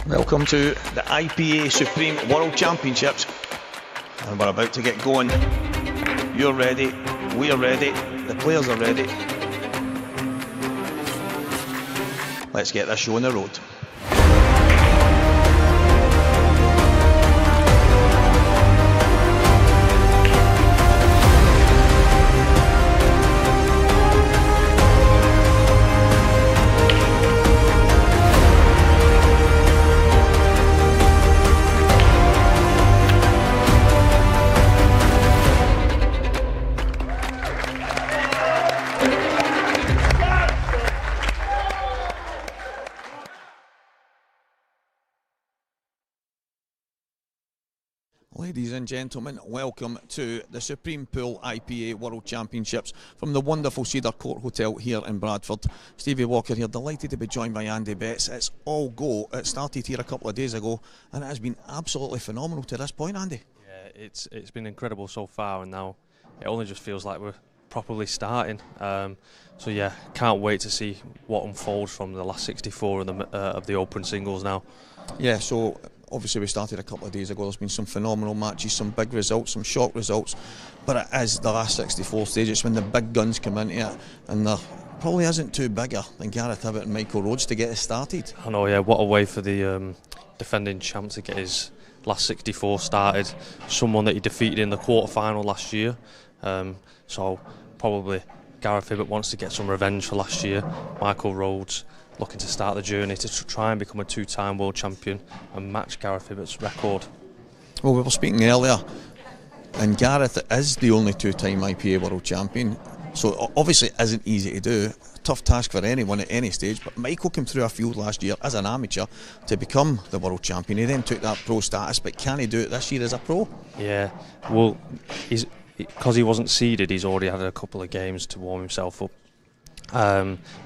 Welcome to the IPA Supreme World Championships, and we're about to get going. You're ready, we're ready, the players are ready. Let's get this show on the road. Ladies and gentlemen, welcome to the Supreme Pool IPA World Championships from the wonderful Cedar Court Hotel here in Bradford. Stevie Walker here, delighted to be joined by Andy Betts. It's all go. It started here a couple of days ago and it has been absolutely phenomenal to this point, Andy. Yeah, it's been incredible so far, and now it only just feels like we're properly starting. So yeah, can't wait to see what unfolds from the last 64 of the open singles now. Yeah, so obviously we started a couple of days ago. There's been some phenomenal matches, some big results, some shock results, but it is the last 64 stage. It's when the big guns come into it, and there probably isn't two bigger than Gareth Hibbott and Michael Rhodes to get it started. I know, yeah, what a way for the defending champ to get his last 64 started. Someone that he defeated in the quarter-final last year, so probably Gareth Hibbott wants to get some revenge for last year. Michael Rhodes looking to start the journey to try and become a two-time world champion and match Gareth Hibbott's record. Well, we were speaking earlier, and Gareth is the only two-time IPA world champion, so obviously it isn't easy to do. Tough task for anyone at any stage, but Michael came through a field last year as an amateur to become the world champion. He then took that pro status, but can he do it this year as a pro? Yeah, well, because he wasn't seeded, he's already had a couple of games to warm himself up.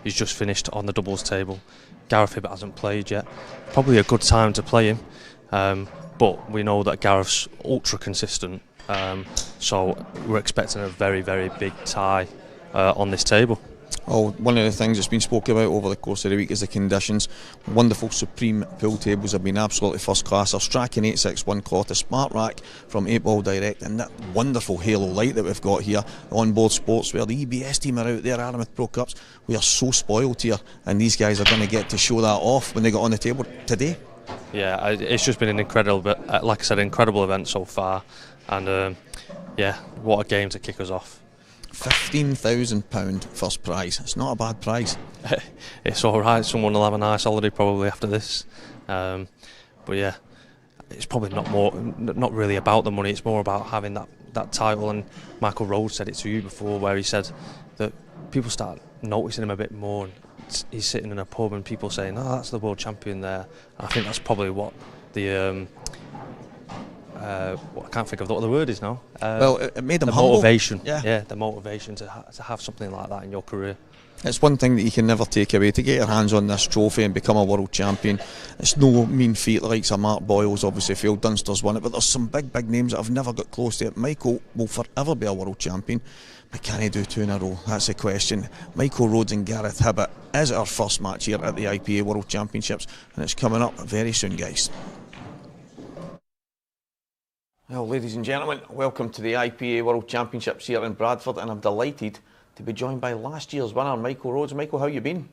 He's just finished on the doubles table. Gareth Hibbott hasn't played yet. Probably a good time to play him, but we know that Gareth's ultra consistent, so we're expecting a very, very big tie on this table. Oh, one of the things that's been spoken about over the course of the week is the conditions. Wonderful Supreme pool tables have been absolutely first class. Our Strachan 861 cloth, a smart rack from 8 Ball Direct, and that wonderful halo light that we've got here. Onboard Sportswear, the EBS team are out there, Aramith Pro Cups. We are so spoiled here, and these guys are going to get to show that off when they get on the table today. Yeah, it's just been an incredible, like I said, incredible event so far, and yeah, what a game to kick us off. £15,000 first prize. It's not a bad prize. It's alright, someone will have a nice holiday probably after this, but yeah, it's probably not really about the money. It's more about having that title. And Michael Rhodes said it to you before, where he said that people start noticing him a bit more, and he's sitting in a pub and people saying, oh, that's the world champion there. And I think that's probably what the I can't think of what the word is now. Well, it made them the humble. Motivation. Yeah, the motivation to have something like that in your career. It's one thing that you can never take away. To get your hands on this trophy and become a world champion, it's no mean feat. Like Mark Boyle's obviously failed, Dunster's won it, but there's some big names that have never got close to it. Michael will forever be a world champion, but can he do two in a row? That's the question. Michael Rhodes and Gareth Hibbott is our first match here at the IPA World Championships, and it's coming up very soon, guys. Well, ladies and gentlemen, welcome to the IPA World Championships here in Bradford, and I'm delighted to be joined by last year's winner, Michael Rhodes. Michael, how you been?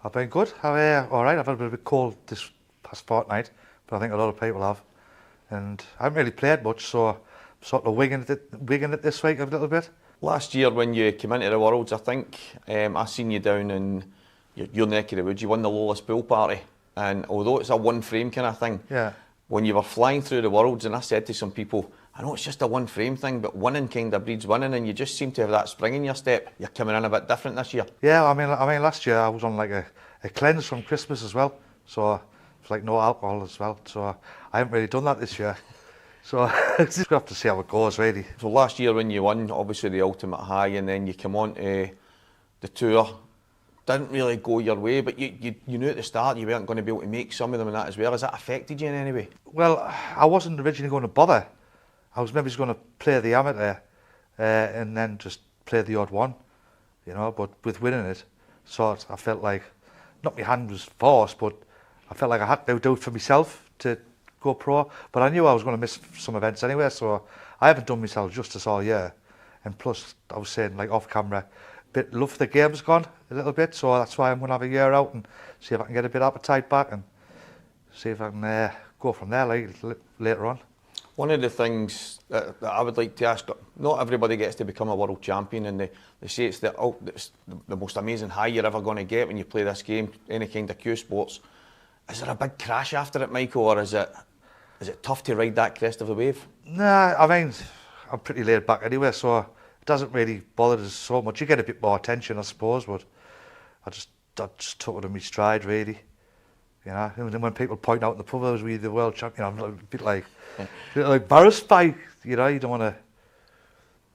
I've been good. Alright, I've had a bit of a cold this past fortnight, but I think a lot of people have. And I haven't really played much, so I'm sort of wigging it this week a little bit. Last year when you came into the Worlds, I think I seen you down in your neck of the woods. You won the Lawless Pool Party, and although it's a one frame kind of thing, yeah. When you were flying through the Worlds, and I said to some people, I know it's just a one frame thing, but winning kind of breeds winning, and you just seem to have that spring in your step. You're coming in a bit different this year. Yeah, I mean, last year I was on like a cleanse from Christmas as well, so it's like no alcohol as well. So I haven't really done that this year. So just have to see how it goes, really. So last year when you won, obviously the ultimate high, and then you come on to the tour. Didn't really go your way, but you knew at the start you weren't going to be able to make some of them and that as well. Has that affected you in any way? Well, I wasn't originally going to bother. I was maybe just going to play the amateur and then just play the odd one, you know. But with winning it, I felt like, not my hand was forced, but I felt like I had to do it for myself to go pro, but I knew I was going to miss some events anyway, so I haven't done myself justice all year. And plus, I was saying, like off camera, love for the game's gone a little bit, so that's why I'm going to have a year out and see if I can get a bit of appetite back and see if I can go from there later on. One of the things that I would like to ask, not everybody gets to become a world champion, and they say it's the most amazing high you're ever going to get when you play this game, any kind of Cuesports. Is there a big crash after it, Michael, or is it tough to ride that crest of the wave? Nah, I mean, I'm pretty laid back anyway, so it doesn't really bother us so much. You get a bit more attention, I suppose, but I just took it in my stride, really. You know, and then when people point out in the pub I was really the world champion, I'm a bit like embarrassed by, you know, you want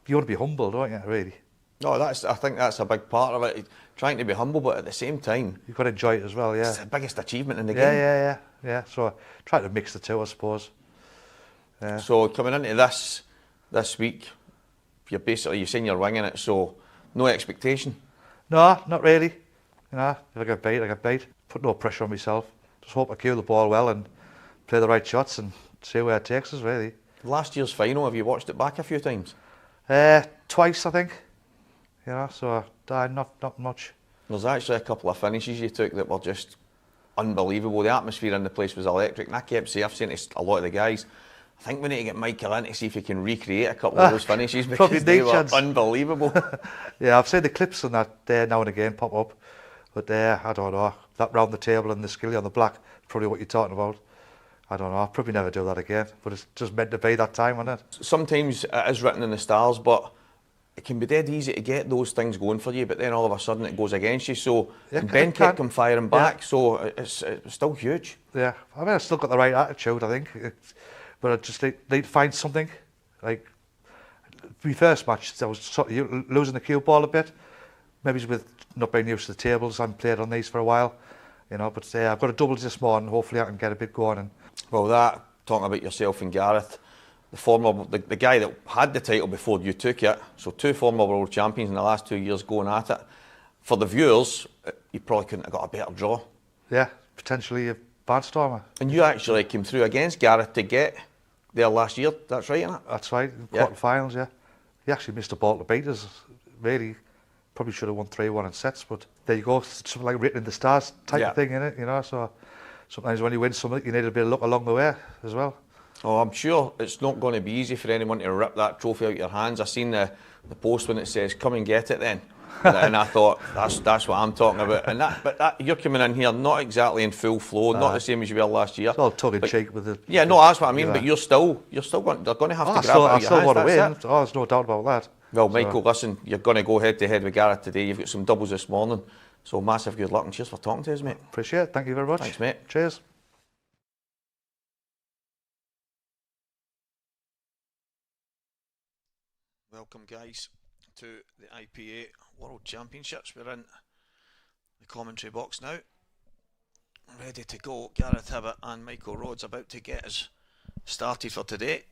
to be humble, don't you, really? No, I think that's a big part of it, trying to be humble, but at the same time, you've got to enjoy it as well, yeah. It's the biggest achievement in the game. Yeah. So try to mix the two, I suppose. Yeah. So coming into this week, you're saying you're winging it, so no expectation? No, not really. You know, if I get beat, I get beat. Put no pressure on myself. Just hope I cue the ball well and play the right shots and see where it takes us, really. Last year's final, have you watched it back a few times? Twice, I think. You know, so not much. There's actually a couple of finishes you took that were just unbelievable. The atmosphere in the place was electric, and I kept saying, I've seen it a lot of the guys, I think we need to get Michael in to see if he can recreate a couple of those finishes, because they were unbelievable. Yeah, I've seen the clips on that there now and again pop up, but I don't know, that round the table and the skilly on the black, probably what you're talking about. I don't know, I'll probably never do that again, but it's just meant to be that time, isn't it? Sometimes it is written in the stars, but it can be dead easy to get those things going for you, but then all of a sudden it goes against you. So yeah, Ben kept him firing back, so it's still huge. Yeah, I mean, I've still got the right attitude, I think, but I just need to find something. Like my first match, I was sort of losing the cue ball a bit. Maybe it's with not being used to the tables. I haven't played on these for a while, you know. But I've got a double this morning. Hopefully, I can get a bit going. And well, talking about yourself and Gareth, the guy that had the title before you took it, so 2 former world champions in the last 2 years going at it. For the viewers, you probably couldn't have got a better draw. Yeah, potentially a barnstormer. And you actually came through against Gareth to get there last year. That's right, isn't it? That's right. Quarterfinals, yeah. He actually missed a ball to beat us. Really, probably should have won 3-1 in sets, but there you go. It's something like written in the stars type of thing, innit? You know, so sometimes when you win something, you need a bit of luck along the way as well. Oh, I'm sure it's not going to be easy for anyone to rip that trophy out of your hands. I seen the post when it says, "Come and get it," then, and I thought that's what I'm talking about. And but you're coming in here not exactly in full flow, not the same as you were last year. It's all tongue in cheek with the. Yeah, no, that's what I mean. But you're still going. They're going to have to grab it out of your hands. I still want to win. Oh, there's no doubt about that. Well, Michael, listen, you're going to go head to head with Gareth today. You've got some doubles this morning, so massive good luck and cheers for talking to us, mate. Appreciate it. Thank you very much. Thanks, mate. Cheers. Welcome, guys, to the IPA World Championships. We're in the commentary box now, ready to go. Gareth Hibbott and Michael Rhodes about to get us started for today.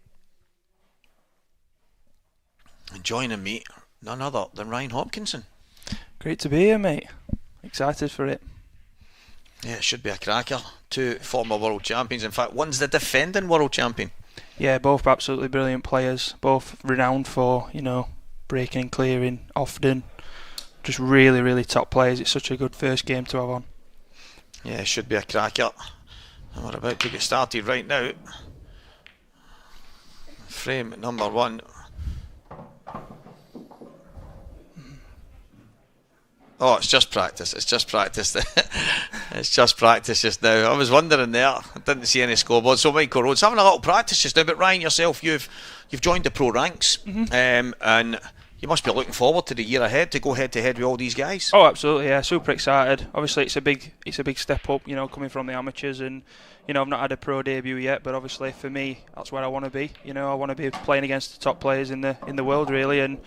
And joining me, none other than Ryan Hopkinson. Great to be here, mate. Excited for it. Yeah, it should be a cracker. 2 former world champions. In fact, one's the defending world champion. Yeah, both absolutely brilliant players. Both renowned for, you know, breaking and clearing often. Just really, really top players. It's such a good first game to have on. Yeah, it should be a cracker. And we're about to get started right now. Frame number 1. Oh, it's just practice. It's just practice. It's just practice just now. I was wondering there. I didn't see any scoreboard. So Michael Rhodes having a little practice just now. But Ryan, yourself, you've joined the pro ranks, and you must be looking forward to the year ahead to go head to head with all these guys. Oh, absolutely. Yeah, super excited. Obviously, it's a big step up. You know, coming from the amateurs, and you know, I've not had a pro debut yet. But obviously, for me, that's where I want to be. You know, I want to be playing against the top players in the world, really, and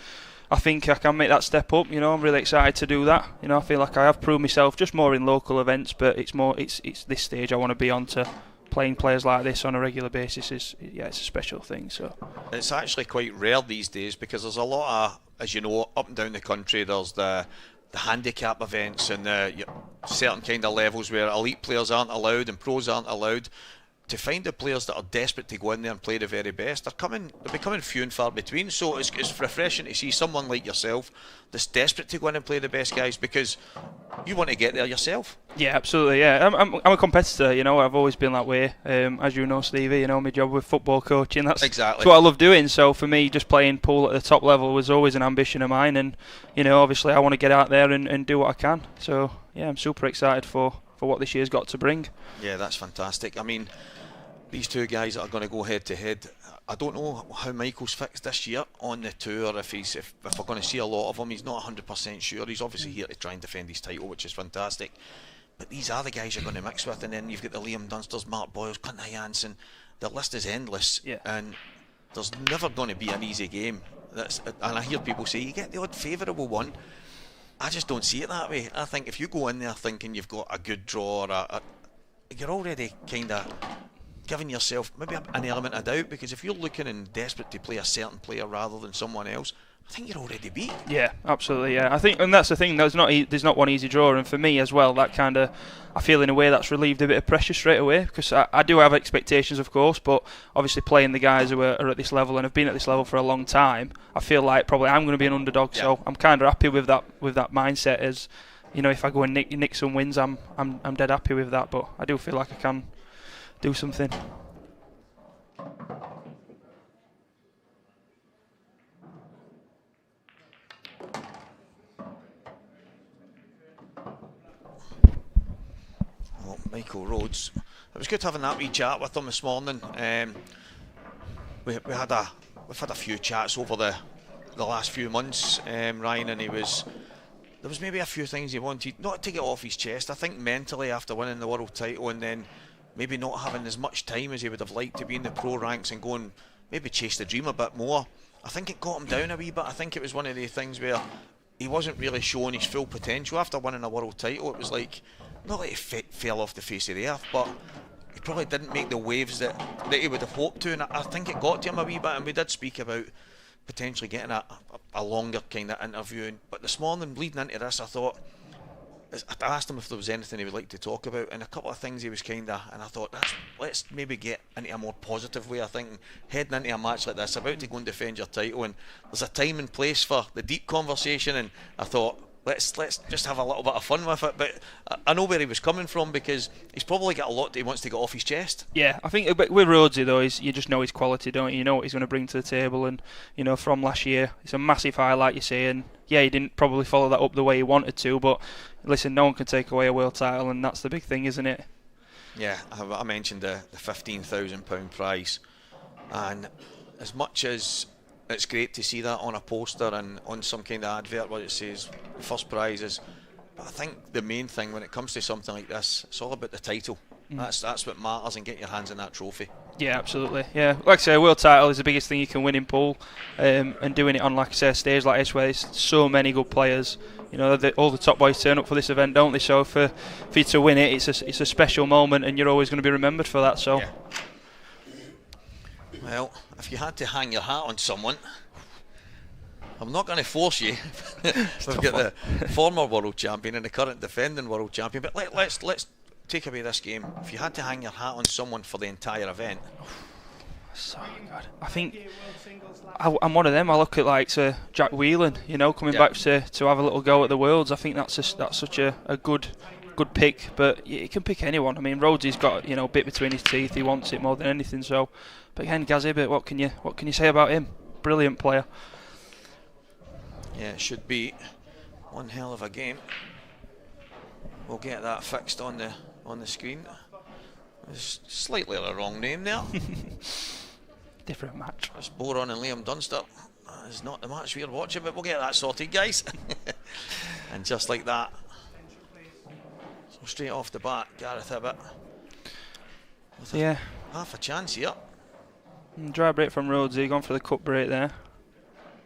I think I can make that step up. You know, I'm really excited to do that. You know, I feel like I have proved myself just more in local events, but it's this stage I want to be on to playing players like this on a regular basis. It's a special thing. So it's actually quite rare these days because there's a lot of, as you know, up and down the country. There's the handicap events and certain kind of levels where elite players aren't allowed and pros aren't allowed, to find the players that are desperate to go in there and play the very best, they're becoming few and far between. So it's refreshing to see someone like yourself that's desperate to go in and play the best guys, because you want to get there yourself. Yeah, absolutely. Yeah, I'm a competitor. You know, I've always been that way. As you know, Stevie, you know, my job with football coaching, that's what I love doing. So for me, just playing pool at the top level was always an ambition of mine, and you know, obviously I want to get out there and do what I can. So yeah, I'm super excited for what this year's got to bring. Yeah, that's fantastic. I mean, these two guys that are going to go head to head, I don't know how Michael's fixed this year on the tour, if we're going to see a lot of him. He's not 100% sure. He's obviously here to try and defend his title, which is fantastic. But these are the guys you're going to mix with, and then you've got the Liam Dunsters, Mark Boyles, Quinton Janssen. The list is endless, and there's never going to be an easy game. And I hear people say you get the odd favourable one. I just don't see it that way. I think if you go in there thinking you've got a good draw, you're already kind of giving yourself maybe an element of doubt, because if you're looking and desperate to play a certain player rather than someone else, I think you're already beat. Yeah, absolutely. Yeah, I think, and that's the thing. There's not one easy draw, and for me as well, that kind of, I feel in a way that's relieved a bit of pressure straight away, because I do have expectations, of course, but obviously playing the guys who are at this level and have been at this level for a long time, I feel like probably I'm going to be an underdog. Yeah. So I'm kind of happy with that mindset. As you know, if I go and nick some wins, I'm dead happy with that. But I do feel like I can do something. Well, Michael Rhodes, it was good having that wee chat with him this morning. We've had a few chats over the last few months, Ryan, and there was maybe a few things he wanted not to get off his chest. I think mentally, after winning the world title and then maybe not having as much time as he would have liked to be in the pro ranks and go and maybe chase the dream a bit more, I think it got him down a wee bit. I think it was one of the things where he wasn't really showing his full potential after winning a world title. It was like, not like he fell off the face of the earth, but he probably didn't make the waves that he would have hoped to, and I think it got to him a wee bit. And we did speak about potentially getting a longer kind of interview, but this morning leading into this, I asked him if there was anything he would like to talk about, and a couple of things he was and I thought, let's maybe get into a more positive way. I think heading into a match like this, about to go and defend your title, and there's a time and place for the deep conversation, and I thought, let's just have a little bit of fun with it. But I know where he was coming from, because he's probably got a lot that he wants to get off his chest. Yeah, I think with Rhodesy though, you just know his quality, don't you? You know what he's going to bring to the table, and you know, from last year, it's a massive highlight, you say, and yeah, he didn't probably follow that up the way he wanted to, but listen, no one can take away a world title, and that's the big thing, isn't it? Yeah, I mentioned the £15,000 prize, and as much as it's great to see that on a poster and on some kind of advert where it says first prizes, but I think the main thing when it comes to something like this, it's all about the title. That's what matters, and getting your hands on that trophy. Yeah, absolutely. Yeah, like I say, a world title is the biggest thing you can win in pool, and doing it on, like I say, a stage like this where there's so many good players. You know, all the top boys turn up for this event, don't they? So for you to win it, it's a special moment, and you're always going to be remembered for that. So. Yeah. Well, if you had to hang your hat on someone, I'm not going to force you. We've got the former world champion and the current defending world champion, but let's take away this game. If you had to hang your hat on someone for the entire event, so good. I think I'm one of them. I look at like Jack Wheelen, you know, coming back to have a little go at the Worlds. I think that's such a good pick, but you can pick anyone. I mean, Rhodesy's got, you know, a bit between his teeth. He wants it more than anything. So, but again, Gaz Hibbott, what can you say about him? Brilliant player. Yeah, it should be one hell of a game. We'll get that fixed on the screen. There's slightly the wrong name there. Different match. It's Boron and Liam Dunster. That is not the match we're watching, but we'll get that sorted, guys. And just like that, so straight off the bat, Gareth Hibbott with half a chance here. Dry break from Rhodesy, gone for the cup break there.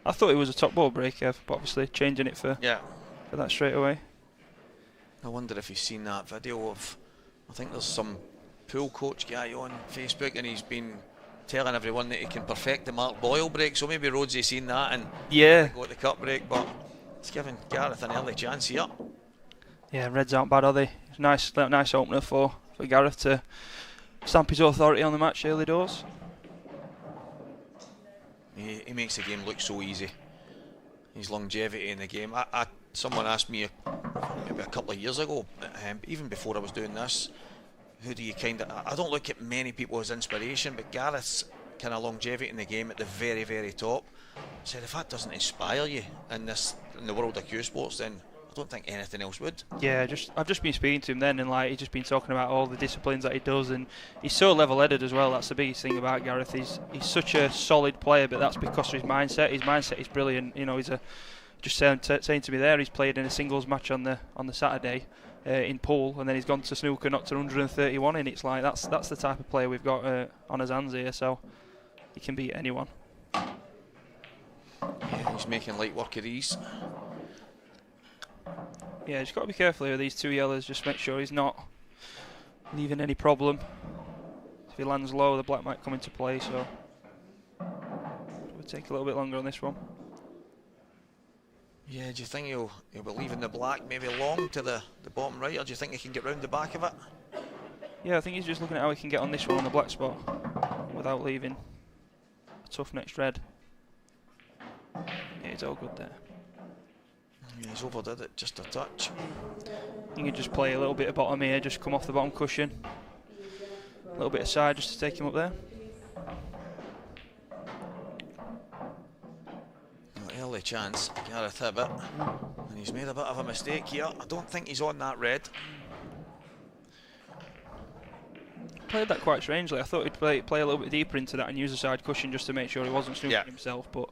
I thought it was a top ball break, Ev, but obviously changing it for that straight away. I wonder if you've seen that video of, I think there's some pool coach guy on Facebook, and he's been telling everyone that he can perfect the Mark Boyle break, so maybe Rhodesy seen that and got the cup break, but It's giving Gareth an early chance here. Yeah, Reds aren't bad, are they? It's nice opener for Gareth to stamp his authority on the match early doors. He makes the game look so easy. His longevity in the game. Someone asked me maybe a couple of years ago, even before I was doing this, who do you I don't look at many people as inspiration, but Gareth's kind of longevity in the game at the very, very top. I said, if that doesn't inspire you in the world of Cuesports, then I don't think anything else would. Yeah, I've just been speaking to him then, and like he's just been talking about all the disciplines that he does, and he's so level-headed as well. That's the biggest thing about Gareth. He's such a solid player, but that's because of his mindset. His mindset is brilliant. You know, he's just saying to me there, he's played in a singles match on the Saturday in pool, and then he's gone to snooker, knocked to 131 in. It's like that's the type of player we've got on his hands here, so he can beat anyone. Yeah, he's making light work of these. Yeah, just got to be careful here with these two yellows. Just make sure he's not leaving any problem. If he lands low, the black might come into play, so we'll take a little bit longer on this one. Yeah, do you think he'll be leaving the black maybe long to the bottom right, or do you think he can get round the back of it? Yeah, I think he's just looking at how he can get on this one on the black spot without leaving a tough next red. Yeah, he's all good there. Yeah, he's overdid it just a touch. You can just play a little bit of bottom here, just come off the bottom cushion. A little bit of side just to take him up there. Early chance, Gareth Hibbott, and he's made a bit of a mistake here. I don't think he's on that red. Played that quite strangely. I thought he'd play a little bit deeper into that and use the side cushion just to make sure he wasn't snooking himself, but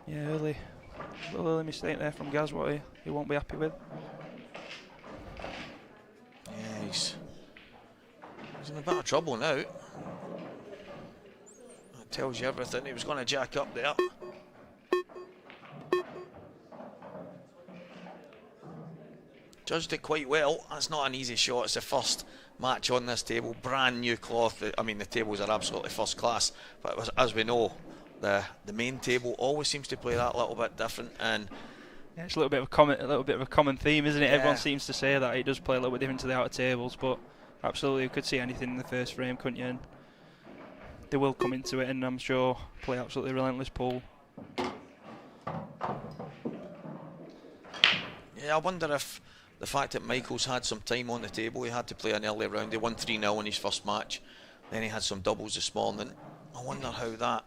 yeah, early mistake there from Gaz, what he won't be happy with. Yeah, he's in a bit of trouble now. That tells you everything. He was going to jack up there. Judged it quite well. That's not an easy shot. It's the first match on this table. Brand new cloth. I mean, the tables are absolutely first class. But as we know, the main table always seems to play that a little bit different. And yeah, it's a little bit of a common theme, isn't it? Yeah. Everyone seems to say that it does play a little bit different to the outer tables, but absolutely, you could see anything in the first frame, couldn't you? And they will come into it, and I'm sure play absolutely relentless pool. Yeah, I wonder if the fact that Michael's had some time on the table, he had to play an early round. He won 3-0 in his first match. Then he had some doubles this morning. I wonder how that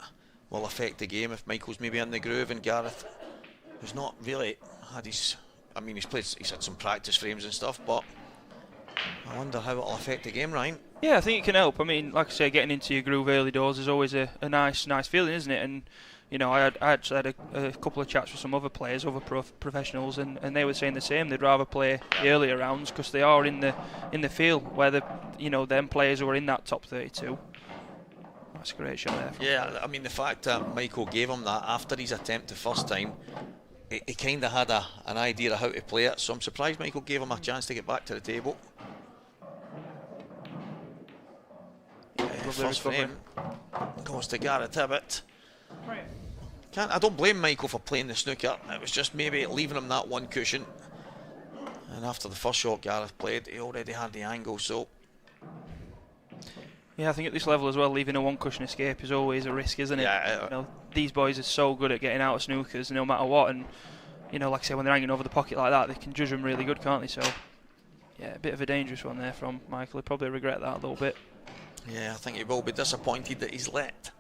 will affect the game if Michael's maybe in the groove and Gareth, who's not really had his... I mean, he's had some practice frames and stuff, but I wonder how it'll affect the game, Ryan. Yeah, I think it can help. I mean, like I say, getting into your groove early doors is always a nice feeling, isn't it? And you know, I had a couple of chats with some other players, other professionals, and they were saying the same. They'd rather play the earlier rounds because they are in the field where them players who are in that top 32. That's a great shot there. Yeah, I mean the fact that Michael gave him that after his attempt the first time, he kind of had an idea of how to play it. So I'm surprised Michael gave him a chance to get back to the table. First frame goes to Gareth Hibbott. I don't blame Michael for playing the snooker. It was just maybe leaving him that one cushion. And after the first shot Gareth played, he already had the angle. So yeah, I think at this level as well, leaving a one cushion escape is always a risk, isn't it? Yeah. These boys are so good at getting out of snookers no matter what, and like I say, when they're hanging over the pocket like that, they can judge them really good, can't they? So yeah, a bit of a dangerous one there from Michael. He'll probably regret that a little bit. Yeah, I think he will be disappointed that he's let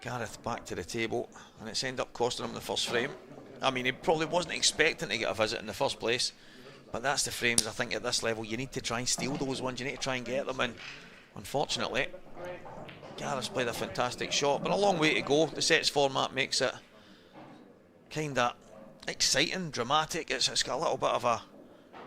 Gareth back to the table, and it's ended up costing him the first frame. I mean, he probably wasn't expecting to get a visit in the first place, but that's the frames. I think at this level you need to try and steal those ones, you need to try and get them, and unfortunately Gareth's played a fantastic shot, but a long way to go. The sets format makes it kind of exciting, dramatic. It's got a little bit of a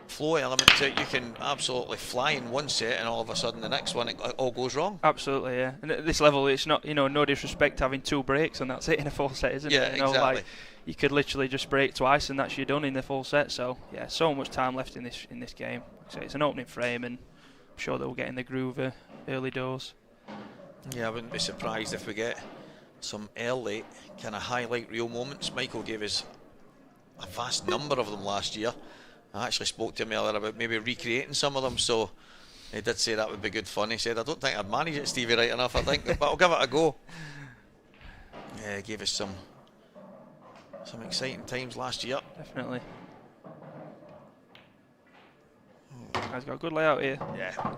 flow element to it. You can absolutely fly in one set and all of a sudden the next one it all goes wrong. Absolutely, yeah. And at this level it's not, no disrespect having 2 breaks and that's it in a full set, isn't it? Yeah, exactly. Like, you could literally just break twice and that's you done in the full set. So yeah, so much time left in this game. So it's an opening frame and I'm sure they'll get in the groove early doors. Yeah, I wouldn't be surprised if we get some early kind of highlight reel moments. Michael gave us a vast number of them last year. I actually spoke to him earlier about maybe recreating some of them, so he did say that would be good fun. He said, I don't think I'd manage it, Stevie, right enough, I think, but I'll give it a go. Yeah, he gave us some exciting times last year. Definitely. Guy's got a good layout here. Yeah.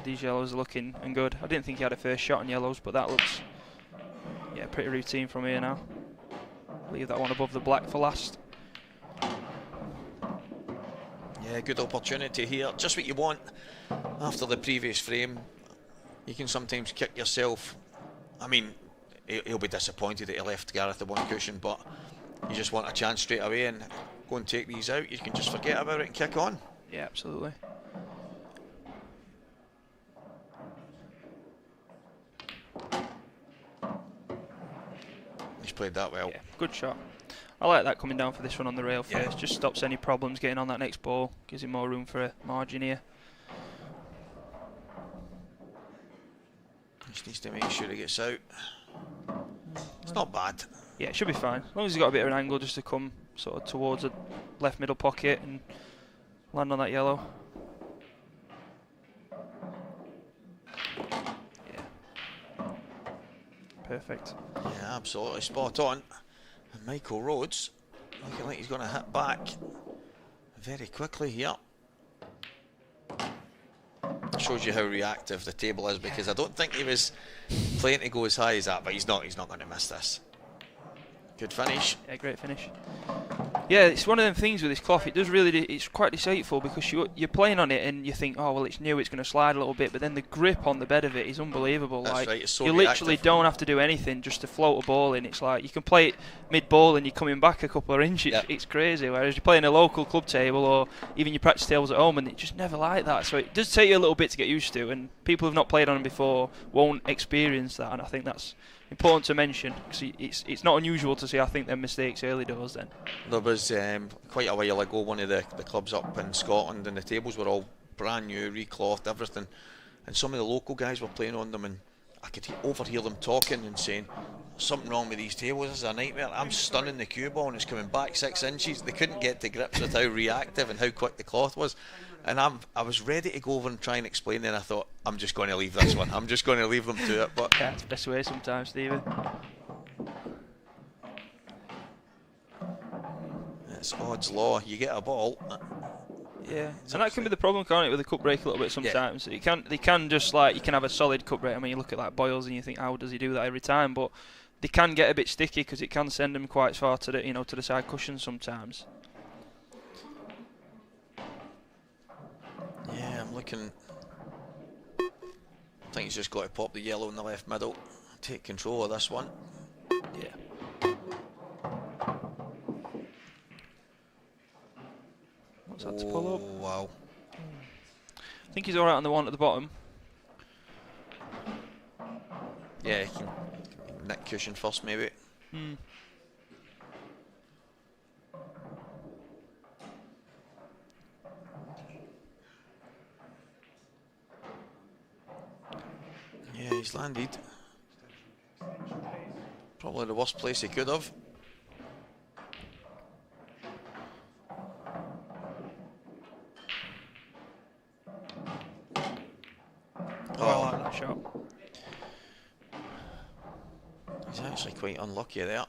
These yellows are looking and good. I didn't think he had a first shot on yellows, but that looks, yeah, pretty routine from here now. Leave that one above the black for last. Yeah, good opportunity here. Just what you want after the previous frame. You can sometimes kick yourself. I mean, he'll be disappointed that he left Gareth the one cushion, but you just want a chance straight away and go and take these out. You can just forget about it and kick on. Yeah, absolutely. He's played that well. Yeah, good shot. I like that coming down for this one on the rail first. Yeah. Just stops any problems getting on that next ball. Gives him more room for a margin here. Just needs to make sure he gets out. It's not bad. Yeah, it should be fine. As long as he's got a bit of an angle just to come sort of towards the left middle pocket and land on that yellow. Yeah. Perfect. Yeah, absolutely spot on. And Michael Rhodes looking like he's going to hit back very quickly here. Shows you how reactive the table is, because I don't think he was playing to go as high as that, but he's not going to miss this. Good finish. Yeah, great finish. Yeah, it's one of them things with this cloth. It does really, it's quite deceitful, because you're playing on it and you think, oh well, it's new, it's going to slide a little bit, but then the grip on the bed of it is unbelievable. That's like right, it's so you reactive. literally don't have to do anything just to float a ball in. It's like you can play it mid-ball and you're coming back a couple of inches. Yep. It's crazy. Whereas you're playing a local club table or even your practice tables at home, and it's just never like that. So it does take you a little bit to get used to, and people who've not played on them before won't experience that. And I think that's important to mention, because it's not unusual to see, I think, them mistakes early doors then. There was quite a while ago one of the clubs up in Scotland, and the tables were all brand new, reclothed, everything, and some of the local guys were playing on them, and I could overhear them talking and saying, something wrong with these tables, this is a nightmare. I'm stunning the cue ball and it's coming back 6 inches. They couldn't get to grips with how reactive and how quick the cloth was. And I was ready to go over and try and explain, and I thought, I'm just going to leave this one. I'm just going to leave them to it. But yeah, it's the best way sometimes, Stephen. It's odds law. You get a ball. Yeah, and that can be the problem, can't it, with the cup break a little bit sometimes. Yeah. They can just, like, you can have a solid cup break. I mean, you look at like Boyles and you think, how does he do that every time? But they can get a bit sticky, because it can send them quite far to the, to the side cushion sometimes. Yeah, I'm looking. I think he's just got to pop the yellow in the left middle. Take control of this one. Yeah. What's that to pull up? Wow. I think he's alright on the one at the bottom. Yeah, he can nick cushion first, maybe. Yeah, he's landed. Probably the worst place he could have. I like that shot. He's actually quite unlucky there.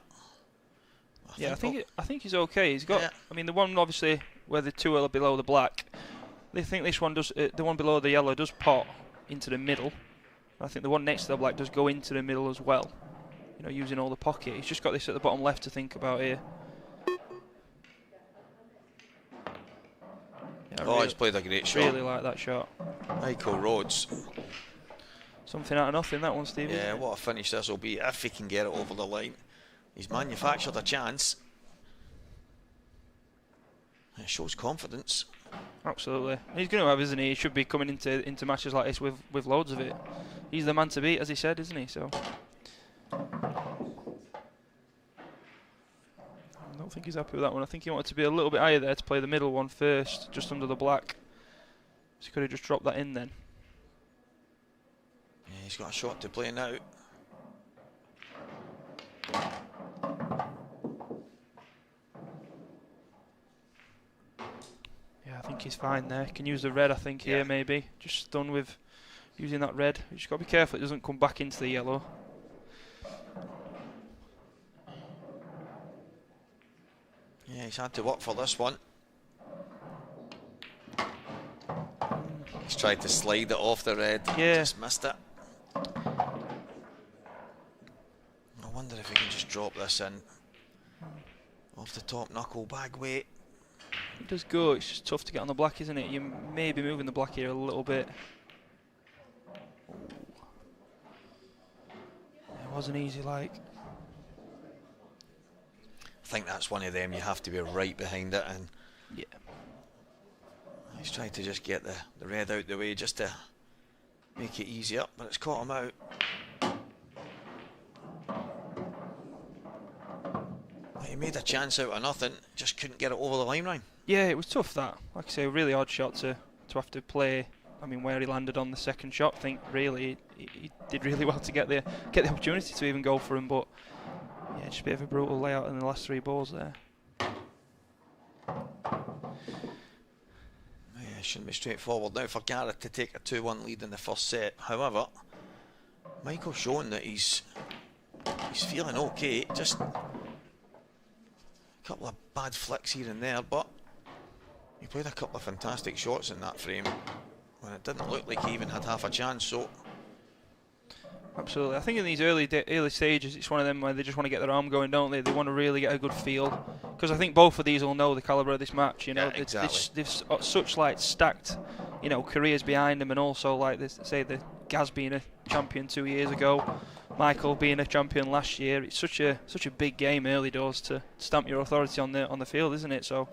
I think he's okay. He's got. Yeah. I mean, the one obviously where the two are below the black. They think this one does. The one below the yellow does pot into the middle. I think the one next to the black does go into the middle as well. Using all the pocket. He's just got this at the bottom left to think about here. Yeah, he's played a great shot. Really like that shot. Michael Rhodes. Something out of nothing, that one, Steve. Yeah, what a finish this will be if he can get it over the line. He's manufactured a chance. It shows confidence. Absolutely. He's going to have, isn't he? He should be coming into matches like this with loads of it. He's the man to beat, as he said, isn't he? So I don't think he's happy with that one. I think he wanted to be a little bit higher there to play the middle one first, just under the black. So he could have just dropped that in then. Yeah, he's got a shot to play now. he's fine there. Can use the red, I think, here maybe. Just stun with using that red. You just got to be careful it doesn't come back into the yellow. Yeah, he's had to work for this one. He's tried to slide it off the red. Yeah. Just missed it. I wonder if he can just drop this in off the top knuckle, bag weight. It does go, it's just tough to get on the black, isn't it? You may be moving the black here a little bit. It wasn't easy, like. I think that's one of them you have to be right behind it, and yeah. He's tried to just get the red out the way just to make it easier, but it's caught him out. He made a chance out of nothing, just couldn't get it over the line, Ryan. Yeah, it was tough, that. Like I say, a really odd shot to have to play. I mean, where he landed on the second shot, I think really he did really well to get the opportunity to even go for him, but yeah, just a bit of a brutal layout in the last 3 balls there. Yeah, it shouldn't be straightforward now for Gareth to take a 2-1 lead in the first set. However, Michael's showing that he's feeling okay. Just a couple of bad flicks here and there, but he played a couple of fantastic shots in that frame when it didn't look like he even had half a chance. So absolutely, I think in these early stages, it's one of them where they just want to get their arm going, don't they? They want to really get a good feel, because I think both of these will know the calibre of this match. You know, yeah, exactly. they've such like stacked, you know, careers behind them, and also like this, say the Gaz being a champion 2 years ago, Michael being a champion last year. It's such a big game early doors to stamp your authority on the field, isn't it? So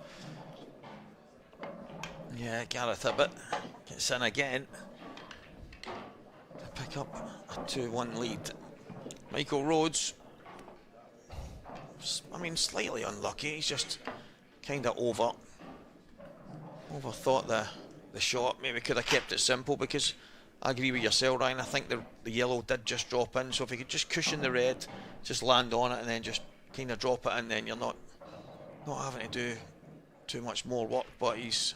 yeah, Gareth Hibbott gets in again to pick up a 2-1 lead. Michael Rhodes, I mean, slightly unlucky. He's just kind of overthought the shot. Maybe could have kept it simple, because I agree with yourself, Ryan. I think the yellow did just drop in, so if he could just cushion the red, just land on it and then just kind of drop it in, then you're not having to do too much more work. But he's,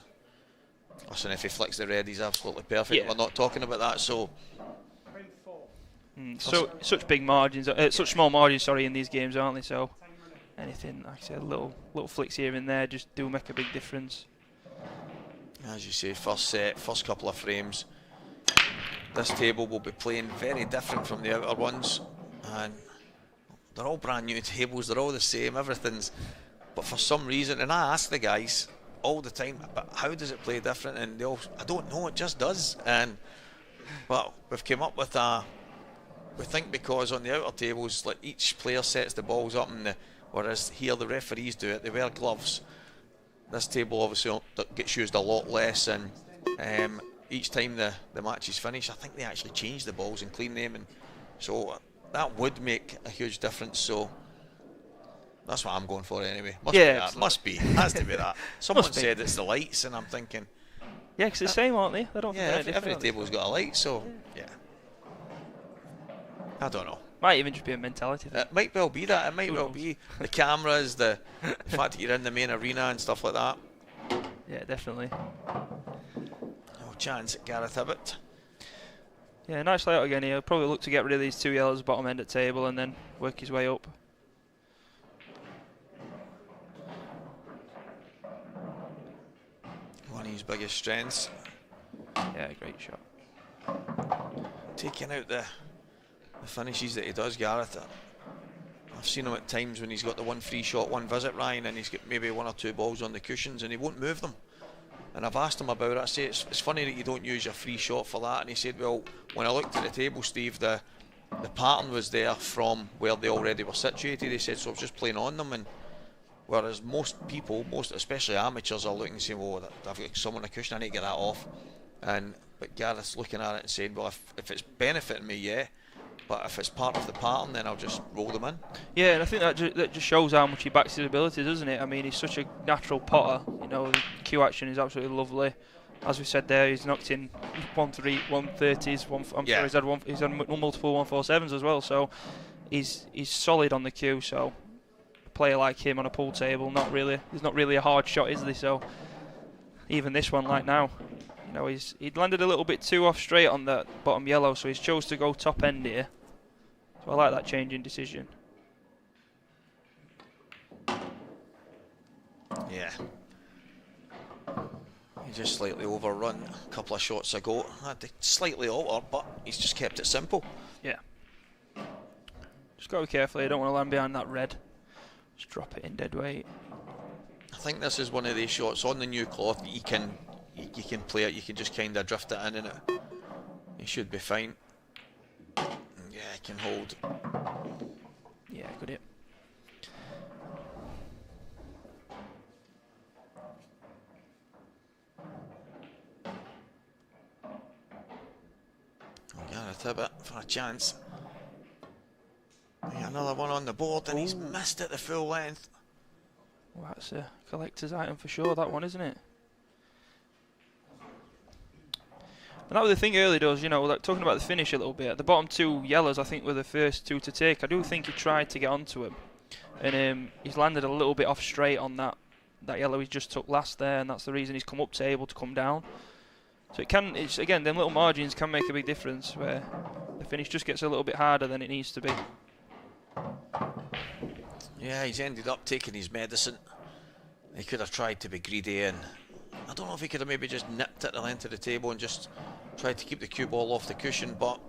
listen, if he flicks the red, he's absolutely perfect. Yeah. We're not talking about that. So so such big margins, such small margins, sorry, in these games, aren't they? So anything, like I said, little flicks here and there just do make a big difference. as you say, first set, first couple of frames, this table will be playing very different from the outer ones, and they're all brand new tables, they're all the same, everything's, but for some reason, and I ask the guys all the time, but how does it play different? And they all, I don't know, it just does. And but we've come up with we think because on the outer tables, like, each player sets the balls up, and whereas here the referees do it, they wear gloves. This table obviously gets used a lot less, and each time the match is finished, I think they actually change the balls and clean them, and so that would make a huge difference. So that's what I'm going for anyway. Must be that. Must be. Has to be that. Someone said it's the lights, and I'm thinking, yeah, because it's the same, aren't they? They don't. Yeah, every table's got a light, so yeah. I don't know. Might even just be a mentality thing. It might well be that. It might well be the cameras, the fact that you're in the main arena and stuff like that. Yeah, definitely. No chance at Gareth Hibbott. Yeah, nice layout again here. Probably look to get rid of these two yellows bottom end at table and then work his way up. One of his biggest strengths. Yeah, great shot. Taking out the finishes that he does, Gareth. I've seen him at times when he's got the one free shot, one visit, Ryan, and he's got maybe one or two balls on the cushions and he won't move them. And I've asked him about it. I say, it's funny that you don't use your free shot for that. And he said, well, when I looked at the table, Steve, the pattern was there from where they already were situated. He said, so I was just playing on them. And whereas most people, especially amateurs, are looking and saying, well, I've got someone a cushion, I need to get that off. But Gareth's looking at it and saying, well, if it's benefiting me, yeah. But if it's part of the pattern, then I'll just roll them in. Yeah, and I think that just shows how much he backs his abilities, doesn't it? I mean, he's such a natural potter. You know, the cue action is absolutely lovely. As we said there, he's knocked in 130s. He's had multiple 147s as well. So he's solid on the cue. So a player like him on a pool table, there's not really a hard shot, is there? So even this one, like now, you know, he'd landed a little bit too off straight on that bottom yellow, so he's chose to go top end here. So I like that change in decision. Yeah. He just slightly overrun a couple of shots ago. Had to slightly alter, but he's just kept it simple. Yeah. Just got to be careful. You don't want to land behind that red. Just drop it in dead weight. I think this is one of these shots on the new cloth that you can play it. You can just kind of drift it in, and he should be fine. Yeah, he can hold. Yeah, good hit. Gareth Hibbott for a chance. Yeah, another one on the board, and he's missed it the full length. Well, that's a collector's item for sure, that one, isn't it? And that was the thing early does, you know, like talking about the finish a little bit. The bottom two yellows, I think, were the first two to take. I do think he tried to get onto him, and he's landed a little bit off straight on that yellow he just took last there, and that's the reason he's come up to able to come down. So it's again, them little margins can make a big difference where the finish just gets a little bit harder than it needs to be. Yeah, he's ended up taking his medicine. He could have tried to be greedy, and I don't know if he could have maybe just nipped at the length of the table and just tried to keep the cue ball off the cushion, but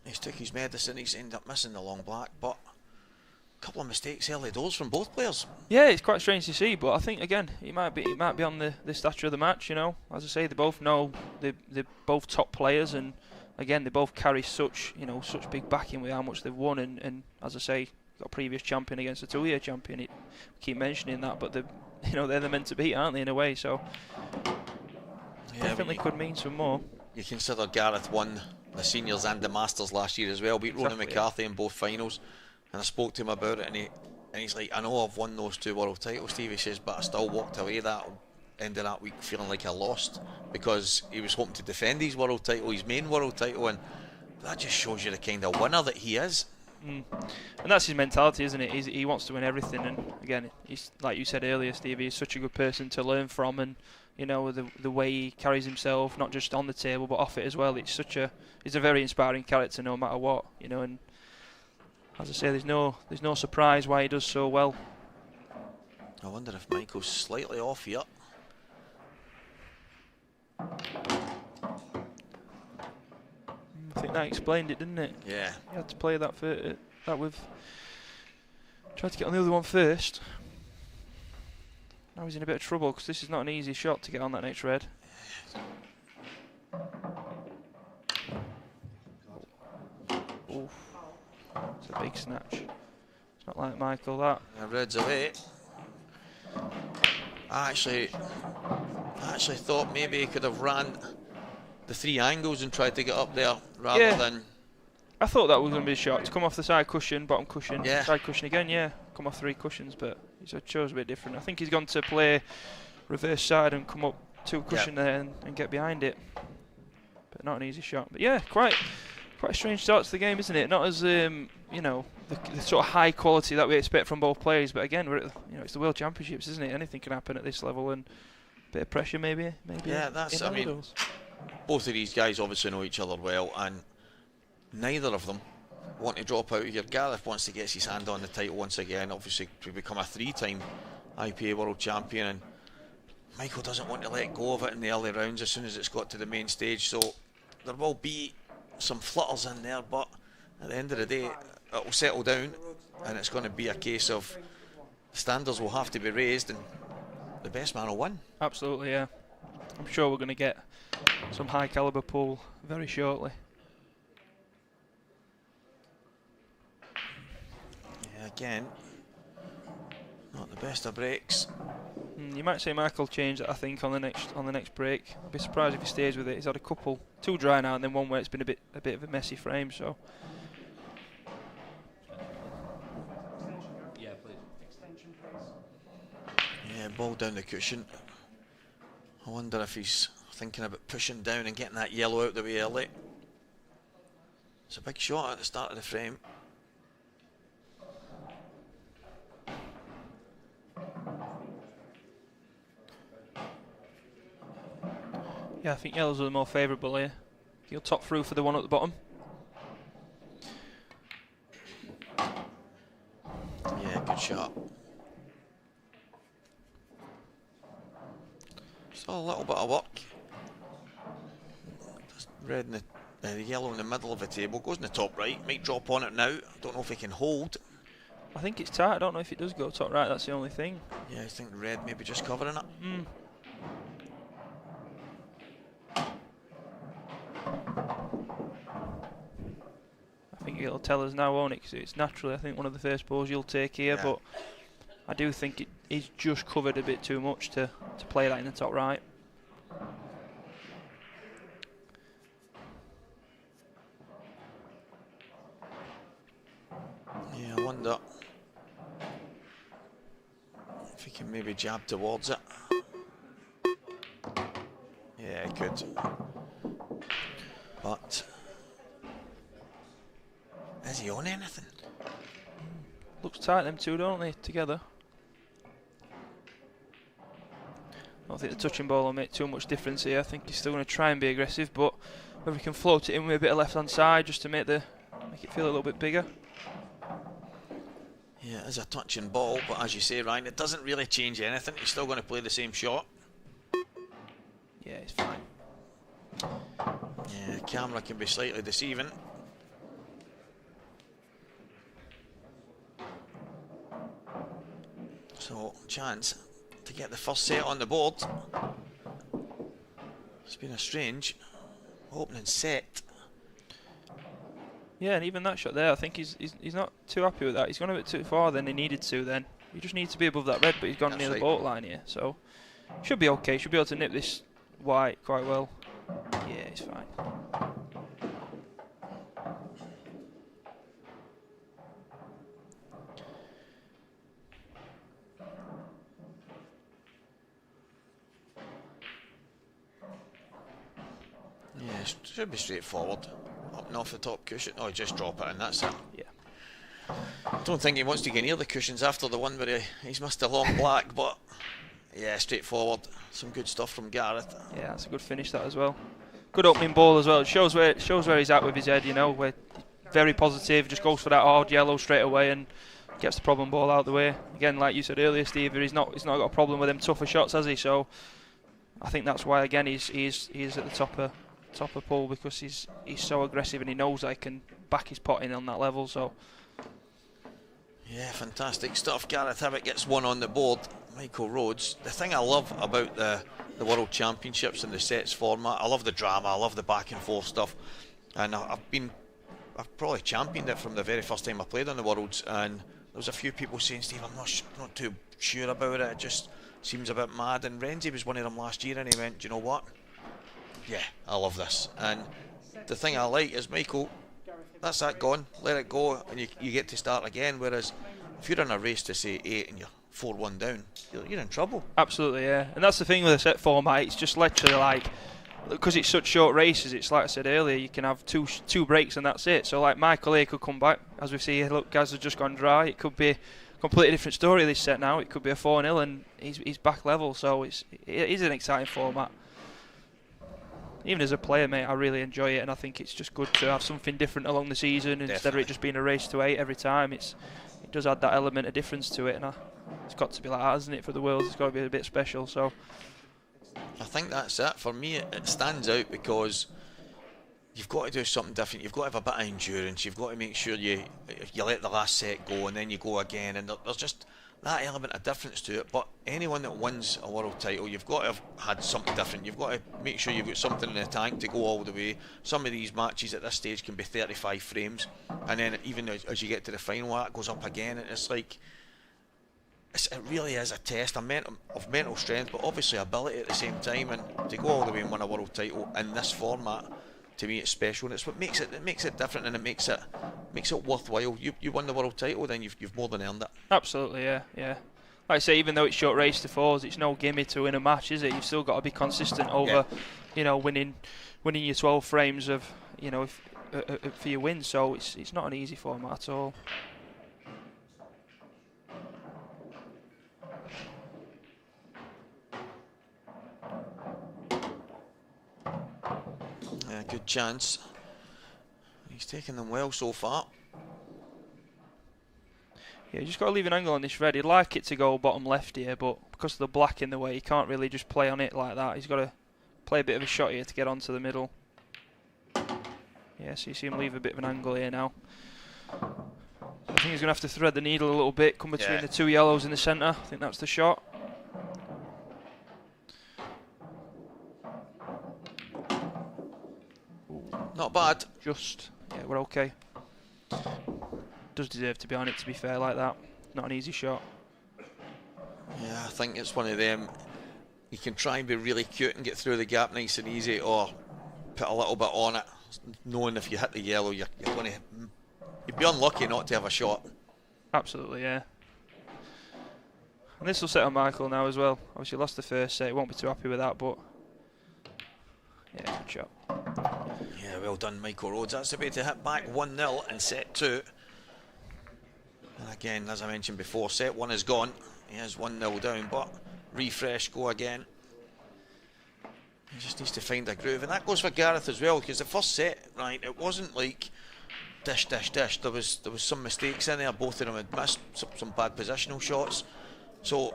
he's took his medicine. He's ended up missing the long black, but a couple of mistakes early doors from both players. Yeah, it's quite strange to see, but I think again it might be on the stature of the match. You know, as I say, they both know they're both top players, and again they both carry such big backing with how much they've won, and as I say, got a previous champion against a 2-year champion. We keep mentioning that, but they're the meant to beat, aren't they, in a way? So yeah, definitely could mean some more. You consider Gareth won the seniors and the masters last year as well, beat Ronan McCarthy in both finals. And I spoke to him about it, and he's like, I know I've won those 2 world titles, Steve, he says, but I still walked away that end of that week feeling like I lost, because he was hoping to defend his world title, his main world title, and that just shows you the kind of winner that he is. And that's his mentality, isn't it? He wants to win everything, and again, he's, like you said earlier, Steve, he's such a good person to learn from, and you know, the way he carries himself, not just on the table but off it as well. He's a very inspiring character, no matter what, you know. And as I say, there's no surprise why he does so well. I wonder if Michael's slightly off here. I think that explained it, didn't it? Yeah. He had to play that with. Tried to get on the other one first. Now he's in a bit of trouble because this is not an easy shot to get on that next red. Oof. It's a big snatch. It's not like Michael, that. Red's away. I actually thought maybe he could have ran the 3 angles and tried to get up there rather than. I thought that was going to be a shot. To come off the side cushion, bottom cushion, side cushion again, come off 3 cushions, but he chose a bit different. I think he's gone to play reverse side and come up 2 cushion there and get behind it. But not an easy shot. But yeah, quite a strange start to the game, isn't it? Not as the sort of high quality that we expect from both players. But again, it's the World Championships, isn't it? Anything can happen at this level, and a bit of pressure maybe. Yeah, that's. I mean, both of these guys obviously know each other well, and neither of them want to drop out here. Gareth wants to get his hand on the title once again, obviously to become a 3-time IPA World Champion, and Michael doesn't want to let go of it in the early rounds as soon as it's got to the main stage. So there will be some flutters in there, but at the end of the day it will settle down, and it's going to be a case of standards will have to be raised and the best man will win. Absolutely, yeah. I'm sure we're going to get some high caliber pool very shortly. Yeah, again, not the best of breaks. You might say Michael changed it, I think, on the next break. I'd be surprised if he stays with it. He's had a couple, 2 dry now, and then one where it's been a bit of a messy frame. So. Yeah, please. Extension, please. Yeah, ball down the cushion. I wonder if he's thinking about pushing down and getting that yellow out the way early. It's a big shot at the start of the frame. Yeah, I think yellows are the more favourable here. You'll top through for the one at the bottom. Yeah, good shot. Still a little bit of work. Just red in the yellow in the middle of the table. Goes in the top right. Might drop on it now. I don't know if he can hold. I think it's tight. I don't know if it does go top right. That's the only thing. Yeah, I think the red maybe just covering it. I think it'll tell us now, won't it? Because it's naturally, I think, one of the first balls you'll take here. Yeah. But I do think it is just covered a bit too much to play that in the top right. Yeah, I wonder if he can maybe jab towards it. Yeah, he could. But is he on anything? Looks tight, them two, don't they, together? I don't think the touching ball will make too much difference here. I think he's still going to try and be aggressive, but whether he can float it in with a bit of left-hand side just to make it feel a little bit bigger. Yeah, it is a touching ball, but as you say, Ryan, it doesn't really change anything. He's still going to play the same shot. Yeah, it's fine. Yeah, the camera can be slightly deceiving. So, chance to get the first set on the board. It's been a strange opening set. Yeah, and even that shot there, I think he's not too happy with that. He's gone a bit too far than he needed to then. He just needs to be above that red, but he's gone near the boat line here. So, should be okay. Should be able to nip this white quite well. Yeah, he's fine. Yeah, should be straightforward. Up and off the top cushion. Oh, just drop it and that's it. Yeah. I don't think he wants to get near the cushions after the one where he's missed a long black, but yeah, straightforward. Some good stuff from Gareth. Yeah, that's a good finish that as well. Good opening ball as well. It shows where he's at with his head, you know, where very positive, just goes for that hard yellow straight away and gets the problem ball out of the way. Again, like you said earlier, Steve, he's not got a problem with them tougher shots, has he? So I think that's why again he's at the top of pool, because he's so aggressive and he knows that he can back his pot in on that level. So yeah, fantastic stuff. Gareth Hibbott gets one on the board. Michael Rhodes. The thing I love about the World Championships and the sets format, I love the drama, I love the back and forth stuff, and I've probably championed it from the very first time I played on the Worlds, and there was a few people saying, Steve, I'm not too sure about it, it just seems a bit mad, and Renzi was one of them last year and he went, do you know what, yeah, I love this. And the thing I like is, Michael, that's that gone, let it go, and you get to start again. Whereas if you're in a race to say 8 and you're 4-1 down, you're in trouble. Absolutely, yeah. And that's the thing with a set format, it's just literally like, because it's such short races, it's like I said earlier, you can have two breaks and that's it. So like Michael here could come back, as we see here, look, Gaz has just gone dry. It could be a completely different story this set now. It could be a 4-0 and he's back level, so it is an exciting format. Even as a player, mate, I really enjoy it, and I think it's just good to have something different along the season. Instead of it just being a race to 8 every time. It does add that element of difference to it, and it's got to be like that, hasn't it, for the Worlds? It's got to be a bit special. So I think that's it. For me, it stands out because you've got to do something different. You've got to have a bit of endurance. You've got to make sure you let the last set go and then you go again, and there's just that element of difference to it. But anyone that wins a world title, you've got to have had something different. You've got to make sure you've got something in the tank to go all the way. Some of these matches at this stage can be 35 frames, and then even as you get to the final, that goes up again, and it's like it really is a test of mental strength, but obviously ability at the same time. And to go all the way and win a world title in this format, to me, it's special, and it's what makes it different, and it makes it worthwhile. You won the world title, then you've more than earned it. Absolutely, yeah. Like I say, even though it's short race to 4s, it's no gimme to win a match, is it? You've still got to be consistent over, winning your 12 frames of, for your win. So it's not an easy format at all. good chance. He's taking them well so far. Yeah, you just got to leave an angle on this red. He'd like it to go bottom left here, but because of the black in the way, he can't really just play on it like that. He's got to play a bit of a shot here to get onto the middle. Yeah, so you see him leave a bit of an angle here now. I think he's going to have to thread the needle a little bit, come between the two yellows in the centre. I think that's the shot. Not bad. Just, yeah, we're okay. Does deserve to be on it, to be fair, like that. Not an easy shot. Yeah, I think it's one of them. You can try and be really cute and get through the gap nice and easy, or put a little bit on it, knowing if you hit the yellow, you're going to... You'd be unlucky not to have a shot. Absolutely, yeah. And this will set on Michael now as well. Obviously lost the first set, he won't be too happy with that, but... Yeah, good shot. Yeah, well done, Michael Rhodes. That's the way to hit back 1-0 in set 2. And again, as I mentioned before, set 1 is gone. He is 1-0 down, but refresh, go again. He just needs to find a groove. And that goes for Gareth as well, because the first set, right, it wasn't like dish, dish, dish. There was some mistakes in there. Both of them had missed some bad positional shots. So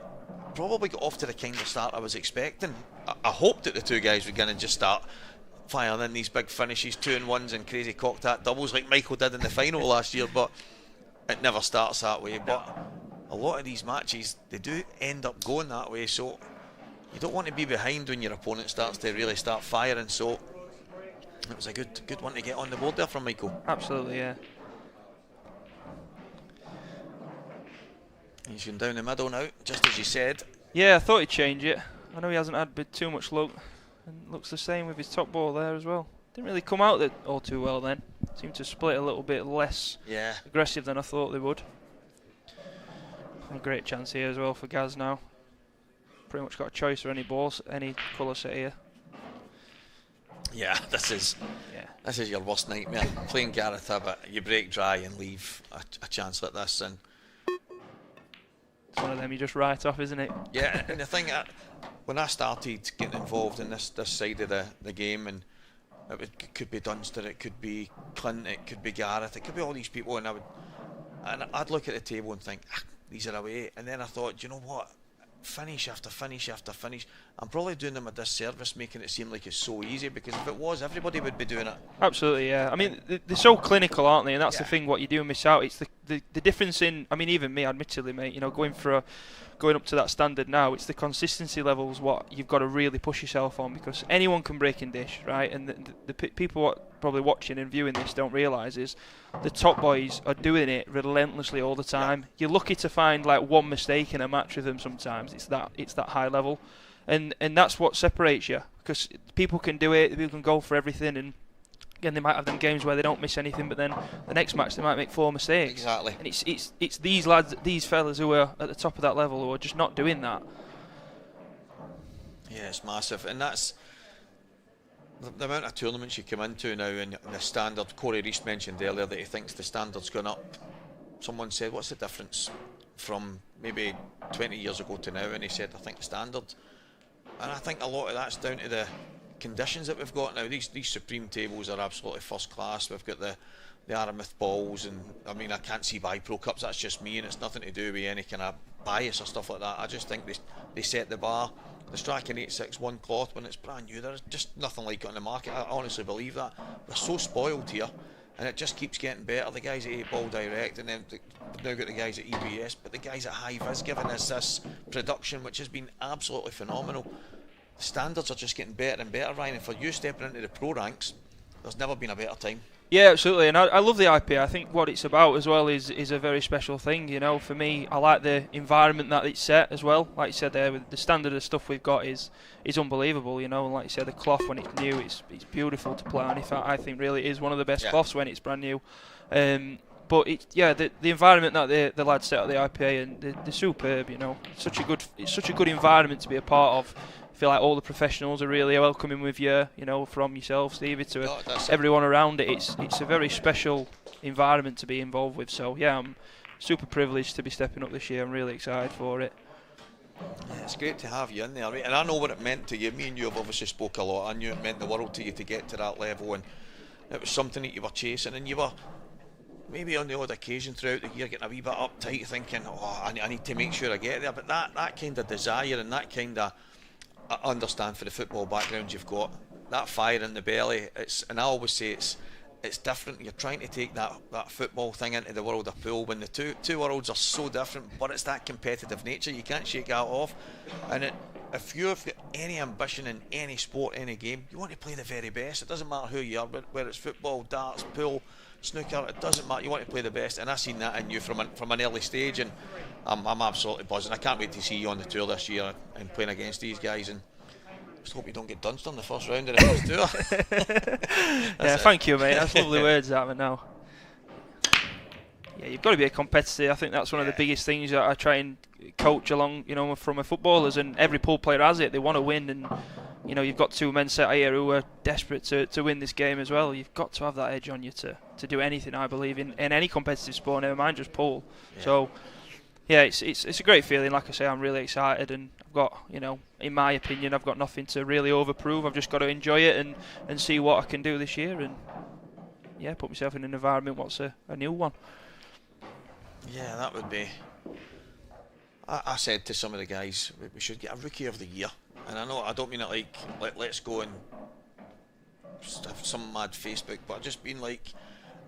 probably got off to the kind of start I was expecting. I hoped that the two guys were going to just start firing in these big finishes, 2-1s and crazy cocked hat doubles like Michael did in the final last year, but it never starts that way. But a lot of these matches, they do end up going that way, so you don't want to be behind when your opponent starts to really start firing. So it was a good one to get on the board there from Michael. Absolutely, yeah. He's going down the middle now, just as you said. Yeah, I thought he'd change it. I know he hasn't had too much luck, and looks the same with his top ball there as well. Didn't really come out all too well then. Seemed to split a little bit less aggressive than I thought they would. A great chance here as well for Gaz now. Pretty much got a choice for any balls, any colour set here. Yeah, this is your worst nightmare. Playing Gareth Hibbott, you break dry and leave a chance like this, and it's one of them you just write off, isn't it? Yeah, and the thing, when I started getting involved in this side of the game, and it could be Dunster, it could be Clint, it could be Gareth, it could be all these people, and I'd look at the table and think, these are away, and then I thought, you know what? Finish after finish after finish. I'm probably doing them a disservice, making it seem like it's so easy, because if it was, everybody would be doing it. Absolutely, yeah. I mean, they're so clinical, aren't they? And that's the thing. What you do miss out. It's the difference in. I mean, even me, admittedly, mate. You know, going up to that standard now, it's the consistency levels what you've got to really push yourself on, because anyone can break and dish, right? And the people probably watching and viewing this don't realise is the top boys are doing it relentlessly all the time. You're lucky to find like one mistake in a match with them sometimes. It's that high level, and that's what separates you, because people can do it, people can go for everything, and again they might have them games where they don't miss anything, but then the next match they might make 4 mistakes. Exactly. And it's these lads, these fellas who are at the top of that level who are just not doing that. Yeah, it's massive, and that's the amount of tournaments you come into now, and the standard. Corey Reese mentioned earlier that he thinks the standard's gone up. Someone said, what's the difference from maybe 20 years ago to now? And he said, I think the standard. And I think a lot of that's down to the conditions that we've got now. These Supreme tables are absolutely first class. We've got the Aramith balls, and I mean, I can't see by Pro Cups, that's just me, and it's nothing to do with any kind of bias or stuff like that. I just think they set the bar. The Strachan 861 cloth, when it's brand new, there's just nothing like it on the market. I honestly believe that. We're so spoiled here, and it just keeps getting better. The guys at 8 Ball Direct, and then we've now got the guys at EBS, but the guys at High Vis giving us this production which has been absolutely phenomenal. The standards are just getting better and better, Ryan, and for you stepping into the pro ranks, there's never been a better time. Yeah, absolutely, and I love the IPA. I think what it's about as well is a very special thing. You know, for me, I like the environment that it's set as well. Like you said there, with the standard of stuff we've got is unbelievable. You know, and like you said, the cloth when it's new, it's beautiful to play on. In fact, I think really is one of the best cloths when it's brand new. But the environment that the lads set at the IPA, and they're superb. You know, it's such a good environment to be a part of. I feel like all the professionals are really welcoming with you, you know, from yourself, Stevie, to everyone around it. It's a very special environment to be involved with. So yeah, I'm super privileged to be stepping up this year. I'm really excited for it. Yeah, it's great to have you in there, mate. And I know what it meant to you. Me and you have obviously spoke a lot. I knew it meant the world to you to get to that level, and it was something that you were chasing, and you were maybe on the odd occasion throughout the year getting a wee bit uptight, thinking, oh, I need to make sure I get there. But that kind of desire and that kind of, I understand for the football background you've got, that fire in the belly, and I always say it's different. You're trying to take that football thing into the world of pool when the two worlds are so different, but it's that competitive nature. You can't shake that off. And if you've got any ambition in any sport, any game, you want to play the very best. It doesn't matter who you are, whether it's football, darts, pool, snooker, it doesn't matter. You want to play the best, and I've seen that in you from an early stage, and I'm absolutely buzzing. I can't wait to see you on the tour this year and playing against these guys, and just hope you don't get Dunster in the first round of the first tour. Yeah, thank you, mate. That's lovely words, that, now. Yeah, you've got to be a competitor. I think that's one of the biggest things that I try and coach along, from a footballers, and every pool player has it. They want to win, and you've got two men set here who are desperate to win this game as well. You've got to have that edge on you to do anything, I believe, in any competitive sport, never mind just pool. Yeah. So, yeah, it's a great feeling. Like I say, I'm really excited, and I've got, in my opinion, I've got nothing to really overprove. I've just got to enjoy it and see what I can do this year, and yeah, put myself in an environment what's a new one. Yeah, that would be. I said to some of the guys, we should get a Rookie of the Year. And I know I don't mean it like let's go and have some mad Facebook, but I've just been like,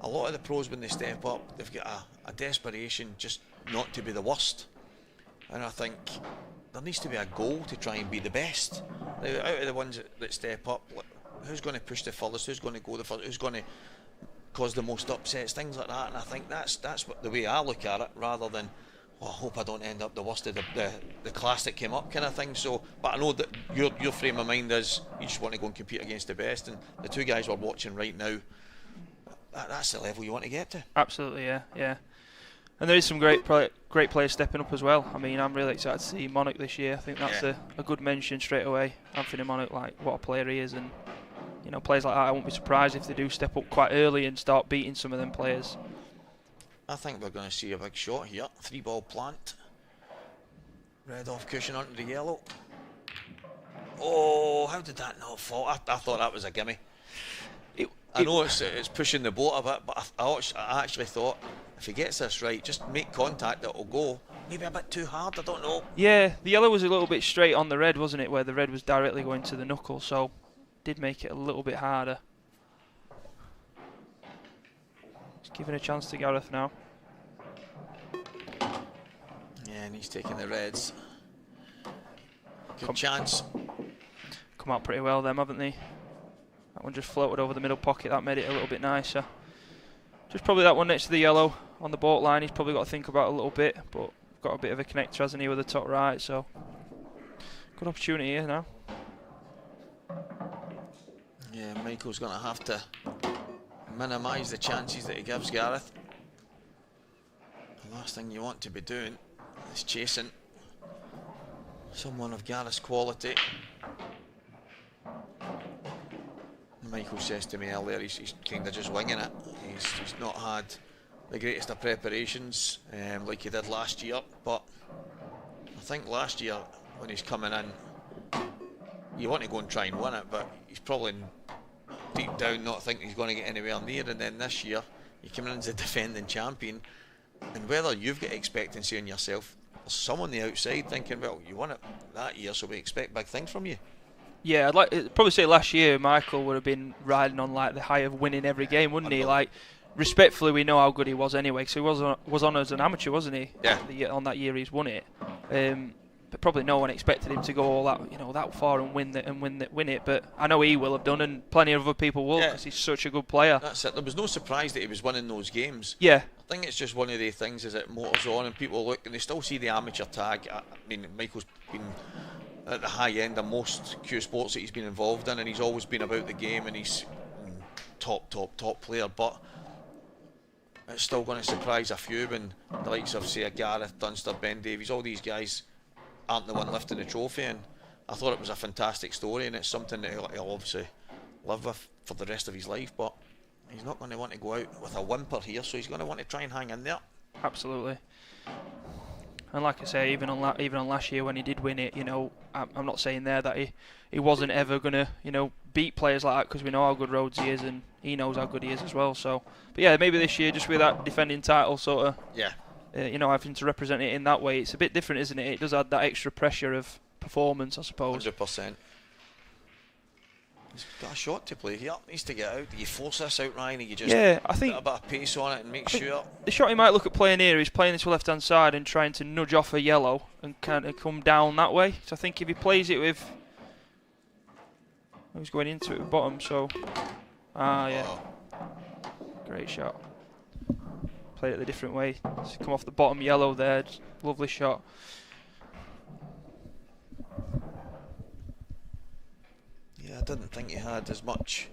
a lot of the pros when they step up, they've got a desperation just not to be the worst. And I think there needs to be a goal to try and be the best. Now, out of the ones that step up, who's going to push the furthest, who's going to go the furthest, who's going to cause the most upsets, things like that. And I think that's what the way I look at it, rather than, I hope I don't end up the worst of the class that came up kind of thing. So, but I know that your frame of mind is you just want to go and compete against the best, and the two guys we're watching right now, that's the level you want to get to. Absolutely, yeah. And there is some great players stepping up as well. I mean, I'm really excited to see Monarch this year. I think that's a good mention straight away. Anthony Monarch, like, what a player he is, and players like that, I won't be surprised if they do step up quite early and start beating some of them players. I think we're going to see a big shot here. 3-ball plant. Red off cushion onto the yellow. Oh, how did that not fall? I thought that was a gimme. I know it's pushing the boat a bit, but I actually thought if he gets this right, just make contact, it'll go. Maybe a bit too hard, I don't know. Yeah, the yellow was a little bit straight on the red, wasn't it? Where the red was directly going to the knuckle, so did make it a little bit harder. Just giving a chance to Gareth now. Yeah, and he's taking the reds. Good chance. Come out pretty well them, haven't they? That one just floated over the middle pocket. That made it a little bit nicer. Just probably that one next to the yellow on the baulk line. He's probably got to think about a little bit, but got a bit of a connector, hasn't he, with the top right? So good opportunity here now. Yeah, Michael's going to have to minimise the chances that he gives Gareth. The last thing you want to be doing is chasing someone of Gareth's quality. Michael says to me earlier he's kind of just winging it. He's not had the greatest of preparations like he did last year, but I think last year when he's coming in, you want to go and try and win it, but he's probably deep down not thinking he's going to get anywhere near. And then this year you're coming in as a defending champion, and whether you've got expectancy in yourself or someone on the outside thinking, well, you won it that year, so we expect big things from you. Yeah, I'd probably say last year Michael would have been riding on like the high of winning every game, wouldn't he? Like, respectfully, we know how good he was anyway. So he was on as an amateur, wasn't he? Yeah. On that year he's won it. But probably no one expected him to go all that that far and win it. But I know he will have done, and plenty of other people will, because he's such a good player. That's it. There was no surprise that he was winning those games. Yeah. I think it's just one of the things as it motors on and people look and they still see the amateur tag. I mean, Michael's been at the high end of most Cuesports that he's been involved in, and he's always been about the game, and he's top player, but it's still going to surprise a few when the likes of, say, a Gareth, Dunster, Ben Davies, all these guys aren't the one lifting the trophy. And I thought it was a fantastic story, and it's something that he'll obviously live with for the rest of his life, but he's not going to want to go out with a whimper here, so he's going to want to try and hang in there. Absolutely. And like I say, even on last year when he did win it, you know, I'm not saying there that he wasn't ever gonna, you know, beat players like that, because we know how good Rhodes is and he knows how good he is as well. So, but yeah, maybe this year just with that defending title sort of, you know, having to represent it in that way, it's a bit different, isn't it? It does add that extra pressure of performance, I suppose. 100%. He's got a shot to play here. Needs to get out. Do you force this out, Ryan? Or you just I think put a bit of pace on it and make sure? The shot he might look at playing here is playing this left-hand side and trying to nudge off a yellow and kind of come down that way. So I think if he plays it with... Who's going into it with bottom, so... yeah. Great shot. Played it the different way. Just come off the bottom yellow there. Just lovely shot. Yeah, I didn't think he had as much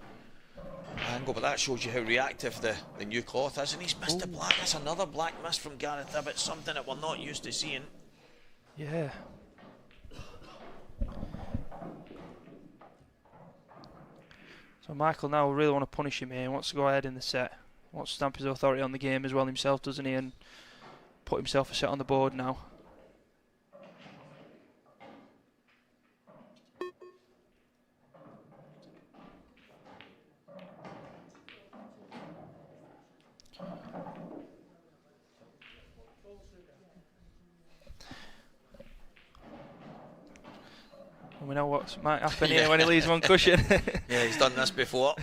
angle, but that shows you how reactive the new cloth is. And he's missed the black. That's another black miss from Gareth Hibbott, something that we're not used to seeing. Yeah. So Michael now really want to punish him here. He wants to go ahead in the set. Wants to stamp his authority on the game as well himself, doesn't he? And put himself a set on the board now. We know what might happen here when he leaves one cushion. Yeah, he's done this before.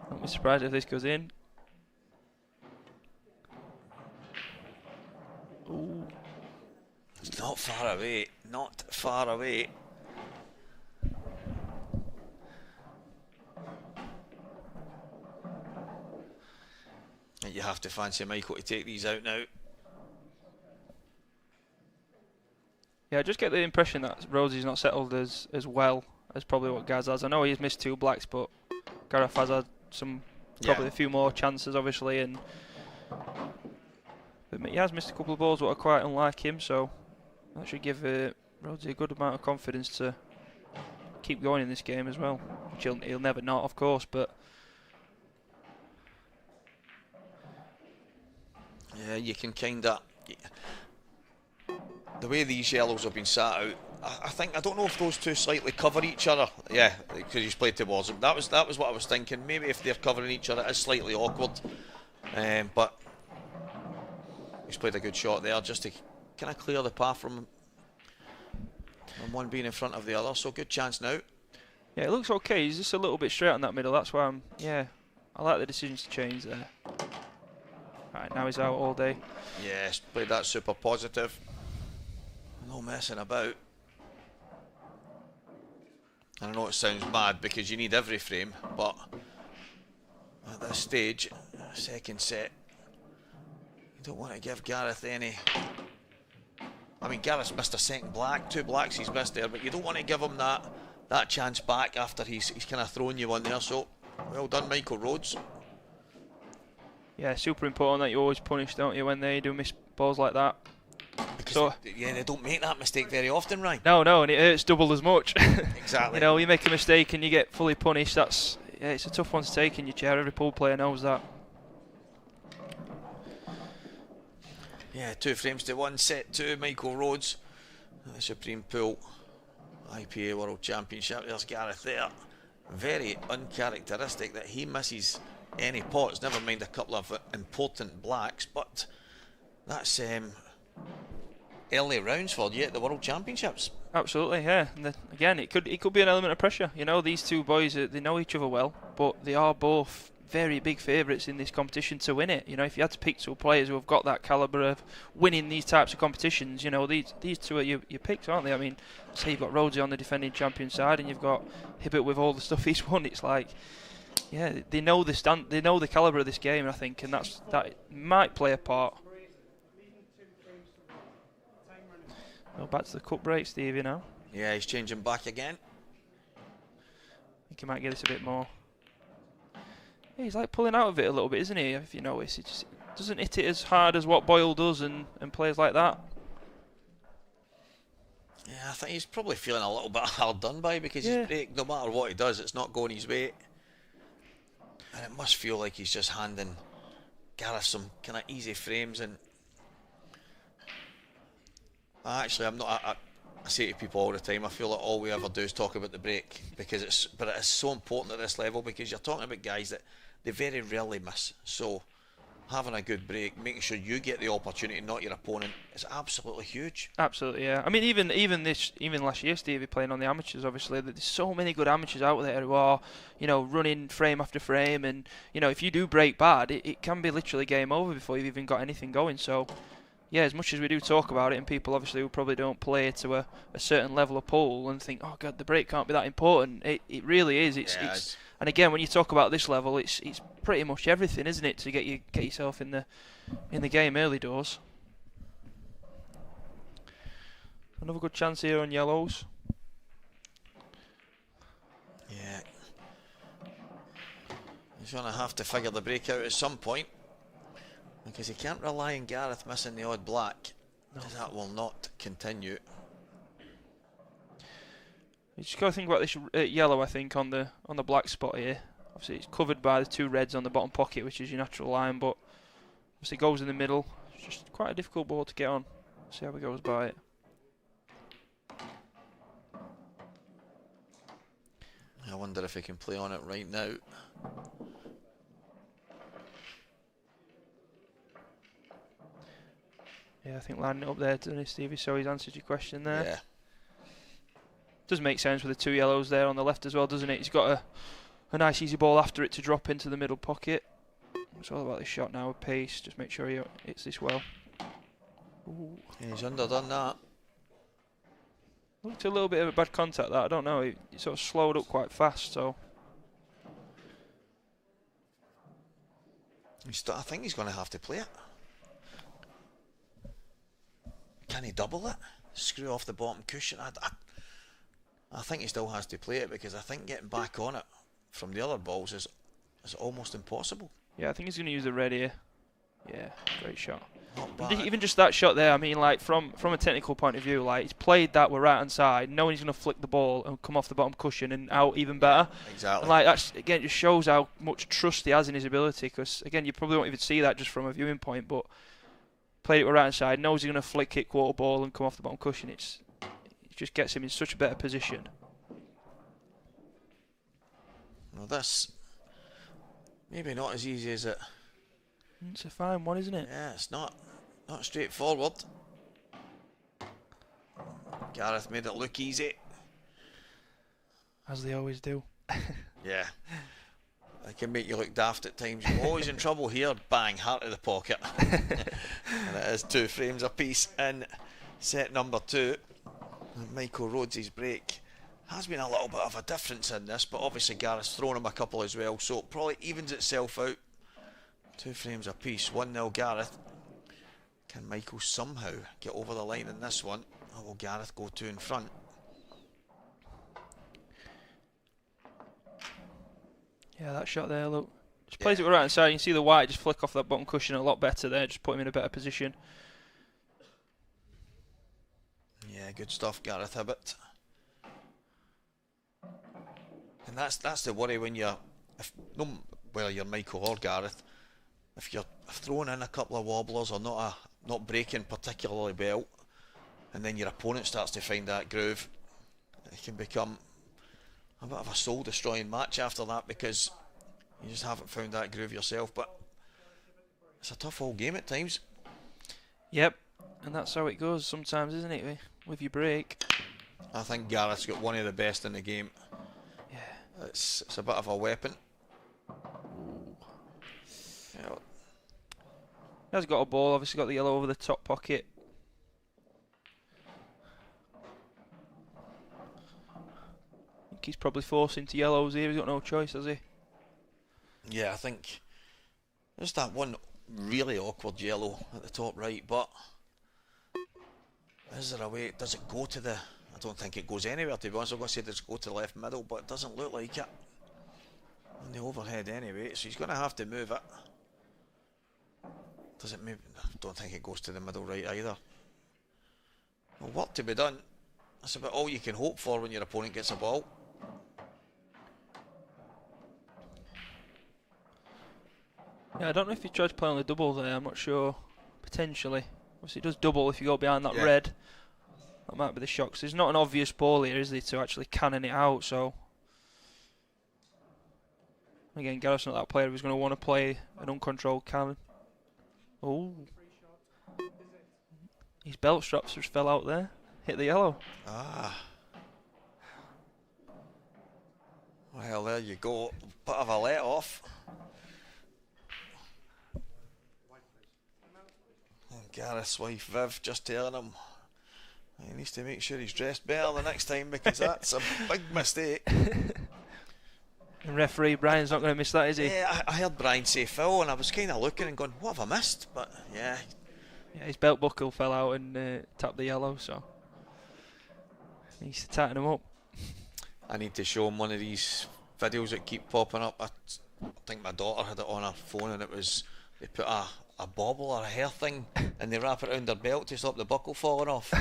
Don't be surprised if this goes in. Ooh. It's not far away. Not far away. And you have to fancy Michael to take these out now. Yeah, I just get the impression that Rhodes is not settled as well as probably what Gaz has. I know he's missed 2 blacks, but Gareth has had probably a few more chances, obviously, and but he has missed a couple of balls that are quite unlike him, so that should give Rhodes a good amount of confidence to keep going in this game as well, which he'll never not, of course, but yeah, you can kind of... The way these yellows have been sat out, I don't know if those two slightly cover each other. Yeah, because he's played towards them. That was what I was thinking. Maybe if they're covering each other, it's slightly awkward. But he's played a good shot there, just to kind of clear the path from one being in front of the other. So good chance now. Yeah, it looks okay. He's just a little bit straight on that middle. That's why I like the decisions to change there. Right, now he's out all day. Yes, played that super positive. No messing about. And I know it sounds mad because you need every frame, but at this stage, second set, you don't want to give Gareth any... I mean, Gareth's missed a second black, 2 blacks he's missed there, but you don't want to give him that chance back after he's kind of thrown you one there. So, well done, Michael Rhodes. Yeah, super important that you always punish, don't you, when they do miss balls like that. Because they don't make that mistake very often, right? No, and it hurts double as much. Exactly. You know, you make a mistake and you get fully punished. It's a tough one to take in your chair. Every pool player knows that. Yeah, 2 frames to 1, set 2, Michael Rhodes, the Supreme Pool IPA World Championship. There's Gareth there. Very uncharacteristic that he misses any pots, never mind a couple of important blacks, but that's early rounds for you at the World Championships. Absolutely, yeah. And again, it could be an element of pressure. You know, these two boys, they know each other well, but they are both very big favourites in this competition to win it. You know, if you had to pick 2 players who have got that calibre of winning these types of competitions, you know, these 2 are your picks, aren't they? I mean, say you've got Rhodes on the defending champion side, and you've got Hibbott with all the stuff he's won. It's like, yeah, they know the calibre of this game, I think, and that might play a part. Well, back to the cup break, Stevie, now. Yeah, he's changing back again. I think he might get this a bit more. Yeah, he's like pulling out of it a little bit, isn't he? If you notice, it just doesn't hit it as hard as what Boyle does and plays like that. Yeah, I think he's probably feeling a little bit hard done by, because his break, no matter what he does, it's not going his way. And it must feel like he's just handing Gareth some kind of easy frames, and Actually, I'm not. I say to people all the time, I feel like all we ever do is talk about the break, because it is so important at this level, because you're talking about guys that they very rarely miss. So having a good break, making sure you get the opportunity, not your opponent, is absolutely huge. Absolutely, yeah. I mean, even last year, Stevie, playing on the amateurs, obviously, there's so many good amateurs out there who are, running frame after frame, and if you do break bad, it can be literally game over before you've even got anything going. So, yeah, as much as we do talk about it, and people obviously who probably don't play to a certain level of pool and think, oh god, the break can't be that important. It really is. It's and again, when you talk about this level, it's pretty much everything, isn't it, to get yourself in the game early doors. Another good chance here on yellows. Yeah. He's going to have to figure the break out at some point, because he can't rely on Gareth missing the odd black. No. That will not continue. You just got to think about this yellow, I think, on the black spot here. Obviously, it's covered by the two reds on the bottom pocket, which is your natural line, but obviously it goes in the middle. It's just quite a difficult ball to get on. See how he goes by it. I wonder if he can play on it right now. Yeah, I think lining it up there, doesn't he, Stevie? So he's answered your question there. Yeah. Does make sense with the two yellows there on the left as well, doesn't it? He's got a nice easy ball after it to drop into the middle pocket. It's all about this shot now with pace. Just make sure he hits this well. Ooh. He's underdone that. Looked a little bit of a bad contact that. I don't know. He sort of slowed up quite fast, so. I think he's going to have to play it. Can he double it? Screw off the bottom cushion? I think he still has to play it, because I think getting back on it from the other balls is almost impossible. Yeah, I think he's going to use the red here. Yeah, great shot. Not bad. Even just that shot there, I mean, like from a technical point of view, like he's played that with right hand side, knowing he's going to flick the ball and come off the bottom cushion and out even better. Exactly. And like that's again just shows how much trust he has in his ability. Because again, you probably won't even see that just from a viewing point, but played it with right hand side, knows he's going to flick kick quarter ball and come off the bottom cushion. It just gets him in such a better position. Well, this maybe not as easy as it. It's a fine one, isn't it? Yeah, it's not straightforward. Gareth made it look easy. As they always do. Yeah. They can make you look daft at times. You're always in trouble here. Bang, heart of the pocket. And it is 2 frames apiece in set number 2. And Michael Rhodes' break has been a little bit of a difference in this, but obviously Gareth's thrown him a couple as well, so it probably evens itself out. 2 frames apiece, 1-0 Gareth. Can Michael somehow get over the line in this one, or will Gareth go 2 in front? Yeah, that shot there, look. Just plays it right inside. You can see the white just flick off that bottom cushion a lot better there, just put him in a better position. Yeah, good stuff, Gareth Hibbott. And that's the worry when you're, whether you're Michael or Gareth, if you're throwing in a couple of wobblers or not breaking particularly well, and then your opponent starts to find that groove, it can become a bit of a soul-destroying match after that, because you just haven't found that groove yourself. But it's a tough old game at times. Yep, and that's how it goes sometimes, isn't it, with your break? I think Gareth's got one of the best in the game. Yeah. It's a bit of a weapon. Yeah. He has got a ball, obviously got the yellow over the top pocket. I think he's probably forced into yellows here, he's got no choice, has he? Yeah, I think there's that one really awkward yellow at the top right, but is there a way? Does it go to the... I don't think it goes anywhere, to be honest. I'm going to say does it go to the left middle, but it doesn't look like it on the overhead anyway, so he's going to have to move it. Does it move? I don't think it goes to the middle right either. Well, work to be done. That's about all you can hope for when your opponent gets a ball. Yeah, I don't know if he tried to play on the double there, I'm not sure. Potentially. Obviously it does double if you go behind that red. That might be the shock. 'Cause there's not an obvious ball here, is there, to actually cannon it out, so... Again, Gareth's not that player who's going to want to play an uncontrolled cannon. Oh. His belt straps just fell out there. Hit the yellow. Ah. Well, there you go. Bit of a let off. And Gareth's wife Viv just telling him he needs to make sure he's dressed better the next time, because that's a big mistake. And referee Brian's not going to miss that, is he? Yeah, I heard Brian say foul, and I was kind of looking and going, what have I missed? But yeah. Yeah, his belt buckle fell out and tapped the yellow, so he needs to tighten him up. I need to show him one of these videos that keep popping up. I think my daughter had it on her phone, and it was, they put a bobble or a hair thing and they wrap it around their belt to stop the buckle falling off.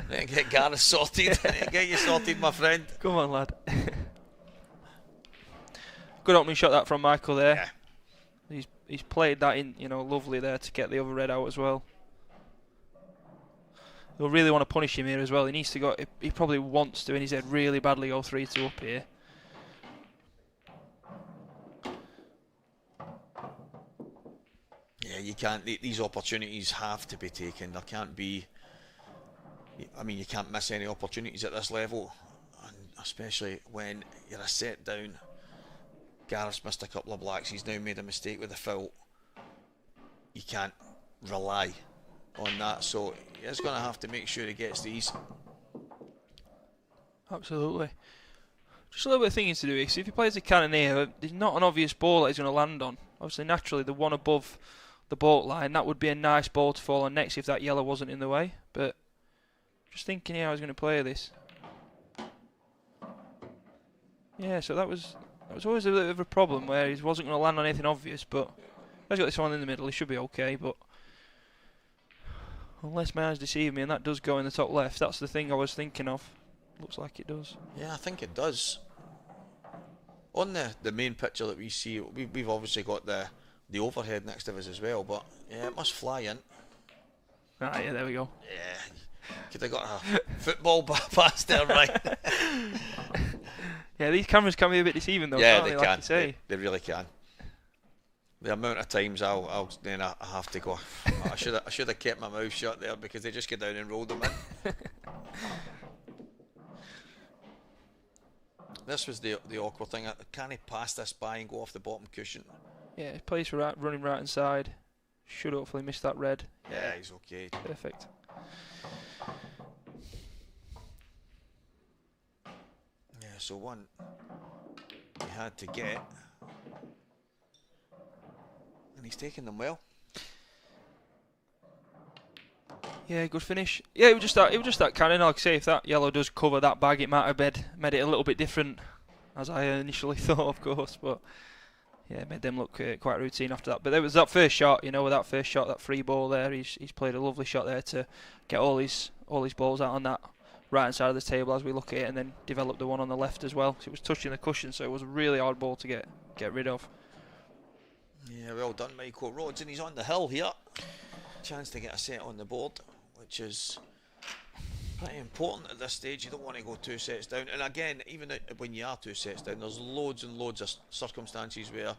Then get Gareth sorted. Get you sorted, my friend. Come on, lad. Good opening shot that from Michael there. Yeah. He's played that in, lovely there to get the other red out as well. He'll really want to punish him here as well. He needs to go. He probably wants to in his head really badly go 3-2 up here. Yeah, you can't. These opportunities have to be taken. There can't be. I mean, you can't miss any opportunities at this level, and especially when you're a set down. Gareth's missed a couple of blacks. He's now made a mistake with the foul. You can't rely on that, so he's going to have to make sure he gets these. Absolutely. Just a little bit of thinking to do. So if he plays a cannon here, there's not an obvious ball that he's going to land on. Obviously, naturally, the one above the boat line, that would be a nice ball to fall on next if that yellow wasn't in the way. But just thinking here how he's going to play this. Yeah, so that was always a bit of a problem where he wasn't going to land on anything obvious, but he's got this one in the middle, he should be okay, but unless my eyes deceive me and that does go in the top left, that's the thing I was thinking of. Looks like it does. Yeah, I think it does. On the main picture that we see, we've obviously got the overhead next to us as well, but yeah, it must fly in. Ah, yeah, there we go. Yeah, could have got a football past there, right? Yeah, these cameras can be a bit deceiving though, yeah, can't they like can. You say. They really can. The amount of times I have to go. I should have kept my mouth shut there, because they just get down and roll them in. This was the awkward thing. Can he pass this by and go off the bottom cushion? Yeah, plays for running right inside. Should hopefully miss that red. Yeah, he's okay. Perfect. Yeah, so one he had to get, and he's taking them well. Yeah, good finish. Yeah, it was just that cannon. Like I say, if that yellow does cover that bag, it might have made it a little bit different, as I initially thought, of course. But yeah, it made them look quite routine after that. But there was that first shot, with that first shot, that free ball there. He's played a lovely shot there to get all his balls out on that right hand side of the table as we look at it, and then develop the one on the left as well. So it was touching the cushion, so it was a really hard ball to get rid of. Yeah, well done, Michael Rhodes, and he's on the hill here. Chance to get a set on the board, which is pretty important at this stage. You don't want to go 2 sets down, and again, even when you are 2 sets down, there's loads and loads of circumstances where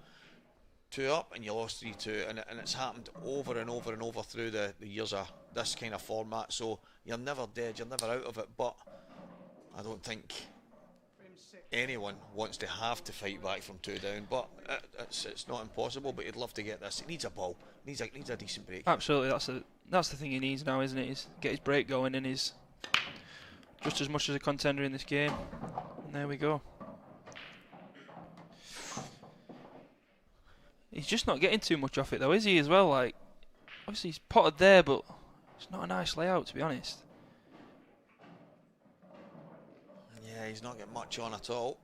2 up and you lost 3-2, and it's happened over and over and over through the years of this kind of format. So you're never dead, you're never out of it, but I don't think anyone wants to have to fight back from 2 down, but it's not impossible. But he'd love to get this. He needs a ball. Needs a decent break. Absolutely, that's the thing he needs now, isn't it? Is get his break going, and he's just as much as a contender in this game. And there we go. He's just not getting too much off it though, is he? As well, like obviously he's potted there, but it's not a nice layout, to be honest. Yeah, he's not getting much on at all.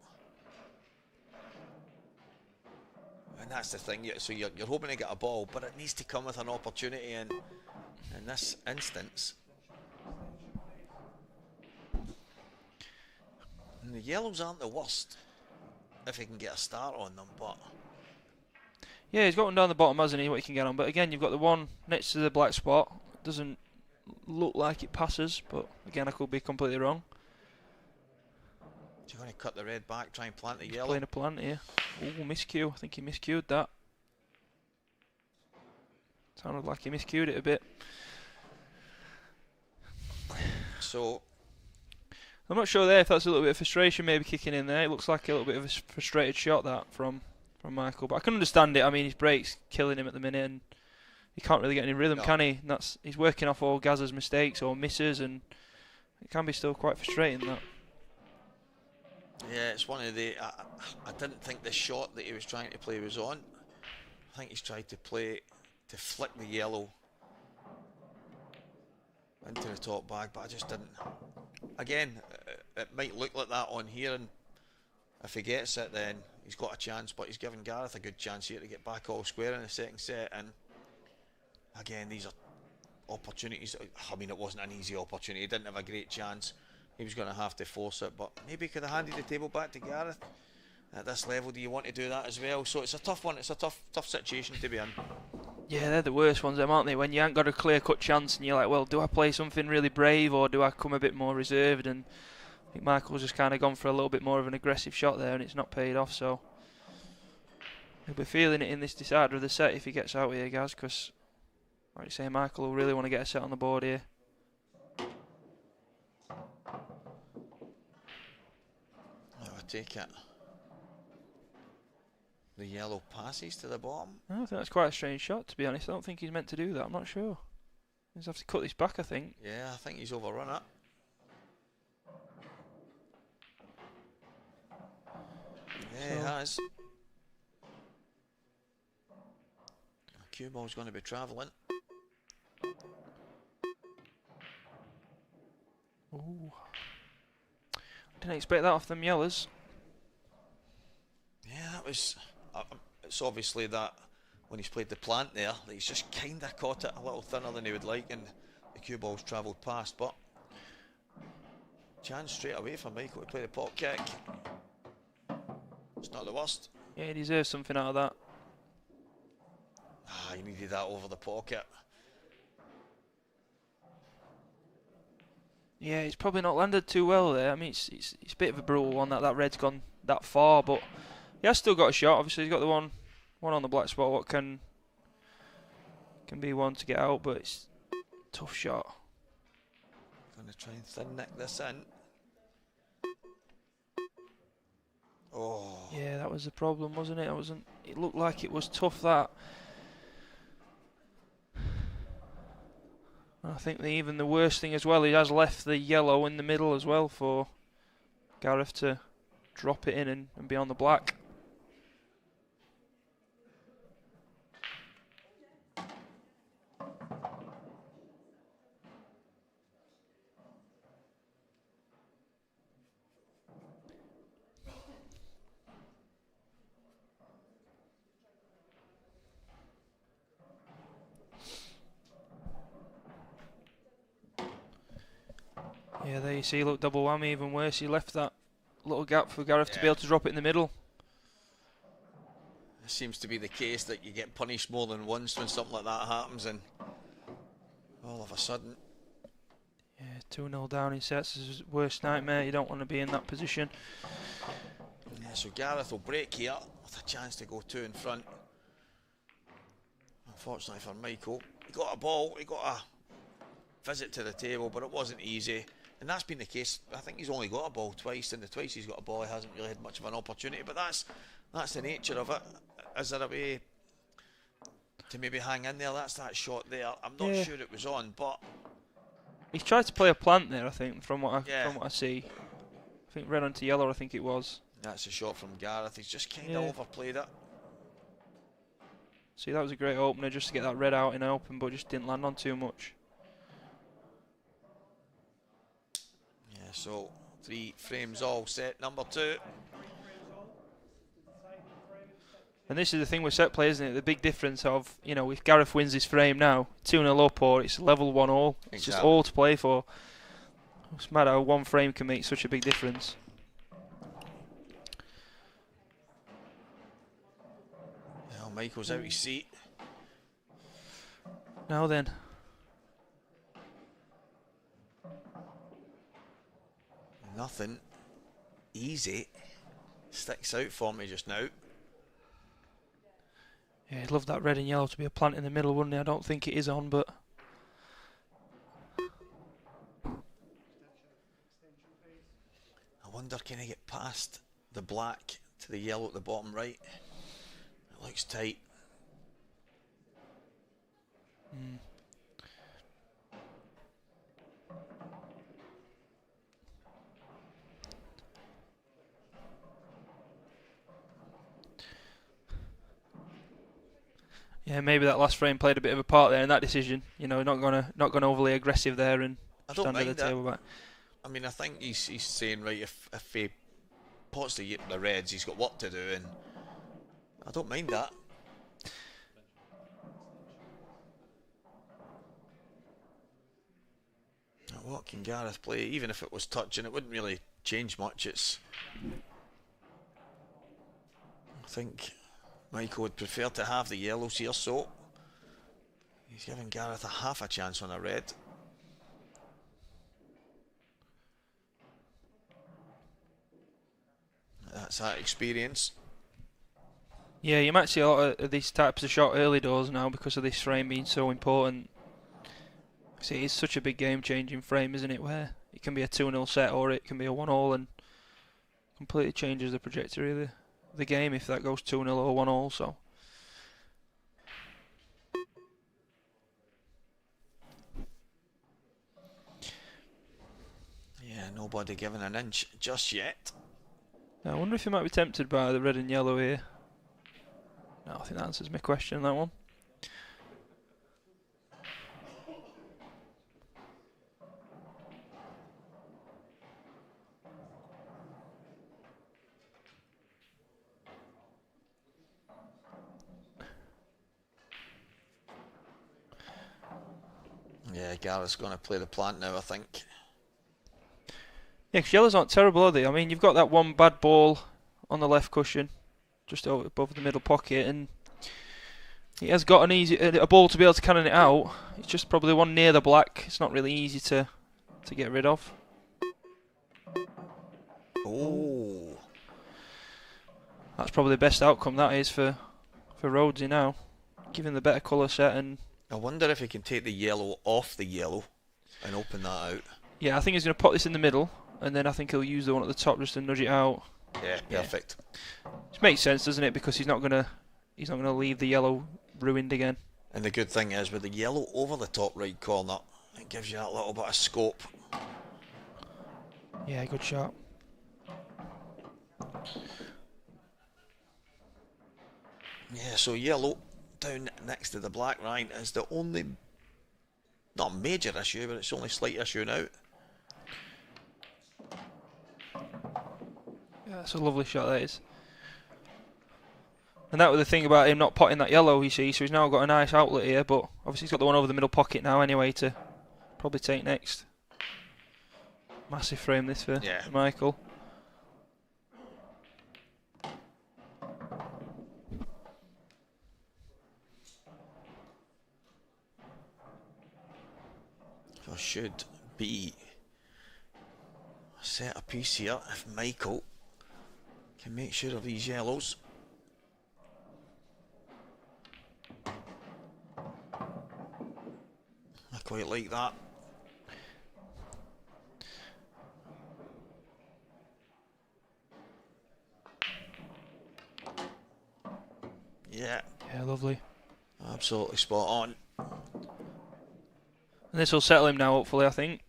And that's the thing, so you're hoping to get a ball, but it needs to come with an opportunity, and in this instance, and the yellows aren't the worst if he can get a start on them, but yeah, he's got one down the bottom, hasn't he, what he can get on, but again, you've got the one next to the black spot, doesn't look like it passes, but again, I could be completely wrong. You're going to cut the red back, try and plant the He's yellow. playing a plant here. Ooh, miscue. I think he miscued that. Sounded like he miscued it a bit. So I'm not sure there if that's a little bit of frustration maybe kicking in there. It looks like a little bit of a frustrated shot that from Michael, but I can understand it. I mean, his break's killing him at the minute, and he can't really get any rhythm, can he? And he's working off all Gazza's mistakes or misses, and it can be still quite frustrating that. yeah, it's one of the. I didn't think the shot that he was trying to play was on. I think he's tried to flick the yellow into the top bag, but I just didn't. Again, it might look like that on here, and if he gets it, then he's got a chance. But he's given Gareth a good chance here to get back all square in the second set. And again, these are opportunities. I mean, it wasn't an easy opportunity. He didn't have a great chance. He was going to have to force it, but maybe he could have handed the table back to Gareth. At this level, do you want to do that as well? So it's a tough one. It's a tough situation to be in. Yeah, they're the worst ones, them, aren't they? When you ain't got a clear-cut chance and you're like, well, do I play something really brave or do I come a bit more reserved? And I think Michael's just kind of gone for a little bit more of an aggressive shot there, and it's not paid off. So he'll be feeling it in this decider of the set if he gets out here, guys, because, like you say, Michael will really want to get a set on the board here. I take it. The yellow passes to the bottom. I think that's quite a strange shot, to be honest. I don't think he's meant to do that. I'm not sure. He's have to cut this back, I think. Yeah, I think he's overrun it. Yeah, he has. Cue ball's going to be travelling. Ooh. Didn't expect that off them yellers. Yeah, that was. It's obviously that when he's played the plant there, that he's just kind of caught it a little thinner than he would like, and the cue ball's travelled past. But chance straight away for Michael to play the pot kick. It's not the worst. Yeah, he deserves something out of that. He needed that over the pocket. Yeah, he's probably not landed too well there. I mean, it's a bit of a brutal one that red's gone that far, but he has still got a shot. Obviously, he's got the one on the black spot. What can be one to get out, but it's a tough shot. Going to try and thin nick this in. Oh. Yeah, that was the problem, wasn't it? It looked like it was tough, that. I think even the worst thing as well, he has left the yellow in the middle as well for Gareth to drop it in and be on the black. Yeah, there you see, look, double whammy, even worse. He left that little gap for Gareth to be able to drop it in the middle. It seems to be the case that you get punished more than once when something like that happens, and all of a sudden. Yeah, 2-0 down in sets is his worst nightmare. You don't want to be in that position. Yeah, so Gareth will break here with a chance to go 2 in front. Unfortunately for Michael, he got a ball, he got a visit to the table, but it wasn't easy. And that's been the case. I think he's only got a ball twice, and the twice he's got a ball, he hasn't really had much of an opportunity. But that's the nature of it. Is there a way to maybe hang in there? That's that shot there. I'm not sure it was on, but he's tried to play a plant there, I think, from what I see. I think red onto yellow, I think it was. That's a shot from Gareth. He's just kind of overplayed it. See, that was a great opener just to get that red out in open, but just didn't land on too much. Yeah, so 3 frames all set, number 2. And this is the thing with set play, isn't it? The big difference of, you know, if Gareth wins his frame now, 2-0 up, or it's level 1 all. It's just all to play for. It's mad how one frame can make such a big difference. Well, Michael's out his seat. Now then. nothing easy sticks out for me just now. Yeah, he'd love that red and yellow to be a plant in the middle, wouldn't he? I don't think it is on, but... I wonder, can he get past the black to the yellow at the bottom right? It looks tight. Yeah, maybe that last frame played a bit of a part there in that decision. You know, not gonna overly aggressive there and stand at the table back. I mean, I think he's saying, right, if he pots the reds, he's got work to do, and I don't mind that. Now, what can Gareth play? Even if it was touching, it wouldn't really change much. I think Michael would prefer to have the yellows here, so he's giving Gareth a half a chance on a red. That's that experience. Yeah, you might see a lot of these types of shot early doors now because of this frame being so important. See, it's such a big game-changing frame, isn't it? Where it can be a 2-0 set or it can be a 1-1 and completely changes the trajectory of the game if that goes 2-0 or 1-1. So. Yeah, nobody giving an inch just yet. I wonder if he might be tempted by the red and yellow here. No, I think that answers my question, that one. Yeah, Gareth's going to play the plant now, I think. Yeah, because yellows aren't terrible, are they? I mean, you've got that one bad ball on the left cushion, just above the middle pocket, and he has got a ball to be able to cannon it out. It's just probably one near the black. It's not really easy to get rid of. Oh, that's probably the best outcome that is for Rhodesy now, given the better colour set. And I wonder if he can take the yellow off the yellow and open that out. Yeah, I think he's going to put this in the middle, and then I think he'll use the one at the top just to nudge it out. Yeah, perfect. Yeah. Which makes sense, doesn't it? Because he's not gonna leave the yellow ruined again. And the good thing is, with the yellow over the top right corner, it gives you that little bit of scope. Yeah, good shot. Yeah, so yellow down next to the black line is the only, not major issue, but it's only slight issue now. Yeah, that's a lovely shot, that is. And that was the thing about him not potting that yellow, you see, so he's now got a nice outlet here, but obviously he's got the one over the middle pocket now anyway to probably take next. Massive frame this for Michael. So should be a set a piece here if Michael can make sure of these yellows. I quite like that. Yeah. Yeah, lovely. Absolutely spot on. And this will settle him now, hopefully, I think.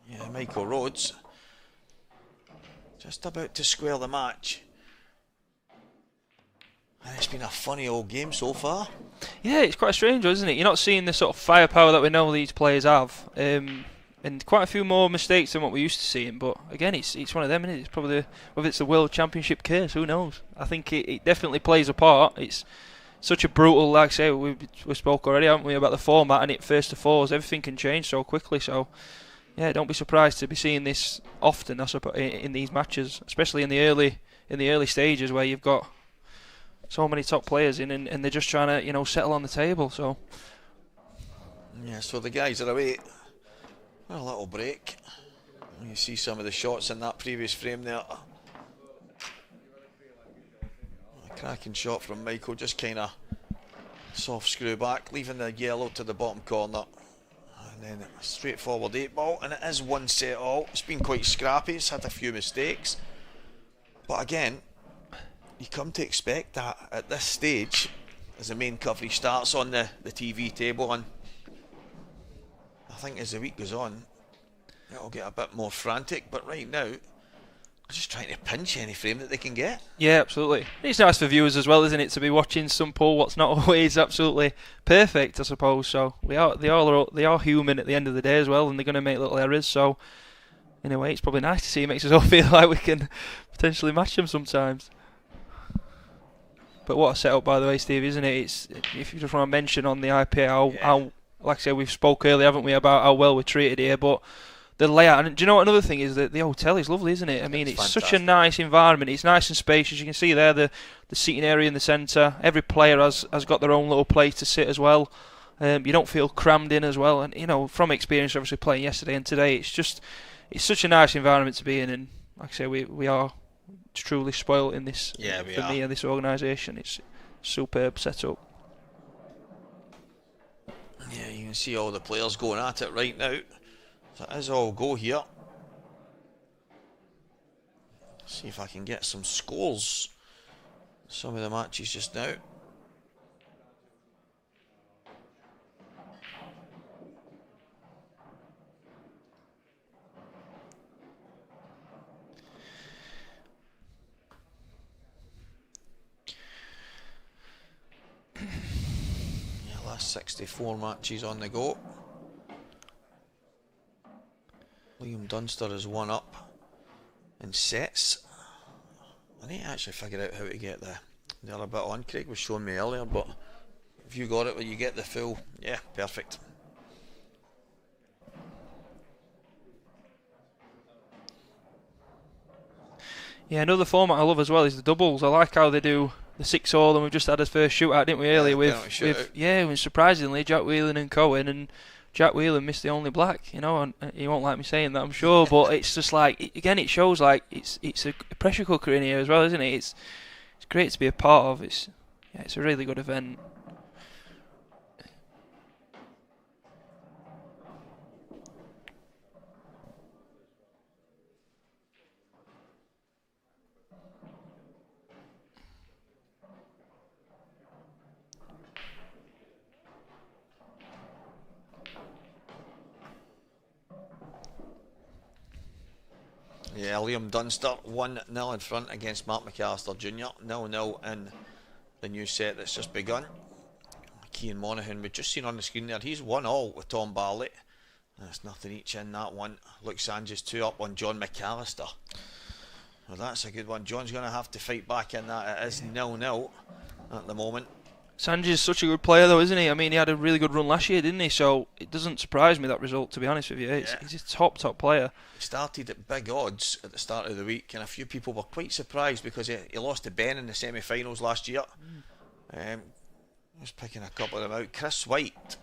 Yeah, Michael Rhodes just about to square the match. And it's been a funny old game so far. Yeah, it's quite strange, isn't it? You're not seeing the sort of firepower that we know these players have. And quite a few more mistakes than what we used to seeing. But again, it's one of them, isn't it? It's probably whether it's the World Championship case, who knows? I think it definitely plays a part. It's such a brutal, like I say, we spoke already, haven't we, about the format, and it first to fours, everything can change so quickly. So yeah, don't be surprised to be seeing this often, I suppose, in these matches, especially in the early stages where you've got so many top players in, and they're just trying to settle on the table. So Yeah, so the guys are away. A little break. You see some of the shots in that previous frame there. A cracking shot from Michael, just kind of soft screw back, leaving the yellow to the bottom corner. And then a straightforward 8-ball, and it is 1 set all. It's been quite scrappy, it's had a few mistakes. But again, you come to expect that at this stage, as the main coverage starts on the TV table, and I think as the week goes on, it'll get a bit more frantic. But right now, just trying to pinch any frame that they can get. Yeah, absolutely. It's nice for viewers as well, isn't it, to be watching some pool what's not always absolutely perfect, I suppose. So they are human at the end of the day as well, and they're going to make little errors. So in a way, it's probably nice to see. It makes us all feel like we can potentially match them sometimes. But what a setup, by the way, Steve, isn't it? It's, if you just want to mention on the IPA how like I said, we've spoke earlier, haven't we, about how well we're treated here, but the layout, and do you know what another thing is? That the hotel is lovely, isn't it? I mean, it's such a nice environment. It's nice and spacious. You can see there the seating area in the centre. Every player has got their own little place to sit as well. You don't feel crammed in as well. And you know, from experience, obviously playing yesterday and today, it's such a nice environment to be in. And like I say, we are truly spoiled in this. Yeah, we for are. me and this organisation, it's superb setup. Yeah, you can see all the players going at it right now. So it is all go here. See if I can get some scores. Some of the matches just now. Yeah, last 64 matches on the go. Liam Dunster is 1 up in sets. I need to actually figure out how to get the other bit on. Craig was showing me earlier, but if you got it where you get the full, yeah, perfect. Yeah, another format I love as well is the doubles. I like how they do the 6-all, and we've just had a first shootout, didn't we, earlier with surprisingly Jack Wheelen and Cohen, and Jack Wheelen missed the only black, you know, and he won't like me saying that, I'm sure, but it's just like, again, it shows like it's a pressure cooker in here as well, isn't it? It's great to be a part of. It's a really good event. Yeah, Liam Dunster 1-0 in front against Mark McAllister Jr. 0-0 in the new set that's just begun. Cian Monaghan, we've just seen on the screen there, he's 1-all with Tom Barley. There's nothing each in that one. Luke Sanchez 2 up on John McAllister. Well, that's a good one. John's going to have to fight back in that. It is 0-0 at the moment. Sanchez is such a good player though, isn't he? I mean, he had a really good run last year, didn't he? So it doesn't surprise me, that result, to be honest with you. He's a top player. He started at big odds at the start of the week, and a few people were quite surprised because he lost to Ben in the semi-finals last year. I was picking a couple of them out. Chris White,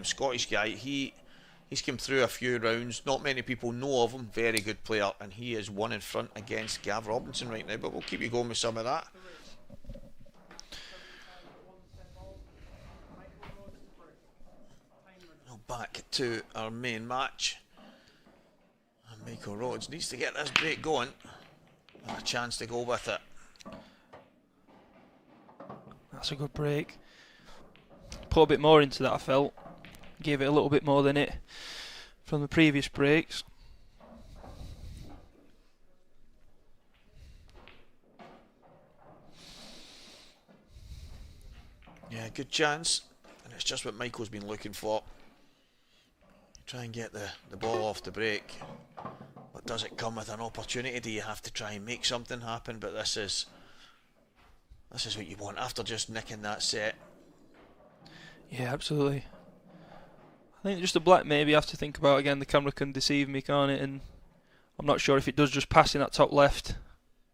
Scottish guy, he's come through a few rounds. Not many people know of him. Very good player, and he is 1 in front against Gav Robinson right now, but we'll keep you going with some of that. Back to our main match, and Michael Rhodes needs to get this break going and a chance to go with it. That's a good break. Put a bit more into that, I felt. Gave it a little bit more than it from the previous breaks. Yeah, good chance, and it's just what Michael's been looking for. Try and get the ball off the break, but does it come with an opportunity? Do you have to try and make something happen? But this is what you want after just nicking that set. Yeah, absolutely. I think just a black maybe you have to think about. Again, the camera can deceive me, can't it? And I'm not sure if it does just pass in that top left.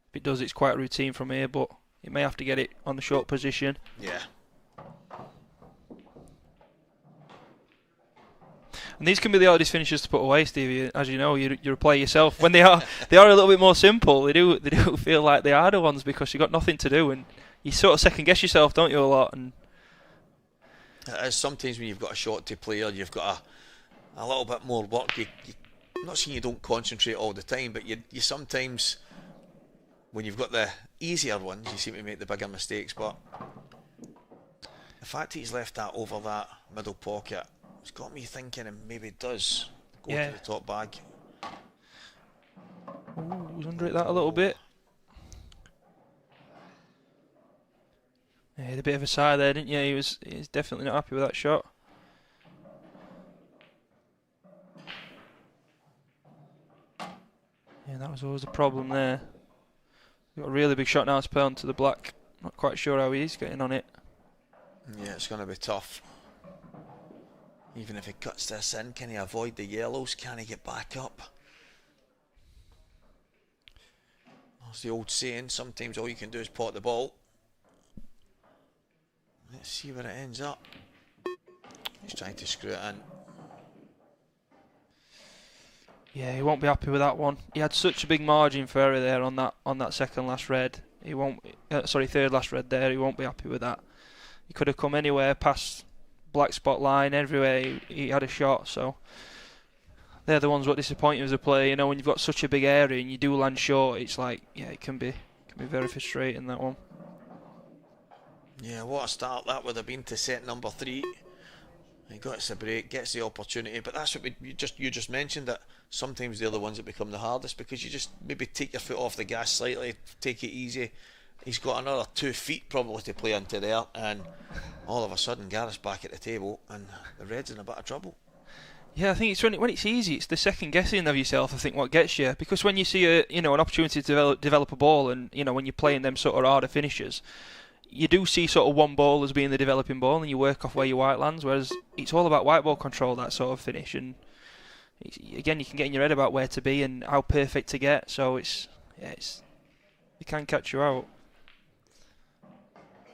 If it does, it's quite a routine from here, but it may have to get it on the short position. Yeah. And these can be the hardest finishes to put away, Stevie. As you know, you're a player yourself. When they are a little bit more simple. They do feel like the harder ones because you've got nothing to do, and you sort of second guess yourself, don't you, a lot? And sometimes when you've got a shot to play, or you've got a little bit more work. I'm not saying you don't concentrate all the time, but you sometimes, when you've got the easier ones, you seem to make the bigger mistakes. But the fact that he's left that over that middle pocket, it's got me thinking, and maybe it does go to the top bag. Oh, he's under it that a little bit. Yeah, he had a bit of a sigh there, didn't you? He's definitely not happy with that shot. Yeah, that was always a problem there. Got a really big shot now to play onto the black. Not quite sure how he's getting on it. Yeah, it's going to be tough. Even if he cuts this in, can he avoid the yellows? Can he get back up? That's the old saying, sometimes all you can do is pot the ball. Let's see where it ends up. He's trying to screw it in. Yeah, he won't be happy with that one. He had such a big margin for error there on that second last red. He won't. Third last red there. He won't be happy with that. He could have come anywhere past black spot line, everywhere he had a shot. So they're the ones what disappoint you as a player. You know, when you've got such a big area and you do land short, it's like, yeah, it can be very frustrating, that one. Yeah, what a start that would have been to set number 3. He gets a break, gets the opportunity, but that's what you just mentioned, that sometimes they're the ones that become the hardest, because you just maybe take your foot off the gas slightly, take it easy. He's got another 2 feet probably to play into there, and all of a sudden Gareth's back at the table and the Reds in a bit of trouble. Yeah, I think it's when it's easy, it's the second guessing of yourself, I think, what gets you. Because when you see an opportunity to develop a ball, and when you're playing them sort of harder finishers, you do see sort of one ball as being the developing ball, and you work off where your white lands. Whereas it's all about white ball control, that sort of finish, and again, you can get in your head about where to be and how perfect to get. So it can catch you out.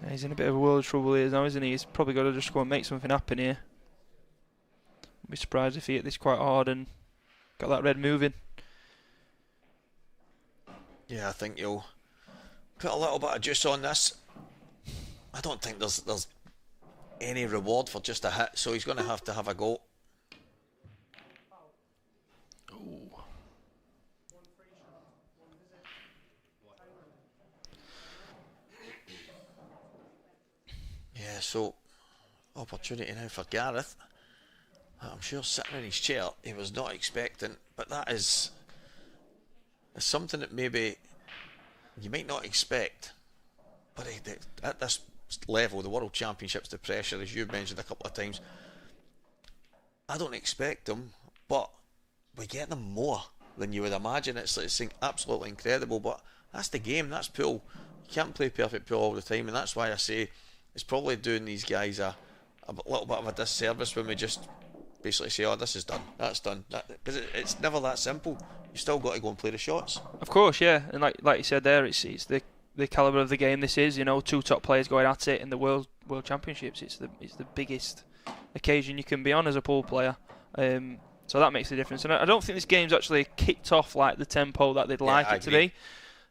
Yeah, he's in a bit of a world of trouble here now, isn't he? He's probably got to just go and make something happen here. I'd be surprised if he hit this quite hard and got that red moving. Yeah, I think you'll put a little bit of juice on this. I don't think there's any reward for just a hit, so he's going to have a go. Ooh. Yeah, so opportunity now for Gareth. I'm sure sitting in his chair he was not expecting, but that is something that maybe you might not expect. But at this level, the World Championships, the pressure, as you've mentioned a couple of times, I don't expect them, but we get them more than you would imagine. It's absolutely incredible, but that's the game, that's pool. You can't play perfect pool all the time, and that's why I say it's probably doing these guys a little bit of a disservice when we just basically say, oh, this is done, that's done. Because it's never that simple. You still got to go and play the shots. Of course, yeah, and like you said there, it's the calibre of the game this is. 2 top players going at it in the World Championships. It's the biggest occasion you can be on as a pool player. So that makes a difference. And I don't think this game's actually kicked off like the tempo that they'd like it to be.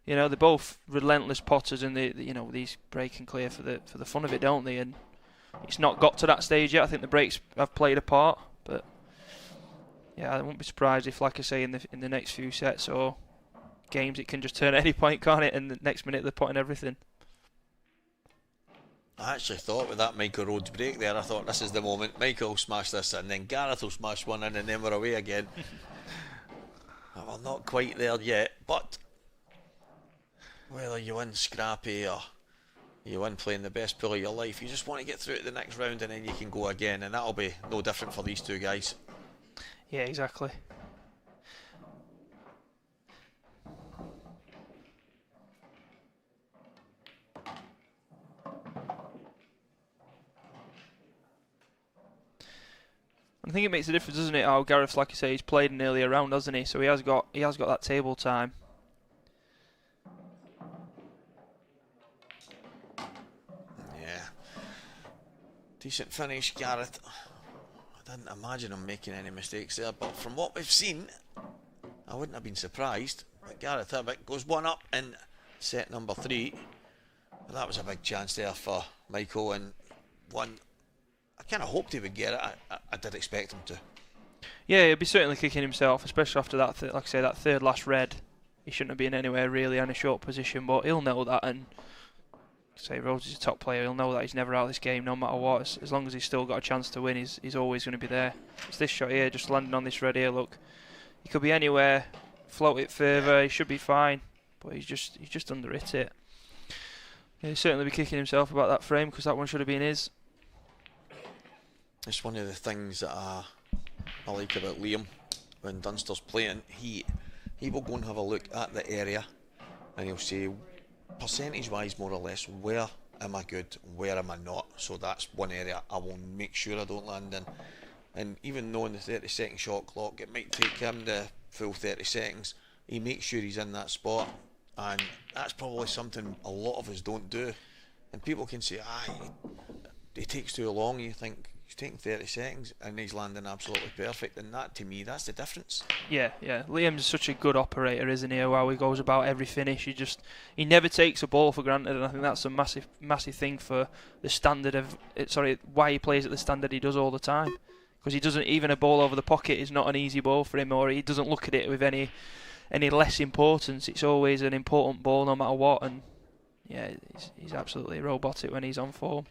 They're both relentless potters, and these break and clear for the fun of it, don't they? And it's not got to that stage yet. I think the breaks have played a part, but yeah, I won't be surprised if, like I say, in the next few sets or games, it can just turn at any point, can't it? And the next minute they're potting everything. I actually thought with that Michael Rhodes break there, I thought this is the moment. Michael will smash this in, then Gareth will smash one in, and then we're away again. Well, not quite there yet, but whether you win scrappy or you win playing the best pool of your life, you just want to get through to the next round, and then you can go again, and that'll be no different for these two guys. Yeah, exactly. I think it makes a difference, doesn't it? How Gareth, like you say, he's played an earlier round, hasn't he? So he has got that table time. Yeah, decent finish, Gareth. didn't imagine him making any mistakes there, but from what we've seen, I wouldn't have been surprised. But Gareth Hibbott goes one up in set number 3. That was a big chance there for Michael, and one I kind of hoped he would get it. I did expect him to. Yeah, he'll be certainly kicking himself, especially after that, like I say, that third last red. He shouldn't have been anywhere really in a short position, but he'll know that. And say Rhodes is a top player, he'll know that he's never out of this game no matter what. As long as he's still got a chance to win, he's always going to be there. It's this shot here, just landing on this red here. Look, he could be anywhere, float it further. He should be fine, but he's just underhit it. Yeah, he'll certainly be kicking himself about that frame because that one should have been his. It's one of the things that I like about Liam when Dunster's playing. He will go and have a look at the area and he'll say, percentage wise, more or less, where am I good, where am I not? So that's one area I will make sure I don't land in. And even though in the 30-second shot clock it might take him the full 30 seconds, he makes sure he's in that spot. And that's probably something a lot of us don't do. And people can say, it takes too long. You think he's taking 30 seconds and he's landing absolutely perfect. And that, to me, that's the difference. Yeah. Liam's such a good operator, isn't he? How he goes about every finish. He never takes a ball for granted, and I think that's a massive thing for the standard of. Why he plays at the standard he does all the time. Because he doesn't, even a ball over the pocket is not an easy ball for him, or he doesn't look at it with any less importance. It's always an important ball no matter what, and yeah, he's absolutely robotic when he's on form.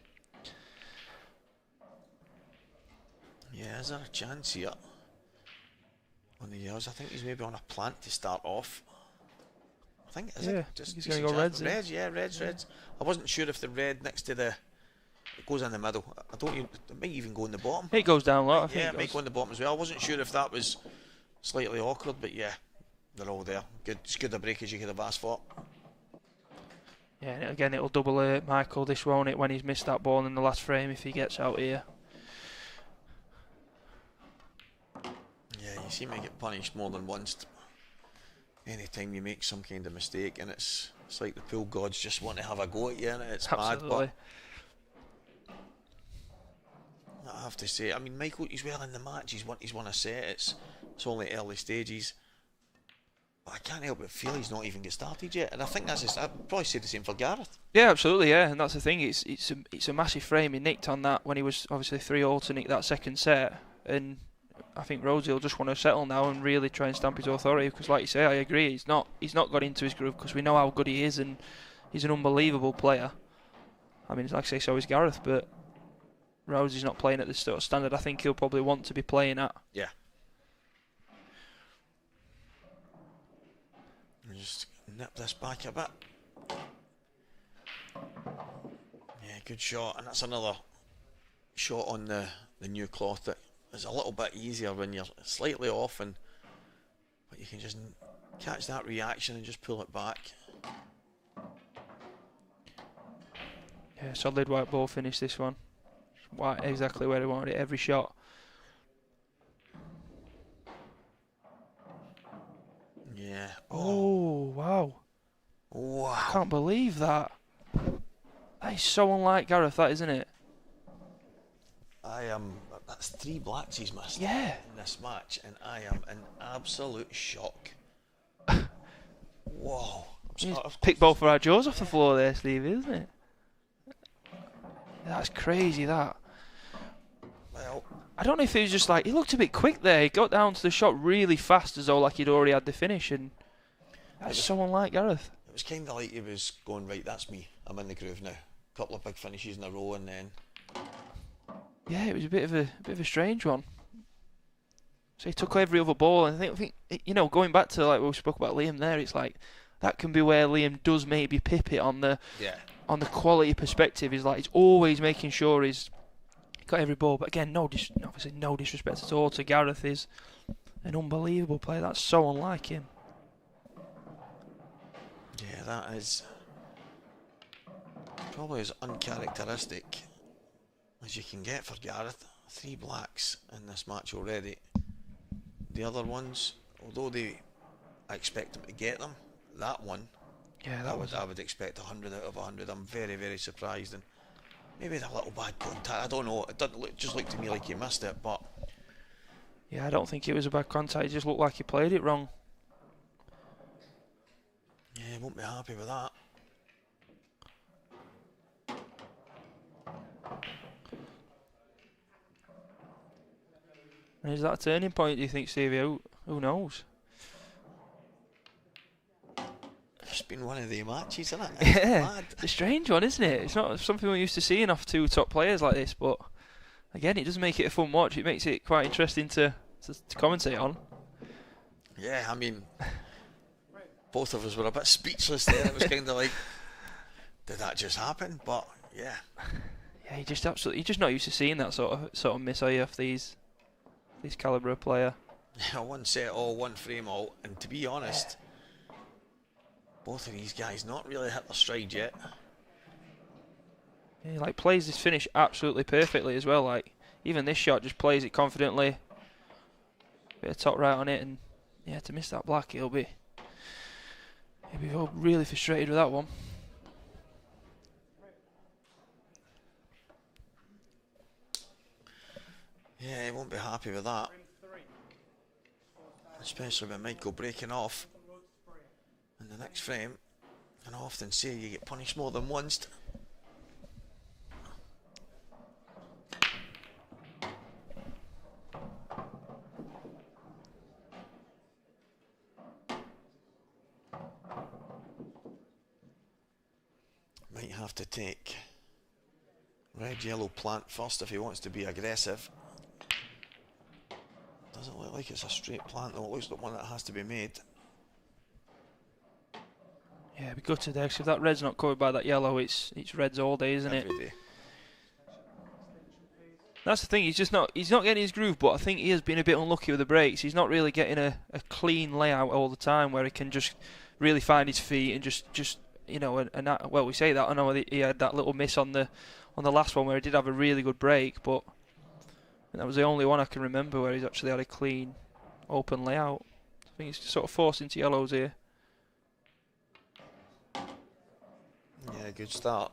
Yeah, is there a chance here on the yellows? I think he's maybe on a plant to start off. I think he's going to go reds. Reds. I wasn't sure if the red next to it goes in the middle. It might even go in the bottom. It goes down a lot. Yeah, it might go in the bottom as well. I wasn't sure if that was slightly awkward, but yeah, they're all there. Good, as good a break as you could have asked for. Yeah, and again, it'll double hurt Michael, this won't it, when he's missed that ball in the last frame if he gets out here. Yeah, you seem to get punished more than once. Anytime you make some kind of mistake, and it's like the pool gods just want to have a go at you, and it's absolutely mad. But I have to say, I mean, Michael, he's well in the match. He's won a set. It's only early stages. But I can't help but feel he's not even get started yet, and I think I'd probably say the same for Gareth. Yeah, absolutely, yeah, and that's the thing. It's a massive frame. He nicked on that when he was obviously 3-all to nick that second set, and I think Rhodes will just want to settle now and really try and stamp his authority, because like you say, I agree, he's not got into his groove, because we know how good he is and he's an unbelievable player. I mean, like I say, so is Gareth, but Rhodes is not playing at the sort of standard I think he'll probably want to be playing at. Yeah. Just nip this back a bit. Yeah, good shot, and that's another shot on the new cloth that is a little bit easier when you're slightly off, but you can just catch that reaction and just pull it back. Yeah, solid white ball finish this one. White exactly where he wanted it every shot. Yeah. Oh, wow. Wow. I can't believe that. That is so unlike Gareth, that, isn't it? That's 3 blacks he's missed in this match, and I am in absolute shock. Whoa. Picked both of our jaws off the floor there, Stevie, isn't it? That's crazy, that. Well, I don't know if he was just like, he looked a bit quick there. He got down to the shot really fast, as though like he'd already had the finish, and that's so unlike Gareth. It was kind of like he was going, right, that's me, I'm in the groove now. Couple of big finishes in a row, and then yeah, it was a bit of a strange one. So he took every other ball, and I think you know, going back to like we spoke about Liam there, it's like that can be where Liam does maybe pip it on the quality perspective. Is like he's always making sure he's got every ball, but again, obviously no disrespect at all to Gareth. Is an unbelievable player. That's so unlike him. Yeah, that is probably as uncharacteristic as you can get for Gareth. 3 blacks in this match already. The other ones, although I expect him to get them, that one, I would expect 100 out of 100. I'm very, very surprised, and maybe a little bad contact. I don't know. It doesn't just look to me like he missed it, but Yeah, I don't think it was a bad contact. It just looked like he played it wrong. Yeah, he won't be happy with that. And is that a turning point, do you think, Stevie? Who knows? It's been one of the matches, isn't it? Yeah, it's a strange one, isn't it? It's not something we're used to seeing off two top players like this, but again, it does make it a fun watch. It makes it quite interesting to commentate on. Yeah, I mean, both of us were a bit speechless there. It was kind of like, did that just happen? But yeah. Yeah, you're just not used to seeing that sort of miss, are you, off these calibre of player? Yeah, one set all, one frame all, and to be honest, both of these guys not really hit their stride yet. Yeah, he like plays this finish absolutely perfectly as well. Like even this shot, just plays it confidently. Bit of top right on it, and yeah, to miss that black, he'll be really frustrated with that one. Yeah, he won't be happy with that. Especially with Michael breaking off in the next frame. And I often say you get punished more than once. Might have to take red yellow plant first if he wants to be aggressive. Doesn't look like it's a straight plant though, it looks like one that has to be made. Yeah, be gutted there, because if that red's not covered by that yellow, it's reds all day, isn't it? Every day. That's the thing, he's not getting his groove, but I think he has been a bit unlucky with the breaks. He's not really getting a clean layout all the time where he can just really find his feet and just you know, well, we say that, I know he had that little miss on the last one where he did have a really good break, but that was the only one I can remember where he's actually had a clean, open layout. I think he's sort of forced into yellows here. Yeah, good start.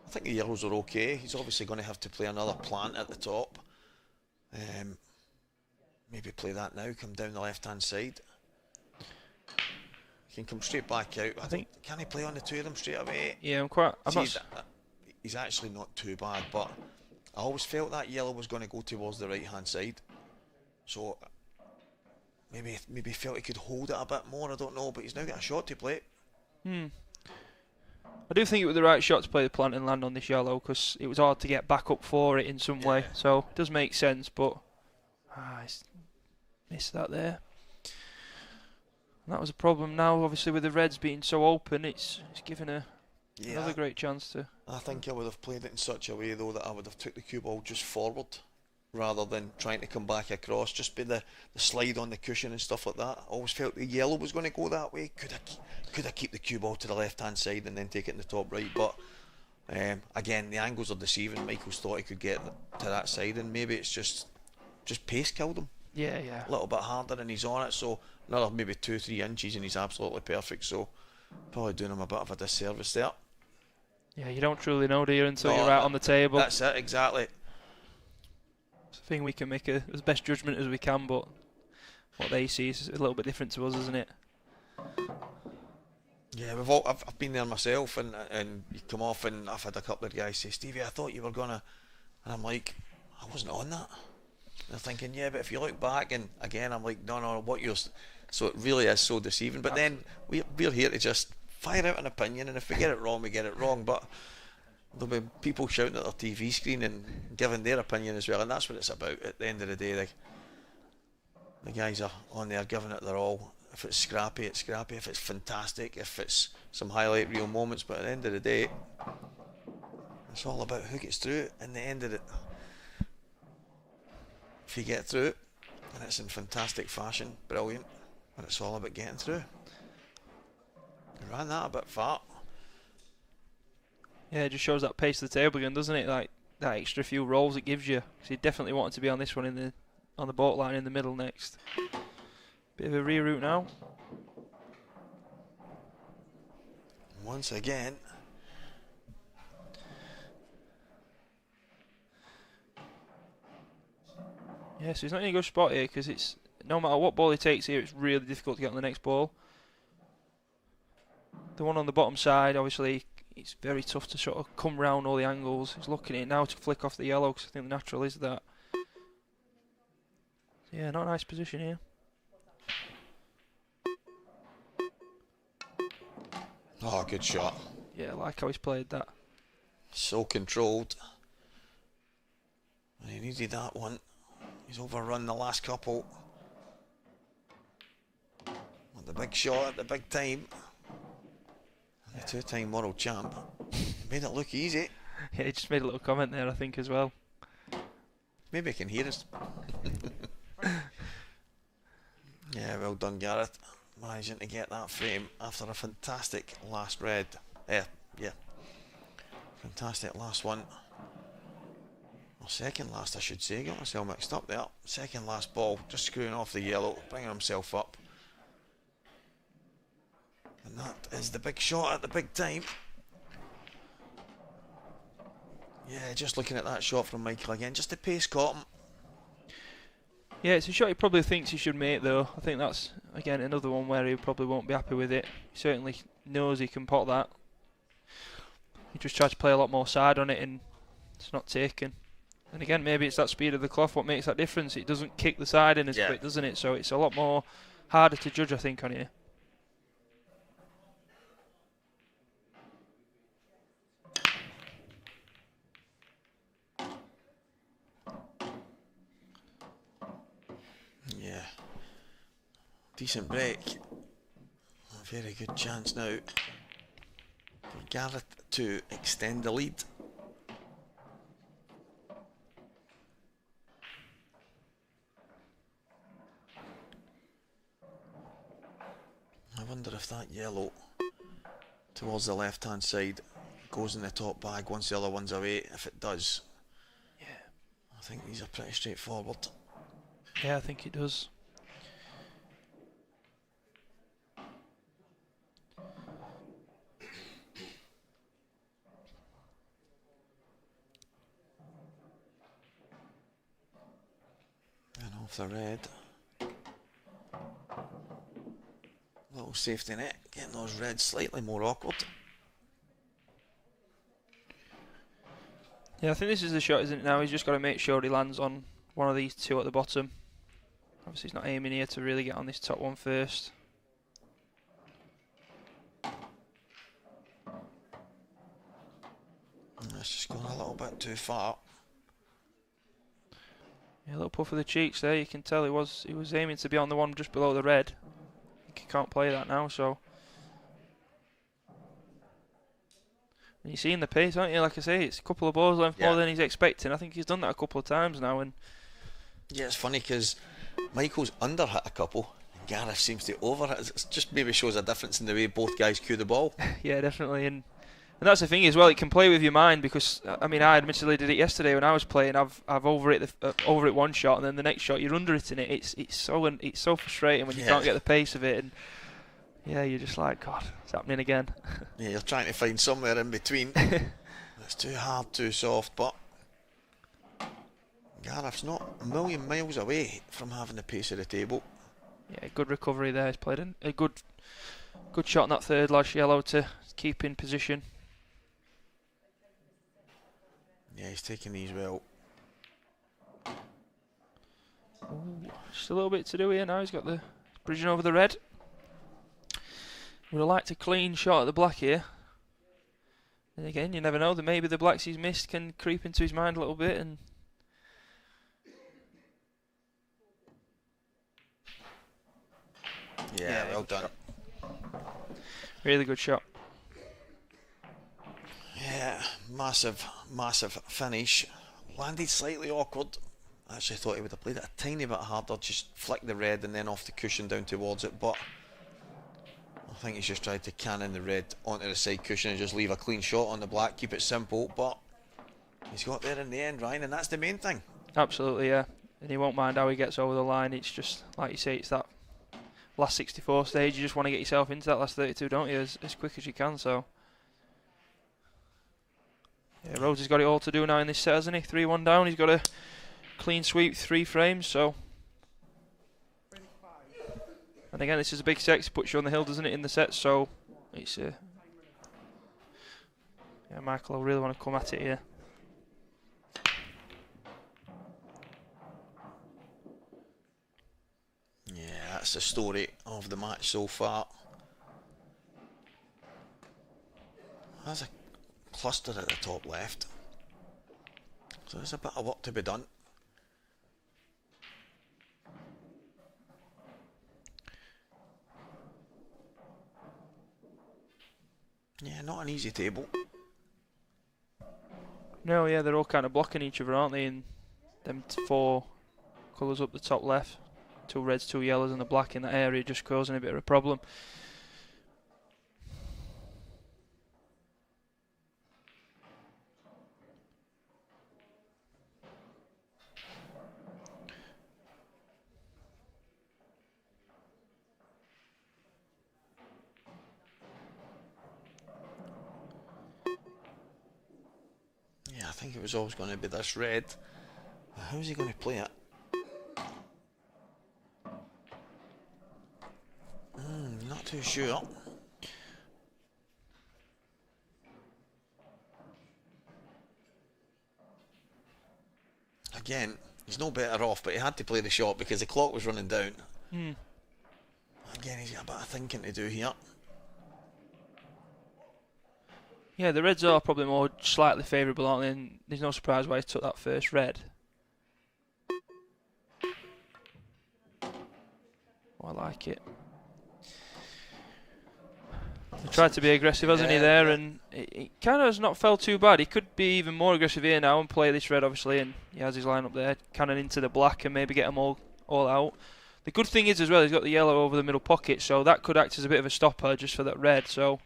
I think the yellows are okay. He's obviously going to have to play another plant at the top. Maybe play that now, come down the left hand side. He can come straight back out. I think, can he play on the two of them straight away? Yeah, he's actually not too bad, but I always felt that yellow was going to go towards the right hand side. So maybe felt he could hold it a bit more, I don't know, but he's now got a shot to play. I do think it was the right shot to play the plant and land on this yellow, because it was hard to get back up for it in some way. So it does make sense, but he's missed that there. And that was a problem. Now, obviously, with the reds being so open, it's given another great chance to. I think I would have played it in such a way though that I would have took the cue ball just forward, rather than trying to come back across. Just be the slide on the cushion and stuff like that. I always felt the yellow was going to go that way. Could I keep the cue ball to the left hand side and then take it in the top right? But again, the angles are deceiving. Michael's thought he could get to that side, and maybe it's just pace killed him. Yeah. A little bit harder, and he's on it. So another maybe 2-3 inches, and he's absolutely perfect. So probably doing him a bit of a disservice there. Yeah, you don't truly know, do you, until you're out on the table. That's it, exactly. It's a thing we can make as best judgment as we can, but what they see is a little bit different to us, isn't it? Yeah, I've been there myself, and you come off, and I've had a couple of guys say, Stevie, I thought you were gonna, and I'm like, I wasn't on that. And they're thinking, yeah, but if you look back, and again, I'm like, no, what you're, so it really is so deceiving. But then we're here to just fire out an opinion, and if we get it wrong, we get it wrong. But there'll be people shouting at their TV screen and giving their opinion as well, and that's what it's about. At the end of the day, the guys are on there giving it their all. If it's scrappy, it's scrappy. If it's fantastic, if it's some highlight reel moments, but at the end of the day, it's all about who gets through it. In the end of it, if you get through it, and it's in fantastic fashion, brilliant. But it's all about getting through. I ran that a bit far. Yeah, it just shows that pace of the table again, doesn't it? Like that extra few rolls it gives you. So you definitely wanted to be on this one on the boat line in the middle next. Bit of a reroute now. Once again. Yeah, so he's not in a good spot here because it's no matter what ball he takes here, it's really difficult to get on the next ball. The one on the bottom side, obviously, it's very tough to sort of come round all the angles. He's looking at it now to flick off the yellow because I think the natural is that. Yeah, not a nice position here. Oh, good shot. Yeah, I like how he's played that. So controlled. And he needed that one. He's overrun the last couple. And the big shot at the big time. The two-time world champ. Made it look easy. Yeah, he just made a little comment there, I think, as well. Maybe he can hear us. Yeah, well done, Gareth. Managing to get that frame after a fantastic last red. Yeah. Fantastic last one. Or second last, I should say. Got myself mixed up there. Second last ball, just screwing off the yellow, bringing himself up. And that is the big shot at the big time. Yeah, just looking at that shot from Michael again. Just the pace caught him. Yeah, it's a shot he probably thinks he should make, though. I think that's, again, another one where he probably won't be happy with it. He certainly knows he can pot that. He just tried to play a lot more side on it and it's not taken. And again, maybe it's that speed of the cloth what makes that difference. It doesn't kick the side in as quick, doesn't it? So it's a lot more harder to judge, I think, on here. Yeah. Decent break. A very good chance now for Gareth to extend the lead. I wonder if that yellow towards the left hand side goes in the top bag once the other one's away. If it does, yeah, I think these are pretty straightforward. Yeah, I think it does. And off the red. Little safety net, getting those reds slightly more awkward. Yeah, I think this is the shot, isn't it now? He's just got to make sure he lands on one of these two at the bottom. Obviously he's not aiming here to really get on this top one first. That's just gone a little bit too far. Yeah, a little puff of the cheeks there. You can tell he was aiming to be on the one just below the red. I think he can't play that now, so. And you're seeing the pace, aren't you? Like I say, it's a couple of balls length more than he's expecting. I think he's done that a couple of times now. And yeah, it's funny because Michael's under hit a couple and Gareth seems to over hit. It just maybe shows a difference in the way both guys cue the ball. Yeah, definitely. And that's the thing as well. It can play with your mind because I mean, I admittedly did it yesterday when I was playing. I've over it one shot, and then the next shot you're under it in it. It's so frustrating when you can't get the pace of it. And yeah, you're just like, God, it's happening again. Yeah, you're trying to find somewhere in between. It's too hard, too soft, but Gareth's not a million miles away from having the pace of the table. Yeah, good recovery there. He's played a good shot on that third lash yellow to keep in position. Yeah, he's taking these well. Ooh, just a little bit to do here now. He's got the bridging over the red. Would have liked a clean shot at the black here. And again, you never know. That maybe the blacks he's missed can creep into his mind a little bit. And yeah, well done. Really good shot. Yeah, massive finish. Landed slightly awkward. I actually thought he would have played it a tiny bit harder, just flick the red and then off the cushion down towards it, but I think he's just tried to cannon the red onto the side cushion and just leave a clean shot on the black, keep it simple, but he's got there in the end, Ryan, and that's the main thing. Absolutely, yeah. And he won't mind how he gets over the line. It's just, like you say, it's that last 64 stage. You just want to get yourself into that last 32, don't you, as quick as you can, so. Yeah, Rhodes has got it all to do now in this set, hasn't he? 3-1 down. He's got to clean sweep, 3 frames, so. And again, this is a big set, it puts you on the hill, doesn't it, in the set, so it's yeah, Michael, I really want to come at it here. Yeah, that's the story of the match so far. There's a cluster at the top left, so there's a bit of work to be done. Yeah, not an easy table. No, yeah, they're all kind of blocking each other, aren't they? And them 4 colours up the top left, 2 reds, 2 yellows, and the black in that area just causing a bit of a problem. I think it was always going to be this red. How's he going to play it? Not too sure. Again, he's no better off, but he had to play the shot because the clock was running down. Again, he's got a bit of thinking to do here. Yeah, the reds are probably more slightly favourable, aren't they? And there's no surprise why he took that first red. Oh, I like it. He tried to be aggressive, hasn't he, there? And it kind of has not felt too bad. He could be even more aggressive here now and play this red, obviously, and he has his line up there, cannon into the black and maybe get them all out. The good thing is, as well, he's got the yellow over the middle pocket, so that could act as a bit of a stopper just for that red, so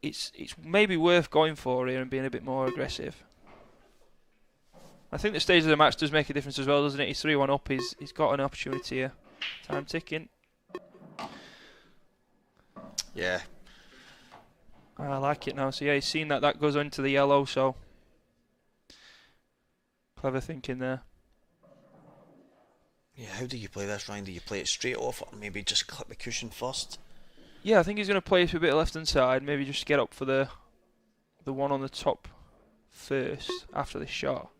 it's maybe worth going for here and being a bit more aggressive. I think the stage of the match does make a difference as well, doesn't it? He's 3-1 up, he's got an opportunity here. Time ticking. Yeah. I like it now. So yeah, he's seen that goes into the yellow, so clever thinking there. Yeah, how do you play this, Ryan? Do you play it straight off or maybe just clip the cushion first? Yeah, I think he's going to play it a bit left hand side, maybe just get up for the one on the top first after the shot.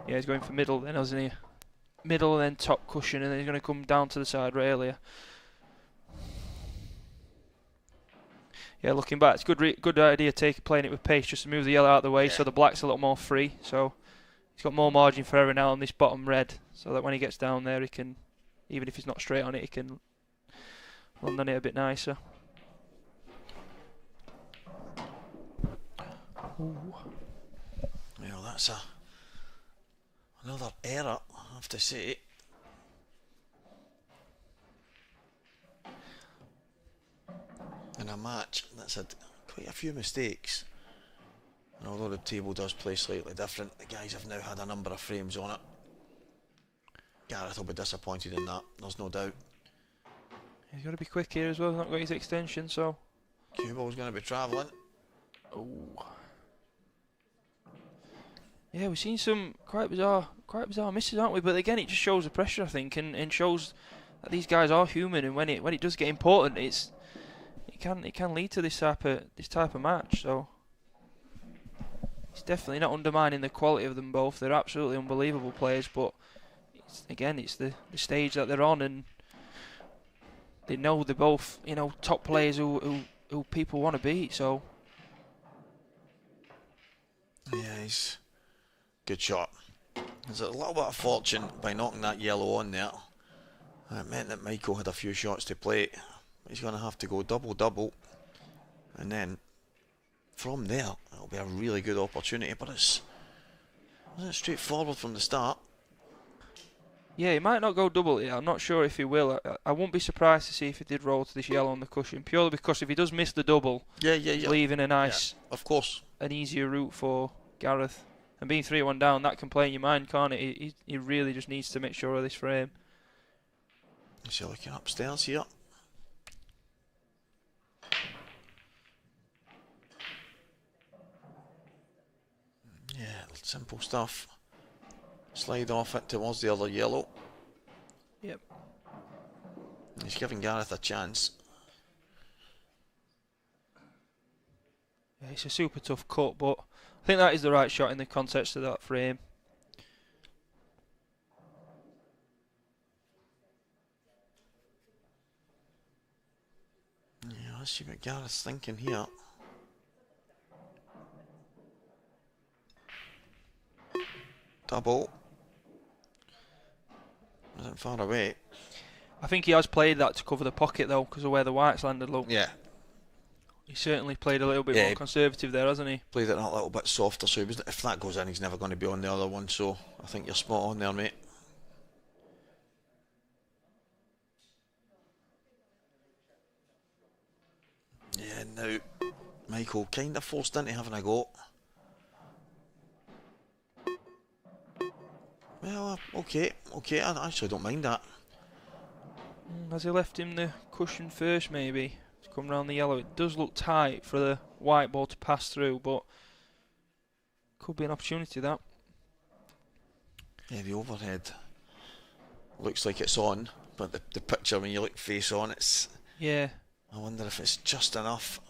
Yeah, he's going for middle then, hasn't he? Middle and then top cushion, and then he's going to come down to the side rail here. Yeah, looking back, it's good idea playing it with pace, just to move the yellow out of the way, so the black's a little more free. So he's got more margin for error now on this bottom red, so that when he gets down there, he can, even if he's not straight on it, he can land on it a bit nicer. Ooh. Well, that's another error, I have to say. In a match that's had quite a few mistakes. And although the table does play slightly different, the guys have now had a number of frames on it. Gareth will be disappointed in that, there's no doubt. He's got to be quick here as well, he's not got his extension, so... Cueball's going to be travelling. Oh. Yeah, we've seen some quite bizarre misses, aren't we? But again, it just shows the pressure, I think, and shows that these guys are human. And when it does get important, it can lead to this type of match. So it's definitely not undermining the quality of them both. They're absolutely unbelievable players, but it's the stage that they're on, and they know they're both top players who people want to beat. So yeah, he's. Good shot. There's a little bit of fortune by knocking that yellow on there. It meant that Michael had a few shots to play. He's going to have to go double, and then from there it'll be a really good opportunity. But wasn't it straightforward from the start? Yeah, he might not go double here. I'm not sure if he will. I won't be surprised to see if he did roll to this yellow on the cushion, purely because if he does miss the double, he's leaving a nice, of course, an easier route for Gareth. And being 3-1 down, that can play in your mind, can't it? He really just needs to make sure of this frame. Is he looking upstairs here? Simple stuff. Slide off it towards the other yellow. Yep. He's giving Gareth a chance. Yeah, it's a super tough cut, but I think that is the right shot in the context of that frame. Yeah, let's see what Gareth's thinking here. Double. Wasn't far away. I think he has played that to cover the pocket though, because of where the whites landed. Look. Yeah. He certainly played a little bit more conservative there, hasn't he? Played it a little bit softer, so he was, if that goes in, he's never going to be on the other one. So I think you're spot on there, mate. Yeah, now Michael kind of forced into having a go. Well, okay, I actually don't mind that. Has he left him the cushion first, maybe? To come round the yellow. It does look tight for the white ball to pass through, but could be an opportunity, that. Yeah, the overhead looks like it's on, but the picture when you look face on, it's... Yeah. I wonder if it's just enough.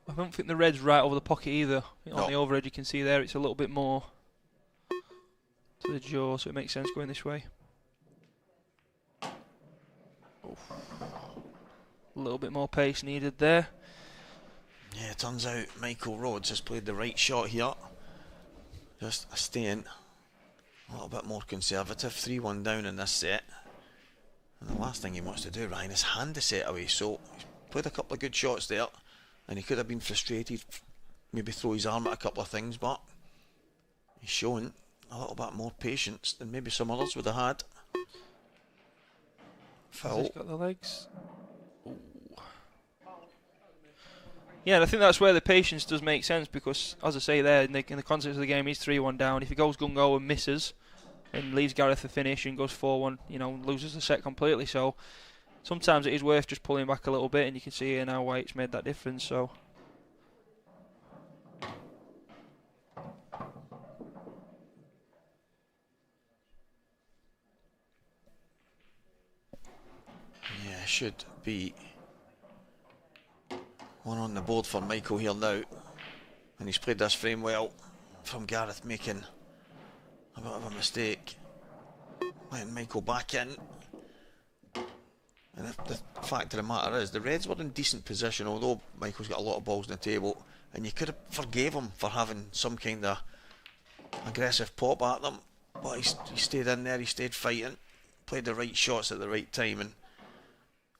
I don't think the red's right over the pocket either. No. On the overhead you can see there it's a little bit more to the jaw, so it makes sense going this way. Oof. A little bit more pace needed there. Yeah, it turns out Michael Rhodes has played the right shot here. Just staying a little bit more conservative. 3-1 down in this set. And the last thing he wants to do, Ryan, is hand the set away. So he's played a couple of good shots there, and he could have been frustrated, maybe throw his arm at a couple of things, but he's showing a little bit more patience than maybe some others would have had. Has he got the legs? Ooh. Yeah, and I think that's where the patience does make sense, because, as I say there, in the context of the game, he's 3-1 down. If he goes gung-go and misses, and leaves Gareth the finish and goes 4-1, loses the set completely. So sometimes it is worth just pulling back a little bit, and you can see here now why it's made that difference. So yeah, should be one on the board for Michael here now, and he's played this frame well from Gareth making a bit of a mistake, letting Michael back in. And the fact of the matter is, the Reds were in decent position, although Michael's got a lot of balls on the table, and you could have forgave him for having some kind of aggressive pop at them, but he stayed in there, he stayed fighting, played the right shots at the right time, and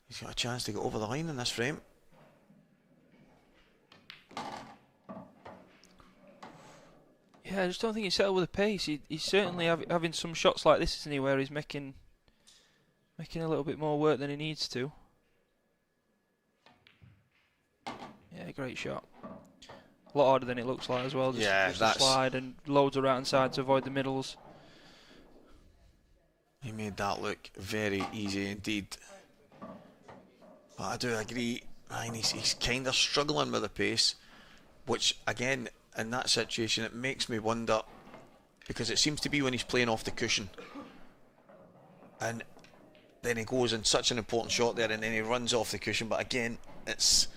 he's got a chance to get over the line in this frame. yeah, I just don't think he's settled with the pace. He's certainly having some shots like this, isn't he, where he's making a little bit more work than he needs to. Yeah, great shot. A lot harder than it looks like as well. Just a slide and loads of right hand side to avoid the middles. He made that look very easy indeed. But I do agree, Ryan, he's kind of struggling with the pace, which again, in that situation, it makes me wonder, because it seems to be when he's playing off the cushion, and then he goes in such an important shot there, and then he runs off the cushion. But again, it's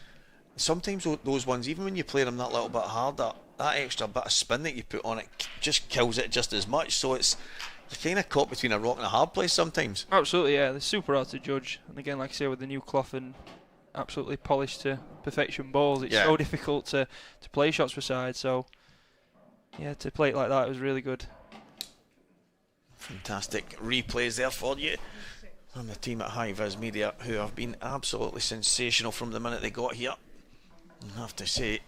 sometimes those ones, even when you play them that little bit harder, that extra bit of spin that you put on it just kills it just as much. So you're kind of caught between a rock and a hard place sometimes. Absolutely, yeah. They're super hard to judge. And again, like I say, with the new cloth and absolutely polished to perfection balls, it's so difficult to play shots for side. So yeah, to play it like that, it was really good. Fantastic replays there for you from the team at High Vis Media, who have been absolutely sensational from the minute they got here. I have to say,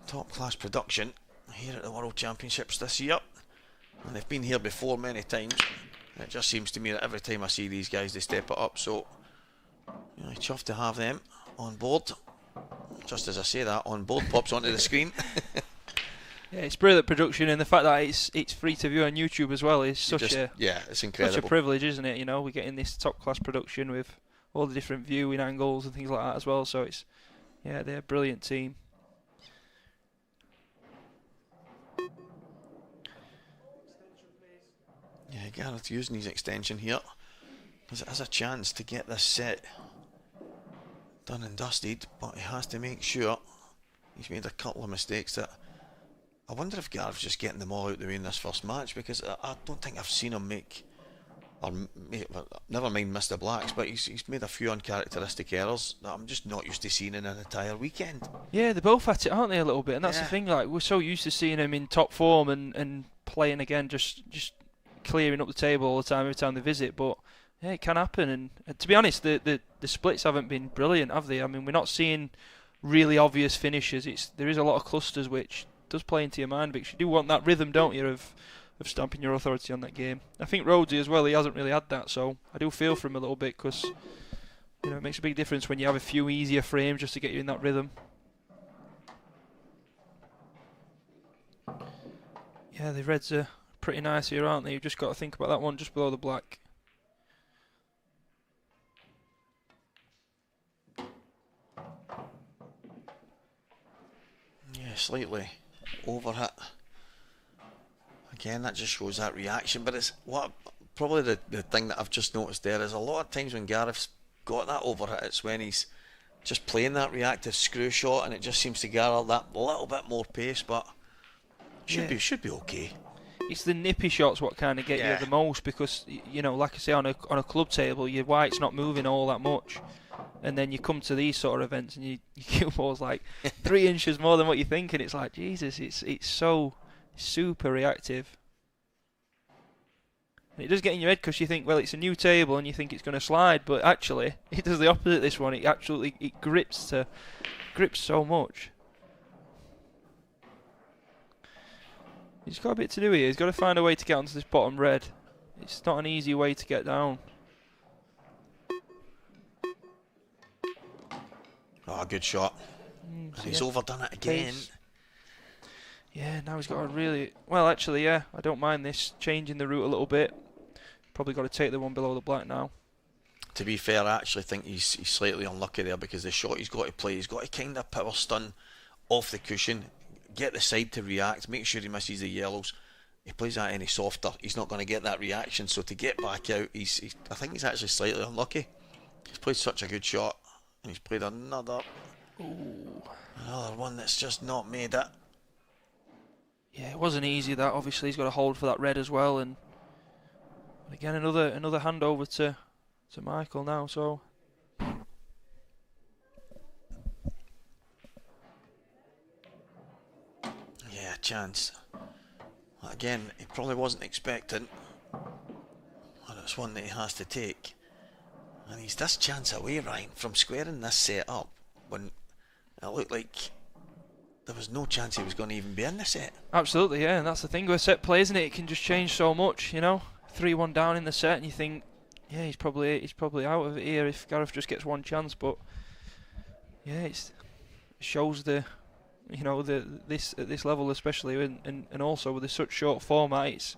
top class production here at the World Championships this year, and they've been here before many times. And it just seems to me that every time I see these guys, they step it up. So chuffed to have them on board. Just as I say that, on board pops onto the screen. Yeah, it's brilliant production, and the fact that it's free to view on YouTube as well is it's incredible. Such a privilege, isn't it? We're getting this top class production with all the different viewing angles and things like that as well. So they're a brilliant team. Yeah, Gareth using his extension here, because it has a chance to get this set done and dusted, but he has to make sure. He's made a couple of mistakes that I wonder if Gareth's just getting them all out the way in this first match, because I don't think I've seen him make, or never mind miss the blacks, but he's made a few uncharacteristic errors that I'm just not used to seeing in an entire weekend. Yeah, they're both at it, aren't they, a little bit? And that's Yeah. the thing, like, we're so used to seeing them in top form and playing again, just clearing up the table all the time, every time they visit, but yeah, it can happen. And to be honest, the splits haven't been brilliant, have they? I mean, we're not seeing really obvious finishes. There is a lot of clusters, which does play into your mind, because you do want that rhythm, don't you, of stamping your authority on that game. I think Rhodes as well, he hasn't really had that, so I do feel for him a little bit, because it makes a big difference when you have a few easier frames just to get you in that rhythm. Yeah, the reds are pretty nice here, aren't they? You've just got to think about that one just below the black. Yeah, slightly overhit. Again, that just shows that reaction, but it's probably the thing that I've just noticed there is a lot of times when Gareth's got that overhit, it's when he's just playing that reactive screw shot, and it just seems to gather that little bit more pace, but should be okay. It's the nippy shots what kind of get you the most, because like I say, on a club table, your white's not moving all that much, and then you come to these sort of events and your cue ball's like 3 inches more than what you think, and it's like, Jesus, it's so super reactive. And it does get in your head, because you think, well, it's a new table and you think it's going to slide, but actually it does the opposite. This one, it grips so much. He's got a bit to do here. He's got to find a way to get onto this bottom red. It's not an easy way to get down. Oh, good shot. And he's overdone it again. Yeah, now he's got a really... Well, actually, yeah, I don't mind this changing the route a little bit. Probably got to take the one below the black now. To be fair, I actually think he's slightly unlucky there, because the shot he's got to play, he's got to kind of power stun off the cushion, get the side to react, make sure he misses the yellows. He plays that any softer, he's not going to get that reaction, so to get back out, I think he's actually slightly unlucky. He's played such a good shot, and he's played another one that's just not made it. Yeah, it wasn't easy, that. Obviously he's got to hold for that red as well, and again another handover to Michael now, so yeah, chance. Again, he probably wasn't expecting, and it's one that he has to take. And he's this chance away, Ryan, from squaring this set up when it looked like there was no chance he was going to even be in the set. Absolutely, yeah, and that's the thing with set play, isn't it? It can just change so much, 3-1 down in the set, and you think, yeah, he's probably out of it here if Gareth just gets one chance. But yeah, it shows this at this level, especially, and also with such short format,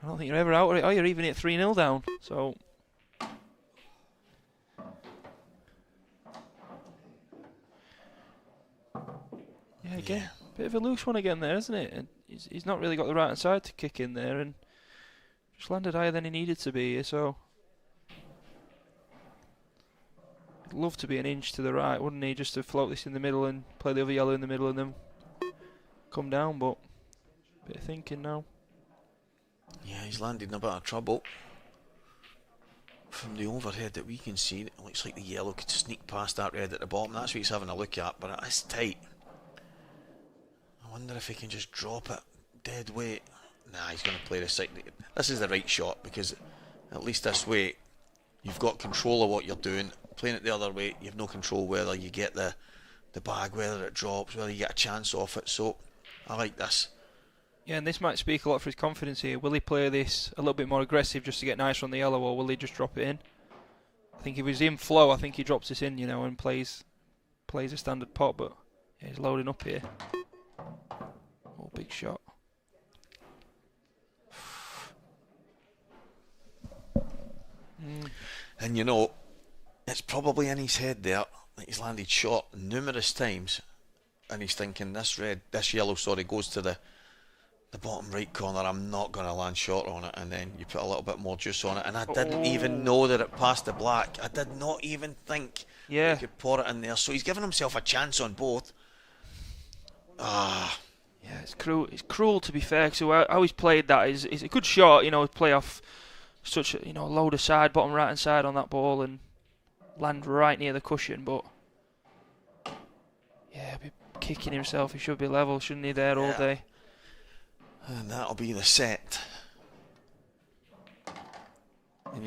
I don't think you're ever out of it. Oh, you're even at 3-0 down, so. Yeah, again, bit of a loose one again there, isn't it? And he's not really got the right hand side to kick in there, and just landed higher than he needed to be here, so. He'd love to be an inch to the right, wouldn't he? Just to float this in the middle and play the other yellow in the middle and then come down, but a bit of thinking now. Yeah, he's landed in a bit of trouble. From the overhead that we can see, it looks like the yellow could sneak past that red at the bottom. That's what he's having a look at, but it is tight. I wonder if he can just drop it dead weight. Nah, he's going to play this side. This is the right shot, because at least this way you've got control of what you're doing. Playing it the other way, you have no control whether you get the bag, whether it drops, whether you get a chance off it. So I like this. Yeah, and this might speak a lot for his confidence here. Will he play this a little bit more aggressive just to get nicer on the yellow, or will he just drop it in? I think if he's in flow, I think he drops this in, and plays a standard pot, but yeah, he's loading up here. Oh, big shot. And it's probably in his head there that he's landed short numerous times, and he's thinking this yellow goes to the bottom right corner, I'm not going to land short on it, and then you put a little bit more juice on it, and I didn't even know that it passed the black. I did not even think he could pour it in there, so he's given himself a chance on both. Yeah, it's cruel. It's cruel, to be fair, because how he's played that is a good shot. Play off such a load of side, bottom right hand side on that ball and land right near the cushion. But yeah, be kicking himself. He should be level, shouldn't he? There all day. And that'll be the set. And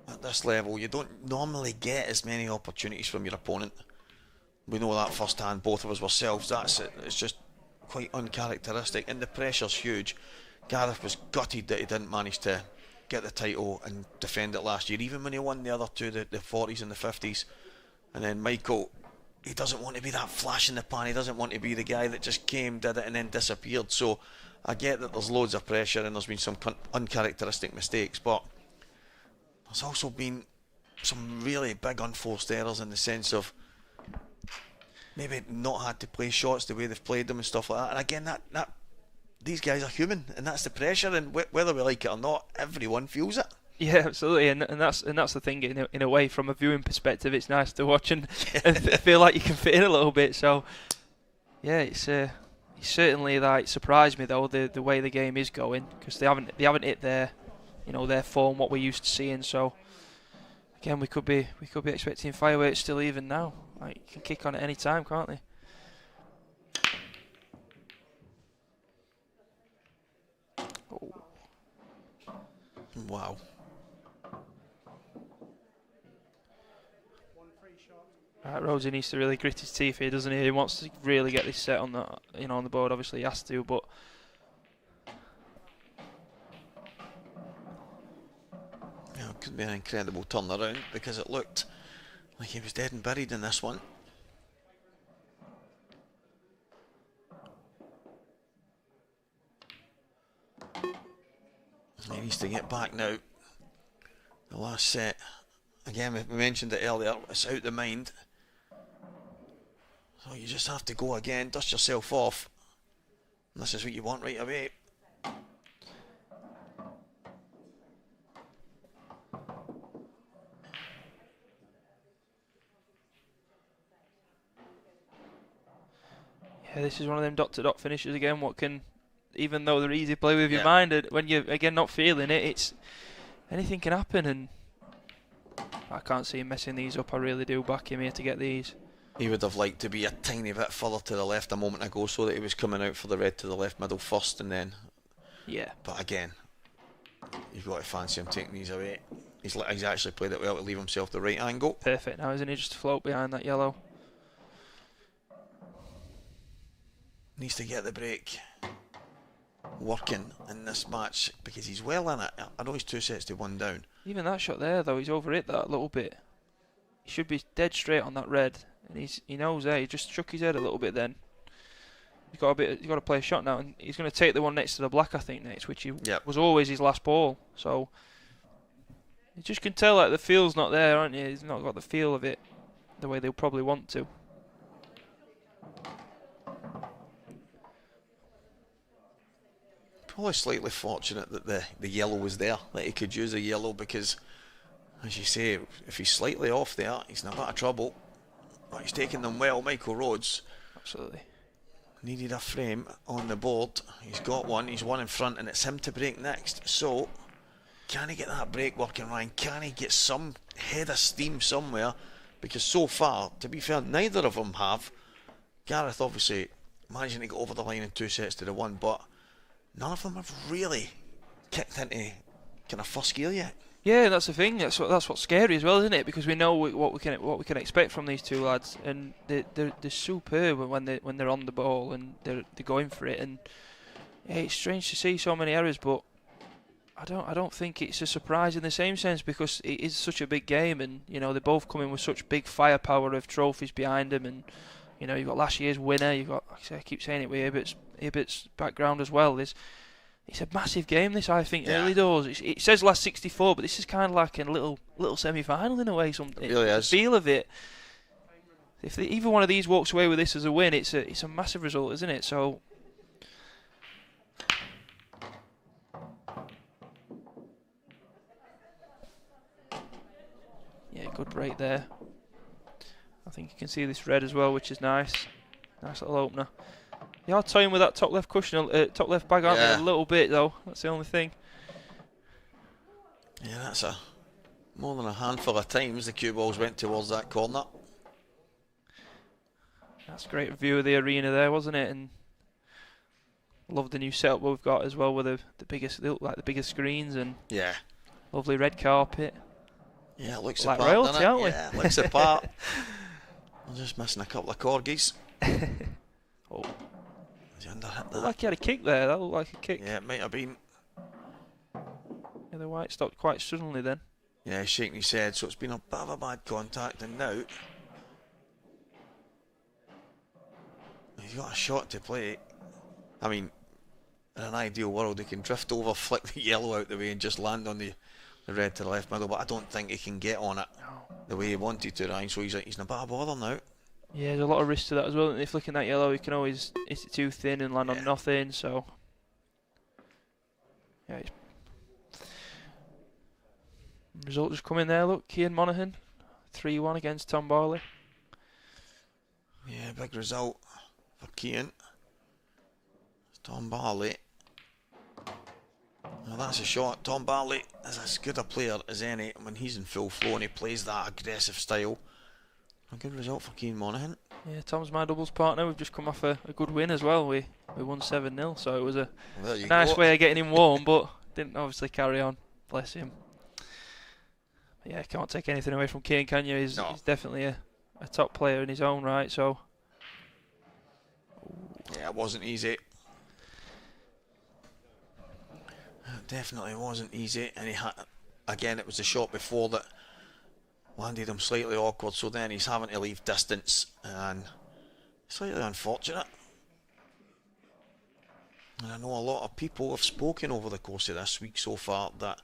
at this level, you don't normally get as many opportunities from your opponent. We know that firsthand, both of us ourselves. That's it. It's just quite uncharacteristic, and the pressure's huge. Gareth was gutted that he didn't manage to get the title and defend it last year, even when he won the other two, the 40s and the 50s. And then Michael, he doesn't want to be that flash in the pan. He doesn't want to be the guy that just came, did it, and then disappeared. So I get that there's loads of pressure and there's been some uncharacteristic mistakes, but there's also been some really big unforced errors in the sense of maybe not had to play shots the way they've played them and stuff like that. And again, that these guys are human, and that's the pressure, and whether we like it or not, everyone feels it. Yeah, absolutely, and that's the thing. In a way, from a viewing perspective, it's nice to watch and feel like you can fit in a little bit. So, yeah, it's certainly like surprised me though the way the game is going, because they haven't hit their form, what we're used to seeing. So again, we could be expecting fireworks still even now. Like, you can kick on at any time, can't they? Oh. Wow. Right, Rhodes needs to really grit his teeth here, doesn't he? He wants to really get this set on on the board. Obviously, he has to, but it could be an incredible turnaround, because it looked like he was dead and buried in this one. He needs to get back now. The last set, again, we mentioned it earlier, it's out the mind. So you just have to go again, dust yourself off. And this is what you want right away. yeah, this is one of them dot-to-dot finishes again. Even though they're easy to play with your mind, when you're again not feeling it, anything can happen, and I can't see him messing these up. I really do back him here to get these. He would have liked to be a tiny bit further to the left a moment ago, so that he was coming out for the red to the left middle first, and then. Yeah. But again, you've got to fancy him taking these away. He's actually played it well to leave himself the right angle. Perfect now, isn't he? Just to float behind that yellow. Needs to get the break working in this match, because he's well in it. I know he's 2 sets to 1 down. Even that shot there, though, he's over it that little bit. He should be dead straight on that red, and he knows there. He just shook his head a little bit then. He's got to play a shot now, and he's going to take the one next to the black, I think, next, which was always his last ball. So you just can tell that the feel's not there, aren't you? He's not got the feel of it the way they'll probably want to. Probably slightly fortunate that the yellow was there, that he could use the yellow, because, as you say, if he's slightly off there, he's in a bit of trouble. But he's taking them well. Michael Rhodes Absolutely needed a frame on the board. He's got one. He's one in front, and it's him to break next. So, can he get that break working, Ryan? Can he get some head of steam somewhere? Because so far, to be fair, neither of them have. Gareth obviously managing to get over the line in 2 sets to 1, but none of them have really kicked into kind of first gear yet. Yeah, that's the thing. That's what's scary as well, isn't it? Because we know what we can expect from these two lads, and they're superb when they're on the ball and they're going for it. And yeah, it's strange to see so many errors, but I don't think it's a surprise in the same sense, because it is such a big game, and they both come in with such big firepower of trophies behind them, and you've got last year's winner. You've got, like I keep saying it, with Hibbott's background as well. It's a massive game, this, I think, early doors. It says last 64, but this is kind of like a little semi-final in a way. Something. It really is. The feel of it. If either one of these walks away with this as a win, it's a massive result, isn't it? So Yeah, good break there. I think you can see this red as well, which is nice. Nice little opener. You are toying with that top left cushion, top left bag, aren't you? A little bit though. That's the only thing. Yeah, that's more than a handful of times the cue balls went towards that corner. That's a great view of the arena there, wasn't it? And love the new setup we've got as well with the biggest, they look like the biggest screens and lovely red carpet. Yeah, it looks like the part, royalty, aren't we? Yeah, it looks the part. I'm just missing a couple of corgis. Oh. Has he underhit that? Looked like he had a kick there. That looked like a kick. Yeah, it might have been. Yeah, the white stopped quite suddenly then. Yeah, he's shaking his head, so it's been a bit of a bad contact, and now he's got a shot to play. I mean, in an ideal world, he can drift over, flick the yellow out the way, and just land on the red to the left middle, but I don't think he can get on it the way he wanted to, Ryan, so he's in a bit of bother now. Yeah, there's a lot of risk to that as well. If flicking that yellow, you can always hit it too thin and land on nothing, so yeah. Result just come in there, look, Cian Monaghan 3-1 against Tom Barley. Yeah, big result for Cian. Tom Barley. Well, that's a shot. Tom Barley is as good a player as any when he's in full flow and he plays that aggressive style. A good result for Cian Monaghan. Yeah, Tom's my doubles partner. We've just come off a good win as well. We won 7-0, so it was a nice way of getting him warm, but didn't obviously carry on. Bless him. But yeah, can't take anything away from Cian, can you? He's definitely a top player in his own right, so. Yeah, it wasn't easy. It definitely wasn't easy, and he had, again, it was the shot before that landed him slightly awkward, so then he's having to leave distance, and slightly unfortunate. And I know a lot of people have spoken over the course of this week so far that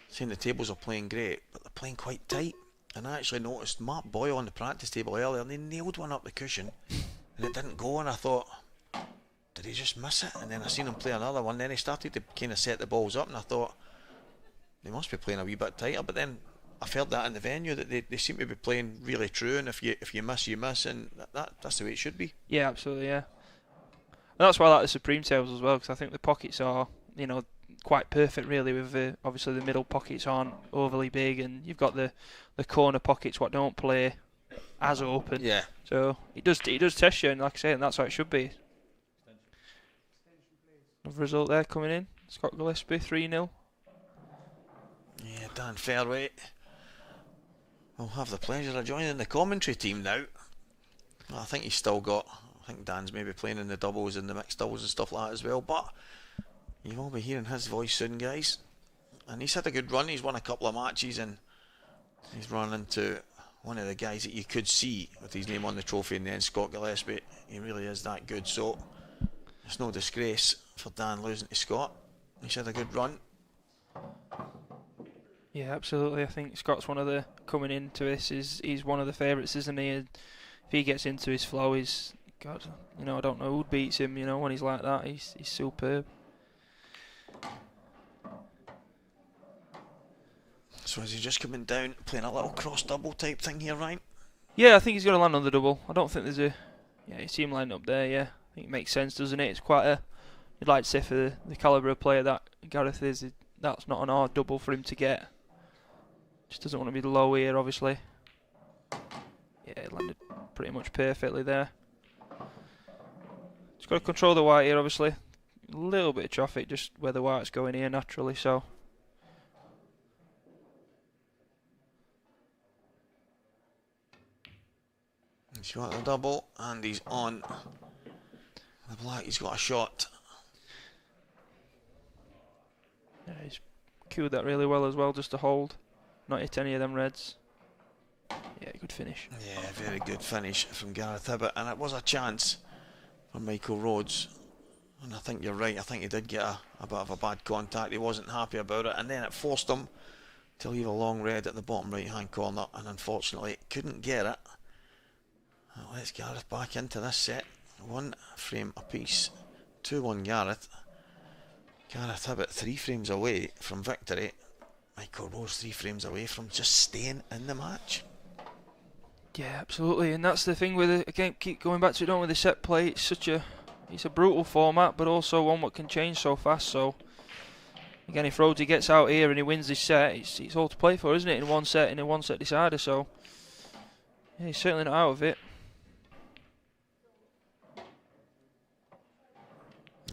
saying the tables are playing great, but they're playing quite tight. And I actually noticed Mark Boyle on the practice table earlier, and they nailed one up the cushion, and it didn't go, and I thought, did he just miss it? And then I seen him play another one, then he started to kind of set the balls up, and I thought, they must be playing a wee bit tighter, but then I've heard that in the venue, that they seem to be playing really true, and if you miss, you miss, and that's the way it should be. Yeah, absolutely, yeah. And that's why I like the Supreme tables as well, because I think the pockets are, you know, quite perfect really, with obviously the middle pockets aren't overly big, and you've got the corner pockets what don't play as open. Yeah. So it does test you, and like I say, and that's how it should be. Another result there coming in. Scott Gillespie 3-0. Yeah, Dan Fairway will have the pleasure of joining the commentary team now. Well, I think he's still got. I think Dan's maybe playing in the doubles and the mixed doubles and stuff like that as well. But you will be hearing his voice soon, guys. And he's had a good run. He's won a couple of matches, and he's run into one of the guys that you could see with his name on the trophy, and then Scott Gillespie. He really is that good. So it's no disgrace for Dan losing to Scott. He's had a good run. Yeah, absolutely. I think Scott's one of the coming into this. He's one of the favourites, isn't he? And if he gets into his flow, he's God. You know, I don't know who beats him. You know, when he's like that, he's superb. So is he just coming down, playing a little cross double type thing here, Ryan? Yeah, I think he's going to land on the double. I don't think there's a. Yeah, you see him lined up there. Yeah, I think it makes sense, doesn't it? It's quite a. You'd like to say for the calibre of player that Gareth is, that's not an hard double for him to get. Just doesn't want to be low here, obviously. Yeah, it landed pretty much perfectly there. Just got to control the white here, obviously. A little bit of traffic just where the white's going here naturally, so. He's got the double, and he's on the black. He's got a shot. Yeah, he's cued that really well as well, just to hold. Not hit any of them reds. Yeah, good finish. Yeah, very good finish from Gareth Hibbott, and it was a chance for Michael Rhodes. And I think you're right, I think he did get a bit of a bad contact. He wasn't happy about it, and then it forced him to leave a long red at the bottom right hand corner, and unfortunately couldn't get it. Well, let's Gareth back into this set. 1 frame apiece. 2-1 Gareth. Gareth Hibbott 3 frames away from victory. Michael Rhodes 3 frames away from just staying in the match. Yeah, absolutely, and that's the thing with it. Again, keep going back to it, don't with the set play. It's a brutal format, but also one that can change so fast. So again, if Rhodes gets out here and he wins this set, it's all to play for, isn't it? In a one set decider. So yeah, he's certainly not out of it.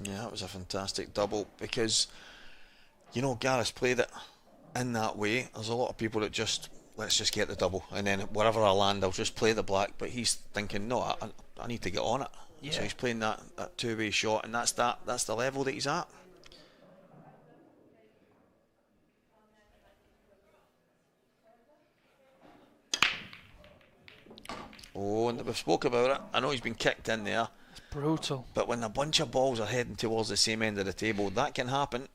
Yeah, that was a fantastic double because, you know, Gareth played it in that way. There's a lot of people that just, let's just get the double, and then wherever I land, I'll just play the black. But he's thinking, no, I need to get on it. Yeah. So he's playing that two-way shot, and that's the level that he's at. Oh, and we've spoke about it. I know he's been kicked in there. It's brutal. But when a bunch of balls are heading towards the same end of the table, that can happen.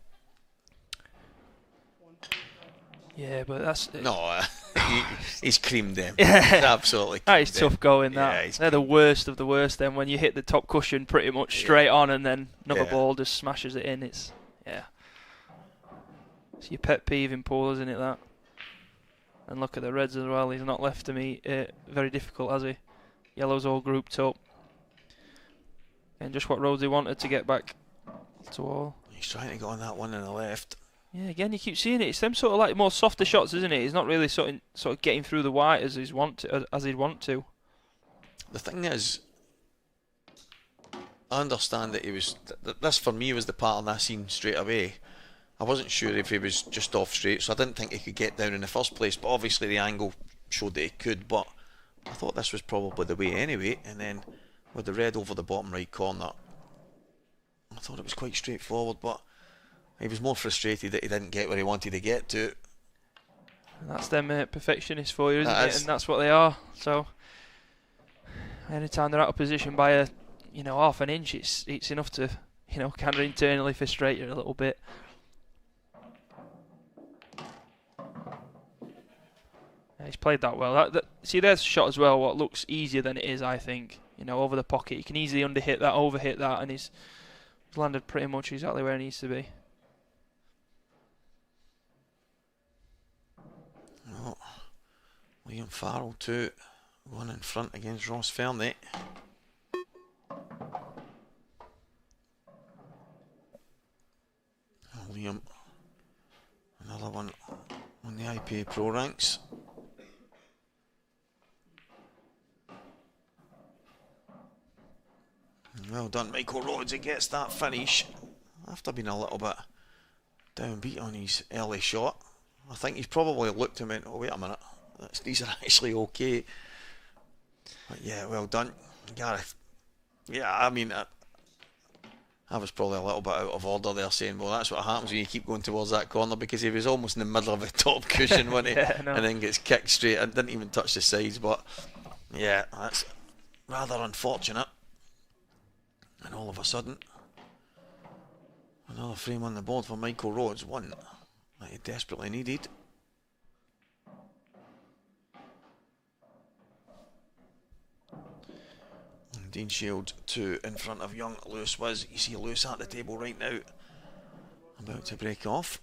Yeah, but that's... No, he's creamed them. Yeah. Absolutely. That is tough going, yeah, that. They're the worst of the worst then when you hit the top cushion pretty much straight on and then another ball just smashes it in. It's your pet peeve in pool, isn't it, that? And look at the reds as well. He's not left to me very difficult, has he? Yellow's all grouped up. And just what Rhodesy wanted to get back to all. He's trying to go on that one on the left. Yeah, again, you keep seeing it. It's them sort of like more softer shots, isn't it? He's not really sort of getting through the white as he'd want to. The thing is, I understand that he was. This for me was the pattern I seen straight away. I wasn't sure if he was just off straight, so I didn't think he could get down in the first place. But obviously the angle showed that he could. But I thought this was probably the way anyway. And then with the red over the bottom right corner, I thought it was quite straightforward. But he was more frustrated that he didn't get where he wanted to get to. And that's them perfectionists for you, isn't it? And that's what they are. So anytime they're out of position by a half an inch, it's enough to kind of internally frustrate you a little bit. Yeah, he's played that well. See, there's a shot as well. What looks easier than it is, I think. Over the pocket, you can easily underhit that, overhit that, and he's landed pretty much exactly where he needs to be. Oh, Liam Farrell too, one in front against Ross Fernie. Liam, another one on the IPA Pro ranks. Well done, Michael Rhodes. He gets that finish after being a little bit downbeat on his early shot. I think he's probably looked and went, oh wait a minute, these are actually okay. But yeah, well done, Gareth. Yeah, I mean, I was probably a little bit out of order there, saying, well, that's what happens when you keep going towards that corner, because he was almost in the middle of the top cushion, wasn't he? Yeah, no. And then gets kicked straight and didn't even touch the sides. But yeah, that's rather unfortunate. And all of a sudden, another frame on the board for Michael Rhodes, one that he desperately needed. And Dean Shield 2 in front of young Lewis Wiz. You see Lewis at the table right now, about to break off.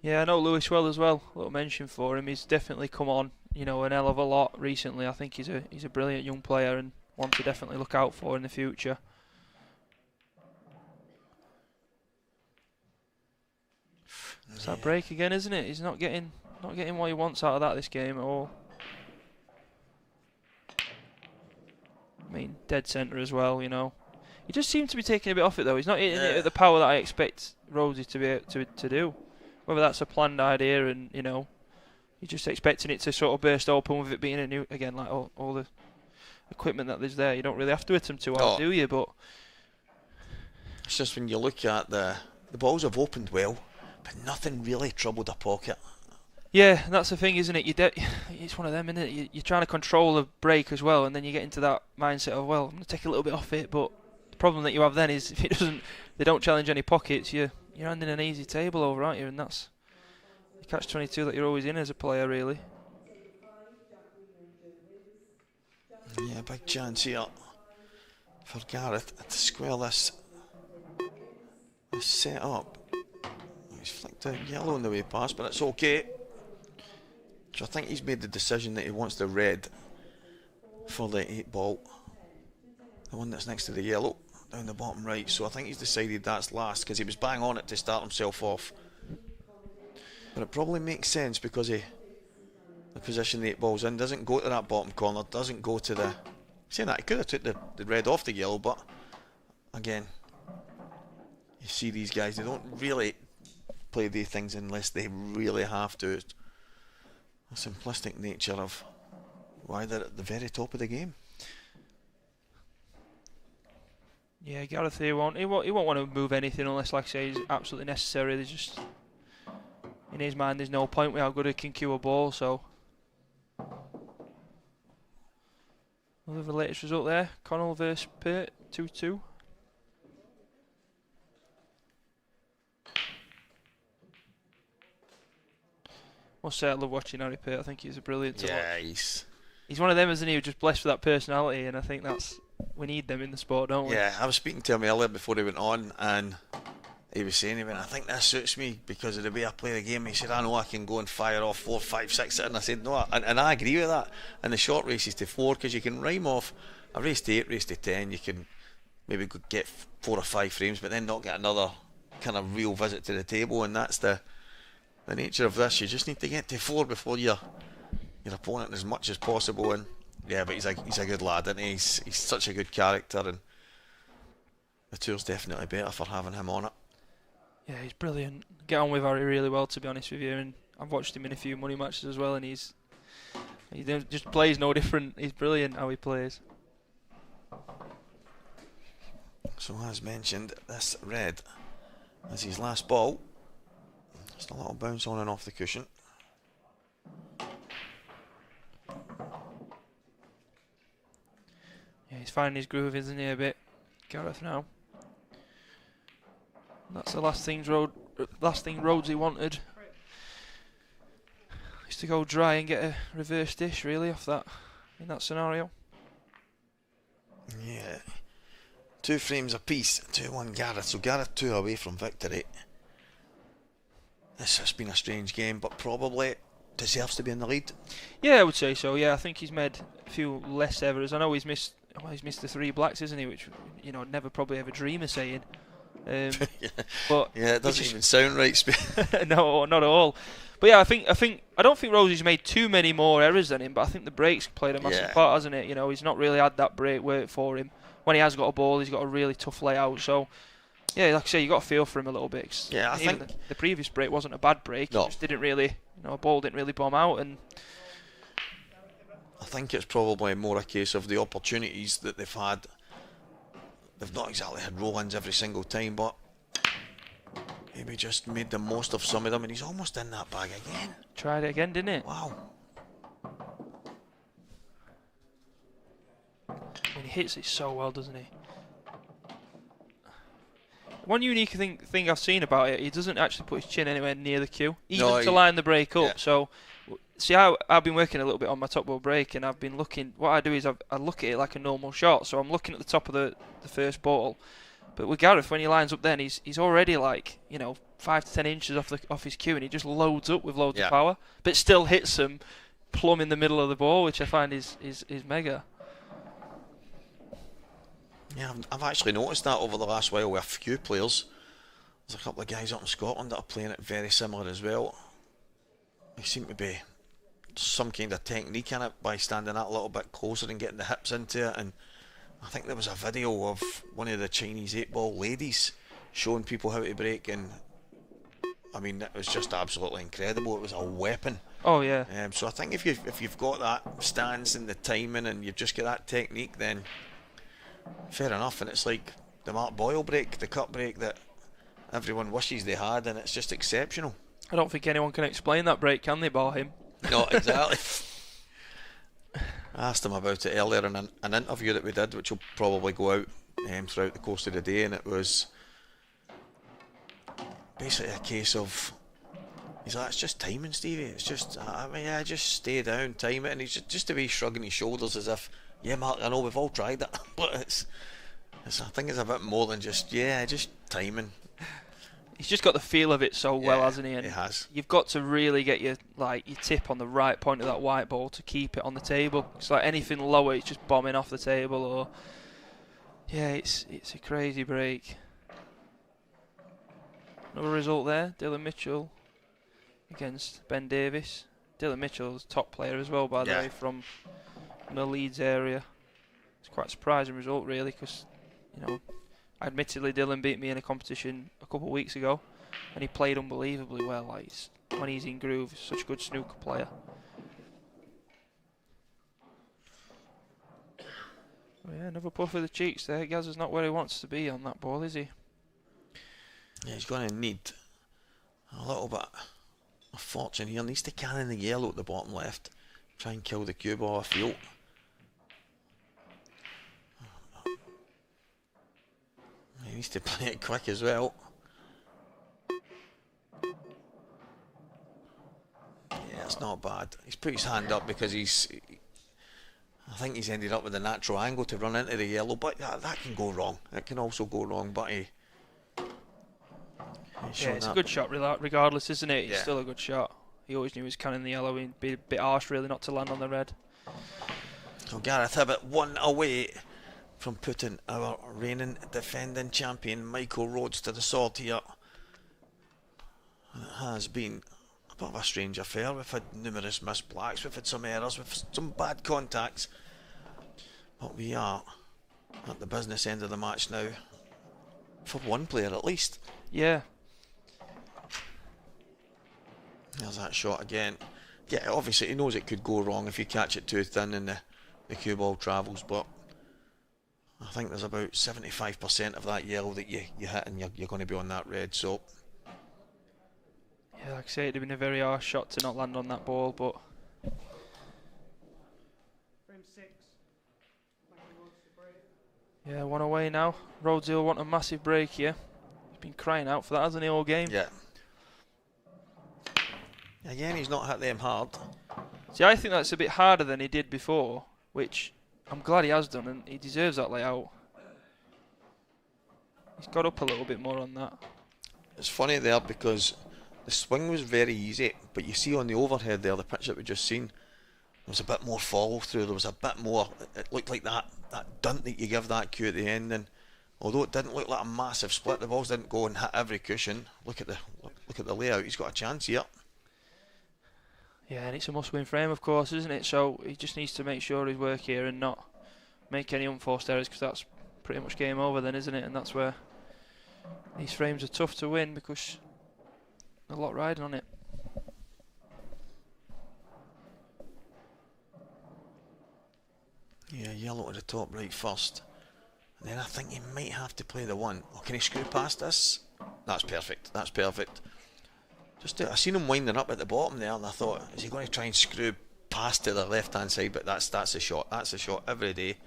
Yeah, I know Lewis well as well. A little mention for him. He's definitely come on, an hell of a lot recently. I think he's a brilliant young player and one to definitely look out for in the future. It's that break again, isn't it? He's not getting what he wants out of that this game at all. I mean, dead centre as well, He just seems to be taking a bit off it though. He's not hitting it at the power that I expect Rhodesy to be able to do. Whether that's a planned idea and you're just expecting it to sort of burst open with it being a new again, like all the equipment that there's there. You don't really have to hit them too hard, do you? But it's just when you look at the balls have opened well, but nothing really troubled a pocket. Yeah, and that's the thing, isn't it? It's one of them, isn't it? You're trying to control the break as well, and then you get into that mindset of, well, I'm going to take a little bit off it, but the problem that you have then is if they don't challenge any pockets, you're handing an easy table over, aren't you? And that's the catch-22 that you're always in as a player, really. Yeah, big chance here for Gareth to square this set up. He's flicked Just a yellow on the way past, but it's okay. So I think he's made the decision that he wants the red for the 8 ball. The one that's next to the yellow, down the bottom right. So I think he's decided that's last, because he was bang on it to start himself off. But it probably makes sense because he, the position the 8 ball's in doesn't go to that bottom corner, doesn't go to the... Saying that, he could have took the red off the yellow, but again, you see these guys, they don't really play these things unless they really have to. The simplistic nature of why they're at the very top of the game. Yeah, Gareth here he won't want to move anything unless, like I say, it's absolutely necessary. There's just, in his mind, there's no point with how good he can cue a ball, so... We'll have the latest result there. Connell versus Pitt, 2-2. Must say I love watching Harry Pitt. I think he's a brilliant to watch. He's one of them, isn't he, who's just blessed with that personality, and I think that's... We need them in the sport, don't we? Yeah, I was speaking to him earlier before he went on, and he was saying, I think this suits me because of the way I play the game. He said, I know I can go and fire off 4, 5, 6, and I said, no, and I agree with that. And the short races to 4, because you can rhyme off a race to 8, race to 10, you can maybe get 4 or 5 frames, but then not get another kind of real visit to the table, and that's the nature of this. You just need to get to 4 before your opponent as much as possible. And yeah, but he's a good lad, and he's such a good character, and the tour's definitely better for having him on it. Yeah, he's brilliant. Get on with Harry really well, to be honest with you, and I've watched him in a few money matches as well, and he just plays no different. He's brilliant how he plays. So as mentioned, this red is his last ball. Just a little bounce on and off the cushion. Yeah, he's finding his groove, isn't he, a bit, Gareth, now. That's the last thing Rhodes he wanted. Is to go dry and get a reverse dish, really, off that, in that scenario. Yeah. 2 frames apiece, 2-1 Gareth. So Gareth 2 away from victory. This has been a strange game, but probably deserves to be in the lead. Yeah, I would say so. Yeah, I think he's made a few less errors. I know he's missed the 3 blacks, isn't he? Which, you know, I'd never probably ever dream of saying. Yeah. But yeah, it doesn't even sound right. No, not at all. But yeah, I don't think Rosie's made too many more errors than him, but I think the break's played a massive part, hasn't it? You know, he's not really had that break work for him. When he has got a ball, he's got a really tough layout. So yeah, like I say, you got to feel for him a little bit. Yeah, I think the previous break wasn't a bad break. No. It just didn't really, a ball didn't really bomb out, and I think it's probably more a case of the opportunities that they've had. They've not exactly had roll-ins every single time, but maybe just made the most of some of them, and he's almost in that bag again. Tried it again, didn't it? Wow. And he hits it so well, doesn't he? One unique thing I've seen about it, he doesn't actually put his chin anywhere near the cue, even to line the break up. Yeah. So, see, I've been working a little bit on my top ball break, and I've been looking. What I do is I look at it like a normal shot. So I'm looking at the top of the first ball. But with Gareth, when he lines up, then he's already like 5 to 10 inches off his cue, and he just loads up with loads of power, but still hits them plumb in the middle of the ball, which I find is mega. Yeah, I've actually noticed that over the last while with a few players. There's a couple of guys up in Scotland that are playing it very similar as well. They seem to be some kind of technique in it by standing that a little bit closer and getting the hips into it. And I think there was a video of one of the Chinese 8-ball ladies showing people how to break, and I mean, it was just absolutely incredible. It was a weapon. Oh yeah. So I think if you've got that stance and the timing, and you've just got that technique, then fair enough. And it's like the Mark Boyle break, the cut break that everyone wishes they had, and it's just exceptional. I don't think anyone can explain that break, can they, bar him? No, exactly. I asked him about it earlier in an interview that we did, which will probably go out throughout the course of the day, and it was basically a case of, he's like, it's just timing, Stevie. It's just, just stay down, time it, and he's just a wee shrugging his shoulders as if, yeah, Mark, I know we've all tried it, but it's I think it's a bit more than just timing. He's just got the feel of it so well, Yeah, hasn't he? And he has. you've got to really get your tip on the right point of that white ball to keep it on the table. It's like anything lower, it's just bombing off the table. Or yeah, it's a crazy break. Another result there, Dylan Mitchell against Ben Davis. Dylan Mitchell's top player as well, by the way, from the Leeds area. It's quite a surprising result, really, because, you know, admittedly Dylan beat me in a competition a couple of weeks ago, and he played unbelievably well. Like, when he's in groove, he's such a good snooker player. Oh yeah, another puff of the cheeks there. Gaz is not where he wants to be on that ball, is he? Yeah, he's going to need a little bit of fortune here. Needs to cannon the yellow at the bottom left. Try and kill the cue ball, I feel. He needs to play it quick as well. Yeah, it's not bad. He's put his hand up because I think he's ended up with a natural angle to run into the yellow, but that can go wrong. It can also go wrong, but yeah, it's a good shot regardless, isn't it? It's Yeah. still a good shot. He always knew he was canning the yellow. He'd be a bit harsh, really, not to land on the red. So Gareth Hibbott one away from putting our reigning defending champion Michael Rhodes to the sword here. It has been a bit of a strange affair. We've had numerous missed blacks, we've had some errors, we've had some bad contacts, but we are at the business end of the match now, for one player at least. Yeah. There's that shot again. Yeah, obviously he knows it could go wrong if you catch it too thin and the cue ball travels, but I think there's about 75% of that yellow that you hit and you're going to be on that red, so... Yeah, like I say, it'd have been a very harsh shot to not land on that ball, but... Frame 6. Yeah, one away now. Rhodes will want a massive break here. He's been crying out for that, hasn't he, all game? Yeah. Again, he's not hit them hard. See, I think that's a bit harder than he did before, which I'm glad he has done, and he deserves that layout. He's got up a little bit more on that. It's funny there because the swing was very easy, but you see on the overhead there, the pitch that we just seen, there was a bit more follow through, there was a bit more, it looked like that dunt that you give that cue at the end, and although it didn't look like a massive split, the balls didn't go and hit every cushion. Look at the layout, he's got a chance here. Yeah, and it's a must-win frame, of course, isn't it? So he just needs to make sure he's work here and not make any unforced errors, because that's pretty much game over then, isn't it? And that's where these frames are tough to win because a lot riding on it. Yeah, yellow to the top right first. And then I think he might have to play the one. Oh, can he screw past this? That's perfect. That's perfect. I seen him winding up at the bottom there, and I thought, is he going to try and screw past to the left-hand side? But that's a shot. That's a shot every day.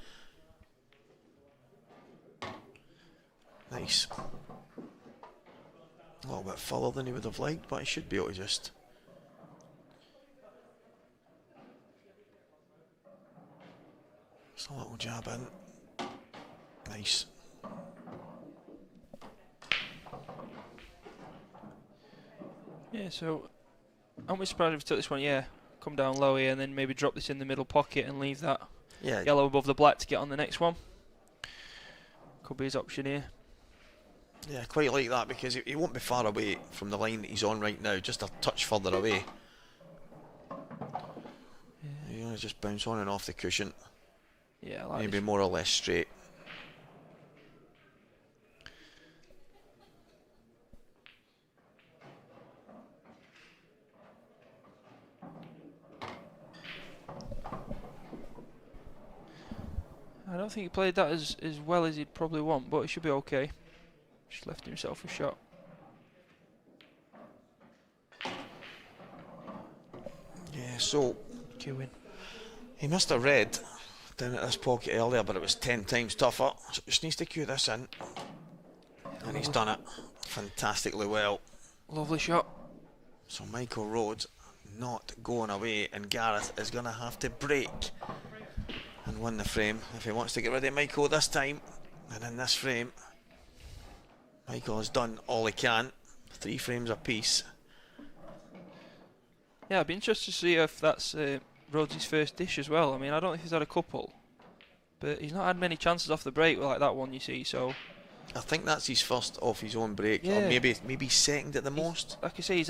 Nice. A little bit further than he would have liked, but he should be able to just... Just a little jab in. Nice. Yeah, so aren't we surprised if we took this one? Yeah, come down low here and then maybe drop this in the middle pocket and leave that yellow above the black to get on the next one. Could be his option here. Yeah, quite like that because he won't be far away from the line that he's on right now, just a touch further away. Yeah. You're going to just bounce on and off the cushion. Yeah, I like maybe this. more or less straight. I don't think he played that as well as he'd probably want, but he should be okay. Just left himself a shot. Yeah, so Queuing. he missed a red down at this pocket earlier, but it was 10 times tougher. So just needs to cue this in. And he's done it fantastically well. Lovely shot. So Michael Rhodes not going away, and Gareth is going to have to break and win the frame if he wants to get rid of Michael this time. And in this frame, Michael has done all he can. 3 frames apiece. Yeah, I'd be interested to see if that's Rhodes' first dish as well. I mean, I don't know if he's had a couple, but he's not had many chances off the break like that one, you see, so... I think that's his first off his own break, Yeah. or maybe second at the most. Like I say,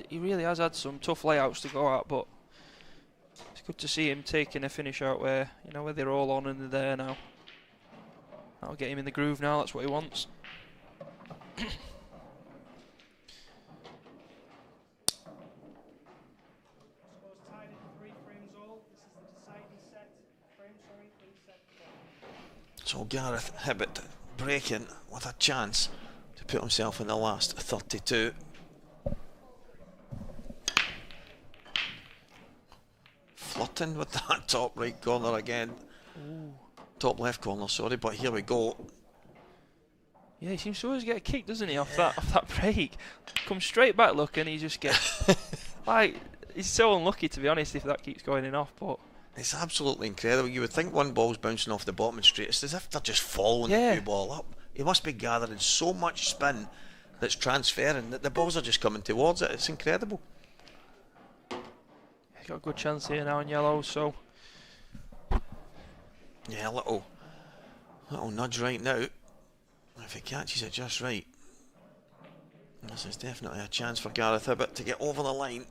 he really has had some tough layouts to go at, but it's good to see him taking a finish out where, you know, where they're all on and they're there now. That'll get him in the groove now, that's what he wants. Scores tied at 3 frames all. This is the deciding frame, in set 4. So Gareth Hibbott breaking with a chance to put himself in the last 32. Flirting with that top right corner again. Ooh. Top left corner, sorry, but here we go. Yeah, he seems to always get a kick, doesn't he, off that break. Comes straight back looking, he just gets... like, he's so unlucky, to be honest, if that keeps going in off, but... It's absolutely incredible. You would think one ball's bouncing off the bottom and straight. It's as if they're just following the cue ball up. He must be gathering so much spin that's transferring that the balls are just coming towards it. It's incredible. He's got a good chance here now in yellow, so... Yeah, a little nudge right now. If he catches it just right. This is definitely a chance for Gareth Hibbott to get over the line.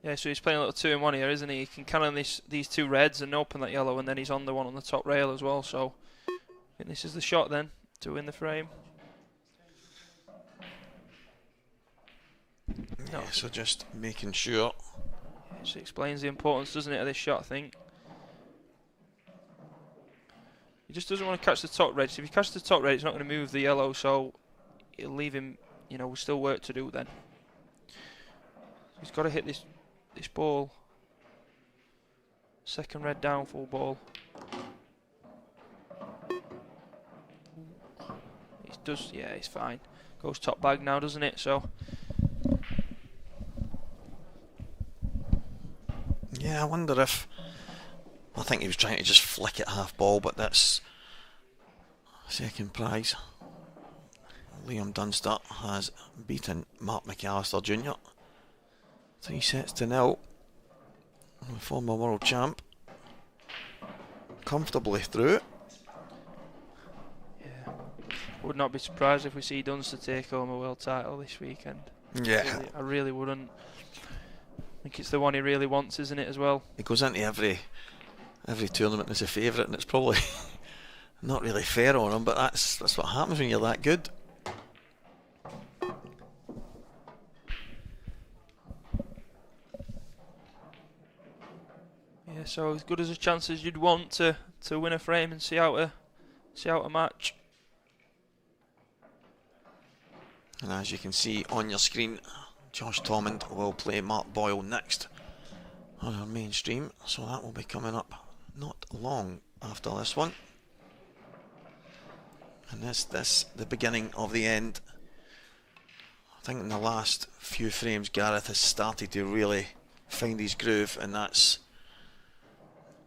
Yeah, so he's playing a little 2-in-1 here, isn't he? He can cannon these 2 reds and open that yellow, and then he's on the one on the top rail as well, so... I think this is the shot then, to win the frame. Yeah, so just making sure. Which explains the importance, doesn't it, of this shot, I think. He just doesn't want to catch the top red. So if he catches the top red, he's not going to move the yellow, so it'll leave him, you know, with still work to do then. He's got to hit this ball. Second red down, full ball. He does, yeah, he's fine. Goes top bag now, doesn't it? So. Yeah, I wonder if... I think he was trying to just flick it half ball, but that's second prize. Liam Dunster has beaten Mark McAllister Jr. 3 sets to 0. The former world champ comfortably through. Yeah. Would not be surprised if we see Dunster take home a world title this weekend. Yeah. I really wouldn't. I think it's the one he really wants, isn't it, as well? He goes into every tournament as a favourite, and it's probably not really fair on him, but that's what happens when you're that good. Yeah, so as good as a chance as you'd want to win a frame and see out a match. And as you can see on your screen, Josh Thomond will play Mark Boyle next on our main stream, so that will be coming up not long after this one. And this the beginning of the end. I think in the last few frames Gareth has started to really find his groove, and that's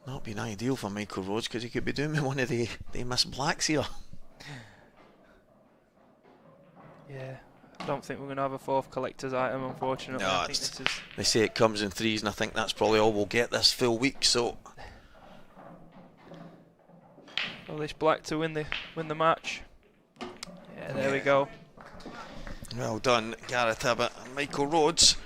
not been ideal for Michael Rhodes, because he could be doing one of the Miss Blacks here. Yeah, I don't think we're going to have a 4th collector's item, unfortunately. No, I think this is... They say it comes in 3s, and I think that's probably all we'll get this full week. So, well, this black to win the match. Yeah, there we go. Well done, Gareth Hibbott. Michael Rhodes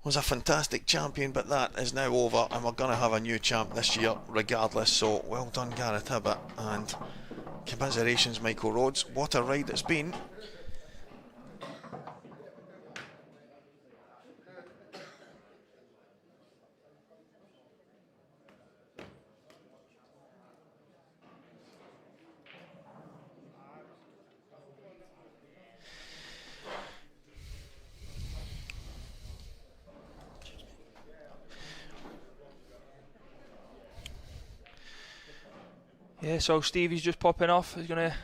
was a fantastic champion, but that is now over, and we're going to have a new champ this year regardless. So, well done, Gareth Hibbott, and commiserations, Michael Rhodes. What a ride it's been. Yeah, so Stevie's just popping off. He's going to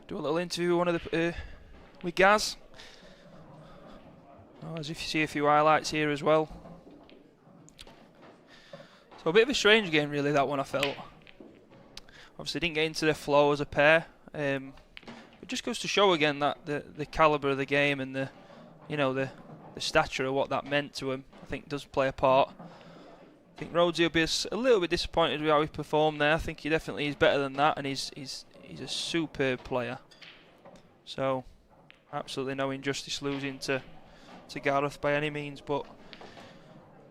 do a little interview with Gaz. As if you see a few highlights here as well. So a bit of a strange game, really, that one, I felt. Obviously didn't get into the flow as a pair. It just goes to show again that the calibre of the game and the you know, the stature of what that meant to him, I think does play a part. I think Rhodes will be a little bit disappointed with how he performed there. I think he definitely is better than that, and he's a superb player. So absolutely no injustice losing to Gareth by any means, but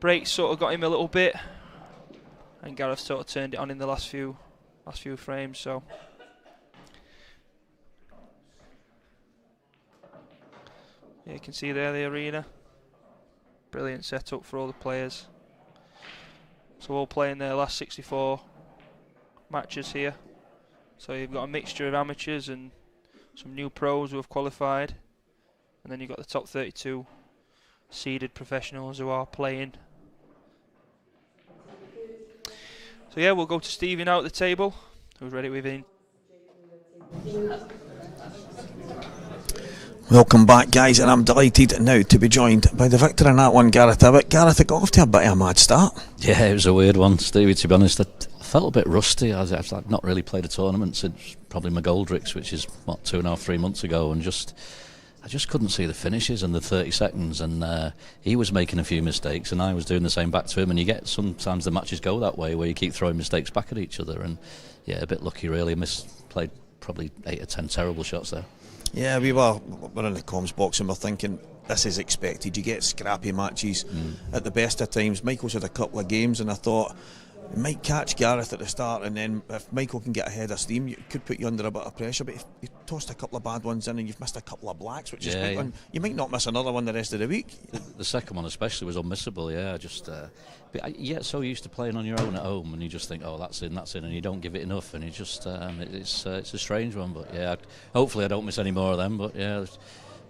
breaks sort of got him a little bit, and Gareth sort of turned it on in the last few frames. So yeah, you can see there the arena. Brilliant setup for all the players. So all playing their last 64 matches here. So you've got a mixture of amateurs and some new pros who have qualified, and then you've got the top 32 seeded professionals who are playing. So yeah, we'll go to Stephen out at the table, who's ready with him. Welcome back, guys, and I'm delighted now to be joined by the victor in that one, Gareth Hibbott. Gareth, it got off to a bit of a mad start. Yeah, it was a weird one, Stevie, to be honest. I felt a bit rusty. I've not really played a tournament since probably McGoldrick's, which is, 2.5-3 months ago, and I just couldn't see the finishes and the 30 seconds, and he was making a few mistakes, and I was doing the same back to him, and you get sometimes the matches go that way, where you keep throwing mistakes back at each other, and yeah, a bit lucky really. Played probably 8 or 10 terrible shots there. Yeah, we're in the comms box and we're thinking this is expected. You get scrappy matches at the best of times. Michael's had a couple of games, and I thought he might catch Gareth at the start, and then if Michael can get ahead of steam, it could put you under a bit of pressure. But if you tossed a couple of bad ones in and you've missed a couple of blacks, which is big one, you might not miss another one the rest of the week. The second one especially was unmissable. Yeah, but you get so used to playing on your own at home, and you just think, oh, that's in, and you don't give it enough, and you just it's a strange one. But yeah, hopefully I don't miss any more of them. But yeah,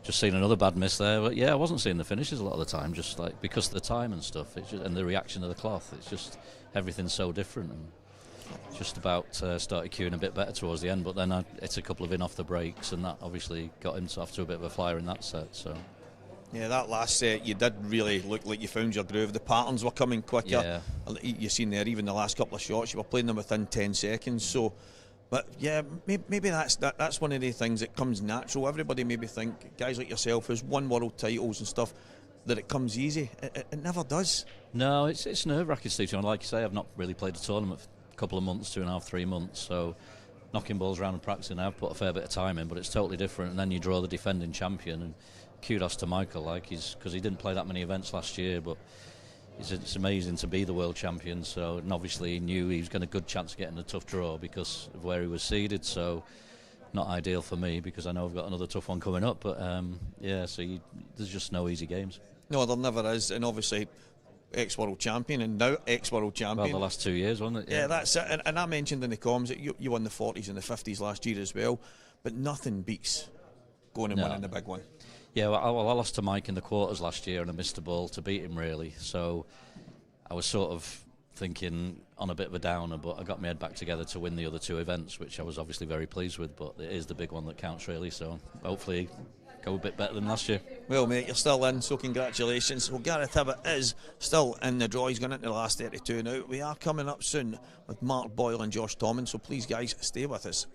just seen another bad miss there. But yeah, I wasn't seeing the finishes a lot of the time, just like because of the time and stuff. And the reaction of the cloth. It's just everything's so different. And just about started queuing a bit better towards the end, but then I hit a couple of in off the breaks, and that obviously got him off to a bit of a flyer in that set. So. Yeah, that last set you did really look like you found your groove. The patterns were coming quicker. Yeah. You've seen there, even the last couple of shots, you were playing them within 10 seconds. So, but yeah, maybe that's one of the things that comes natural. Everybody maybe think, guys like yourself who's won world titles and stuff, that it comes easy. It never does. No, it's nerve-wracking, Steve. Like you say, I've not really played a tournament for a couple of months, 2.5-3 months, so knocking balls around and practicing, I've put a fair bit of time in, but it's totally different. And then you draw the defending champion, and kudos to Michael, because he didn't play that many events last year, but it's amazing to be the world champion. So, and obviously he knew he was got a good chance of getting a tough draw because of where he was seeded. So, not ideal for me because I know I've got another tough one coming up. But yeah, so there's just no easy games. No, there never is, and obviously ex-world champion and now ex-world champion. Well, the last 2 years, wasn't it? Yeah, that's it. And I mentioned in the comms that you won the 40s and the 50s last year as well, but nothing beats going and winning the big one. Yeah, well, I lost to Mike in the quarters last year and I missed the ball to beat him, really. So I was sort of thinking on a bit of a downer, but I got my head back together to win the other two events, which I was obviously very pleased with, but it is the big one that counts, really. So hopefully go a bit better than last year. Well, mate, you're still in, so congratulations. Well, Gareth Hibbott is still in the draw. He's gone into the last 32 now. We are coming up soon with Mark Boyle and Josh Tomlin, so please, guys, stay with us.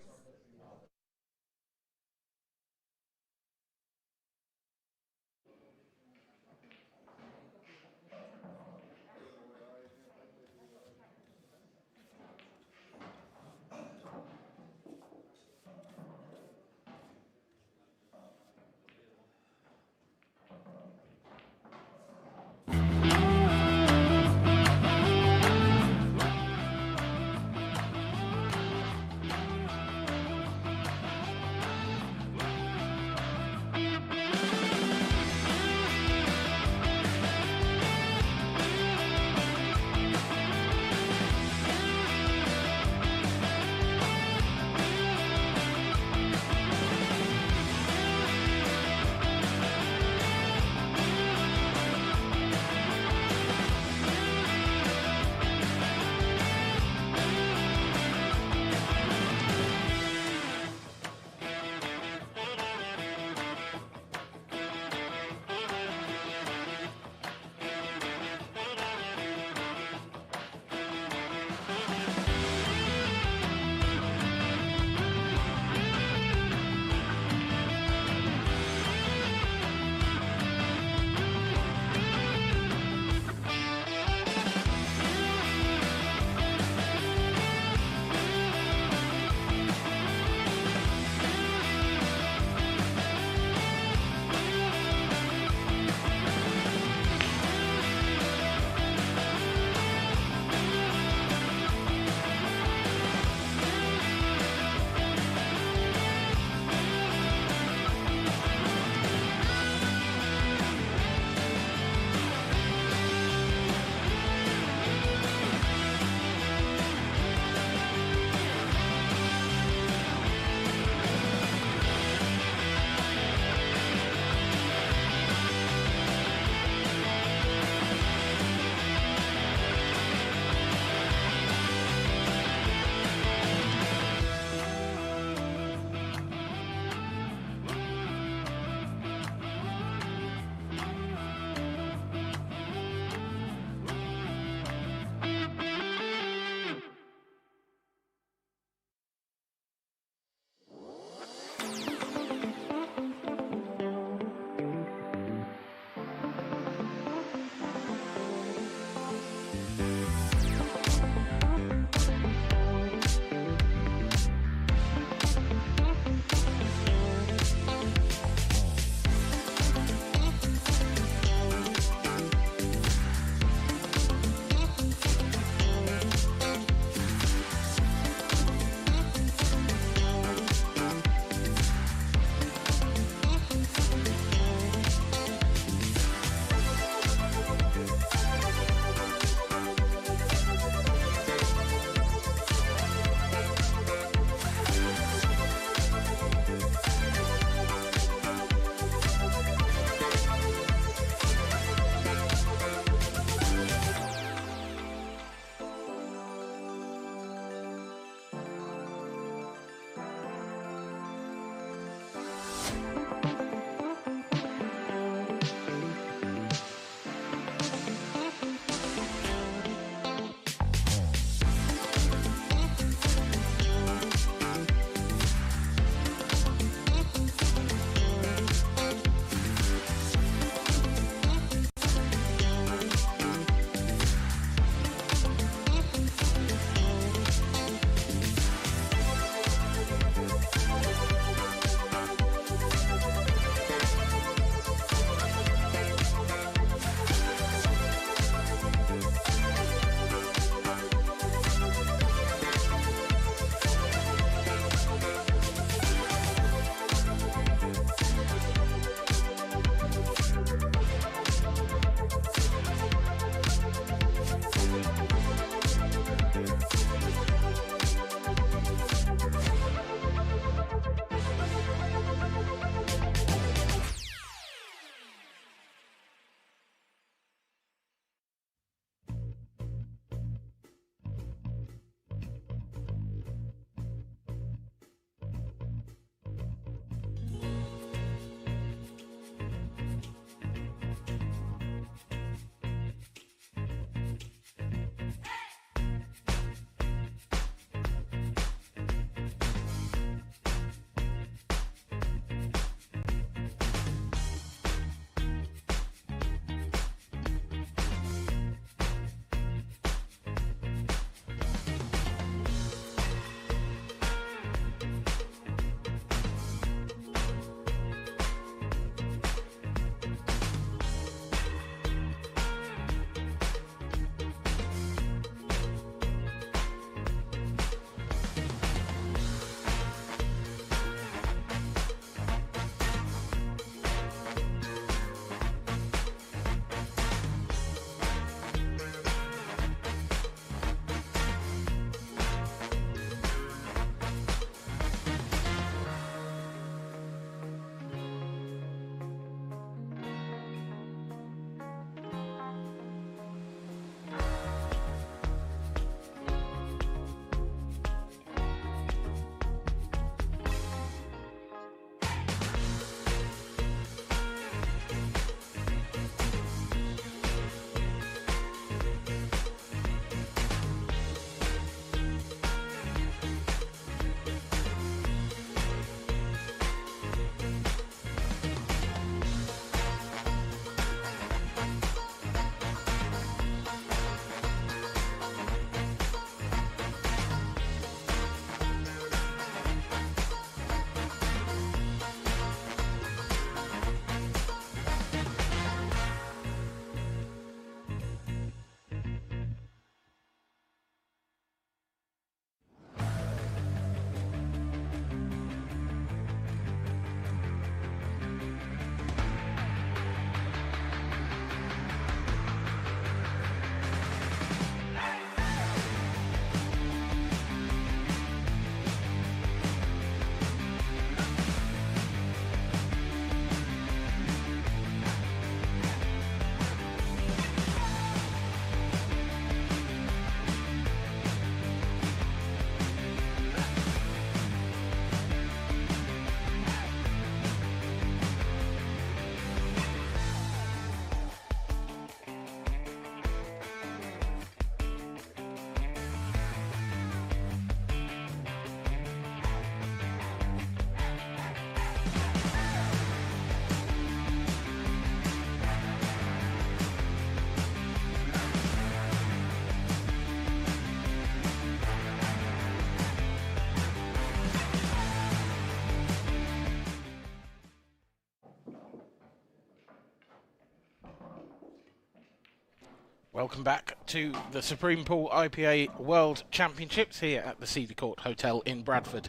Welcome back to the Supreme Pool IPA World Championships here at the Cedar Court Hotel in Bradford.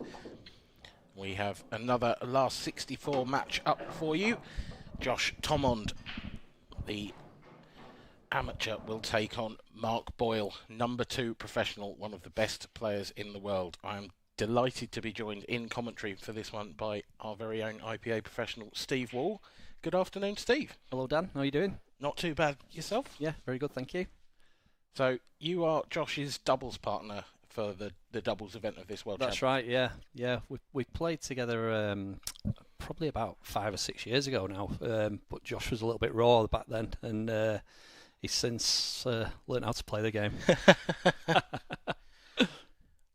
We have another last 64 match up for you. Josh Thomond, the amateur, will take on Mark Boyle, number 2 professional, one of the best players in the world. I am delighted to be joined in commentary for this one by our very own IPA professional, Steve Wall. Good afternoon, Steve. Hello, Dan. How are you doing? Not too bad. Yourself? Yeah, very good, thank you. So you are Josh's doubles partner for the doubles event of this World That's Championship. right, yeah. We played together probably about 5 or 6 years ago now, but Josh was a little bit raw back then, and he's since learned how to play the game.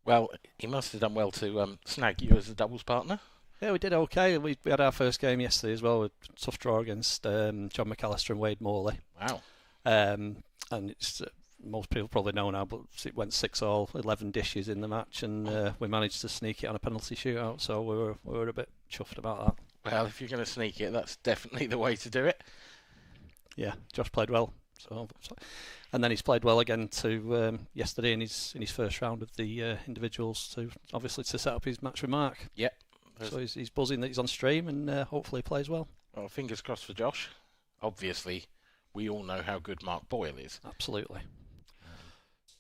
Well, he must have done well to snag you as a doubles partner. Yeah, we did okay. We had our first game yesterday as well, with a tough draw against John McAllister and Wade Morley. Wow. And it's most people probably know now, but it went 6-all, 11 dishes in the match, and we managed to sneak it on a penalty shootout, so we were a bit chuffed about that. Well, if you're going to sneak it, that's definitely the way to do it. Yeah, Josh played well. And then he's played well again yesterday in his first round of the individuals, to set up his match with Mark. Yep. So he's buzzing that he's on stream, and hopefully he plays well. Well, fingers crossed for Josh. Obviously, we all know how good Mark Boyle is. Absolutely.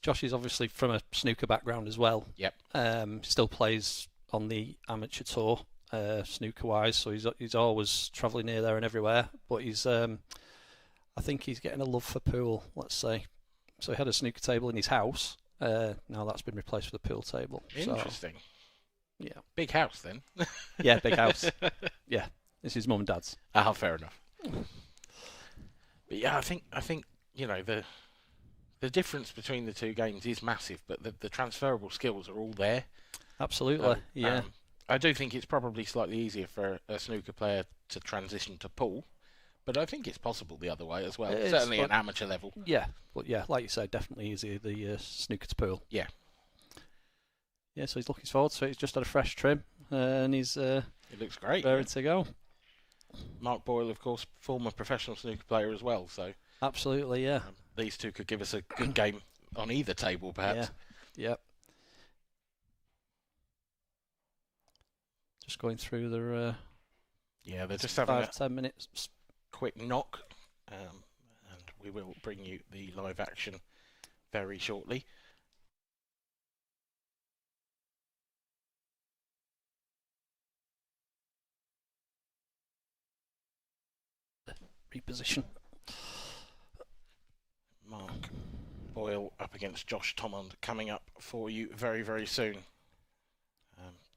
Josh is obviously from a snooker background as well. Yep. Still plays on the amateur tour, snooker-wise, so he's always travelling here, there and everywhere. But I think he's getting a love for pool, let's say. So he had a snooker table in his house. Now that's been replaced with a pool table. Interesting. So, yeah. Big house then. Yeah, big house. Yeah, this is mum and dad's. Ah, fair enough. But yeah, I think the difference between the two games is massive, but the transferable skills are all there. Absolutely. Yeah. I do think it's probably slightly easier for a snooker player to transition to pool, but I think it's possible the other way as well. Certainly at an amateur level. Yeah, but yeah, like you said, definitely easier the snooker to pool. Yeah. Yeah, so he's looking forward to it. He's just had a fresh trim, and he's it looks great. Ready to go. Mark Boyle, of course, former professional snooker player as well. So absolutely, yeah. These two could give us a good game on either table, perhaps. Yeah. Yep. Just going through their. Yeah, they're just having 5-10 minutes. Quick knock, and we will bring you the live action very shortly. Reposition. Mark Boyle up against Josh Thomond coming up for you very, very soon.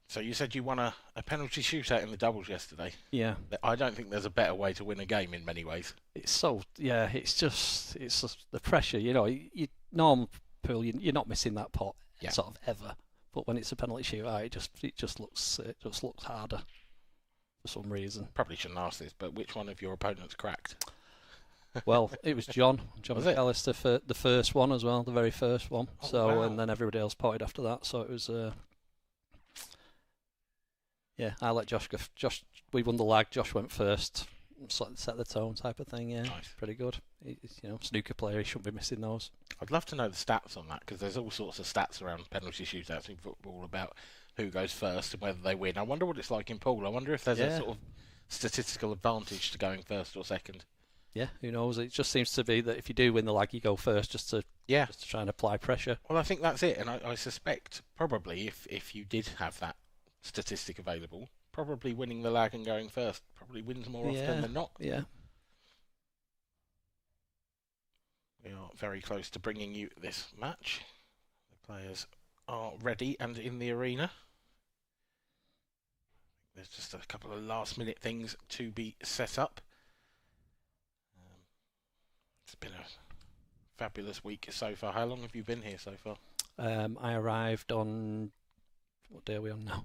So you said you won a penalty shootout in the doubles yesterday. Yeah. I don't think there's a better way to win a game in many ways. It's just the pressure. You normal pool, you're not missing that pot sort of ever. But when it's a penalty shootout, it just looks harder for some reason. Probably shouldn't ask this, but which one of your opponents cracked? Well, it was John McAllister for the first one as well, the very first one. Wow. And then everybody else potted after that. So it was, I let Josh go. We won the lag. Josh went first, set the tone type of thing. Yeah, nice. Pretty good. He's, snooker player. He shouldn't be missing those. I'd love to know the stats on that, because there's all sorts of stats around penalty shootouts in football about who goes first and whether they win. I wonder what it's like in pool. I wonder if there's a sort of statistical advantage to going first or second. Yeah, who knows? It just seems to be that if you do win the lag, you go first just to try and apply pressure. Well, I think that's it, and I suspect probably if you did have that statistic available, probably winning the lag and going first probably wins more often than not. Yeah. We are very close to bringing you this match. The players are ready and in the arena. There's just a couple of last-minute things to be set up. It's been a fabulous week so far. How long have you been here so far? I arrived on... What day are we on now?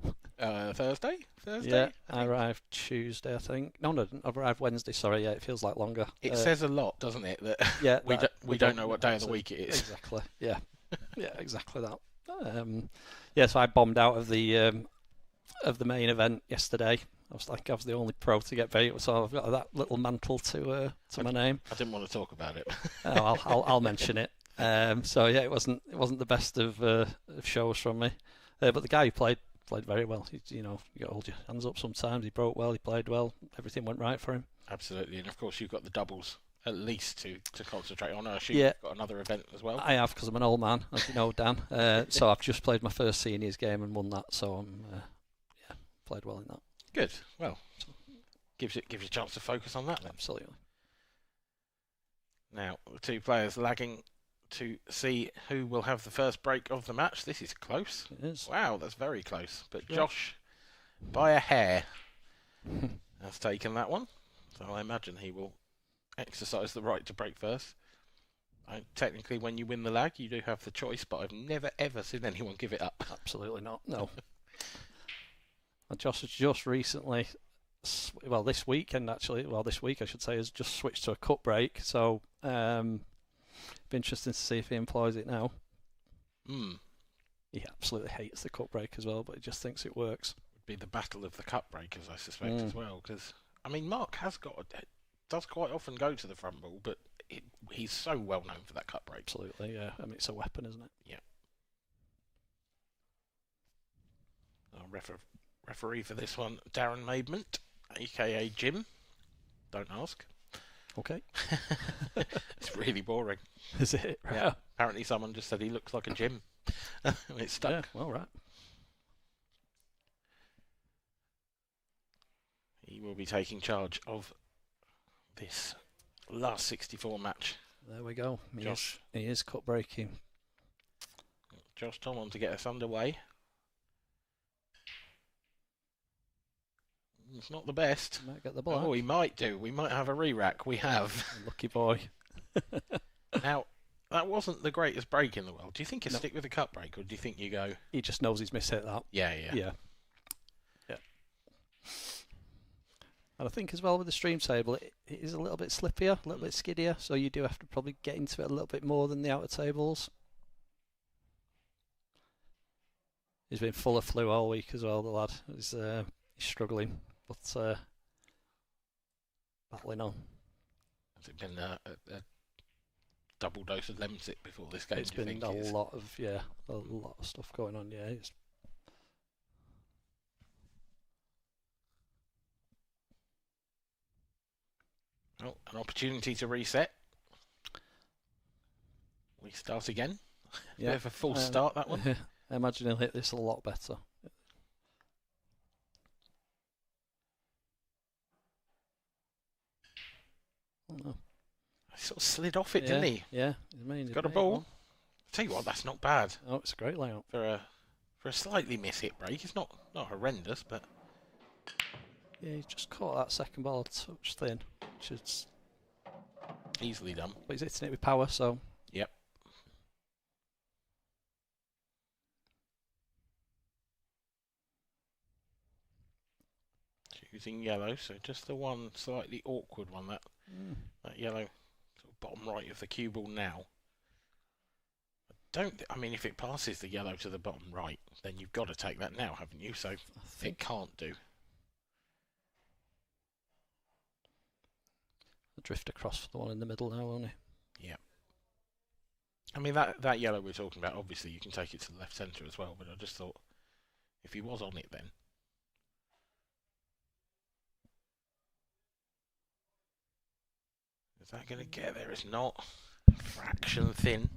Thursday? Yeah, I arrived Tuesday, I think. No, I arrived Wednesday, sorry. Yeah, it feels like longer. It says a lot, doesn't it? That we don't know what day of the week it is. Exactly, yeah. Yeah, exactly that. So I bombed out of the of the main event yesterday. I was the only pro to get beat, so I've got that little mantle to my name. I didn't want to talk about it. I'll mention it. So yeah, it wasn't the best of shows from me, but the guy who played very well. You got to hold your hands up sometimes. He broke well, he played well, everything went right for him. Absolutely, and of course you've got the doubles at least to concentrate on. I assume Yeah. you've got another event as well. I have, because I'm an old man, as you know, Dan. So I've just played my first seniors game and won that. So I'm played well in that. Good. Well, gives you a chance to focus on that then. Absolutely. Now the two players lagging to see who will have the first break of the match. This is close. It is. Wow, that's very close. But Yeah. Josh, by a hair, has taken that one. So I imagine he will exercise the right to break first. Technically, when you win the lag, you do have the choice, but I've never ever seen anyone give it up. Absolutely not. No. And Josh has just recently, this weekend actually, this week I should say, has just switched to a cut break. So, be interesting to see if he employs it now. He absolutely hates the cut break as well, but he just thinks it works. Would be the battle of the cut breakers, I suspect, as well. Because Mark does quite often go to the front ball, but he's so well known for that cut break. Absolutely, yeah. It's a weapon, isn't it? Yeah. Referee for this one, Darren Maidment, aka Jim. Don't ask. Okay. It's really boring. Is it? Yeah. Apparently someone just said he looks like a Jim. It's stuck. Yeah, well, right. He will be taking charge of this last 64 match. There we go. Josh. He is cut breaking. Josh Tom on to get us underway. It's not the best. Might get the black. Oh, he might do. We might have a re-rack. We have. Lucky boy. Now, that wasn't the greatest break in the world. Do you think you stick with the cut break, or do you think you go... He just knows he's mishit that. Yeah. And I think as well with the stream table, it is a little bit slippier, a little bit skiddier, so you do have to probably get into it a little bit more than the outer tables. He's been full of flu all week as well, the lad. He's struggling, but battling on. Has it been a double dose of Lemsip before this game? It's been a lot of stuff going on, yeah. Well, an opportunity to reset. We start again. Bit of a false start, that one. I imagine he'll hit this a lot better. Oh, no. He sort of slid off it, didn't he? Yeah. He's got a ball. Tell you what, that's not bad. Oh, it's a great layout. For a slightly miss-hit break. It's not horrendous, but... Yeah, he's just caught that second ball a touch thin, which is... easily done. But he's hitting it with power, so... Yep. Choosing yellow, so just the one slightly awkward one, that yellow sort of bottom right of the cue ball now. If it passes the yellow to the bottom right, then you've got to take that now, haven't you? So it can't do. Drift across for the one in the middle now, won't he? Yeah. That yellow we're talking about, obviously you can take it to the left centre as well, but I just thought if he was on it then. Is that going to get there? It's not. Fraction thin.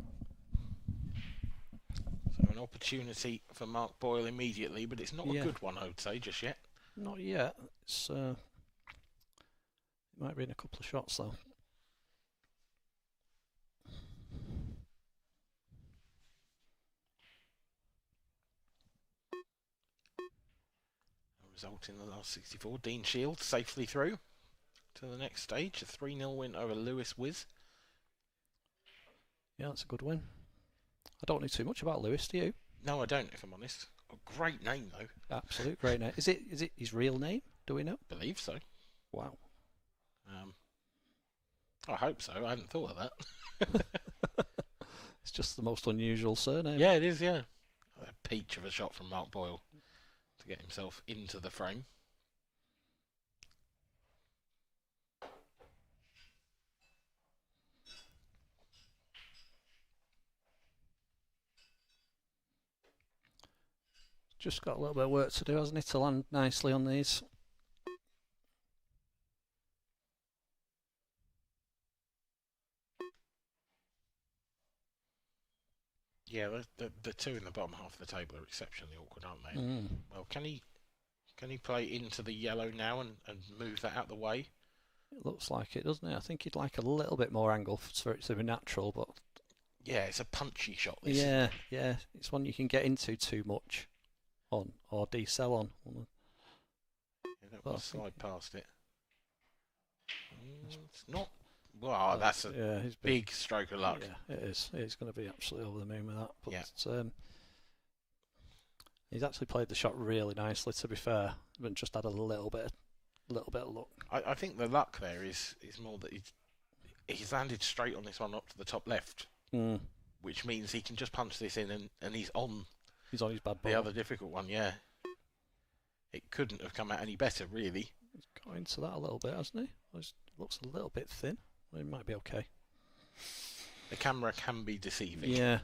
So an opportunity for Mark Boyle immediately, but it's not a good one, I would say, just yet. Not yet. It's it might be in a couple of shots though. Result in the last 64. Dean Shields safely through to the next stage. A 3-0 win over Lewis Wiz. Yeah, that's a good win. I don't know too much about Lewis, do you? No, I don't, if I'm honest. A great name, though. Absolute great name. Is it his real name? Do we know? Believe so. Wow. I hope so. I hadn't thought of that. It's just the most unusual surname. Yeah, it is, yeah. A peach of a shot from Mark Boyle to get himself into the frame. Just got a little bit of work to do, hasn't he, to land nicely on these. Yeah, the two in the bottom half of the table are exceptionally awkward, aren't they? Well, can he play into the yellow now and move that out the way? It looks like it, doesn't it? I think he'd like a little bit more angle for it to be natural, but... Yeah, it's a punchy shot, this. Yeah. It's one you can get into too much on, or decel on. Yeah, that will slide past it. It's not... Wow, that's a big stroke of luck. Yeah, it is. He's going to be absolutely over the moon with that. But he's actually played the shot really nicely, to be fair, but just had a little bit of luck. I think the luck there is more that he's landed straight on this one up to the top left, which means he can just punch this in and he's on his bad ball. The other difficult one, yeah. It couldn't have come out any better, really. He's got into that a little bit, hasn't he? It looks a little bit thin. It might be okay. The camera can be deceiving, yeah,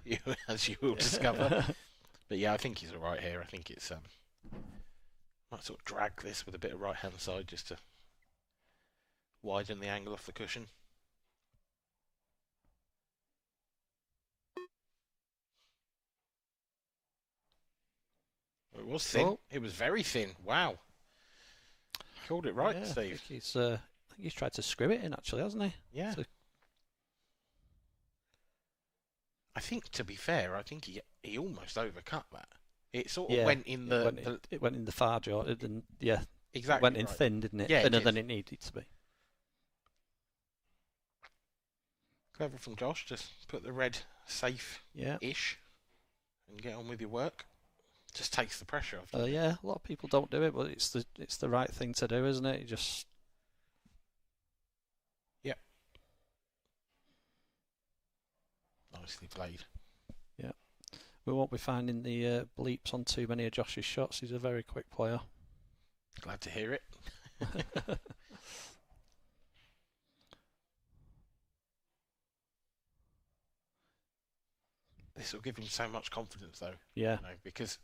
as you will discover. But yeah, I think he's all right here. I think it's might sort of drag this with a bit of right hand side just to widen the angle off the cushion. It was thin. Oh. It was very thin. Wow. Called it right, Steve. I think he's tried to screw it in, actually, hasn't he? Yeah. I think, to be fair, I think he almost overcut that. It sort of went in the... It went in the far jaw, and exactly. It went in thin, didn't it? Yeah, Thinner than it needed to be. Clever from Josh, just put the red safe-ish and get on with your work. Just takes the pressure off. Yeah, a lot of people don't do it, but it's the right thing to do, isn't it? You just... Yep. Nicely played. Yeah. We won't be finding the bleeps on too many of Josh's shots. He's a very quick player. Glad to hear it. This will give him so much confidence, though. Yeah. Because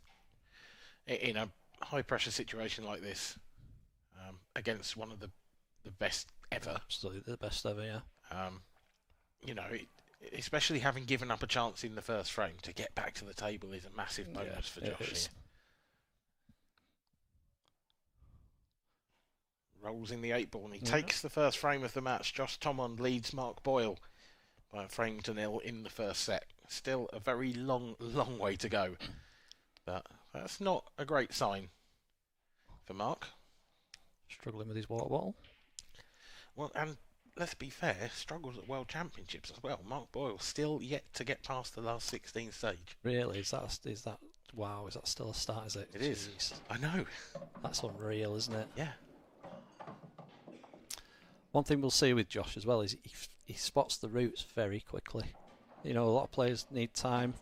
in a high-pressure situation like this, against one of the best ever... Absolutely the best ever, yeah. Especially having given up a chance in the first frame, to get back to the table is a massive bonus for Josh here. Rolls in the 8-ball and he takes the first frame of the match. Josh Thomond leads Mark Boyle by a frame to nil in the first set. Still a very long way to go. But that's not a great sign for Mark. Struggling with his water bottle. Well, and let's be fair, struggles at World Championships as well. Mark Boyle still yet to get past the last 16 stage. Really? Is that wow, is that still a start, is it? It is. I know. That's unreal, isn't it? Yeah. One thing we'll see with Josh as well is he spots the routes very quickly. A lot of players need time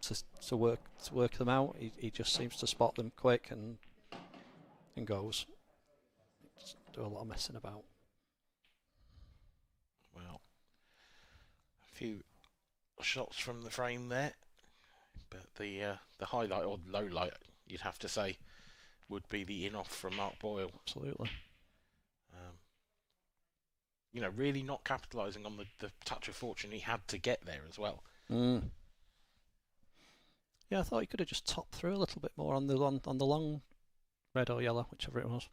to work them out. He just seems to spot them quick and goes. Just do a lot of messing about. Well, a few shots from the frame there, but the highlight or low light, you'd have to say, would be the in-off from Mark Boyle. Absolutely. Really not capitalising on the touch of fortune he had to get there as well. Yeah, I thought he could have just topped through a little bit more on the long red or yellow, whichever it was.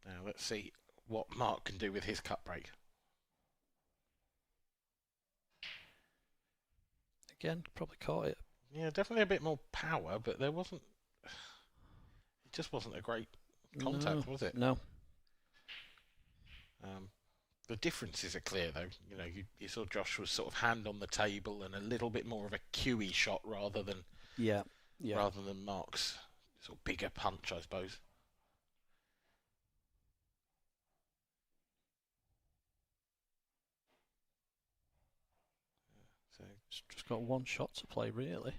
Now let's see what Mark can do with his cut break. Again, probably caught it. Yeah, definitely a bit more power, but there wasn't... It just wasn't a great contact, was it? No. The differences are clear, though. You saw Josh was sort of hand on the table and a little bit more of a cuey shot rather than Mark's sort of bigger punch, I suppose. So just got one shot to play, really.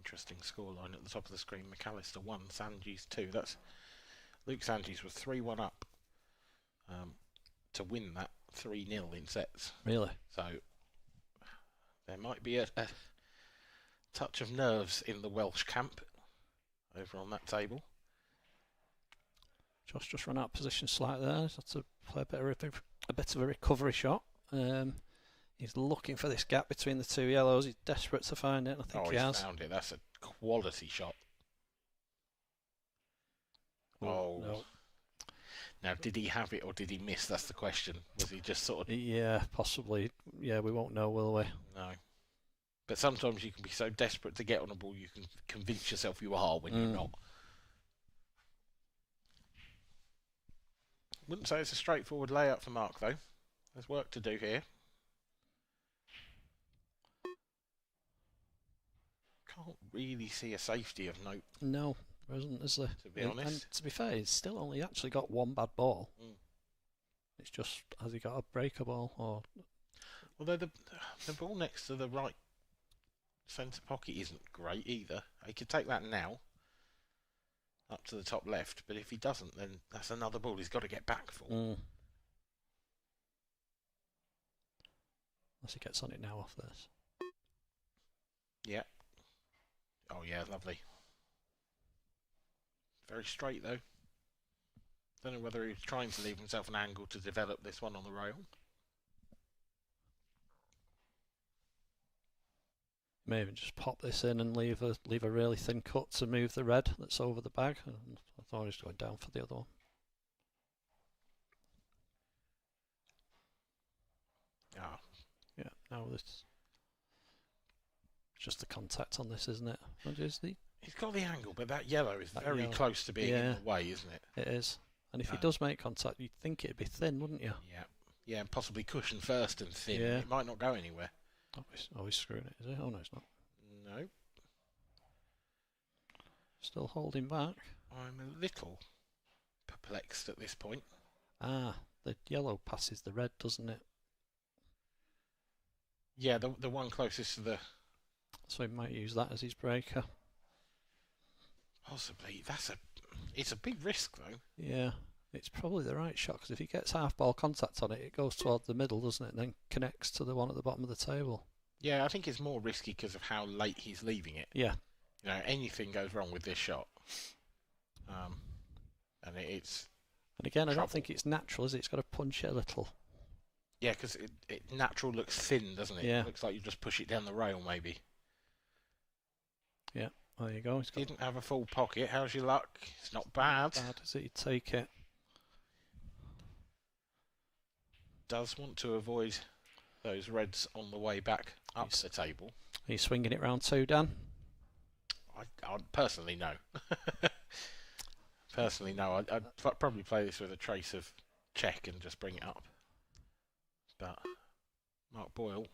interesting scoreline at the top of the screen. McAllister 1, Sanjis 2. That's Luke Sanjis was 3-1 up to win that 3-0 in sets. Really? So there might be a touch of nerves in the Welsh camp over on that table. Josh just ran out of position slightly there. He's had to play a bit of a recovery shot. He's looking for this gap between the two yellows. He's desperate to find it, and I think he has. He's found it. That's a quality shot. Oh. No. Now, did he have it or did he miss? That's the question. Was he just sort of... Yeah, possibly. Yeah, we won't know, will we? No. But sometimes you can be so desperate to get on a ball you can convince yourself you are when you're not. Wouldn't say it's a straightforward layout for Mark, though. There's work to do here. Can't really see a safety of note. No, there isn't, is there? To be honest. And to be fair, he's still only actually got one bad ball. It's just, has he got a breaker ball? Or... Although the ball next to the right centre pocket isn't great either. He could take that now up to the top left, but if he doesn't, then that's another ball he's got to get back for. Unless he gets on it now off this. Yeah. Oh yeah, lovely. Very straight though. Don't know whether he was trying to leave himself an angle to develop this one on the rail. May even just pop this in and leave a really thin cut to move the red that's over the bag. And I thought he was going down for the other one. Ah. Yeah, now it's just the contact on this, isn't it? What is the? He's got the angle, but that yellow is very close to being in the way, isn't it? It is. And if he does make contact, you'd think it'd be thin, wouldn't you? Yeah. Yeah, and possibly cushion first and thin. Yeah. It might not go anywhere. Oh, he's screwing it, is he? Oh, no, it's not. No. Still holding back. I'm a little perplexed at this point. Ah, the yellow passes the red, doesn't it? Yeah, the one closest to the... So he might use that as his breaker. Possibly. It's a big risk, though. Yeah, it's probably the right shot, because if he gets half-ball contact on it, it goes toward the middle, doesn't it, and then connects to the one at the bottom of the table. Yeah, I think it's more risky because of how late he's leaving it. Yeah. You know, anything goes wrong with this shot. And it's... And again, trouble. I don't think it's natural, is it? It's got to punch it a little. Yeah, because it natural looks thin, doesn't it? Yeah. It looks like you just push it down the rail, maybe. Yeah, there you go. Didn't have a full pocket. How's your luck? It's not bad. Bad as it, you take it. Does want to avoid those reds on the way back up the table. Are you swinging it round two, Dan? I'd personally no. Personally no. I'd probably play this with a trace of check and just bring it up. But Mark Boyle,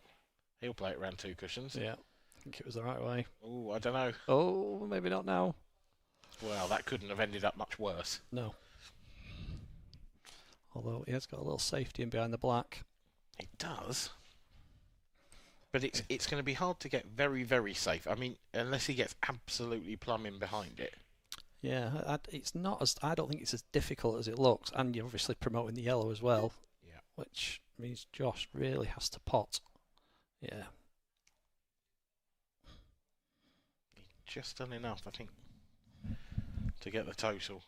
he'll play it around two cushions. Yeah, I think it was the right way. Oh, I don't know. Oh, maybe not now. Well, that couldn't have ended up much worse. No. Although he has got a little safety in behind the black. It does. But it's going to be hard to get very, very safe. I mean, unless he gets absolutely plumb in behind it. Yeah, it's not as... I don't think it's as difficult as it looks. And you're obviously promoting the yellow as well. Yeah. Which means Josh really has to pot. Yeah. He's just done enough, I think, to get the total.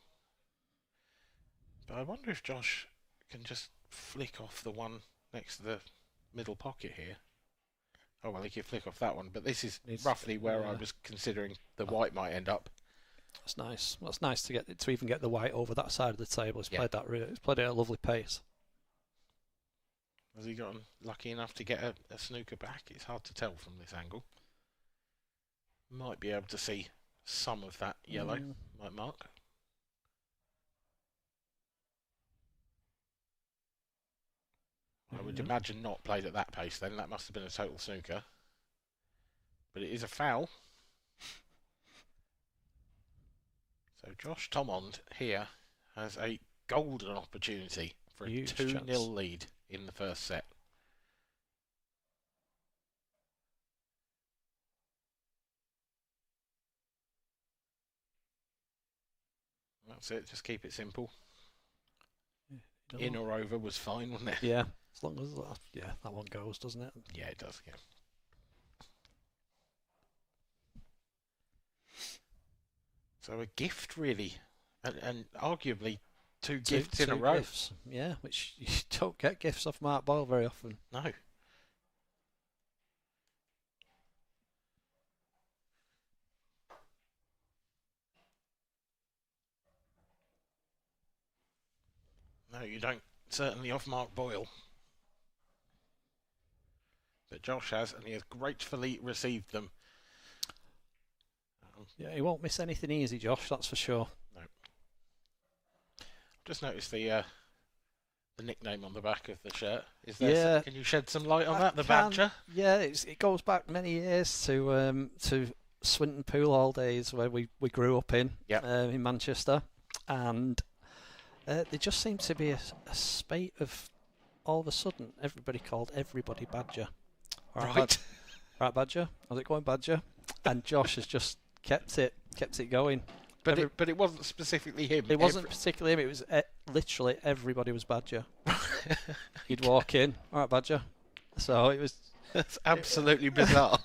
But I wonder if Josh can just flick off the one next to the middle pocket here. Oh, well, he can flick off that one, but this is roughly where I was considering the white might end up. That's nice. That's nice to even get the white over that side of the table. He's played that he's played it at a lovely pace. Has he gotten lucky enough to get a snooker back? It's hard to tell from this angle. Might be able to see some of that yellow, like Mark. I would imagine not played at that pace then. That must have been a total snooker. But it is a foul. So Josh Thomond here has a golden opportunity for a 2-0 lead in the first set. That's it. Just keep it simple. Don't In know. or over was fine, wasn't it? Yeah, as long as that one goes, doesn't it? Yeah, it does. Yeah. So a gift, really, and arguably two gifts in a row. Gifts. Yeah, which you don't get gifts off Mark Boyle very often. No. No, you don't. Certainly off Mark Boyle. But Josh has, and he has gratefully received them. Yeah, he won't miss anything easy, Josh. That's for sure. No. Just noticed the nickname on the back of the shirt. Is there? Yeah. Can you shed some light on I that? The can. Badger. Yeah, it goes back many years to Swinton Pool Hall days where we grew up in Manchester, and there just seemed to be a spate of, all of a sudden, everybody called everybody Badger. Right. Right, Badger. How's it going, Badger? And Josh has just kept it going. But it wasn't specifically him. It wasn't particularly him. It was literally everybody was Badger. You'd walk in, all right, Badger. So it was. That's absolutely bizarre.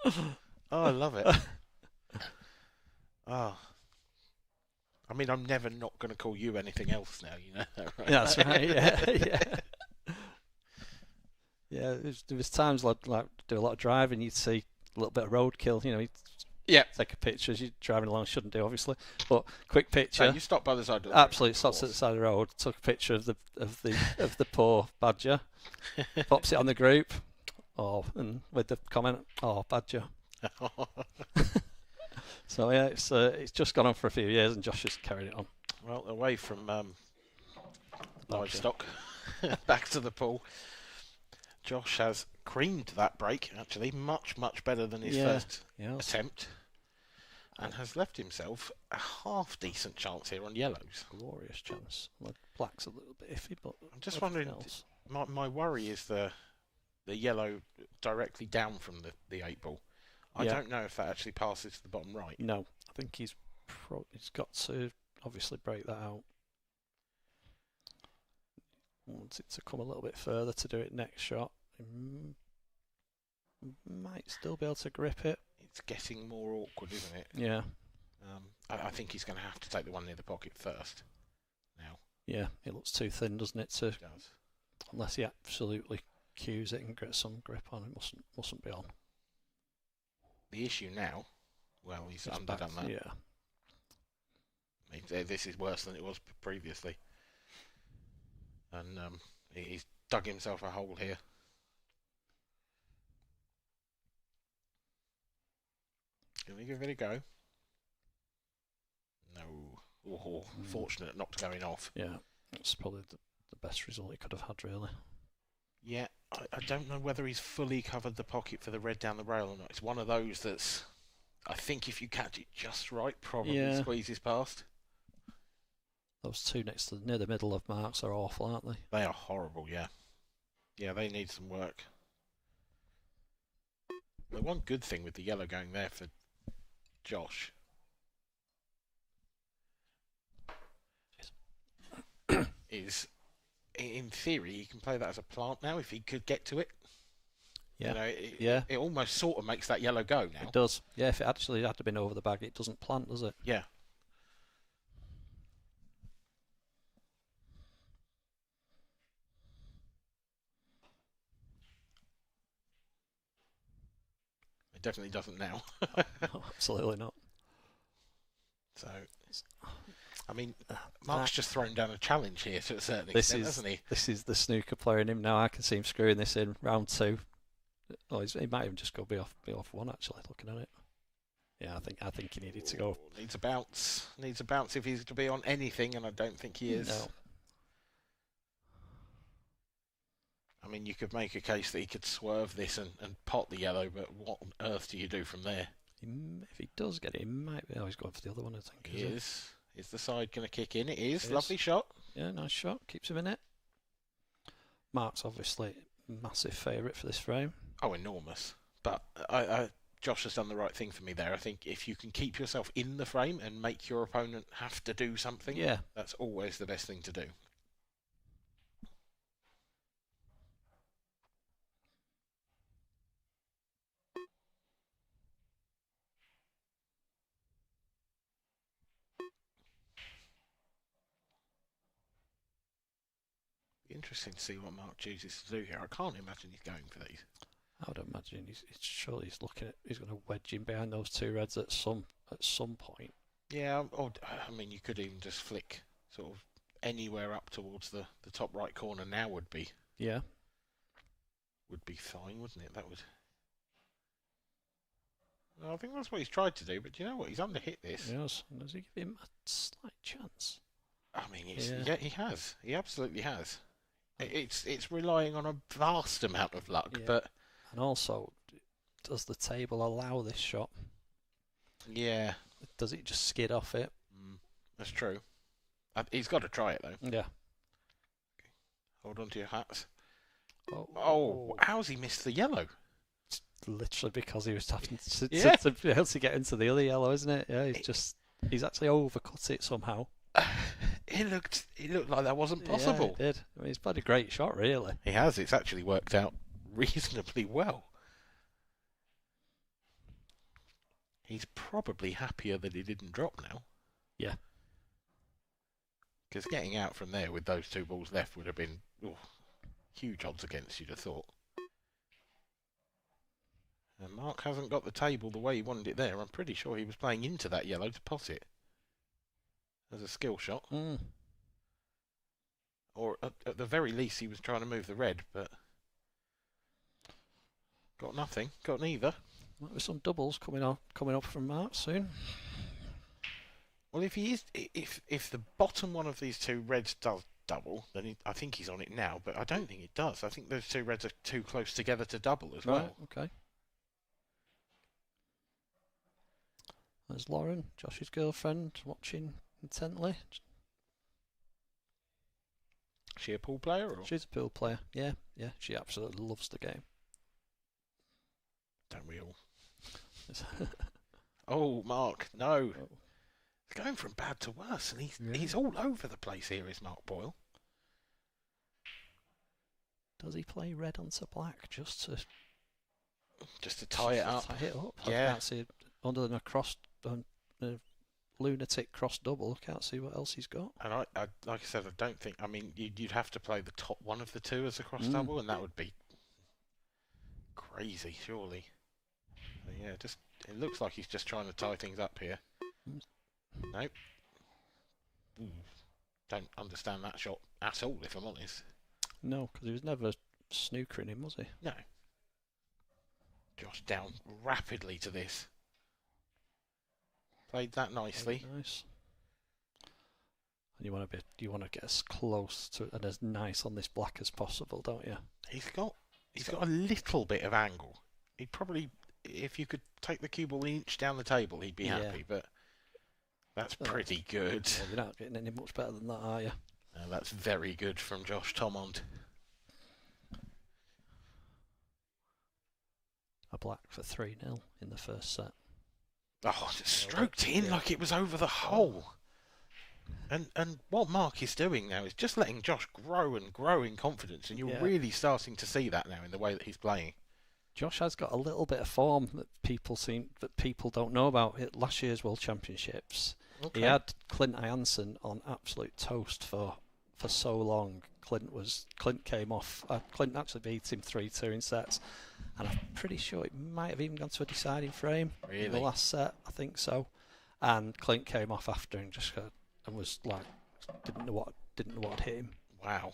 Oh, I love it. Oh. I mean, I'm never not going to call you anything else now, you know. Right? That's right. Yeah. Yeah, there was times like do a lot of driving. You'd see a little bit of roadkill. You know, you'd take a picture as you're driving along. Shouldn't do, obviously, but quick picture. So you stop by the side of the road. Absolutely, stops at the side of the road. Took a picture of the poor Badger. Pops it on the group. And with the comment, Badger. So yeah, it's just gone on for a few years, and Josh has carried it on. Well, away from livestock, back to the pool. Josh has creamed that break, actually, much better than his first attempt, and has left himself a half-decent chance here on yellows. Glorious chance. Well, black's a little bit iffy, but I'm just wondering, my worry is the yellow directly down from the 8-ball. I don't know if that actually passes to the bottom right. No, I think he's got to obviously break that out. Wants it to come a little bit further to do it next shot. Might still be able to grip it. It's getting more awkward, isn't it? Yeah. I think he's going to have to take the one near the pocket first. Now. Yeah, it looks too thin, doesn't it? It does. Unless he absolutely cues it and gets some grip on it, mustn't be on. The issue now, well, he's underdone that. Yeah. I mean, this is worse than it was previously. And he's dug himself a hole here. Can we give it a go? No. Oh, fortunate not going off. Yeah, that's probably the best result he could have had, really. Yeah, I don't know whether he's fully covered the pocket for the red down the rail or not. It's one of those that's, I think if you catch it just right, probably squeezes past. Those two near the middle of marks are awful, aren't they? They are horrible, yeah. Yeah, they need some work. The one good thing with the yellow going there for Josh is, in theory, he can play that as a plant now if he could get to it. Yeah. You know, it almost sort of makes that yellow go now. It does. Yeah, if it actually had to been over the bag, it doesn't plant, does it? Yeah. It definitely doesn't now. No, absolutely not. So, I mean, Mark's just thrown down a challenge here to a certain extent, hasn't he? This is the snooker player in him now. I can see him screwing this in round 2. Oh, he might even just go be off 1 actually. Looking at it, yeah, I think he needed to go. Needs a bounce. Needs a bounce if he's to be on anything, and I don't think he is. No. I mean, you could make a case that he could swerve this and pot the yellow, but what on earth do you do from there? If he does get it, he might be. Oh, he's going for the other one, I think. He is. Is the side going to kick in? It is. Lovely shot. Yeah, nice shot. Keeps him in it. Mark's obviously massive favourite for this frame. Oh, enormous. But Josh has done the right thing for me there. I think if you can keep yourself in the frame and make your opponent have to do something, that's always the best thing to do. Interesting to see what Mark chooses to do here. I can't imagine he's going for these. I would imagine surely he's looking at, he's going to wedge in behind those two reds at some point. Yeah, or I mean, you could even just flick sort of anywhere up towards the top right corner now would be fine, wouldn't it? That would. Well, I think that's what he's tried to do, but you know what? He's underhit this. Yes. Does he give him a slight chance? I mean, yeah, he has. He absolutely has. It's relying on a vast amount of luck, but. And also, does the table allow this shot? Yeah. Does it just skid off it? That's true. He's got to try it, though. Yeah. Okay. Hold on to your hats. Oh, how's he missed the yellow? It's literally because he was having to be able to get into the other yellow, isn't it? Yeah, he's actually overcut it somehow. It looked like that wasn't possible. Yeah, it did. I mean, he's played a great shot, really. He has. It's actually worked out reasonably well. He's probably happier that he didn't drop now. Yeah. Because getting out from there with those two balls left would have been huge odds against, you'd have thought. And Mark hasn't got the table the way he wanted it there. I'm pretty sure he was playing into that yellow to pot it. As a skill shot. Or at the very least he was trying to move the red, but got nothing. Got neither. Might be some doubles coming up from Mark soon. Well, if the bottom one of these two reds does double, then I think he's on it now. But I don't think it does. I think those two reds are too close together to double as well. Okay. There's Lauren, Josh's girlfriend, watching intently. Is she a pool player? Or? She's a pool player. Yeah. She absolutely loves the game. Don't we all? Oh, Mark, no. It's going from bad to worse, and he's all over the place here, is Mark Boyle. Does he play red onto black just to tie it up? Tie it up. Yeah. I can't see it other than a lunatic cross double. I can't see what else he's got. And I like I said, I don't think. I mean, you'd have to play the top one of the two as a cross double, and that would be crazy, surely. So yeah, it looks like he's just trying to tie things up here. Nope. Don't understand that shot at all, if I'm honest. No, because he was never snookering him, was he? No. Josh down rapidly to this. Played that nicely. Very nice. And you want to get as close to and as nice on this black as possible, don't you? He's got a little bit of angle. He'd probably, if you could take the cue ball an inch down the table, he'd be happy. But that's pretty good. Yeah, you're not getting any much better than that, are you? No, that's very good from Josh Thomond. A black for 3-0 in the first set. Oh, just stroked it in like it was over the hole. And what Mark is doing now is just letting Josh grow and grow in confidence, and you're really starting to see that now in the way that he's playing. Josh has got a little bit of form that people don't know about. At last year's World Championships, he had Clint Ianson on absolute toast for so long. Clint came off. Clint actually beat him 3-2 in sets, and I'm pretty sure it might have even gone to a deciding frame in the last set. I think so. And Clint came off after and just and was like didn't know what had hit him. Wow.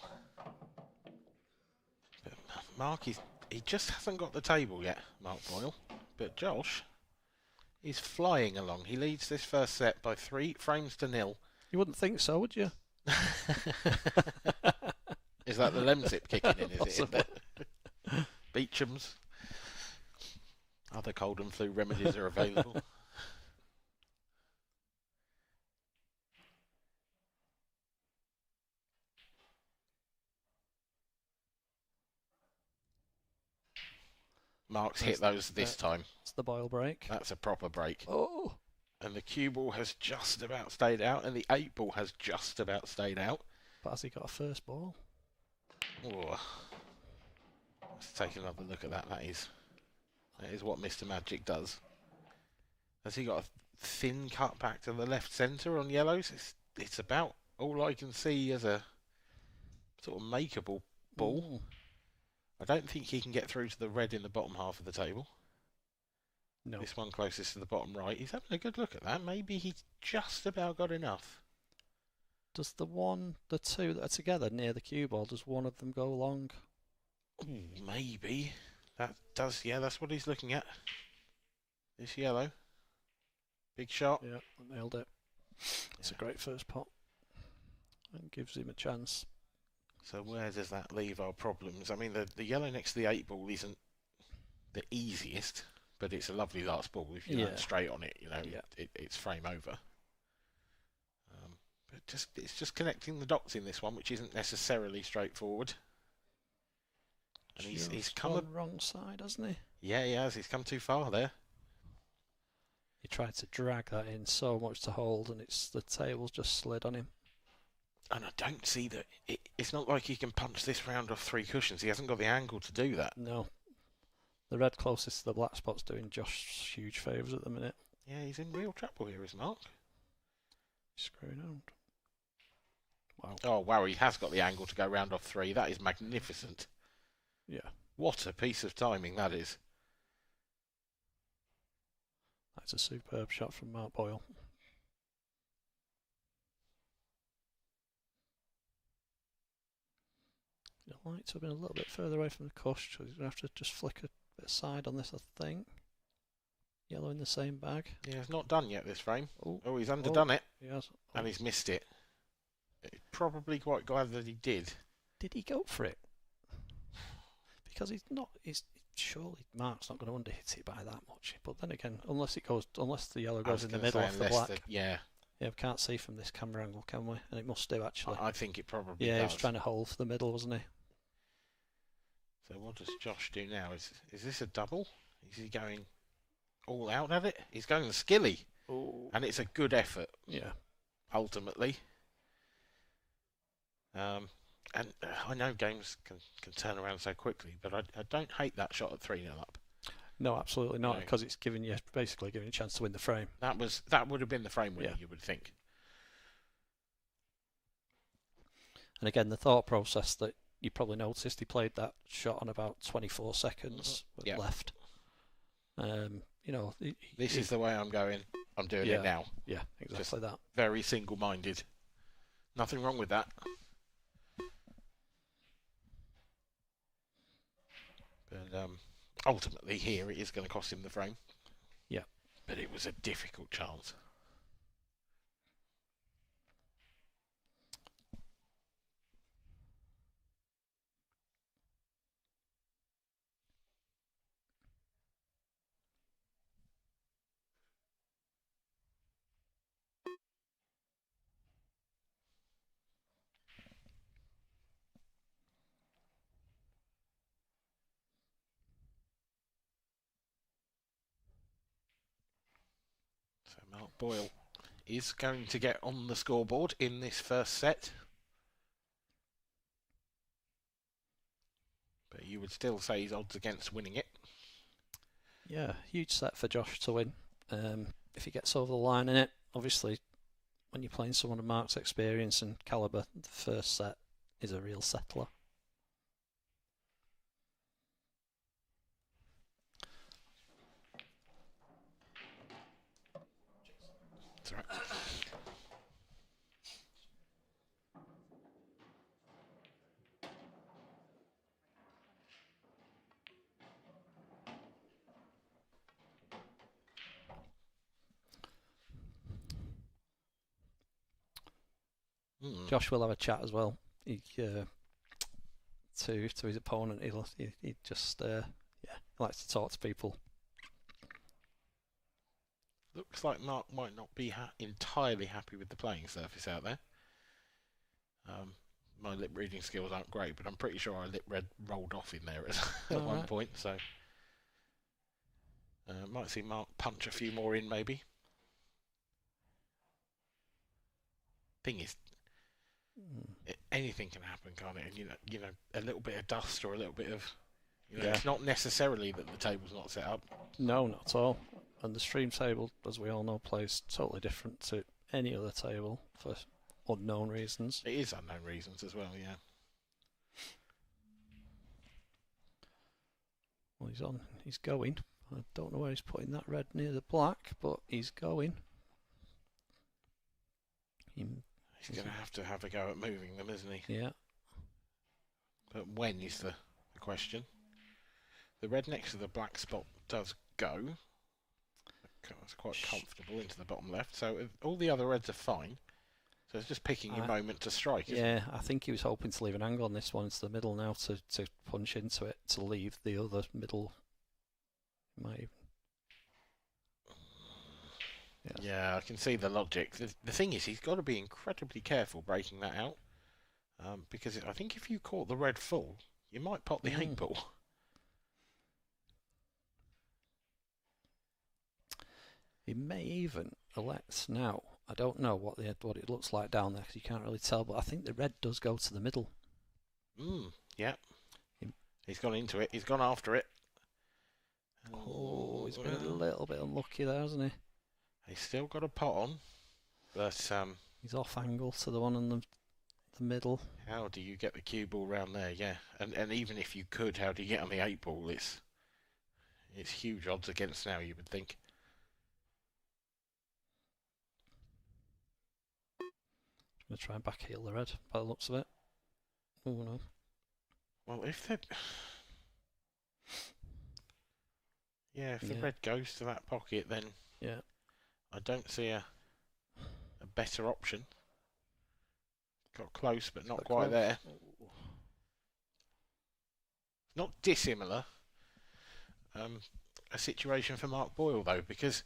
But Mark he just hasn't got the table yet, Mark Boyle. But Josh is flying along. He leads this first set by 3 frames to 0. You wouldn't think so, would you? Is that the Lemsip kicking in? Is it? Beecham's. Other cold and flu remedies are available. Mark's hit those this time. It's the Boyle break. That's a proper break. Oh! And the cue ball has just about stayed out, and the 8 ball has just about stayed out. But has he got a first ball? Oh. Let's take another look at that. That is what Mr. Magic does. Has he got a thin cut back to the left centre on yellows? It's about all I can see as a sort of makeable ball. Ooh. I don't think he can get through to the red in the bottom half of the table. No. This one closest to the bottom right. He's having a good look at that. Maybe he's just about got enough. Does the two that are together near the cue ball, does one of them go long? Ooh, maybe. That does, yeah, that's what he's looking at. This yellow. Big shot. Yeah, nailed it. It's a great first pot. And gives him a chance. So where does that leave our problems? I mean, the yellow next to the 8 ball isn't the easiest, but it's a lovely last ball. If you land straight on it, it's frame over. But it's just connecting the dots in this one, which isn't necessarily straightforward. And he's come on the wrong side, hasn't he? Yeah, he has. He's come too far there. He tried to drag that in so much to hold, and the table's just slid on him. And I don't see that. It's not like he can punch this round off 3 cushions. He hasn't got the angle to do that. No. The red closest to the black spot's doing Josh huge favours at the minute. Yeah, he's in real trouble here, is Mark. He's screwing around. Wow. Oh, wow, he has got the angle to go round off 3. That is magnificent. Yeah. What a piece of timing that is. That's a superb shot from Mark Boyle. You'd like to have been a little bit further away from the cush, so he's going to have to just flick a bit side on this, I think. Yellow in the same bag. Yeah, it's not done yet, this frame. Oh, he's underdone it. He has. And he's missed it. Probably quite glad that he did. Did he go for it? Because surely Mark's not going to underhit it by that much. But then again, unless the yellow goes in the middle off the black. Yeah, we can't see from this camera angle, can we? And it must do, actually. I think it probably does. Yeah, he was trying to hold for the middle, wasn't he? So what does Josh do now? Is this a double? Is he going all out at it? He's going the skilly. Ooh. And it's a good effort. Yeah. Ultimately. And I know games can turn around so quickly, but I don't hate that shot at 3-0 up. No, absolutely not, because it's basically giving you a chance to win the frame. That would have been the frame winner, you would think. And again, the thought process that you probably noticed, he played that shot on about 24 seconds left. This is the way I'm going. I'm doing it now. Yeah, exactly that. Very single-minded. Nothing wrong with that. But ultimately, here it is going to cost him the frame. Yeah. But it was a difficult chance. So Mark Boyle is going to get on the scoreboard in this first set. But you would still say he's odds against winning it. Yeah, huge set for Josh to win. If he gets over the line in it, obviously, when you're playing someone of Mark's experience and calibre, the first set is a real settler. That's right. Josh will have a chat as well. To his opponent, he just likes to talk to people. Looks like Mark might not be entirely happy with the playing surface out there. My lip reading skills aren't great, but I'm pretty sure I lip read rolled off in there at one point. So might see Mark punch a few more in, maybe. Thing is, anything can happen, can't it? And you know, a little bit of dust or a little bit of, it's not necessarily that the table's not set up. No, not at all. And the stream table, as we all know, plays totally different to any other table for unknown reasons. It is unknown reasons as well, yeah. Well, he's on. He's going. I don't know where he's putting that red near the black, but he's going. He's going to have a go at moving them, isn't he? Yeah. But when is the question? The red next to the black spot does go. It's quite comfortable into the bottom left. So all the other reds are fine. So it's just picking your moment to strike, isn't it? I think he was hoping to leave an angle on this one into the middle now to punch into it, to leave the other middle. Yeah, I can see the logic. The thing is, he's got to be incredibly careful breaking that out. Because I think if you caught the red full, you might pop the 8 ball. He may even elect now. I don't know what it looks like down there because you can't really tell, but I think the red does go to the middle. Yeah. He's gone into it. He's gone after it. He's been a little bit unlucky there, hasn't he? He's still got a pot on, but he's off angle to the one in the middle. How do you get the cue ball round there? Yeah, and even if you could, how do you get on the 8 ball? It's huge odds against now, you would think. I'm going to try and back heel the red by the looks of it. Oh no. Well, if the red goes to that pocket, then I don't see a better option. Got close, but not quite there. Not dissimilar. A situation for Mark Boyle though, because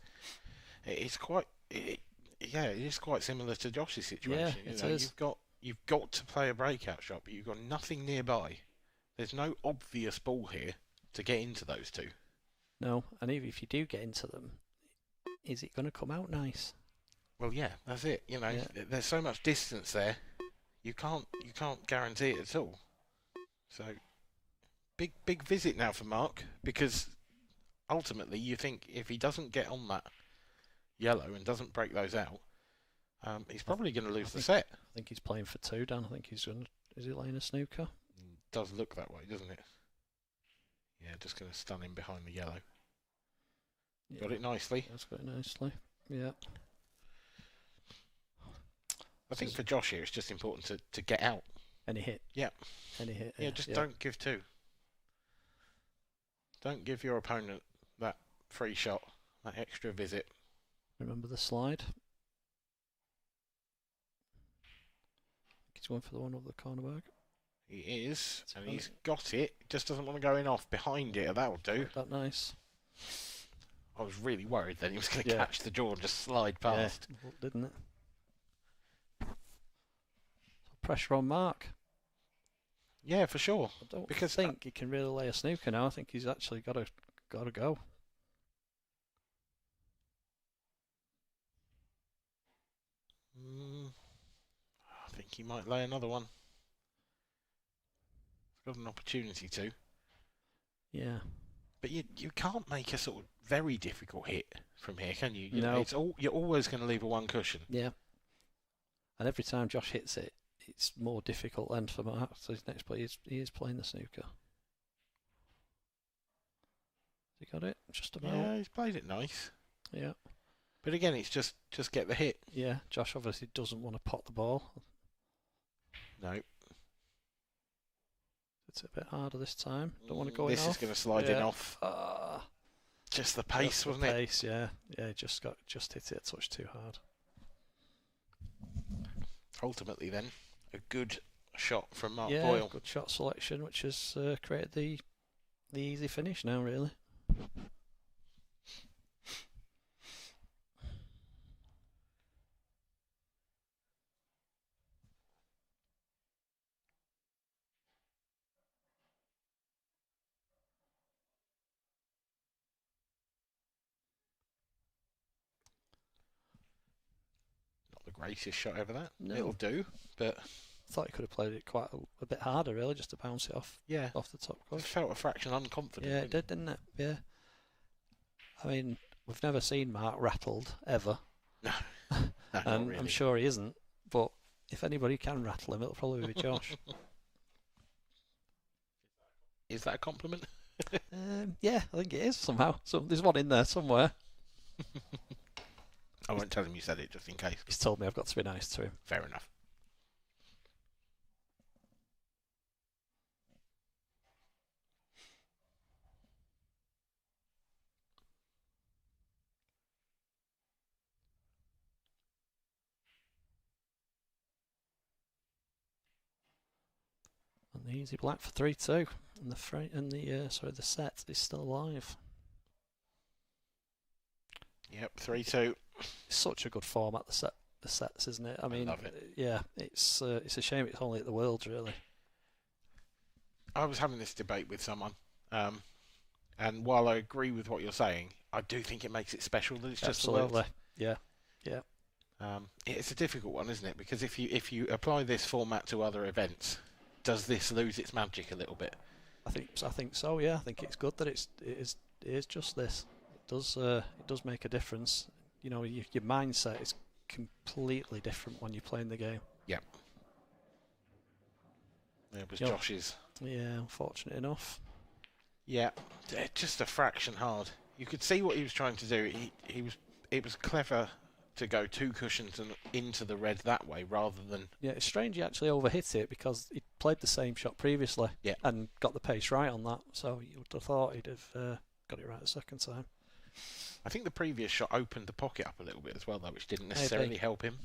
it's quite. It is quite similar to Josh's situation. Yeah, it is. You've got to play a breakout shot, but you've got nothing nearby. There's no obvious ball here to get into those two. No, and even if you do get into them, is it going to come out nice? Well, yeah, that's it. There's so much distance there. You can't guarantee it at all. So, big visit now for Mark, because ultimately you think if he doesn't get on that yellow and doesn't break those out, he's probably going to lose the set. I think he's playing for 2, Dan. I think he's going to... Is he laying a snooker? Does look that way, doesn't it? Yeah, just going to stun him behind the yellow. Yeah. Got it nicely. That's got it nicely. Yeah. I think for Josh here, it's just important to get out. Any hit. Yeah. Any hit. Yeah, just don't give 2. Don't give your opponent that free shot, that extra visit. Remember the slide? He's going for the one over the corner bag. He is, and he's got it. Just doesn't want to go in off behind it. That'll do. That nice. I was really worried then he was going to catch the jaw and just slide past. Yeah, didn't it? Pressure on Mark. Yeah, for sure. I don't think he can really lay a snooker now. I think he's actually got to go. I think he might lay another one. He's got an opportunity to. Yeah. But you can't make a sort of very difficult hit from here, can you? No. You're always going to leave a 1 cushion. Yeah. And every time Josh hits it, it's more difficult then for Mark. So his next play, he is playing the snooker. Has he got it? Just about. Yeah, he's played it nice. Yeah. But again, it's just get the hit. Yeah, Josh obviously doesn't want to pot the ball. No. It's a bit harder this time. Don't want to go in off. This is going to slide in off. Just the pace, wasn't it? Pace, yeah. Yeah, just hit it a touch too hard. Ultimately then, a good shot from Mark Boyle. Boyle. Good shot selection, which has created the easy finish now, really. greatest shot ever. That No. it'll do, but I thought he could have played it quite a bit harder, really, just to bounce it off yeah, off the top it course. felt a fraction unconfident. Yeah, it did, didn't it? Yeah. I mean, we've never seen Mark rattled ever, No, not and really. I'm sure he isn't. But if anybody can rattle him, it'll probably be Josh. Is that a compliment? Yeah, I think it is somehow. So there's one in there somewhere. I won't tell him you said it just in case. He's told me I've got to be nice to him. Fair enough. And the easy black for 3-2, and the set is still alive. Yep, 3-2. It's such a good format, the sets, isn't it? I mean, love it. Yeah, it's a shame it's only at the Worlds, really. I was having this debate with someone, and while I agree with what you're saying, I do think it makes it special that it's just the Absolutely. World. Yeah. It's a difficult one, isn't it? Because if you apply this format to other events, does this lose its magic a little bit? I think so. Yeah, I think it's good that it is just this. It does make a difference. You know, your mindset is completely different when you're playing the game. Yeah. It was Yep. Josh's. Yeah, unfortunate enough. Yeah, just a fraction hard. You could see what he was trying to do. It was clever to go 2 cushions and into the red that way rather than. Yeah, it's strange he actually overhit it because he played the same shot previously and got the pace right on that. So you would have thought he'd have got it right the second time. I think the previous shot opened the pocket up a little bit as well, though, which didn't necessarily help him.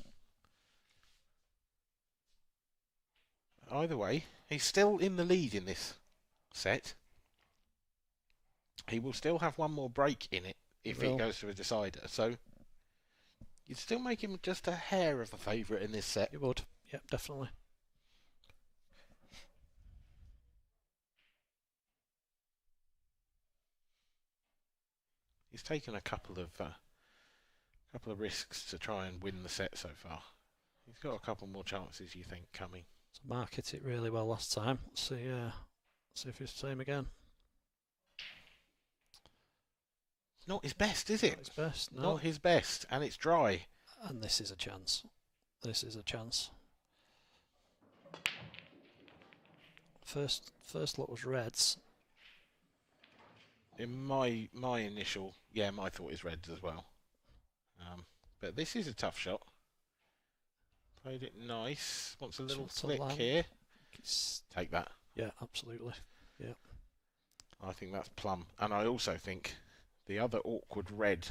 Either way, he's still in the lead in this set. He will still have one more break in it if it goes to a decider. So you'd still make him just a hair of a favourite in this set. You would. Yep, definitely. He's taken a couple of risks to try and win the set so far. He's got a couple more chances, you think, coming. So Mark hit it really well last time. Let's see if it's the same again. It's not his best, is it? Not his best, no. Not his best, and it's dry. And this is a chance. This is a chance. First look was reds. In my initial, my thought is reds as well. But this is a tough shot. Played it nice. Wants a little flick here. Take that. Yeah, absolutely. Yeah. I think that's plum. And I also think the other awkward red,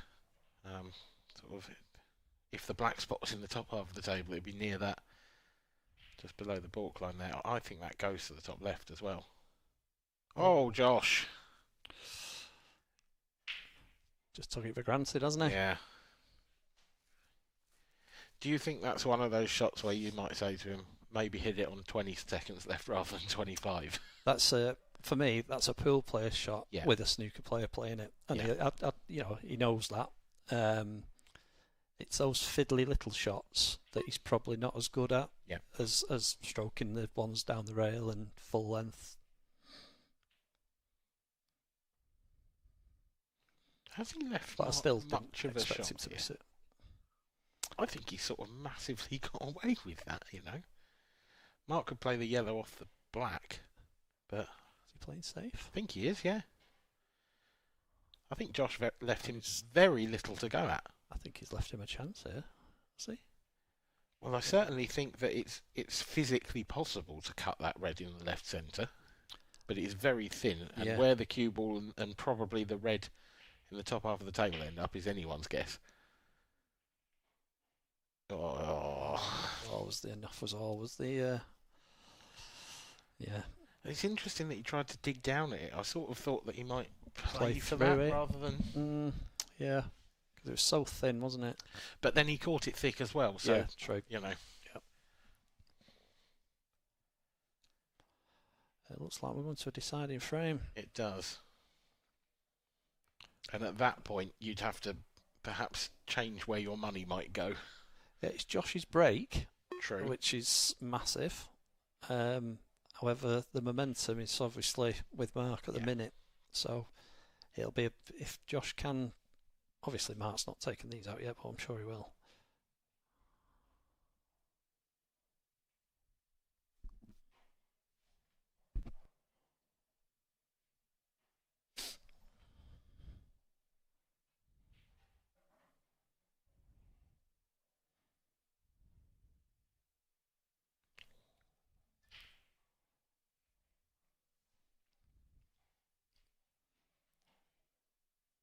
sort of, if the black spot was in the top half of the table, it'd be near that, just below the balk line there. I think that goes to the top left as well. Oh, Josh. Just took it for granted, hasn't he? Yeah. Do you think that's one of those shots where you might say to him, maybe hit it on 20 seconds left rather than 25? That's for me. That's a pool player shot with a snooker player playing it, and he knows that. It's those fiddly little shots that he's probably not as good at as stroking the ones down the rail and full length. Has he left But I still much of a expect shot him to here? miss it. I think he sort of massively got away with that, you know. Mark could play the yellow off the black, but Is he playing safe? I think he is, yeah. I think Josh left him very little to go at. I think he's left him a chance here. See? Well, I certainly think that it's physically possible to cut that red in the left centre, but it is very thin, and where the cue ball and probably the red in the top half of the table end up is anyone's guess. Enough was always the It's interesting that he tried to dig down at it. I sort of thought that he might play for through that it. rather than... because it was so thin, wasn't it? But then he caught it thick as well, so, true. you know. Yep. It looks like we're going to a deciding frame. It does. And at that point, you'd have to perhaps change where your money might go. It's Josh's break, True. which is massive. However, the momentum is obviously with Mark at the minute, so it'll be if Josh can. Obviously, Mark's not taken these out yet, but I'm sure he will.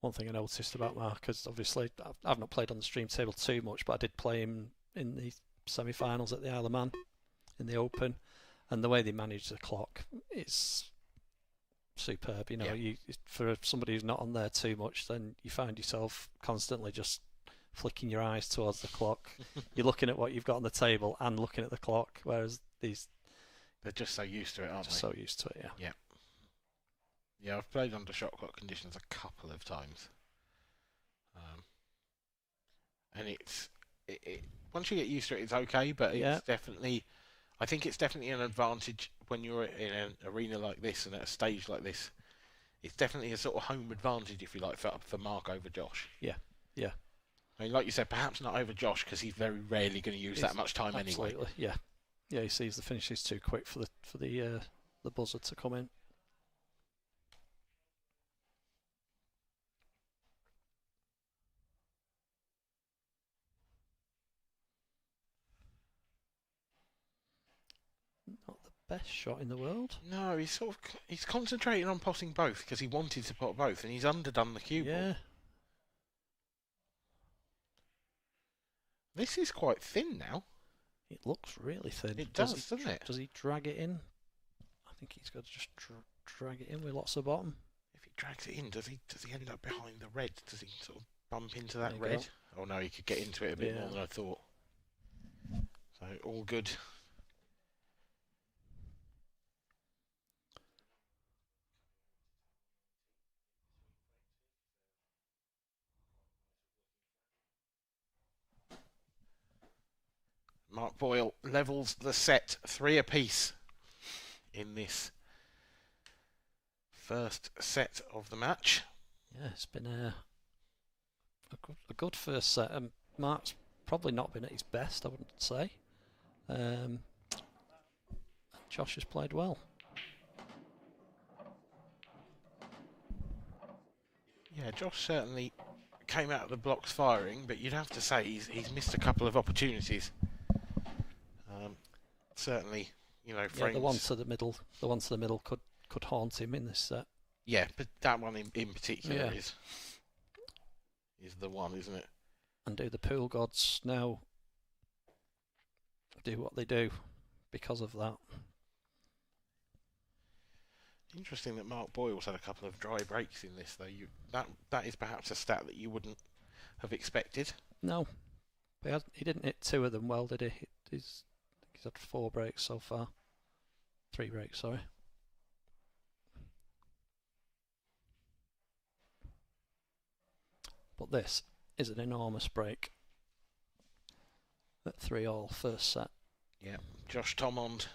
One thing I noticed about Mark is obviously I've not played on the stream table too much, but I did play him in the semi-finals at the Isle of Man in the Open, and the way they manage the clock is superb. You know, for somebody who's not on there too much, then you find yourself constantly just flicking your eyes towards the clock. You're looking at what you've got on the table and looking at the clock, whereas they're just so used to it, aren't they? So used to it, yeah. Yeah. Yeah, I've played under shot clock conditions a couple of times, and it once you get used to it, it's okay. But it's definitely, I think it's definitely an advantage when you're in an arena like this and at a stage like this. It's definitely a sort of home advantage, if you like, for Mark over Josh. Yeah, yeah. I mean, like you said, perhaps not over Josh because he's very rarely going to use that much time anyway. Yeah, yeah. He sees the finishes too quick for the buzzer to come in. Not the best shot in the world. No, he's concentrating on potting both because he wanted to pot both, and he's underdone the cue ball. Yeah. This is quite thin now. It looks really thin. It doesn't it? Does he drag it in? I think he's got to just drag it in with lots of bottom. If he drags it in, does he end up behind the red? Does he sort of bump into that red? Oh no, he could get into it a bit more than I thought. So all good. Mark Boyle levels the set 3 apiece in this first set of the match. Yeah, it's been a good first set. Mark's probably not been at his best, I wouldn't say. Josh has played well. Yeah, Josh certainly came out of the blocks firing, but you'd have to say he's missed a couple of opportunities. Certainly, you know, frames. The one to the middle could haunt him in this set. Yeah, but that one in particular is the one, isn't it? And do the pool gods now do what they do because of that? Interesting that Mark Boyle's had a couple of dry breaks in this, though. That is perhaps a stat that you wouldn't have expected. No, but he didn't hit 2 of them well, did he? He's had 4 breaks so far. 3 breaks, sorry. But this is an enormous break. At 3-all, first set. Yeah, Josh Thomond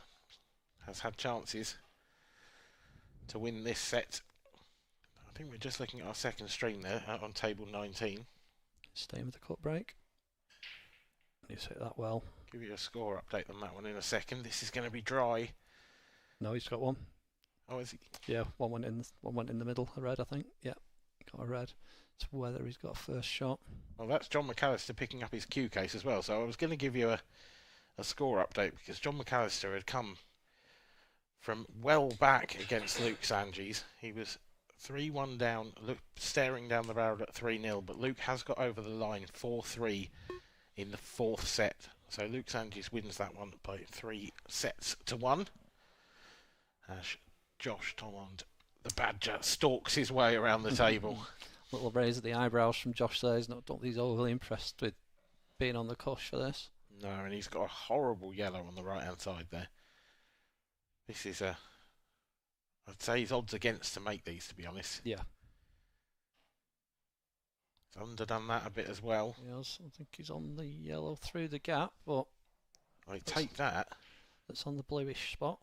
has had chances to win this set. I think we're just looking at our second stream there, out on table 19. Staying with the cut break. He's hit that well. Give you a score update on that one in a second. This is going to be dry. No, he's got one. Oh, is he? Yeah, one went in the middle, a red, I think. Yeah, got a red. It's whether he's got a first shot. Well, that's John McAllister picking up his cue case as well. So I was going to give you a score update because John McAllister had come from well back against Luke Sanges. He was 3-1 down, staring down the barrel at 3-0, but Luke has got over the line 4-3 in the 4th set. So Luke Sanges wins that one by 3-1. As Josh Thomond, the Badger, stalks his way around the table. Little raise of the eyebrows from Josh there. Don't think he's overly impressed with being on the cush for this. No, and he's got a horrible yellow on the right-hand side there. This is I'd say he's odds against to make these, to be honest. Yeah. He's underdone that a bit as well. Yes, I think he's on the yellow through the gap, but I take that. that's on the bluish spot.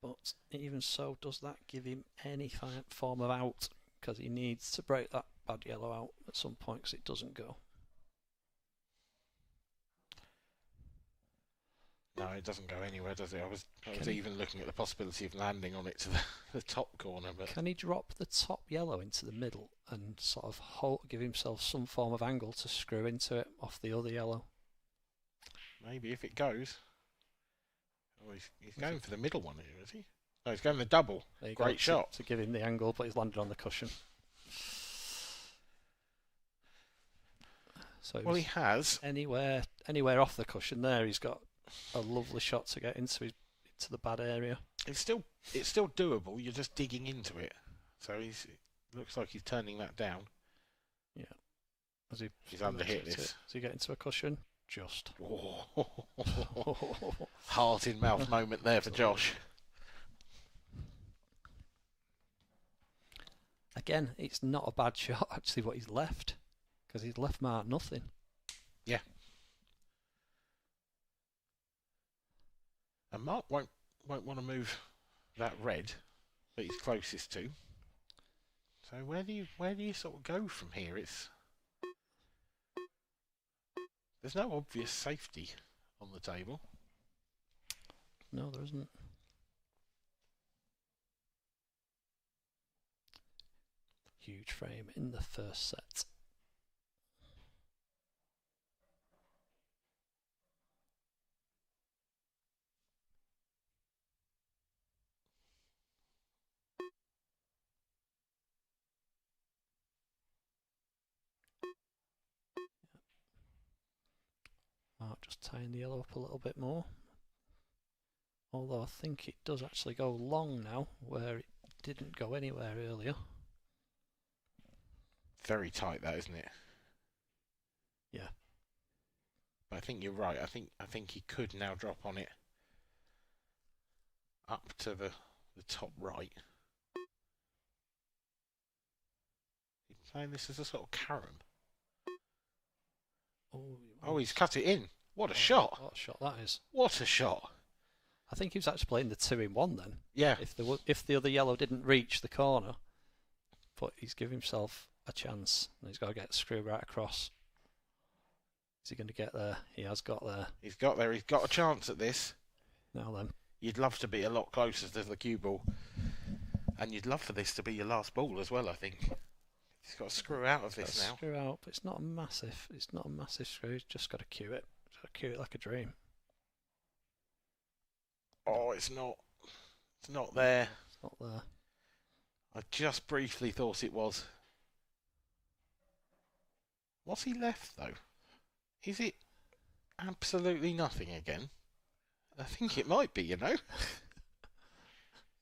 But even so, does that give him any form of out? Because he needs to break that bad yellow out at some point, because it doesn't go. No, it doesn't go anywhere, does it? I was even looking at the possibility of landing on it to the top corner. But can he drop the top yellow into the middle and sort of give himself some form of angle to screw into it off the other yellow? Maybe if it goes. Oh, he's going for the middle one here, is he? No, he's going the double. Great shot. To give him the angle, but he's landed on the cushion. So well, he has. Anywhere off the cushion there, he's got a lovely shot to get into the bad area. It's still doable. You're just digging into it. So it looks like he's turning that down. Yeah. He's underhit this. Does he get into a cushion? Just. Heart in mouth moment there for Josh. Again, it's not a bad shot actually what he's left, because he's left marked nothing. Yeah. And Mark won't want to move that red that he's closest to. So where do you sort of go from here? There's no obvious safety on the table. No, there isn't. Huge frame in the first set. Just tying the yellow up a little bit more. Although I think it does actually go long now, where it didn't go anywhere earlier. Very tight, that, isn't it? Yeah. But I think you're right. I think he could now drop on it up to the top right. He's playing this as a sort of carom. Oh, he's cut it in. What a shot! What a shot that is! What a shot! I think he was actually playing the 2-in-1 then. Yeah. If the other yellow didn't reach the corner, but he's given himself a chance, and he's got to get screwed right across. Is he going to get there? He has got there. He's got there. He's got a chance at this. Now then, you'd love to be a lot closer to the cue ball, and you'd love for this to be your last ball as well. I think. He's got to screw out of this now. Screw out, but it's not a massive screw. He's just got to cue it. Got to cue it like a dream. Oh, it's not there. It's not there. I just briefly thought it was. What's he left though? Is it absolutely nothing again? I think it might be.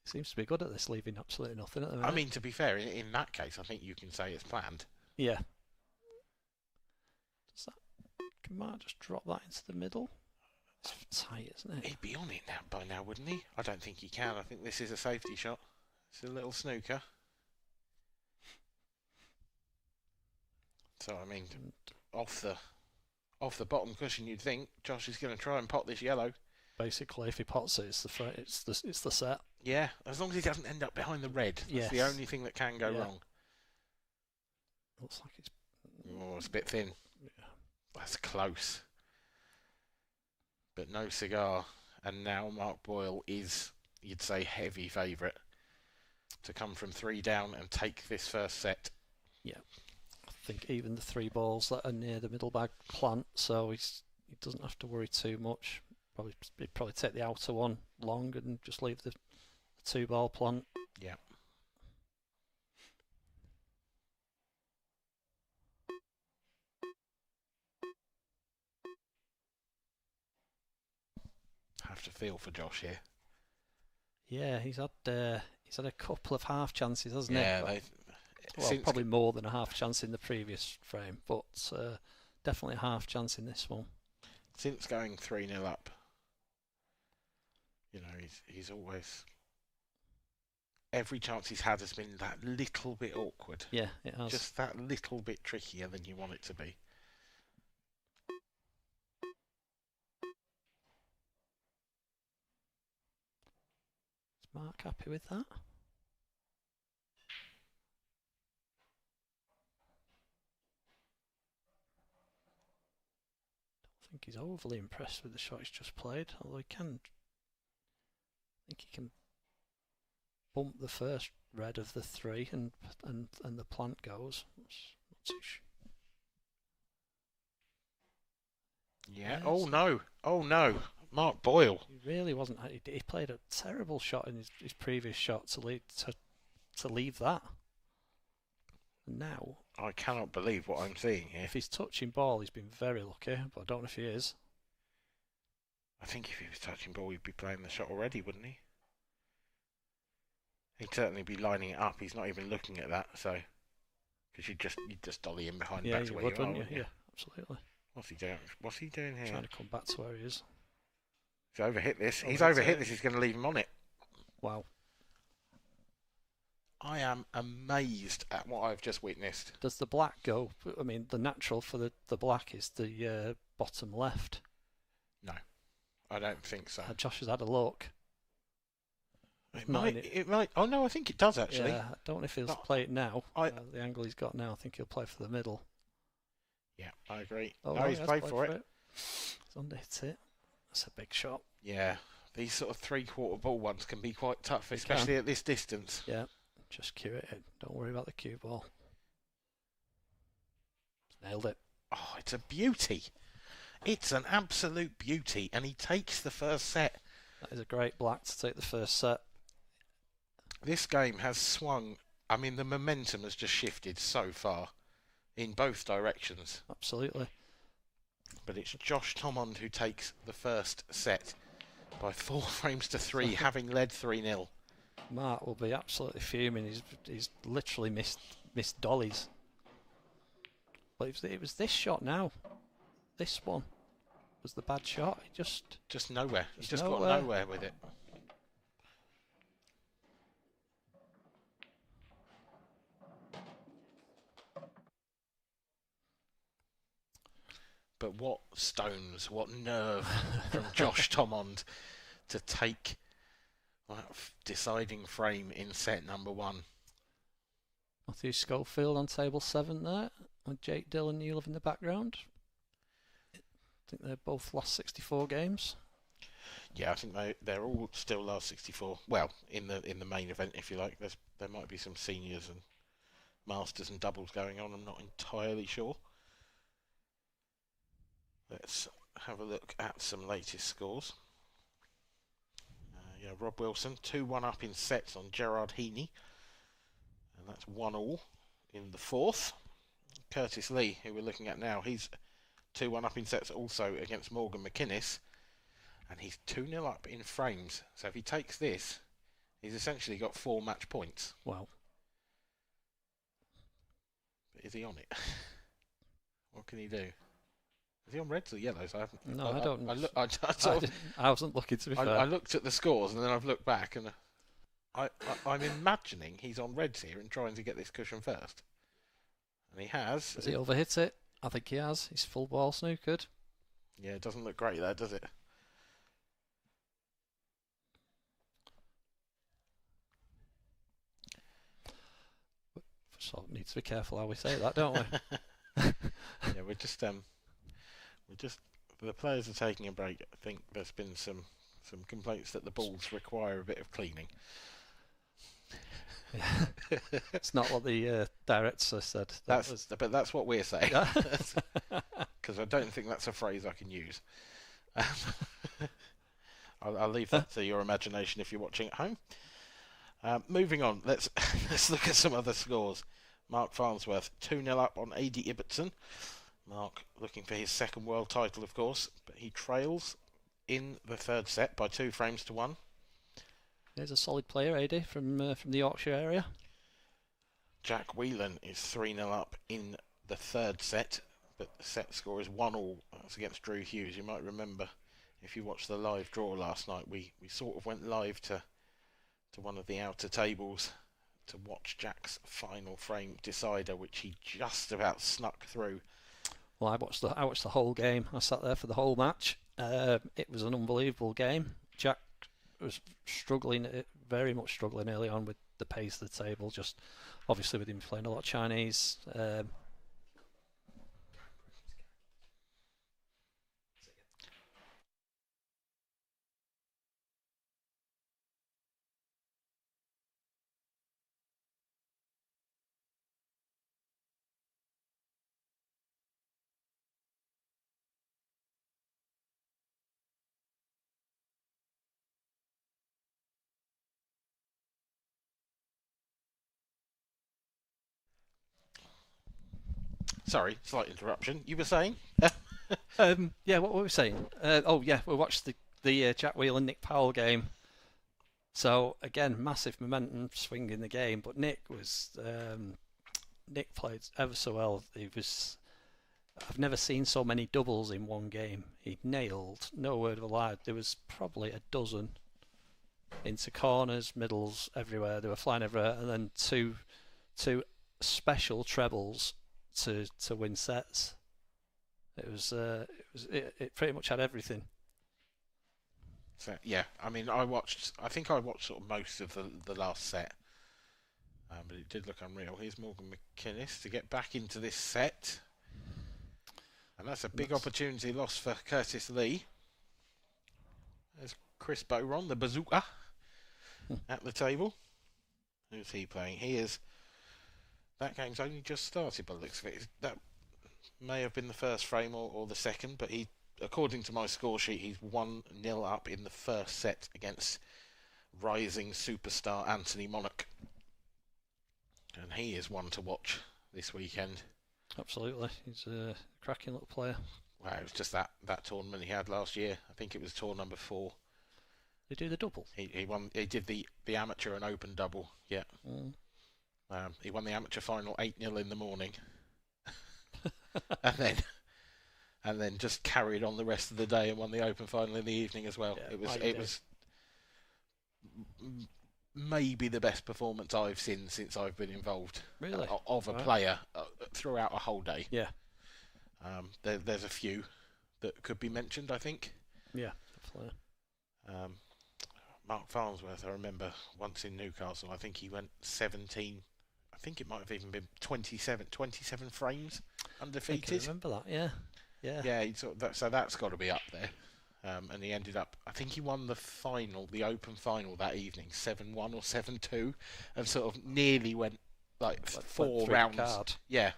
Seems to be good at this, leaving absolutely nothing at the minute. I mean, to be fair, in that case, I think you can say it's planned. Yeah. Can Mark just drop that into the middle? It's tight, isn't it? He'd be on it now by now, wouldn't he? I don't think he can. I think this is a safety shot. It's a little snooker. So I mean, off the bottom cushion, you'd think Josh is going to try and pot this yellow. Basically, if he pots it, it's the set. Yeah, as long as he doesn't end up behind the red. That's the only thing that can go wrong. Looks like it's... Oh, it's a bit thin. Yeah. That's close. But no cigar. And now Mark Boyle is, you'd say, heavy favourite to come from 3 down and take this first set. Yeah. I think even the 3 balls that are near the middle bag plant, so he doesn't have to worry too much. He'd probably take the outer one long and just leave the 2 ball plant. Yeah. Have to feel for Josh here. Yeah, he's had a couple of half chances, hasn't he? Yeah, probably more than a half chance in the previous frame, but definitely a half chance in this one. Since going 3-0 up, he's always every chance he's had has been that little bit awkward. Yeah, it has. Just that little bit trickier than you want it to be. Is Mark happy with that? I think he's overly impressed with the shot he's just played, although I think he can bump the first red of the three and the plant goes. Not too sure. Yeah. Oh no. Mark Boyle. He really wasn't. He played a terrible shot in his previous shot to leave that. And now, I cannot believe what I'm seeing here. if he's touching ball, he's been very lucky, but I don't know if he is. I think if he was touching ball, he'd be playing the shot already, wouldn't he? He'd certainly be lining it up. He's not even looking at that, so because you'd just dolly in behind back to where you are, wouldn't you? Yeah, absolutely. What's he doing? What's he doing here? Trying to come back to where he is. He's overhit this. He's Overhit overhit it. this. He's going to leave him on it. Wow. I am amazed at what I've just witnessed. Does the black go? I mean, the natural for the black is the bottom left. No, I don't think so. Josh has had a look. It might. Oh no, I think it does actually. Yeah, I don't know if he'll No, play it now. I- The angle he's got now, I think he'll play for the middle. Yeah, I agree. Oh, no, no, he's he has played for it. He's underhit it. That's a big shot. Yeah, these sort of three-quarter ball ones can be quite tough, especially at this distance. Yeah, just cue it in. Don't worry about the cue ball. Nailed it. Oh, it's a beauty. It's an absolute beauty, and he takes the first set. That is a great black to take the first set. This game has swung. I mean, the momentum has just shifted so far in both directions. Absolutely. But it's Josh Thomond who takes the first set by 4 frames to 3, having led 3-0. Mark will be absolutely fuming. He's literally missed dollies. But it was this shot now. This one was the bad shot. He just nowhere. He's just nowhere. got nowhere with it. But what stones, what nerve from Josh Thomond to take that deciding frame in set number 1. Matthew Schofield on table 7 there, with Jake Dill and Newlove in the background. I think they're both last 64 games. Yeah, I think they're all still last 64. Well, in the main event, if you like, there might be some seniors and masters and doubles going on. I'm not entirely sure. Let's have a look at some latest scores. Rob Wilson 2-1 up in sets on Gerard Heaney, and that's 1-1 in the 4th. Curtis Lee, who we're looking at now, he's 2-1 up in sets also against Morgan McInnes, and he's 2-0 up in frames. So if he takes this, he's essentially got 4 match points. Wow. But is he on it? What can he do? Is he on reds or yellows? I haven't. No, I don't. I wasn't looking, to be fair. I looked at the scores and then I've looked back and I'm imagining he's on reds here and trying to get this cushion first. And he has. Has he overhit it? I think he has. He's full ball snookered. Yeah, it doesn't look great there, does it? So need to be careful how we say that, don't we? Yeah, we're just the players are taking a break. I think there's been some complaints that the balls require a bit of cleaning. Yeah. It's not what the director said. But that's what we're saying. Because I don't think that's a phrase I can use. I'll leave that to your imagination if you're watching at home. Moving on, let's look at some other scores. Mark Farnsworth 2-0 up on A.D. Ibbotson. Mark looking for his second world title, of course, but he trails in the 3rd set by 2 frames to 1. There's a solid player, AD, from the Yorkshire area. Jack Wheelen is 3-0 up in the 3rd set, but the set score is 1-1. That's against Drew Hughes. You might remember, if you watched the live draw last night, we sort of went live to to one of the outer tables to watch Jack's final frame decider, which he just about snuck through. Well, I watched the whole game. I sat there for the whole match. It was an unbelievable game. Jack was struggling, very much struggling early on with the pace of the table. Just obviously with him playing a lot of Chinese. Sorry, slight interruption. You were saying? Yeah, what were we saying? We watched the Jack Wheelen Nick Powell game. So again, massive momentum swing in the game, but Nick played ever so well. I've never seen so many doubles in one game. He nailed, no word of a lie. There was probably a dozen into corners, middles, everywhere. They were flying everywhere, and then two special trebles to win sets. It pretty much had everything. So yeah, I mean, I think I watched sort of most of the last set, but it did look unreal. Here's Morgan McInnes to get back into this set, and that's a big opportunity lost for Curtis Lee. There's Chris Boron, the bazooka, at the table. Who's he playing? That game's only just started by the looks of it. That may have been the first frame or the second, but according to my score sheet, he's 1-0 up in the first set against rising superstar Anthony Monarch. And he is one to watch this weekend. Absolutely. He's a cracking little player. Well, it was just that tournament he had last year. I think it was tour number 4. They do the double. He won. He did the amateur and open double. Yeah. Mm. He won the amateur final 8-0 in the morning, and then just carried on the rest of the day and won the open final in the evening as well. Yeah, it was maybe the best performance I've seen since I've been involved. Really? Of a player throughout a whole day. Yeah. There's a few that could be mentioned, I think. Yeah, definitely. Mark Farnsworth, I remember once in Newcastle, I think he went 17. I think it might have even been 27 frames undefeated. I can remember that, yeah. Yeah, so that's got to be up there. And he ended up, I think he won the open final that evening, 7-1 or 7-2, and sort of nearly went like 4 rounds. Card. Yeah,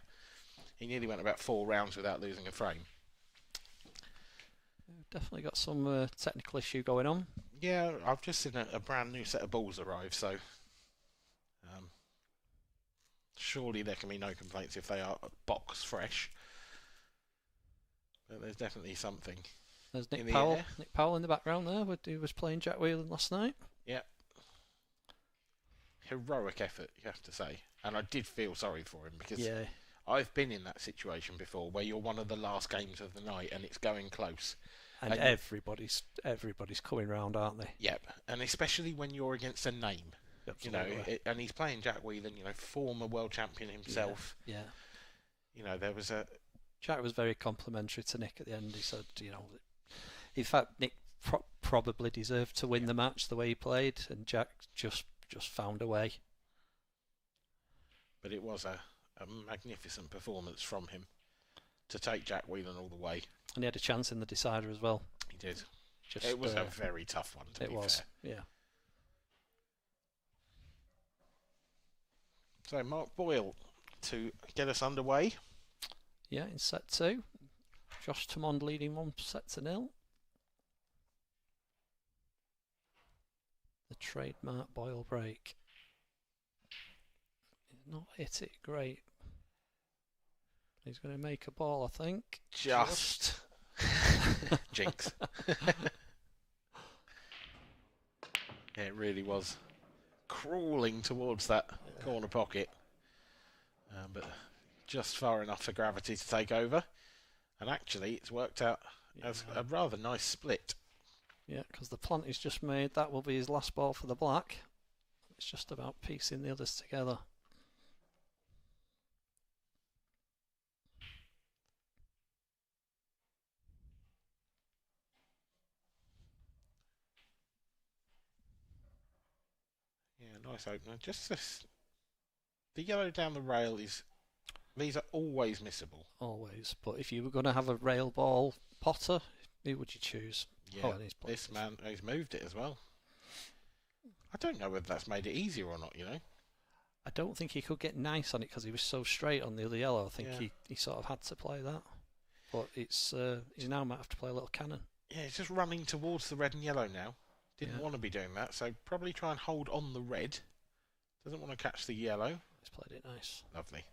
he nearly went about 4 rounds without losing a frame. Definitely got some technical issue going on. Yeah, I've just seen a brand new set of balls arrive, so surely there can be no complaints if they are box fresh. But there's definitely something. There's Nick Powell. Air. Nick Powell in the background there. He was playing Jack Wheelen last night. Yeah. Heroic effort, you have to say. And I did feel sorry for him because I've been in that situation before where you're one of the last games of the night and it's going close. And everybody's coming round, aren't they? Yep. And especially when you're against a name. Absolutely. And he's playing Jack Wheelen, former world champion himself. Yeah. There was a... Jack was very complimentary to Nick at the end. He said, in fact, Nick probably deserved to win the match the way he played, and Jack just found a way. But it was a magnificent performance from him to take Jack Wheelen all the way. And he had a chance in the decider as well. He did. It was a very tough one, to be fair. Yeah. So Mark Boyle to get us underway. Yeah, in set 2. Josh Tamond leading 1-0. The trademark Boyle break. He's not hit it great. He's going to make a ball, I think. Just. Jinx. Yeah, it really was crawling towards that corner pocket. But just far enough for gravity to take over. And actually, it's worked out as a rather nice split. Yeah, because the plant he's just made, that will be his last ball for the black. It's just about piecing the others together. Yeah, nice opener. Just this, the yellow down the rail is. These are always missable. Always. But if you were going to have a rail ball potter, who would you choose? Yeah, this man, he's moved it as well. I don't know whether that's made it easier or not, you know. I don't think he could get nice on it because he was so straight on the other yellow. I think he sort of had to play that. But it's he now might have to play a little cannon. Yeah, he's just running towards the red and yellow now. Didn't want to be doing that, so probably try and hold on the red. Doesn't want to catch the yellow. He's played it nice. Lovely.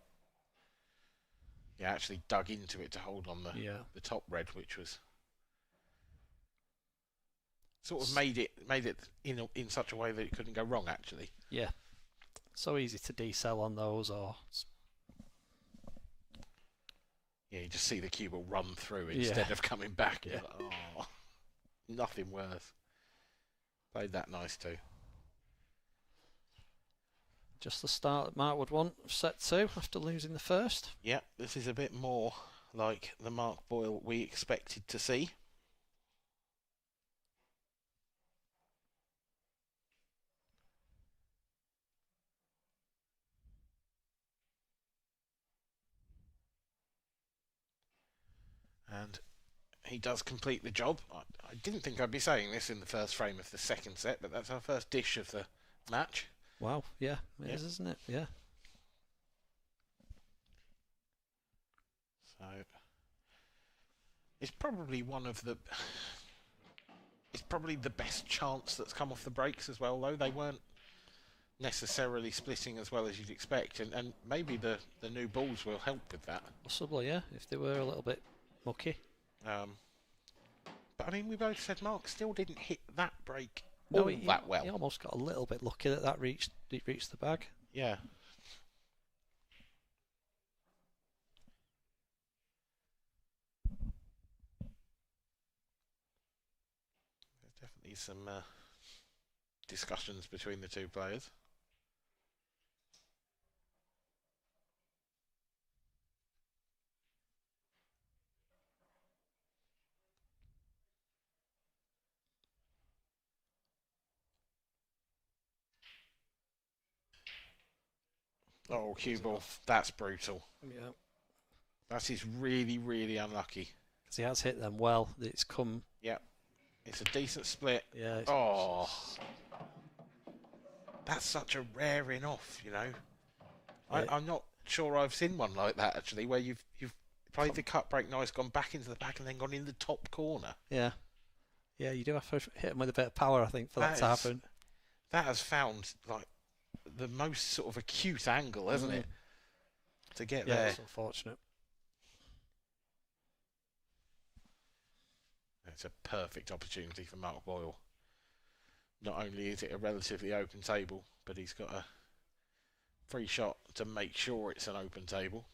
Yeah, actually dug into it to hold on the top red, which was sort of made it in such a way that it couldn't go wrong. Actually, yeah. So easy to decel on those, or you just see the cue ball run through instead of coming back. Yeah. Like, oh, nothing worse. Played that nice too. Just the start that Mark would want of set 2 after losing the first. Yeah, this is a bit more like the Mark Boyle we expected to see. And he does complete the job. I didn't think I'd be saying this in the first frame of the second set, but that's our first dish of the match. Wow, yeah, it is, isn't it? Yeah. So it's probably it's probably the best chance that's come off the breaks as well, though. They weren't necessarily splitting as well as you'd expect, and maybe the new balls will help with that. Possibly, yeah, if they were a little bit mucky. But I mean, we both said Mark still didn't hit that break that well. He almost got a little bit lucky that reached the bag. Yeah. There's definitely some discussions between the two players. Oh, cue ball. That's brutal. Yeah. That is really, really unlucky. Because he has hit them well. It's come... Yeah. It's a decent split. Yeah. Oh. That's such a rare in-off, you know. Yeah. I'm not sure I've seen one like that, actually, where you've played the cut break nice, gone back into the back, and then gone in the top corner. Yeah. Yeah, you do have to hit him with a bit of power, I think, for that to happen. That has found, like, the most sort of acute angle, hasn't it? To get there. Yeah, it's unfortunate. It's a perfect opportunity for Mark Boyle. Not only is it a relatively open table, but he's got a free shot to make sure it's an open table.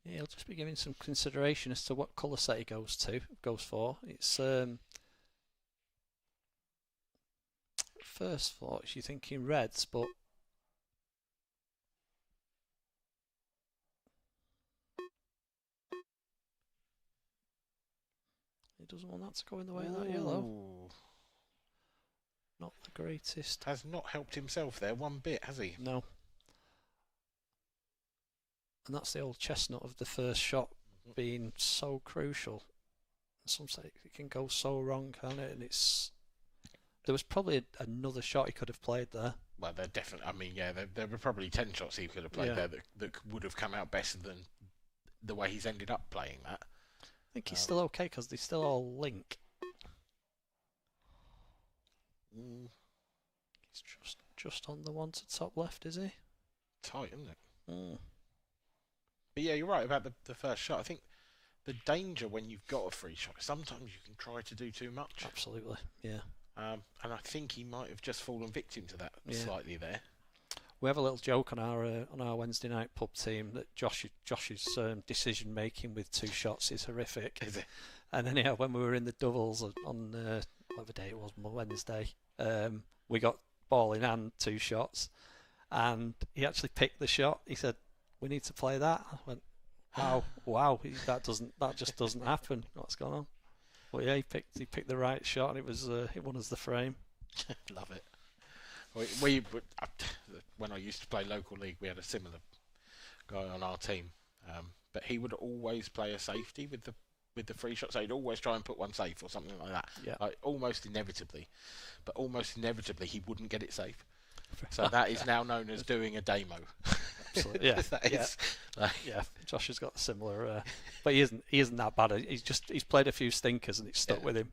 Yeah, he'll just be giving some consideration as to what colour set he goes for. It's first thought you're thinking reds, but he doesn't want that to go in the way of that yellow. Not the greatest. Has not helped himself there one bit, has he? No. And that's the old chestnut of the first shot being so crucial. Sometimes it can go so wrong, can't it? And there was probably another shot he could have played there. Well, there definitely. I mean, yeah, there were probably 10 shots he could have played there that would have come out better than the way he's ended up playing that. I think he's still okay because they still all link. He's just on the one to top left, is he? Tight, isn't it? But yeah, you're right about the first shot. I think the danger when you've got a free shot, sometimes you can try to do too much. Absolutely, yeah. And I think he might have just fallen victim to that slightly there. We have a little joke on our Wednesday night pub team that Josh's decision making with two shots is horrific. Is it? And anyhow, when we were in the doubles on whatever day it was, Wednesday. We got ball in hand, 2 shots, and he actually picked the shot. He said, "We need to play that." I went, wow, that just doesn't happen. What's going on? But yeah, he picked the right shot, and it won us the frame. Love it. When I used to play local league, we had a similar guy on our team, but he would always play a safety with the free shot, so he'd always try and put one safe or something like that. Yeah. Like, almost inevitably he wouldn't get it safe. So that is now known as doing a demo. Absolutely. Yeah. Josh has got a similar, but he isn't that bad. He's played a few stinkers and it's stuck with him.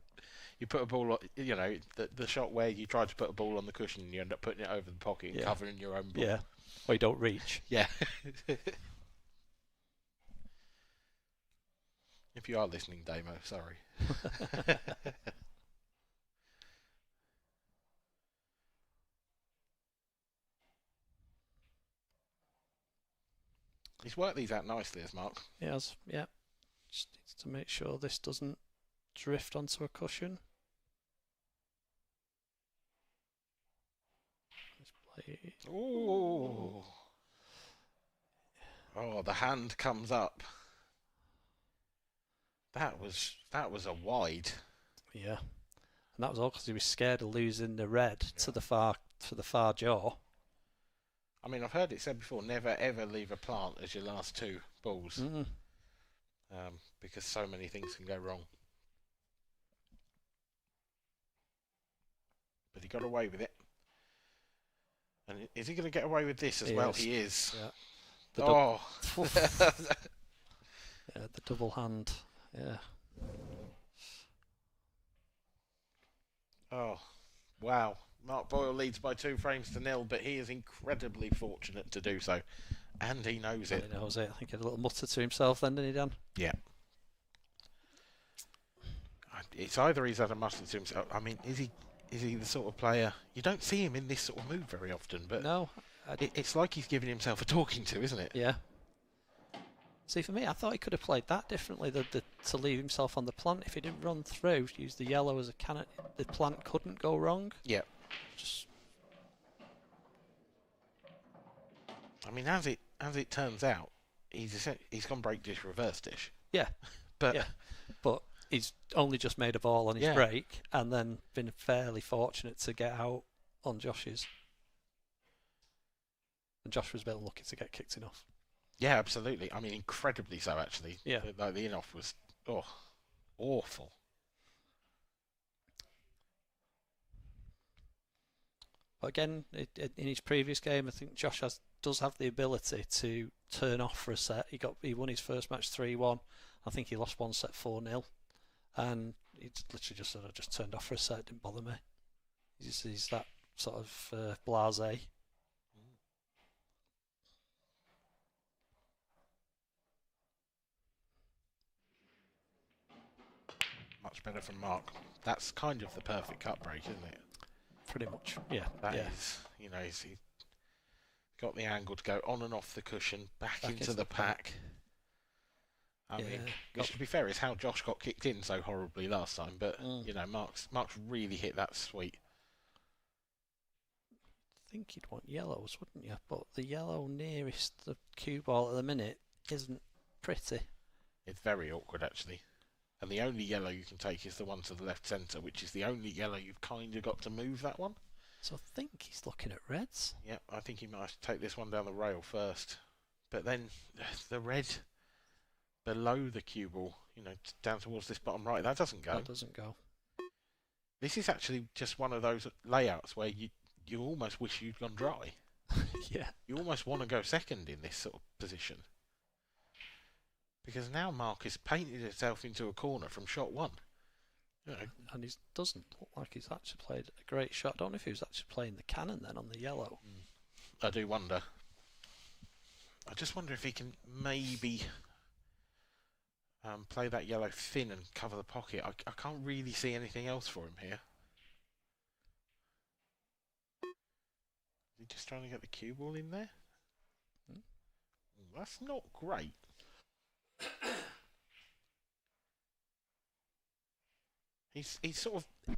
You put a ball, the shot where you try to put a ball on the cushion and you end up putting it over the pocket and covering your own ball. Yeah, or you don't reach. Yeah. If you are listening, Damo, sorry. He's worked these out nicely, as Mark. He has, yeah. Just needs to make sure this doesn't drift onto a cushion. Ooh. Oh, the hand comes up. That was a wide. Yeah, and that was all because he was scared of losing the red to the far jaw. I mean, I've heard it said before: never ever leave a plant as your last 2 balls, because so many things can go wrong. But he got away with it. And is he going to get away with this as well? He is. Yeah. Yeah, the double hand. Yeah. Oh, wow. Mark Boyle leads by 2 frames to 0, but he is incredibly fortunate to do so. And he knows it. He knows it. I think he had a little mutter to himself then, didn't he, Dan? Yeah. It's either he's had a mutter to himself. I mean, is he the sort of player... You don't see him in this sort of mood very often, but no, it's like he's giving himself a talking to, isn't it? Yeah. See, for me, I thought he could have played that differently, to leave himself on the plant. If he didn't run through, use the yellow as a cannon, the plant couldn't go wrong. Yeah. Just... I mean, as it turns out, he's gone break dish, reverse dish. Yeah. But he's only just made a ball on his break and then been fairly fortunate to get out on Josh's. And Josh was a bit unlucky to get kicked enough. Yeah, absolutely. I mean, incredibly so, actually. Yeah. The in-off was awful. But again, in his previous game, I think Josh does have the ability to turn off for a set. He won his first match 3-1. I think he lost one set 4-0. And he literally just turned off for a set. It didn't bother me. He's that sort of blasé. Much better from Mark. That's kind of the perfect cut break, isn't it? Pretty much, yeah. That is, he's got the angle to go on and off the cushion, back into the pack. I mean, which to be fair is how Josh got kicked in so horribly last time, but Mark's really hit that sweet. I think you'd want yellows, wouldn't you? But the yellow nearest the cue ball at the minute isn't pretty. It's very awkward, actually. And the only yellow you can take is the one to the left centre, which is the only yellow you've kind of got to move that one. So I think he's looking at reds. Yeah, I think he might have to take this one down the rail first. But then the red below the cue ball, down towards this bottom right, that doesn't go. That doesn't go. This is actually just one of those layouts where you almost wish you'd gone dry. Yeah. You almost want to go second in this sort of position. Because now Mark has painted himself into a corner from shot 1. And he doesn't look like he's actually played a great shot. I don't know if he was actually playing the cannon then on the yellow. I do wonder. I just wonder if he can maybe play that yellow thin and cover the pocket. I can't really see anything else for him here. Is he just trying to get the cue ball in there? That's not great. He's sort of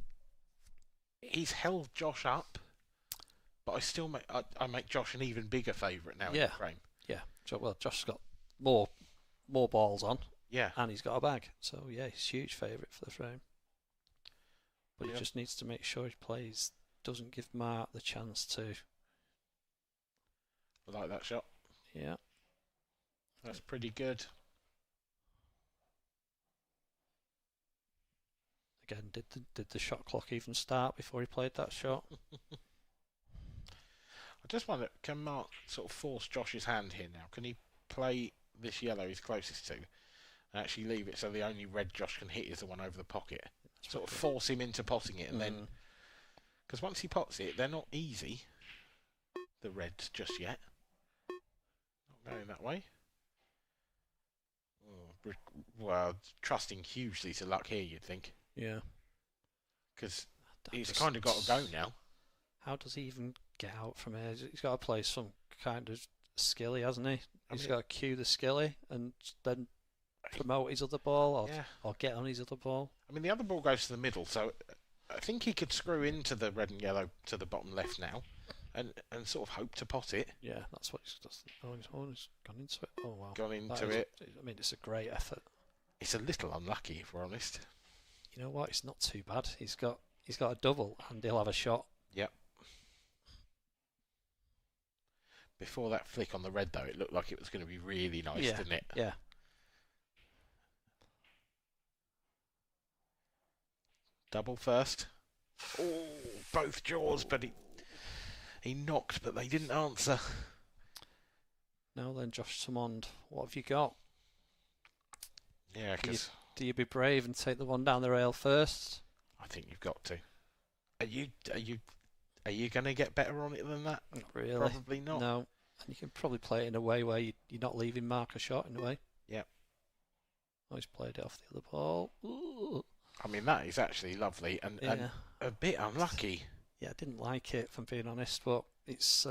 he's held Josh up, but I still make Josh an even bigger favourite now in the frame. Yeah. Well, Josh's got more balls on. Yeah. And he's got a bag. So, yeah, he's a huge favourite for the frame. But he just needs to make sure he plays, doesn't give Mark the chance to. I like that shot. Yeah. That's pretty good. Again, did the shot clock even start before he played that shot? I just wonder, can Mark sort of force Josh's hand here now? Can he play this yellow he's closest to and actually leave it so the only red Josh can hit is the one over the pocket? Sort of force him into potting it and then... Because once he pots it, they're not easy, the reds, just yet. Not going that way. Oh, well, trusting hugely to luck here, you'd think. Yeah. Because he's kind of got to go now. How does he even get out from here? He's got to play some kind of skilly, hasn't he? He's got to cue the skilly and then promote his other ball or get on his other ball. I mean, the other ball goes to the middle, so I think he could screw into the red and yellow to the bottom left now and sort of hope to pot it. Yeah, that's what he's gone into it. Oh, wow. Gone into it. I mean, it's a great effort. It's a little unlucky, if we're honest. You know what? It's not too bad. He's got a double and he'll have a shot. Yep. Before that flick on the red, though, it looked like it was going to be really nice, didn't it? Yeah. Double first. Oh, both jaws, but he knocked, but they didn't answer. Now then, Josh Samond, what have you got? Yeah, because... Do you be brave and take the one down the rail first? I think you've got to. Are you going to get better on it than that? Not really. Probably not. No. And you can probably play it in a way where you're not leaving Mark a shot in a way. Yeah. Oh, he's played it off the other ball. Ooh. I mean, that is actually lovely and a bit unlucky. Yeah, I didn't like it, if I'm being honest, but it's...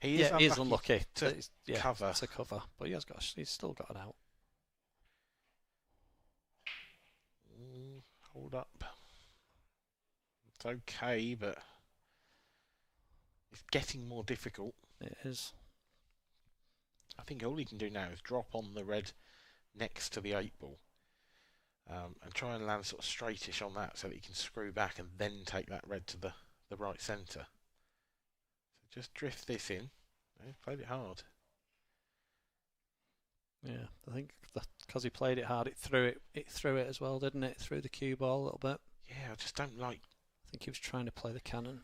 He is unlucky to cover. To cover, but he's still got an out. Hold up. It's okay, but it's getting more difficult. It is. I think all he can do now is drop on the red next to the 8-ball and try and land sort of straightish on that so that he can screw back and then take that red to the right centre. So just drift this in. He's played it hard. Yeah, I think because he played it hard, it threw it as well, didn't it? It threw the cue ball a little bit. Yeah, I just don't like... I think he was trying to play the cannon.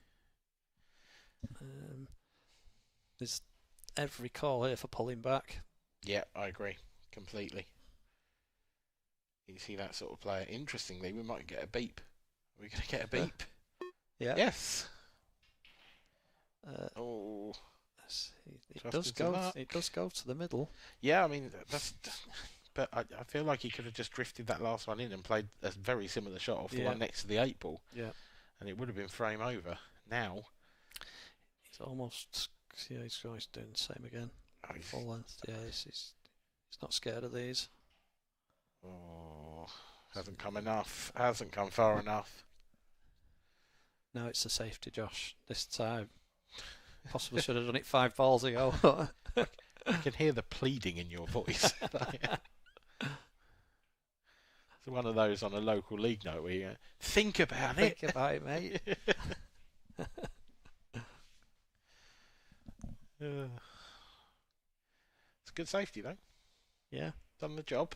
There's every call here for pulling back. Yeah, I agree completely. You see that sort of player. Interestingly, we might get a beep. Are we going to get a beep? Yeah. Yes. It does go to the middle. Yeah, I mean but I feel like he could have just drifted that last one in and played a very similar shot off the one next to the 8-ball. Yeah. And it would have been frame over. Now he's almost he's doing the same again. Full length. Yeah, he's not scared of these. Oh, hasn't come enough. Hasn't come far enough. No, it's a safety, Josh. This time. Possibly should have done it 5 balls ago. I can hear the pleading in your voice. It's one of those on a local league note where you think about it. Think about it, mate. It's good safety, though. Yeah. Done the job.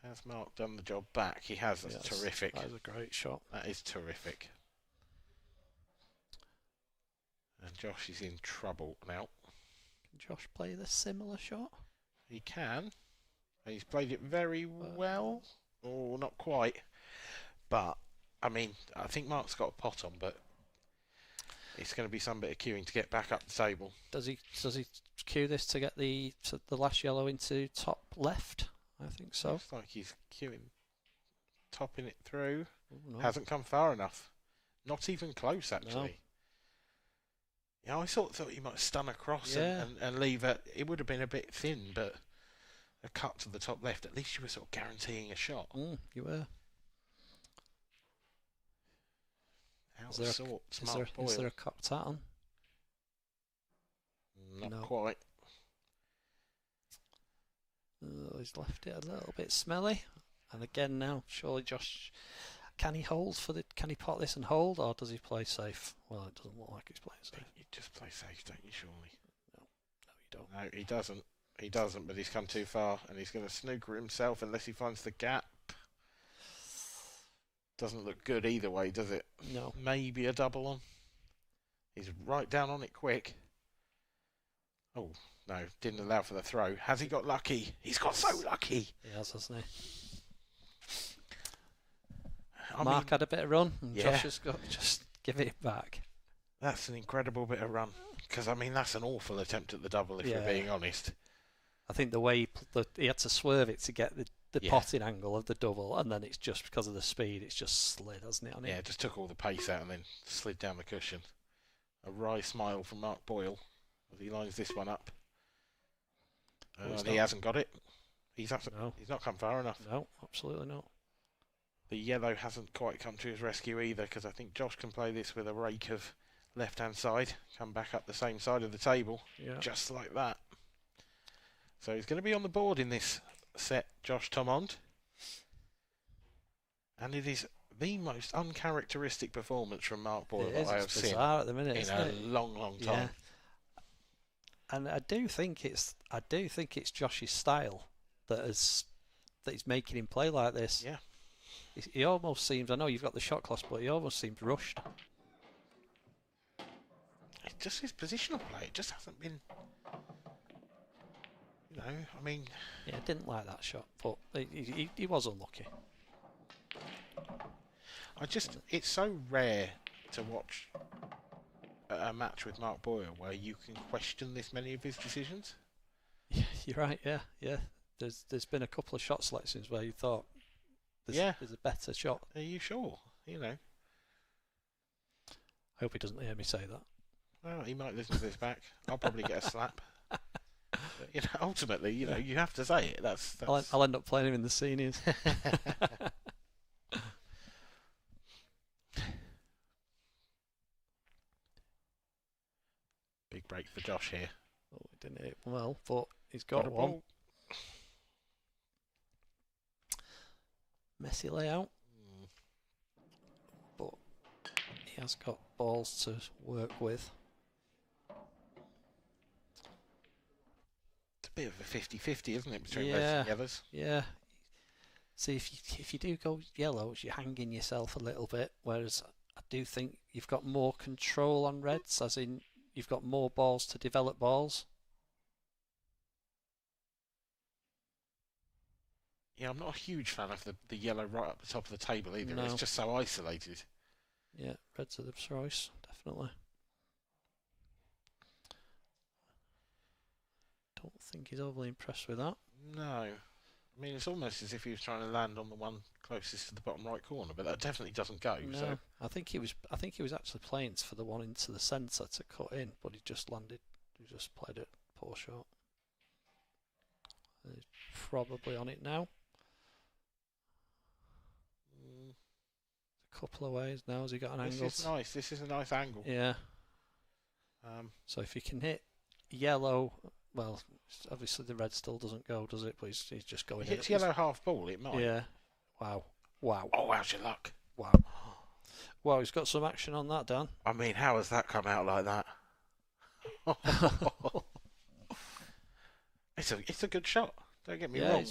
Has Mark done the job back? He has. That's terrific. That is a great shot. That is terrific. And Josh is in trouble now. Can Josh play the similar shot? He can. He's played it very well. Oh, not quite. But, I mean, I think Mark's got a pot on, but it's going to be some bit of queuing to get back up the table. Does he cue this to get the last yellow into top left? I think so. Looks like he's queuing, topping it through. Oh, no. Hasn't come far enough. Not even close, actually. No. Yeah, I thought he might stun across and leave it. It would have been a bit thin, but a cut to the top left, at least you were sort of guaranteeing a shot. You were. Out of sorts, Mark Boyle. Is there a cocked hat on? Not quite. He's left it a little bit smelly. And again now, surely Josh, can he pot this and hold, or does he play safe? Well, it doesn't look like he's playing safe. You just play safe, don't you, surely? No, you don't. No, he doesn't. He doesn't, but he's come too far, and he's going to snooker himself unless he finds the gap. Doesn't look good either way, does it? No. Maybe a double on. He's right down on it quick. Oh, no, didn't allow for the throw. Has he got lucky? He's got so lucky. He has, hasn't he? Mark had a bit of run, and yeah. Josh has got just give it back. That's an incredible bit of run. Because, I mean, that's an awful attempt at the double, if we're being honest. I think the way he had to swerve it to get the potting angle of the double, and then it's just because of the speed, it's just slid, hasn't it? Yeah, it just took all the pace out and then slid down the cushion. A wry smile from Mark Boyle as he lines this one up. He hasn't got it. He's not come far enough. No, absolutely not. The yellow hasn't quite come to his rescue either, because I think Josh can play this with a rake of left-hand side, come back up the same side of the table, just like that. So he's going to be on the board in this set, Josh Thomond. And it is the most uncharacteristic performance from Mark Boyle that I have seen at the minute, in a long, long time. Yeah. And I do think it's Josh's style that he's making him play like this. Yeah. He almost seems, I know you've got the shot class, but he almost seems rushed. It's just his positional play. It just hasn't been, I mean... Yeah, I didn't like that shot, but he was unlucky. It's so rare to watch a match with Mark Boyle where you can question this many of his decisions. Yeah, you're right, yeah. There's been a couple of shot selections where you thought, there's a better shot. Are you sure? I hope he doesn't hear me say that. Well, he might listen to this back. I'll probably get a slap. But, ultimately, you have to say it. That's... I'll end up playing him in the seniors. Big break for Josh here. Oh, he didn't hit well, but he's got one. Ball. Messy layout, but he has got balls to work with. It's a bit of a 50-50, isn't it, between reds and yellows? Yeah. See, if you do go yellows, you're hanging yourself a little bit, whereas I do think you've got more control on reds, as in you've got more balls to develop balls. Yeah, I'm not a huge fan of the yellow right up the top of the table either. No. It's just so isolated. Yeah, reds are the choice, definitely. Don't think he's overly impressed with that. No. I mean, it's almost as if he was trying to land on the one closest to the bottom right corner, but that definitely doesn't go. No, so. I think he was actually playing for the one into the centre to cut in, but he just played it poor shot. He's probably on it now. A couple of ways now. Has he got an angle? This is nice. This is a nice angle. Yeah. So if you can hit yellow, well, obviously the red still doesn't go, does it? But he's just going. If it hits yellow half ball, it might. Yeah. Wow. Oh, how's your luck? Wow. Well, he's got some action on that, Dan. I mean, how has that come out like that? It's a good shot. Don't get me wrong.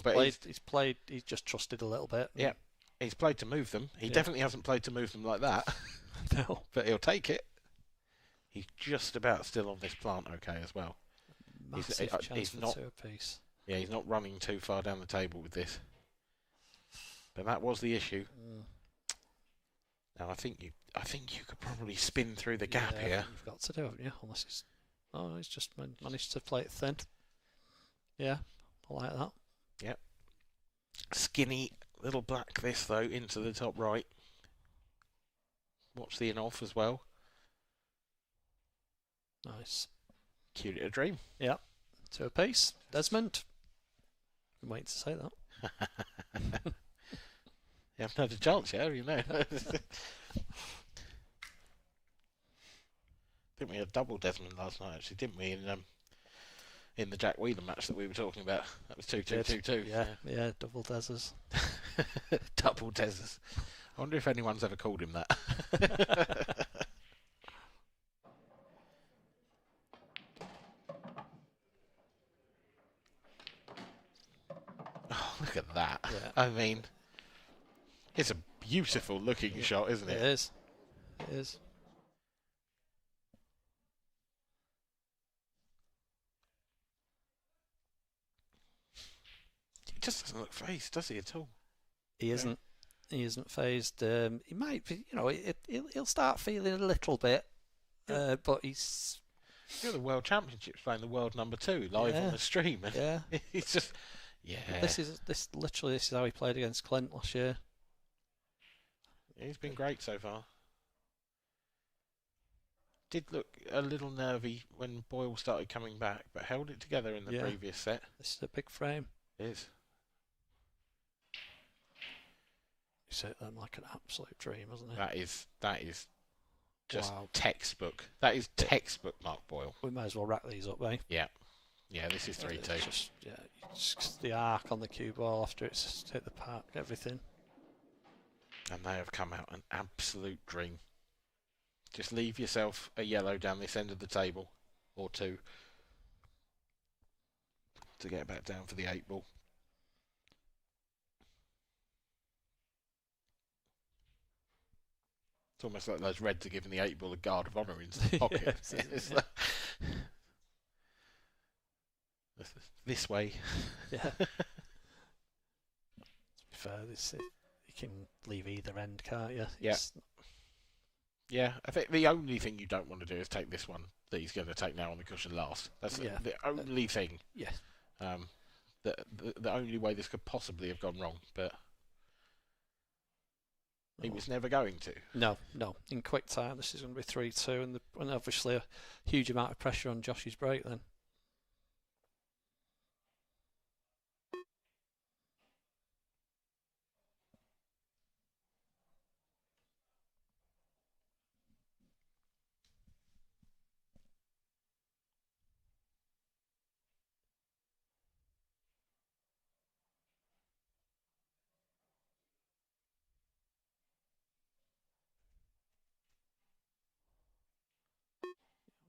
He's just trusted a little bit. Yeah. He's played to move them. He definitely hasn't played to move them like that. No. But he'll take it. He's just about still on this plant okay as well. Massive chance he's for not, 2 apiece. Yeah, he's not running too far down the table with this. But that was the issue. Now I think you could probably spin through the gap here. You've got to do it, unless he's just managed to play it thin. Yeah, I like that. Yep. Skinny little black this though into the top right. Watch the in off as well. Nice. Cute little dream. Yeah. 2 apiece. Desmond. I'm waiting to say that. You haven't had a chance yet, have you? No. I think we had double Desmond last night, actually, didn't we? In the Jack Wheelen match that we were talking about. That was 2-2-2-2. Yeah, double Desers. Double Desers. I wonder if anyone's ever called him that. Oh, look at that. Yeah. I mean, it's a beautiful looking shot, isn't it? It is. It is. He just doesn't look phased, does he, at all? He isn't. He isn't phased. He might be, he'll start feeling a little bit, but he's... You're the World Championships playing the world number 2 live on the stream. And yeah. He's just... Yeah. This is how he played against Clint last year. He's been great so far. Did look a little nervy when Boyle started coming back, but held it together in the previous set. This is a big frame. It is. He's hit them like an absolute dream, hasn't he? That is just textbook. That is textbook Mark Boyle. We may as well rack these up, eh? Yeah. Yeah, this is 3-2. Just the arc on the cue ball after it's hit the park, everything. And they have come out an absolute dream. Just leave yourself a yellow down this end of the table, or 2, to get back down for the 8 ball. It's almost like those Reds are giving the 8 ball a guard of honour into the pocket. This way. Yeah. To be fair, you can leave either end, can't you? Yeah, I think the only thing you don't want to do is take this one that he's going to take now on the cushion last. That's the only thing. Yeah. The only way this could possibly have gone wrong, but he was never going to. No. In quick time, this is going to be 3-2, and obviously a huge amount of pressure on Josh's break then.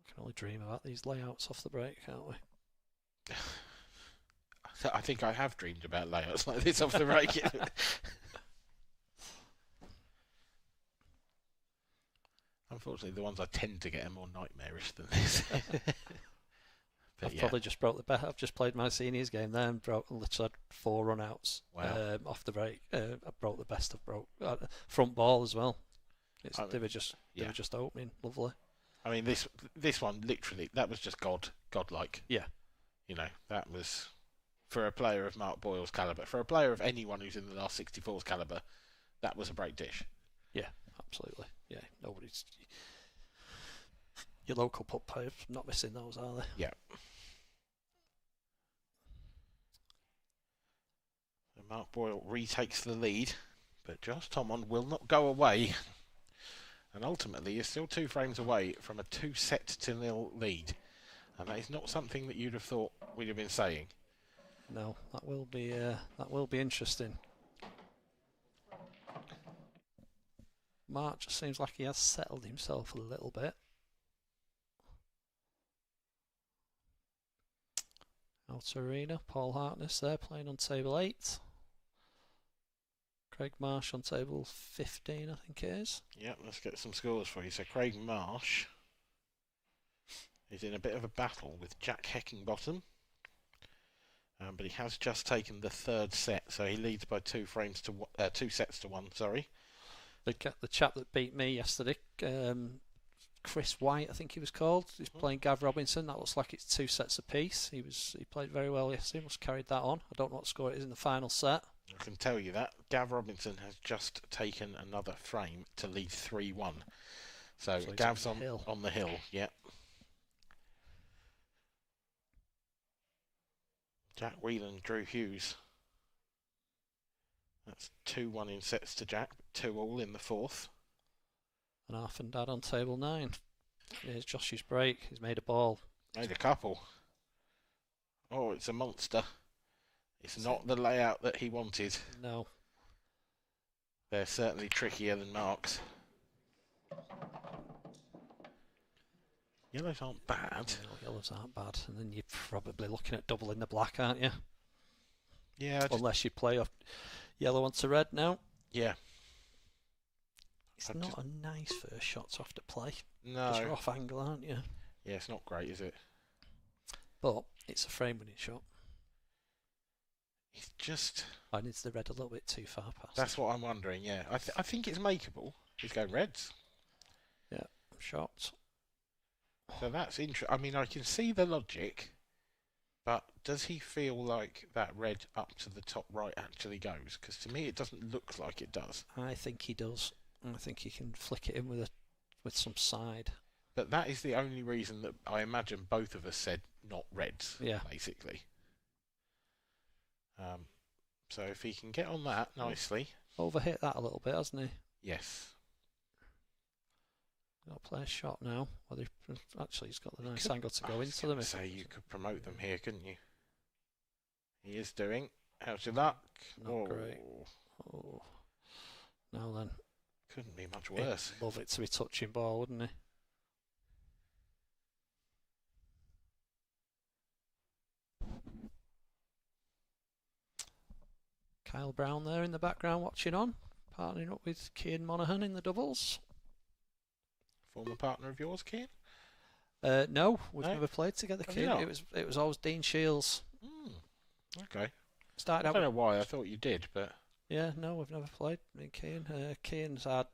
We can only dream about these layouts off the break, can't we? I think I have dreamed about layouts like this off the break. Unfortunately, the ones I tend to get are more nightmarish than this. I've probably just broke the bet. I've just played my seniors game there and literally had 4 run-outs off the break. I broke the best I've broke. Front ball as well. They were just opening. Lovely. I mean, this one, literally, that was just godlike. Yeah. That was, for a player of Mark Boyle's calibre, for a player of anyone who's in the last 64's calibre, that was a break dish. Yeah, absolutely. Yeah, nobody's... Your local pub players not missing those, are they? Yeah. So Mark Boyle retakes the lead, but Josh Tomon will not go away. And ultimately is still 2 frames away from a 2-0 lead. And that is not something that you'd have thought we'd have been saying. No, that will be interesting. Mark just seems like he has settled himself a little bit. Outer arena, Paul Harkness there playing on table 8. Craig Marsh on table 15, I think it is. Yeah, let's get some scores for you. So Craig Marsh is in a bit of a battle with Jack Heckingbottom. But he has just taken the 3rd set, so he leads by 2 sets to 1, sorry. The chap that beat me yesterday, Chris White, I think he was called. He's playing Gav Robinson. That looks like it's 2 sets apiece. He played very well yesterday. Must have carried that on. I don't know what score it is in the final set. I can tell you that Gav Robinson has just taken another frame to lead 3-1. So Gav's on the hill. Yeah. Jack Wheelen, Drew Hughes That's 2-1 in sets to Jack, 2-all in the fourth. And half and dad on table 9. Here's Josh's break. He's made a ball. Made a couple. Oh, it's a monster. It's not the layout that he wanted. No. They're certainly trickier than Mark's. Yellows aren't bad. No, yellows aren't bad. And then you're probably looking at doubling the black, aren't you? Yeah. Unless you play off yellow onto red now. Yeah. It's not a nice first shot to have to play. No. Because you're off angle, aren't you? Yeah, it's not great, is it? But it's a frame winning shot. It's just... And it's the red a little bit too far past. That's what I'm wondering, yeah. I think it's makeable. He's going reds. Yeah, I'm shocked. So that's interesting. I mean, I can see the logic, but does he feel like that red up to the top right actually goes? Because to me, it doesn't look like it does. I think he does. I think he can flick it in with some side. But that is the only reason that I imagine both of us said not reds, basically. So if he can get on that nicely... Overhit that a little bit, hasn't he? Yes. Got to play a shot now. Actually, he's got the nice angle to go into them. So you could promote them here, couldn't you? He is doing. How's your luck? Not great. Oh. Now then. Couldn't be much worse. He'd love it to be touching ball, wouldn't he? Kyle Brown there in the background watching on, partnering up with Cian Monaghan in the doubles. Former partner of yours, Cian? No, we've never played together, Cian. It was always Dean Shields. Okay. I don't know why, I thought you did, but... Yeah, no, we've never played, me and Cian. Cian's had...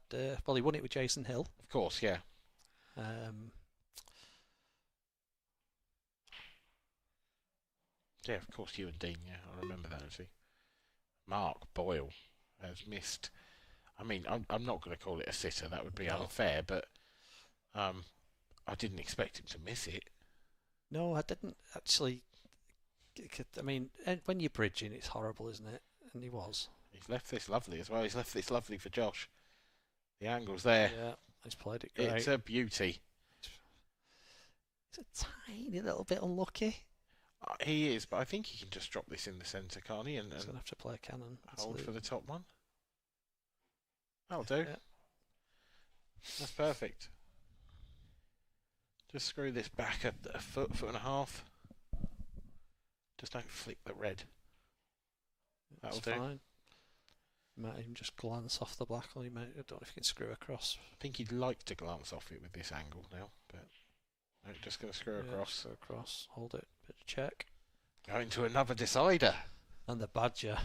well, he won it with Jason Hill. Of course, yeah. Yeah, of course, you and Dean, yeah. I remember that, actually. Mark Boyle has missed... I mean, I'm not going to call it a sitter, that would be unfair, but I didn't expect him to miss it. No, I didn't, actually. I mean, when you're bridging, it's horrible, isn't it? And he was. He's left this lovely as well. He's left this lovely for Josh. The angle's there. Yeah, he's played it great. It's a beauty. It's a tiny little bit unlucky. He is, but I think he can just drop this in the centre, can't he? And he's going to have to play a cannon. Hold for the top one. That'll do. Yeah. That's perfect. Just screw this back a foot and a half. Just don't flick the red. That'll do. Fine. You might even just glance off the black, or you might, I don't know if you can screw across. I think he'd like to glance off it with this angle now, but no, just going to screw across. Screw across, hold it, bit of check. Going to another decider. And the Badger,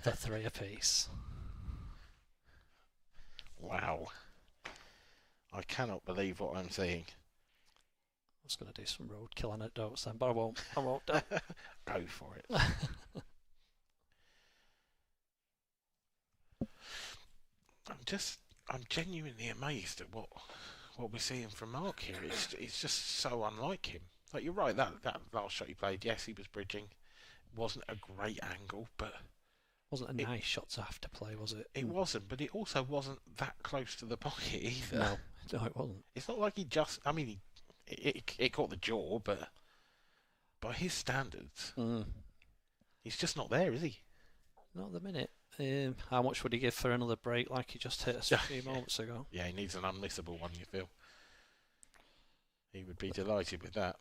the 3 apiece. Wow. I cannot believe what I'm seeing. I was going to do some roadkill anecdotes then, but I won't. Go for it. I'm genuinely amazed at what we're seeing from Mark here. It's just so unlike him. Like, you're right, that last shot he played, yes, he was bridging. Wasn't a great angle, but... Wasn't a nice shot to have to play, was it? It wasn't, but it also wasn't that close to the pocket either. No, it wasn't. It's not like he just... I mean, it caught the jaw, but by his standards, he's just not there, is he? Not at the minute. How much would he give for another break like he just hit us a few moments ago? Yeah, he needs an unmissable one, you feel. He would be delighted with that.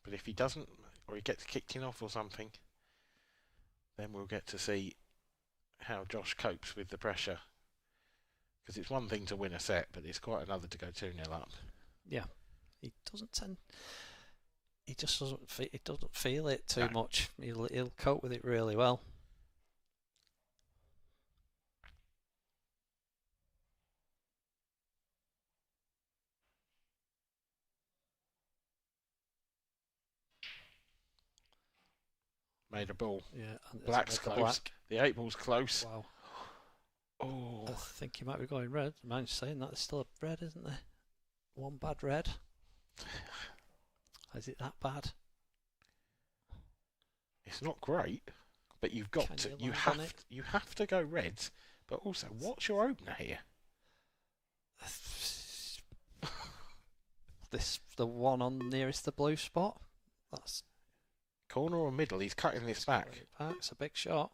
But if he doesn't, or he gets kicked in off or something, then we'll get to see how Josh copes with the pressure. Because it's one thing to win a set, but it's quite another to go 2-0 up. Yeah. He doesn't tend... He just doesn't feel it too much. He'll cope with it really well. Made a ball. Yeah. Black's close. Black. The 8-ball's close. Wow. Oh. I think he might be going red. Mind saying that, there's still a red, isn't there? One bad red. Is it that bad? It's not great. But you've got Can to. you land on it? You have to go Reds. But also, what's your opener here? The one on nearest the blue spot. That's Corner or middle? He's cutting this back. It's a big shot.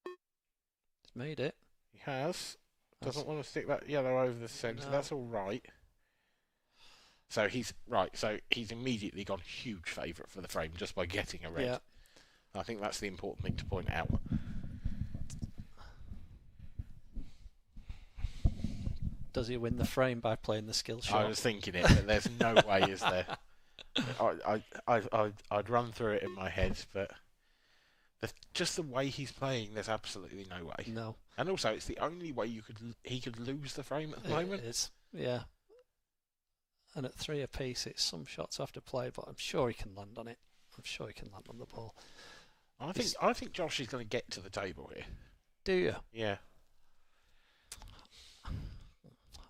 He's made it. He has. Doesn't want to stick that yellow over the centre. No. That's all right. So he's right. So he's immediately gone huge favourite for the frame just by getting a red. Yeah. I think that's the important thing to point out. Does he win the frame by playing the skill shot? I was thinking it, but there's no way, is there? I'd run through it in my head, but just the way he's playing, there's absolutely no way. No. And also, it's the only way he could lose the frame at the moment. It is, yeah. And at 3 apiece, it's some shots I have to play, but I'm sure he can land on it. I'm sure he can land on the ball. I think Josh is going to get to the table here. Do you? Yeah.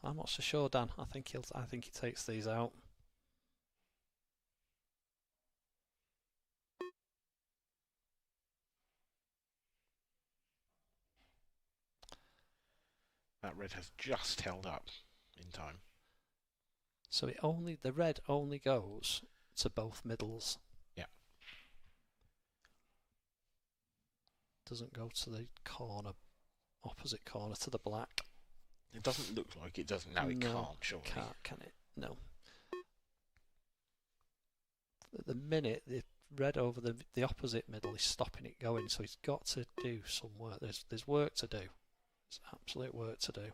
I'm not so sure, Dan. I think he takes these out. That red has just held up in time. So the red only goes to both middles. Yeah. Doesn't go to the corner, opposite corner to the black. It doesn't look like it does. No, it can't, surely. Can it? No. At the minute, the red over the opposite middle is stopping it going, so he's got to do some work. There's work to do. There's absolute work to do.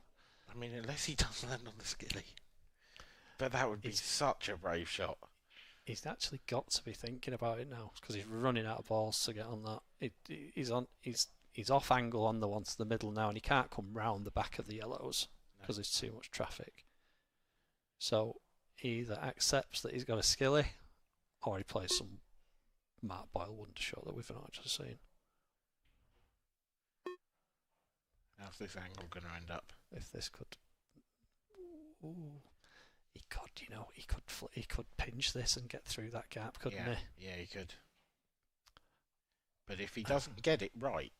I mean, unless he does land on the skilly. But that would be such a brave shot. He's actually got to be thinking about it now, because he's running out of balls to get on that. He's off angle on the one to the middle now, and he can't come round the back of the yellows because there's too much traffic. So he either accepts that he's got a skilly, or he plays some Mark Boyle wonder shot that we've not actually seen. How's this angle going to end up? If this could, he could, he could pinch this and get through that gap, couldn't he? Yeah, he could. But if he doesn't get it right,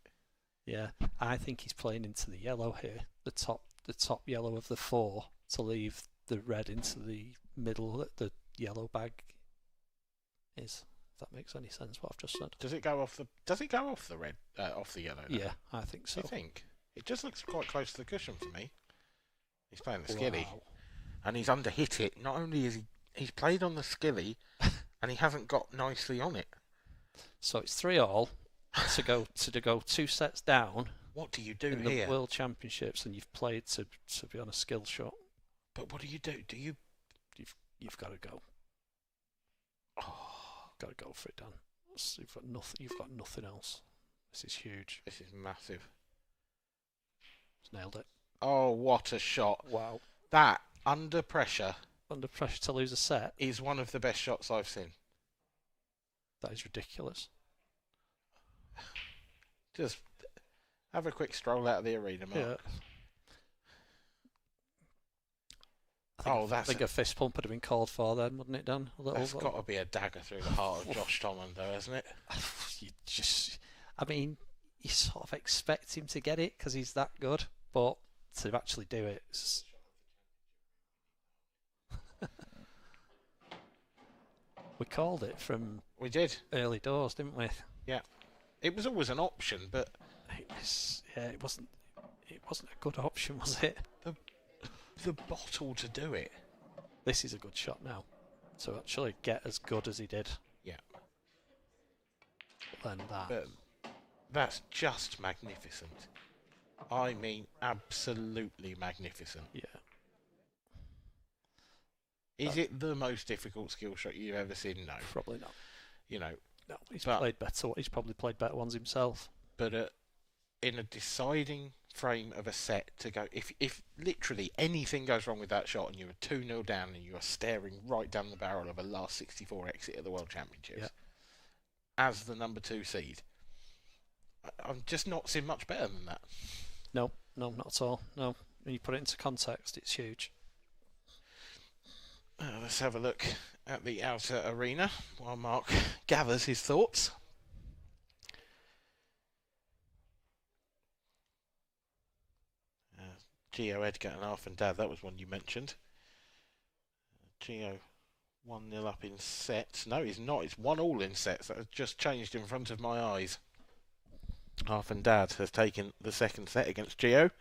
yeah, I think he's playing into the yellow here, the top yellow of the 4, to leave the red into the middle that the yellow bag is. If that makes any sense, what I've just said. Does it go off the red, off the yellow? Now? Yeah, I think so. Do you think? It just looks quite close to the cushion for me. He's playing the skilly, and he's underhit it. Not only is he's played on the skilly, and he hasn't got nicely on it. So it's 3-all to go 2 sets down. What do you do in here? The World Championships, and you've played to be on a skill shot. But what do you do? You've got to go. Oh, got to go for it, Dan. You've got nothing. You've got nothing else. This is huge. This is massive. He's nailed it. Oh, what a shot! Wow. That under pressure to lose a set is one of the best shots I've seen. That is ridiculous. Just have a quick stroll out of the arena, Mark. Yeah. I think a fist pump would have been called for then, wouldn't it, Dan? That's got to be a dagger through the heart of Josh Thomond, though, hasn't it? You sort of expect him to get it because he's that good, but to actually do it, we called it from. We did early doors, didn't we? Yeah, it was always an option, but it wasn't a good option, was it? The bottle to do it. This is a good shot now, to actually get as good as he did. Yeah. And that. But that's just magnificent. I mean, absolutely magnificent. Yeah. Is it the most difficult skill shot you've ever seen? No. Probably not. No, he's played better. He's probably played better ones himself. But in a deciding frame of a set to go, if literally anything goes wrong with that shot and you're 2-0 down and you are staring right down the barrel of a last 64 exit at the World Championships, as the number 2 seed, I'm just not seen much better than that. No, not at all. No, when you put it into context, it's huge. Let's have a look at the outer arena while Mark gathers his thoughts. Gio, Edgar and Arf and Dad, that was one you mentioned. Gio 1-0 up in sets. No, he's not. It's 1-1 in sets. That has just changed in front of my eyes. Arf and Dad has taken the second set against Gio.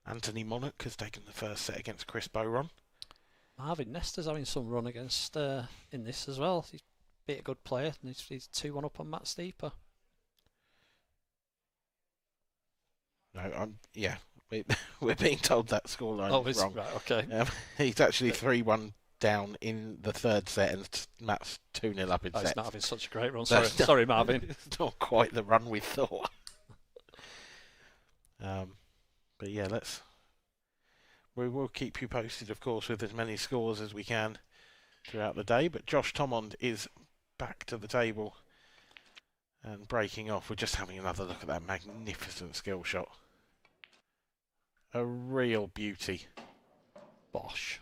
Anthony Monarch has taken the first set against Chris Boron. Marvin Nestor's having some run against in this as well. He's a good player, and he's 2-1 up on Matt Steeper. No, yeah, we're being told that scoreline is wrong. Right, okay. He's actually 3-1 down in the third set, and Matt's 2-0 up in sets. He's not having such a great run. Sorry, Marvin. It's not quite the run we thought. But yeah, we will keep you posted, of course, with as many scores as we can throughout the day. But Josh Tomond is back to the table and breaking off. We're just having another look at that magnificent skill shot. A real beauty. Bosh.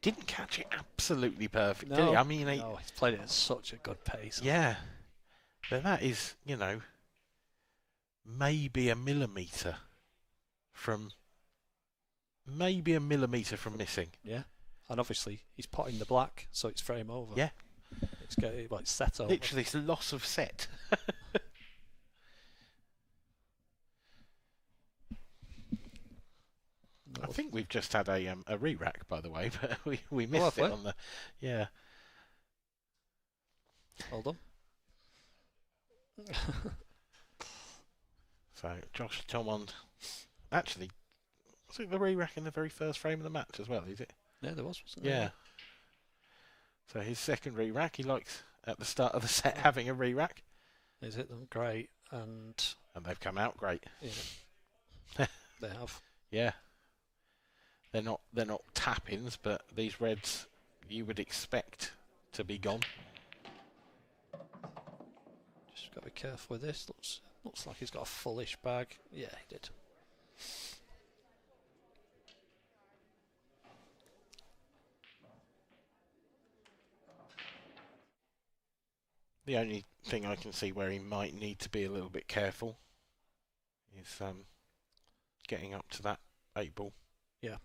Didn't catch it absolutely perfect, No, did he? I mean, he's played it at such a good pace. Yeah. But that is, maybe a millimetre from missing. Yeah. And obviously he's potting the black, so it's frame over. Yeah. It's set over. Literally, it's loss of set. I think we've just had a re-rack, by the way, but we missed it on the... Yeah. Hold on. So, Josh Tomond... Actually, was it the re-rack in the very first frame of the match as well, is it? Yeah, there was, wasn't there? Yeah. So his second re-rack, he likes, at the start of the set, having a re-rack. He's hit them great, and they've come out great. Yeah. They have. Yeah. They're not tap-ins, but these reds you would expect to be gone. Just got to be careful with this. Looks like he's got a fullish bag. Yeah, he did. The only thing I can see where he might need to be a little bit careful is getting up to that 8 ball. Yeah.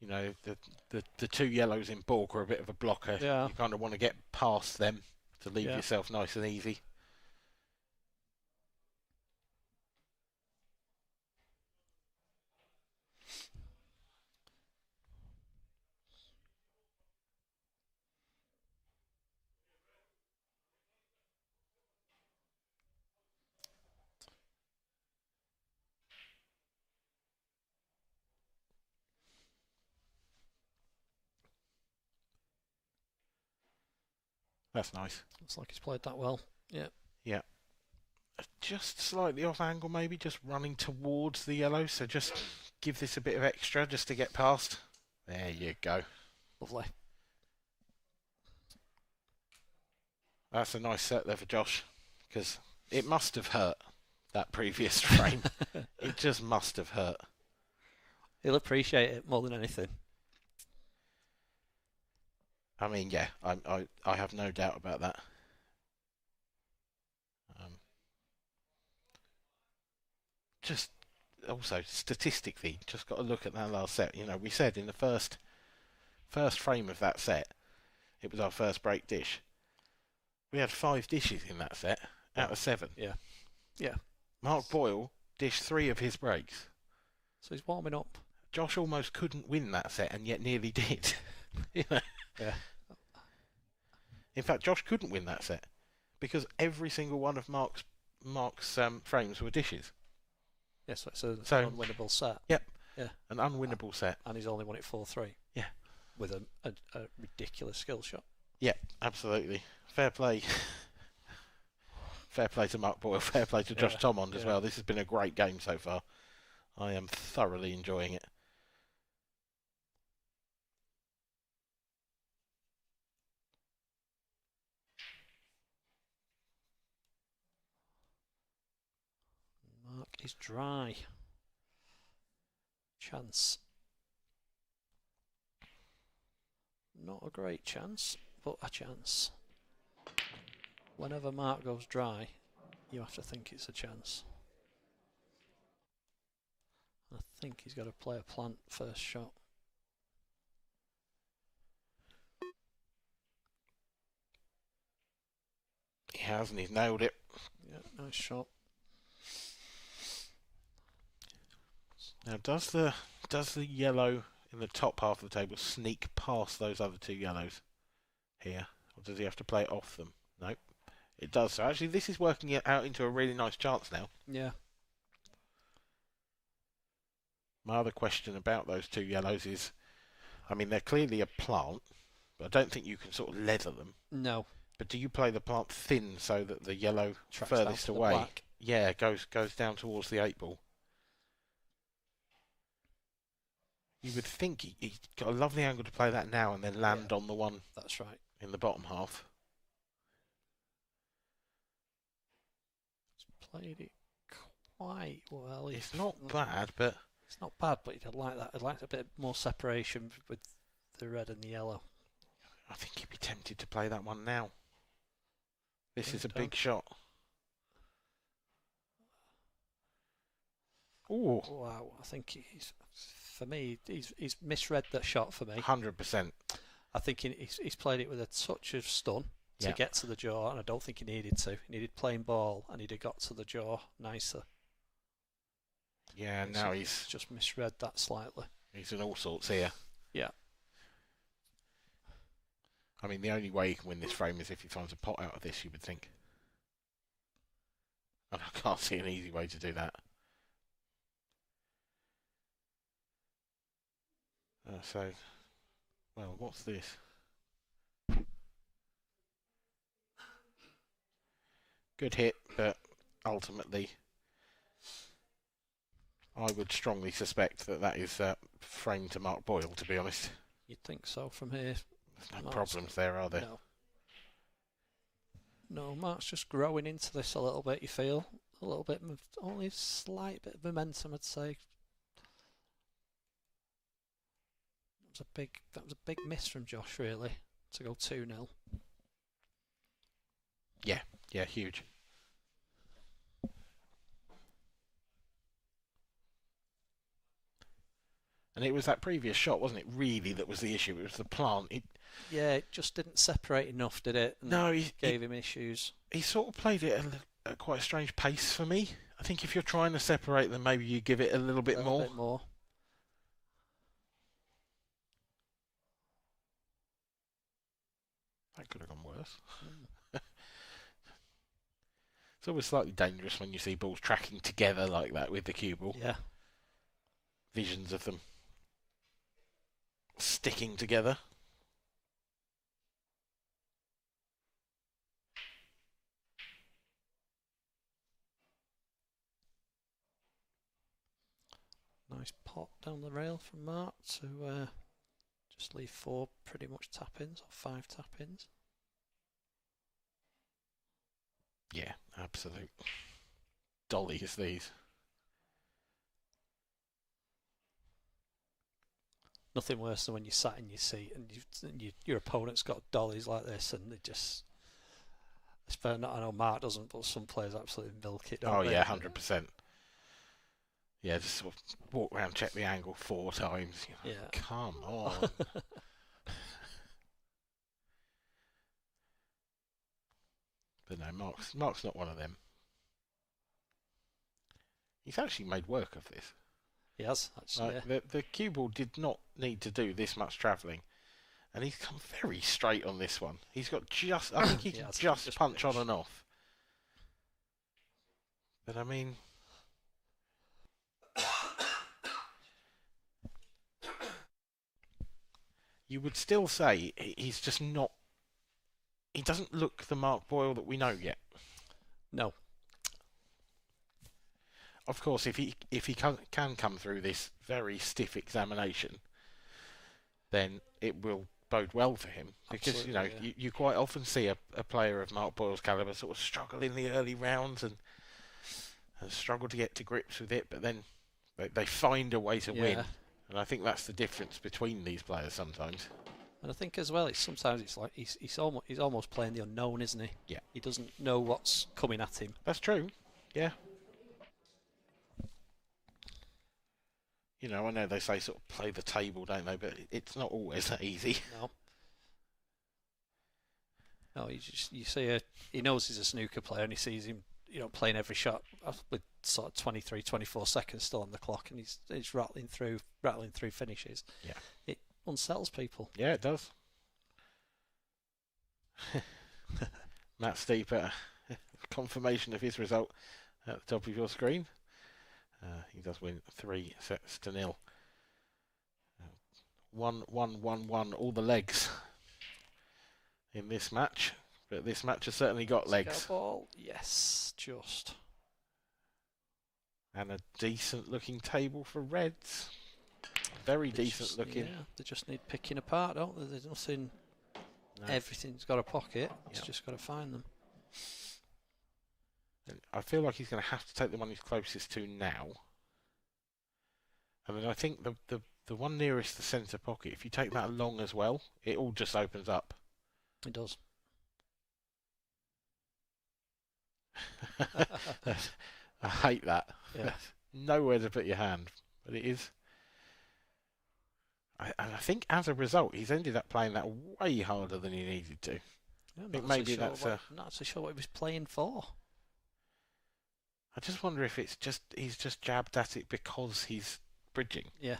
The two yellows in balk are a bit of a blocker. Yeah. You kind of want to get past them to leave yourself nice and easy. That's nice. Looks like he's played that well. Yeah. Yeah. Just slightly off angle, maybe, just running towards the yellow. So just give this a bit of extra just to get past. There you go. Lovely. That's a nice set there for Josh, because it must have hurt, that previous frame. It just must have hurt. He'll appreciate it more than anything. I mean, yeah, I have no doubt about that. Just also statistically, just got to look at that last set. We said in the first frame of that set, it was our first break dish. We had 5 dishes in that set out of 7. Yeah, yeah. Mark Boyle dished 3 of his breaks. So he's warming up. Josh almost couldn't win that set, and yet nearly did. Yeah. In fact, Josh couldn't win that set because every single one of Mark's frames were dishes. Yes, so it's an unwinnable set. Yep. Yeah. An unwinnable set. And he's only won it 4-3. Yeah. With a ridiculous skill shot. Yeah, absolutely. Fair play. Fair play to Mark Boyle. Fair play to Josh Tomond as well. This has been a great game so far. I am thoroughly enjoying it. Mark is dry. Chance. Not a great chance, but a chance. Whenever Mark goes dry, you have to think it's a chance. I think he's got to play a plant first shot. He has, and he's nailed it. Yeah, nice shot. Now, does the yellow in the top half of the table sneak past those other two yellows here, or does he have to play it off them? Nope, it does. So actually, this is working it out into a really nice chance now. Yeah. My other question about those two yellows is, I mean, they're clearly a plant, but I don't think you can sort of leather them. No. But do you play the plant thin so that the yellow Tracks furthest down to the away, black. yeah, goes down towards the 8-ball? You would think he's got a lovely angle to play that now and then land on the one. That's right. In the bottom half. He's played it quite well. It's not bad, but it's not bad. But I'd like that. I'd like a bit more separation with the red and the yellow. I think he'd be tempted to play that one now. This is a don't. big shot. Ooh. Wow, I think for me, he's misread that shot for me. 100%. I think he's played it with a touch of stun to get to the jaw, and I don't think he needed to. He needed plain ball, and he'd have got to the jaw nicer. Yeah, now he's just misread that slightly. He's in all sorts here. Yeah. I mean, the only way he can win this frame is if he finds a pot out of this, you would think. And I can't see an easy way to do that. So, well, what's this? Good hit, but ultimately, I would strongly suspect that is frame to Mark Boyle, to be honest. You'd think so from here. There's no problems there, are there? No. No, Mark's just growing into this a little bit, you feel. A little bit, only a slight bit of momentum, I'd say. That was a big miss from Josh, really, to go 2-0. Yeah, huge. And it was that previous shot, wasn't it, really, that was the issue? It was the plant. It just didn't separate enough, did it? And no, he gave him issues. He sort of played it at quite a strange pace for me. I think if you're trying to separate them, maybe you give it a little bit more. A bit more. That could have gone worse. It's always slightly dangerous when you see balls tracking together like that with the cue ball. Yeah. Visions of them sticking together. Nice pot down the rail from Mark to just leave 4 pretty much tap-ins, or 5 tap-ins. Yeah, absolute dollies these. Nothing worse than when you sat in your seat and your opponent's got dollies like this, and they just. I know Mark doesn't, but some players absolutely milk it. Oh yeah, 100%. Yeah, just sort of walk around, check the angle 4 times. You know, yeah. Come on. But no, Mark's not one of them. He's actually made work of this. He has, actually. Yeah. The cue ball did not need to do this much travelling, and he's come very straight on this one. He's got just, I think he can just punch on and off. But I mean, you would still say he's just not. He doesn't look the Mark Boyle that we know yet. No. Of course, if he can come through this very stiff examination, then it will bode well for him. Because Absolutely, you quite often see a player of Mark Boyle's calibre sort of struggle in the early rounds and struggle to get to grips with it, but then they find a way to win. And I think that's the difference between these players sometimes. And I think as well, sometimes it's like he's almost playing the unknown, isn't he? Yeah. He doesn't know what's coming at him. That's true. Yeah. You know, I know they say sort of play the table, don't they? But it's not always that easy. No. No, you see, he knows he's a snooker player, and he sees him, playing every shot with sort of 23, 24 seconds still on the clock, and he's rattling through finishes. Yeah, it unsettles people. Yeah, it does. Matt Steeper, confirmation of his result at the top of your screen. He does win 3-0. 1-1-1-1, all the legs in this match. But this match has certainly got legs. Ball, yes, just. And a decent looking table for Reds. Very decent looking. Yeah, they just need picking apart, don't they? There's nothing. No. Everything's got a pocket. It's just got to find them. And I feel like he's going to have to take the one he's closest to now. And then I think the one nearest the centre pocket, if you take that along as well, it all just opens up. It does. I hate that. Yeah. Nowhere to put your hand, but it is. And I think as a result, he's ended up playing that way harder than he needed to. Yeah, I think maybe that's I'm not so sure what he was playing for. I just wonder if it's just he's just jabbed at it because he's bridging. Yeah.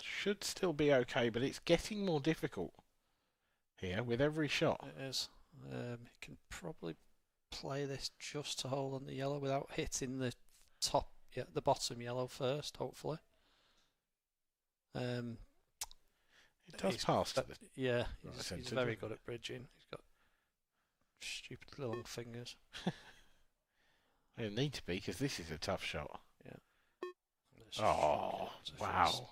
Should still be okay, but it's getting more difficult here with every shot. It is. He can probably play this just to hold on the yellow without hitting the top, the bottom yellow first, hopefully. It does pass. Yeah, he's very good at bridging. He's got stupid long fingers. They need to be, because this is a tough shot. Yeah. Oh, wow.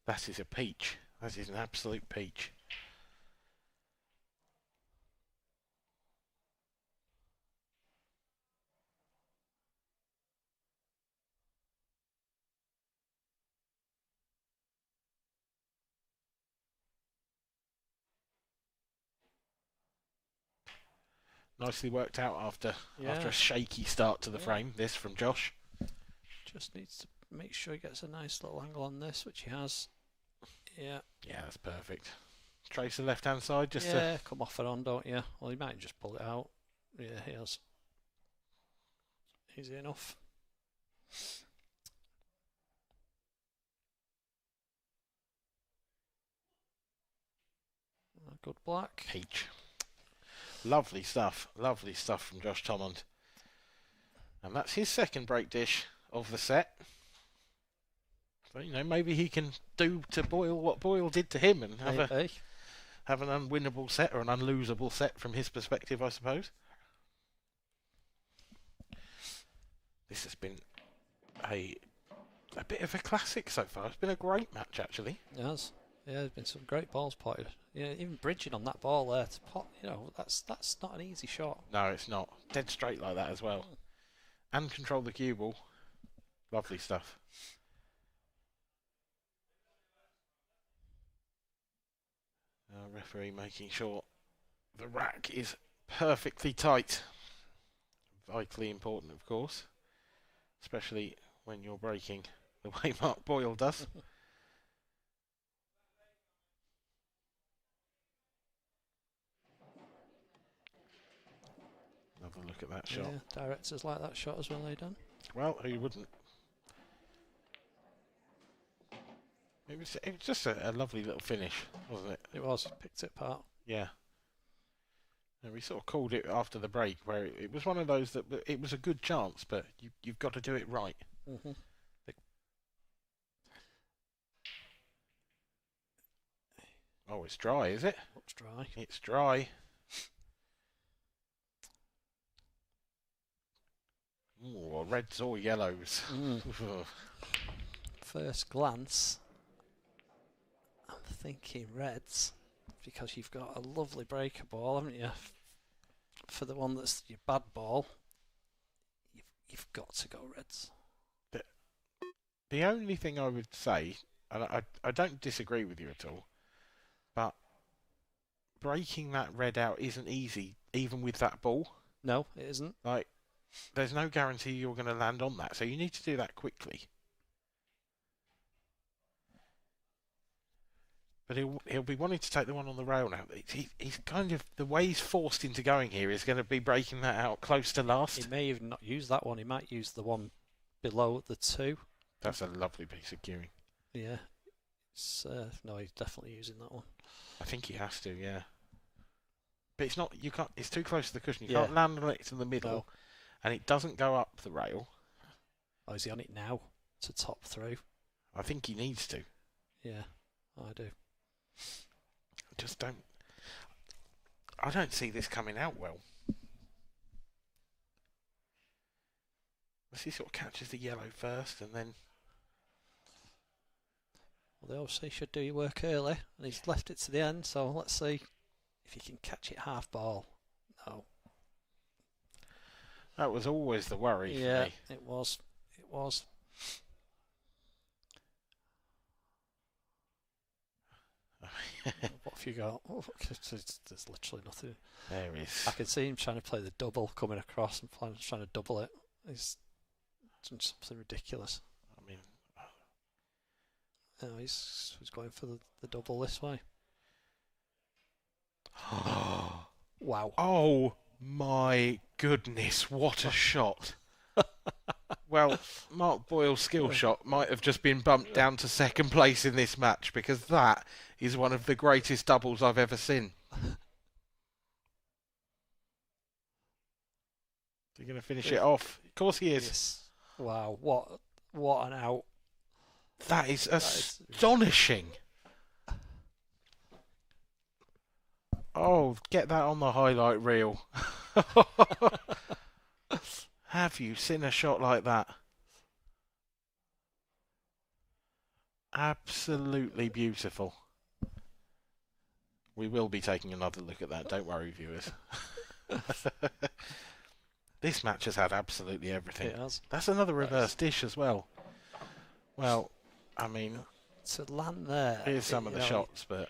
That is a peach. That is an absolute peach. Nicely worked out after a shaky start to the frame. This from Josh. Just needs to make sure he gets a nice little angle on this, which he has. Yeah. Yeah, that's perfect. Trace the left-hand side just to come off and on, don't you? Well, he might just pull it out. Yeah, he has. Easy enough. Good black. Peach. Lovely stuff from Josh Tommond. And that's his second break dish of the set. So, maybe he can do to Boyle what Boyle did to him and have an unwinnable set, or an unlosable set from his perspective, I suppose. This has been a bit of a classic so far. It's been a great match, actually. It has. Yeah, there's been some great balls potted. Yeah, even bridging on that ball there to pot, that's not an easy shot. No, it's not. Dead straight like that as well. And control the cue ball. Lovely stuff. Referee making sure the rack is perfectly tight. Vitally important, of course. Especially when you're breaking the way Mark Boyle does. Have a look at that shot. Yeah, directors like that shot as well, they done. Well, who wouldn't? It was just a lovely little finish, wasn't it? It was. Picked it apart. Yeah. And we sort of called it after the break, where it was one of those that it was a good chance, but you've got to do it right. Mm-hmm. Oh, it's dry, is it? Looks dry. It's dry. Ooh, reds or yellows. First glance, I'm thinking reds, because you've got a lovely breaker ball, haven't you? For the one that's your bad ball, you've got to go reds. The only thing I would say, and I don't disagree with you at all, but breaking that red out isn't easy, even with that ball. No, it isn't. Like, there's no guarantee you're going to land on that, so you need to do that quickly. But he'll be wanting to take the one on the rail now. He's kind of, the way he's forced into going here is going to be breaking that out close to last. He may even not use that one. He might use the one below the 2. That's a lovely piece of cueing. Yeah. No, he's definitely using that one. I think he has to, yeah. But it's not. You can't. It's too close to the cushion. You Yeah. can't land on it in the middle, No. and it doesn't go up the rail. Oh, is he on it now to top through? I think he needs to. Yeah, I do. Just don't. I don't see this coming out well. Unless he sort of catches the yellow first, and then. Well, they obviously should do your work early, and he's left it to the end. So let's see if he can catch it half ball. No. That was always the worry for Yeah, me. it was. It was. What have you got? Oh, there's literally nothing. There is. I can see him trying to play the double coming across and trying to double it. He's doing something ridiculous. I mean, No, he's going for the double this way. Wow. oh my goodness! What a shot! Well, Mark Boyle's skill shot might have just been bumped down to second place in this match, because that is one of the greatest doubles I've ever seen. You're going to finish it off. Of course he is. Yes. Wow. What an out. That is astonishing. Oh, get that on the highlight reel. Have you seen a shot like that? Absolutely beautiful. We will be taking another look at that, don't worry, viewers. This match has had absolutely everything. It has. That's another reverse dish as well. Well, I mean, To land there. here's some of the shots, but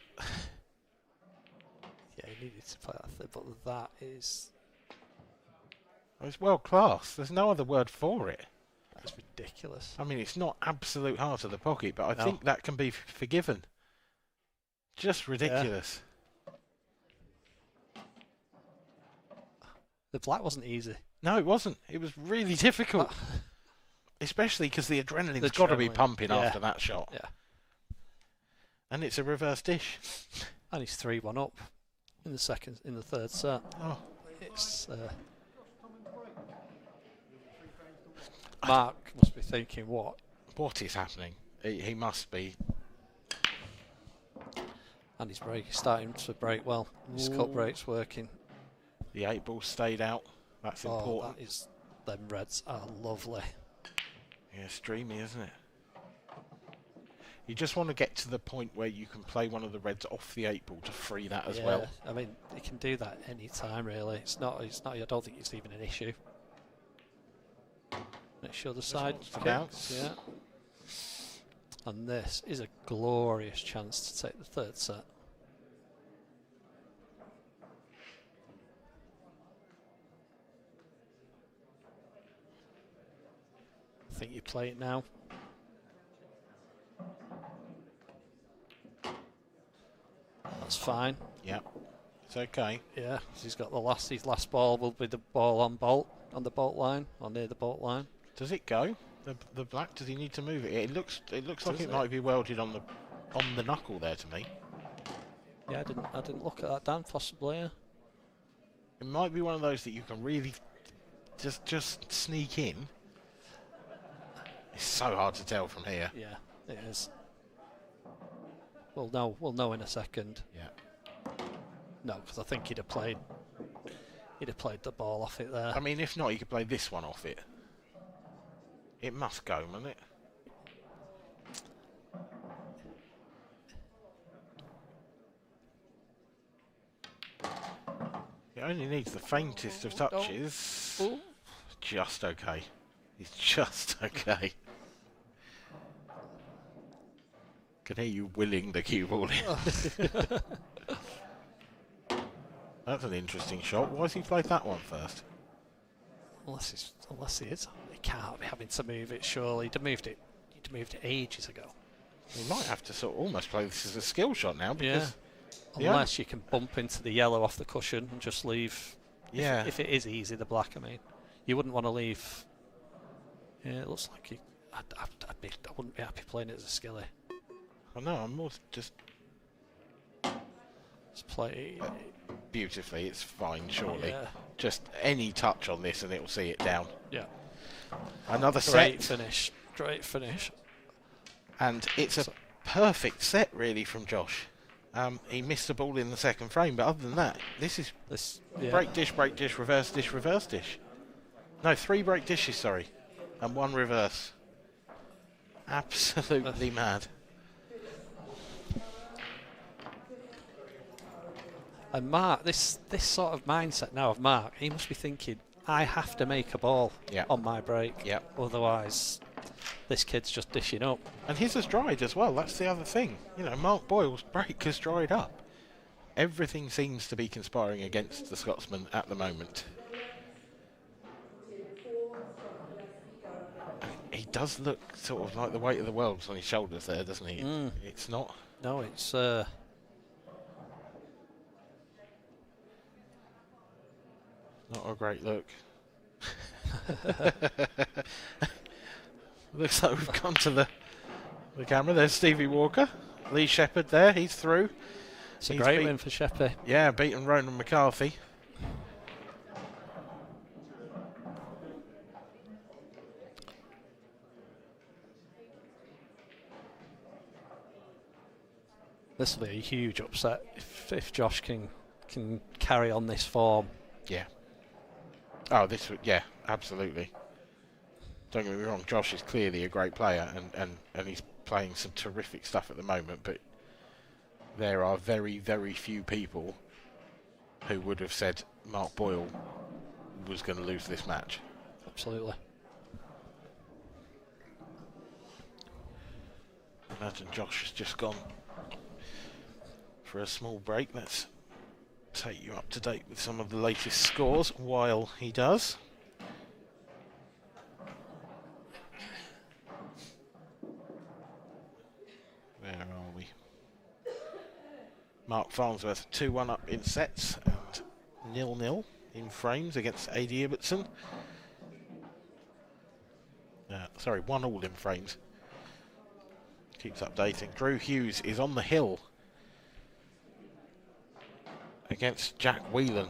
Yeah, he needed to play that thing, but that is. it's world class. There's no other word for it. That's ridiculous. I mean, it's not absolute heart of the pocket, but I No. think that can be forgiven. Just ridiculous. The black wasn't easy. No, it wasn't. It was really difficult. Especially because the adrenaline's The got to be adrenaline, pumping yeah. after that shot. Yeah. And it's a reverse dish. And he's 3-1 up in the third set. Oh. It's Mark must be thinking, what? What is happening? He must be. And his break is starting to break well. His cut break's working. The 8 ball stayed out. That's Oh, important. that is. Them reds are lovely. Yeah, it's dreamy, isn't it? You just want to get to the point where you can play one of the reds off the 8 ball to free that as well. I mean, you can do that any time, really. It's not. I don't think it's even an issue. Make sure the side wants to kicks, bounce. yeah. And this is a glorious chance to take the third set. I think you play it now. That's fine. Yeah, it's okay. Yeah, he's got his last ball will be the ball on the bolt line, or near the bolt line. Does it go? The black? Does he need to move it? It looks like Does it it? might be welded on the knuckle there to me. Yeah, I didn't look at that, Dan. Possibly, yeah. It might be one of those that you can really just sneak in. It's so hard to tell from here. Yeah, it is. We'll know in a second. Yeah. No, because I think he'd have played the ball off it there. I mean, if not, you could play this one off it. It must go, mustn't it? It only needs the faintest of touches. Ooh. Just okay. He's just okay. Can hear you willing the cue ball in. That's an interesting shot. Why has he played that one first? unless he is. He can't be having to move it, surely. He'd moved it ages ago. We might have to sort of almost play this as a skill shot now, because Unless you can bump into the yellow off the cushion and just leave. Yeah. If it is easy, the black, I mean. You wouldn't want to leave. Yeah, it looks like I wouldn't be happy playing it as a skilly. I know, I'm more just... Let's play... beautifully, it's fine, surely. Yeah. Just any touch on this and it'll see it down. Yeah. Another Great set. finish. Great finish. And it's a perfect set, really, from Josh. He missed the ball in the second frame, but other than that, this is break dish, reverse dish, reverse dish. No, 3 break dishes, sorry, and 1 reverse. Absolutely mad. And Mark, this sort of mindset now of Mark, he must be thinking, I have to make a ball on my break. Otherwise, this kid's just dishing up. And his has dried as well. That's the other thing. You know, Mark Boyle's break has dried up. Everything seems to be conspiring against the Scotsman at the moment. He does look sort of like the weight of the world's on his shoulders there, doesn't he? It's not. No, it's... not a great look. Looks like we've gone to the camera. There's Stevie Walker. Lee Shepherd there, he's through. It's a great win for Sheppy. Yeah, beaten Ronan McCarthy. This will be a huge upset if Josh can carry on this form. Yeah. Oh, this would, yeah, absolutely. Don't get me wrong, Josh is clearly a great player and he's playing some terrific stuff at the moment, but there are very, very few people who would have said Mark Boyle was going to lose this match. Absolutely. Imagine Josh has just gone for a small break. Let's take you up to date with some of the latest scores while he does. Where are we? Mark Farnsworth 2-1 up in sets and 0-0 in frames against A.D. Ibbotson. Sorry, 1-1 in frames. Keeps updating. Drew Hughes is on the hill against Jack Wheelen.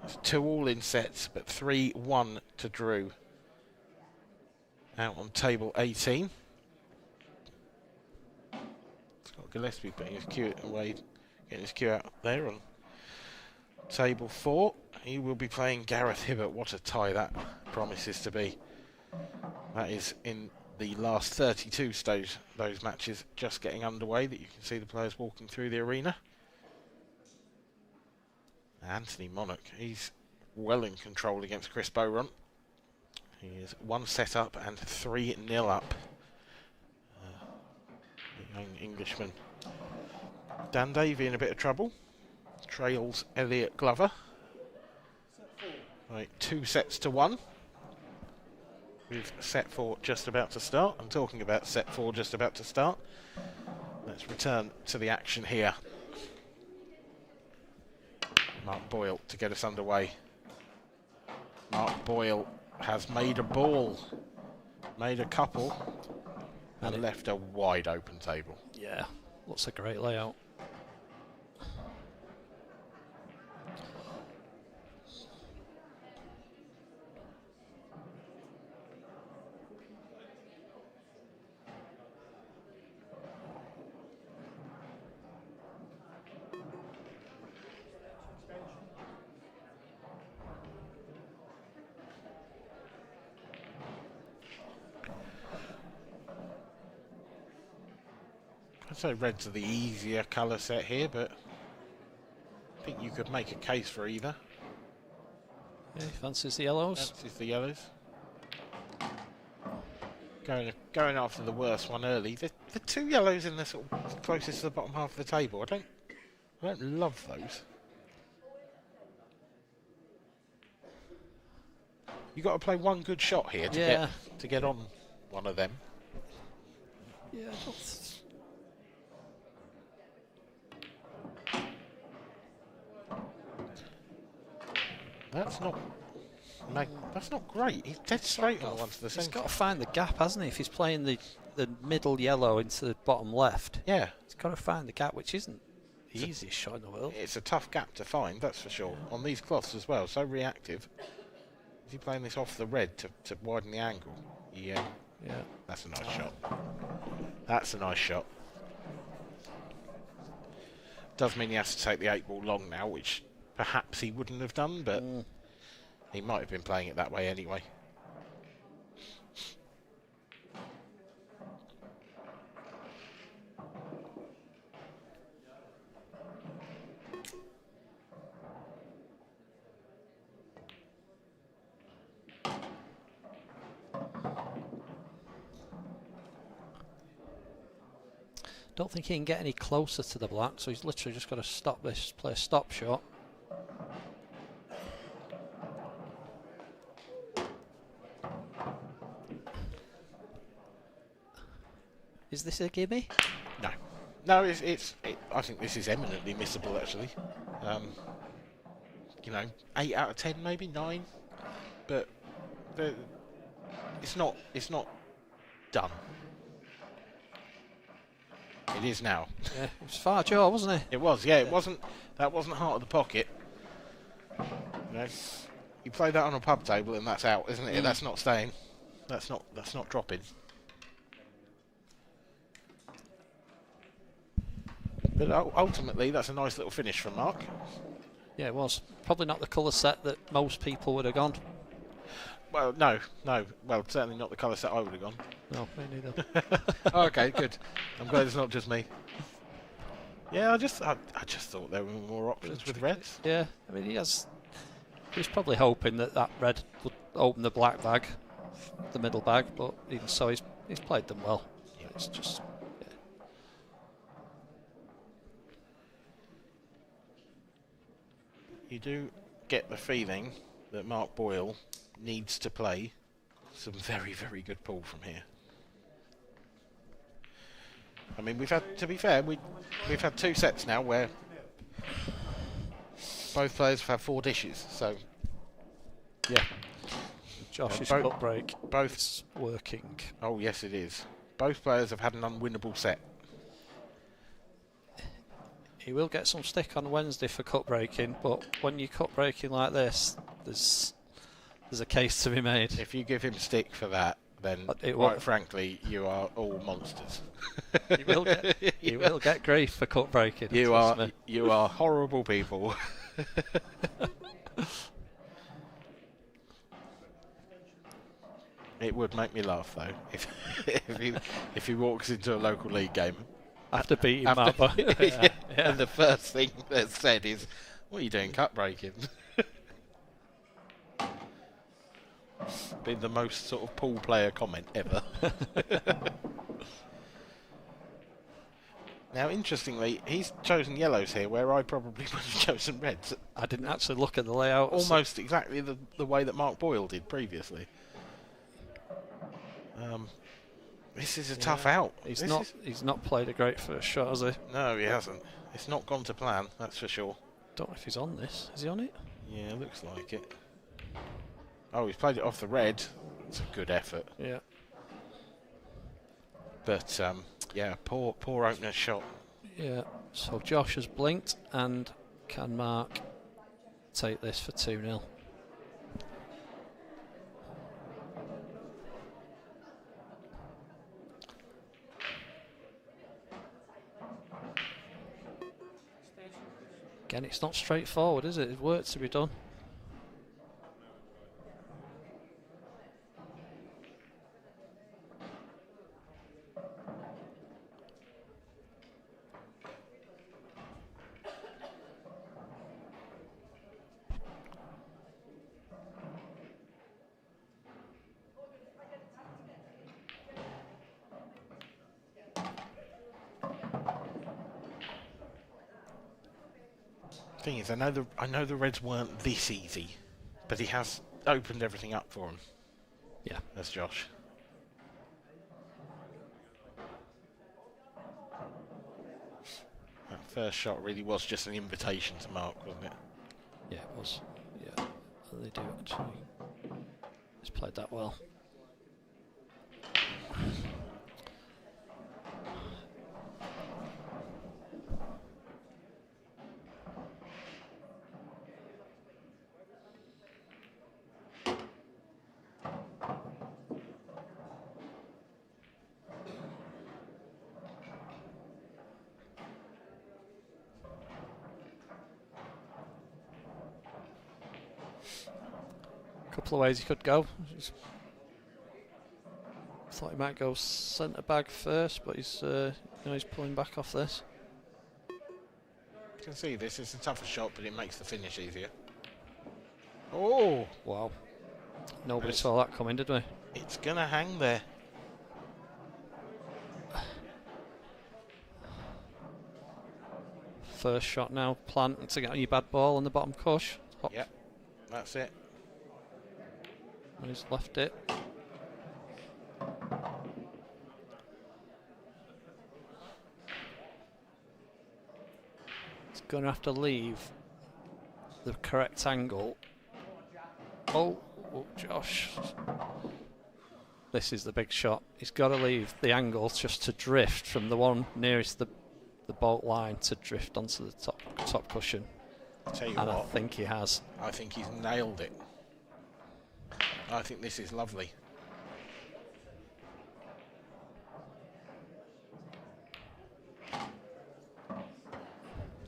It's 2-2 in sets, but 3-1 to Drew. Out on table 18. Scott Gillespie putting his cue away, getting his cue out there on table 4. He will be playing Gareth Hibbott. What a tie that promises to be. That is in the last 32 stage, those matches just getting underway, that you can see the players walking through the arena. Anthony Monarch, he's well in control against Chris Bowron. He is 1 set up and 3-0 up. The young Englishman. Dan Davey in a bit of trouble. Trails Elliot Glover. Right, 2-1. With set 4 just about to start. I'm talking about set 4 just about to start. Let's return to the action here. Mark Boyle to get us underway. Mark Boyle has made a ball, made a couple, and left a wide open table. Yeah, looks a great layout. I'd say reds are the easier colour set here, but I think you could make a case for either. Yeah, fancies the yellows. Fancies the yellows. Going after the worst one early. The 2 yellows in the sort of closest to the bottom half of the table. I don't love those. You've got to play one good shot here to get on one of them. Yeah, that's not great. He's dead straight on the one to the centre. He's got to find the gap, hasn't he? If he's playing the middle yellow into the bottom left, yeah, he's got to find the gap, which isn't the easiest shot in the world. It's a tough gap to find, that's for sure. On these cloths as well, so reactive. Is he playing this off the red to widen the angle? Yeah. Yeah. That's a nice shot. That's a nice shot. Does mean he has to take the 8-ball long now, which perhaps he wouldn't have done, but he might have been playing it that way anyway. Don't think he can get any closer to the black, so he's literally just got to stop this, play a stop shot. Is this a gimme? No. No, I think this is eminently missable, actually. You know, 8 out of 10, maybe 9, but it's not done. It is now. Yeah, it was far jaw, wasn't it? It was, yeah. It wasn't. That wasn't heart of the pocket. You know, you play that on a pub table and that's out, isn't it? That's not staying. That's not dropping. But ultimately, that's a nice little finish from Mark. Yeah, it was. Probably not the colour set that most people would have gone. Well, no. Well, certainly not the colour set I would have gone. No, me neither. Oh, okay, good. I'm glad it's not just me. Yeah, I just thought there were more options with reds. Yeah, I mean, he was probably hoping that red would open the black bag, the middle bag, but even so, he's played them well. Yeah. It's just... You do get the feeling that Mark Boyle needs to play some very, very good pool from here. I mean, to be fair, we've had 2 sets now where both players have had 4 dishes, so yeah. Josh's cut break, both working. Oh yes, it is. Both players have had an unwinnable set. He will get some stick on Wednesday for cut breaking, but when you cut breaking like this, there's a case to be made. If you give him stick for that, then quite frankly, you are all monsters. You will get grief for cut breaking. You are horrible people. It would make me laugh though if he walks into a local league game. After beating Mappa. Yeah. And the first thing that's said is, "What are you doing cut breaking?" Been the most sort of pool player comment ever. Now, interestingly, he's chosen yellows here, where I probably would have chosen reds. I didn't actually look at the layout. Almost exactly the way that Mark Boyle did previously. This is a tough out. He's not played a great first shot, has he? No, he hasn't. It's not gone to plan, that's for sure. Don't know if he's on this. Is he on it? Yeah, looks like it. Oh, he's played it off the red. It's a good effort. Yeah. But yeah, poor opener shot. Yeah. So Josh has blinked, and can Mark take this for 2-0? Again, it's not straightforward, is it? There's work to be done. Thing is, I know the Reds weren't this easy, but he has opened everything up for him. Yeah. That's Josh. That first shot really was just an invitation to Mark, wasn't it? Yeah, it was. Yeah, they do actually. He's played that well. Couple of ways he could go. Thought he might go centre back first, but he's he's pulling back off this. You can see this is a tougher shot, but it makes the finish easier. Oh, wow! Nobody saw that coming, did we? It's gonna hang there. First shot now, plant to get on your bad ball on the bottom cush. Hop. Yep, that's it. And he's left it. He's going to have to leave the correct angle. Oh, Josh. This is the big shot. He's got to leave the angle just to drift from the one nearest the bolt line to drift onto the top cushion. Tell you and what, I think he has. I think he's nailed it. I think this is lovely.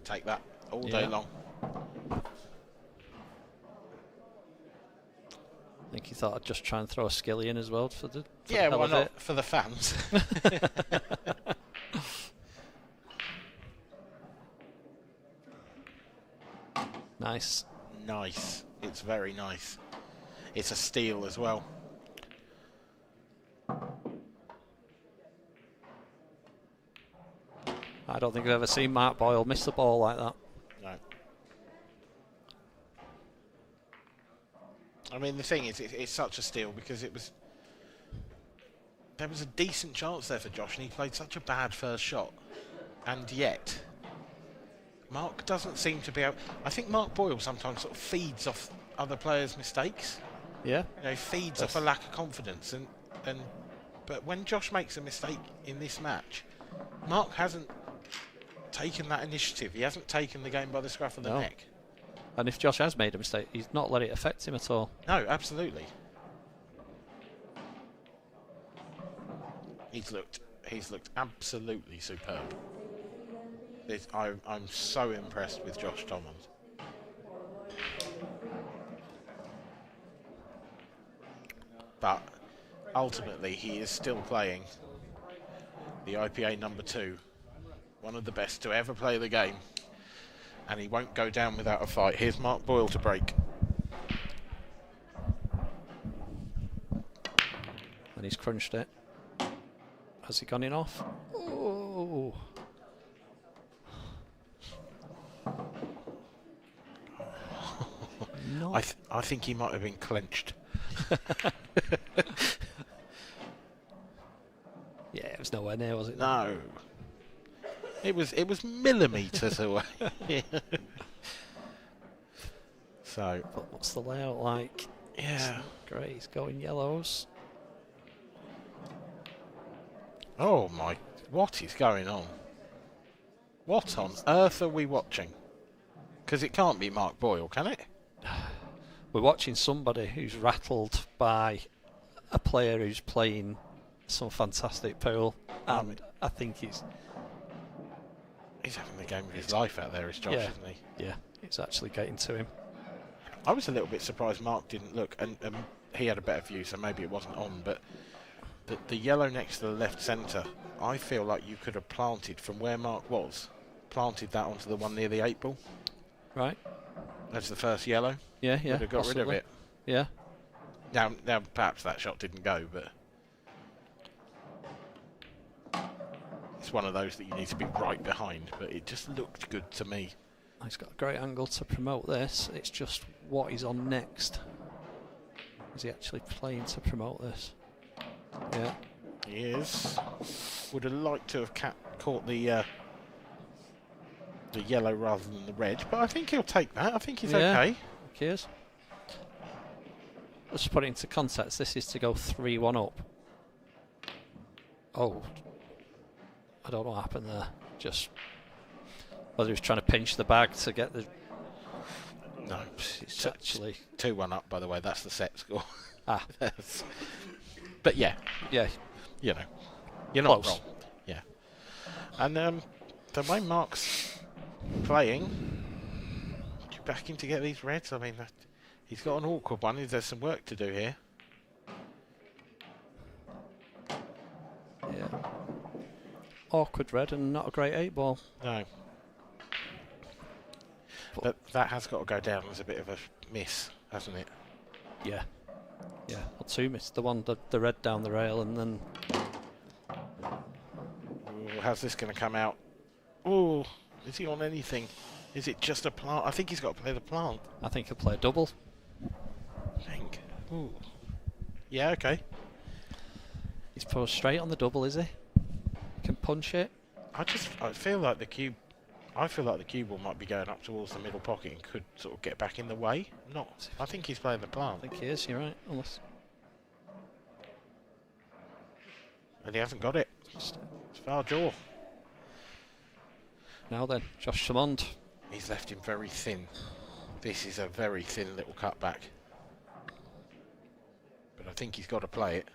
Take that all day long. I think he thought I'd just try and throw a skilly in as well for the yeah, the why not? it. For the fans. Nice. Nice. It's very nice. It's a steal as well. I don't think I've ever seen Mark Boyle miss the ball like that. No. I mean, the thing is, it's such a steal because there was a decent chance there for Josh, and he played such a bad first shot, and yet Mark doesn't seem to be able. I think Mark Boyle sometimes sort of feeds off other players' mistakes. Yeah. You know, feeds off a lack of confidence, but when Josh makes a mistake in this match, Mark hasn't taken that initiative. He hasn't taken the game by the scruff of the neck. And if Josh has made a mistake, he's not let it affect him at all. No, absolutely. He's looked absolutely superb. I'm so impressed with Josh Thomas. But ultimately, he is still playing the IPA number 2, one of the best to ever play the game, and he won't go down without a fight. Here's Mark Boyle to break. And he's crunched it. Has he gone in off? Oh. I think he might have been clenched. Yeah, it was nowhere near, was it? No. It was millimetres away. So. But what's the layout like? Yeah. Greys going yellows. Oh my! What is going on? What on earth are we watching? Because it can't be Mark Boyle, can it? We're watching somebody who's rattled by a player who's playing some fantastic pool, and I think he's having the game of his life out there, is Josh, isn't he? Yeah, it's actually getting to him. I was a little bit surprised Mark didn't look, and he had a better view, so maybe it wasn't on, but the yellow next to the left centre, I feel like you could have planted from where Mark was, planted that onto the one near the 8 ball. Right. That's the first yellow. Yeah, Would have got rid of it. Yeah. Now perhaps that shot didn't go, but it's one of those that you need to be right behind, but it just looked good to me. He's got a great angle to promote this. It's just what he's on next. Is he actually playing to promote this? Yeah. He is. Would have liked to have caught the yellow rather than the red, but I think he'll take that. I think he's okay. He is. Let's put it into context. This is to go 3-1 up. Oh. I don't know what happened there. Just whether he was trying to pinch the bag to get the... No, it's actually 2-1 up, by the way. That's the set score. Ah. But yeah. Yeah. You know, you're not Close. wrong. Yeah. And the way Mark's playing, you're backing to get these reds. I mean, he's got an awkward one. There's some work to do here. Yeah. Awkward red and not a great 8-ball. No. But that has got to go down as a bit of a miss, hasn't it? Yeah. Yeah. Well, 2 missed. The one, the red down the rail, and then... Ooh, how's this going to come out? Oh, is he on anything? Is it just a plant? I think he's got to play the plant. I think he'll play a double. I think. Ooh. Yeah, okay. He's posed straight on the double, is he? He can punch it. I feel like the cue ball might be going up towards the middle pocket and could sort of get back in the way. Not. I think he's playing the plant. I think he is, you're right. Unless... And he hasn't got it. It's foul jaw. Now then, Josh Samond. He's left him very thin. This is a very thin little cutback. But I think he's got to play it.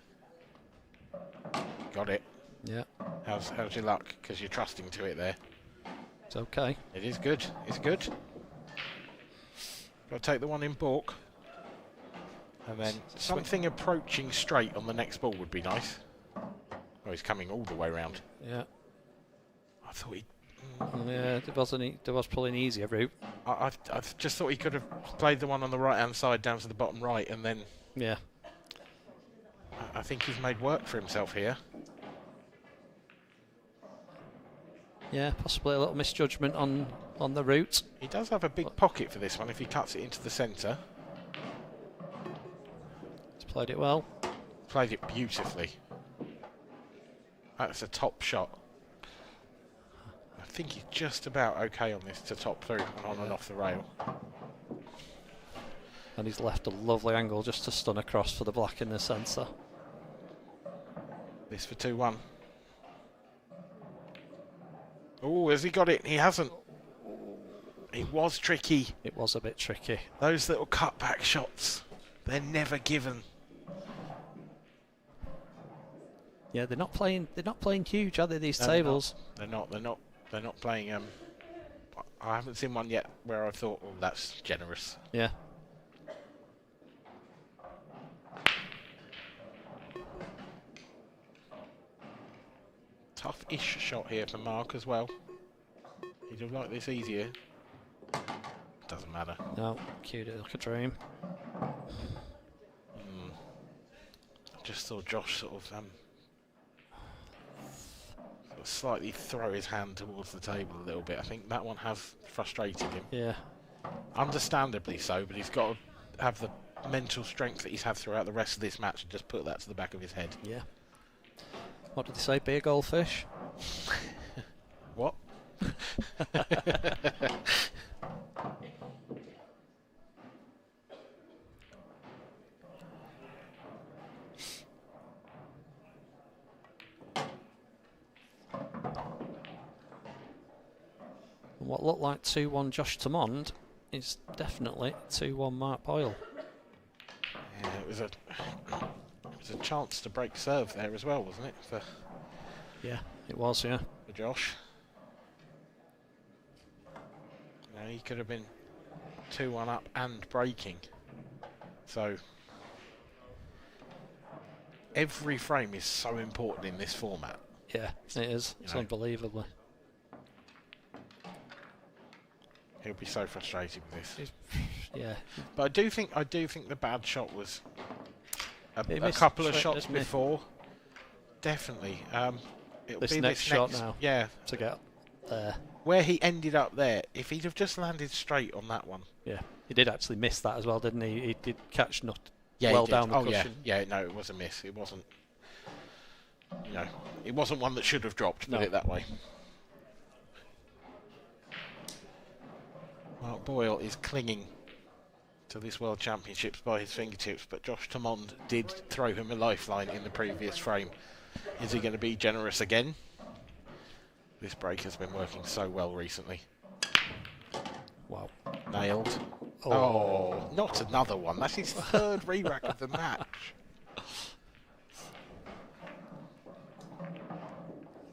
Got it. Yeah. How's your luck? Because you're trusting to it there. It's okay. It is good. It's good. Got to take the one in balk. And then something approaching straight on the next ball would be nice. Oh, he's coming all the way round. Yeah. I thought he... Yeah, there was probably an easier route. I just thought he could have played the one on the right-hand side down to the bottom right and then... Yeah. I think he's made work for himself here. Yeah, possibly a little misjudgment on the route. He does have a big pocket for this one if he cuts it into the centre. He's played it well. Played it beautifully. That's a top shot. I think he's just about okay on this to top through and on and off the rail. And he's left a lovely angle just to stun across for the black in the centre. This for 2-1. Oh, has he got it? He hasn't. It was tricky. It was a bit tricky. Those little cutback shots, they're never given. Yeah, they're not playing huge, are they, these No, tables? They're not playing I haven't seen one yet where I thought, oh, that's generous. Yeah. Tough-ish shot here for Mark as well. He'd have liked this easier. Doesn't matter. No, cued it like a dream. Just saw Josh sort of slightly throw his hand towards the table a little bit. I think that one has frustrated him. Yeah. Understandably so, but he's got to have the mental strength that he's had throughout the rest of this match and just put that to the back of his head. Yeah. What did they say? Be a goldfish? What? What looked like 2-1 Josh Tamond is definitely 2-1 Mark Boyle. Yeah, it was a chance to break serve there as well, wasn't it? Yeah, it was, yeah. For Josh. Now he could have been 2-1 up and breaking. So every frame is so important in this format. Yeah, it is. It's unbelievably. He'll be so frustrated with this. Yeah. But I do think the bad shot was a missed couple of trick, shots didn't he? before. Definitely. It'll This be next shot next, now. Yeah. To get there. Where he ended up there, if he'd have just landed straight on that one. Yeah. He did actually miss that as well, didn't he? He did catch Yeah, well he did. down the Oh cushion. yeah, no, it was a miss. It wasn't. It wasn't one that should have dropped. Put it that way. Mark Boyle is clinging to this World Championships by his fingertips, but Josh Thomond did throw him a lifeline in the previous frame. Is he going to be generous again? This break has been working so well recently. Wow. Nailed. Oh. Oh, not another one. That's his third re-rack of the match.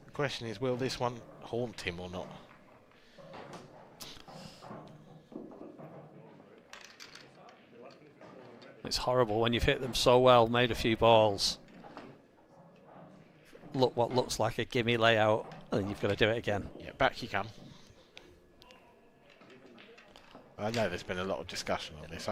The question is, will this one haunt him or not? It's horrible when you've hit them so well, made a few balls. Look what looks like a gimme layout, and then you've got to do it again. Yeah, back you come. I know there's been a lot of discussion on this.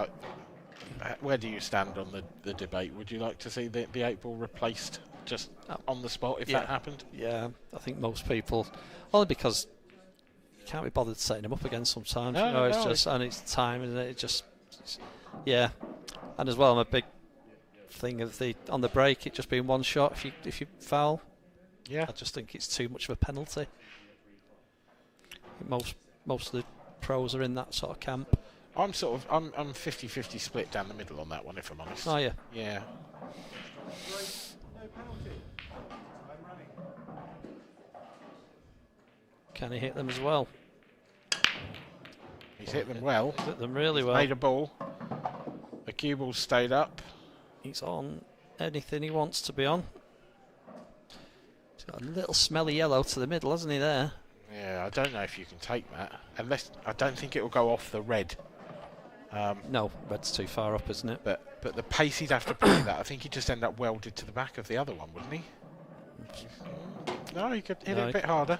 Where do you stand on the debate? Would you like to see the 8-ball replaced just on the spot if that happened? Yeah, I think most people, only because you can't be bothered setting them up again sometimes. No, it's just, and it's time, and it just, yeah. And as well, I'm a big thing of on the break, it just being one shot if you foul. Yeah. I just think it's too much of a penalty. Most of the pros are in that sort of camp. I'm 50-50 split down the middle on that one, if I'm honest. Oh yeah. Yeah. Can he hit them as well? He's hit them well. Hit them really well. Made a ball. The cue ball stayed up. He's on anything he wants to be on. He's got a little smelly yellow to the middle, hasn't he, there? Yeah, I don't know if you can take that. Unless, I don't think it will go off the red. No, red's too far up, isn't it? But the pace he'd have to play that, I think he'd just end up welded to the back of the other one, wouldn't he? No, he could hit it a bit harder.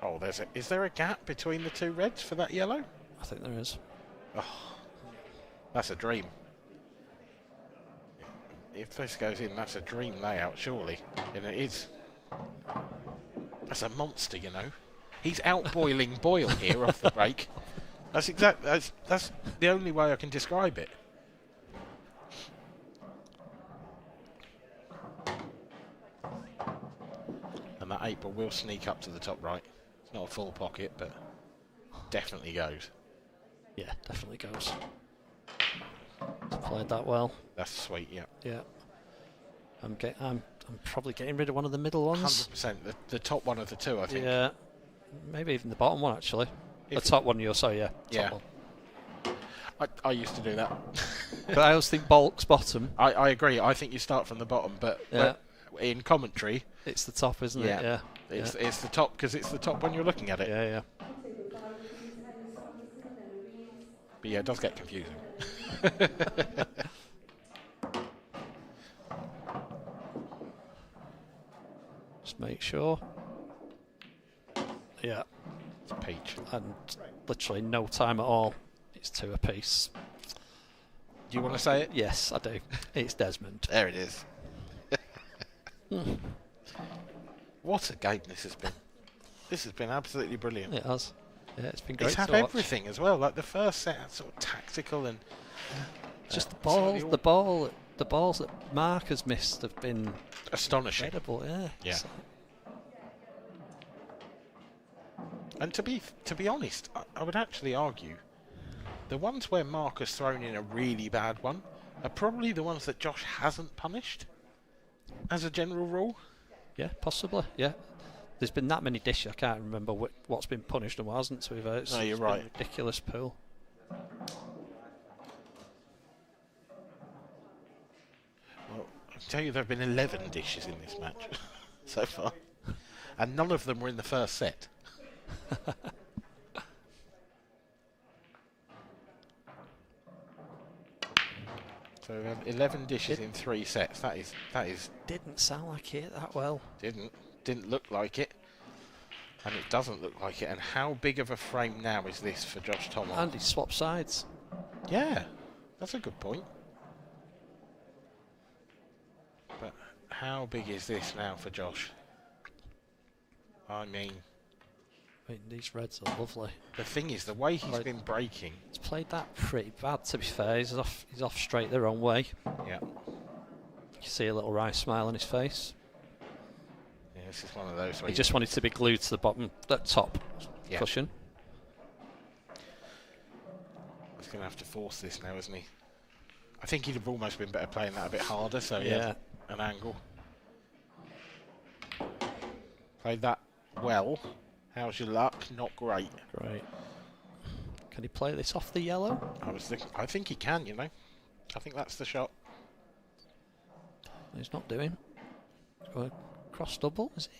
Oh, is there a gap between the two reds for that yellow? I think there is. Oh, that's a dream. If this goes in, that's a dream layout, surely. And it is. That's a monster, you know. He's outboiling Boyle here off the break. That's the only way I can describe it. And that 8-ball will sneak up to the top right. It's not a full pocket, but definitely goes. Yeah, definitely goes. He's played that well. That's sweet, yeah. Yeah. I'm probably getting rid of one of the middle ones. 100%. The top one of the two, I think. Yeah. Maybe even the bottom one, actually. If the top one, yeah. Top yeah. one. I used to do that. But I always think bulk's bottom. I agree. I think you start from the bottom, but in commentary, it's the top, isn't it? Yeah. It's the top because it's the top when you're looking at it. Yeah. But yeah, it does get confusing. Just make sure. Yeah. It's peach. And literally no time at all. It's 2 apiece. Do you want to say it? Yes, I do. It's Desmond. There it is. What a game this has been. This has been absolutely brilliant. It has. Yeah, it's been great. It's had everything as well. Like the first set, sort of tactical and just the balls that Mark has missed have been astonishing. Incredible, yeah. Yeah. And to be honest, I would actually argue the ones where Mark has thrown in a really bad one are probably the ones that Josh hasn't punished, as a general rule. Yeah, possibly. Yeah. There's been that many dishes, I can't remember what's been punished and what hasn't. So no, you're right. Been a ridiculous pool. Well, I can tell you there have been 11 dishes in this match so far, and none of them were in the first set. So we have 11 dishes in 3 sets. That is. Didn't sound like it that well. Didn't look like it, and it doesn't look like it. And how big of a frame now is this for Josh Thomond? And he swapped sides. Yeah, that's a good point. But how big is this now for Josh? I mean, I mean, these reds are lovely. The thing is, the way he's been breaking. He's played that pretty bad, to be fair. He's off straight the wrong way. Yeah. You see a little wry smile on his face. Yeah, this is one of those. He just wanted to be glued to the bottom, that top cushion. He's going to have to force this now, isn't he? I think he'd have almost been better playing that a bit harder, so yeah, an angle. Played that well. How's your luck? Not great. Great. Can he play this off the yellow? I think he can, you know. I think that's the shot. He's not doing. Going cross double, is he?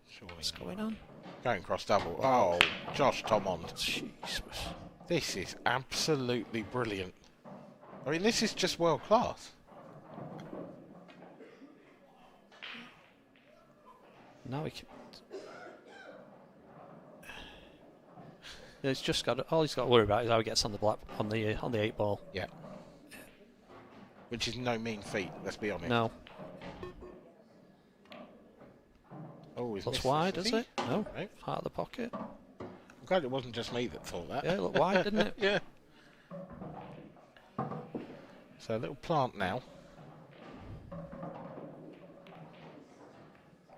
Surely. What's going on? Going cross double. Oh, Josh Tomond. Jesus. This is absolutely brilliant. I mean, this is just world class. Now he can. He's just got all he's got to worry about is how he gets on the 8 ball. Yeah. Which is no mean feat. Let's be honest. No. Oh, he's looks wide, does it? No. Right. Heart of the pocket. I'm glad it wasn't just me that thought that. Yeah, it looked wide, didn't it? Yeah. So a little plant now.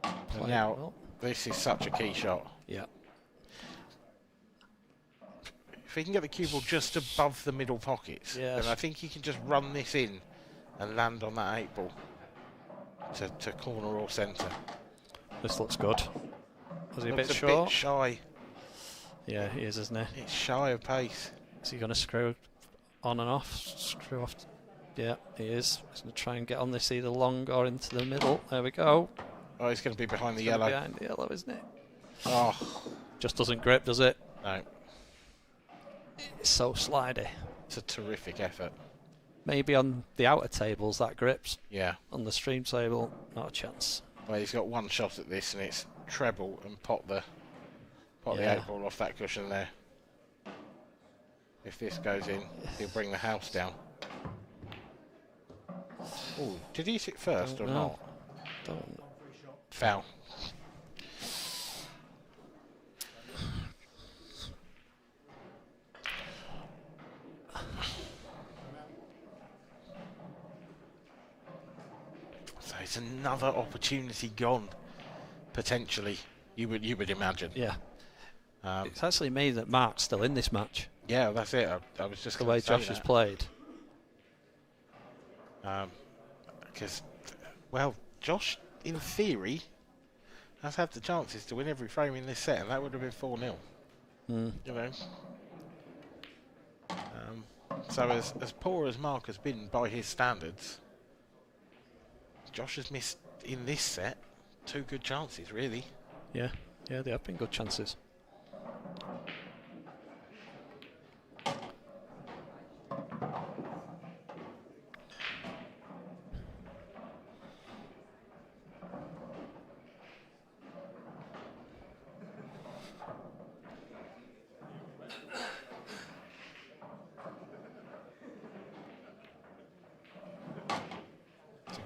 And now, this is such a key shot. Yeah. If he can get the cue ball just above the middle pockets, then I think he can just run this in and land on that 8 ball to corner or centre. This looks good. Was he a bit Looks short? A bit shy. Yeah, he is, isn't he? It's shy of pace. Is he going to screw on and off? Screw off? Yeah, he is. He's going to try and get on this either long or into the middle. There we go. Oh, he's going to be behind the yellow. Behind the yellow, isn't it? Oh. Just doesn't grip, does it? No. It's so slidey. It's a terrific effort. Maybe on the outer tables that grips. Yeah. On the stream table, not a chance. Well, he's got one shot at this, and it's treble and pot the 8 ball off that cushion there. If this goes in, he'll bring the house down. Oh, did he hit it first or not? Don't know. Foul. So it's another opportunity gone, potentially. You would imagine. Yeah. It's actually amazing that Mark's still in this match. Yeah, that's it. I was just the way Josh has played. Because, well, Josh, in theory, has had the chances to win every frame in this set, and that would have been 4-0. You know. So as poor as Mark has been by his standards, Josh has missed in this set 2 good chances, really. Yeah, they have been good chances.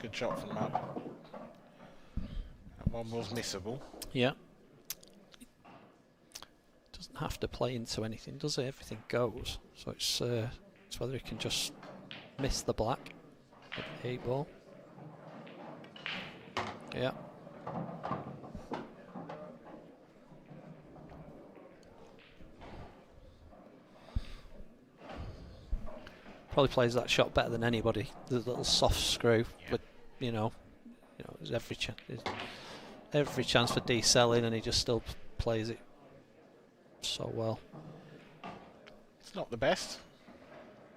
Good shot from Mark. That one was missable. Yeah. Doesn't have to play into anything, does it? Everything goes. So it's whether he can just miss the black with the 8 ball. Yeah. Probably plays that shot better than anybody. The little soft screw, but you know, there's every chance for decelling, and he just still plays it so well. It's not the best.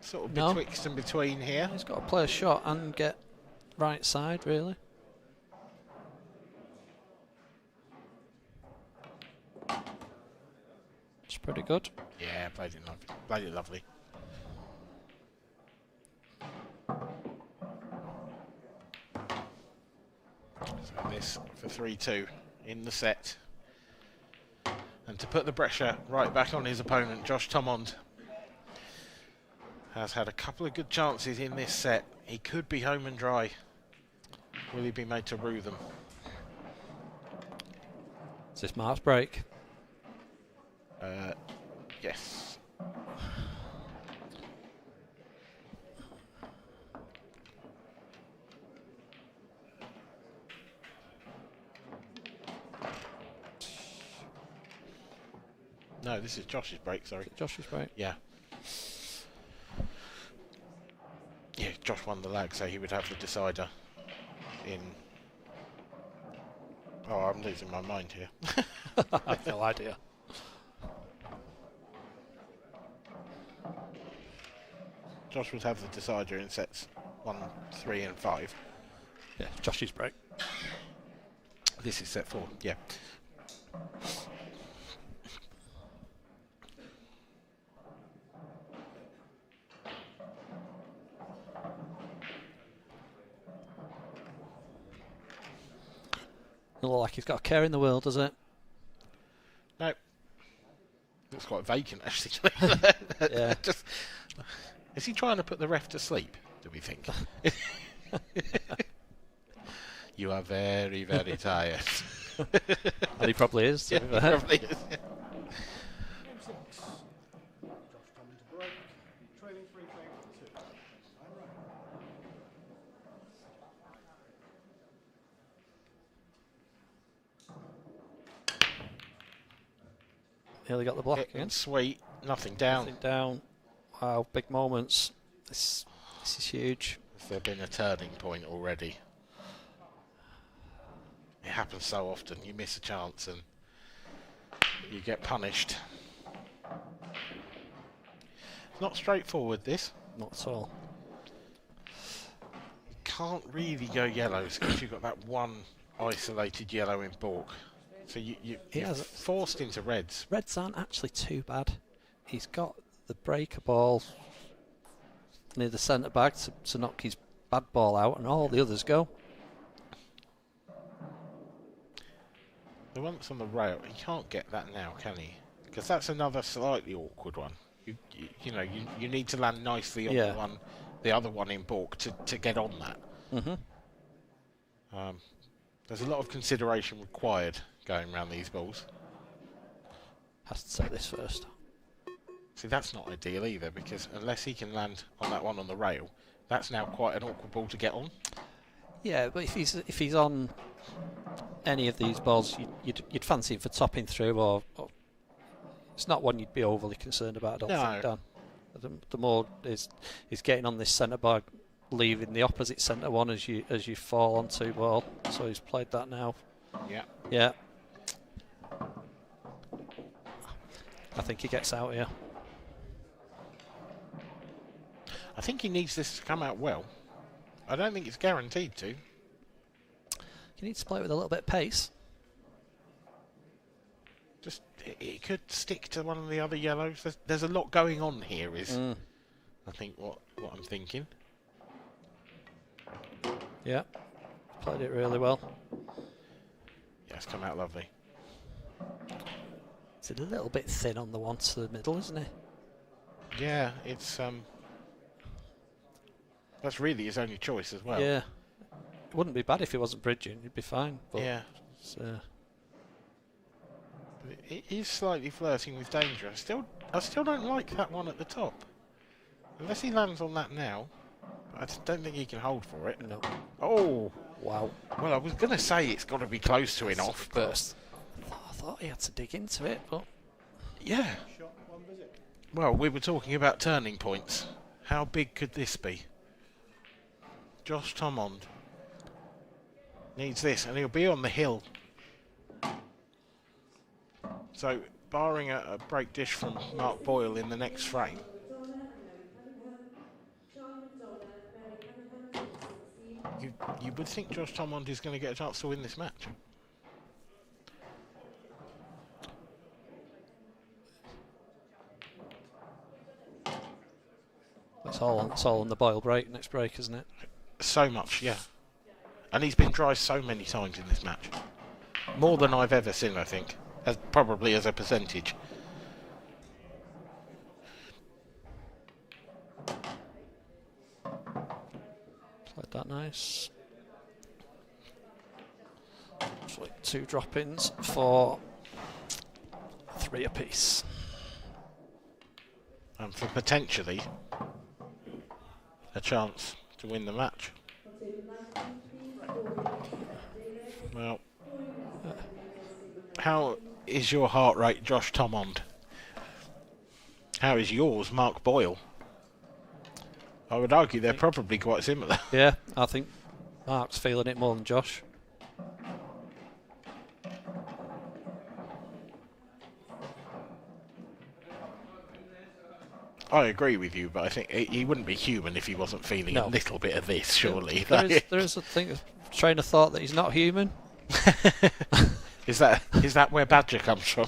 Sort of betwixt and between here. He's got to play a shot and get right side, really. It's pretty good. Yeah, played it lovely. So this for 3-2 in the set. And to put the pressure right back on his opponent, Josh Tomond has had a couple of good chances in this set. He could be home and dry. Will he be made to rue them? Is this Mark's break? Yes. No, this is Josh's break, sorry. Josh's break. Yeah. Yeah, Josh won the lag, so he would have the decider in... Oh, I'm losing my mind here. I have no idea. Josh would have the decider in sets 1, 3 and 5. Yeah, Josh's break. This is set 4, yeah. Doesn't look like he's got a care in the world, does it? No. Looks quite vacant, actually. Yeah. Just, is he trying to put the ref to sleep, do we think? You are very, very tired. And he probably is. Yeah, he probably is. Game 6. Josh coming to break. Trailing 3-2. Nearly got the block Hit again. and sweet, nothing down. Nothing down. Wow, big moments. This is huge. Has there been a turning point already? It happens so often. You miss a chance and you get punished. It's not straightforward, this. Not at all. You can't really go yellows because you've got that one isolated yellow in balk. So you're forced into reds. Reds aren't actually too bad. He's got the breaker ball near the centre back to knock his bad ball out, and all the others go. The one that's on the rail, he can't get that now, can he? Because that's another slightly awkward one. You need to land nicely on the other one in balk to get on that. Mm-hmm. There's a lot of consideration required going around these balls. Has to set this first. See, that's not ideal either, because unless he can land on that one on the rail, that's now quite an awkward ball to get on. Yeah, but if he's on any of these balls, you'd fancy him for topping through, or it's not one you'd be overly concerned about. I don't think, Dan. The more is getting on this centre back, leaving the opposite centre one as you fall onto ball. So he's played that now. Yeah. Yeah. I think he gets out here. I think he needs this to come out well. I don't think it's guaranteed to. You need to play it with a little bit of pace. Just it could stick to one of the other yellows. There's a lot going on here. I think what I'm thinking. Yeah, played it really well. Yeah, it's come out lovely. It's a little bit thin on the one to the middle, isn't it? Yeah, it's that's really his only choice as well. Yeah, it wouldn't be bad if he wasn't bridging. He'd be fine. But yeah. But it is slightly flirting with danger. I still don't like that one at the top. Unless he lands on that now, I don't think he can hold for it. No. Oh! Wow. Well, I was going to say it's got to be close to enough. First. I thought he had to dig into it, but... Yeah. Well, we were talking about turning points. How big could this be? Josh Thomond needs this, and he'll be on the hill. So, barring a break dish from Mark Boyle in the next frame, you would think Josh Thomond is going to get a chance to win this match. It's all on the Boyle break, next break, isn't it? So much, yeah. And he's been dry so many times in this match. More than I've ever seen, I think. Probably as a percentage. Played that nice. It's like 2 drop-ins for 3 apiece. and for potentially a chance to win the match. Well, how is your heart rate, Josh Tomond? How is yours, Mark Boyle? I would argue they're probably quite similar. Yeah, I think Mark's feeling it more than Josh. I agree with you, but I think he wouldn't be human if he wasn't feeling a little bit of this, surely. There is a thing, a train of thought that he's not human. Is that where Badger comes from?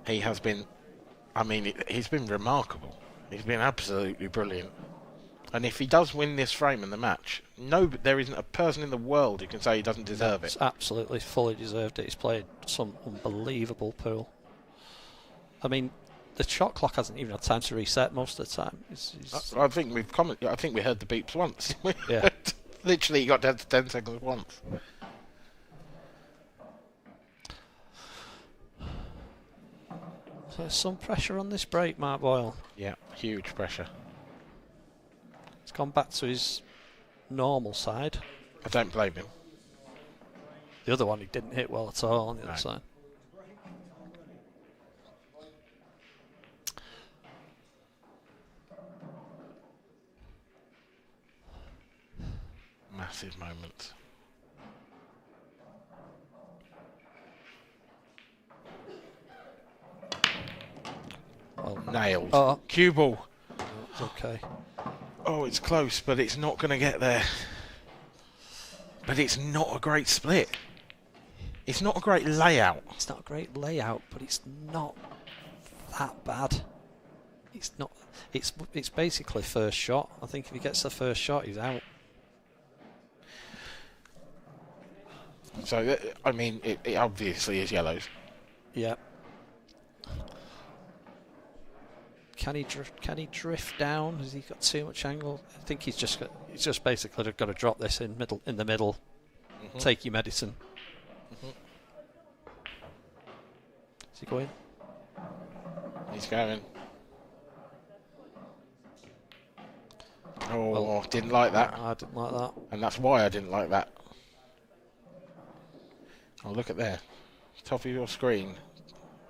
He has been, I mean, he's been remarkable. He's been absolutely brilliant. And if he does win this frame in the match, there isn't a person in the world who can say he doesn't deserve it. It's absolutely fully deserved it. He's played some unbelievable pool. I mean, the shot clock hasn't even had time to reset most of the time. I think I think we heard the beeps once. Yeah. Literally, he got down to 10 seconds once. So there's some pressure on this break, Mark Boyle. Yeah, huge pressure. He's gone back to his normal side. I don't blame him. The other one he didn't hit well at all on the other side. Massive moment. Well, nailed. Oh. Cue ball. It's okay. Oh, it's close, but it's not going to get there. But it's not a great split. It's not a great layout. It's not a great layout, but it's not that bad. It's not. It's basically first shot. I think if he gets the first shot, he's out. So, I mean, it obviously is yellows. Yeah. Can he drift down? Has he got too much angle? I think he's just basically got to drop this in the middle. Mm-hmm. Take your medicine. Mm-hmm. Is he going? He's going. Oh, well, didn't like that. I didn't like that. And that's why I didn't like that. Oh, look at there. Top of your screen.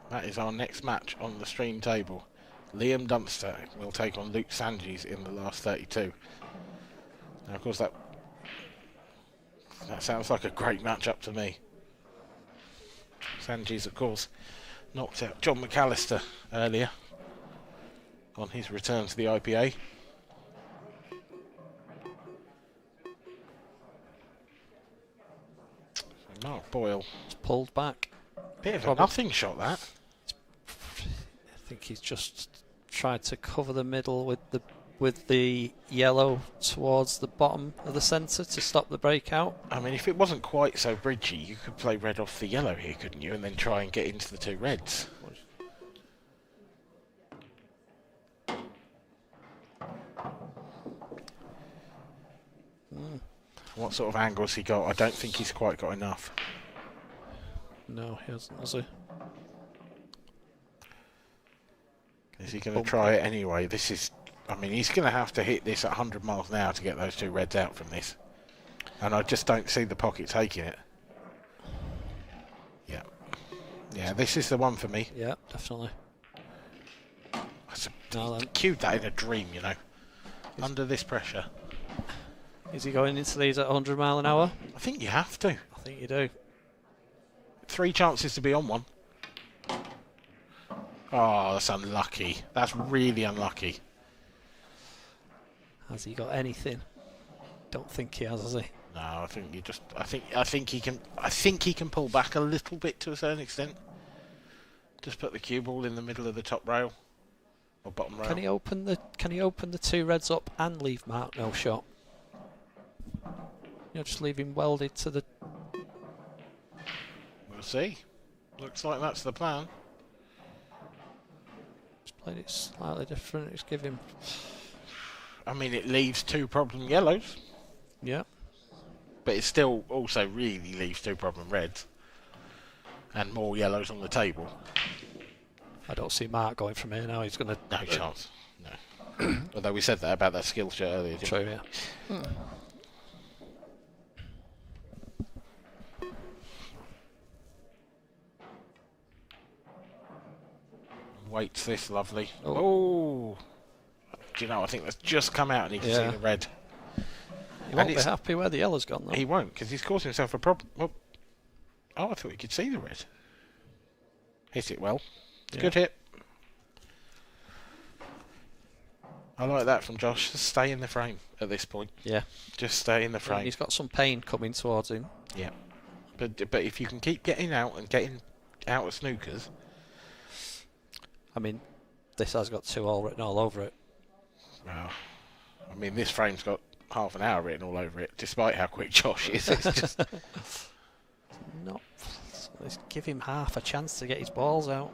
That is our next match on the stream table. Liam Dunster will take on Luke Sanjis in the last 32. Now, of course, that sounds like a great matchup to me. Sanjis, of course, knocked out John McAllister earlier on his return to the IPA. Mark Boyle. It's pulled back. Bit of a nothing shot, that. I think he's just tried to cover the middle with the yellow towards the bottom of the centre to stop the breakout. I mean, if it wasn't quite so bridgy, you could play red off the yellow here, couldn't you? And then try and get into the two reds. What sort of angles he got? I don't think he's quite got enough. No, he hasn't, has he? Is he going to try it anyway? This is, I mean, he's going to have to hit this at 100 miles an hour to get those two reds out from this. And I just don't see the pocket taking it. Yeah. Yeah, this is the one for me. Yeah, definitely. Cued that in a dream, you know. Under this pressure. Is he going into these at 100 mile an hour? I think you have to. I think you do. 3 chances to be on one. Oh, that's unlucky. That's really unlucky. Has he got anything? Don't think he has he? No, I think you just. I think he can. I think he can pull back a little bit to a certain extent. Just put the cue ball in the middle of the top rail or bottom rail. Can he open the two reds up and leave Mark no shot? You know, just leave him welded to the. We'll see. Looks like that's the plan. Just played it slightly different. Just give him. I mean, it leaves 2 problem yellows. Yeah. But it still also really leaves 2 problem reds. and more yellows on the table. I don't see Mark going from here now. He's going to... No chance. No. Although we said that about that skill shirt earlier. True, yeah. Waits this lovely. Oh. Do you know, I think that's just come out and he can see the red. He won't be happy where the yellow's gone, though. He won't, because he's caused himself a problem. Oh, I thought he could see the red. Hit it well. Good hit. I like that from Josh. Just stay in the frame at this point. Yeah. Just stay in the frame. He's got some pain coming towards him. Yeah. But if you can keep getting out and getting out of snookers... I mean, this has got 2-all written all over it. Well, I mean, this frame's got half an hour written all over it, despite how quick Josh is. It's just... Not... Let's give him half a chance to get his balls out.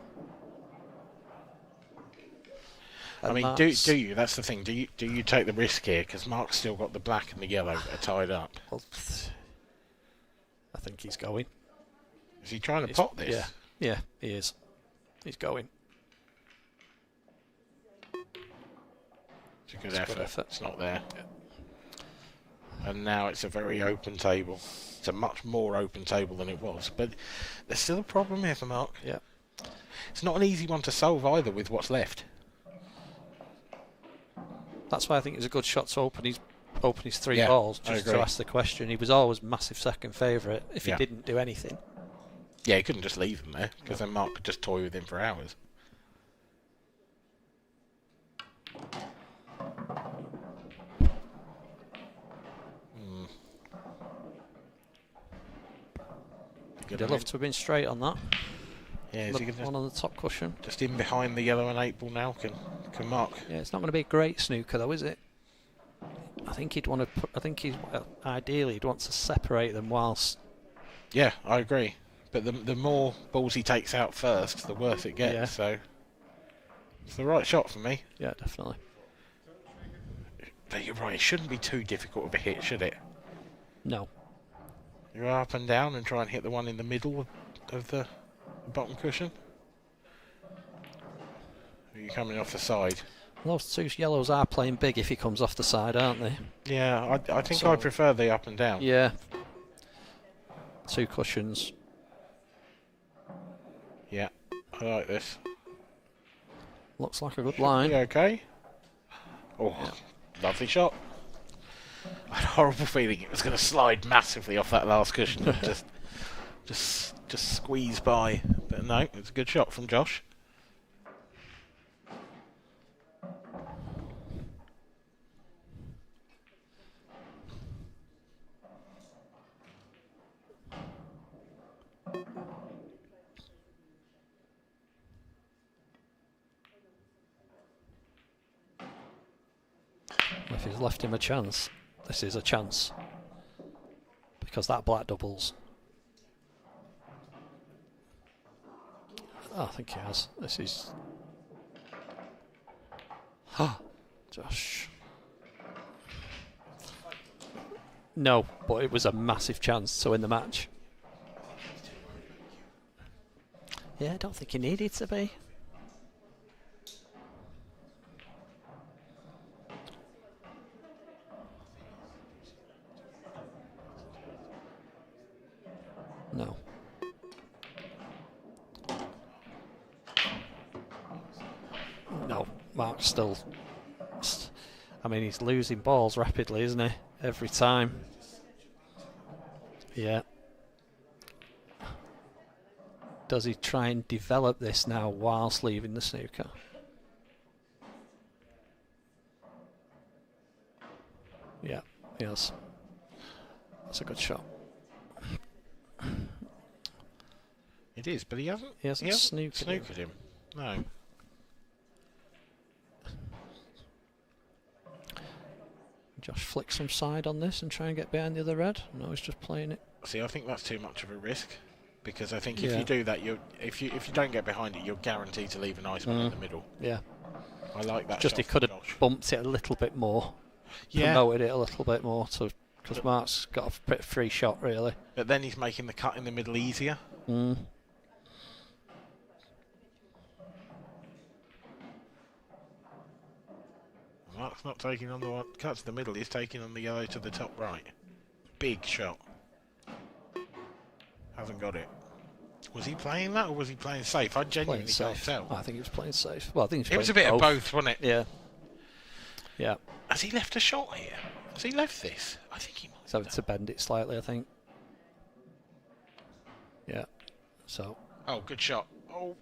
And I mean, do you? That's the thing. Do you take the risk here? Because Mark's still got the black and the yellow that are tied up. Well, I think he's going. Is he trying to pot this? Yeah, he is. He's going. It's a good effort. It's not there. Yeah. And now it's a very open table. It's a much more open table than it was. But there's still a problem here for Mark. Yeah. It's not an easy one to solve either with what's left. That's why I think it's a good shot to open his 3 balls, just to ask the question. He was always massive second favourite if he didn't do anything. Yeah, he couldn't just leave them there, because then Mark could just toy with him for hours. I'd love to have been straight on that. Yeah, is he gonna one on the top cushion. Just in behind the yellow and 8 ball now, can Mark. Yeah, it's not going to be a great snooker though, is it? I think he'd want to ideally he'd want to separate them whilst... Yeah, I agree. But the more balls he takes out first, the worse it gets, Yeah. So it's the right shot for me. Yeah, definitely. But you're right, it shouldn't be too difficult of a hit, should it? No. You go up and down and try and hit the one in the middle of the bottom cushion. Are you coming off the side? Those 2 yellows are playing big if he comes off the side, aren't they? Yeah, I think I prefer the up and down. Yeah. 2 cushions. Yeah, I like this. Looks like a good line. Yeah, okay. Oh, lovely shot. I had a horrible feeling it was going to slide massively off that last cushion and just squeeze by. But no, it's a good shot from Josh. If he's left him a chance, this is a chance. Because that black doubles. Oh, I think he has. This is... Josh. No, but it was a massive chance to win the match. Yeah, I don't think he needed to be. No. No, Mark's still... I mean, he's losing balls rapidly, isn't he? Every time. Yeah. Does he try and develop this now whilst leaving the snooker? Yeah, yes. That's a good shot. It is, but he hasn't snookered him. No. Josh flick some side on this and try and get behind the other red. No, he's just playing it. See, I think that's too much of a risk, because I think if you do that, if you don't get behind it, you're guaranteed to leave a nice one in the middle. Yeah. I like that. Just he could have bumped it a little bit more. Yeah. Promoted it a little bit more, because Mark's got a pretty free shot, really. But then he's making the cut in the middle easier. Mark's not taking on the one. Cut to the middle. He's taking on the yellow to the top right. Big shot. Hasn't got it. Was he playing that or was he playing safe? I genuinely can't tell. I think he was playing safe. Well, I think it was a bit of both, wasn't it? Yeah. Yeah. Has he left a shot here? Has he left this? I think he might. He's having to bend it slightly, I think. Yeah. So. Oh, good shot. Oh,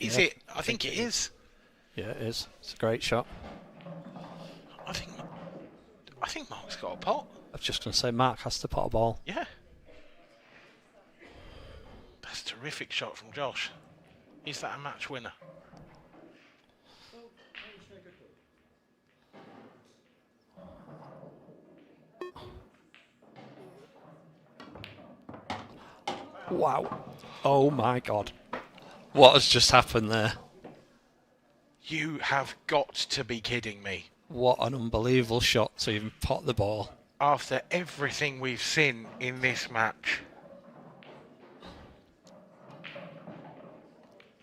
is it? I think it is. Yeah, it is. It's a great shot. I think Mark's got a pot. I was just going to say, Mark has to pot a ball. Yeah. That's a terrific shot from Josh. Is that a match winner? Wow. Oh my God. What has just happened there? You have got to be kidding me. What an unbelievable shot to even pot the ball. After everything we've seen in this match.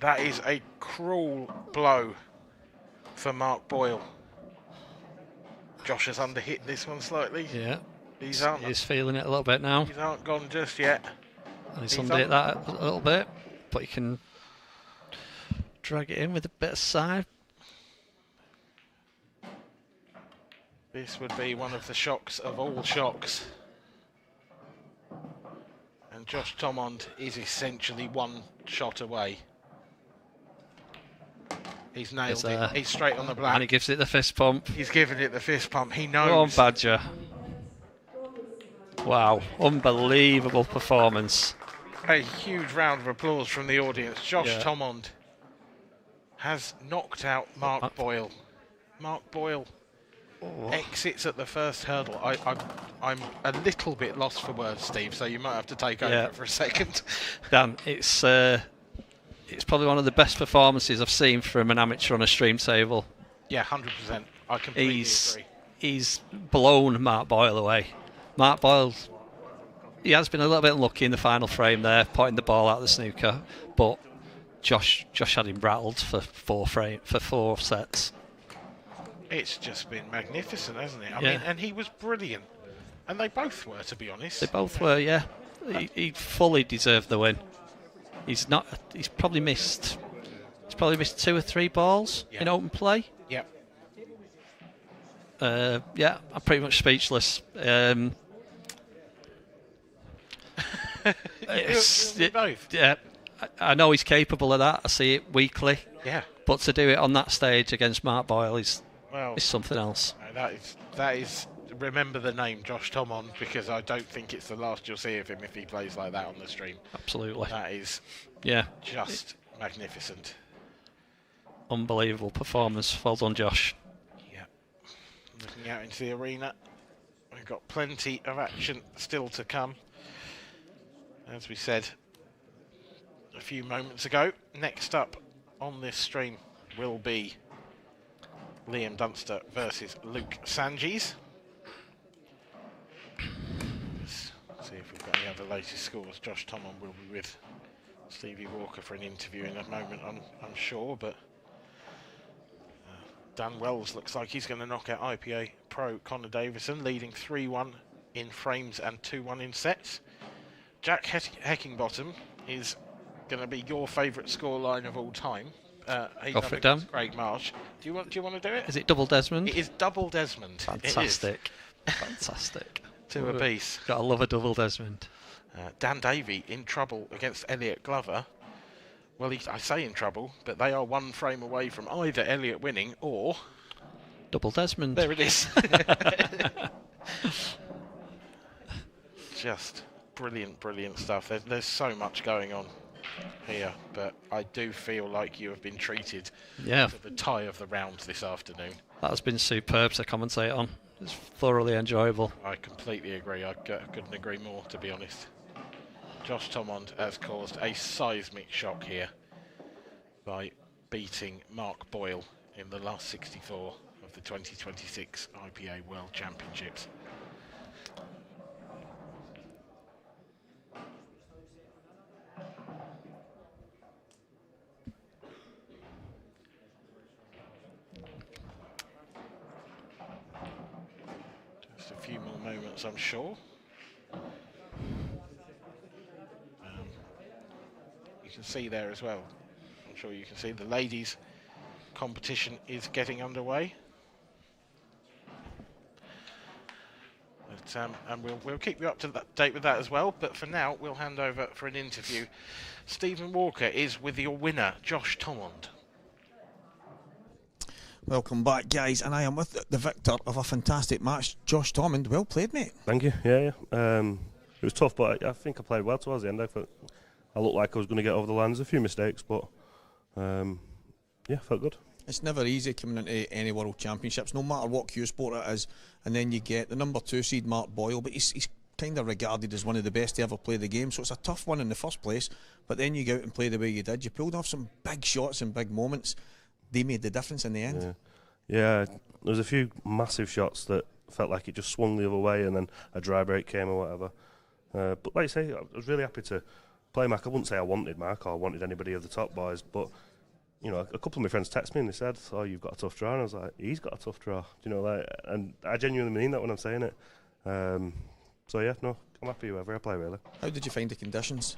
That is a cruel blow for Mark Boyle. Josh has underhit this one slightly. Yeah. He's feeling it a little bit now. These aren't gone just yet. And he's underhit that a little bit, but you can drag it in with a bit of side. This would be one of the shocks of all shocks. And Josh Thomond is essentially one shot away. He's nailed it. He's straight on the black. And he gives it the fist pump. He's giving it the fist pump. He knows. Go on, Badger. Wow, unbelievable performance. A huge round of applause from the audience. Josh Thomond has knocked out Mark Boyle. Mark Boyle exits at the first hurdle. I'm a little bit lost for words, Steve, so you might have to take over for a second. Dan, it's probably one of the best performances I've seen from an amateur on a stream table. Yeah, 100%. I completely agree. He's blown Mark Boyle away. Mark Boyle, he has been a little bit unlucky in the final frame there, potting the ball out of the snooker, but Josh had him rattled for four sets. It's just been magnificent, hasn't it? I mean, and he was brilliant. And they both were, to be honest. They both were, yeah. He fully deserved the win. He's probably missed 2 or 3 balls in open play. Yep. Yeah, I'm pretty much speechless. Both. Yeah, I know he's capable of that. I see it weekly. Yeah. But to do it on that stage against Mark Boyle is something else. That is. Remember the name Josh Thomond, because I don't think it's the last you'll see of him if he plays like that on the stream. Absolutely. That is. Just magnificent. Unbelievable performance. Well done, Josh. Yeah. Looking out into the arena, we've got plenty of action still to come. As we said a few moments ago, next up on this stream will be Liam Dunster versus Luke Sanges. Let's see if we've got any other latest scores. Josh Thomond will be with Stevie Walker for an interview in a moment, I'm sure, but Dan Wells looks like he's going to knock out IPA pro Connor Davison, leading 3-1 in frames and 2-1 in sets. Jack Heckingbottom is going to be your favourite scoreline of all time. Go for it, Dan. Craig Marsh. Do you want to do it? Is it double Desmond? It is double Desmond. Fantastic. Fantastic. To a piece. Gotta love a double Desmond. Dan Davey in trouble against Elliot Glover. Well, I say in trouble, but they are one frame away from either Elliot winning or double Desmond. There it is. Just brilliant stuff. There's so much going on here, but I do feel like you have been treated to the tie of the round this afternoon. That has been superb to commentate on. It's thoroughly enjoyable. I completely agree. I couldn't agree more, to be honest. Josh Thomond has caused a seismic shock here by beating Mark Boyle in the last 64 of the 2026 IPA World Championships. Just a few more moments, I'm sure. You can see there as well. I'm sure you can see the ladies' competition is getting underway. But, and we'll keep you up to date with that as well. But for now, we'll hand over for an interview. Stephen Walker is with your winner, Josh Thomond. Welcome back, guys, and I am with the victor of a fantastic match, Josh Thomond. Well played, mate. Thank you. Yeah. It was tough, but I think I played well towards the end. I thought I looked like I was going to get over the line. There's a few mistakes, but felt good. It's never easy coming into any World Championships, no matter what Cuesport it is, and then you get the number 2 seed, Mark Boyle, but he's kind of regarded as one of the best to ever play the game, so it's a tough one in the first place, but then you go out and play the way you did. You pulled off some big shots and big moments. They made the difference in the end. Yeah, there was a few massive shots that felt like it just swung the other way, and then a dry break came or whatever. But like I say, I was really happy to play Mark. I wouldn't say I wanted Mark or I wanted anybody of the top boys, but you know, a couple of my friends texted me and they said, "Oh, you've got a tough draw," and I was like, "He's got a tough draw," and I genuinely mean that when I'm saying it. So yeah, no, I'm happy whoever I play, really. How did you find the conditions?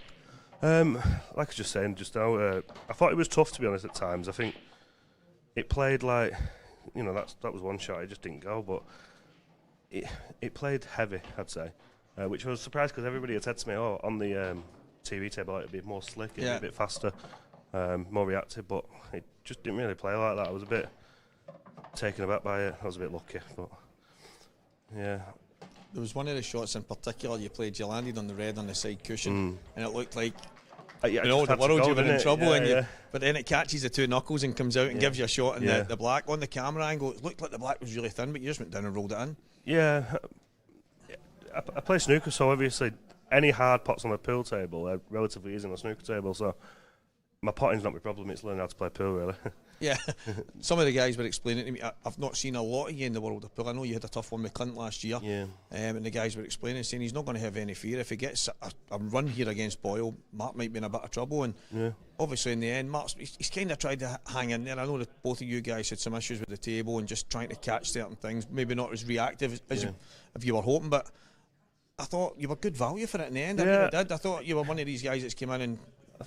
Like I was just saying just now, I thought it was tough, to be honest, at times. I think it played like, that was one shot, it just didn't go, but it played heavy, I'd say, which I was surprised because everybody had said to me, "Oh, on the TV table it'd be more slick, it'd be a bit faster, more reactive," but it just didn't really play like that. I was a bit taken aback by it. I was a bit lucky, but yeah. There was one of the shots in particular you played, you landed on the red on the side cushion, and it looked like the world you were in trouble, but then it catches the 2 knuckles and comes out and gives you a shot in the black. On the camera angle, it looked like the black was really thin, but you just went down and rolled it in. Yeah, I play snooker, so obviously any hard pots on the pool table are relatively easy on the snooker table, so my potting's not my problem, it's learning how to play pool, really. Yeah, some of the guys were explaining to me, I've not seen a lot of you in the world of pool. I know you had a tough one with Clint last year, and the guys were explaining, saying he's not going to have any fear. If he gets a run here against Boyle, Mark might be in a bit of trouble, and obviously in the end, he's kind of tried to hang in there. I know that both of you guys had some issues with the table and just trying to catch certain things, maybe not as reactive as if you were hoping, but I thought you were good value for it in the end. I really did. I thought you were one of these guys that's came in and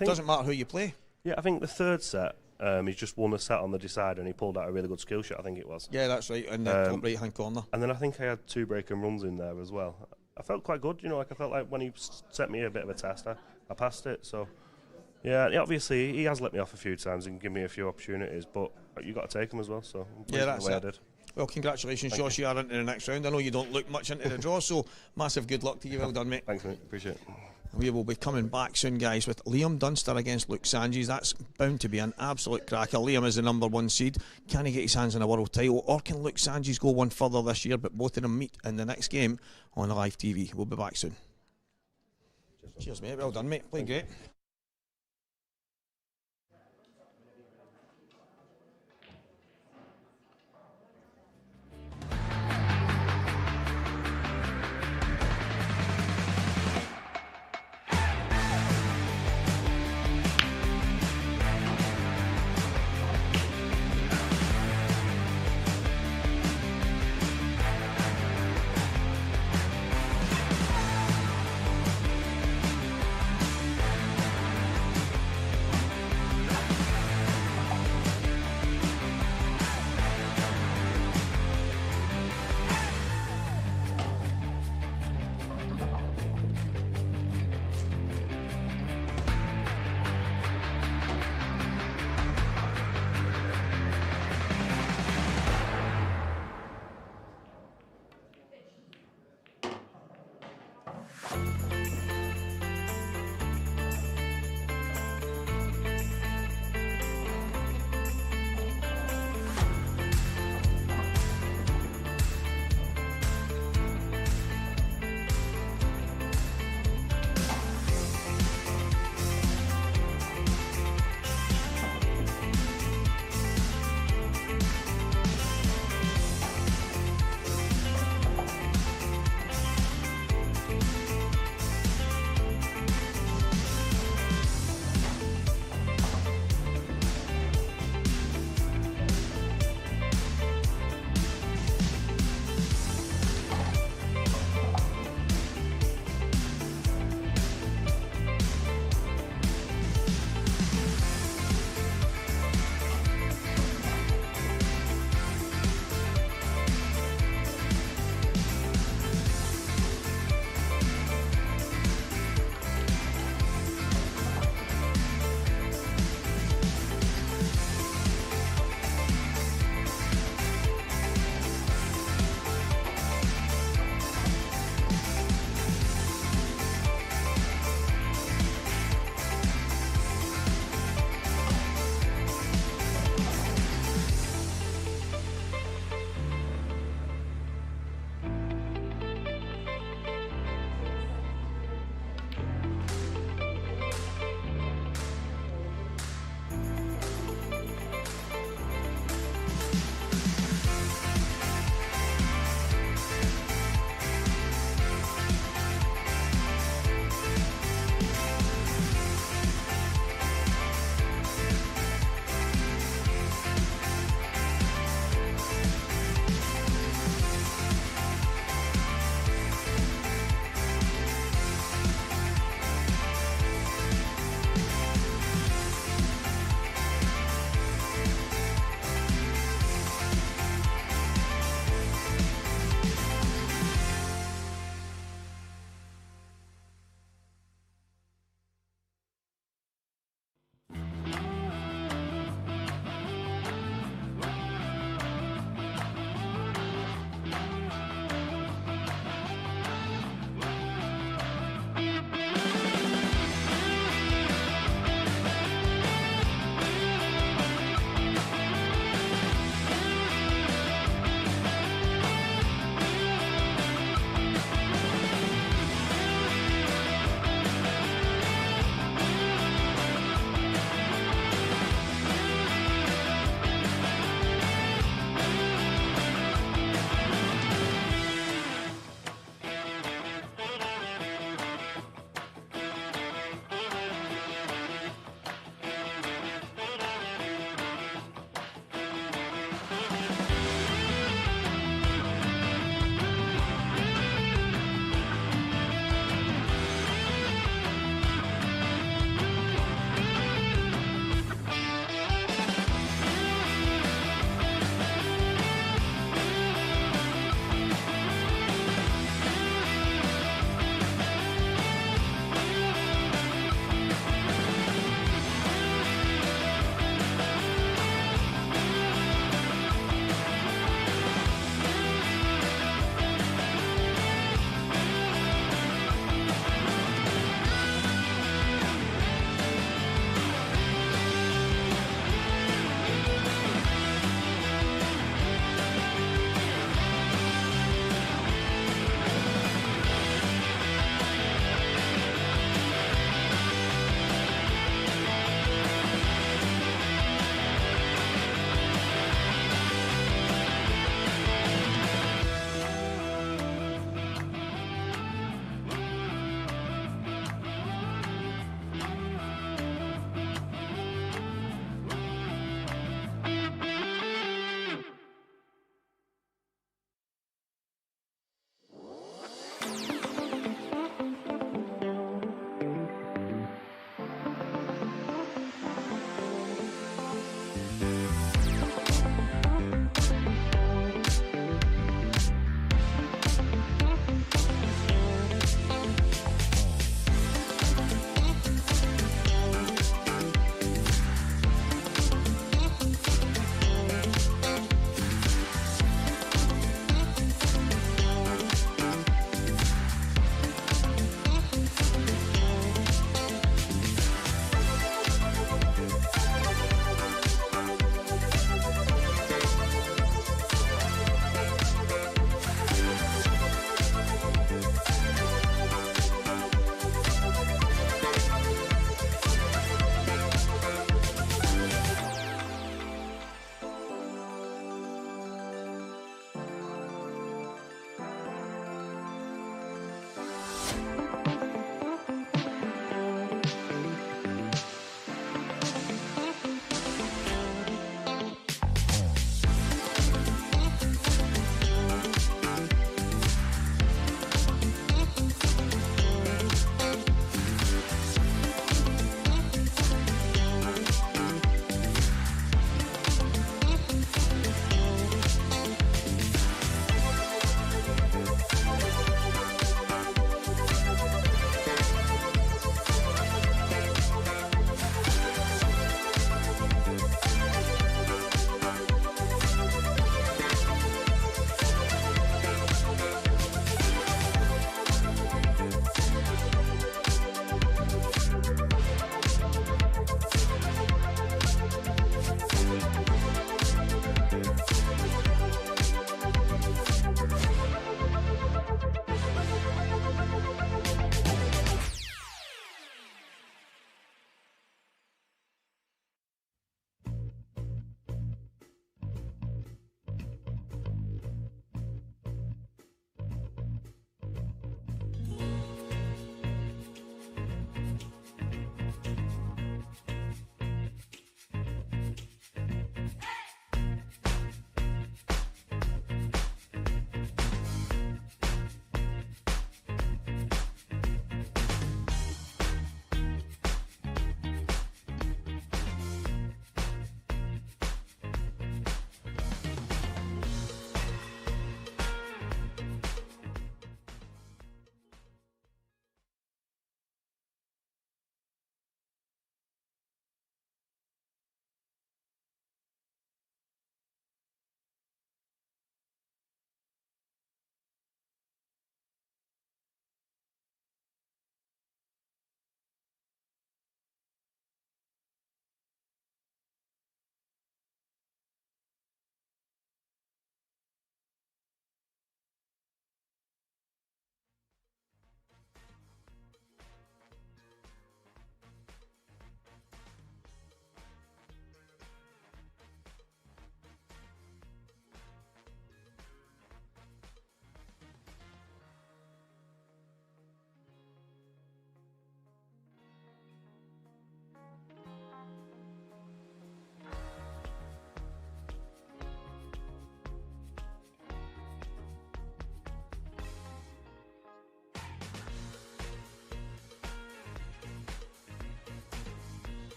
it doesn't matter who you play. Yeah, I think the third set, he's just won a set on the decider and he pulled out a really good skill shot, I think it was. Yeah, that's right, in the top right hand corner. And then I think I had 2 break and runs in there as well. I felt quite good, I felt like when he set me a bit of a test, I passed it. So yeah, obviously he has let me off a few times and given me a few opportunities, but you got to take them as well. So I'm pleased with the way I did. Well, congratulations, Josh. You are into the next round. I know you don't look much into the draw, so massive good luck to you. Well done, mate. Thanks, mate. Appreciate it. We will be coming back soon, guys, with Liam Dunster against Luke Sanges. That's bound to be an absolute cracker. Liam is the number 1 seed. Can he get his hands on a world title, or can Luke Sanges go one further this year? But both of them meet in the next game on live TV. We'll be back soon. Cheers, mate. Well done, mate. Played great.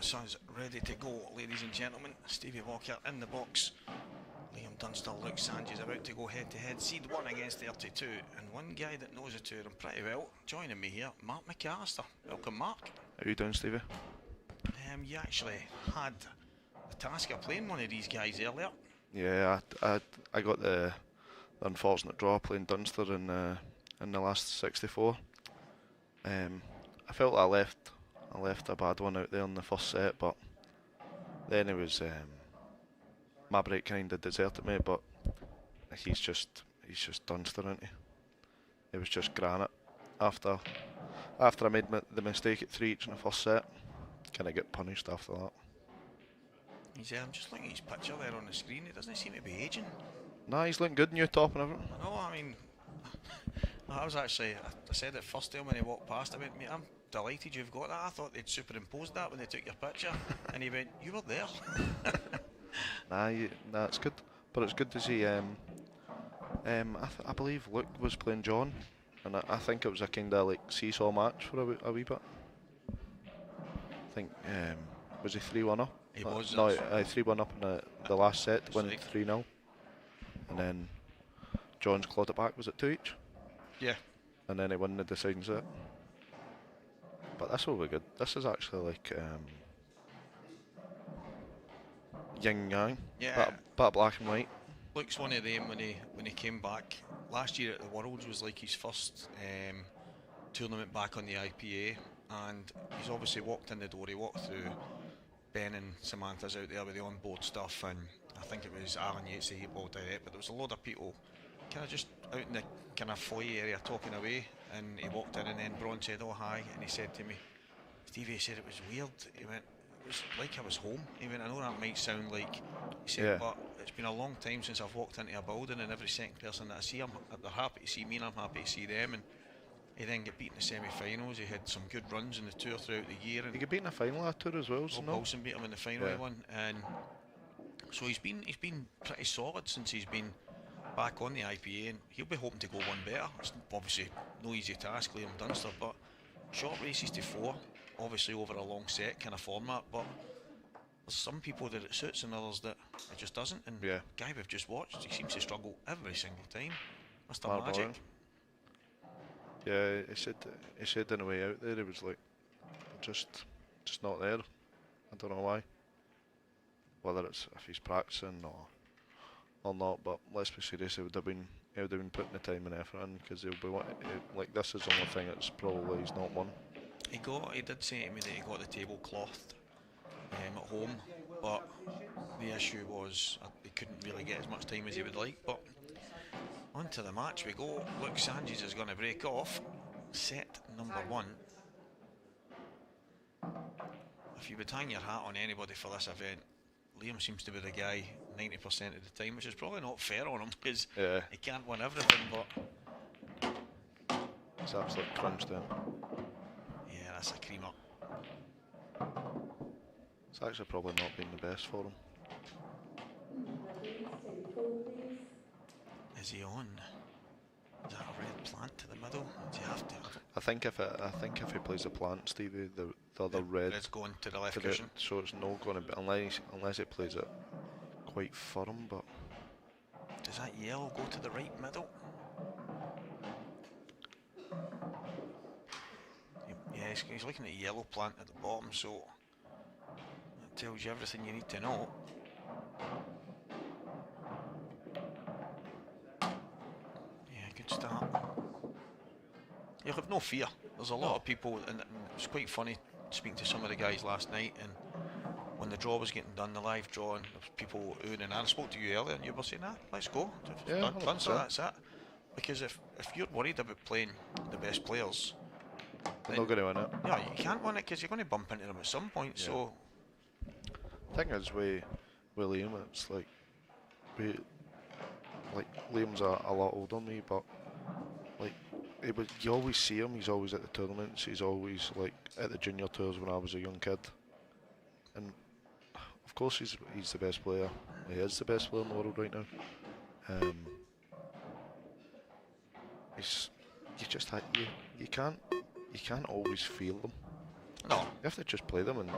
this one's ready to go, ladies and gentlemen. Stevie Walker in the box. Liam Dunster, Luke Sanji's about to go head to head. Seed 1 against 32. And one guy that knows the two of them pretty well, joining me here, Mark McAllister. Welcome, Mark. How you doing, Stevie? You actually had the task of playing one of these guys earlier. Yeah, I got the unfortunate draw playing Dunster in the last 64. I felt I left a bad one out there in the first set, but then it was my break kind of deserted me. But he's just Dunster, isn't he? It was just granite. After I made the mistake at 3 each in the first set, kind of get punished after that. I'm just looking at his picture there on the screen. He doesn't seem to be aging. Nah, he's looking good, new top and everything. I know, I mean, I said it first time when he walked past, I went, mate, I'm delighted you've got that. I thought they'd superimposed that when they took your picture. And he went, you were there. Nah, it's good. But it's good to see, I believe Luke was playing John. And I think it was a kind of like seesaw match for a wee bit. I think, was he 3-1 up? He was. No, 3-1 up in the last set to win 3-0. And then John's clawed it back, was it 2 each? Yeah. And then he won the deciding set. But this will be good. This is actually like yin yang. Yeah. Bit of black and white. Luke's one of them when he came back last year at the Worlds was like his first tournament back on the IPA, and he's obviously walked in the door. He walked through. Ben and Samantha's out there with the onboard stuff, and I think it was Alan Yates he ball direct, but there was a lot of people kind of just out in the kind of foyer area talking away, and he walked in, and then Bron said, oh hi, and he said to me, Stevie, he said it was weird. He went, it was like I was home. He went, I know that might sound like, he said, yeah, but it's been a long time since I've walked into a building, and every second person that I see, they're happy to see me and I'm happy to see them. And he then got beat in the semi-finals. He had some good runs in the tour throughout the year. And he got beat in the final that tour as well. Wilson beat him in the final, he won. And so he's been pretty solid since he's been back on the IPA, and he'll be hoping to go one better. It's obviously no easy task, Liam Dunster, but short races to 4, obviously over a long set kind of format. But there's some people that it suits and others that it just doesn't. And the guy we've just watched, he seems to struggle every single time. Mr. Magic. Yeah, he said on the way out there, he was like, just not there. I don't know why. Whether it's if he's practicing or not, but let's be serious, he would have been putting the time and effort in, because he'll be like, this is the only thing that's probably he's not won. He did say to me that he got the tablecloth at home, but the issue was he couldn't really get as much time as he would like. But on to the match we go. Luke Sanji's is going to break off. Set number 1. If you would hang your hat on anybody for this event, Liam seems to be the guy 90% of the time, which is probably not fair on him, because he can't win everything, but it's absolute crunch then. Yeah, that's a creamer. It's actually probably not been the best for him. Is he on? Is that a red plant to the middle? Does he have to? I think if he plays a plant, Stevie, the other red red's going to the left cushion. So it's not going to be unless he plays it quite firm. But does that yellow go to the right middle? Yeah, he's looking at yellow plant at the bottom, so that tells you everything you need to know. Good start. You have no fear. There's a lot of people, and it was quite funny speaking to some of the guys last night, and when the draw was getting done, the live draw, and there was people oohing and I spoke to you earlier, and you were saying, let's go. Done, so that's it. Because if you're worried about playing the best players, they're not going to win it. Yeah, you can't win it because you're going to bump into them at some point. Yeah. So the thing is with Liam, it's like Liam's a lot older than me, but like you always see him. He's always at the tournaments. He's always like at the junior tours when I was a young kid. And of course he's the best player. He is the best player in the world right now. You can't always feel them. No, you have to just play them, and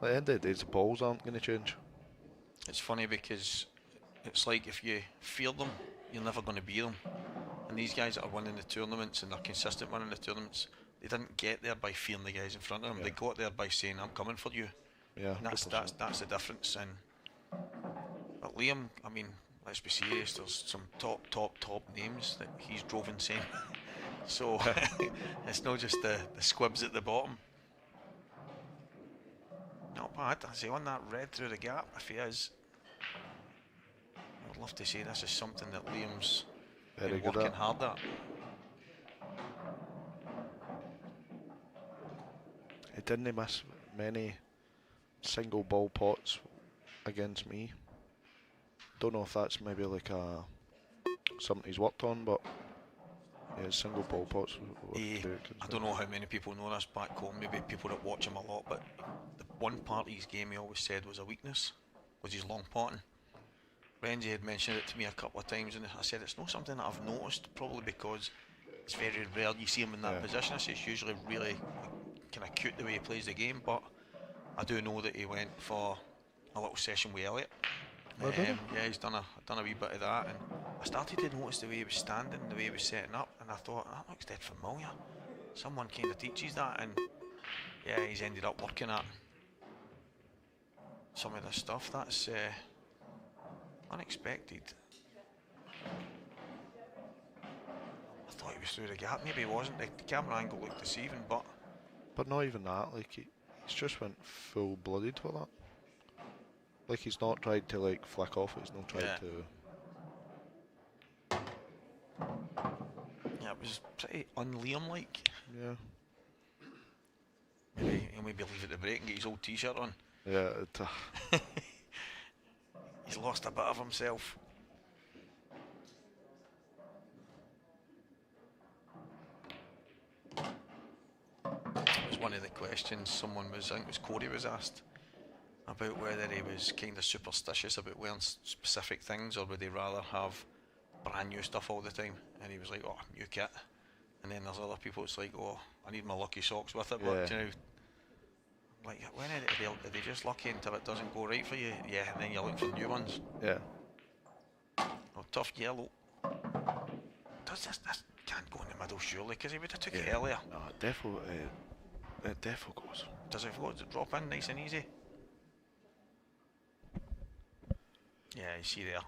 At the end of the day, the balls aren't going to change. It's funny because it's like if you fear them, you're never going to beat them. And these guys that are winning the tournaments and they're consistent winning the tournaments, they didn't get there by fearing the guys in front of them. They got there by saying, "I'm coming for you." Yeah, and that's the difference. And but Liam, I mean, let's be serious. There's some top names that he's drove insane. So it's not just the squibs at the bottom. Not bad. I say on that red through the gap. If he is, I'd love to say this is something that Liam's been working hard at. He didn't miss many single ball pots against me. Don't know if that's maybe like something he's worked on, but yeah, single ball pots. I don't know how many people know this back home, maybe people that watch him a lot, but the one part of his game he always said was a weakness, was his long potting. Renzi had mentioned it to me a couple of times, and I said it's not something that I've noticed, probably because it's very rare you see him in that position. I say it's usually really kind of cute the way he plays the game, but I do know that he went for a little session with Elliot. Yeah, he's done a wee bit of that, and I started to notice the way he was standing, the way he was setting up, and I thought, that looks dead familiar. Someone kind of teaches that, and yeah, he's ended up working at some of this stuff. That's unexpected. I thought he was through the gap. Maybe he wasn't. The camera angle looked deceiving, but not even that. Like he's just went full blooded for that. Like he's not tried to like flick off. He's not tried to. Yeah, it was pretty un-Liam-like. Yeah. Maybe he'll maybe leave at the break and get his old T-shirt on. Yeah. He's lost a bit of himself. It was one of the questions someone was, I think it was Corey, was asked about whether he was kind of superstitious about wearing specific things, or would he rather have brand new stuff all the time. And he was like, oh, new kit. And then there's other people, it's like, oh, I need my lucky socks with it. But you know, like, when are they just lucky until it doesn't go right for you? Yeah, and then you're looking for new ones. Yeah. Oh, tough yellow. Does this can't go in the middle surely, because he would have took it earlier. No, it definitely goes. Does it go? Does it drop in nice and easy? Yeah, you see there,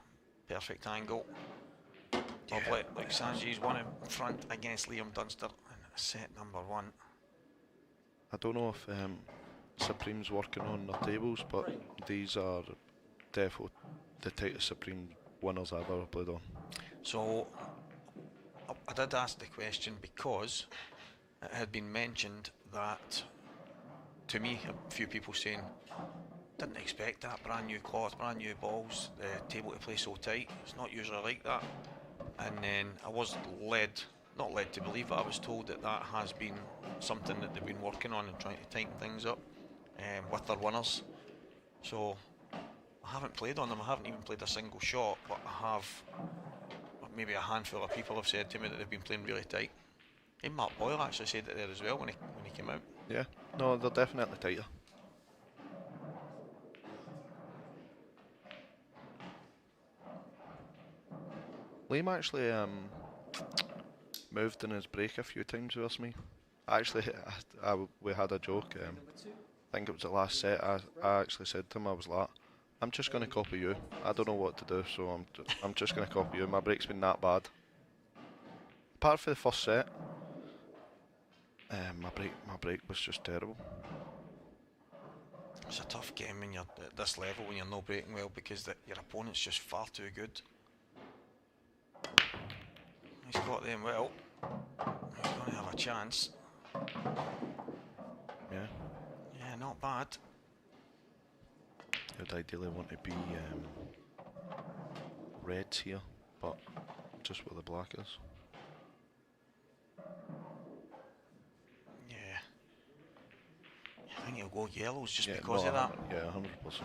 perfect angle. Lovely. Like Sanji's one in front against Liam Dunster in set number 1. I don't know if Supreme's working on their tables, but these are definitely the tightest Supreme winners I've ever played on. So I did ask the question because it had been mentioned that, to me, a few people saying, didn't expect that, brand new cloth, brand new balls, the table to play so tight, it's not usually like that. And then I was not led to believe, but I was told that has been something that they've been working on and trying to tighten things up with their winners. So I haven't played on them, I haven't even played a single shot, but I have, maybe a handful of people have said to me that they've been playing really tight. Even Mark Boyle actually said it there as well when he came out. Yeah, no, they're definitely tighter. Liam actually moved in his break a few times with me. Actually, we had a joke. I think it was the last set. I actually said to him, I was like, I'm just going to copy you. I don't know what to do, so I'm just going to copy you. My break's been that bad. Apart from the first set, my break was just terrible. It's a tough game when you're at this level, when you're not breaking well, because your opponent's just far too good. He's got them well. He's going to have a chance. Yeah. Yeah, not bad. I'd ideally want to be reds here, but just where the black is. Yeah. I think he'll go yellows just because of that. Yeah, 100%.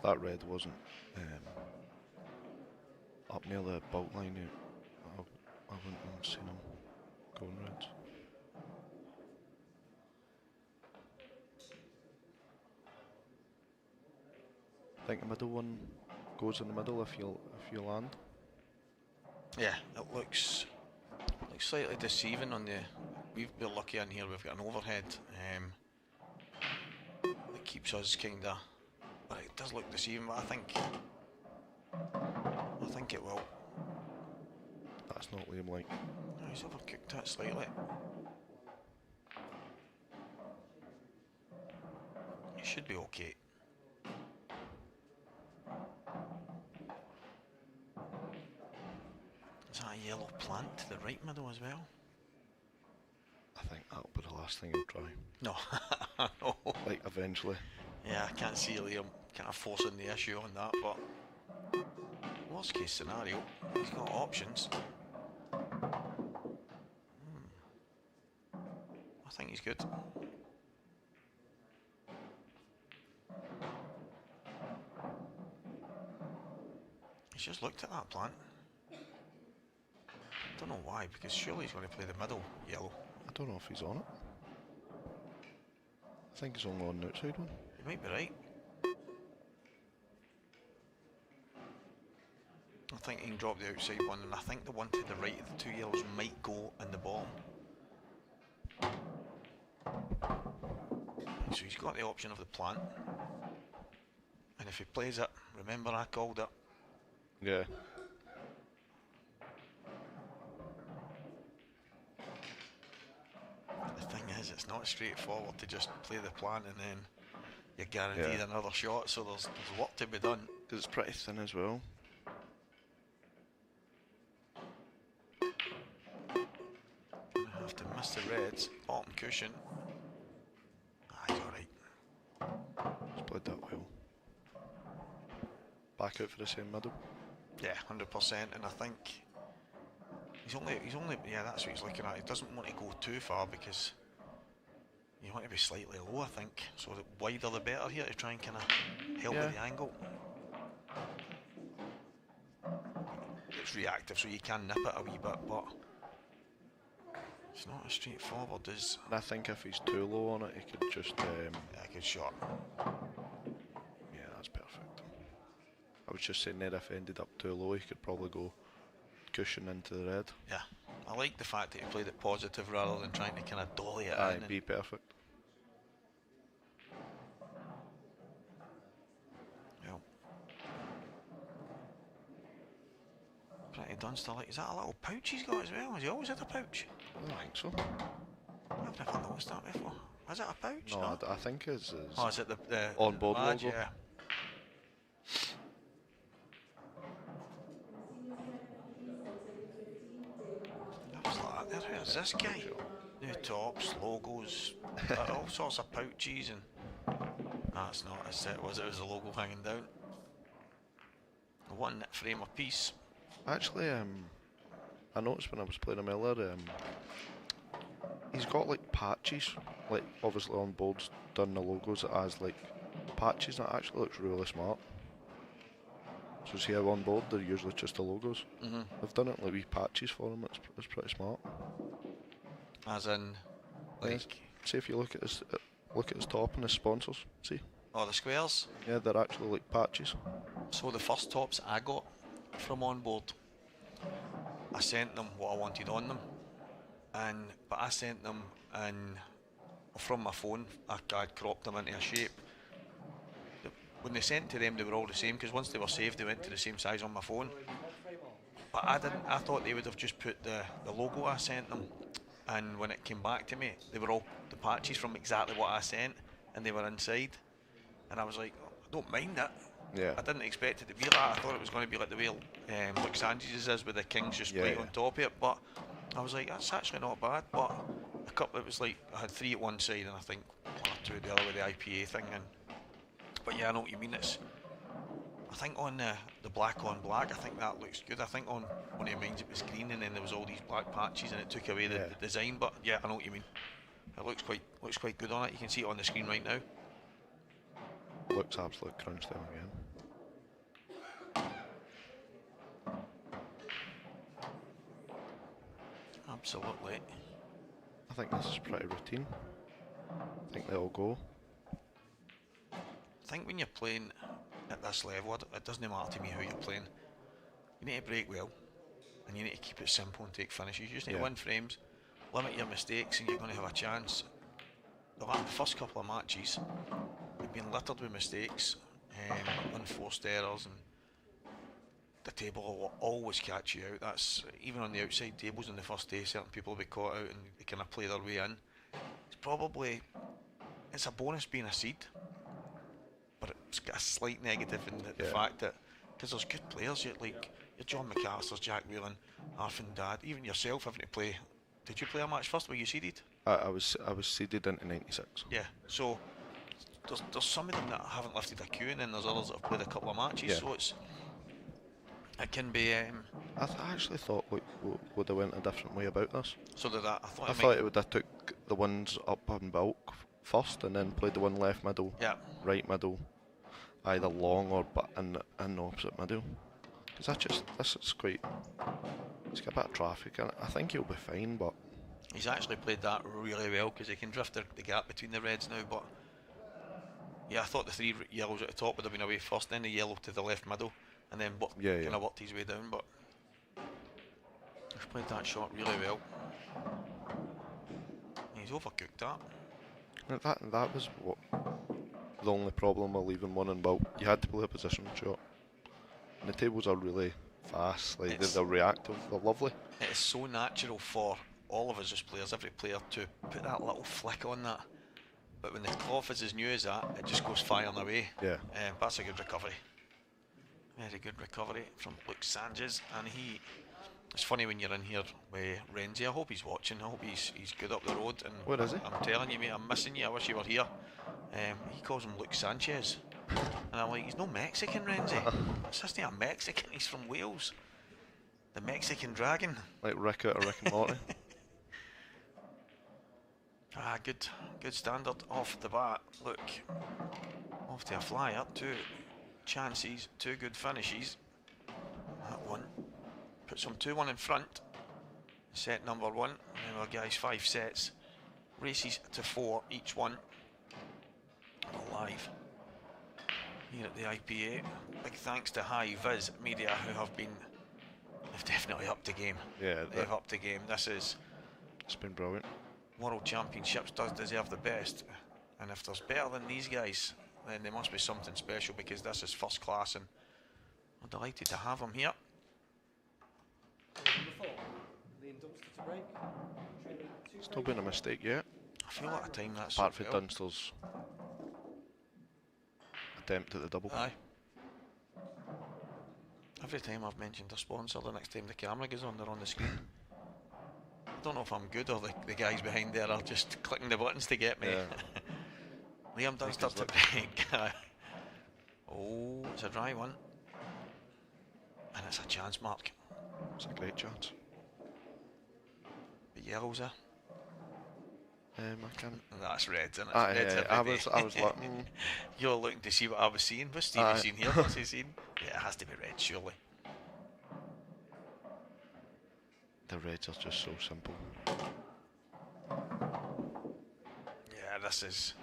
That red wasn't up near the bulk line, I wouldn't have seen him going reds. think the middle one goes in the middle if you land. Yeah, it looks slightly deceiving on the. We're lucky in here. We've got an overhead that keeps us kind of. But it does look deceiving. But I think it will. That's not Liam like. No, he's overcooked that slightly. It should be okay. Is that a yellow plant to the right middle as well? I think that'll be the last thing he'll try. No. No. Like eventually. Yeah, I can't see Liam kind of forcing the issue on that, but worst case scenario, he's got options. I think he's good. He's just looked at that plant. Don't know why, because surely he's going to play the middle yellow. I don't know if he's on it. I think he's only on the outside one. You might be right. I think he can drop the outside one, and I think the one to the right of the two yellows might go in the bottom. So he's got the option of the plant. And if he plays it, remember I called it. Yeah. The thing is, it's not straightforward to just play the plant and then you're guaranteed another shot, so there's work to be done. Because it's pretty thin as well. I have to miss the reds, bottom cushion. He's alright. He's played that well. Back out for the same middle. Yeah, 100%, and I think he's only yeah, that's what he's looking at. He doesn't want to go too far because you want to be slightly low, I think. So the wider the better here to try and kind of help with the angle. It's reactive, so you can nip it a wee bit, but it's not as straightforward as. And I think if he's too low on it, he could just. Yeah, good shot. Yeah, that's perfect. I was just saying that if he ended up too low, he could probably go cushion into the red. Yeah, I like the fact that he played it positive rather than trying to kind of dolly it Aye, in. be perfect. Well, pretty Dunster. Like, is that a little pouch he's got as well? Has he always had a pouch? I don't think so. I've never noticed that before. Is it a pouch? No, I think it's oh, is it the on-board badge? logo? Yeah. Who's this guy? New tops, logos, all sorts of pouches, and that's not as it was. It was a logo hanging down. One frame a piece. Actually, I noticed when I was playing him earlier, he's got like patches, like obviously on boards done the logos that has like patches. That actually looks really smart. So see how on board they're usually just the logos. They've done it like wee patches for him. It's pretty smart. As in, like, yes. See if you look at his top and his sponsors. See. Oh, the squares. Yeah, they're actually like patches. So the first tops I got from on board, I sent them what I wanted on them, but I sent them from my phone. I'd cropped them into a shape. When they sent to them, they were all the same because once they were saved, they went to the same size on my phone. But I didn't. I thought they would have just put the logo I sent them, and when it came back to me, they were all the patches from exactly what I sent, and they were inside. And I was like, oh, I don't mind that. Yeah. I didn't expect it to be like that. I thought it was going to be like the way like Sanji's is with the Kings just right on top of it. But I was like, that's actually not bad. But a couple, it was like I had 3 at one side and I think 1 or 2 the other with the IPA thing. But yeah, I know what you mean. I think on the black on black, I think that looks good. I think on one of mine it was green and then there was all these black patches and it took away the design. But yeah, I know what you mean. It looks quite good on it. You can see it on the screen right now. Looks absolute crunch down again. Absolutely. I think this is pretty routine. I think they all go. I think when you're playing at this level, it doesn't matter to me how you're playing. You need to break well, and you need to keep it simple and take finishes. You just need to win frames, limit your mistakes, and you're going to have a chance. The first couple of matches have been littered with mistakes, unforced errors, and the table will always catch you out. That's even on the outside tables on the first day. Certain people will be caught out and they kind of play their way in. It's a bonus being a seed, but it's got a slight negative in the fact that because there's good players, you're John McAllister's, Jack Wheelen, Arfin Dad, even yourself having to play. Did you play a match first? Were you seeded? I was seeded into 96. Yeah. So there's some of them that haven't lifted a queue, and then there's others that have played a couple of matches. Yeah. So it can be. I actually thought would have went a different way about this. So did that. I thought it would have took the ones up in bulk first, and then played the one left middle, right middle, either long or in the opposite middle. Because this is quite. It's got a bit of traffic, and I think he'll be fine. But he's actually played that really well because he can drift the gap between the reds now. But yeah, I thought the 3 yellows at the top would have been away first, then the yellow to the left middle, and then kind of worked his way down. But he's played that shot really well. He's overcooked that. That was the only problem with leaving one in bulk. You had to play a position shot. And the tables are really fast, they're reactive, they're lovely. It is so natural for all of us as players, every player, to put that little flick on that. But when the cloth is as new as that, it just goes firing away. Yeah. That's a good recovery. Very good recovery from Luke Sanchez, and it's funny when you're in here with Renzi. I hope he's watching. I hope he's good up the road. And where is he? I'm telling you, mate, I'm missing you. I wish you were here. He calls him Luke Sanchez, and I'm like, he's no Mexican, Renzi. It's just not a Mexican. He's from Wales. The Mexican Dragon. Like Rick out of Rick and Morty. Good standard off the bat. Look, off to a flyer. 2 chances, 2 good finishes. That one puts him 2-1 in front. Set number 1. Remember, guys, 5 sets. Races to 4 each one. Alive here at the IPA. Big thanks to High Viz Media, who they've definitely upped the game. Yeah, they've upped the game. It's been brilliant. World Championships does deserve the best, and if there's better than these guys, then there must be something special, because this is first class, and I'm delighted to have them here. Still been a mistake yet. I feel like a time that's apart from Dunster's attempt at the double. Aye. Every time I've mentioned a sponsor, the next time the camera goes on, they're on the screen. I don't know if I'm good or the guys behind there are just clicking the buttons to get me. Yeah. Liam Dunster to break. Oh, it's a dry one. And it's a chance, Mark. It's a great chance. The yellows there. I can't. That's red, isn't it? I was like, You're looking to see what I was seeing. What's Stevie seen here? What's he seen? Yeah, it has to be red, surely. The reds are just so simple. Yeah, this is.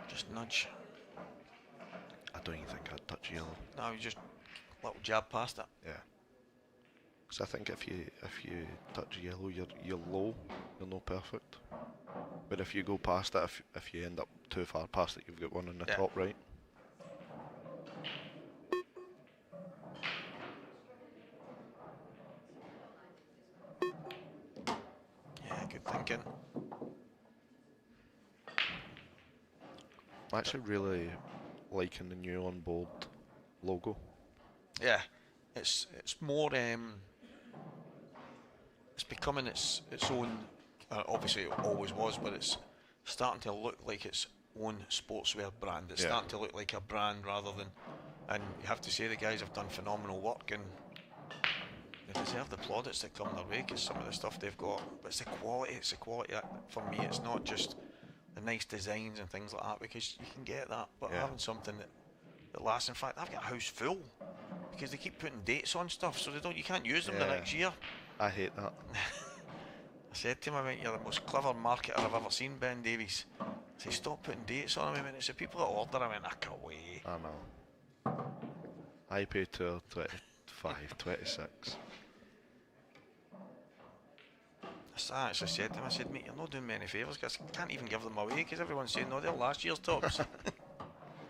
Just nudge. I don't even think I'd touch yellow. No, you just little jab past it. Yeah. Because I think if you touch yellow, you're low. You're not perfect. But if you go past it, if you end up too far past it, you've got one in the top right. Yeah, good thinking. I'm actually really liking the new on board logo. Yeah, it's more it's becoming its own. Obviously, it always was, but it's starting to look like its own sportswear brand. It's starting to look like a brand rather than. And you have to say the guys have done phenomenal work, and they deserve the plaudits that come their way, because some of the stuff they've got. But it's the quality. It's the quality. For me, it's not just the nice designs and things like that, because you can get that, but having something that lasts. In fact, I've got a house full because they keep putting dates on stuff, so you can't use them the next year. I hate that. I said to him, I went, you're the most clever marketer I've ever seen, Ben Davies. I said, stop putting dates on him. I went, it's the people that order. I went, I can't wait. I know. IPA Tour 25, 26. I actually said to him, I said, mate, you're not doing me any favours because I can't even give them away because everyone's saying, no, they're last year's tops.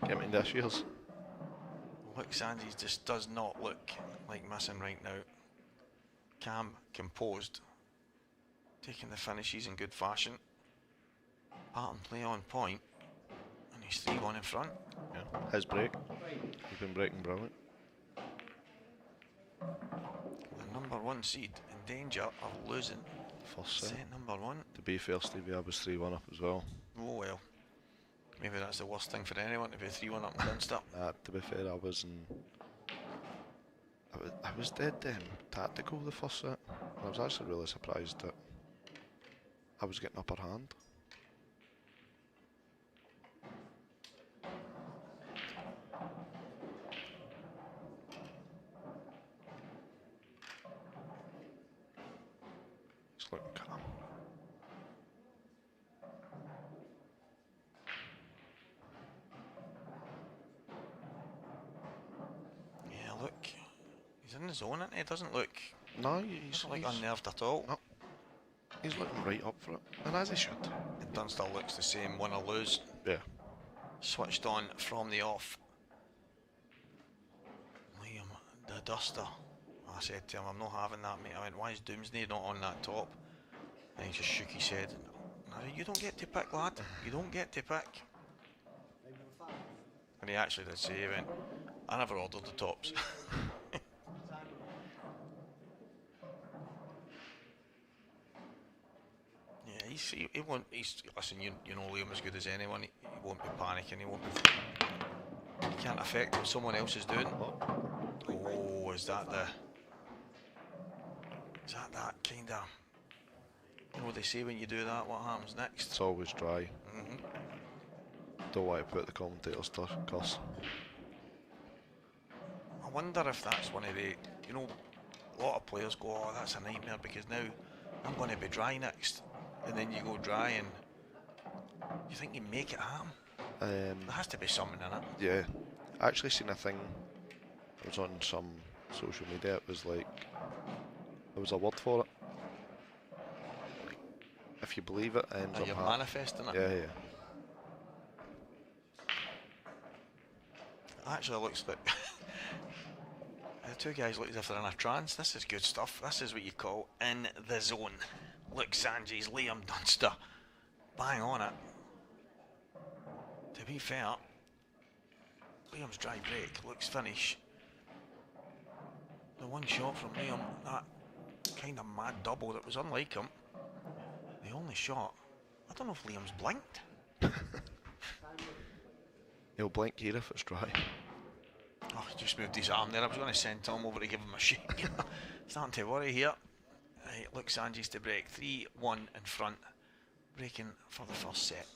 Get me this year's. Look, Sandy just does not look like missing right now. Calm, composed, taking the finishes in good fashion. Pattern play on point, and he's 3-1 in front. Yeah, his break. He's been breaking brilliant. The number 1 seed in danger of losing. First set. Set number 1. To be fair, Stevie, I was 3-1 up as well. Oh well. Maybe that's the worst thing for anyone to be 3-1 up in Dunster. To be fair, I was dead tactical the first set. I was actually really surprised that I was getting upper hand. It's looking calm. Yeah, look. He's in the zone, isn't he? Doesn't look. No, He's not like unnerved at all. No. He's looking right up for it, and as he should. And Dunster looks the same, win or lose. Yeah. Switched on from the off. Liam, the Duster. I said to him, I'm not having that, mate. I went, why is Doomsday not on that top? And he just shook his head. I said, you don't get to pick, lad. You don't get to pick. And he actually did say, he went, I never ordered the tops. Yeah, he won't. Listen, you know Liam as good as anyone. He won't be panicking. He won't be. He can't affect what someone else is doing. Oh, is that that kind of? You know what they say when you do that? What happens next? It's always dry. Don't want to put the commentators to cuss. I wonder if that's one of the. You know, a lot of players go, oh, that's a nightmare because now I'm going to be dry next. And then you go dry and you think you make it happen. There has to be something in it. Yeah. I actually seen a thing, it was on some social media, it was like, there was a word for it. Like, if you believe it, it ends up you're happening. manifesting it. Yeah, yeah. It actually looks like the two guys look as if they're in a trance. This is good stuff. This is what you call in the zone. Look, Sanji's Liam Dunster. Bang on it. To be fair, Liam's dry break looks finish. The one shot from Liam, that kind of mad double that was unlike him. The only shot. I don't know if Liam's blinked. He'll blink here if it's dry. Oh, he just moved his arm there. I was going to send Tom over to give him a shake. Starting to worry here. Right, look, Sanji's to break. 3-1 in front. Breaking for the first set.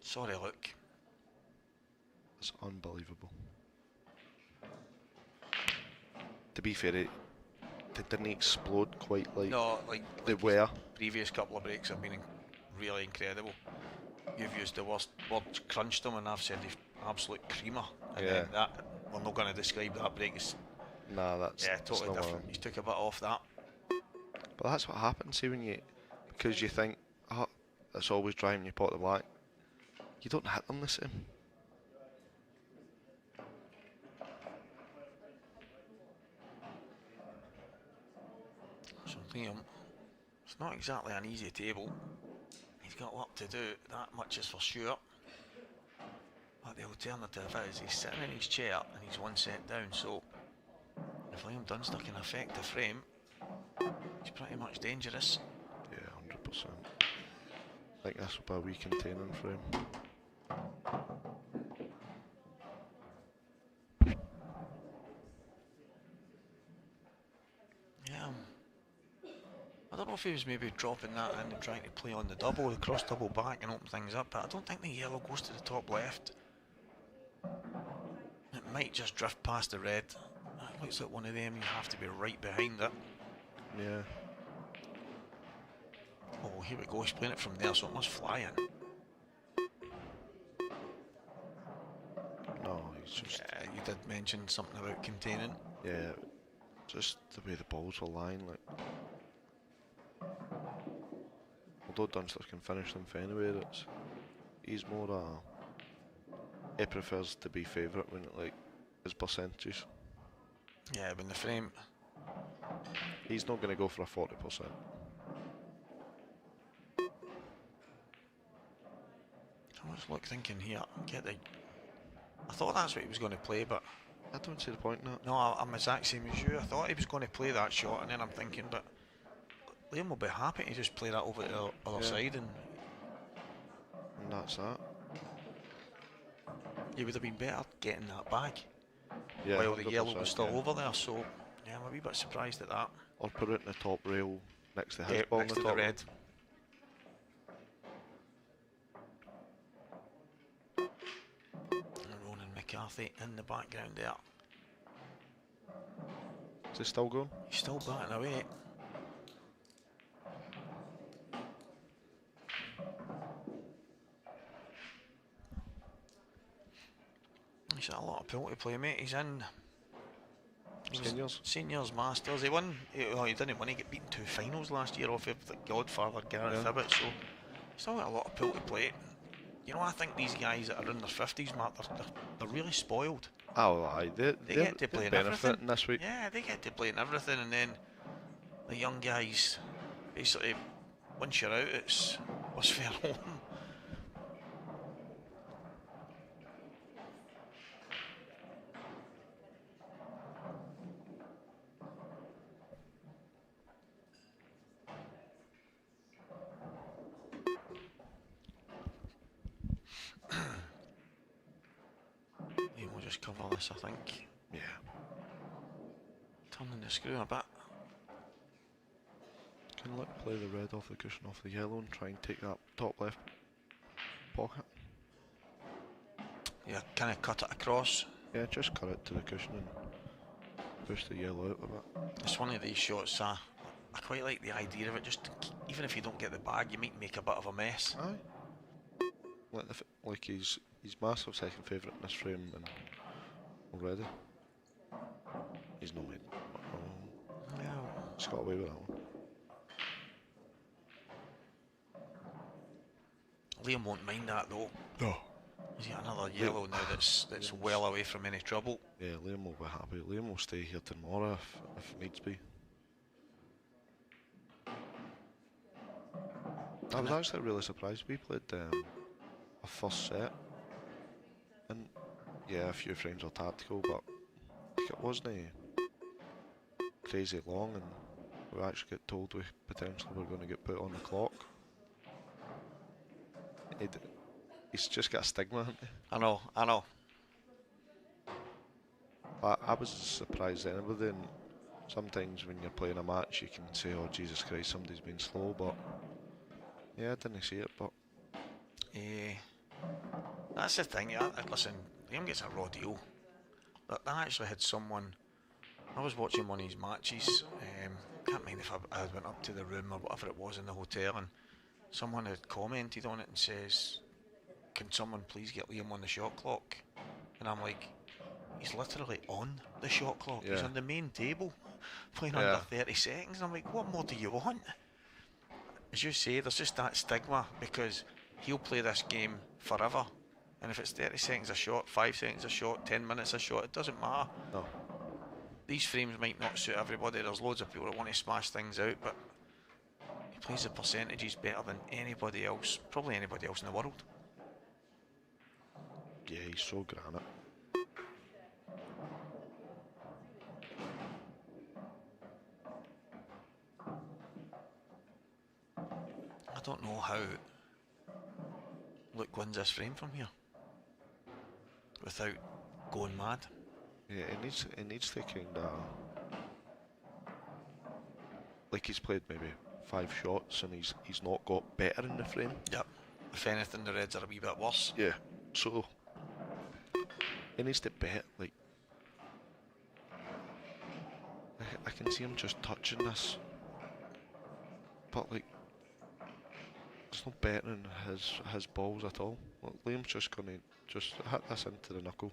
Sorry, look. It's unbelievable. To be fair, they didn't explode quite like, they were. Previous couple of breaks have been really incredible. You've used the word crunched them, and I've said they've absolute creamer. And yeah. Then that, we're not going to describe that break as. Nah, that's totally different. He took a bit off that. But that's what happens, see, when because you think, oh, it's always dry when you pot the black. You don't hit them the same. So Liam, it's not exactly an easy table. He's got work to do, that much is for sure. But the alternative is he's sitting in his chair and he's one set down, so if Liam Dunster can affect the frame, he's pretty much dangerous. Yeah, 100%. I think this will be a wee containing frame. Yeah, I don't know if he was maybe dropping that in and trying to play on the double, the cross double back and open things up, but I don't think the yellow goes to the top left. It might just drift past the red. It looks like one of them, you have to be right behind it. Yeah. Oh, here we go, he's playing it from there, so it must fly in. No, he's just... Yeah, you did mention something about containing. Yeah, just the way the balls were lying, like... Although Dunster can finish them for anywhere, he's more he prefers to be favourite when it, like, his percentages. Yeah, when the frame... He's not going to go for a 40%. I was thinking here, I thought that's what he was going to play, but... I don't see the point in that. No, I'm the exact same as you. I thought he was going to play that shot, and then I'm thinking, but Liam will be happy to just play that over to the other side, and that's that. He would have been better getting that back Yeah, while the yellow was still yeah. over there. So yeah, I'm a wee bit surprised at that. Or put it in the top rail next to his ball. Next to the red. And Ronan McCarthy in the background there. Is he still going? He's still batting away. He's got a lot of pull to play, mate. He's in Seniors Masters. He won. He didn't win. He got beaten 2 finals last year off of the Godfather Gareth Hibbott. So he's still got a lot of pull to play. You know, I think these guys that are in their 50s, Mark, they're really spoiled. Oh, aye. They get to play in everything this week. Yeah, they get to play in everything, and then the young guys, basically, once you're out, it's what's fair home. We'll just cover this, I think. Yeah. Turning the screw a bit. Can let play the red off the cushion off the yellow and try and take that top left pocket. Yeah, kind of cut it across. Yeah, just cut it to the cushion and push the yellow out a bit. It's one of these shots, I quite like the idea of it. Just even if you don't get the bag, you might make a bit of a mess. Aye. Like he's massive second favourite in this frame and already. He's not made. No. He's got away with that one. Liam won't mind that though. No. He's got another yellow now that's well away from any trouble. Yeah, Liam will be happy. Liam will stay here tomorrow if needs be. I was actually really surprised. We played a first set, and yeah, a few frames were tactical, but it wasn't crazy long, and we actually get told we potentially were going to get put on the clock. He's just got a stigma, hasn't he? I know. I was as surprised as anybody, and sometimes when you're playing a match you can say, oh Jesus Christ, somebody's been slow, but yeah, I didn't see it, but that's the thing. Listen, Liam gets a raw deal. I actually had someone, I was watching one of his matches, can't mind if I went up to the room or whatever it was in the hotel, and someone had commented on it and says, can someone please get Liam on the shot clock? And I'm like, he's literally on the shot clock. Yeah. He's on the main table playing under 30 seconds. And I'm like, what more do you want? As you say, there's just that stigma because he'll play this game forever. And if it's 30 seconds a shot, 5 seconds a shot, 10 minutes a shot, it doesn't matter. no. These frames might not suit everybody. There's loads of people that want to smash things out, but he plays the percentages better than anybody else, probably anybody else in the world. Yeah, he's so granite. I don't know how Luke wins this frame from here without going mad. Yeah, it needs to kind of, like he's played maybe 5 shots and he's not got better in the frame. Yep. If anything, the Reds are a wee bit worse. Yeah. So he needs to bet like see him just touching this. But like, there's no betting his balls at all. Look, Liam's just gonna just hit this into the knuckle.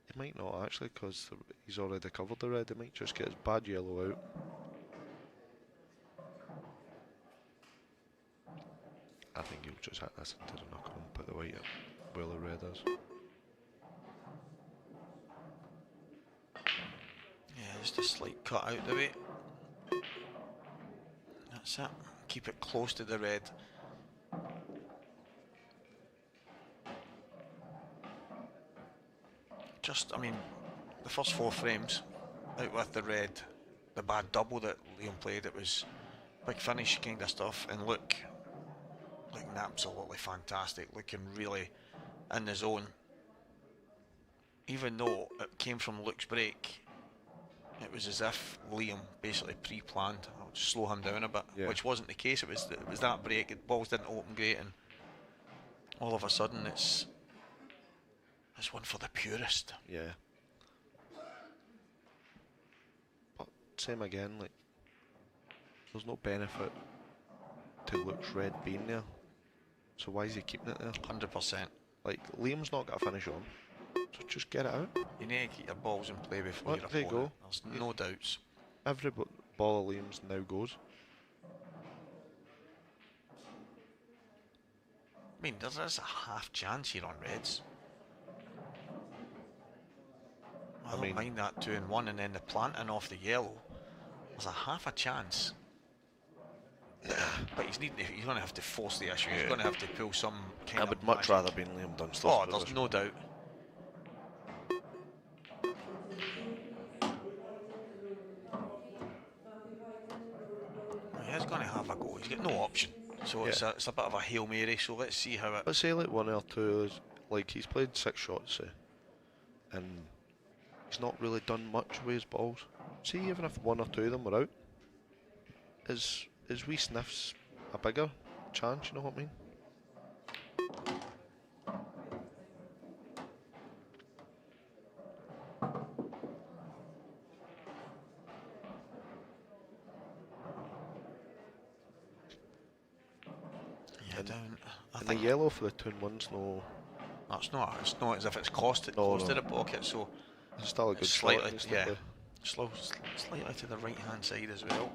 He might not actually, because he's already covered the red. He might just get his bad yellow out. I think he'll just hit this into the knuckle and put the white up where the red is. Yeah, just a slight cut out the way. That's it. Keep it close to the red. Just, I mean, the first 4 frames out with the red, the bad double that Liam played, it was big finish kind of stuff, and looking absolutely fantastic, looking really in the zone. Even though it came from Luke's break, it was as if Liam basically pre-planned, I'll just slow him down a bit, which wasn't the case. It was that break, the balls didn't open great, and all of a sudden it's one for the purist. Yeah. But same again, like, there's no benefit to Luke's red being there. So why is he keeping it there? 100%. Like, Liam's not got a finish on, so just get it out. You need to keep your balls in play before your There you opponent. go. There's no doubts. Every ball of Liam's now goes. I mean, there is a half chance here on reds. I don't mind that 2-1, and then the planting off the yellow. There's a half a chance. But he's going to have to force the issue. He's going to have to pull some kind of I would much rather be in Liam Dunster's there's position. no doubt. He is going to have a go. He's got no option. So it's a bit of a Hail Mary. So let's see how it... Let's say like 1 or 2, like he's played 6 shots, and he's not really done much with his balls. See, even if 1 or 2 of them were out, is wee sniffs a bigger chance, you know what I mean? Yeah, down. I And think the yellow for the 2-1's no... It's not as if it's close to the pocket, so it's still a good slightly, shot. Slightly to the right hand side as well.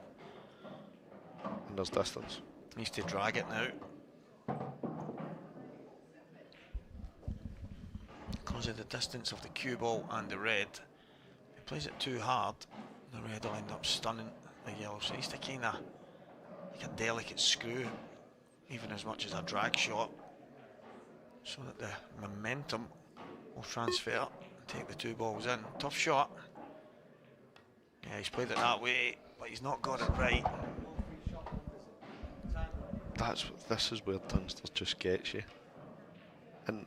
And there's distance. Needs to drag it now. Because of the distance of the cue ball and the red. If he plays it too hard, the red will end up stunning the yellow. So he needs to kind of, like a delicate screw, even as much as a drag shot, so that the momentum will transfer and take the 2 balls in. Tough shot. Yeah, he's played it that way, but he's not got it right. This is where Dunster just gets you. And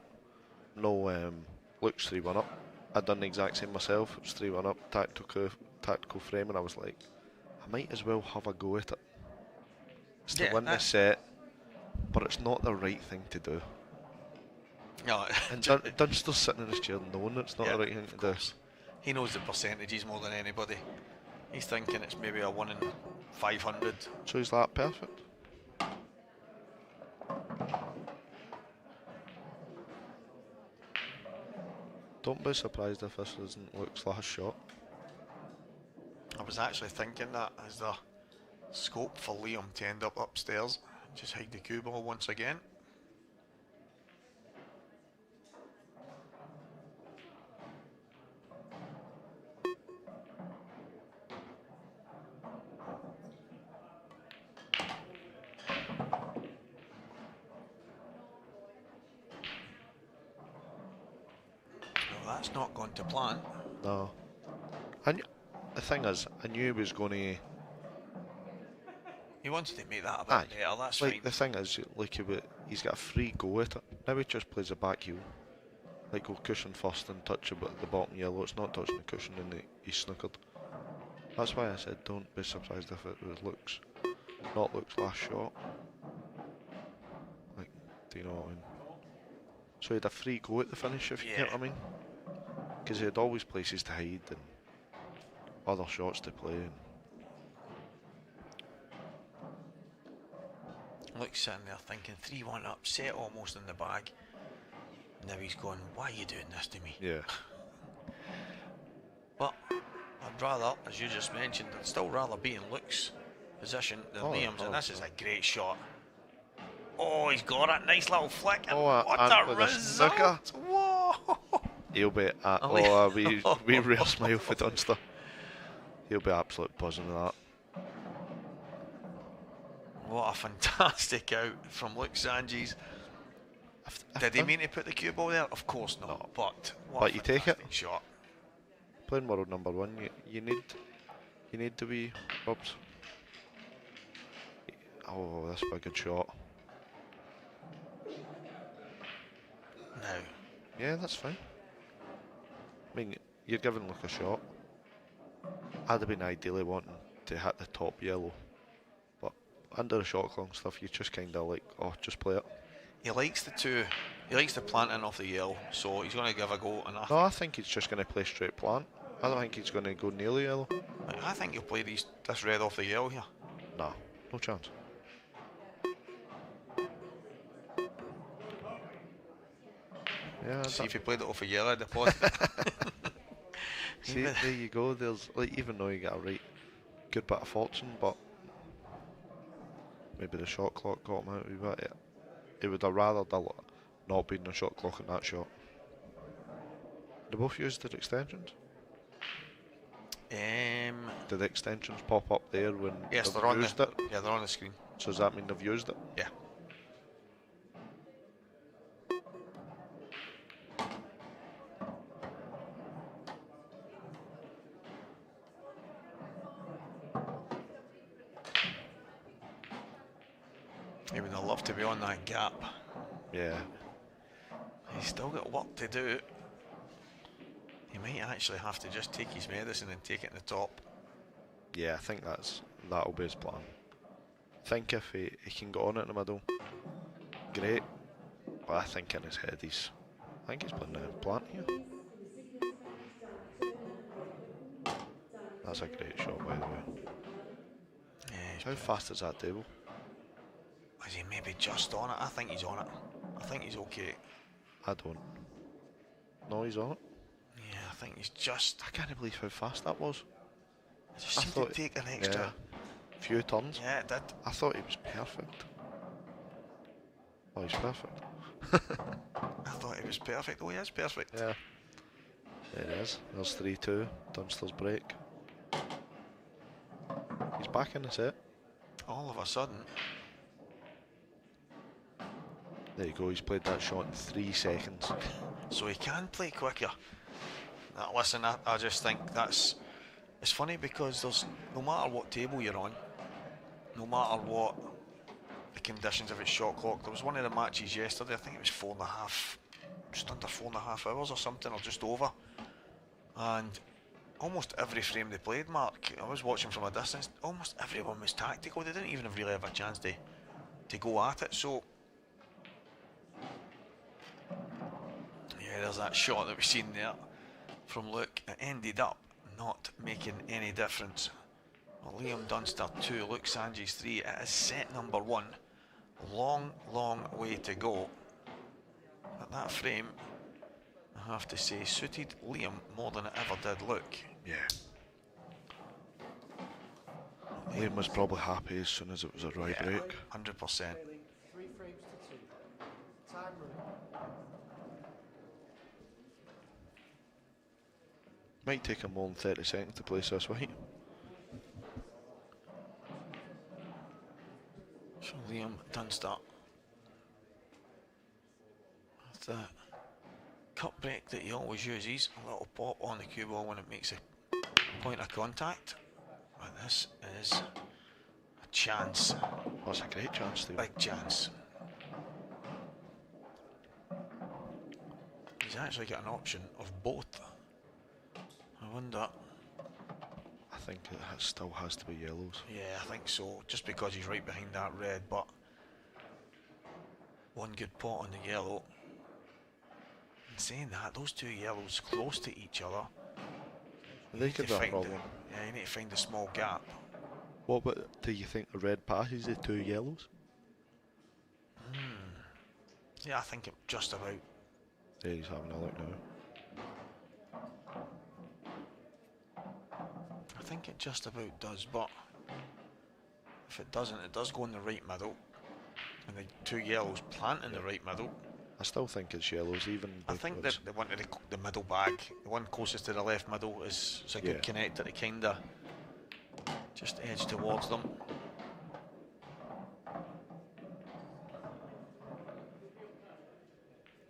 no, Luke's 3-1 up. I'd done the exact same myself. It was 3-1 up, tactical frame, and I was like, I might as well have a go at it. It's to win the set, but it's not the right thing to do. No, and Dunster's sitting in his chair knowing it's not the right thing to do. He knows the percentages more than anybody. He's thinking it's maybe a 1 in 500. So he's like, perfect. Don't be surprised if this isn't Luke's last shot. I was actually thinking that as the scope for Liam to end up upstairs, just hide the cue ball once again. That's not going to plan. No. The thing is, I knew he was going to... He wanted to make that a bit better, that's like, fine. The thing is, like, he's got a free go at it. Now he just plays a back heel. Like, go cushion first and touch it, but the bottom yellow, it's not touching the cushion and he's snookered. That's why I said don't be surprised if it was not Luke's last shot. Like, do you know what I mean? So he had a free go at the finish, if you get what I mean. Because he had always places to hide, and other shots to play. And Luke's sitting there thinking 3-1 up, set almost in the bag. Now he's going, why are you doing this to me? yeah, But I'd rather, as you just mentioned, I'd still rather be in Luke's position than Liam's, and this is a great shot. Oh, he's got it. Nice little flick. And what a result! Whoa! he'll be at we rare smile for Dunster. He'll be absolutely buzzing with that. What a fantastic out from Luke Sanjis. Did he mean to put the cue ball there? Of course not. No. But what But a you take it. fantastic shot. Playing world number 1, you need to be Robs. Oh, this was a good shot. Now, Yeah, that's fine. I mean, you're giving Luke a shot. I'd have been ideally wanting to hit the top yellow, but under the shot clock and stuff, you just kind of like, oh, just play it. he likes the planting off the yellow, so he's going to give a go. And No, I think he's just going to play straight plant. I don't think he's going to go nearly yellow. I think he'll play this red off the yellow here. Nah, no chance. Yeah, See if he played it off a yellow deposit. See, there you go. There's like, even though you get a right good bit of fortune, but maybe the shot clock got him out a wee bit. He would have rather not been the shot clock in that shot. They both used their extensions. Did the extensions pop up there when Yes, they've they're on used the it? yeah, they're on the screen. So does that mean they've used it? Yeah. He would have loved to be on that gap. Yeah. He's still got work to do. He might actually have to just take his medicine and take it in the top. Yeah, I think that'll be his plan. I think if he can get on it in the middle, great. But I think in his head I think he's playing the plant here. That's a great shot, by the way. Yeah, How fast is that table? is he maybe just on it? I think he's on it. I think he's okay. I don't. No, he's on it. Yeah, I think he's just. I can't believe how fast that was. It just seemed to take an extra. Few turns. Yeah, it did. I thought he was perfect. Oh, he's perfect. I thought he was perfect. Oh, he is perfect. Yeah. There it is. There's 3-2. Dunster's break. He's back in the set. All of a sudden. There you go. He's played that shot in 3 seconds. So he can play quicker. Now, listen, I just think it's funny because there's no matter what table you're on, no matter what the conditions of its shot clock. There was one of the matches yesterday, I think it was 4.5, just under 4.5 hours or something, or just over. And almost every frame they played, Mark, I was watching from a distance, almost everyone was tactical. They didn't even really have a chance to go at it. So yeah, there's that shot that we've seen there from Luke. It ended up not making any difference. Well, Liam Dunster 2, Luke Sanjis 3. It is set number 1. Long, long way to go. But that frame, I have to say, suited Liam more than it ever did Luke. Yeah. Liam was probably happy as soon as it was a right break. 100%. 3 frames to 2. Time running. Might take him more than 30 seconds to place this white. So Liam Dunster with the cut break that he always uses, a little pop on the cue ball when it makes a point of contact. But this is a chance. That's a great chance, Steve. Big chance. He's actually got an option of both. I wonder. I think it still has to be yellows. Yeah, I think so. Just because he's right behind that red, but one good pot on the yellow. And saying that, those two yellows close to each other. They could be a problem. Yeah, you need to find a small gap. What about, do you think the red passes the 2 yellows? Yeah, I think it just about. There he's having a look now. I think it just about does, but if it doesn't, it does go in the right middle, and the 2 yellows plant in the right middle. I still think it's yellows, even. I think that the one to the middle bag, the one closest to the left middle, is a good connector to kind of just edge towards them.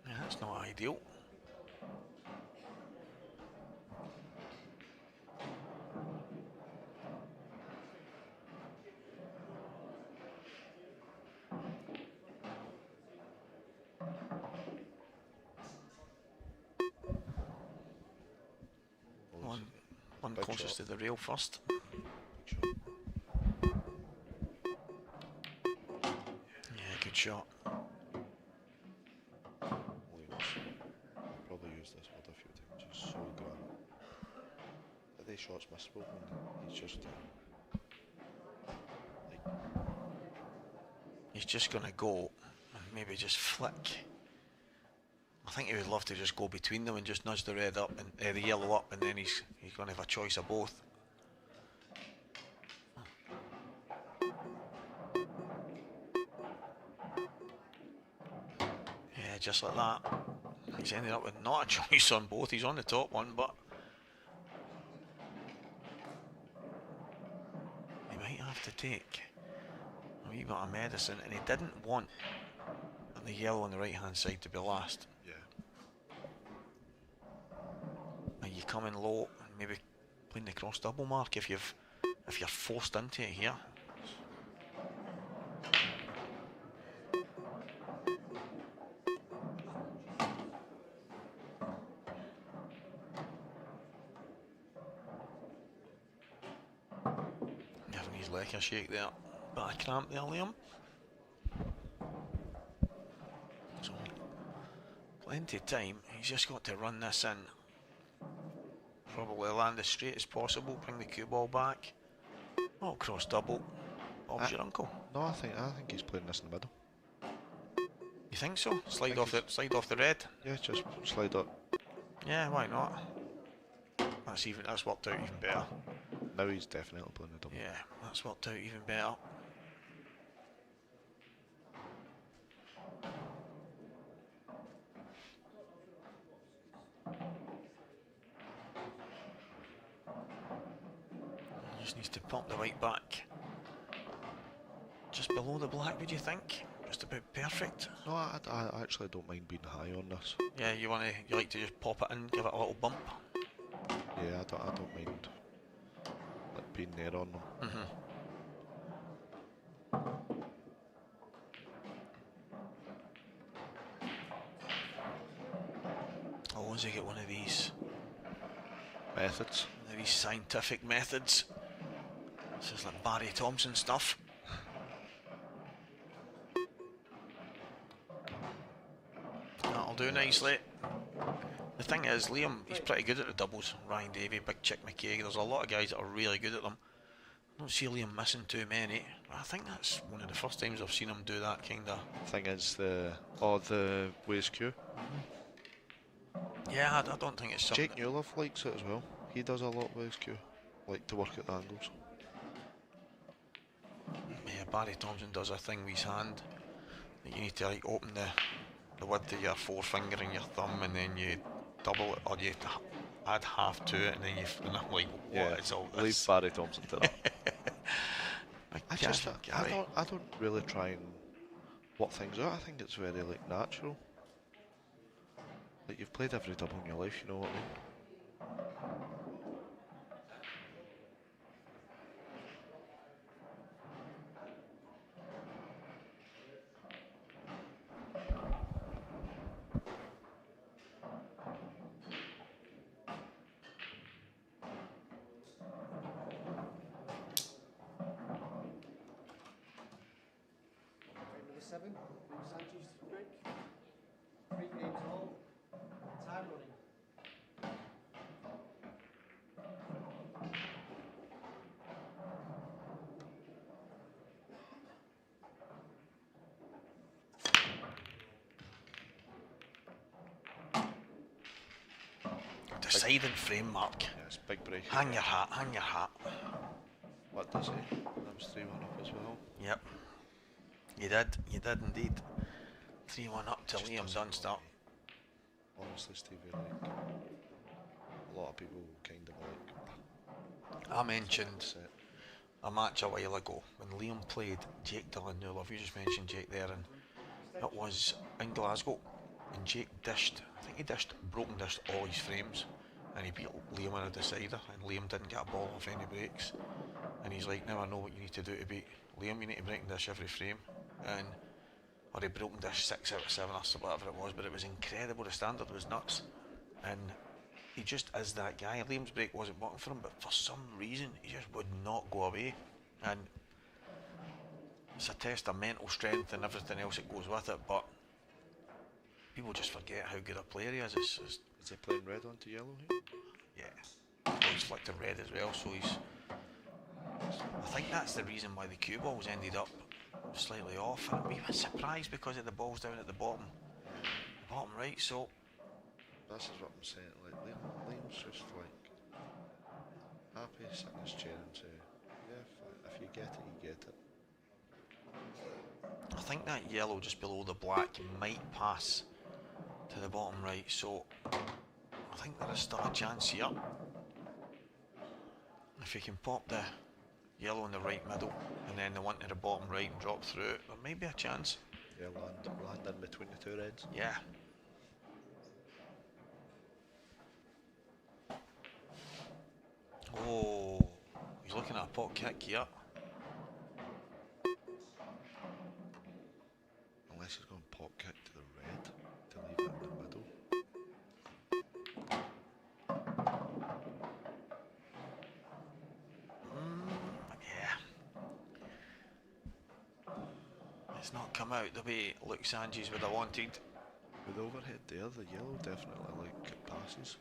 Yeah, that's not ideal. One closest to the rail first. Yeah, good shot. Probably used this word a few times. He's so grand. But these shots missable when he's just he's just gonna go and maybe just flick. I think he would love to just go between them and just nudge the red up and the yellow up, and then he's going to have a choice of both. Yeah, just like that. He's ended up with not a choice on both. He's on the top one, but he might have to take a wee bit of medicine, and he didn't want the yellow on the right hand side to be last. You come in low and maybe playing the cross double mark if you're forced into it here. Giving his leg a shake there. Bit of cramp there, Liam. So plenty of time. He's just got to run this in. Probably land as straight as possible, bring the cue ball back. Oh, cross double. Bob's your uncle. No, I think he's playing this in the middle. You think so? Slide off the red? Yeah, just slide up. Yeah, why not? That's worked out even better. Now he's definitely playing the double. Yeah, that's worked out even better. Just needs to pump the white back. Just below the black, would you think? Just about perfect. No, I actually don't mind being high on this. Yeah, you like to just pop it in, give it a little bump. Yeah, I don't mind like being there on them. Oh, has he got one of these methods? One of these scientific methods. This is like Barry Thompson stuff. That'll do nicely. The thing is, Liam, he's pretty good at the doubles. Ryan Davey, Big Chick McKay, there's a lot of guys that are really good at them. I don't see Liam missing too many. I think that's one of the first times I've seen him do that kind of... Thing is the waist cue. Yeah, I don't think it's something... Jake Newlove likes it as well. He does a lot of waist cue. Like to work at the angles. Yeah, Barry Thompson does a thing with his hand. You need to like open the width of your forefinger and your thumb, and then you double it, or you add half to it, and then and I'm like, what is all this? Leave Barry Thompson to that. I don't really try and work things out. I think it's very like natural. Like you've played every double in your life, you know what I mean? Seven, Sanchez break. 3 games all. Time running. Deciding frame, Mark. Yeah, it's big break. Hang your hat, hang your hat. What does he? That was 3-1 up as well. Yep. You did indeed. 3-1 up to Liam Dunster. Honestly, Stevie, like, a lot of people kind of like... I mentioned a match a while ago when Liam played Jake Dillon-Newlove. You just mentioned Jake there, and it was in Glasgow, and Jake broken dished all his frames, and he beat Liam in a decider, and Liam didn't get a ball off any breaks, and he's like, now I know what you need to do to beat Liam. You need to break dish every frame, or he broken dish 6 out of 7 or whatever it was, but it was incredible. The standard was nuts, and he just is that guy. Liam's break wasn't working for him, but for some reason he just would not go away, and it's a test of mental strength and everything else that goes with it, but people just forget how good a player he is. Is he playing red onto yellow here? Yeah, he's flicked to red as well, so I think that's the reason why the cue balls ended up slightly off, and I'm even surprised because of the balls down at the bottom right. So this is what I'm saying, like Liam's just like happy sitting in his chair and say, yeah, if you get it, you get it. I think that yellow just below the black might pass to the bottom right, so I think there is still a chance here. If you can pop the yellow in the right middle and then the one to the bottom right and drop through it, there may be a chance. Yeah, land in between the two reds. Yeah. Oh, he's looking at a pot kick here. Unless he's going pot kick to the red to leave it in the middle. Yeah. It's not come out the way Luke Sanches would have wanted. With the overhead there, the yellow definitely like passes.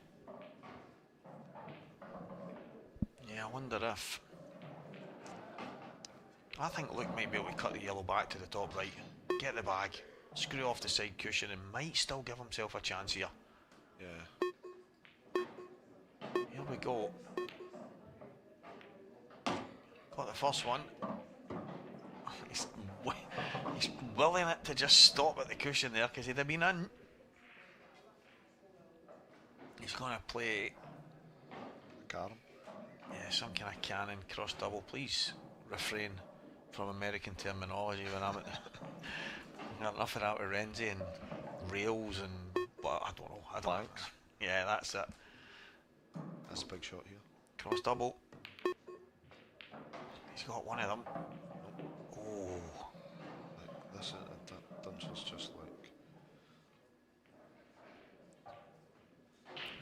Yeah, I wonder if... I think Luke might be able to cut the yellow back to the top right, get the bag, screw off the side cushion, and might still give himself a chance here. Yeah. Here we go. Got the first one. He's willing it to just stop at the cushion there because he'd have been in. He's going to play... Carom. Yeah, some kind of cannon cross double. Please refrain from American terminology when I'm at got enough of that with Renzi and rails and but I don't know. I don't know. Yeah, that's it. That's a big shot here. Cross double. He's got one of them. Oh. Like this is Dunster's just like.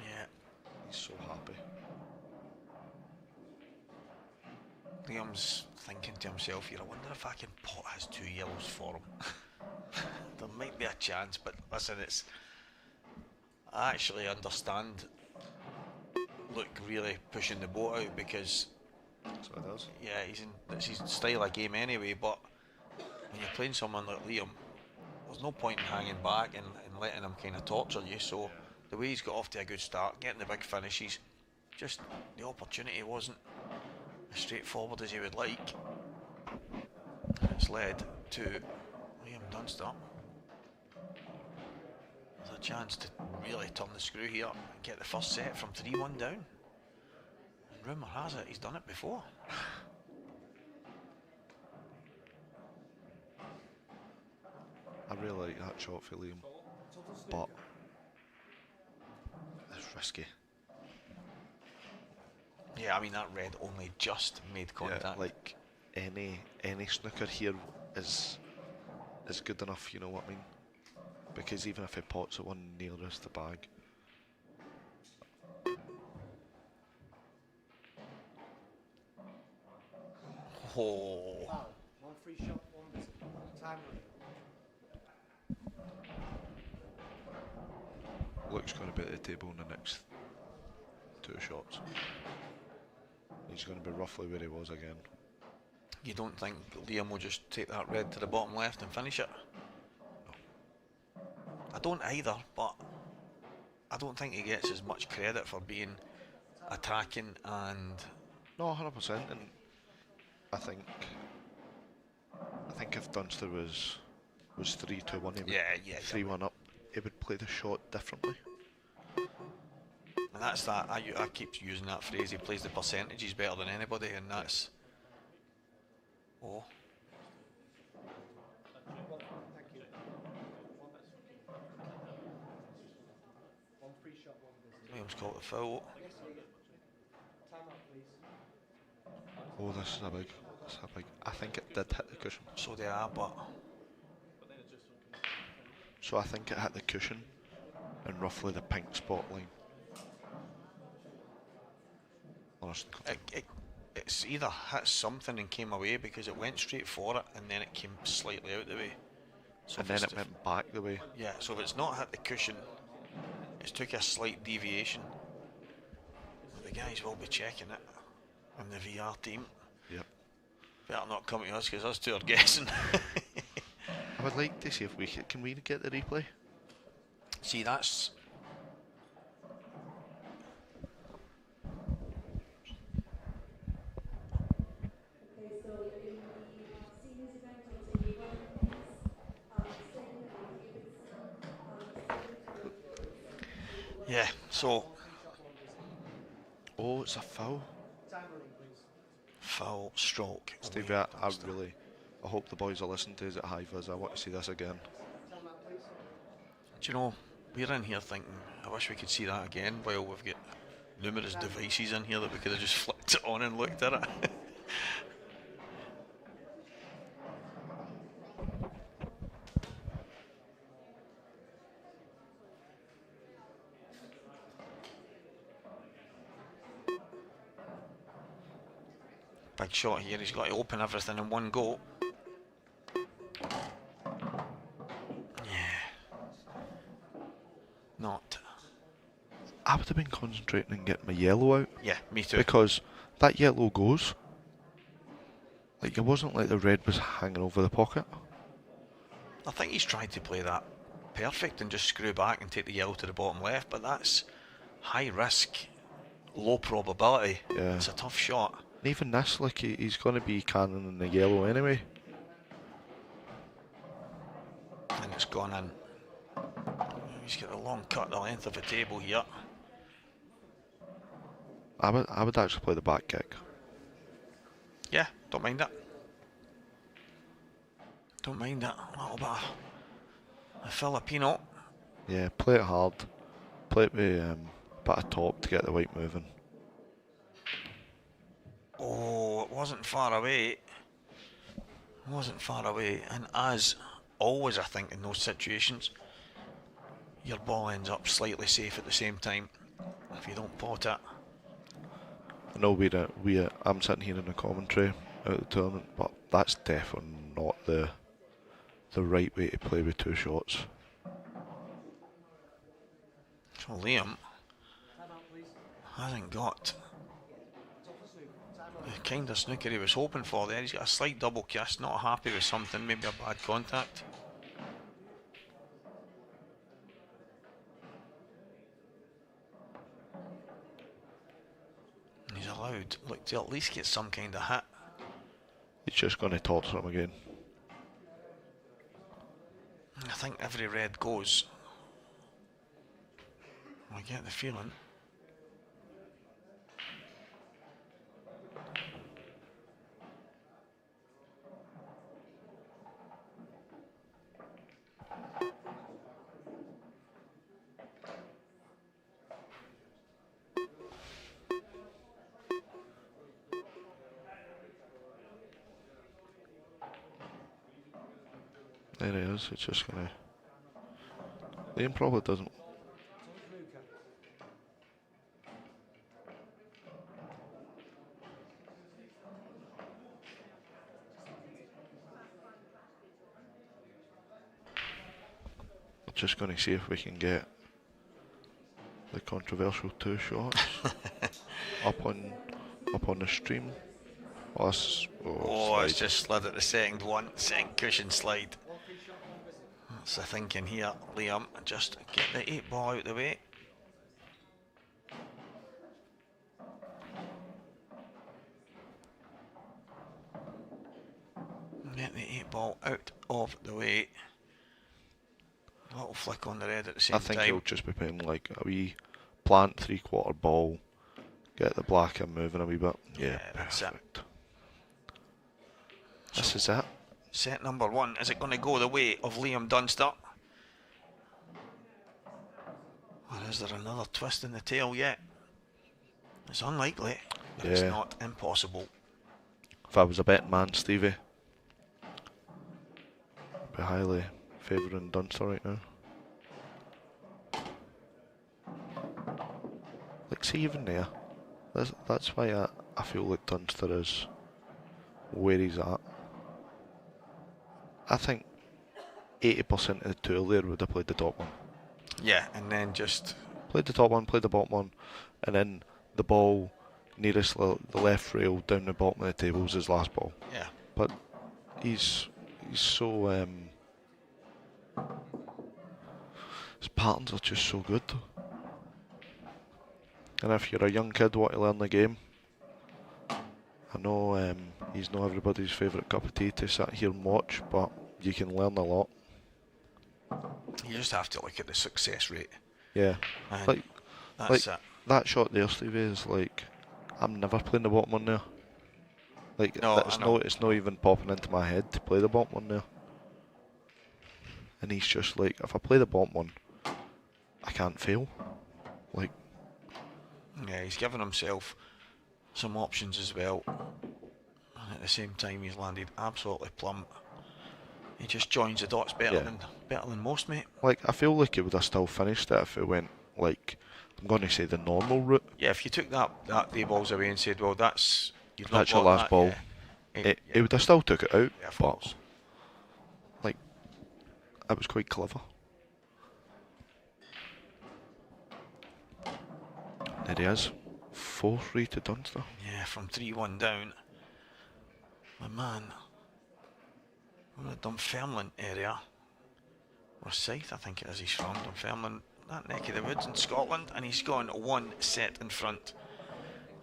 Yeah. He's so happy. Liam's thinking to himself here, I wonder if I can pot his 2 yellows for him. There might be a chance, but listen, I actually understand Luke really pushing the boat out because that's what it does. Yeah, it's his style of game anyway, but when you're playing someone like Liam, there's no point in hanging back and letting him kind of torture you, so the way he's got off to a good start, getting the big finishes, just the opportunity wasn't as straightforward as he would like. And it's led to Liam Dunster. There's a chance to really turn the screw here and get the first set from 3-1 down. And rumour has it he's done it before. I really like that shot for Liam, but it's risky. Yeah, I mean that red only just made contact. Yeah, like any snooker here is good enough, you know what I mean? Because even if he pots at one nearest the bag. Oh. Wow. 1 free shot, 1 time. Luke's going to be at the table in the next 2 shots. He's going to be roughly where he was again. You don't think Liam will just take that red to the bottom left and finish it? No. I don't either, but I don't think he gets as much credit for being attacking and. No, 100%. And I think if Dunster was 3-2-1, he would 3-1 up, he would play the shot differently. And that's that. I keep using that phrase. He plays the percentages better than anybody, and that's. Oh. Williams called the foul. Oh, this is a big. I think it did hit the cushion. So they are, but. So I think it hit the cushion and roughly the pink spot line. It's either hit something and came away because it went straight for it and then it came slightly out the way. So and then it went back the way. Yeah, so if it's not hit the cushion, it's took a slight deviation. The guys will be checking it in the VR team. Yep. Better not come to us because us two are guessing. I would like to see if we can we get the replay. See, that's. Yeah, so. Oh, it's a foul. Foul stroke. Stevie, I hope the boys are listening to us at High Vis. I want to see this again. Do you know, we're in here thinking, I wish we could see that again, while we've got numerous devices in here that we could have just flicked it on and looked at it. Big shot here, he's got to open everything in one go. Not. I would have been concentrating on getting my yellow out. Yeah, me too. Because that yellow goes. Like, it wasn't like the red was hanging over the pocket. I think he's tried to play that perfect and just screw back and take the yellow to the bottom left, but that's high risk, low probability. Yeah. It's a tough shot. And even this, like, he's going to be cannoning the yellow anyway. And it's gone in. He's got a long cut the length of the table here. I would actually play the back kick. Yeah, don't mind it. Don't mind it. A little bit of a Filipino. Yeah, play it hard. Play it with a bit of top to get the white moving. Oh, it wasn't far away. It wasn't far away. And as always, I think, in those situations, your ball ends up slightly safe at the same time if you don't pot it. I know I'm sitting here in the commentary out of the tournament, but that's definitely not the right way to play with two shots. So Liam hasn't got the kind of snooker he was hoping for there. He's got a slight double kiss, not happy with something, maybe a bad contact. He's allowed, look, to at least get some kind of hit. He's just going to torture him again. I think every red goes. I get the feeling. There he is, it's just gonna... Liam probably doesn't... We're just gonna see if we can get the controversial two shots up on the stream. Oh, it's just slid at the second cushion slide. That's the thinking here, Liam. Just get the 8 ball out the way. Get the 8 ball out of the way. A little flick on the red at the same I think time. he'll just be playing like a wee plant 3/4 ball, get the black and moving a wee bit. Yeah, that's it. perfect. This is it. Set number 1. Is it going to go the way of Liam Dunster? Or is there another twist in the tail yet? It's unlikely, but it's Yeah. not impossible. If I was a betting man, Stevie, I'd be highly favouring Dunster right now. Like, see, even there, that's why I feel like Dunster is where he's at. I think 80% of the tour there would have played the top one. Yeah, and then just... Played the top one, played the bottom one, and then the ball nearest the left rail down the bottom of the table was his last ball. Yeah. But he's so... his patterns are just so good. And if you're a young kid want to learn the game, I know he's not everybody's favourite cup of tea to sit here and watch, but you can learn a lot. You just have to look at the success rate. Yeah. And Like that's it. that shot there, Stevie, is like, I'm never playing the bottom one there. Like, No, it's I know. not even popping into my head to play the bottom one there. And he's just like, if I play the bottom one, I can't fail. Like, Yeah, he's given himself some options as well. And at the same time, he's landed absolutely plumb. He just joins the dots better than most, mate. like I feel like he would have still finished it if it went, like, I'm going to say the normal route. Yeah, if you took that day balls away and said, well, that's That's your last ball. Yeah. He would have still took it out, Yeah, of but course. like, it was quite clever. There he is, 4-3 to Dunster. Yeah, from 3-1 down. My man, from the Dunfermline area, or Scythe, I think it is he's from, Dunfermline, that neck of the woods in Scotland, and he's gone 1 set in front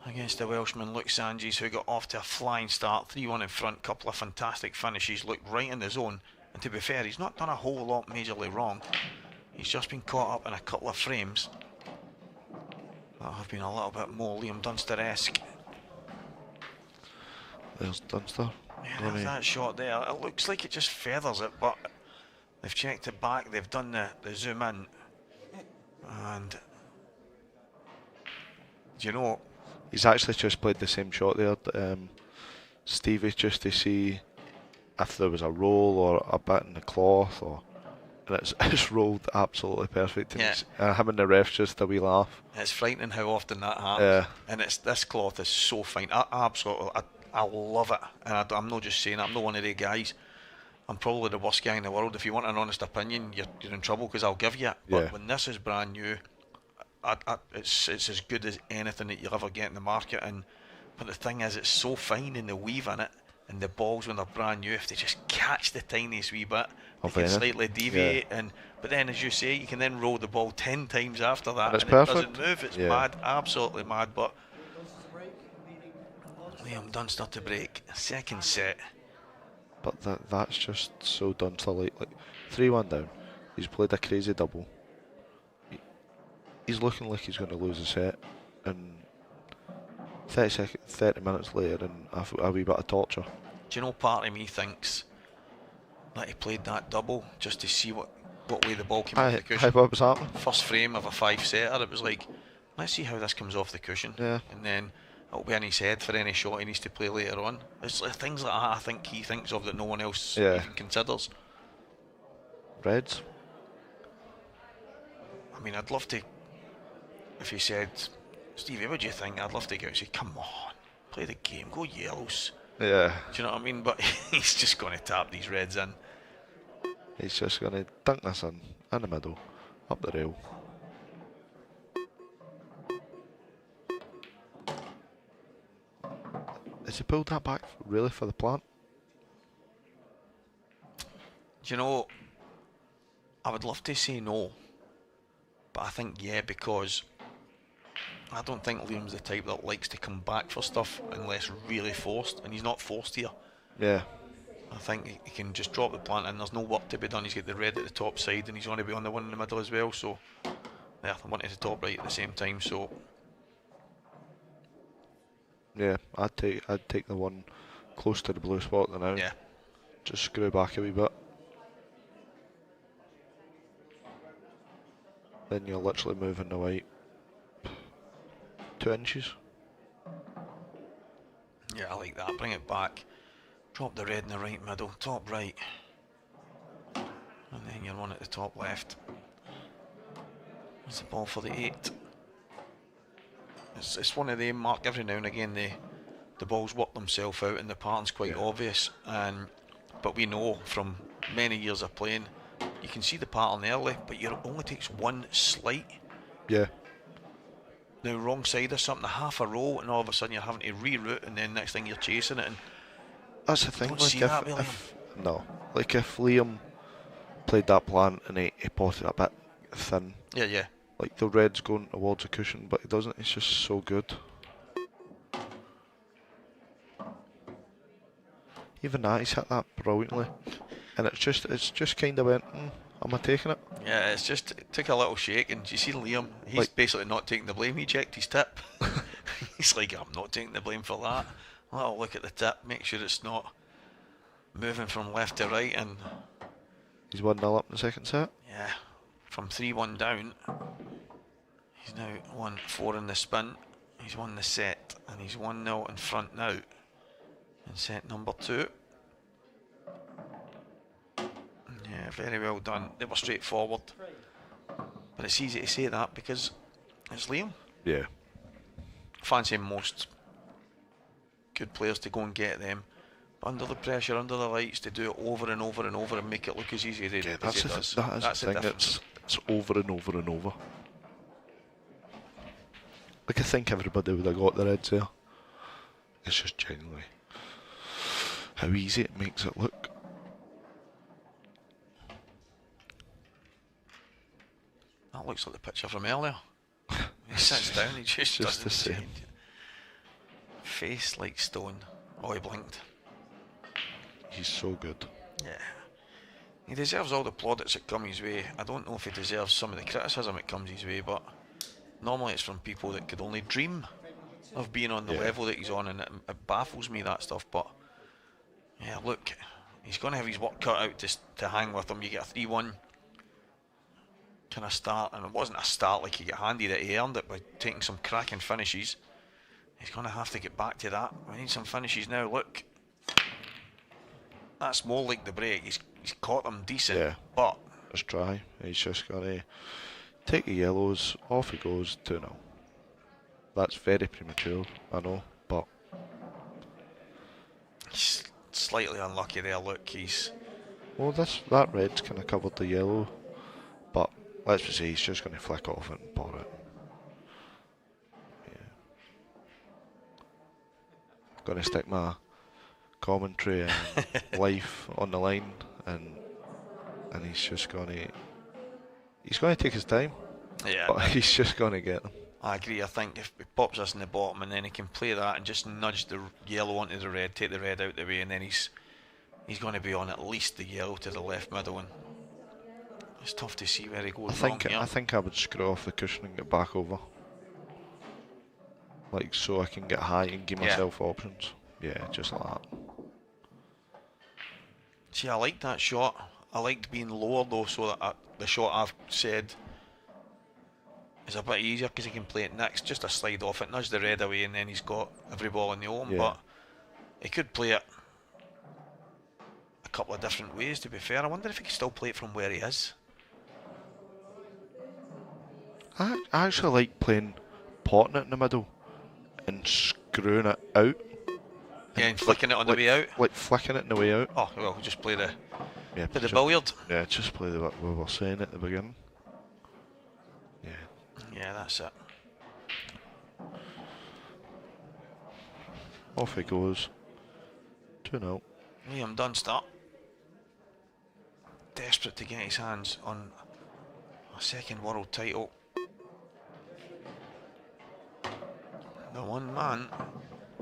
against the Welshman Luke Sanges, who got off to a flying start, 3-1 in front, couple of fantastic finishes, looked right in the zone, and to be fair, he's not done a whole lot majorly wrong. He's just been caught up in a couple of frames that have been a little bit more Liam Dunster-esque. There's Dunster. Yeah, there's that shot there. It looks like it just feathers it, but they've checked it back, they've done the zoom in, and do you know, He's actually just played the same shot there, Stevie, just to see if there was a roll or a bit in the cloth, and it's rolled absolutely perfect. And Yeah. Him and the refs just a wee laugh. it's frightening how often that happens. Yeah. And this cloth is so fine. I love it, and I'm not just saying it, I'm not one of the guys. I'm probably the worst guy in the world. If you want an honest opinion, you're in trouble, because I'll give you it. But Yeah. when this is brand new, it's as good as anything that you'll ever get in the market. But the thing is, it's so fine in the weave in it, and the balls when they're brand new, if they just catch the tiniest wee bit, they can slightly deviate. But then, as you say, you can then roll the ball 10 times after that, And it's it perfect. doesn't move. It's mad, absolutely mad. But Liam Dunster to break, second set. But that's just so Dunster like 3-1 down. He's played a crazy double. He's looking like he's going to lose a set, and 30 minutes later, and a wee bit of torture. Do you know, part of me thinks that he played that double just to see what way the ball came off the cushion. What was happening? First frame of a 5-setter, it was like, let's see how this comes off the cushion. Yeah. And then it'll be in his head for any shot he needs to play later on. It's like things like that I think he thinks of that no one else even considers. Reds. I mean, I'd love to, if he said, Stevie, what do you think? I'd love to go and say, come on, play the game, go yellows. Yeah. Do you know what I mean? But he's just going to tap these reds in. He's just going to dunk this in the middle, up the rail. Has he pulled that back really for the plant? Do you know, I would love to say no, but I think yeah, because I don't think Liam's the type that likes to come back for stuff unless really forced, and he's not forced here. Yeah. I think he can just drop the plant and there's no work to be done. He's got the red at the top side and he's going to be on the one in the middle as well. So yeah, the one at the top right at the same time. So yeah, I'd take the one close to the blue spot now. Yeah. Just screw back a wee bit. Then you're literally moving the white 2 inches. Yeah, I like that. Bring it back. Drop the red in the right middle, top right. And then you're one at the top left. There's the ball for the 8. It's one of them, Mark, every now and again the balls work themselves out and the pattern's quite obvious. But we know from many years of playing, you can see the pattern early, but it only takes one slight. Yeah. Now wrong side or something, half a row, and all of a sudden you're having to reroute, and then next thing you're chasing it. And that's the thing. Don't Like see that, William. No, like if Liam played that plant and he potted a bit thin. Yeah. Like the red's going towards a cushion, but he doesn't. It's just so good. Even that, he's hit that brilliantly, and it's just kind of went. Am I taking it? Yeah, it took a little shake, and you see Liam, he's like, basically not taking the blame. He checked his tip. He's like, I'm not taking the blame for that. I'll look at the tip, make sure it's not moving from left to right, and he's 1-0 up in the second set. Yeah, from 3-1 down, he's now 1-4 in the spin. He's won the set, and he's 1-0 in front now in set number 2. Yeah, very well done. They were straightforward, but it's easy to say that because it's Liam. Yeah. Fancy most good players to go and get them, but under the pressure, under the lights, to do it over and over and over and make it look as easy as he does. That's the thing. It's over and over and over. Like I think everybody would have got their heads there. It's just genuinely how easy it makes it look. That looks like the picture from earlier. He sits down, he just doesn't the same. change. Face like stone. Oh, he blinked. He's so good. Yeah. He deserves all the plaudits that come his way. I don't know if he deserves some of the criticism that comes his way, but normally it's from people that could only dream of being on the level that he's on, and it baffles me, that stuff. But yeah, look, he's going to have his work cut out to hang with him. You get a 3-1 kind of start, and it wasn't a start like he got handed it, he earned it by taking some cracking finishes. He's going to have to get back to that. We need some finishes now. Look, that's more like the break. He's caught them decent, but let's try. He's just going to take the yellows, off he goes, 2-0. That's very premature, I know, but he's slightly unlucky there. Look, well, that red's kind of covered the yellow, but let's just say he's just going to flick off it and pour it. Yeah. Going to stick my commentary and life on the line, and he's just going to take his time. Yeah, but he's just going to get them. I agree. I think if he pops us in the bottom and then he can play that and just nudge the yellow onto the red, take the red out the way, and then he's going to be on at least the yellow to the left middle, and it's tough to see where he goes wrong here. I think I would screw off the cushion and get back over, like so I can get high and give myself options. Yeah, just like that. See, I liked that shot. I liked being lower though, so that the shot I've said is a bit easier because he can play it next, just a slide off it, nudge the red away, and then he's got every ball in the home. But he could play it a couple of different ways, to be fair. I wonder if he can still play it from where he is. I actually like playing, potting it in the middle and screwing it out. Yeah, and flicking it on the way out. Like flicking it on the way out. Oh, well, just play the the billiard. Yeah, just play what we were saying at the beginning. Yeah, that's it. Off he goes. 2-0. Liam Dunster, desperate to get his hands on a second world title. The one man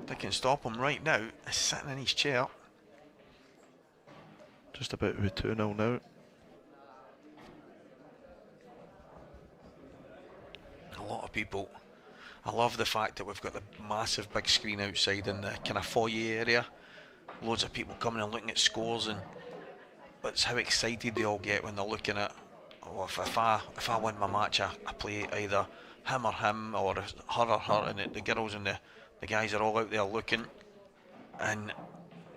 that can stop him right now is sitting in his chair. Just about to be 2-0 now. A lot of people. I love the fact that we've got the massive big screen outside in the kind of foyer area. Loads of people coming and looking at scores, but it's how excited they all get when they're looking at, oh, if I win my match, I play either him or her, or her, and the girls and the guys are all out there looking. And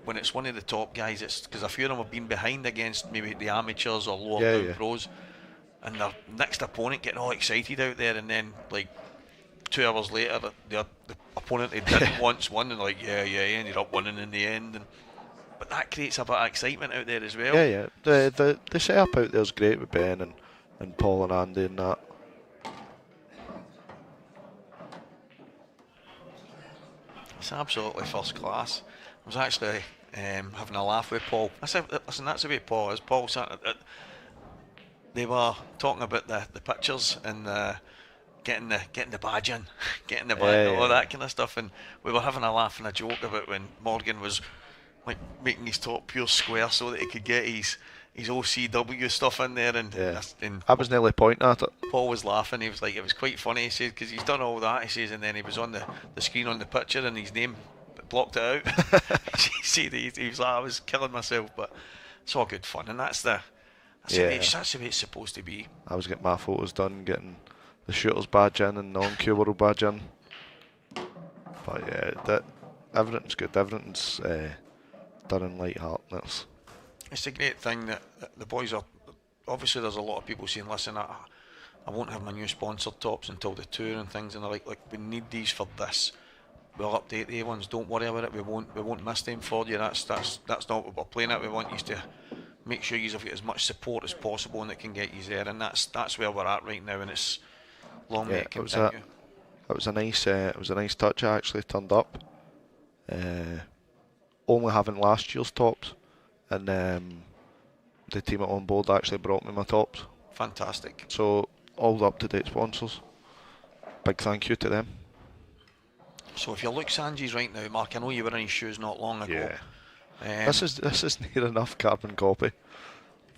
when it's one of the top guys, it's because a few of them have been behind against maybe the amateurs or lower down pros, and their next opponent getting all excited out there, and then like 2 hours later the opponent they didn't once won, and like he ended up winning in the end. But that creates a bit of excitement out there as well. The setup out there is great with Ben and Paul and Andy and that. It's absolutely first class. I was actually having a laugh with Paul. I said, listen, that's the way Paul is. Paul sat they were talking about the pictures and getting the badge in, getting the badge, all that kind of stuff, and we were having a laugh and a joke about when Morgan was like making his top pure square so that he could get his OCW stuff in there, and I was nearly pointing at it. Paul was laughing. He was like, it was quite funny. He said, because he's done all that. He says, and then he was on the screen on the picture, and his name blocked it out. he was like, I was killing myself, but it's all good fun, and that's the way it's supposed to be. I was getting my photos done, getting the shooter's badge in and non-Cuesports badge in. But yeah, everything's good. Everything's done in light heart. It's a great thing that the boys are. Obviously, there's a lot of people saying, "Listen, I won't have my new sponsored tops until the tour and things." And they're like, we need these for this. We'll update the ones. Don't worry about it. We won't miss them for you. That's not what we're playing at. We want you to make sure you've got as much support as possible, and it can get you there. And that's where we're at right now. And it's long may it continue. It was a nice touch. I actually turned up, only having last year's tops, and the team at On Board actually brought me my tops. Fantastic. So all the up-to-date sponsors, big thank you to them. So if you look Sanji's right now, Mark, I know you were in his shoes not long ago. Yeah. This is near enough carbon copy.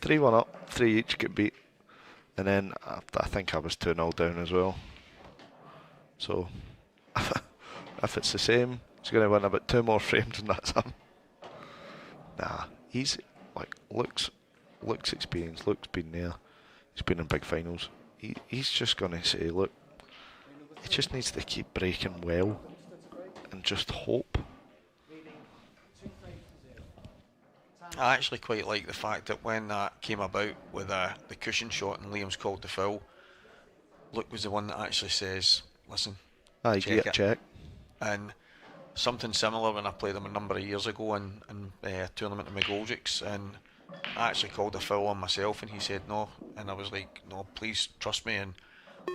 3-1 up, 3 each get beat, and then I think I was 2-0 down as well. So if it's the same, he's going to win about 2 more frames, and that's him. Nah, he's like looks experienced. Looks been there. He's been in big finals. He's just going to say, look, he just needs to keep breaking well, and just hope. I actually quite like the fact that when that came about with the cushion shot and Liam's called the foul, Luke was the one that actually says, listen, check. And something similar when I played them a number of years ago in a tournament in McGoldrick's, and I actually called a foul on myself, and he said no, and I was like, no, please trust me.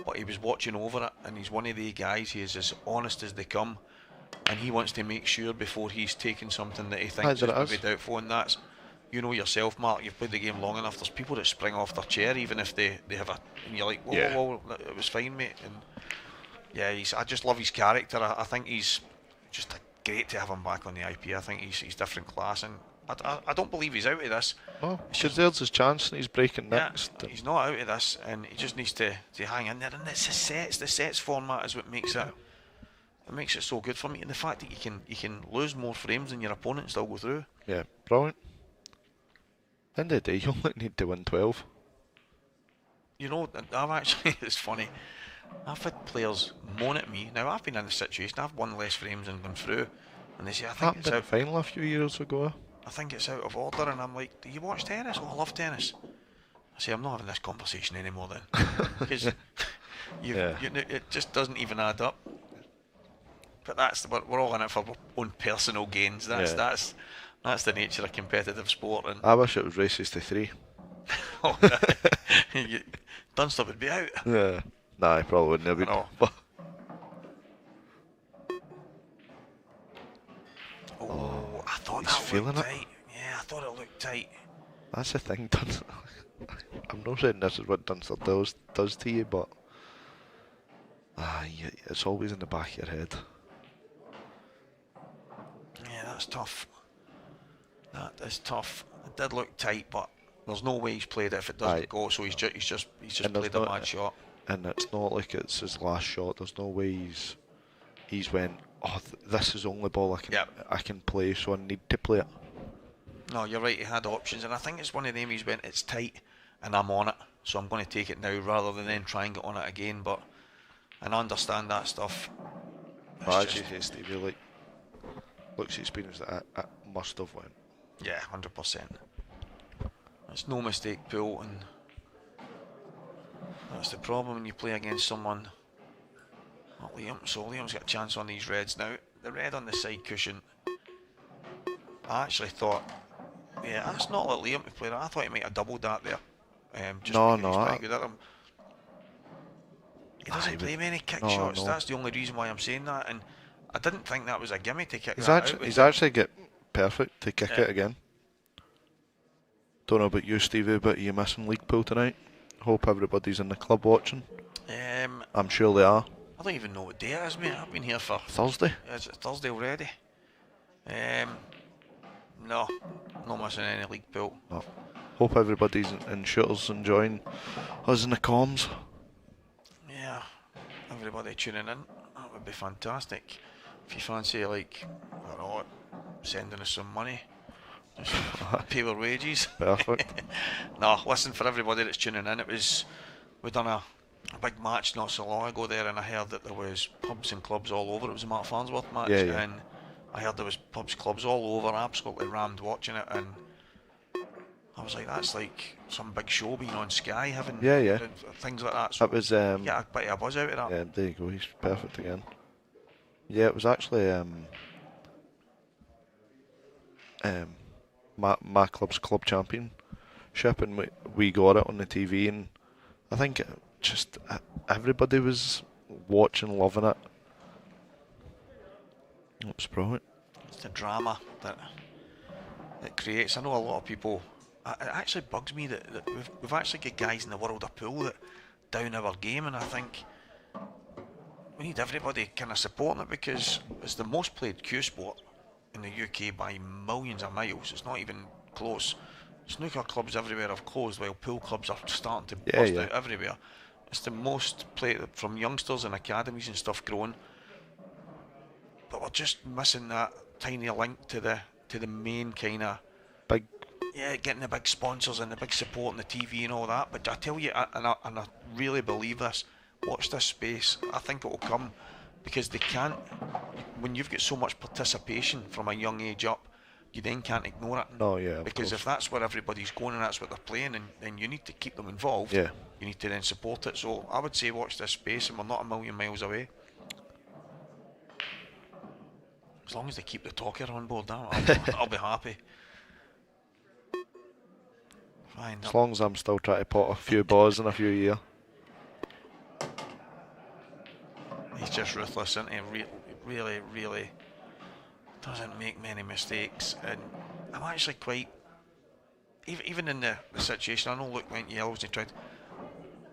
But he was watching over it, and he's one of the guys, he is as honest as they come, and he wants to make sure before he's taking something that he thinks is maybe doubtful, and that's, you know yourself, Mark, you've played the game long enough, there's people that spring off their chair even if they have and you're like, whoa, it was fine, mate. And yeah, I just love his character. I think he's just great to have him back on the IPA. I think he's different class, and I don't believe he's out of this. Oh, he deserves his chance, and he's breaking next. Yeah, he's not out of this, and he just needs to hang in there. And it's the sets format is what makes it. It makes it so good for me, and the fact that you can lose more frames than your opponent and still go through. Yeah, brilliant. End of the day, you only need to win 12. You know, I've actually, it's funny, I've had players moan at me. Now, I've been in the situation, I've won less frames than them through, and they say, I think it's out. Final a few years ago. I think it's out of order, and I'm like, do you watch tennis? Oh, I love tennis. I say, I'm not having this conversation anymore then, because it just doesn't even add up. But we're all in it for our own personal gains. That's the nature of competitive sport. And I wish it was races to 3. Dunster would be out. Yeah, nah, I probably wouldn't have been. I thought that looked tight. Yeah, I thought it looked tight. That's the thing, Dunster. I'm not saying this is what Dunster does to you, but it's always in the back of your head. Yeah, that's tough. That is tough. It did look tight, but there's no way he's played it if it doesn't go. So he's just played a bad shot. And it's not like it's his last shot. There's no way he's went, oh, this is the only ball I can play, so I need to play it. No, you're right. He had options, and I think it's one of them. He's went, it's tight, and I'm on it, so I'm going to take it now rather than then try and get on it again. But and I understand that stuff. But as you say, Stevie, like, looks experience that I must have went. Yeah, 100%. It's no mistake pool, and that's the problem when you play against someone like Liam. So Liam's got a chance on these reds now. The red on the side cushion, I actually thought, yeah, that's not like Liam to play that. I thought he might have doubled that there. Just No, because he's no. quite good at him. He doesn't play many kick shots. That's the only reason why I'm saying that. And I didn't think that was a gimme to kick that out. He's actually get perfect to kick it again. Don't know about you, Stevie, but are you missing league pool tonight? Hope everybody's in the club watching. I'm sure they are. I don't even know what day it is, mate. I've been here for Thursday. Is it Thursday already? No, not missing any league pool. No. Hope everybody's in shooters enjoying us in the comms. Yeah, everybody tuning in. That would be fantastic. If you fancy, like, I don't know, sending us some money, just pay our wages. Perfect. No, listen, for everybody that's tuning in, we done a big match not so long ago there, and I heard that there was pubs and clubs all over. It was a Mark Farnsworth match, and I heard there was pubs, clubs all over, absolutely rammed watching it, and I was like, that's like some big show being on Sky, having things like that. So it was, you get a bit of a buzz out of that. Yeah, there you go, he's perfect again. Yeah, it was actually my club's club championship, and we got it on the TV, and I think just everybody was watching, loving it. It's brilliant. It's the drama that it creates. I know a lot of people. It actually bugs me that we've actually got guys in the world of pool that down our game, and I think we need everybody kind of supporting it, because it's the most played Cuesport in the UK by millions of miles. It's not even close. Snooker clubs everywhere have closed, while pool clubs are starting to bust out everywhere. It's the most played from youngsters and academies and stuff growing, but we're just missing that tiny link to the main kind of big. Yeah, getting the big sponsors and the big support on the TV and all that. But I tell you, and I really believe this. Watch this space. I think it will come, because they can't. When you've got so much participation from a young age up, you then can't ignore it. No, yeah. Because if that's where everybody's going and that's what they're playing, then you need to keep them involved. Yeah. You need to then support it. So I would say watch this space, and we're not a million miles away. As long as they keep the talker on board, I'll be happy. Fine. As long as I'm still trying to pot a few balls in a few years. He's just ruthless, isn't he? Really, really doesn't make many mistakes, and I'm actually quite. Even in the situation, I know Luke went yellows and he tried.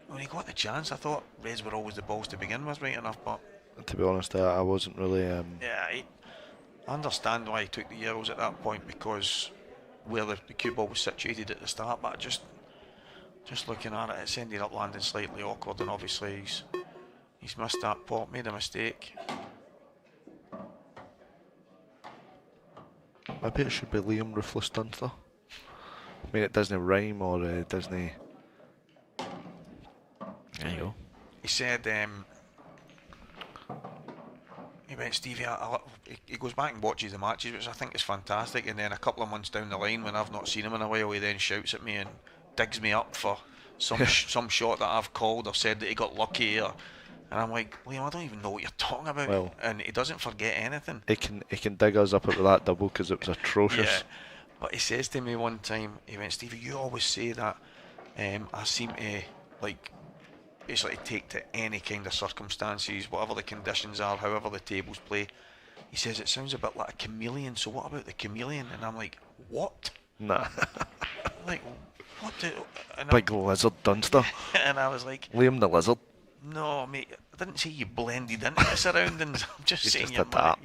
When he got the chance, I thought Reds were always the balls to begin with, right enough, but to be honest, I wasn't really. I understand why he took the yellows at that point, because where the cue ball was situated at the start, but just looking at it, it's ended up landing slightly awkward, and obviously he's missed that pot, made a mistake. Maybe it should be Liam Ruthless Dunster. I mean, it doesn't rhyme, or it doesn't. There you go. He said, he went, Stevie, he goes back and watches the matches, which I think is fantastic, and then a couple of months down the line, when I've not seen him in a while, he then shouts at me and digs me up for some shot that I've called or said that he got lucky, and I'm like, Liam, I don't even know what you're talking about. Well, and he doesn't forget anything. He can dig us up at that double, because it was atrocious. Yeah, but he says to me one time, he went, Stevie, you always say that I seem to, like, basically take to any kind of circumstances, whatever the conditions are, however the tables play. He says it sounds a bit like a chameleon, so what about the chameleon? And I'm like, what? Nah. Like, what? Big lizard Dunster. And I was like, Liam the lizard. No, mate, I didn't say you blended into the surroundings. I'm just saying you're just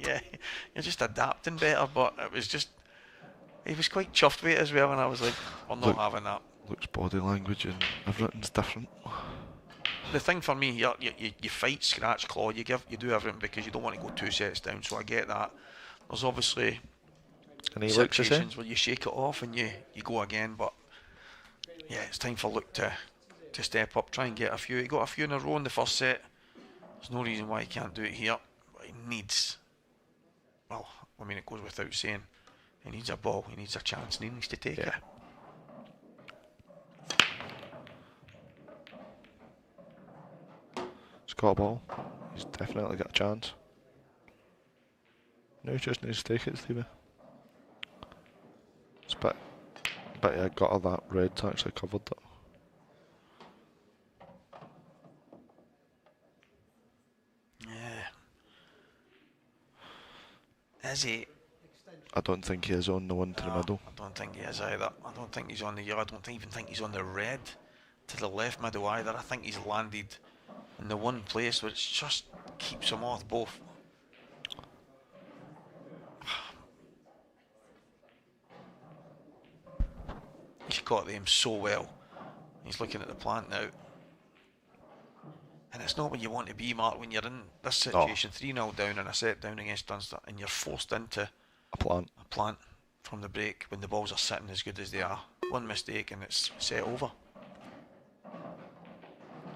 you're just adapting better, but it was just, He was quite chuffed with it as well, and I was like, I'm not having that. Looks, body language and everything's different. The thing for me, you fight, scratch, claw, you do everything because you don't want to go 2 sets down, so I get that. There's obviously situations where you shake it off and you go again, but yeah, it's time for Luke to step up, try and get a few. He got a few in a row in the first set. There's no reason why he can't do it here, but he needs, well, I mean, it goes without saying, he needs a ball, he needs a chance, and he needs to take it. He's got a ball. He's definitely got a chance. No, he just needs to take it, Stevie. It's but yeah, got all that red's actually covered it. Yeah. Is he? I don't think he is on the one to the middle. I don't think he is either. I don't think he's on the yellow. I don't even think he's on the red to the left middle either. I think he's landed in the one place which just keeps him off both. He's got them so well. He's looking at the plant now. And it's not what you want to be, Mark, when you're in this situation, 3-0 down and a set down against Dunster, and you're forced into a plant from the break when the balls are sitting as good as they are. One mistake and it's set over.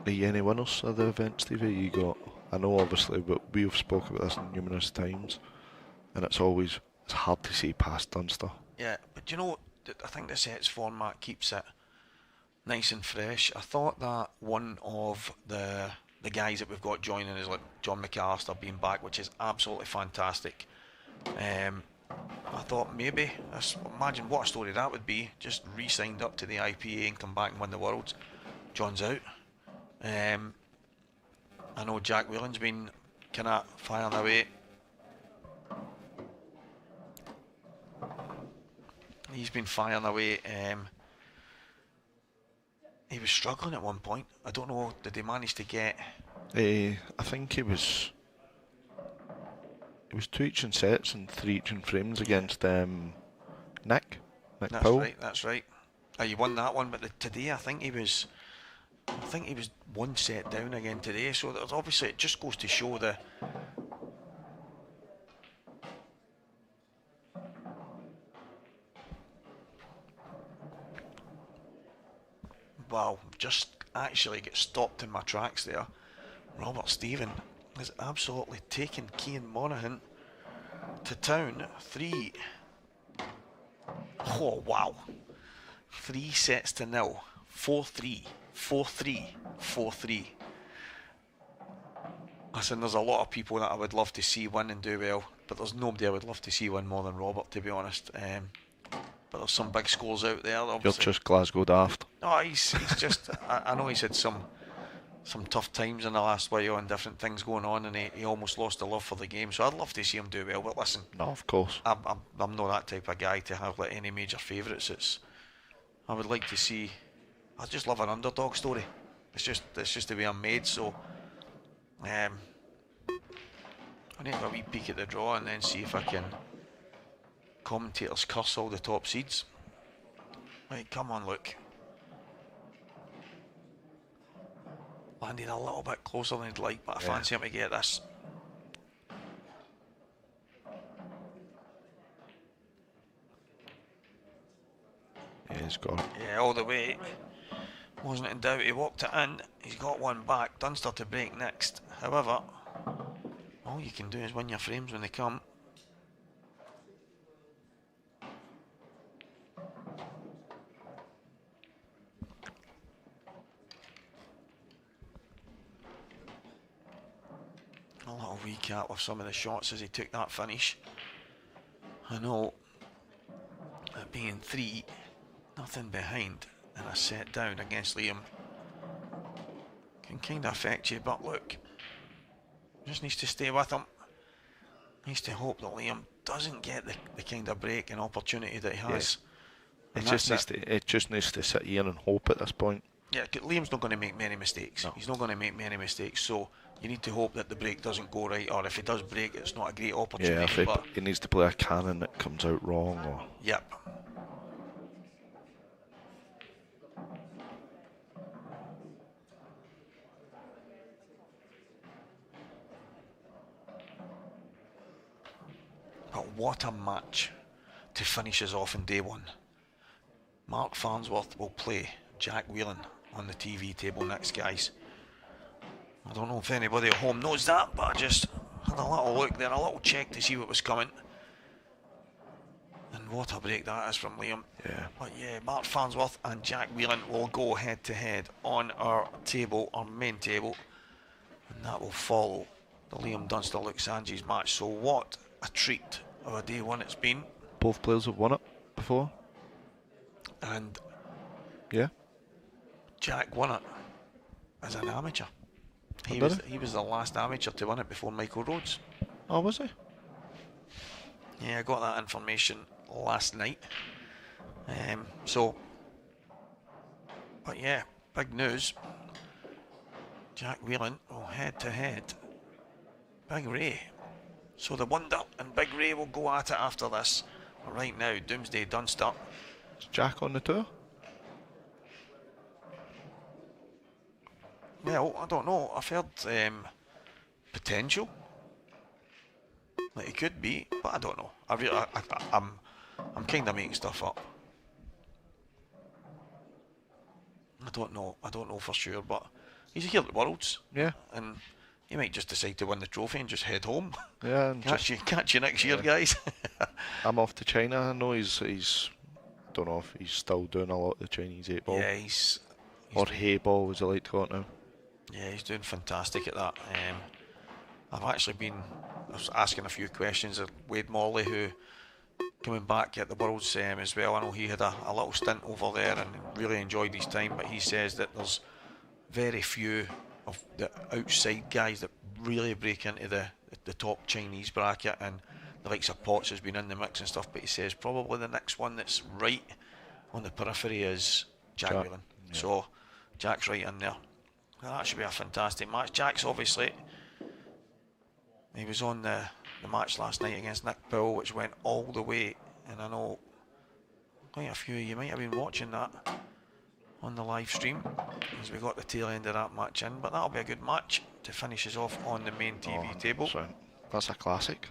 Are you any winners of the event, Stevie? You got, I know obviously, but we've spoken about this numerous times, and it's hard to see past Dunster. Yeah, but you know, I think the sets format keeps it nice and fresh. I thought that one of the guys that we've got joining is like John McAllister being back, which is absolutely fantastic. I thought maybe, imagine what a story that would be, just re-signed up to the IPA and come back and win the Worlds. John's out. I know Jack Wheelen's been kind of firing away. He's been firing away. He was struggling at one point. I don't know, did he manage to get... I think he was 2 each in sets and 3 each in frames against Nick Powell. That's right. He won that one, but today I think he was 1 set down again today, so there's obviously, it just goes to show the... Wow, just actually get stopped in my tracks there. Robert Stephen has absolutely taken Cian Monaghan to town. 3. Oh, wow. 3 sets to 0. 4-3, 4-3, 4-3. Listen, there's a lot of people that I would love to see win and do well, but there's nobody I would love to see win more than Robert, to be honest. But there's some big scores out there. Obviously. You're just Glasgow daft. No, he's just... I know he's had some tough times in the last while and different things going on, and he almost lost the love for the game, so I'd love to see him do well, but listen... No, of course. I'm not that type of guy to have like any major favourites. I would like to see... I just love an underdog story. It's just the way I'm made, so... I need to have a wee peek at the draw and then see if I can... Commentators curse all the top seeds. Right, come on, look. Landed a little bit closer than he'd like, but I fancy him to get this. Yeah, he's got it. Yeah, all the way. Wasn't in doubt, he walked it in. He's got one back. Dunster to break next. However, all you can do is win your frames when they come. A little recap of some of the shots as he took that finish. I know that being 3, nothing behind, and a set down against Liam can kind of affect you, but look, just needs to stay with him. Needs to hope that Liam doesn't get the kind of break and opportunity that he has. Yeah. It just needs to sit here and hope at this point. Yeah, Liam's not going to make many mistakes. No. He's not going to make many mistakes, so you need to hope that the break doesn't go right, or if he does break, it's not a great opportunity. Yeah, if he needs to play a cannon that comes out wrong. Or yep. what a match to finish us off in day one. Mark Farnsworth will play Jack Wheelen on the TV table next, guys. I don't know if anybody at home knows that, but I just had a little look there, a little check to see what was coming. And what a break that is from Liam. Yeah. But yeah, Mark Farnsworth and Jack Wheelen will go head to head on our table, our main table. And that will follow the Liam Dunster Luke Sanji's match. So what a treat of a day one it's been. Both players have won it before. And yeah, Jack won it as an amateur. He was the last amateur to win it before Michael Rhodes. Oh, was he? Yeah, I got that information last night. But yeah, big news. Jack Wheelen will head to head Big Ray. So the Wonder and Big Ray will go at it after this. But right now, Doomsday Dunster. Is Jack on the tour? Well, I don't know. I've heard potential that he could be, but I don't know. I'm kind of making stuff up. I don't know for sure, but he's here at Worlds. Yeah. And he might just decide to win the trophy and just head home. Yeah. And catch you next year, guys. I'm off to China. I know he's don't know if he's still doing a lot of the Chinese 8-ball. Yeah, he's or hay-ball, as I like to call it now. Yeah, he's doing fantastic at that. I was asking a few questions of Wade Morley, who coming back at the Worlds as well. I know he had a little stint over there and really enjoyed his time, but he says that there's very few of the outside guys that really break into the top Chinese bracket, and the likes of Potts has been in the mix and stuff, but he says probably the next one that's right on the periphery is Jack Wheelen. Yeah. So Jack's right in there. Well, that should be a fantastic match. Jack's obviously, he was on the match last night against Nick Powell, which went all the way, and I know quite a few of you might have been watching that on the live stream as we got the tail end of that match in, but that'll be a good match to finish us off on the main TV table. That's a classic.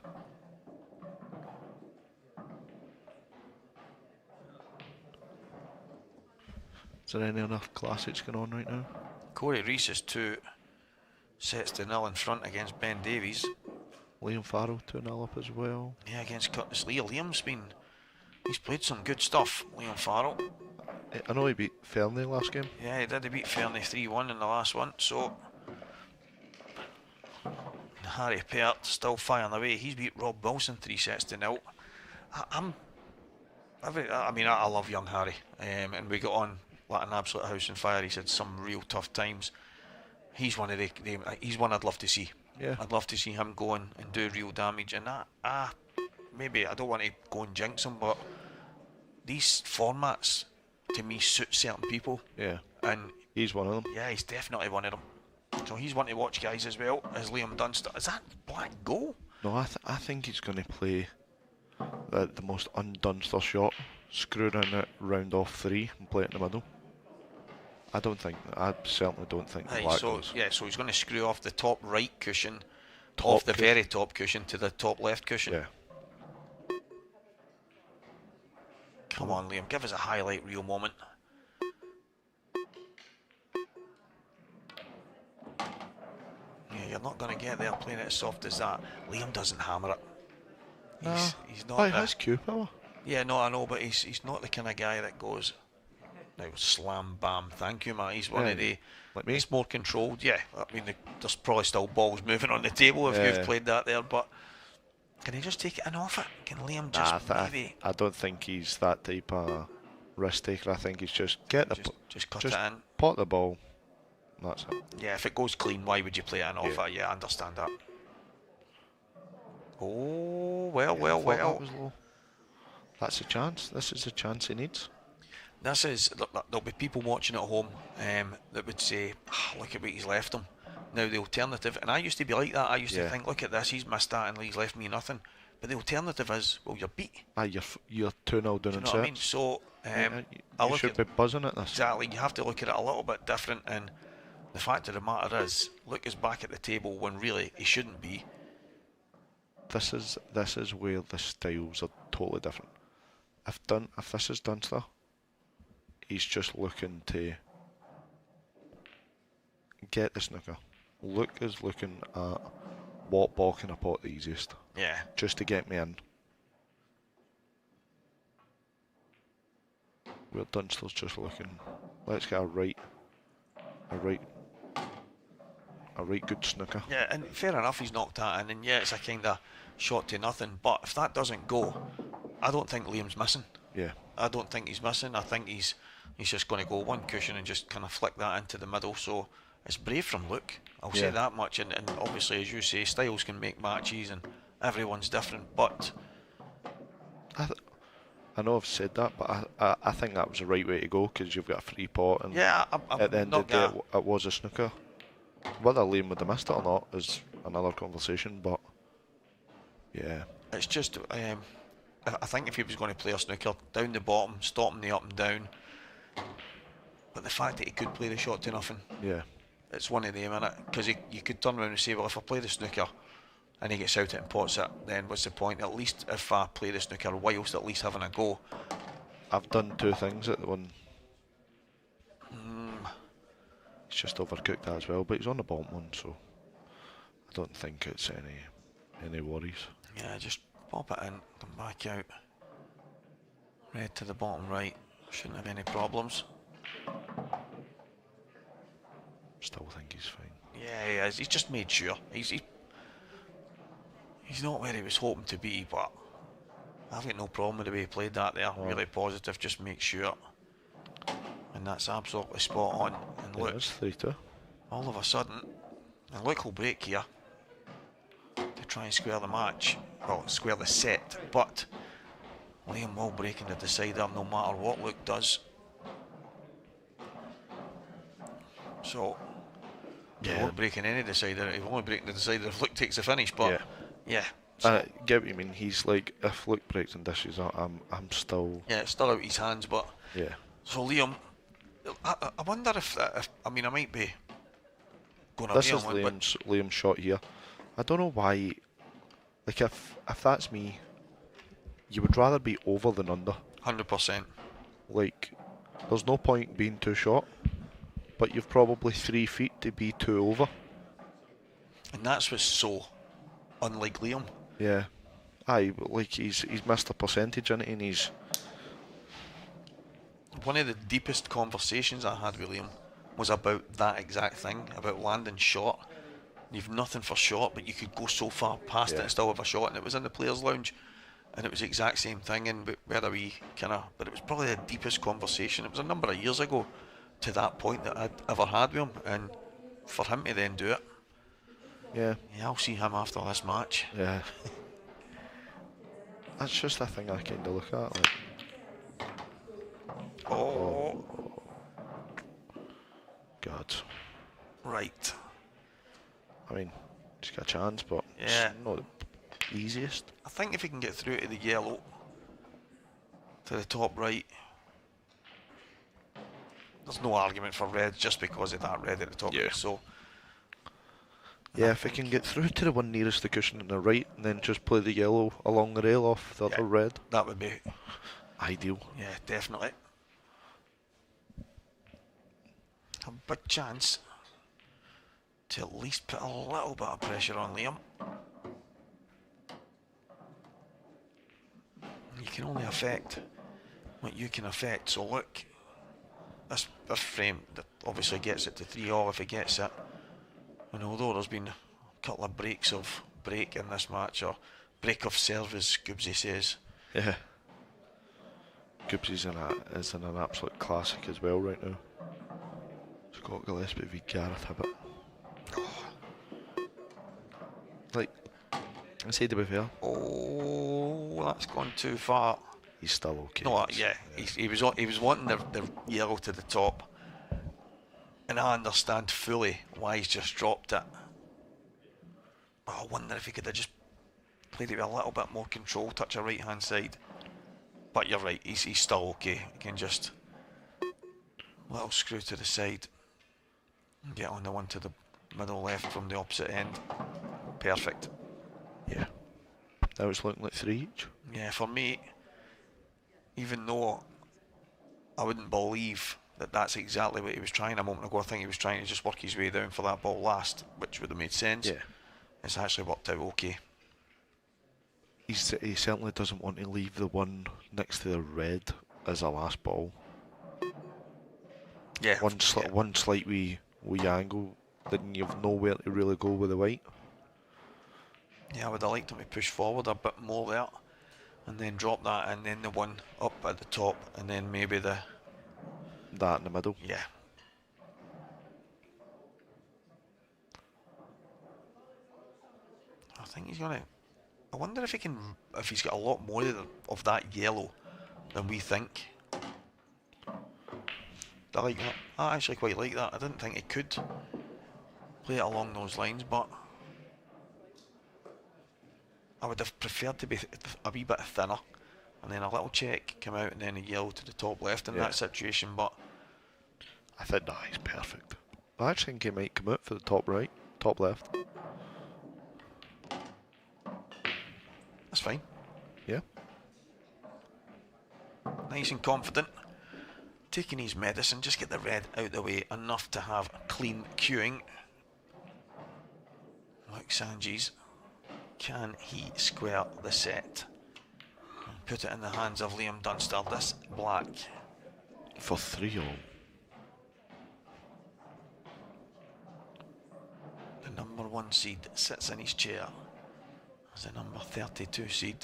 Is there any other classics going on right now? Corey Reese is 2-0 in front against Ben Davies. Liam Farrell 2-0 up as well. Yeah, against Curtis Lee. He's played some good stuff, Liam Farrell. I know he beat Fernie last game. Yeah, he did. He beat Fernie 3-1 in the last one. So Harry Peart still firing away. He's beat Rob Wilson 3-0. I love young Harry, and we got on like an absolute house on fire. He's had some real tough times. He's one of he's one I'd love to see. Yeah. I'd love to see him go and do real damage. And maybe I don't want to go and jinx him, but these formats to me suit certain people. Yeah. And he's one of them. Yeah, he's definitely one of them. So he's one to watch, guys, as well as Liam Dunster. Is that black goal? No, I think he's going to play the most un-Dunster shot, screw around it, round off 3 and play it in the middle. I certainly don't think the black goes. Yeah, so he's going to screw off the top right cushion, off the very top cushion to the top left cushion. Yeah. Come on, Liam, give us a highlight reel moment. Yeah, you're not going to get there playing it as soft as that. Liam doesn't hammer it. He's not. He has Q power. Yeah, no, I know, but he's not the kind of guy that goes, now slam, bam, thank you, man. He's one of the, like me. It's more controlled. Yeah, I mean, there's probably still balls moving on the table if you've played that there, but can he just take it and off it? Can Liam just maybe? I don't think he's that type of risk taker. I think he's just cut it in, pot the ball. That's it. Yeah, if it goes clean, why would you play it and off it? Yeah, I understand that. Oh, well. That's a chance. This is a chance he needs. There'll be people watching at home that would say, look at what he's left him. Now the alternative, and I used to be like that, I used to think, look at this, he's missed that and he's left me nothing. But the alternative is, well, you're beat. You're 2-0 down in sets. You know what I mean? So, you should be buzzing at this. Exactly, you have to look at it a little bit different, and the fact of the matter is, Luke is back at the table when really he shouldn't be. this is where the styles are totally different. If this is Dunster, he's just looking to get the snooker. Luke is looking at what ball can I pot the easiest. Yeah. Just to get me in. Where Dunster's just looking, let's get a right good snooker. Yeah, and fair enough, he's knocked that in, and yeah, it's a kind of shot to nothing. But if that doesn't go, I don't think Liam's missing. Yeah. I don't think he's missing. I think he's just going to go one cushion and just kind of flick that into the middle. So it's brave from Luke. I'll say that much. And obviously, as you say, styles can make matches, and everyone's different. But I know I've said that, but I think that was the right way to go, because you've got a free pot, and I'm at the end of the day, it was a snooker. Whether Liam would have missed it or not is another conversation, but yeah. It's just, I think if he was going to play a snooker, down the bottom, stopping the up and down, but the fact that he could play the shot to nothing, yeah, it's one of them, innit? Because you could turn around and say, well, if I play the snooker and he gets out it and pots it, then what's the point? At least if I play the snooker whilst at least having a go. I've done two things at the one. He's just overcooked that as well, but he's on the bottom one, so I don't think it's any worries. Yeah, just pop it in, come back out. Red to the bottom right, shouldn't have any problems. Still think he's fine. Yeah, he is. He's just made sure. He's not where he was hoping to be, but I've got no problem with the way he played that there. Really positive, just make sure. And that's absolutely spot on. And look, it's 3-2. all of a sudden, and Luke will break here to try and square the match, well, square the set, but Liam will break in the decider no matter what Luke does. So, he won't break in any decider, he won't break in the decider if Luke takes the finish, but yeah. So, get what you mean. He's like, if Luke breaks and dishes, I'm still. Yeah, it's still out his hands, but. Yeah. So Liam, I wonder if I mean, I might be going This away is on one, Liam's shot here. I don't know why. Like, if that's me, you would rather be over than under. 100%. Like, there's no point being too short, but you've probably 3 feet to be 2 over. And that's what's so unlike Liam. Yeah. Aye, like he's missed a percentage in it, and he's. One of the deepest conversations I had with Liam was about that exact thing, about landing short. You've nothing for short, but you could go so far past it and still have a shot. And it was in the players' lounge, and it was the exact same thing. And whether we but it was probably the deepest conversation. It was a number of years ago to that point that I'd ever had with him, and for him to then do it. Yeah. Yeah, I'll see him after this match. Yeah. That's just a thing I kind of look at. Like. Oh. God. Right. I mean, he's got a chance, but yeah, it's not the easiest. I think if he can get through to the yellow, to the top right, there's no argument for red just because of that red at the top. Yeah. So. Yeah, if he can get through to the one nearest the cushion on the right, and then just play the yellow along the rail off the other red. That would be ideal. Yeah, definitely. A big chance to at least put a little bit of pressure on Liam. You can only affect what you can affect. So look, this frame that obviously gets it to 3-all if he gets it. And although there's been a couple of breaks of break in this match, or break of service, Goobsy says. Yeah. Goobsy's is in an absolute classic as well right now. Scott Gillespie v Gareth Hibbott. Like, I say to be fair. Oh, that's gone too far. He's still okay. No, yeah. He was wanting the yellow to the top. And I understand fully why he's just dropped it. But I wonder if he could have just played it with a little bit more control, touch a right hand side. But you're right, he's still okay. He can just little screw to the side and get on the one to the middle left from the opposite end. Perfect. Yeah. Now it's looking like 3 each. Yeah, for me, even though I wouldn't believe that that's exactly what he was trying a moment ago, I think he was trying to just work his way down for that ball last, which would have made sense. Yeah. It's actually worked out okay. He certainly doesn't want to leave the one next to the red as a last ball. Yeah. One slight wee angle, then you've nowhere to really go with the white. Yeah, I would have liked him to push forward a bit more there, and then drop that, and then the one up at the top, and then maybe that in the middle. Yeah. I think he's gonna. I wonder if he's got a lot more of that yellow than we think. I like that. I actually quite like that. I didn't think he could play it along those lines, but I would have preferred to be a wee bit thinner, and then a little check come out, and then a yellow to the top left in that situation. But I think that is perfect. I actually think he might come out for the top right, top left. That's fine. Yeah. Nice and confident. Taking his medicine, just get the red out the way, enough to have clean queuing. Like Sanji's. Can he square the set? And put it in the hands of Liam Dunster, this black. For 3-all. The number 1 seed sits in his chair as the number 32 seed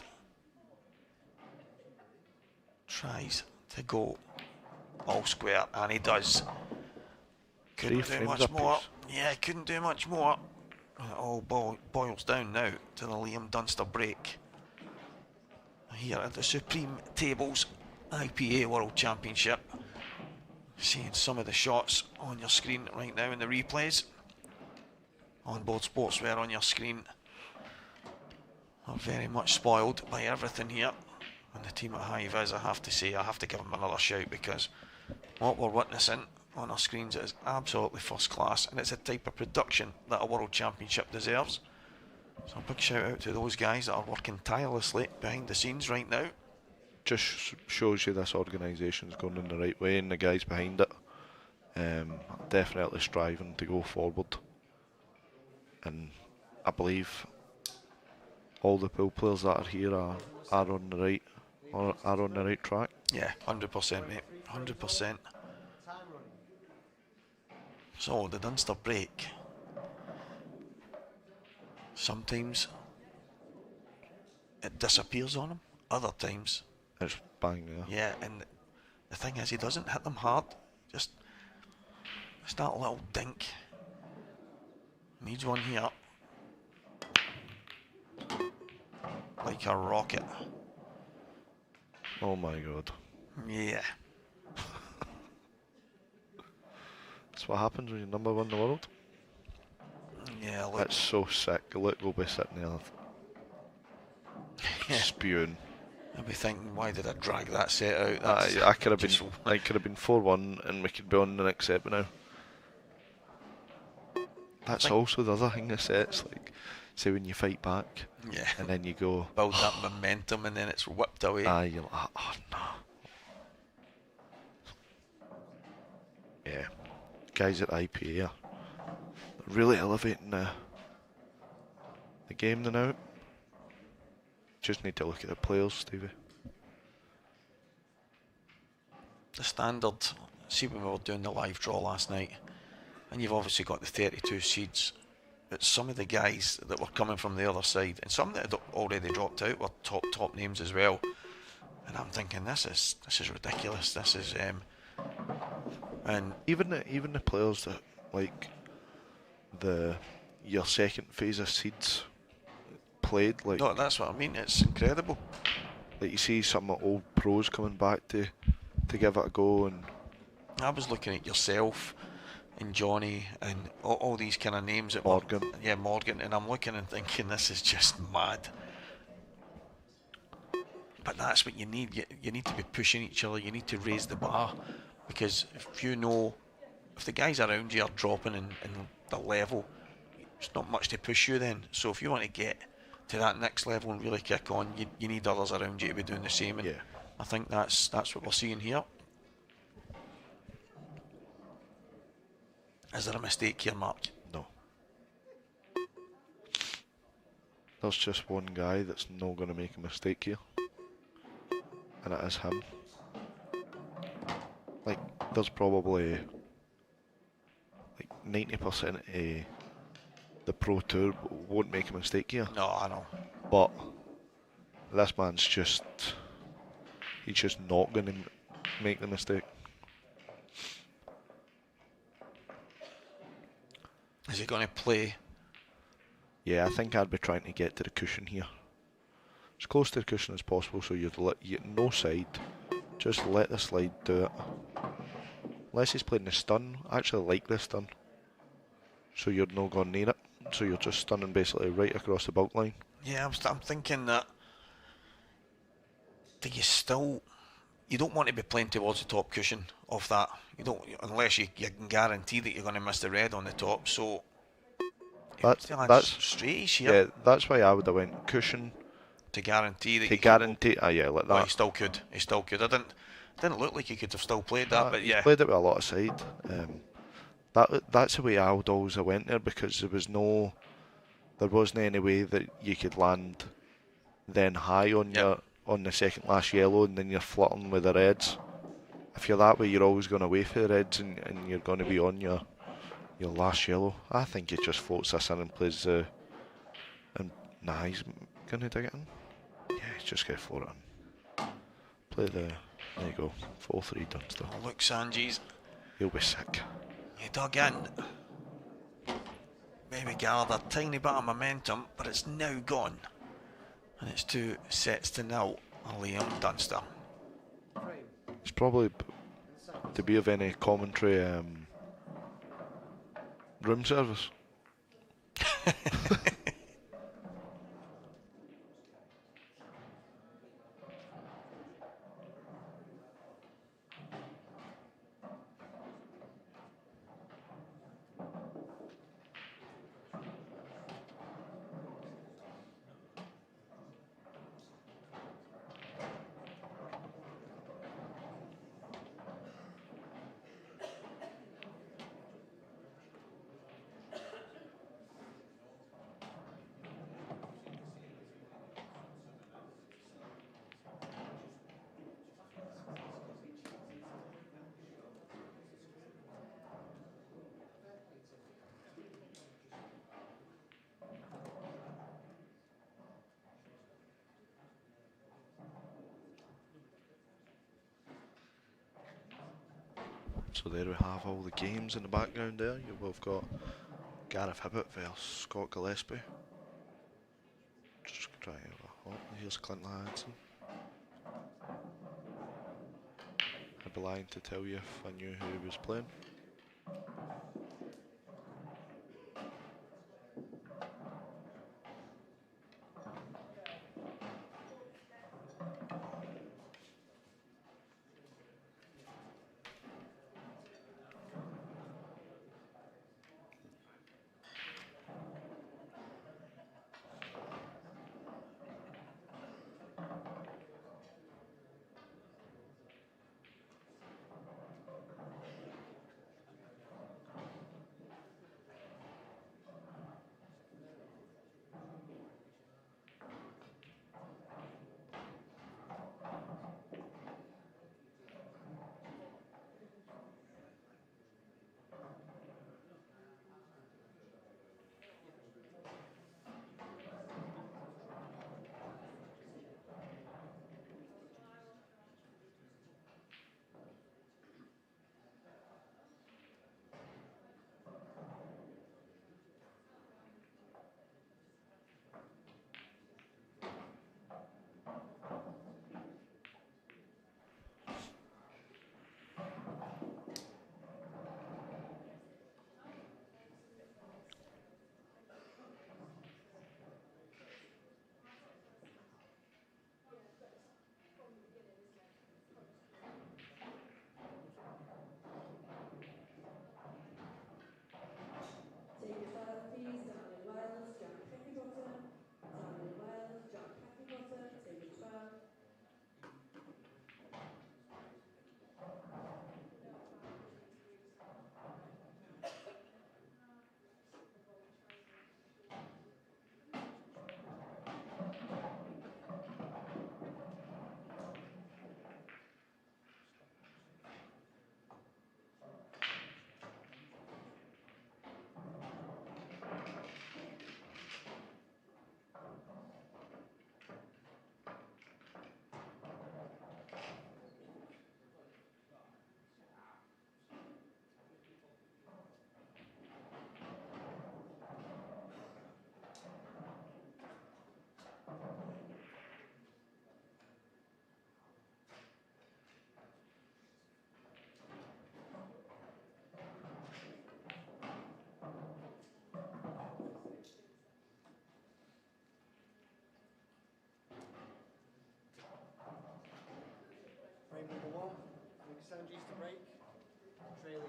tries to go all square, and he does. Couldn't do much more. Yeah, couldn't do much more. It all boils down now to the Liam Dunster break. Here at the Supreme Tables IPA World Championship. Seeing some of the shots on your screen right now in the replays. On board sportswear on your screen. I'm very much spoiled by everything here. And the team at High Vis, I have to say, I have to give them another shout, because what we're witnessing on our screens is absolutely first class, and it's a type of production that a World Championship deserves. So a big shout out to those guys that are working tirelessly behind the scenes right now. Just shows you this organisation's going in the right way, and the guys behind it definitely striving to go forward. And I believe all the pool players that are here are on the right track. Yeah, 100%, mate, 100%. So the Dunster break. Sometimes it disappears on him. Other times it's bang there. Yeah, and the thing is, he doesn't hit them hard. Just that little dink. Needs one here. Like a rocket. Oh my god. Yeah. That's what happens when you're number 1 in the world. Yeah, look. That's so sick. Look, we'll be sitting there spewing. I'll be thinking, why did I drag that set out? I could have been 4-1 and we could be on the next set now. That's also the other thing the sets, like, say when you fight back, yeah, and then you go build that momentum, and then it's whipped away. You're like, oh no. Yeah, guys at IPA are really elevating the game now. Just need to look at the players, Stevie. The standard, see when we were doing the live draw last night, and you've obviously got the 32 seeds, but some of the guys that were coming from the other side, and some that had already dropped out, were top names as well. And I'm thinking, this is ridiculous. This is and even the players that, like, your second phase of seeds played, like, no, that's what I mean. It's incredible. Like, you see some old pros coming back to give it a go, and I was looking at yourself and Johnny and all these kind of names that Morgan. Morgan, and I'm looking and thinking, this is just mad. But that's what you need. You need to be pushing each other. You need to raise the bar, because if the guys around you are dropping in the level, there's not much to push you then. So if you want to get to that next level and really kick on, you need others around you to be doing the same. And I think that's what we're seeing here. Is there a mistake here, Mark? No. There's just one guy that's not going to make a mistake here, and it is him. Like, there's probably like 90% of the Pro Tour won't make a mistake here. No, I know. But this man's just, he's just not going to make the mistake. Is he going to play? Yeah, I think I'd be trying to get to the cushion here. As close to the cushion as possible, so you'd let no side. Just let the slide do it. Unless he's playing the stun, I actually like the stun. So you're not going near it. So you're just stunning basically right across the bulk line. Yeah, I'm thinking that. Do you don't want to be playing towards the top cushion of that. You don't, unless you can guarantee that you're going to miss the red on the top. So that's straight here. Yeah, that's why I would have went cushion to guarantee that. To guarantee, yeah, like that. Well, he still could. He still could. Didn't look like he could have still played that, but yeah. He played it with a lot of side. That's the way I would always have went there, because there wasn't any way that you could land then high on on the second last yellow, and then you're flirting with the reds. If you're that way, you're always going away for the reds, and you're going to be on your last yellow. I think he just floats this in and plays he's going to dig it in. Yeah, he's just going to float it in. Play there you go, 4-3 Dunster. Oh, look, Sanji's. He'll be sick. He dug in. Maybe gathered a tiny bit of momentum, but it's now gone. And it's 2 sets to 0, Liam Dunster. It's probably, to be of any commentary, room service. So there we have all the games in the background there. We've got Gareth Hibbott versus Scott Gillespie. Just try it. Oh, here's Clinton Hansen. I'd be lying to tell you if I knew who he was playing. Sanjis to break, trailing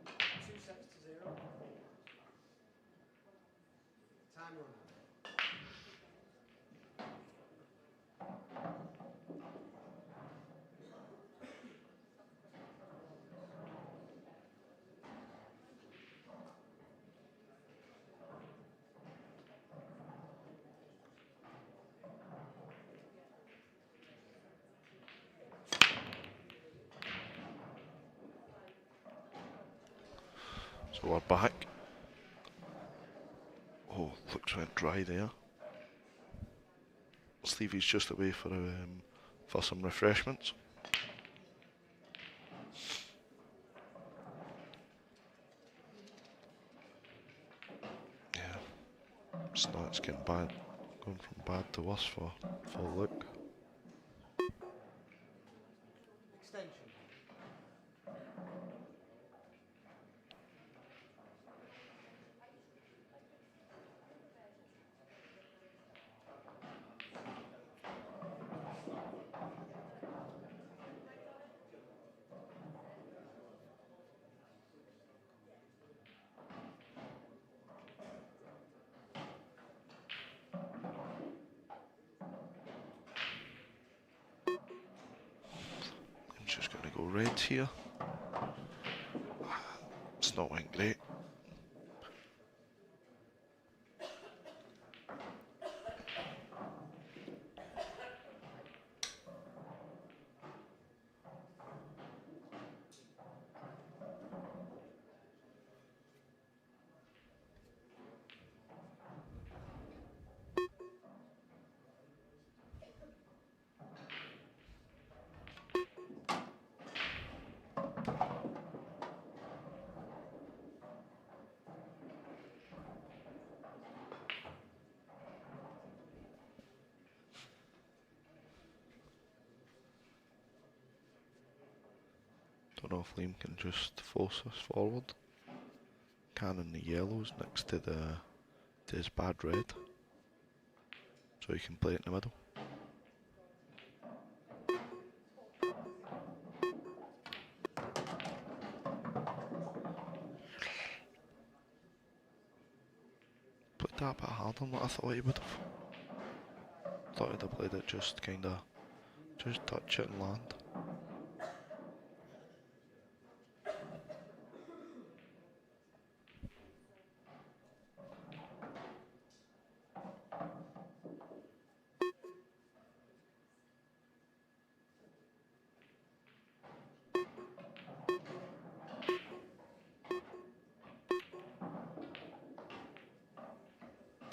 2 sets to 0. Time runner. So we're back. Oh, looks went dry there. Stevie's just away for some refreshments. Yeah, it's getting bad, going from bad to worse for Luke. Extension. I'm just going to go red here. It's not went great. Don't know if Liam can just force us forward. Cannon the yellows next to his bad red, so he can play it in the middle. Played that a bit harder than what I thought he would have. Thought he'd have played it just touch it and land.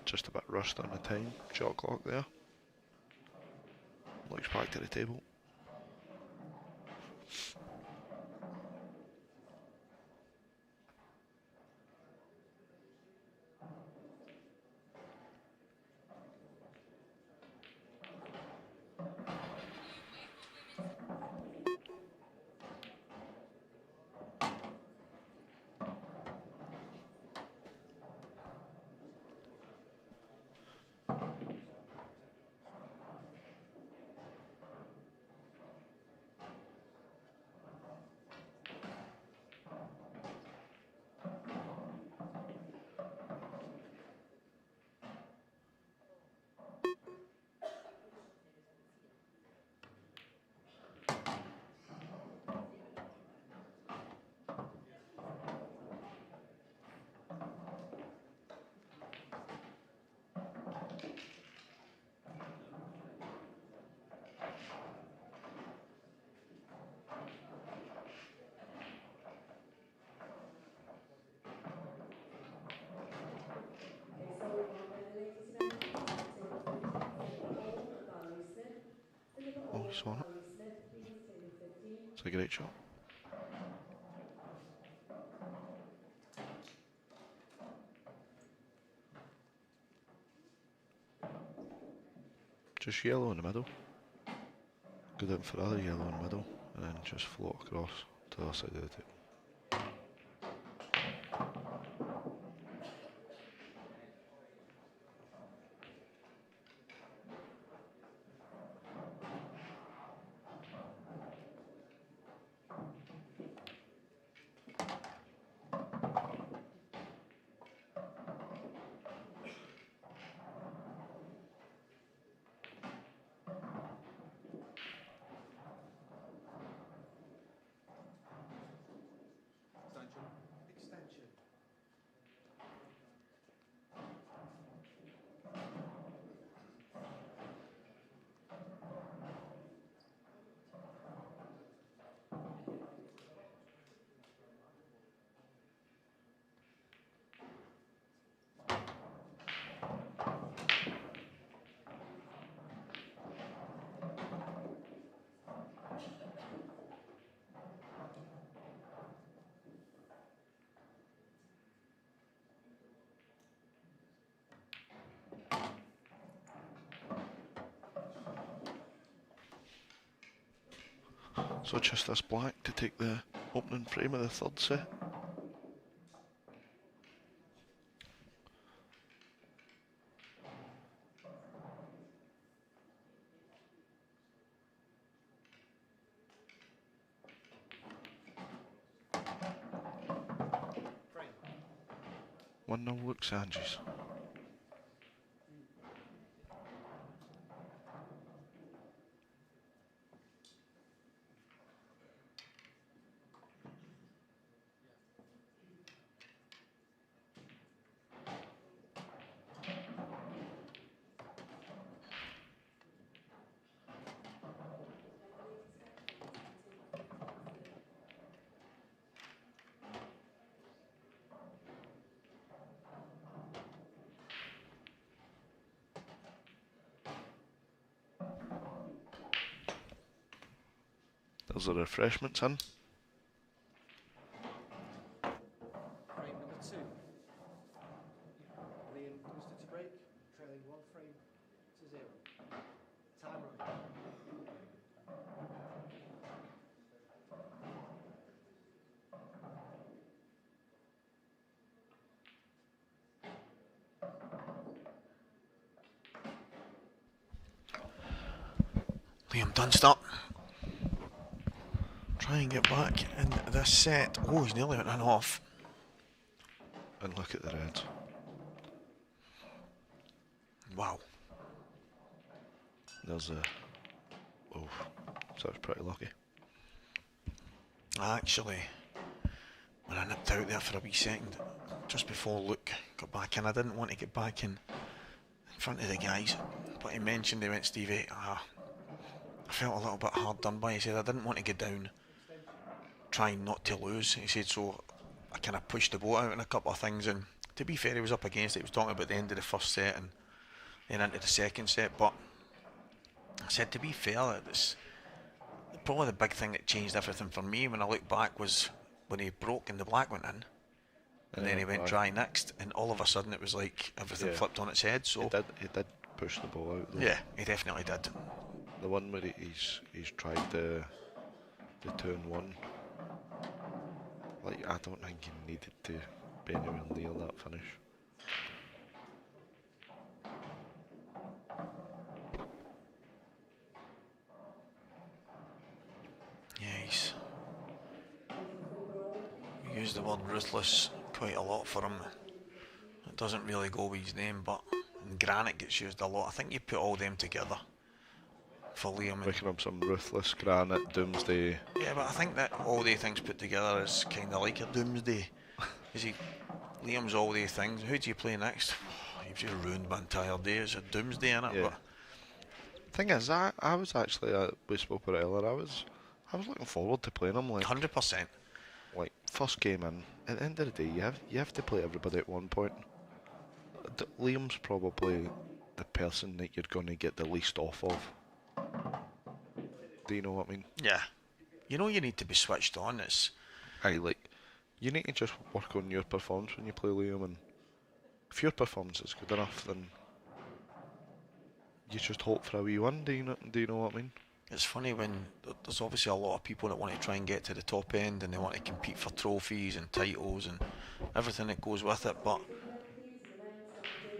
Just a bit rushed on the time, shot clock there. Looks back to the table. Oh, he saw it. It's a great shot. Just yellow in the middle. Go down for other yellow in the middle, and then just float across to the other side of the table. So just this black to take the opening frame of the third set. One no look Sanchez. There's the refreshments in. Frame number 2. Liam goes to break, trailing 1 frame to 0. Time running. Liam Dunster. Try and get back in this set. Oh, he's nearly went off. And look at the Reds. Wow. There's a... Oh, so it's pretty lucky. Actually, when I nipped out there for a wee second, just before Luke got back in, I didn't want to get back in front of the guys, but he mentioned, he went, Stevie, I felt a little bit hard done by. He said, I didn't want to get down trying not to lose. He said, so I kind of pushed the boat out on a couple of things, and to be fair, he was up against it. He was talking about the end of the first set and then into the second set, but I said, to be fair, it's probably the big thing that changed everything for me when I look back was when he broke and the black went in, and then he went dry next, and all of a sudden it was like everything flipped on its head. So he did push the ball out though. Yeah, he definitely did. The one where he's tried the 2-1, like, I don't think he needed to be anywhere near that finish. Yeah, we use the word ruthless quite a lot for him. It doesn't really go with his name, but granite gets used a lot. I think you put all them together for Liam. Making him some ruthless, granite, doomsday. Yeah, but I think that all the things put together is kind of like a doomsday. Liam's all the things. Who do you play next? You've just ruined my entire day. It's a doomsday in it. Yeah. But thing is, I was actually, we spoke about it earlier, I was looking forward to playing him. Like 100%. Like, first game in, at the end of the day, you have to play everybody at one point. Liam's probably the person that you're going to get the least off of. Do you know what I mean? Yeah. You know you need to be switched on. It's you need to just work on your performance when you play Liam, and if your performance is good enough, then you just hope for a wee win. Do you know what I mean? It's funny when there's obviously a lot of people that want to try and get to the top end, and they want to compete for trophies and titles and everything that goes with it, but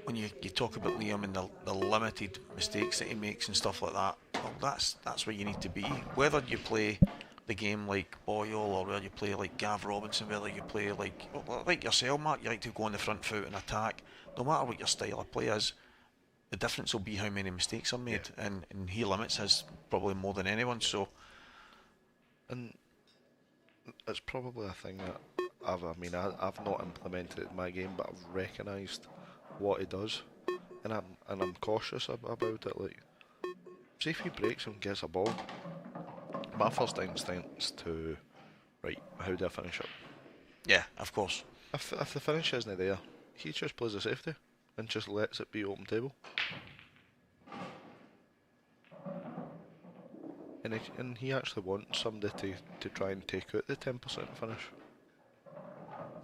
when you talk about Liam and the limited mistakes that he makes and stuff like that, well, that's where you need to be. Whether you play the game like Boyle, or whether you play like Gav Robinson, whether you play like yourself, Mark, you like to go on the front foot and attack, no matter what your style of play is, the difference will be how many mistakes are made, and he limits his probably more than anyone. So, and it's probably a thing that I've not implemented it in my game, but I've recognised what he does, and I'm cautious about it. Like, see if he breaks and gets a ball, my first instinct's to, right, how do I finish it? Yeah, of course. If the finish isn't there, he just plays a safety and just lets it be open table. And he actually wants somebody to try and take out the 10% finish.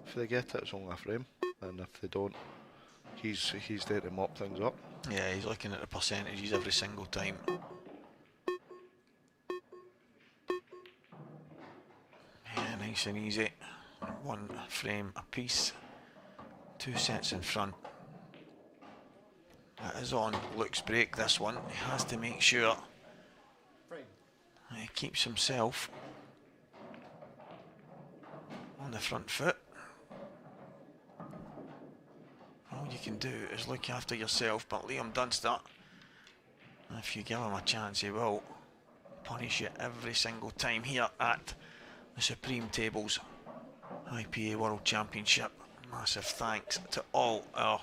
If they get it, it's only a frame, and if they don't, he's there to mop things up. Yeah, he's looking at the percentages every single time. Nice and easy. 1 frame a piece. 2 sets in front. That is on Luke's break, this one. He has to make sure he keeps himself on the front foot. All you can do is look after yourself, but Liam Dunster, if you give him a chance, he will punish you every single time here at the Supreme Tables IPA World Championship. Massive thanks to all our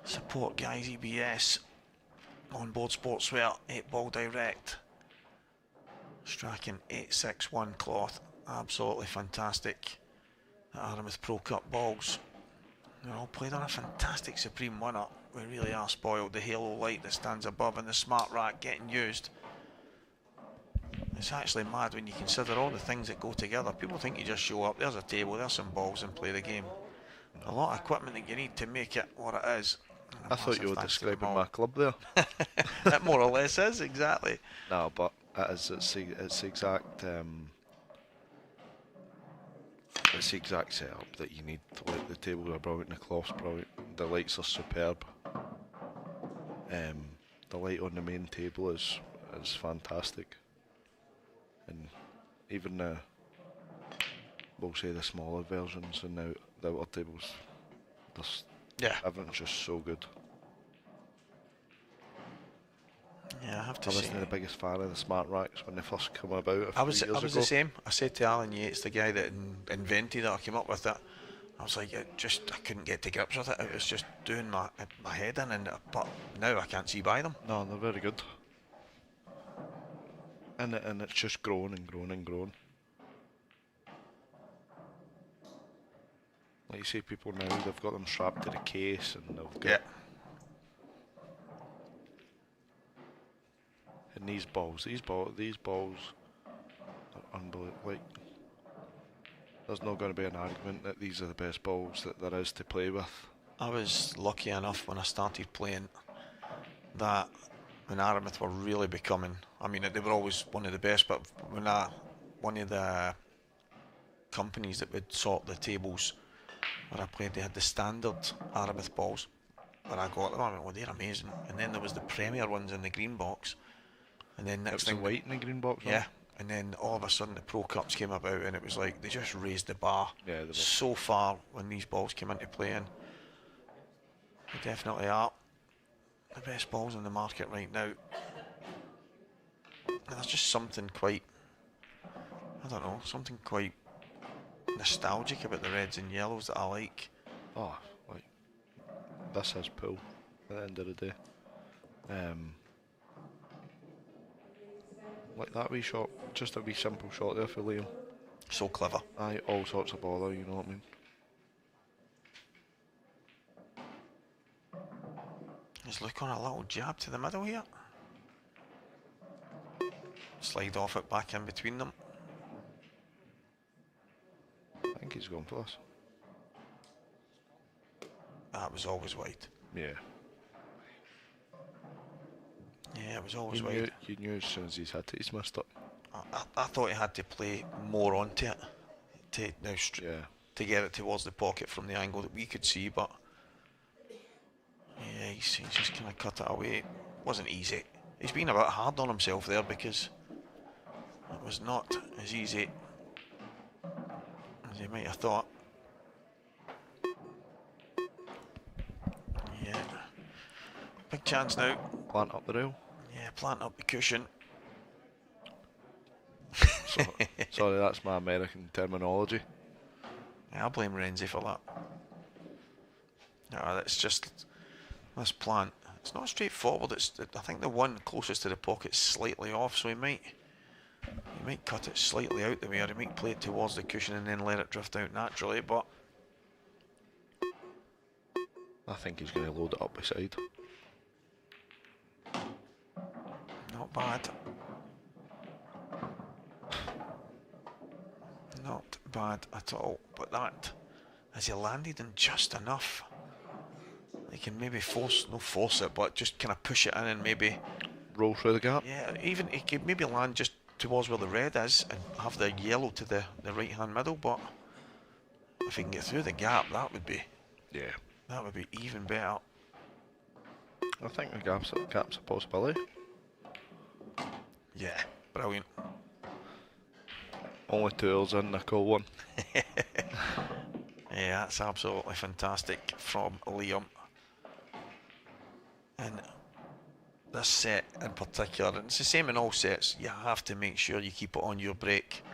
support guys, EBS, Onboard Sportswear, 8 Ball Direct, Strachan 861 cloth, absolutely fantastic. The Armouth Pro Cup balls, they're all played on a fantastic Supreme winner. We really are spoiled. The halo light that stands above and the smart rack getting used. It's actually mad when you consider all the things that go together. People think you just show up, there's a table, there's some balls and play the game. A lot of equipment that you need to make it what it is. I thought you were describing my club there. It more or less is, exactly. No, but it's the exact it's the exact setup that you need. The tables are brilliant, the cloth's brilliant, the lights are superb. The light on the main table is fantastic, and even the, we'll say, the smaller versions and the outer tables, everything's just so good. Yeah, I have to I say, wasn't the biggest fan of the smart racks when they first come about. I was the same. I said to Alan Yates, the guy that invented it or came up with it, I was like, I couldn't get to grips with it. It was just doing my head in, but now I can't see by them. No, they're very good. And it's just grown and grown and grown. Like you see, people now, they've got them strapped to the case and they've got... And these balls are unbelievable. Like, there's not going to be an argument that these are the best balls that there is to play with. I was lucky enough when I started playing that when Armouth were really becoming, I mean, they were always one of the best, but when one of the companies that would sort the tables where I played, they had the standard Armouth balls. When I got them, I went, well, they're amazing. And then there was the Premier ones in the green box. And then next thing, white in the green box. Yeah. And then all of a sudden the Pro Cups came about, and it was like they just raised the bar so far when these balls came into play. And they definitely are the best balls in the market right now. And there's just something quite, I don't know, something quite nostalgic about the reds and yellows that I like. Oh, like, this is pool at the end of the day. Like that wee shot, just a wee simple shot there for Liam. So clever. Aye, all sorts of bother, you know what I mean? Just look on a little jab to the middle here. Slide off it back in between them. I think he's going for this. That was always wide. Yeah. Yeah, it was always wide. You knew as soon as he's hit it, he's missed it. I thought he had to play more onto it to get it towards the pocket from the angle that we could see, but yeah, he's just kind of cut it away. It wasn't easy. He's been a bit hard on himself there because it was not as easy as he might have thought. Yeah. Big chance now. Plant up the rail. Yeah, plant up the cushion. Sorry, that's my American terminology. Yeah, I'll blame Renzi for that. No, that's just this plant. It's not straightforward. I think the one closest to the pocket's slightly off, so he might cut it slightly out the way, or he might play it towards the cushion and then let it drift out naturally. But I think he's going to load it up beside. Not bad. Not bad at all. But that, as he landed in just enough, he can maybe force it, but just kind of push it in and maybe roll through the gap. Yeah, even he could maybe land just towards where the red is and have the yellow to the right hand middle, but if he can get through the gap, that would be even better. I think the gap's a possibility. Yeah, brilliant. Only 2 hours in, Nicole won. Yeah, that's absolutely fantastic from Liam. And this set in particular, and it's the same in all sets, you have to make sure you keep it on your break.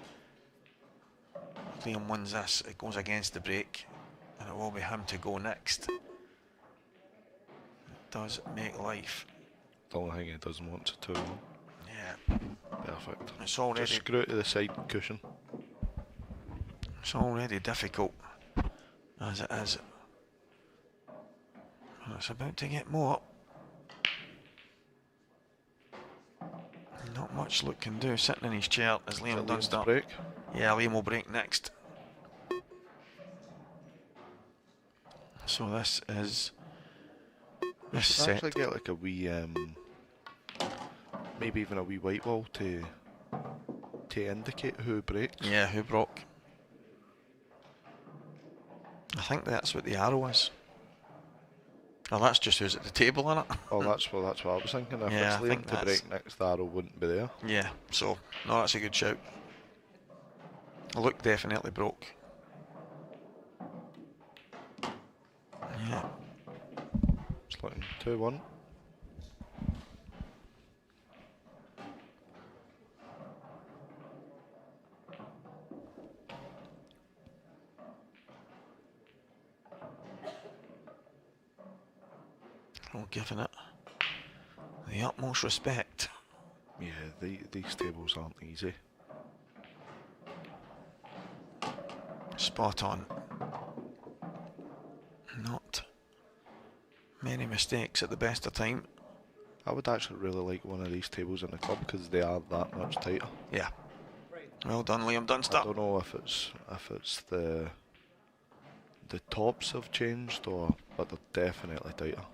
Liam wins this, it goes against the break, and it will be him to go next. It does make life. The only thing he doesn't want to 2-1. Yeah. Perfect. It's already, just screw it to the side cushion. It's already difficult as it is. And it's about to get more. Not much Luke can do sitting in his chair as Liam Dunster. Break? Yeah, Liam will break next. So this is this set. Actually get like a wee, maybe even a wee white ball to indicate who breaks. Yeah, who broke. I think that's what the arrow is. Oh, that's just who's at the table, innit? Oh, that's what I was thinking. If Yeah, it's I think Liam to break next, the arrow wouldn't be there. Yeah, so, no, that's a good shout. Luke definitely broke. Yeah. It's looking 2-1. Giving it the utmost respect. Yeah, these tables aren't easy. Spot on. Not many mistakes at the best of time. I would actually really like one of these tables in the club because they are that much tighter. Yeah. Well done, Liam Dunster. I don't know if it's the tops have changed but they're definitely tighter.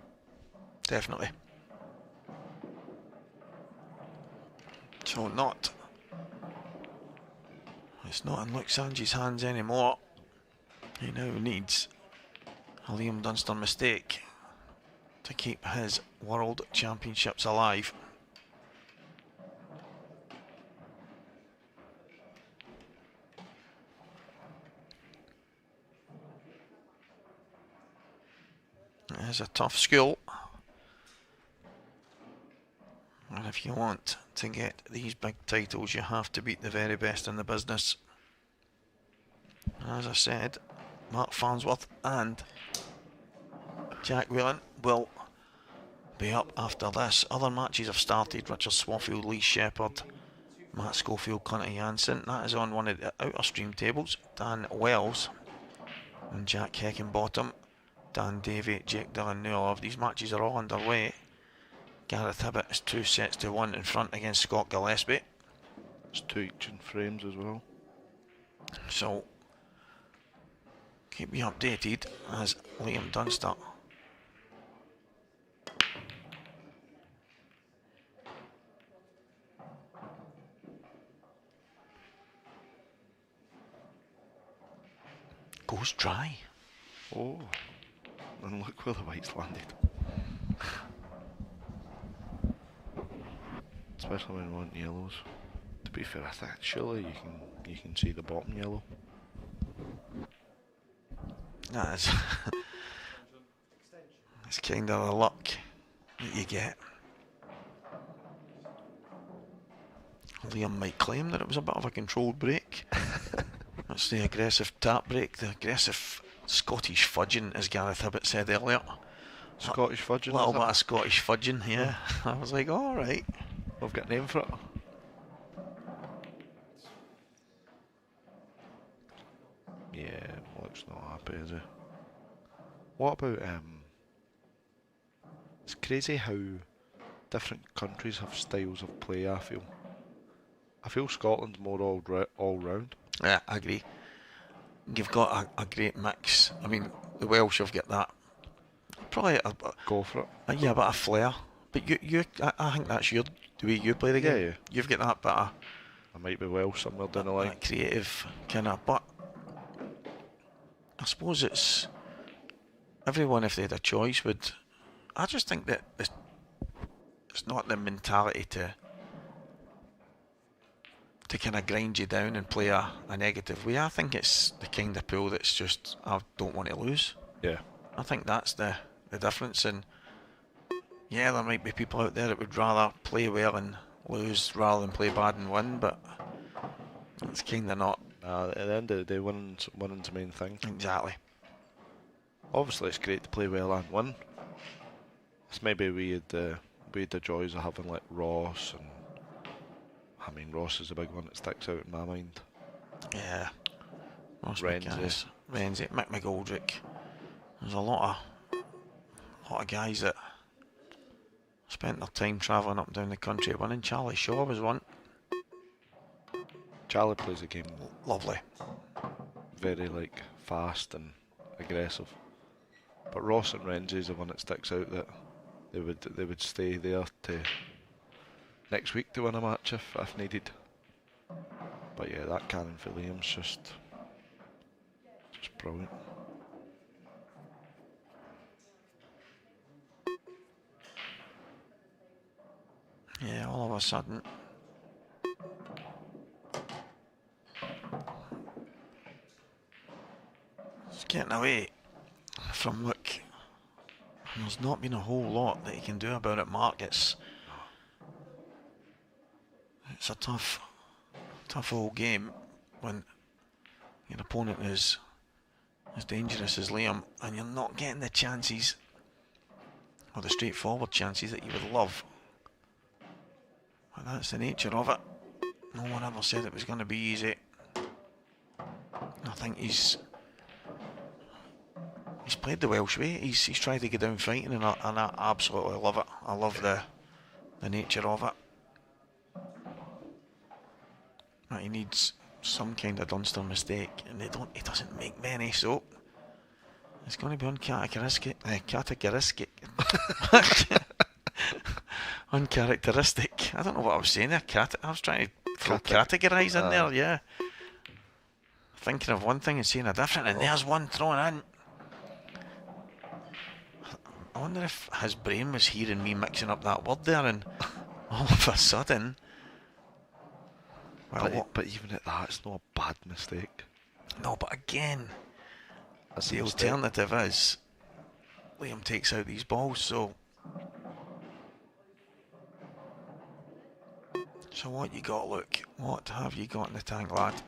Definitely. So it's not in Luke Sanji's hands anymore. He now needs a Liam Dunster mistake to keep his World Championships alive. It is a tough school. And if you want to get these big titles, you have to beat the very best in the business. As I said, Mark Farnsworth and Jack Wheelen will be up after this. Other matches have started. Richard Swafield, Lee Shepherd, Matt Schofield, Connor Jansen. That is on one of the outer stream tables. Dan Wells and Jack Heckenbottom. Dan Davey, Jake Dillon-Newell. These matches are all underway. Gareth Hibbott is 2-1 in front against Scott Gillespie. It's 2 each in frames as well. So, keep you updated as Liam Dunster goes dry. Oh, and look where the white's landed. Especially when you want yellows. To be fair, I think surely you can see the bottom yellow. That is it's kind of the luck that you get. Liam might claim that it was a bit of a controlled break. That's the aggressive tap break, the aggressive Scottish fudging, as Gareth Hibbott said earlier. Scottish fudging? A little bit of Scottish fudging, yeah. I was like, alright. I've got a name for it. Yeah, Luke's not happy, is he? What about, it's crazy how different countries have styles of play, I feel. I feel Scotland's more all round. Yeah, I agree. You've got a great mix. I mean, the Welsh have got that. Probably go for it. Yeah, but a flair. But I think that's the way you play the game. Yeah. You've got that bit of I might be well somewhere down the line. That creative kind of, but I suppose it's everyone, if they had a choice, would. I just think that it's not the mentality to kind of grind you down and play a negative way. I think it's the kind of pool that's just, I don't want to lose. Yeah. I think that's the difference. And yeah, there might be people out there that would rather play well and lose rather than play bad and win, but it's kind of not. At the end of the day, winning's the main thing. Exactly. Obviously, it's great to play well and win. It's maybe we had the joys of having like Ross, and I mean Ross is a big one that sticks out in my mind. Yeah. Ross Renzi, Mick McGoldrick. There's a lot of guys that spent their time travelling up and down the country winning. Charlie Shaw was one. Charlie plays the game Lovely. very like fast and aggressive. But Ross and Renzi is the one that sticks out, that they would stay there to next week to win a match if needed. But yeah, that cannon for Liam's just brilliant. Yeah, all of a sudden. It's getting away from Luke. There's not been a whole lot that he can do about it, Mark. It's a tough old game when your opponent is as dangerous as Liam and you're not getting the chances, or the straightforward chances that you would love. But that's the nature of it. No one ever said it was going to be easy. I think he's played the Welsh way. He's tried to get down fighting, and I absolutely love it. I love the nature of it. But he needs some kind of Dunster mistake, and he doesn't make many, so it's going to be uncharacteristic. Uncharacteristic. I don't know what I was saying there. I was trying to throw categorise in there, yeah. Thinking of one thing and saying a different, and there's one thrown in. I wonder if his brain was hearing me mixing up that word there, and all of a sudden. Well, but even at that, it's not a bad mistake. No, but again, That's the alternative is Liam takes out these balls, so. So what you got, Luke? What have you got in the tank, lad?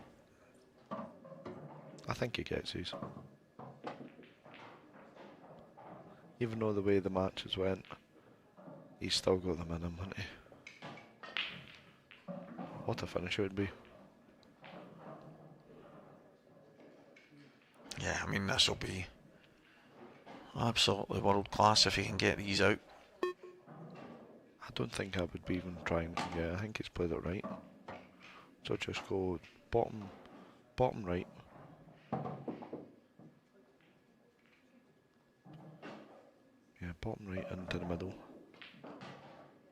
I think he gets these. Even though the way the matches went, he's still got them in him, hasn't he? What a finish it would be. Yeah, I mean, this will be absolutely world class if he can get these out. I don't think I would be even trying. Yeah, I think he's played it right. So just go bottom right. Yeah, bottom right into the middle.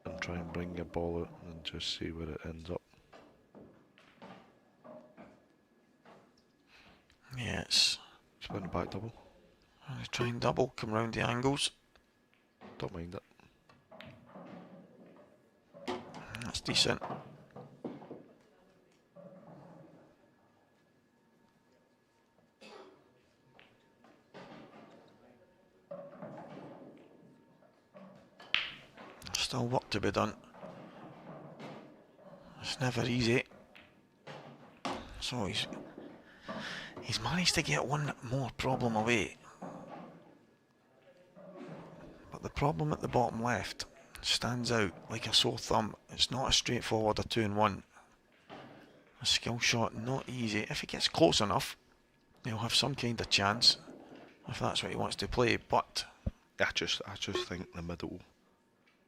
And try and bring your ball out and just see where it ends up. Yeah, it's playing a back double. Try and double, come round the angles. Don't mind it. That's decent. Still work to be done. It's never easy. So he's managed to get one more problem away. But the problem at the bottom left stands out like a sore thumb. It's not a straightforward a 2-1. A skill shot, not easy. If he gets close enough, he'll have some kind of chance if that's what he wants to play. But I just think the middle,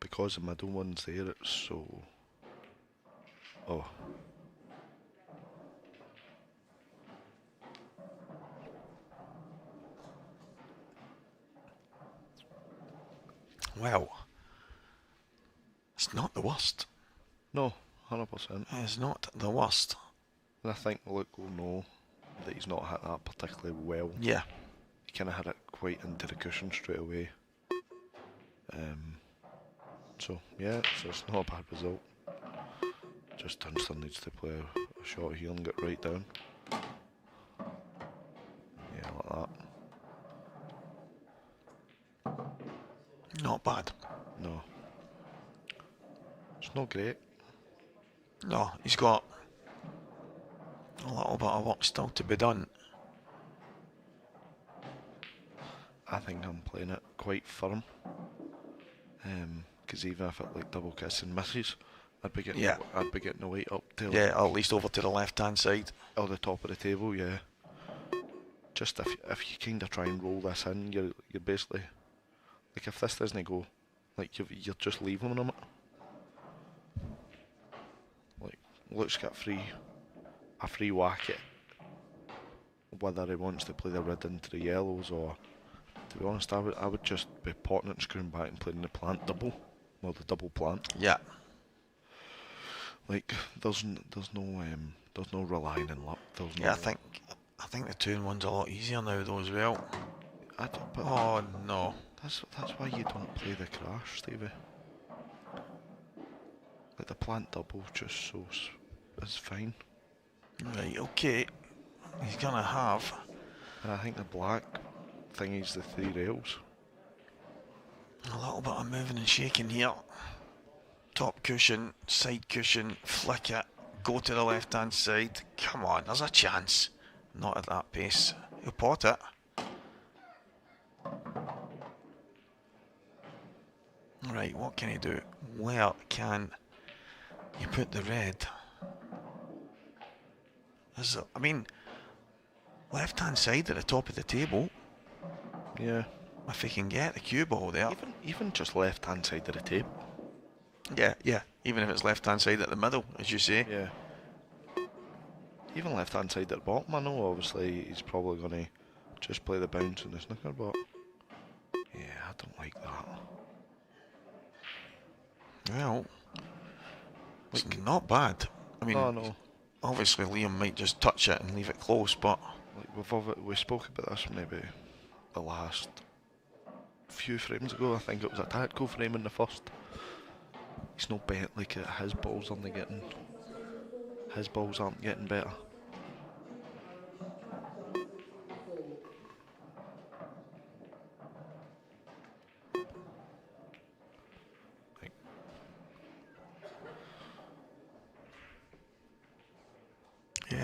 because the middle one's there, it's so. Oh. Well, it's not the worst. No, 100%. It's not the worst. And I think Luke will know that he's not hit that particularly well. Yeah. He kind of hit it quite into the cushion straight away. So yeah, it's not a bad result. Just Dunster needs to play a shot here and get right down. Yeah, like that. Not bad. No. It's not great. No, he's got a little bit of work still to be done. I think I'm playing it quite firm. Because even if it like double kiss and misses, I'd be getting the weight up to at least over to the left hand side. Or the top of the table, yeah. Just if you kind of try and roll this in, you're basically like, if this doesn't go, like you're just leaving him it. Like Luke's got a free whack at whether he wants to play the red into the yellows, or to be honest, I would just be potting it and screwing back and playing the plant double, or the double plant. Yeah. Like there's no relying on luck. I think the 2-1's a lot easier now though as well. Oh no. That's why you don't play the crash, Stevie. Like the plant double just is fine. Right, okay. He's gonna have. And I think the black thing is the 3 rails. A little bit of moving and shaking here. Top cushion, side cushion, flick it, go to the left hand side. Come on, there's a chance. Not at that pace. He'll pot it. Right, what can he do? Where can you put the red? I mean, left hand side at the top of the table. Yeah. If he can get the cue ball there. Even just left hand side of the table. Yeah. Even if it's left hand side at the middle, as you say. Yeah. Even left hand side at the bottom, I know obviously he's probably going to just play the bounce in the snooker, but yeah, I don't like that. Well, it's not bad. I mean, no. Obviously Liam might just touch it and leave it close, but like we spoke about this maybe the last few frames ago. I think it was a tactical frame in the first. He's not bent like it. His balls aren't getting better.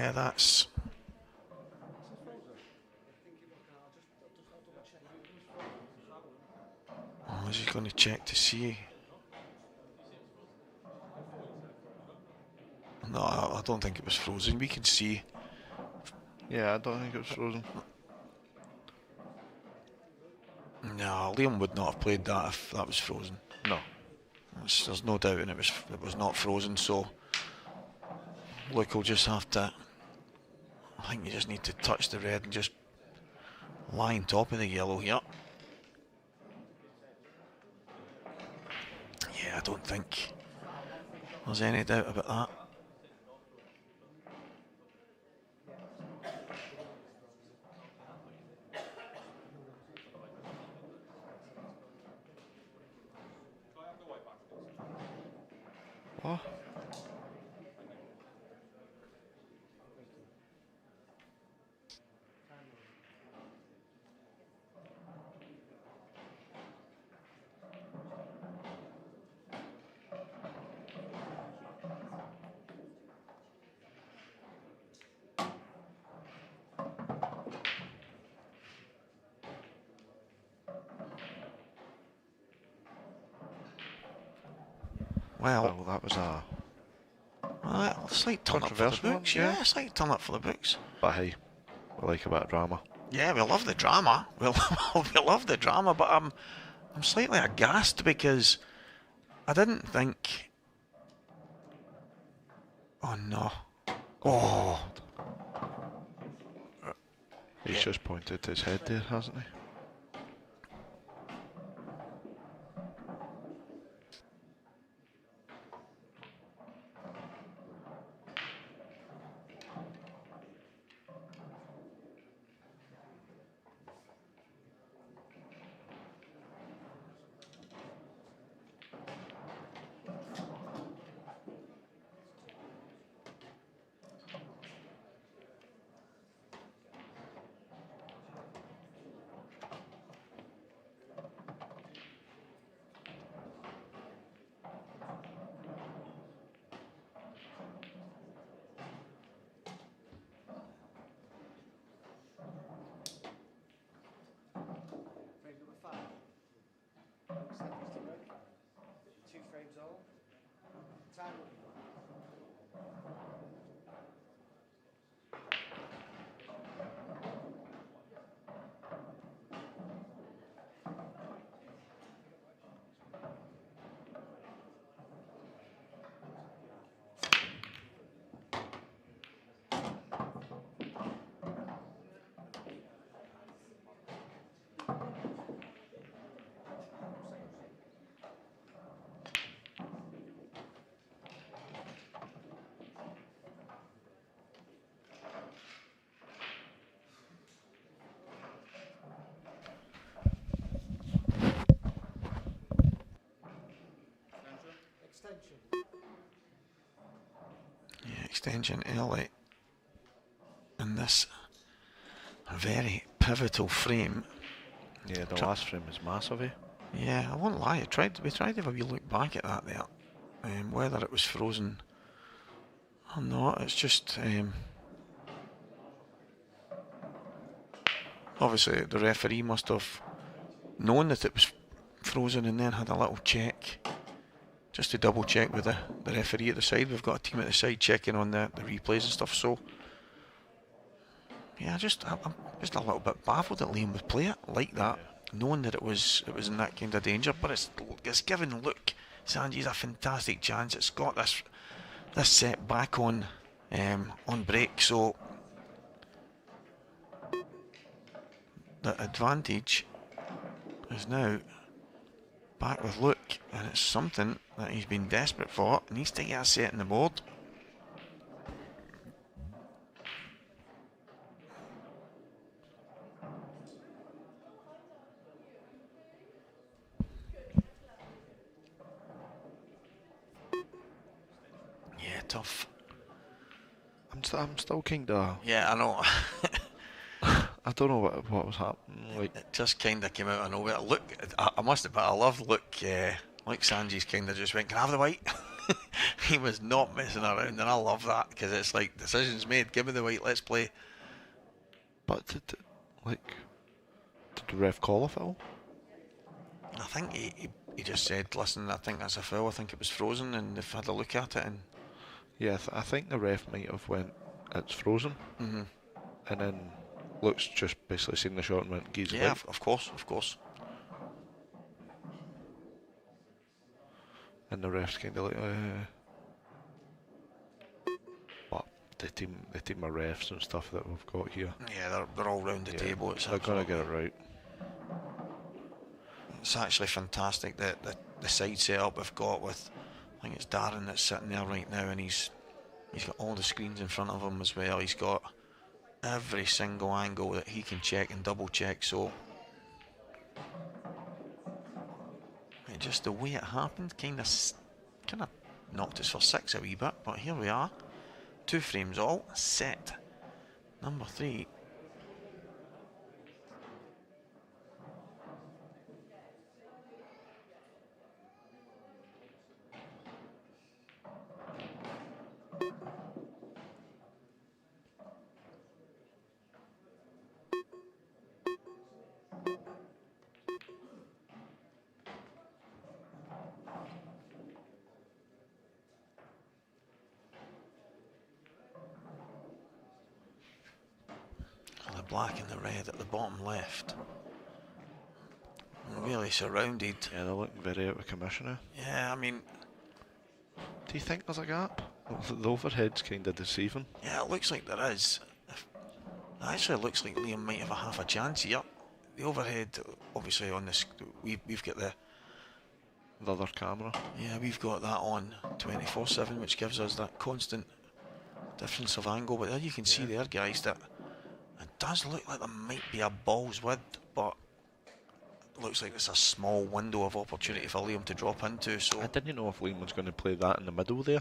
yeah, that's. Oh, is he going to check to see? No, I don't think it was frozen. We can see. Yeah, I don't think it was frozen. No, Liam would not have played that if that was frozen. No. There's no doubt, and it was not frozen, so Luke will just have to. I think you just need to touch the red and just lie on top of the yellow here. Yeah, I don't think there's any doubt about that. What? Well, that was a slight turn up for the controversial books. one, Yeah, slight turn up for the books. But hey, we like a bit of drama. Yeah, we love the drama. We love the drama, but I'm slightly aghast because I didn't think. Oh no! Oh, He's just pointed to his head there, hasn't he? extension early in this very pivotal frame. Yeah, the last frame is massive, eh? Yeah, I won't lie. We tried to have a wee look back at that there. Whether it was frozen or not, it's just obviously the referee must have known that it was frozen and then had a little check just to double check with the referee at the side. We've got a team at the side checking on the replays and stuff, so yeah, I'm just a little bit baffled that Liam would play it like that, knowing that it was in that kind of danger. But it's given Luke Sanji's a fantastic chance. It's got this set back on break, so the advantage is now back with Luke, and it's something that he's been desperate for. He needs to get a set on the board. Yeah, tough. I'm still kind of. Yeah, I know. I don't know what was happening. Like, it just kind of came out of nowhere. Look, I must admit, I love Luke. Like Sanji's kind of just went, "Can I have the white?" He was not messing around, and I love that because it's like decisions made. Give me the white. Let's play. But did the ref call a foul? I think he just said, "Listen, I think that's a foul. I think it was frozen," and they've had a look at it. And yeah, I think the ref might have went, "It's frozen," and then Luke's just basically seen the shot and went, "Geez, yeah, white." of course. And the ref's kind of like, but the team of refs and stuff that we've got here. Yeah, they're all round the table. They're gonna get it right. It's actually fantastic that the side setup we've got with, I think it's Darren that's sitting there right now, and he's got all the screens in front of him as well. He's got every single angle that he can check and double check. So just the way it happened kind of knocked us for six a wee bit, but here we are, 2 frames all, set number 3. Black and the red at the bottom left. Really surrounded. Yeah, they're looking very out of commission now. Yeah, I mean, do you think there's a gap? The overhead's kind of deceiving. Yeah, it looks like there is. It actually looks like Liam might have a half a chance here. The overhead, obviously, on this, we've got the other camera. Yeah, we've got that on 24/7, which gives us that constant difference of angle. But there you can see there, guys, that it does look like there might be a ball's width, but it looks like it's a small window of opportunity for Liam to drop into. So I didn't know if Liam was going to play that in the middle there.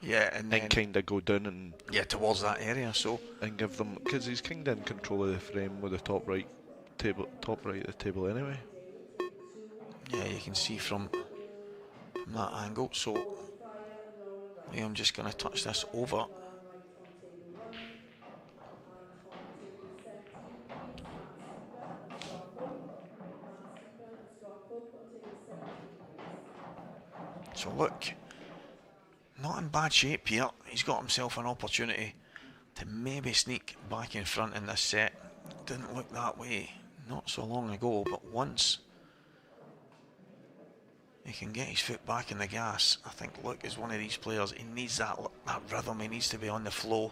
Yeah, and then kind of go down and towards that area. So and give them, because he's kind of in control of the frame with the top right of the table anyway. Yeah, you can see from that angle. So I'm just going to touch this over. So look, not in bad shape here. He's got himself an opportunity to maybe sneak back in front in this set. Didn't look that way not so long ago, but once he can get his foot back in the gas, I think Luke is one of these players. He needs that rhythm. He needs to be on the flow.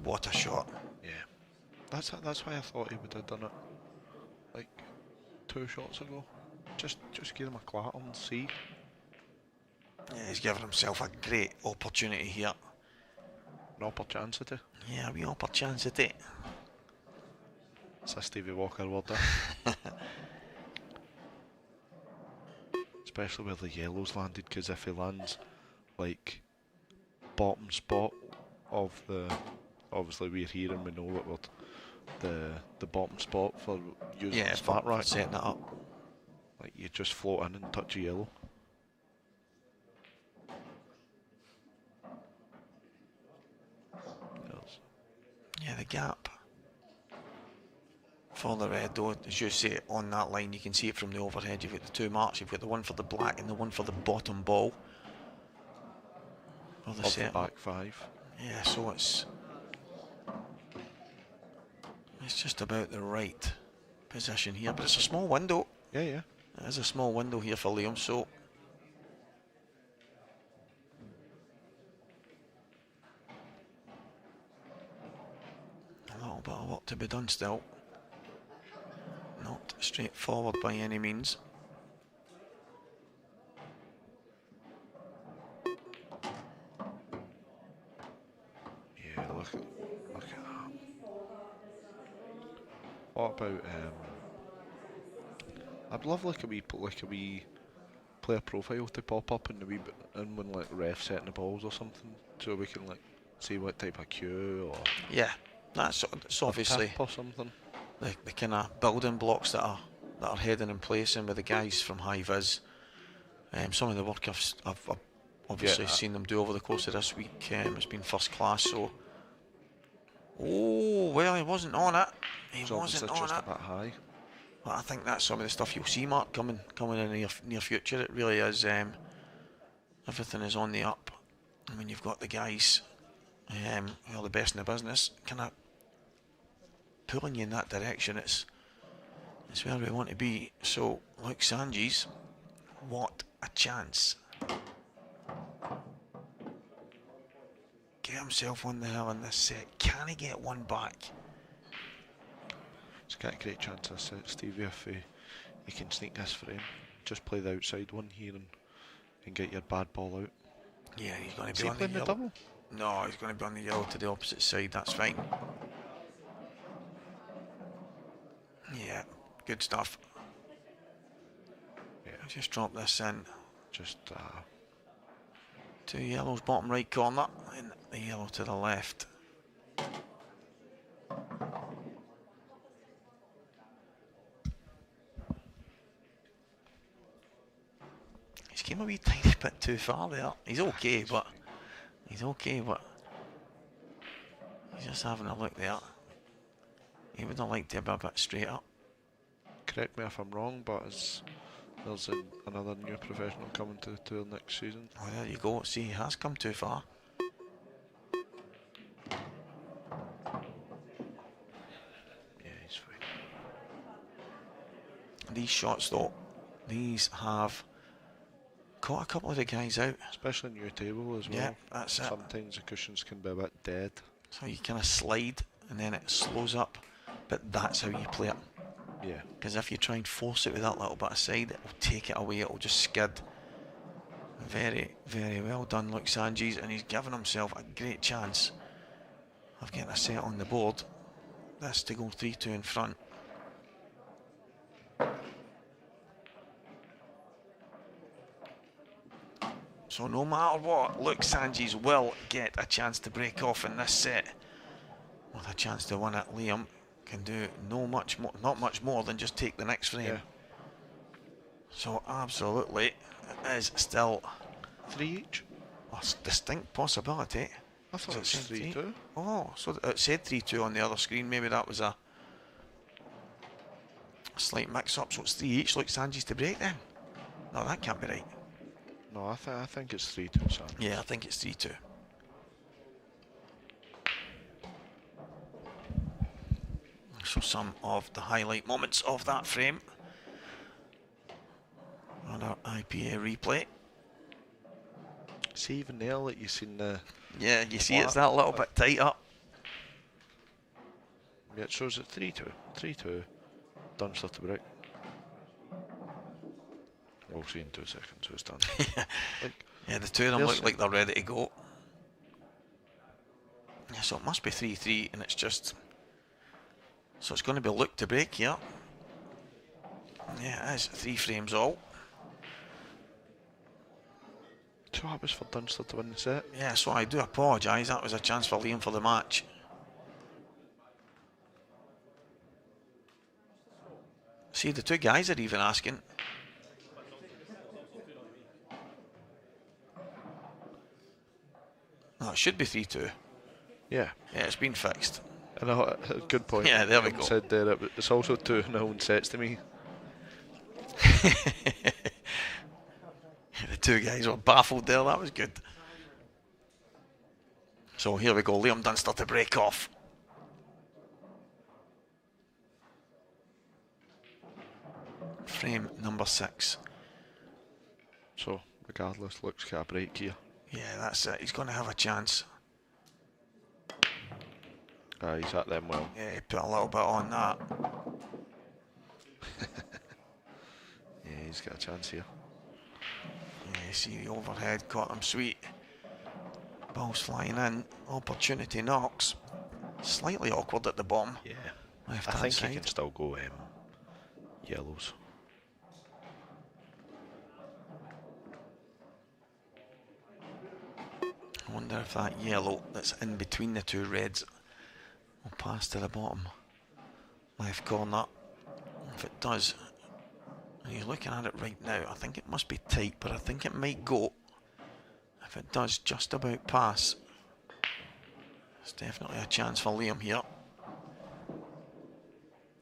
What a shot. Yeah. That's why I thought he would have done it like 2 shots ago. Just give him a clatter and see. Yeah, he's given himself a great opportunity here. An opportunity. Yeah, a wee opportunity. It's a Stevie Walker word there. Especially where the yellow's landed, because if he lands like bottom spot of the, obviously we're here and we know that we're the bottom spot for using the smart rack, setting it up. Like you just float in and touch a yellow. Yeah, the gap for the red, though, as you say, on that line, you can see it from the overhead. You've got the 2 marks, you've got the one for the black and the one for the bottom ball. For the, of the back 5. Yeah, so it's just about the right position here, but it's a small window. Yeah, yeah. It is a small window here for Liam, so a little bit of work to be done still. Not straightforward by any means. Yeah, look at that. What about I'd love like a wee player profile to pop up in the wee bit, and when like ref setting the balls or something, so we can like see what type of cue or yeah, that's obviously or something. The kind of building blocks that are heading in place, and with the guys from High Vis, some of the work I've obviously seen them do over the course of this week has been first class. So, oh well, he wasn't on it. He wasn't on just it. a bit high. But I think that's some of the stuff you'll see, Mark, coming in the near future. It really is. Everything is on the up. I mean, you've got the guys who are the best in the business, kind of pulling you in that direction. It's where we want to be. So, Luke Sanji's, what a chance. Get himself on the hill in this set. Can he get one back? It's got a great chance this set, Stevie, if he can sneak this frame. Just play the outside one here and get your bad ball out. Yeah, he's going to be on the yellow. Double? No, he's going to be on the yellow to the opposite side. That's fine. Yeah, good stuff. Yeah. Just drop this in. Just 2 yellows, bottom right corner, and the yellow to the left. He's came a wee tiny bit too far there. He's okay, but he's just having a look there. He would have liked to be a bit straight up. Correct me if I'm wrong, but there's another new professional coming to the tour next season. Oh, there you go. See, he has come too far. Yeah, he's fine. These shots, though, these have caught a couple of the guys out. Especially new table as well. Yeah, that's it. Sometimes the cushions can be a bit dead. So you kind of slide and then it slows up, but that's how you play it. Yeah. Because if you try and force it with that little bit of side, it will take it away, it will just skid. Very, very well done, Luke Sanjis, and he's given himself a great chance of getting a set on the board. This to go 3-2 in front. So no matter what, Luke Sanjis will get a chance to break off in this set. With a chance to win it, Liam can do not much more than just take the next frame. Yeah. So absolutely, it is still 3 each. A distinct possibility. I thought it was 3-2. Oh, so it said 3-2 on the other screen. Maybe that was a slight mix-up. So it's 3 each. Luke Sanjis to break then. No, that can't be right. No, I think it's 3-2, Sam. Yeah, I think it's 3-2. So some of the highlight moments of that frame on our IPA replay. See, even there, like you've seen the... Yeah, you see it's that little bit tight up. Yeah, so is it 3-2? 3-2. Dunster to break. We'll see in 2 seconds who's done. Yeah, the two of them look like they're ready to go. Yeah, so it must be 3-3, and it's just... So it's going to be Luke to break here. Yeah, it is 3 frames all. So happy for Dunster to win the set. Yeah, so I do apologise. That was a chance for Liam for the match. See, the two guys are even asking. No, it should be 3-2. Yeah. Yeah, it's been fixed. And a good point. Yeah, there we go. Said there, it's also 2-0 in sets to me. The two guys were baffled there. That was good. So here we go. Liam Dunster to break off. Frame number 6. So, regardless, Luke's got a break here. Yeah, that's it. He's going to have a chance. He's at them well. Yeah, he put a little bit on that. Yeah, he's got a chance here. Yeah, you see the overhead caught him sweet. Ball's flying in. Opportunity knocks. Slightly awkward at the bottom. Yeah. Left I hand think side. he can still go yellows. I wonder if that yellow that's in between the two reds will pass to the bottom left corner. If it does, and he's looking at it right now, I think it must be tight, but I think it might go. If it does just about pass, it's definitely a chance for Liam here.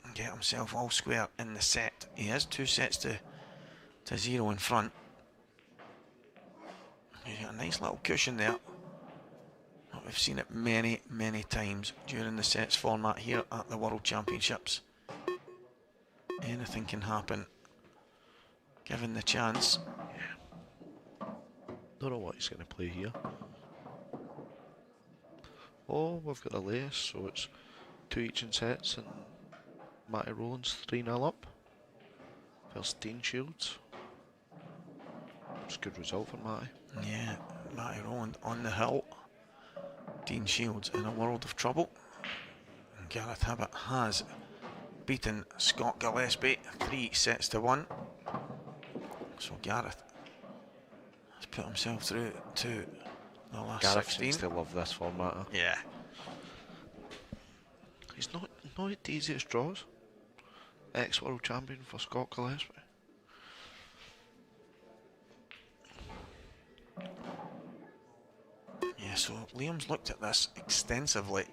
And get himself all square in the set. He has 2 sets to 0 in front. He's got a nice little cushion there. We've seen it many, many times during the sets format here at the World Championships. Anything can happen, given the chance. Yeah. Don't know what he's going to play here. Oh, we've got a lace, so it's 2 each in sets, and Matty Rowland's 3-0 up. First Dean Shields. It's a good result for Matty. Yeah, Matty Rowland on the hill. Dean Shields in a world of trouble. And Gareth Hibbott has beaten Scott Gillespie 3 sets to 1. So Gareth has put himself through to the last Gareth 16. seems to love this format. Huh? Yeah. He's not the easiest draws. Ex-world champion for Scott Gillespie. Yeah, so Liam's looked at this extensively.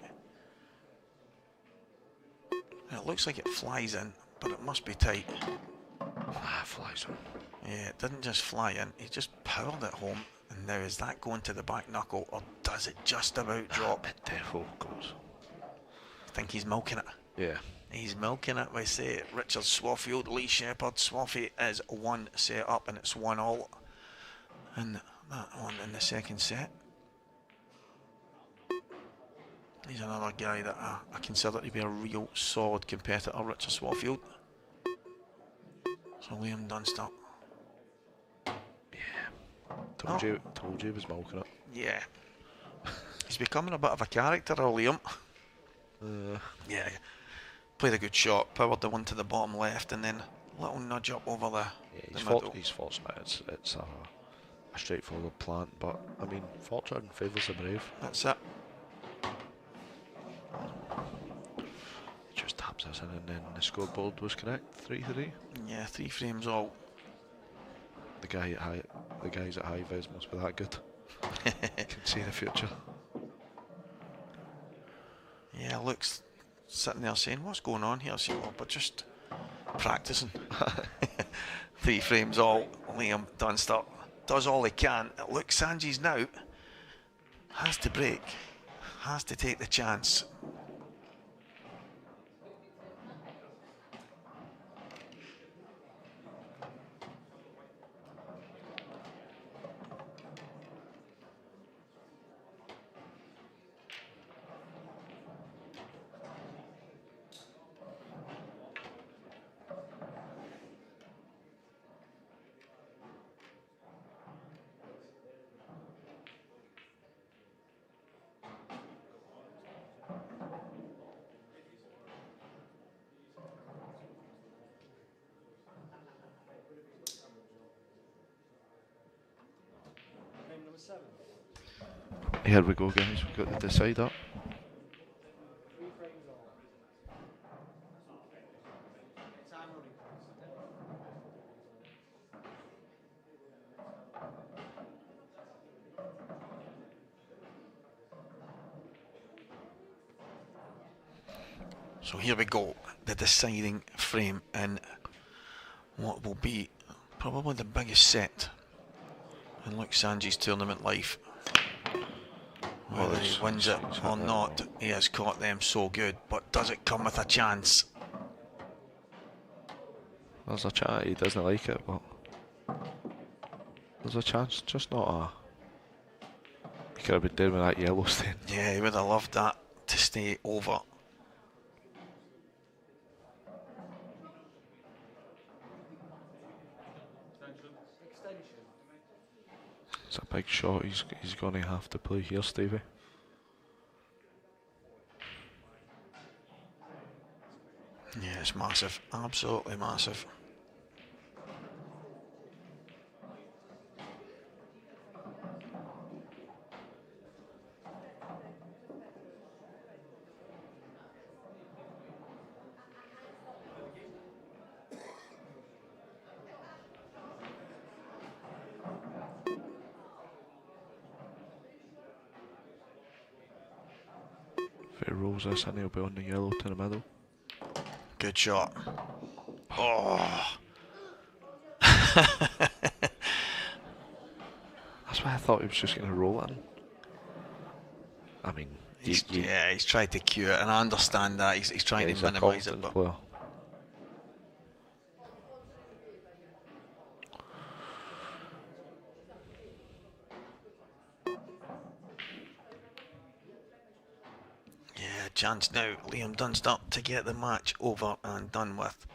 It looks like it flies in, but it must be tight. Flies in. Yeah, it didn't just fly in, he just powered it home. And now is that going to the back knuckle, or does it just about drop? It definitely goes. I think he's milking it. Yeah. He's milking it. We say Richard Swaffield, Lee Shepherd. Swaffy is 1 set up, and it's 1-all. And that one in the second set. He's another guy that I consider to be a real solid competitor, Richard Swaffield. So Liam Dunster. Yeah. Told you he was milking it. Yeah. He's becoming a bit of a character, Liam. Yeah. Played a good shot, powered the one to the bottom left, and then a little nudge up over the middle. He's fortunate. It's a straightforward plant, but I mean, fortune favours the brave. That's it. Just taps us in, and then the scoreboard was correct. 3-3. Yeah, 3 frames all. The guys at high vis must be that good. Can see the future. Yeah, Luke's sitting there saying, "What's going on here?" I say, "Oh, but just practicing." 3 frames all. Liam Dunster does all he can. Luke Sanji's now has to break, has to take the chance. Here we go, guys. We've got to decide up. So here we go, the deciding frame in what will be probably the biggest set in Luke Sanji's tournament life. Whether he wins it or not, he has caught them so good, but does it come with a chance? There's a chance he doesn't like it, but there's a chance, just not a... He could have been doing with that Yellowstone. Yeah, he would have loved that to stay over. It's a big shot he's going to have to play here, Stevie. Yeah, it's massive, absolutely massive. If he rolls this in, he'll be on the yellow to the middle. Good shot. Oh. That's why I thought he was just going to roll it in. I mean, yeah, he's tried to cue it, and I understand that. He's trying to minimise it. But player. yeah, chance now, Liam Dunster, to get the match over and done with.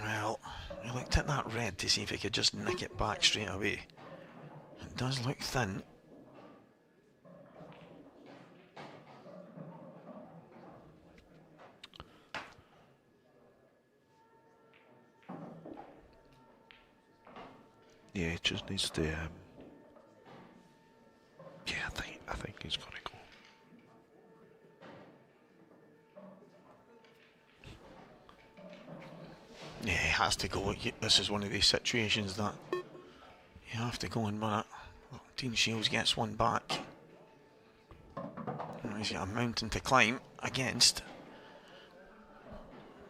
Well, he looked at that red to see if he could just nick it back straight away. It does look thin. Yeah, it just needs to. Yeah, I think he's got to go. Yeah, he has to go. This is one of these situations that you have to go and win it. Dean Shields gets one back. He's got a mountain to climb against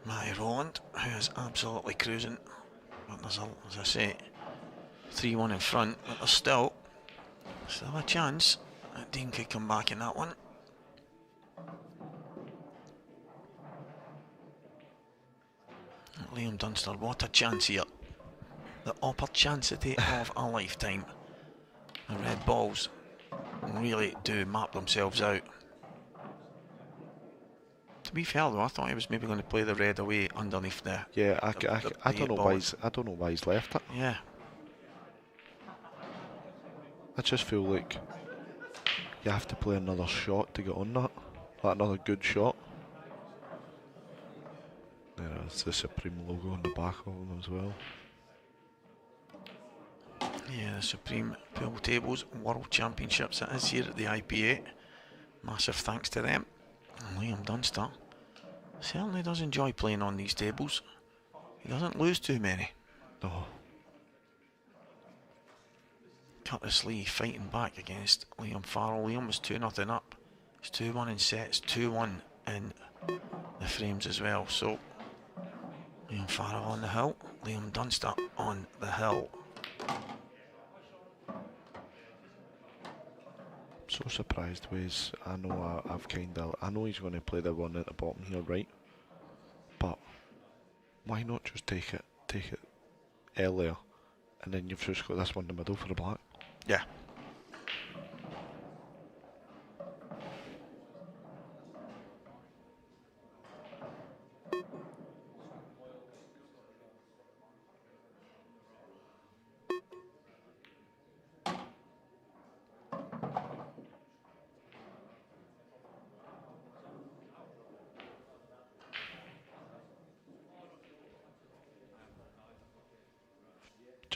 Matty Rowland, who is absolutely cruising. But there's, as I say, 3-1 in front, but there's still a chance that Dean could come back in that one. Liam Dunster, what a chance here. The opportunity of a lifetime. The red balls really do map themselves out. To be fair though, I thought he was maybe going to play the red away underneath there. Yeah, I don't know why he's left it. Yeah. I just feel like you have to play another shot to get on that. Like another good shot. There, it's the Supreme logo on the back of them as well. Yeah, the Supreme Pool Tables World Championships, it is here at the IPA. Massive thanks to them. And Liam Dunster certainly does enjoy playing on these tables. He doesn't lose too many. No. Curtis Lee fighting back against Liam Farrell. Liam was 2-0 up. It's 2-1 in sets, 2-1 in the frames as well. So Liam Farrell on the hill, Liam Dunster on the hill. So surprised with. I know I know he's going to play the one at the bottom here, right? But why not just take it earlier, and then you've just got this one in the middle for the black? Yeah.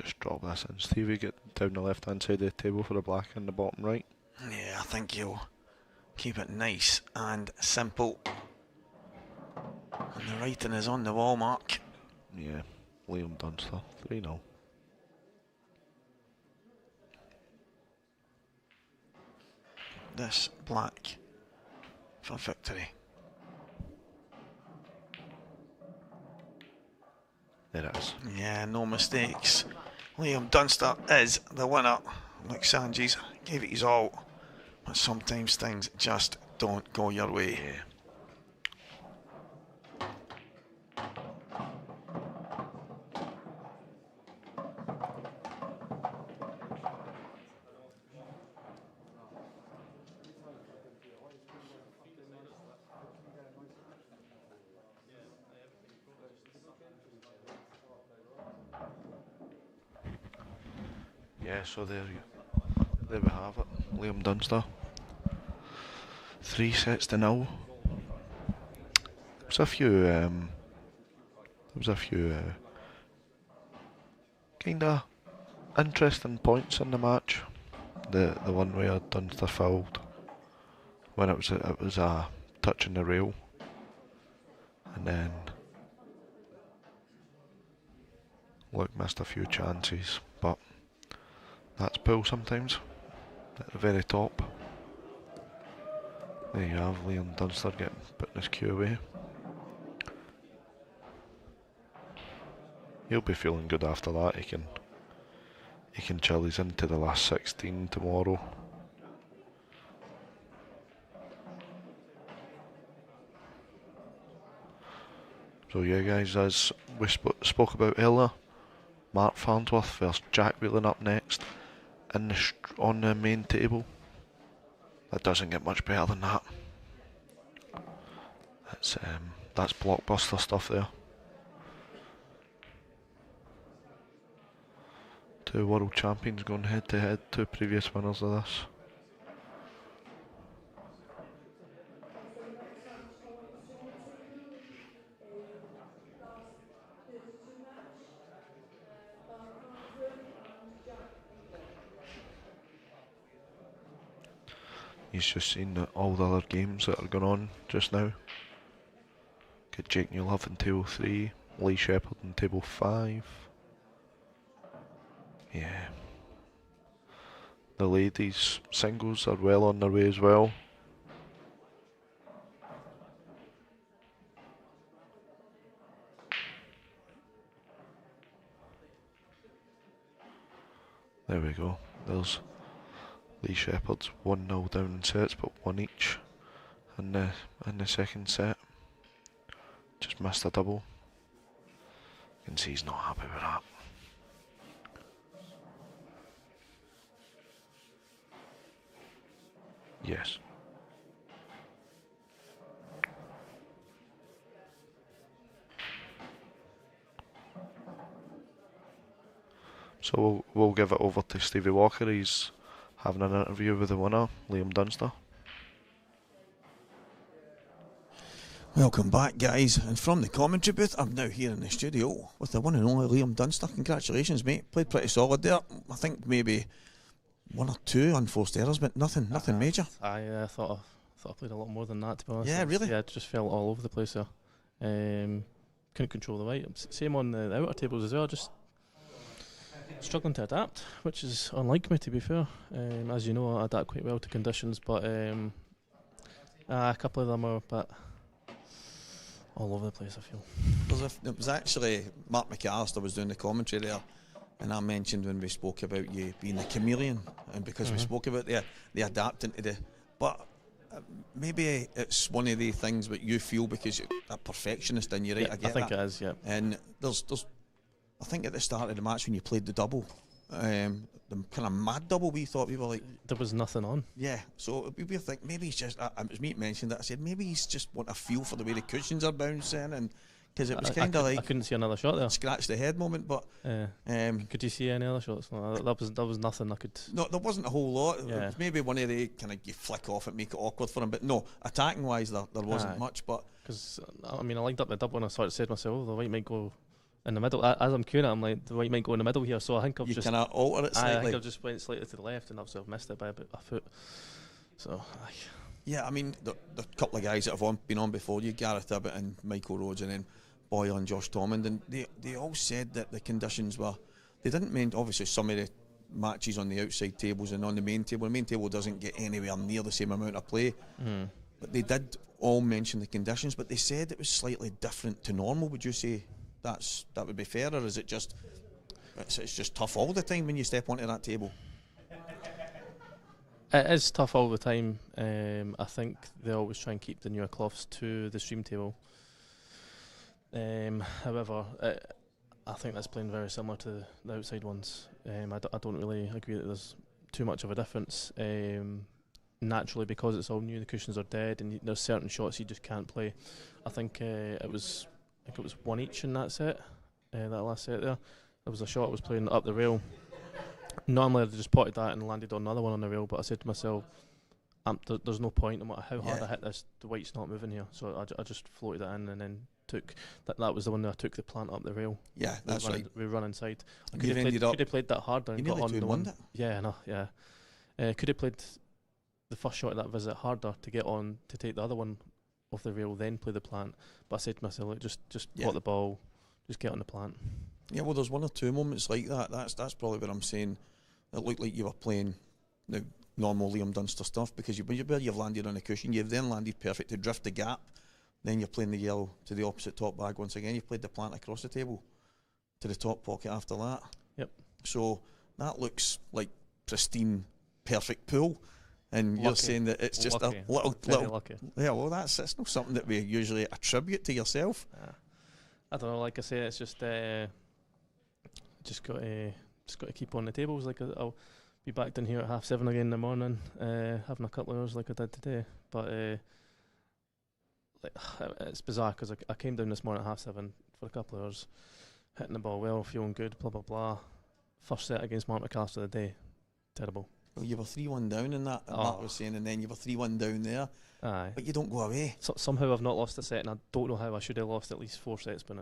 just drop this in. Stevie, get down the left hand side of the table for the black and the bottom right. Yeah, I think he'll keep it nice and simple. And the writing is on the wall, Mark. Yeah, Liam Dunster, 3-0. This black for victory. There it is. Yeah, no mistakes. Liam Dunster is the winner. Like Sanji's gave it his all, but sometimes things just don't go your way. Yeah. Yeah, so there we have it. Liam Dunster, 3-0. There was a few kind of interesting points in the match. The one where Dunster fouled when it was a touch in the rail, and then Luke missed a few chances, but that's pool sometimes, at the very top. There you have Liam Dunster putting his cue away. He'll be feeling good after that. He can chill. He's into the last 16 tomorrow. So yeah guys, as we spoke about earlier, Mark Farnsworth versus Jack Wheelen up next on the main table. That doesn't get much better than that. That's blockbuster stuff there. Two world champions going head to head, two previous winners of this. He's just seen all the other games that are going on just now. Get Jake Newlove in table 3, Lee Shepherd in table 5. Yeah. The ladies' singles are well on their way as well. There we go. There's Lee Shepherd's 1-0 down in sets, but one each in the second set. Just missed a double. You can see he's not happy with that. Yes. So we'll give it over to Stevie Walker. He's having an interview with the winner, Liam Dunster. Welcome back, guys, and from the commentary booth, I'm now here in the studio with the one and only Liam Dunster. Congratulations, mate. Played pretty solid there. I think maybe one or two unforced errors, but nothing major. I thought I played a lot more than that, to be honest. Yeah, really? Yeah, it just felt all over the place there. Couldn't control the weight. Same on the outer tables as well, just struggling to adapt, which is unlike me, to be fair. As you know, I adapt quite well to conditions, but a couple of them are a bit all over the place, I feel. It was actually Mark McAllister was doing the commentary there, and I mentioned when we spoke about you being a chameleon, and because we spoke about the adapting to the, but maybe it's one of the things that you feel because you're a perfectionist and you're right. Yeah, I think that. It is, yeah. And there's I think at the start of the match when you played the double, the kind of mad double, we were like there was nothing on. Yeah, so we were thinking maybe he's just. It was me that mentioned that. I said maybe he's just want a feel for the way the cushions are bouncing, and because it was kind of like I couldn't see another shot there. Scratch the head moment, but could you see any other shots? No, that was nothing. I could. No, there wasn't a whole lot. Yeah. It was maybe one of the kind of you flick off and make it awkward for him, but no, attacking wise there wasn't much. But because I mean I lined up the double and I sort of said to myself, oh, the white might go in the middle. As I'm queuing it, I'm like, the white might go in the middle here. So I think I've You just kind of alter it slightly. I think I've just went slightly to the left, and obviously I've missed it by about a foot. So. Yeah, I mean, the couple of guys that have been on before you, Gareth Hibbott and Michael Rhodes, and then Boyle and Josh Thomond, and they all said that the conditions were. They didn't mean obviously some of the matches on the outside tables and on the main table. The main table doesn't get anywhere near the same amount of play. But they did all mention the conditions, but they said it was slightly different to normal. Would you say that would be fair, or is it just it's just tough all the time when you step onto that table? It is tough all the time. I think they always try and keep the newer cloths to the stream table. However, I think that's playing very similar to the outside ones. I don't really agree that there's too much of a difference. Naturally, because it's all new, the cushions are dead, and there's certain shots you just can't play. I think it was one each in that set, that last set there. There was a shot I was playing up the rail. Normally I'd just potted that and landed on another one on the rail, but I said to myself, there's no point, no matter how hard I hit this, the white's not moving here. So I just floated it in and then took that was the one that I took the plant up the rail. Yeah, that's right. We run inside. I could have played that harder and got on the one. Yeah, no, yeah. Could have played the first shot of that visit harder to get on to take the other one off the rail, then play the plant. But I said to myself, look, just pot the ball, just get on the plant. Yeah, well, there's one or two moments like that. That's probably what I'm saying. It looked like you were playing the normal Liam Dunster stuff, because you've landed on a cushion, you've then landed perfect to drift the gap, then you're playing the yellow to the opposite top bag once again. You've played the plant across the table to the top pocket after that. Yep. So that looks like pristine, perfect pool. And you're saying that it's just a little lucky. Yeah, well, that's not something that we usually attribute to yourself. I don't know. Like I say, it's just got to keep on the tables. Like I'll be back down here at 7:30 again in the morning, having a couple of hours like I did today. But it's bizarre because I came down this morning at 7:30 for a couple of hours, hitting the ball well, feeling good, blah blah blah. First set against Mark McAllister of the day, terrible. Well, you were 3-1 down in that, Mark was saying, and then you were 3-1 down there. Aye. But you don't go away. Somehow I've not lost a set, and I don't know how. I should have lost at least 4 sets, but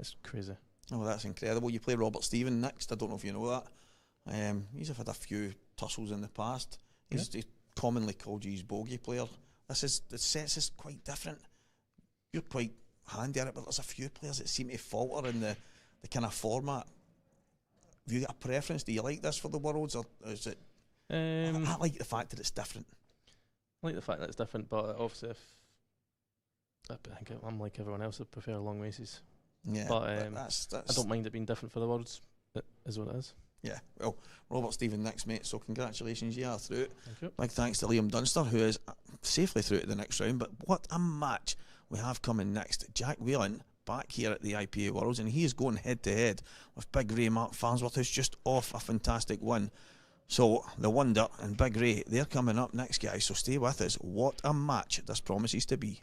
it's crazy. Oh, that's incredible. You play Robert Stephen next. I don't know if you know that. He's had a few tussles in the past. He's commonly called his bogey player. The sets is quite different. You're quite handy at it, but there's a few players that seem to falter in the kind of format. Have you got a preference? Do you like this for the Worlds, or is it? I like the fact that it's different. I like the fact that it's different, but obviously I think I'm like everyone else, I prefer long races. Yeah, but that's I don't mind it being different for the Worlds. It is what it is. Yeah, well, Robert Stephen next, mate, so congratulations, you are through it. Thank you. Big thanks to Liam Dunster, who is safely through to the next round. But what a match we have coming next. Jack Wheelen back here at the IPA Worlds, and he is going head to head with Big Ray Mark Farnsworth, who's just off a fantastic win. So the Wonder and Big Ray, they're coming up next, guys, so stay with us. What a match this promises to be.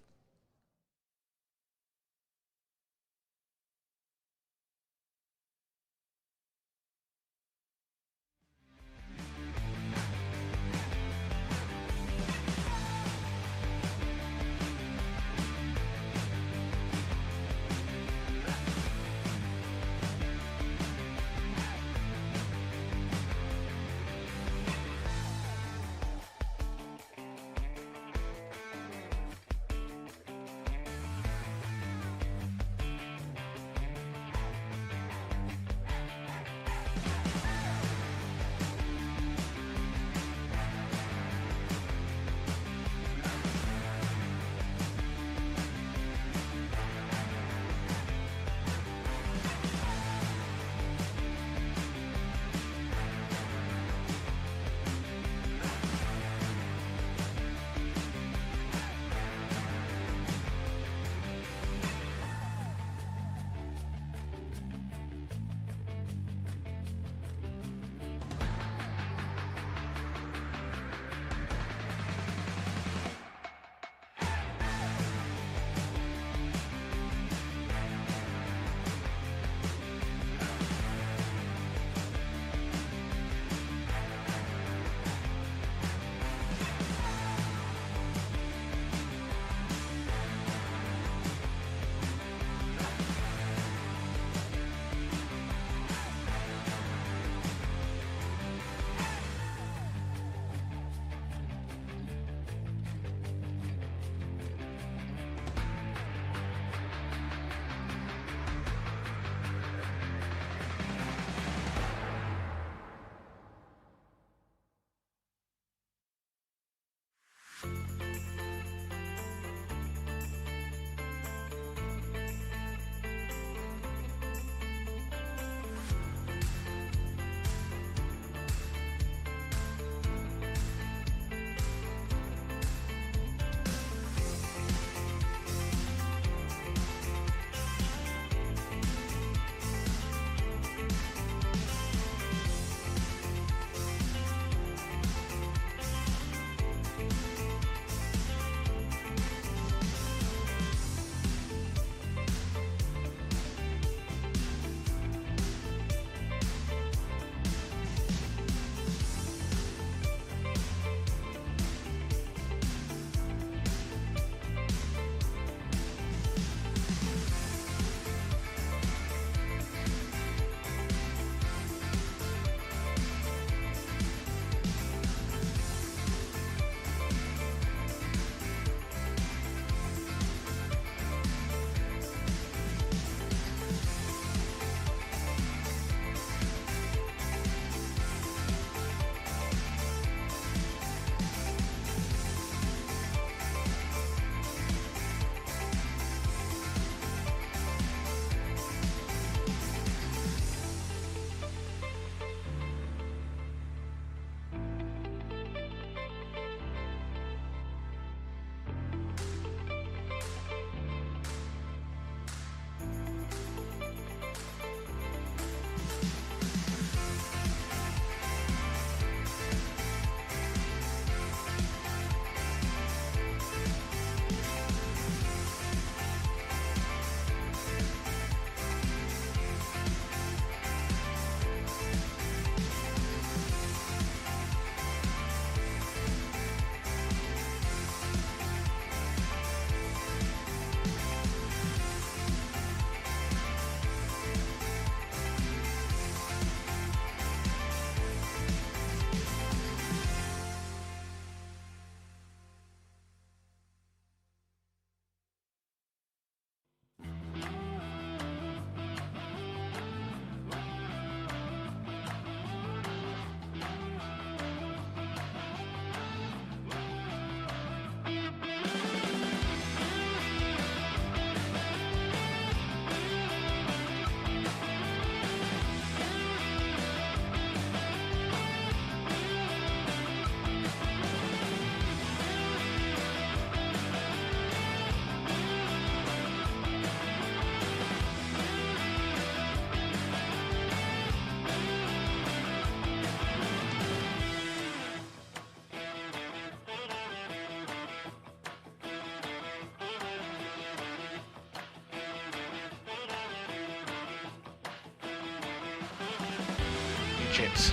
Championships.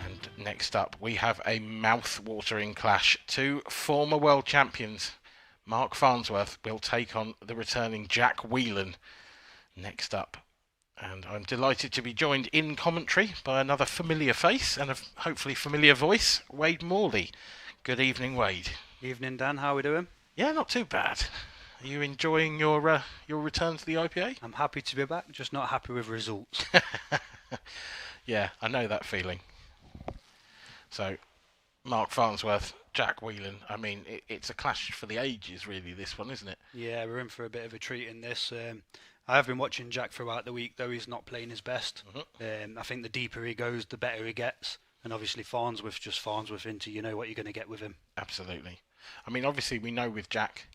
And next up, we have a mouth-watering clash. Two former world champions, Mark Farnsworth, will take on the returning Jack Wheelen next up. And I'm delighted to be joined in commentary by another familiar face and a hopefully familiar voice, Wade Morley. Good evening, Wade. Evening, Dan. How are we doing? Yeah, not too bad. Are you enjoying your return to the IPA? I'm happy to be back, just not happy with results. Yeah, I know that feeling. So, Mark Farnsworth, Jack Wheelen. I mean, it's a clash for the ages, really, this one, isn't it? Yeah, we're in for a bit of a treat in this. I have been watching Jack throughout the week, though he's not playing his best. I think the deeper he goes, the better he gets. And obviously Farnsworth just Farnsworth into, you know what you're going to get with him. Absolutely. I mean, obviously we know with Jack,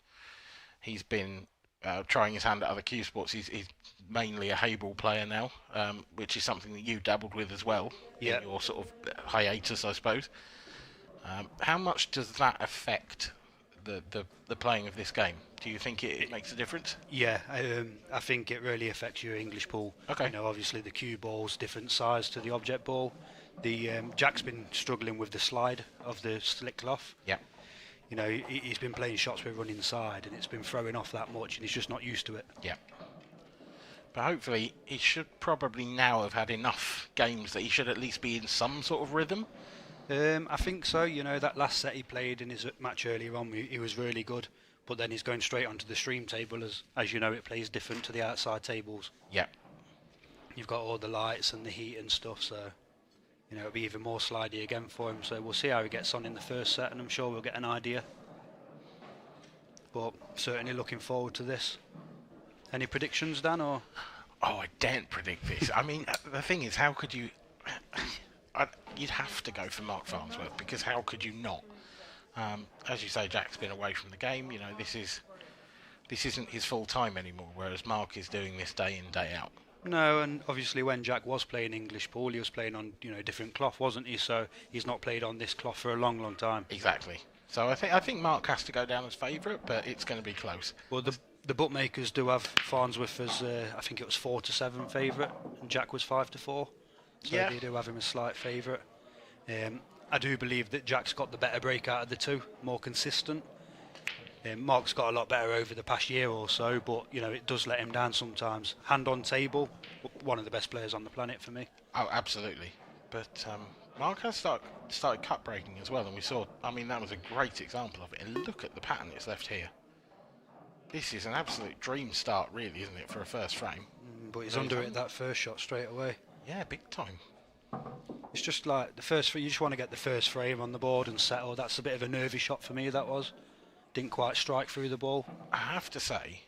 he's been trying his hand at other Cuesports. He's mainly a Hayball player now, which is something that you dabbled with as well in your sort of hiatus, I suppose. How much does that affect the playing of this game? Do you think it makes a difference? Yeah, I think it really affects your English ball. Okay. You know, obviously the cue ball's different size to the object ball. The Jack's been struggling with the slide of the slick cloth. Yeah. You know, he's been playing shots with running side, and it's been throwing off that much, and he's just not used to it. Yeah. But hopefully he should probably now have had enough games that he should at least be in some sort of rhythm. I think so. You know, that last set he played in his match earlier on, he was really good. But then he's going straight onto the stream table, as you know, it plays different to the outside tables. Yeah. You've got all the lights and the heat and stuff, so you know it'll be even more slidey again for him. So we'll see how he gets on in the first set, and I'm sure we'll get an idea. But certainly looking forward to this. Any predictions, Dan? Or oh, I daren't predict this. I mean, the thing is, how could you? You'd have to go for Mark Farnsworth, because how could you not? As you say, Jack's been away from the game. You know, this isn't his full time anymore. Whereas Mark is doing this day in, day out. no, and obviously when Jack was playing English pool, he was playing on different cloth, wasn't he? So he's not played on this cloth for a long, long time. Exactly. So I think Mark has to go down as favourite, but it's going to be close. Well, the bookmakers do have Farnsworth as I think it was 4-7 favourite, and Jack was 5-4. So yeah, they do have him as slight favourite. I do believe that Jack's got the better break out of the two, more consistent. Mark's got a lot better over the past year or so, but it does let him down sometimes. Hand on table, one of the best players on the planet for me. Oh, absolutely. But Mark has started cut breaking as well, and we saw. I mean, that was a great example of it. And look at the pattern it's left here. This is an absolute dream start, really, isn't it, for a first frame? But he's under it that first shot straight away. Yeah, big time. It's just like the first. You just want to get the first frame on the board and settle. That's a bit of a nervy shot for me. That was. Didn't quite strike through the ball. I have to say,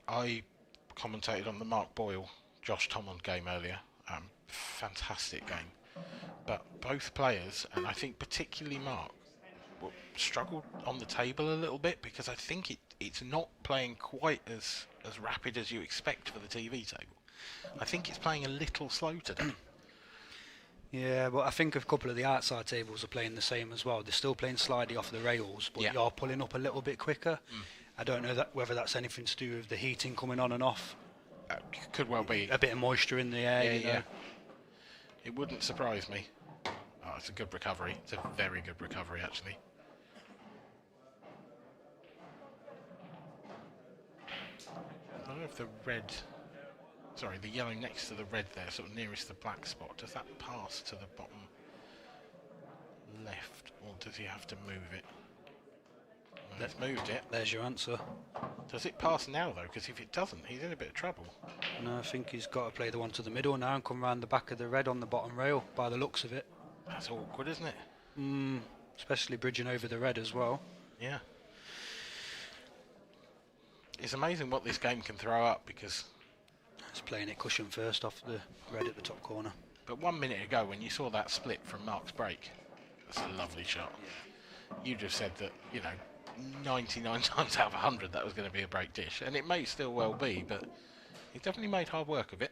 I commentated on the Mark Boyle, Josh Tommond game earlier. Fantastic game. But both players, and I think particularly Mark, struggled on the table a little bit, because I think it's not playing quite as rapid as you expect for the TV table. I think it's playing a little slow today. Yeah, but I think a couple of the outside tables are playing the same as well. They're still playing slidey off the rails, but you're pulling up a little bit quicker. I don't know whether that's anything to do with the heating coming on and off. Could well be. A bit of moisture in the air, Yeah. It wouldn't surprise me. Oh, it's a good recovery. It's a very good recovery, actually. I don't know if the yellow next to the red there, sort of nearest the black spot, does that pass to the bottom left, or does he have to move it? Well, he's moved it. There's your answer. Does it pass now, though? Because if it doesn't, he's in a bit of trouble. No, I think he's got to play the one to the middle now and come round the back of the red on the bottom rail, by the looks of it. That's awkward, isn't it? Especially bridging over the red as well. Yeah. It's amazing what this game can throw up, because it's playing it cushion first off the red at the top corner. But 1 minute ago, when you saw that split from Mark's break, that's a lovely shot. Yeah. You just said that, 99 times out of 100 that was going to be a break dish, and it may still well be, but he definitely made hard work of it.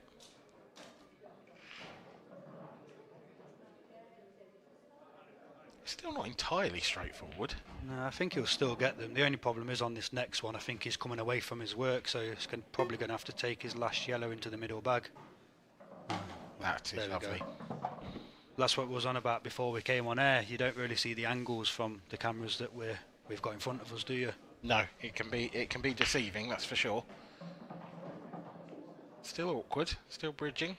Still not entirely straightforward. No, I think he'll still get them. The only problem is on this next one, I think he's coming away from his work, so he's probably going to have to take his last yellow into the middle bag. That is lovely. that's what I was on about before we came on air. You don't really see the angles from the cameras that we've got in front of us, do you? No, it can be deceiving, that's for sure. Still awkward, still bridging.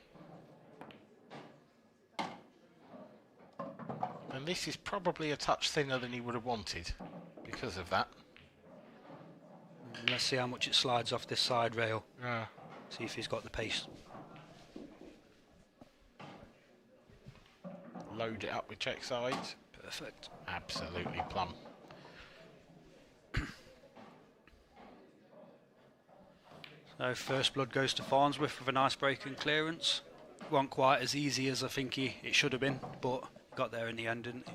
And this is probably a touch thinner than he would have wanted because of that. Let's see how much it slides off this side rail. Yeah. See if he's got the pace. Load it up with check sides. Perfect. Absolutely plumb. So first blood goes to Farnsworth with a nice break and clearance. Wasn't quite as easy as I think it should have been, but got there in the end, didn't he?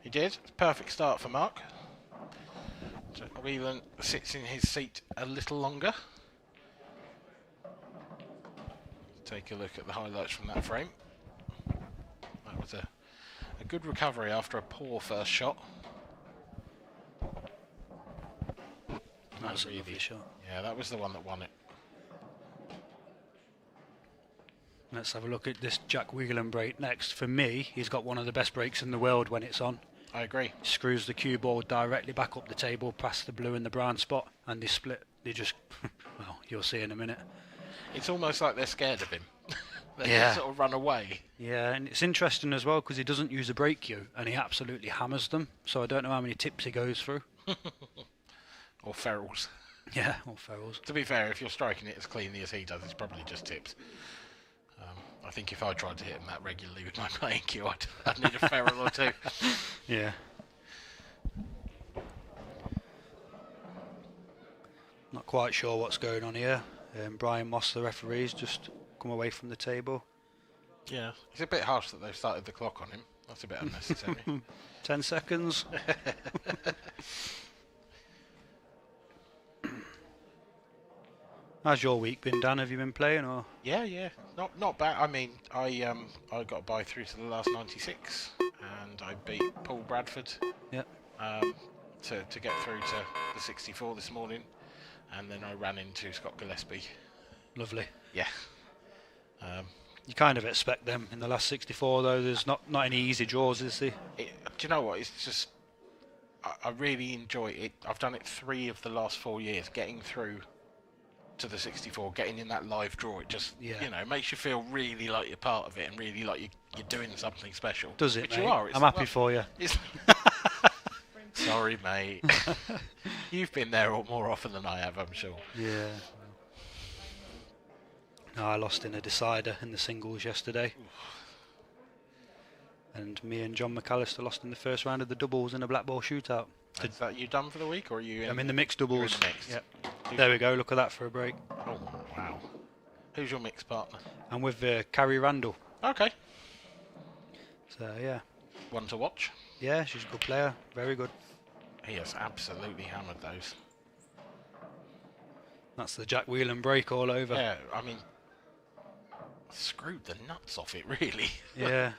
He did. Perfect start for Mark. So Wheelen sits in his seat a little longer. Take a look at the highlights from that frame. That was a good recovery after a poor first shot. That was a lovely shot. Yeah, that was the one that won it. Let's have a look at this Jack Wheelen break next. For me, he's got one of the best breaks in the world when it's on. I agree. Screws the cue ball directly back up the table past the blue and the brown spot, and they split. They just, well, you'll see in a minute. It's almost like they're scared of him. They Yeah. sort of run away. Yeah, and it's interesting as well because he doesn't use a break cue, and he absolutely hammers them. So I don't know how many tips he goes through. Or ferals. Yeah, or ferals. To be fair, if you're striking it as cleanly as he does, it's probably just tips. I think if I tried to hit him that regularly with my playing cue, I'd need a feral or two. Yeah. Not quite sure what's going on here. Brian Moss, the referee's just come away from the table. Yeah. It's a bit harsh that they've started the clock on him. That's a bit unnecessary. 10 seconds. How's your week been, Dan? Have you been playing or? Yeah. Not bad. I mean, I got by through to the last 96, and I beat Paul Bradford. Yeah. To get through to the 64 this morning, and then I ran into Scott Gillespie. Lovely. Yeah. You kind of expect them in the last 64, though. There's not any easy draws, is there? Do you know what? It's just I really enjoy it. I've done it 3 of the last 4 years, getting through to the 64, getting in that live draw. It just makes you feel really like you're part of it and really like you're doing something special. Does it, Which mate? you are. I'm happy for you. Sorry, mate. You've been there more often than I have, I'm sure. Yeah. No, I lost in a decider in the singles yesterday. And me and John McAllister lost in the first round of the doubles in a blackball shootout. Is that you done for the week, or are you in? I'm in the mixed doubles. You're in the mixed. Yep. There we go, look at that for a break. Oh, wow. Who's your mixed partner? I'm with Carrie Randall. Okay. So, yeah. One to watch? Yeah, she's a good player. Very good. He has absolutely hammered those. That's the Jack Wheelen break all over. Yeah, I mean, screwed the nuts off it, really. Yeah.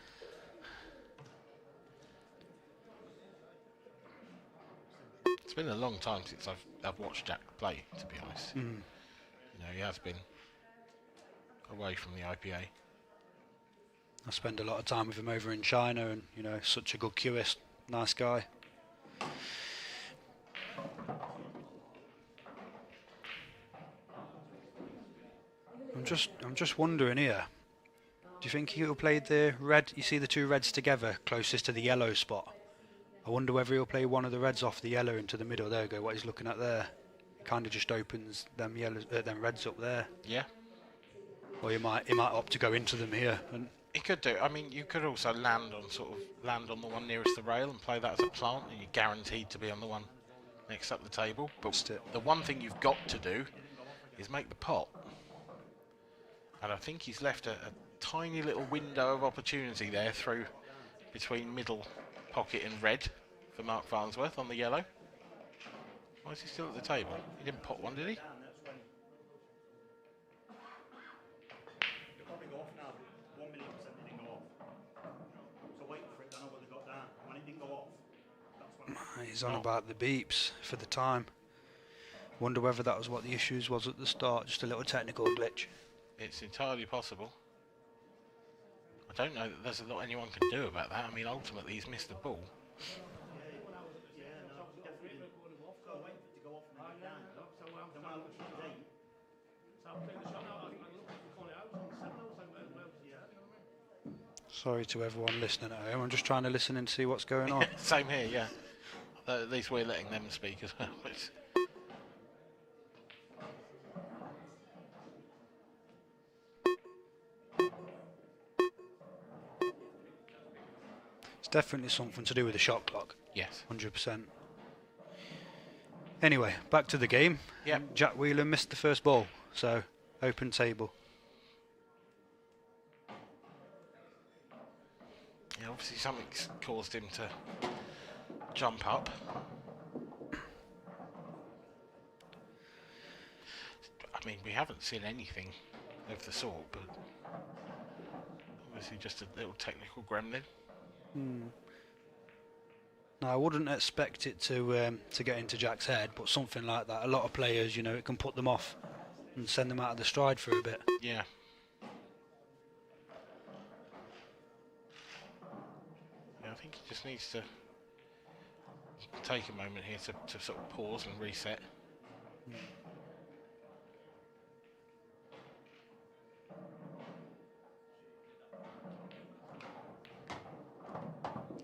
It's been a long time since I've watched Jack play, to be honest. Mm. He has been away from the IPA. I spend a lot of time with him over in China, and such a good cueist, nice guy. I'm just wondering here. Do you think he'll play the red? You see the 2 reds together, closest to the yellow spot. I wonder whether he'll play one of the reds off the yellow into the middle. There we go. What he's looking at there, kind of just opens them them reds up there. Yeah. Or he might opt to go into them here. And he could do. I mean, you could also land on the one nearest the rail and play that as a plant, and you're guaranteed to be on the one next up the table. But the one thing you've got to do is make the pot. And I think he's left a tiny little window of opportunity there through between middle pocket and red for Mark Farnsworth on the yellow. Why is he still at the table? He didn't pot one, did he? He's on about the beeps for the time. Wonder whether that was what the issues was at the start, just a little technical glitch. It's entirely possible. I I don't know that there's a lot anyone can do about that. I mean, ultimately he's missed the ball. Sorry to everyone listening at home. I'm just trying to listen and see what's going on. Same here, yeah. At least we're letting them speak as well. It's definitely something to do with the shot clock. Yes. 100%. Anyway, back to the game. Yep. Jack Wheelen missed the first ball, so open table. Yeah, obviously something's caused him to jump up. I mean, we haven't seen anything of the sort, but obviously just a little technical gremlin. No, I wouldn't expect it to get into Jack's head, but something like that. A lot of players, you know, it can put them off and send them out of the stride for a bit. Yeah. I think he just needs to take a moment here to sort of pause and reset.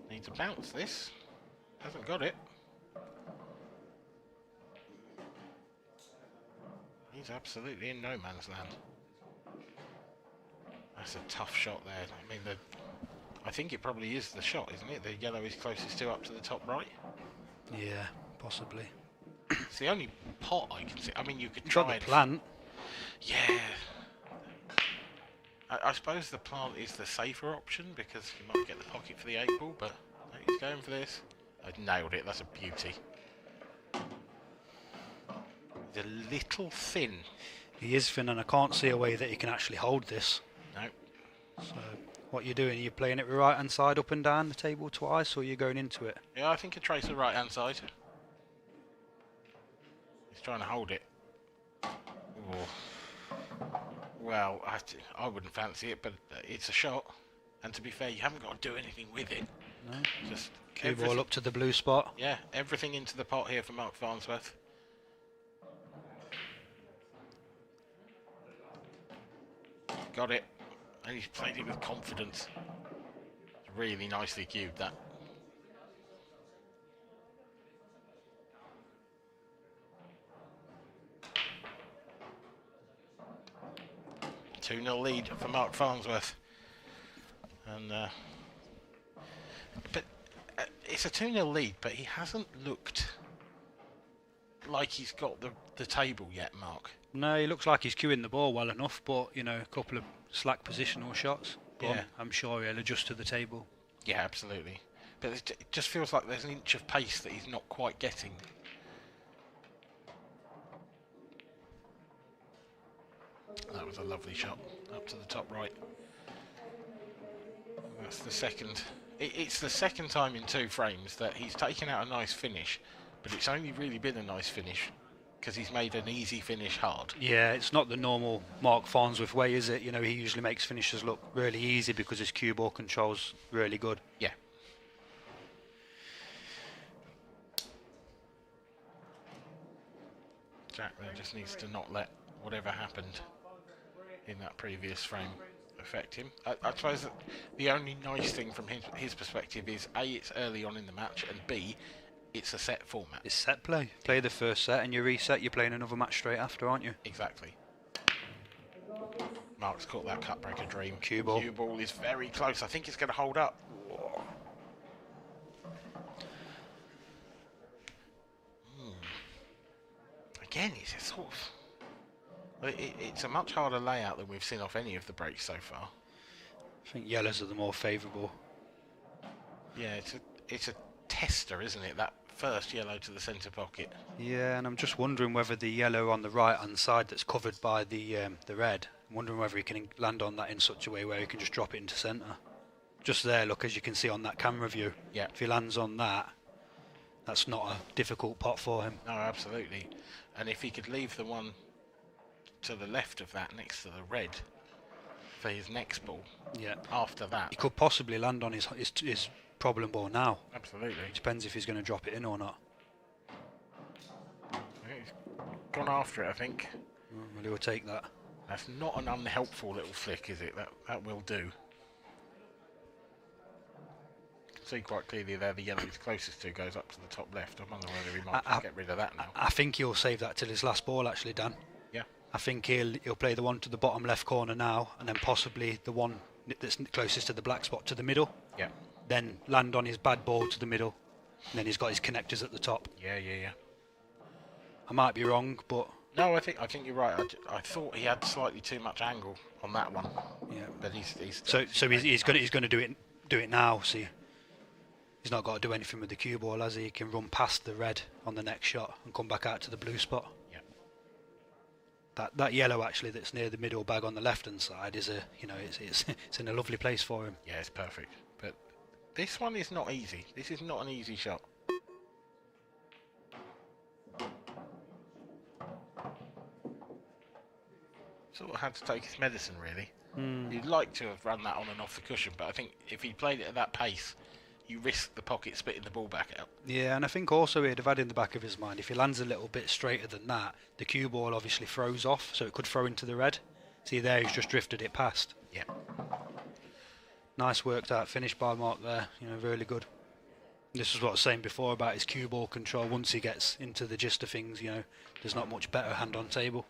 Needs to bounce this. Hasn't got it. He's absolutely in no man's land. That's a tough shot there. I mean, I think it probably is the shot, isn't it? The yellow is closest to up to the top right. Yeah, possibly. It's the only pot I can see. I mean, you could You've try got the and plant. Yeah. I suppose the plant is the safer option because you might get the pocket for the 8 ball, but he's going for this. I nailed it. That's a beauty. He's a little thin. He is thin, and I can't see a way that he can actually hold this. No. So what you're doing, you're playing it with right hand side up and down the table twice, or you're going into it? Yeah, I think a tracer right hand side. He's trying to hold it. Oh. Well, I wouldn't fancy it, but it's a shot. And to be fair, you haven't got to do anything with it. No. Just Cue ball up to the blue spot. Yeah, everything into the pot here for Mark Farnsworth. Got it. And he's played it with confidence. Really nicely cued, that. Two-0 lead for Mark Farnsworth. And but it's a 2-0 lead, but he hasn't looked like he's got the table yet, Mark. No, he looks like he's cueing the ball well enough, but, you know, a couple of slack positional shots. But Yeah. I'm sure he'll adjust to the table. Yeah, absolutely. But it just feels like there's an inch of pace that he's not quite getting. That was a lovely shot up to the top right. That's the second. It's the second time in 2 frames that he's taken out a nice finish, but it's only really been a nice finish because he's made an easy finish hard. Yeah, it's not the normal Mark Farnsworth way, is it? You know, he usually makes finishes look really easy because his cue ball control's really good. Yeah. Jack there just needs to not let whatever happened in that previous frame affect him. I suppose that the only nice thing from his perspective is A, it's early on in the match, and B, it's a set format. It's set play. Play the first set and you reset, you're playing another match straight after, aren't you? Exactly. Mark's caught that cut breaker dream. Cue ball. Cue ball is very close. I think it's going to hold up. Again, it's a sort of... It's a much harder layout than we've seen off any of the breaks so far. I think yellows are the more favourable. Yeah, it's a tester, isn't it? That first yellow to the centre pocket. Yeah, and I'm just wondering whether the yellow on the right hand side that's covered by the red, I'm wondering whether he can land on that in such a way where he can just drop it into centre. Just there, look, as you can see on that camera view. Yeah. If he lands on that, that's not a difficult pot for him. No, absolutely. And if he could leave the one to the left of that next to the red for his next ball. Yeah. After that, He could possibly land on his problem ball now. Absolutely. It depends if he's going to drop it in or not. He's gone after it, I think. Well, he will take that. That's not an unhelpful little flick, is it? That will do. See quite clearly there the yellow he's closest to goes up to the top left. I wonder whether he might just get rid of that now. I think he'll save that till his last ball, actually, Dan. Yeah. I think he'll play the one to the bottom left corner now, and then possibly the one that's closest to the black spot to the middle. Yeah. Then land on his bad ball to the middle, and then he's got his connectors at the top. Yeah. I might be wrong, but no, I think you're right. I thought he had slightly too much angle on that one. Yeah. But he's going to do it now. See, he's not got to do anything with the cue ball, has he? He can run past the red on the next shot and come back out to the blue spot. Yeah. That yellow actually that's near the middle bag on the left hand side is it's in a lovely place for him. Yeah, it's perfect. But this one is not easy. This is not an easy shot. Sort of had to take his medicine, really. You'd like to have run that on and off the cushion, but I think if he played it at that pace, you risk the pocket spitting the ball back out. Yeah, and I think also he'd have had in the back of his mind, if he lands a little bit straighter than that, the cue ball obviously throws off, so it could throw into the red. See there, he's just drifted it past. Yeah. Nice worked out finish by Mark there, really good. This is what I was saying before about his cue ball control. Once he gets into the gist of things, there's not much better hand on table.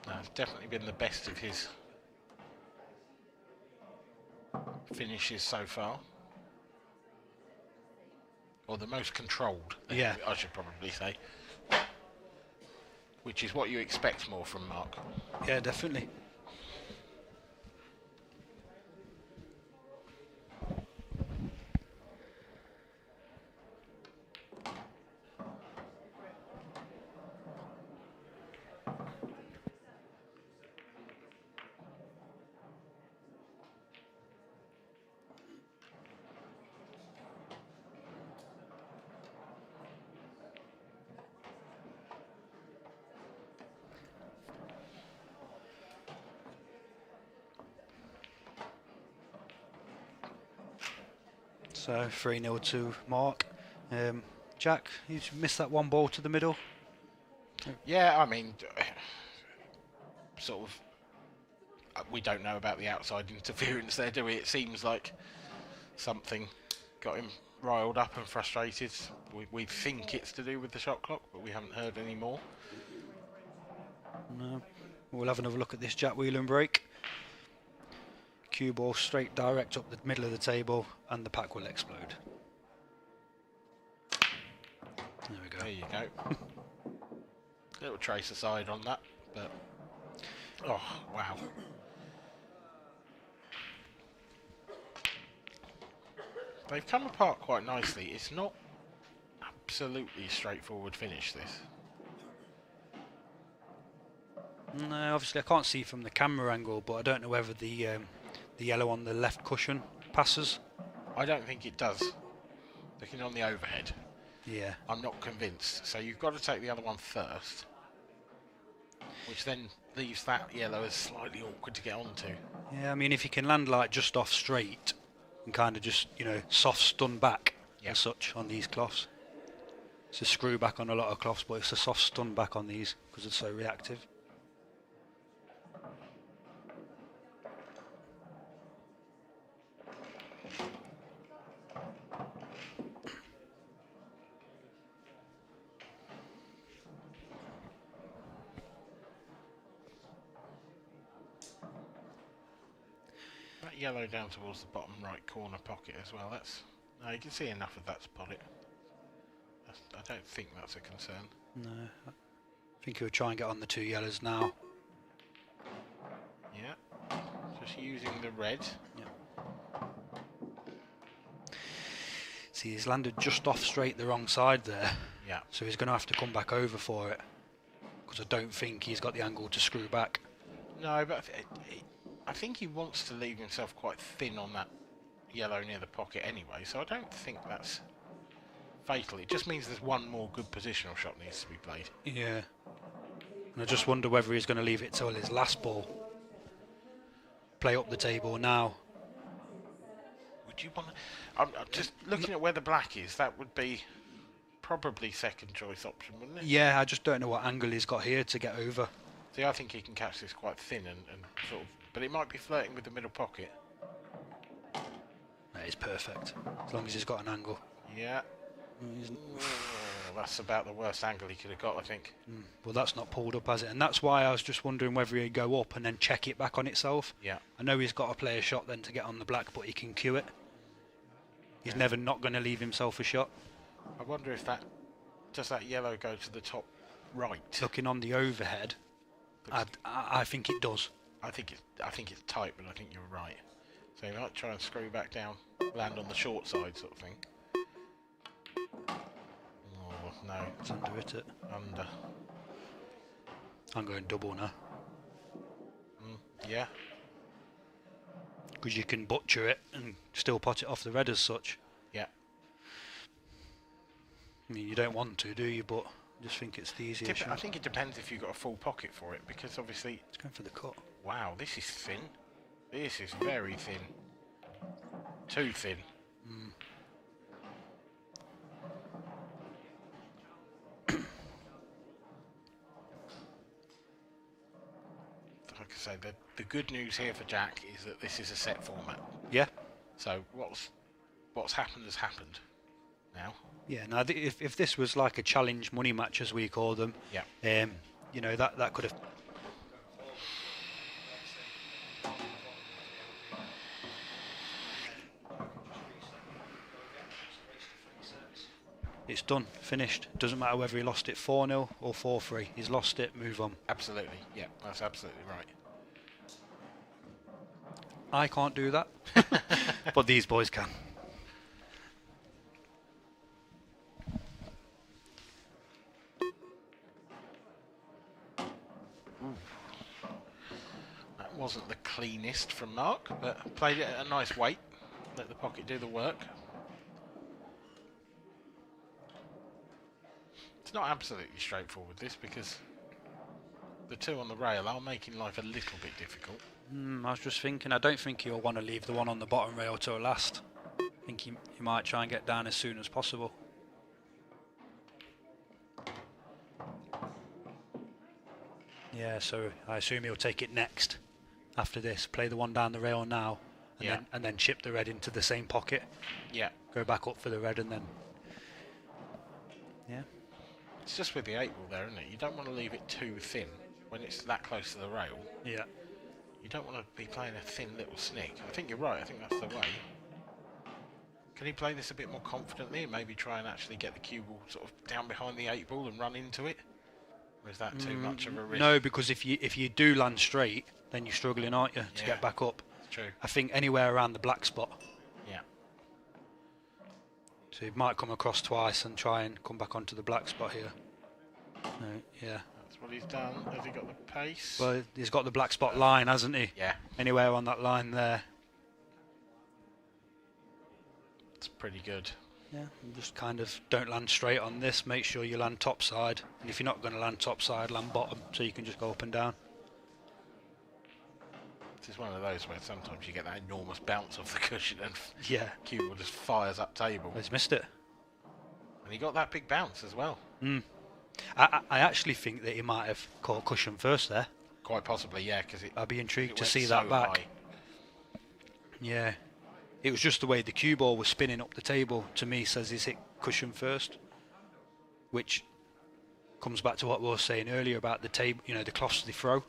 No, it's definitely been the best of his finishes so far. Or the most controlled, yeah. I should probably say. Which is what you expect more from Mark. Yeah, definitely. So 3-0 to Mark. Jack, you missed that one ball to the middle. Yeah, I mean, sort of, we don't know about the outside interference there, do we? It seems like something got him riled up and frustrated. We think it's to do with the shot clock, but we haven't heard any more. No. We'll have another look at this Jack Wheelen break. Cue ball straight direct up the middle of the table and the pack will explode. There we go. There you go. Little trace aside on that, but oh wow. They've come apart quite nicely. It's not absolutely straightforward finish, this. No, obviously I can't see from the camera angle, but I don't know whether the yellow on the left cushion passes. I don't think it does. Looking on the overhead. Yeah. I'm not convinced. So you've got to take the other one first, which then leaves that yellow as slightly awkward to get onto. Yeah, I mean, if you can land like just off straight and kind of just, soft stun back as such on these cloths. It's a screw back on a lot of cloths, but it's a soft stun back on these because it's so reactive. Yellow down towards the bottom right corner pocket as well. No, you can see enough of that to pot it. I don't think that's a concern. No, I think he'll try and get on the two yellows now. Yeah, just using the red. Yeah. See, he's landed just off straight the wrong side there. Yeah. So he's going to have to come back over for it because I don't think he's got the angle to screw back. No, but I think he wants to leave himself quite thin on that yellow near the pocket anyway, so I don't think that's fatal. It just means there's one more good positional shot needs to be played. Yeah. And I just wonder whether he's going to leave it till his last ball. Play up the table now. Would you want to... I'm just looking at where the black is, that would be probably second choice option, wouldn't it? Yeah, I just don't know what angle he's got here to get over. See, I think he can catch this quite thin and sort of... But it might be flirting with the middle pocket. That is perfect, as long as he's got an angle. Yeah. That's about the worst angle he could have got, I think. Well, that's not pulled up, has it? And that's why I was just wondering whether he'd go up and then check it back on itself. Yeah. I know he's got to play a shot then to get on the black, but he can cue it. He's never not going to leave himself a shot. I wonder if that... Does that yellow go to the top right? Looking on the overhead, I think it does. I think it's tight, but I think you're right. So you might try and screw back down, land on the short side sort of thing. Oh, no. It's under it. Under. I'm going double now. Yeah. Because you can butcher it and still pot it off the red as such. Yeah. I mean, you don't want to, do you? But I just think it's the easiest shot. I think it depends if you've got a full pocket for it, because obviously... It's going for the cut. Wow, this is thin. This is very thin. Too thin. Like I say, the good news here for Jack is that this is a set format. Yeah. So what's happened has happened now. Yeah, now if this was like a challenge money match, as we call them, yeah. You know, that could have... It's done, finished. Doesn't matter whether he lost it 4-0 or 4-3. He's lost it, move on. Absolutely, yeah, that's absolutely right. I can't do that, but these boys can. That wasn't the cleanest from Mark, but played it at a nice weight. Let the pocket do the work. It's not absolutely straightforward, this, because the two on the rail are making life a little bit difficult. I was just thinking, I don't think he'll want to leave the one on the bottom rail till last. I think he might try and get down as soon as possible. Yeah, so I assume he'll take it next after this. Play the one down the rail now, and then chip the red into the same pocket. Yeah. Go back up for the red and then... Yeah. It's just with the 8-ball there, isn't it? You don't want to leave it too thin when it's that close to the rail. Yeah. You don't want to be playing a thin little snick. I think you're right. I think that's the way. Can he play this a bit more confidently and maybe try and actually get the cue ball sort of down behind the 8-ball and run into it? Or is that too much of a risk? No, because if you do land straight, then you're struggling, aren't you, to get back up? It's true. I think anywhere around the black spot. Yeah. So he might come across twice and try and come back onto the black spot here. No, yeah. That's what he's done. Has he got the pace? Well, he's got the black spot line, hasn't he? Yeah. Anywhere on that line there. It's pretty good. Yeah, just kind of don't land straight on this. Make sure you land top side. And if you're not going to land top side, land bottom, so you can just go up and down. It's one of those where sometimes you get that enormous bounce off the cushion and cue ball just fires up table. He's missed it. And he got that big bounce as well. I actually think that he might have caught cushion first there. Quite possibly, yeah, because I'd be intrigued to went see so that back. high. Yeah. It was just the way the cue ball was spinning up the table, to me, says he's hit cushion first. Which comes back to what we were saying earlier about the table, you know, the cloths they throw.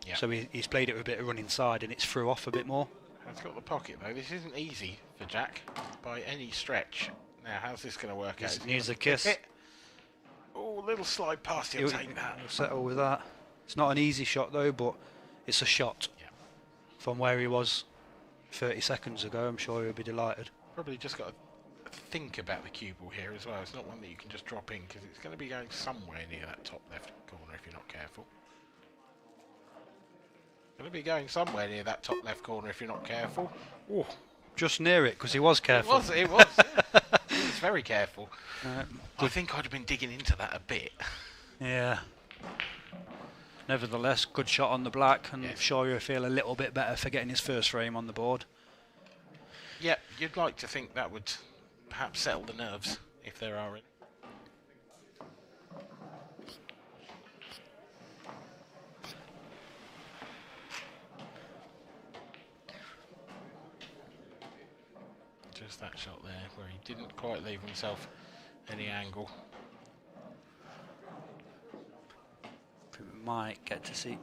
Yeah. So he's played it with a bit of run inside and it's threw off a bit more. It's got the pocket though. This isn't easy for Jack by any stretch. Now, how's this going to work out? Needs a kiss. Oh, little slide past. He'll take that. He'll settle with that. It's not an easy shot though, but it's a shot. Yeah. From where he was 30 seconds ago, I'm sure he'll be delighted. Probably just got to think about the cue ball here as well. It's not one that you can just drop in because it's going to be going somewhere near that top left corner if you're not careful. Going to be going somewhere near that top left corner if you're not careful. Oh, just near it because he was careful. It was. Yeah. He was very careful. I think I'd have been digging into that a bit. Yeah. Nevertheless, good shot on the black, and sure you'll feel a little bit better for getting his first frame on the board. Yeah, you'd like to think that would perhaps settle the nerves, if there are any. Just that shot there, where he didn't quite leave himself any angle. We might get to see.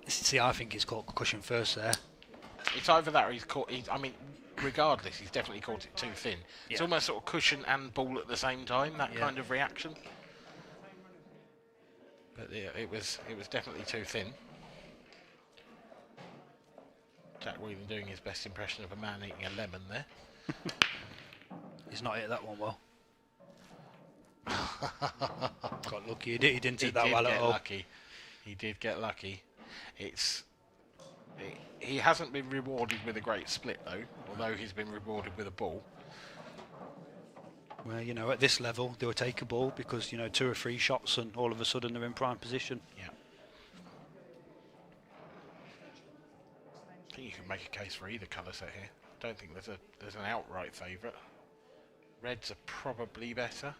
See, I think he's caught cushion first there. It's either that or he's caught. I mean, regardless, he's definitely caught it too thin. It's almost sort of cushion and ball at the same time. That kind of reaction. But yeah, it was definitely too thin. Jack Wheelen doing his best impression of a man eating a lemon there. He's not hit that one well. Got lucky. He didn't hit that well at all. He did get lucky. He hasn't been rewarded with a great split though, although he's been rewarded with a ball. Well, you know, at this level, they'll take a ball because, you know, 2 or 3 shots and all of a sudden they're in prime position. Yeah. I think you can make a case for either colour set here. I don't think there's an outright favourite. Reds are probably better.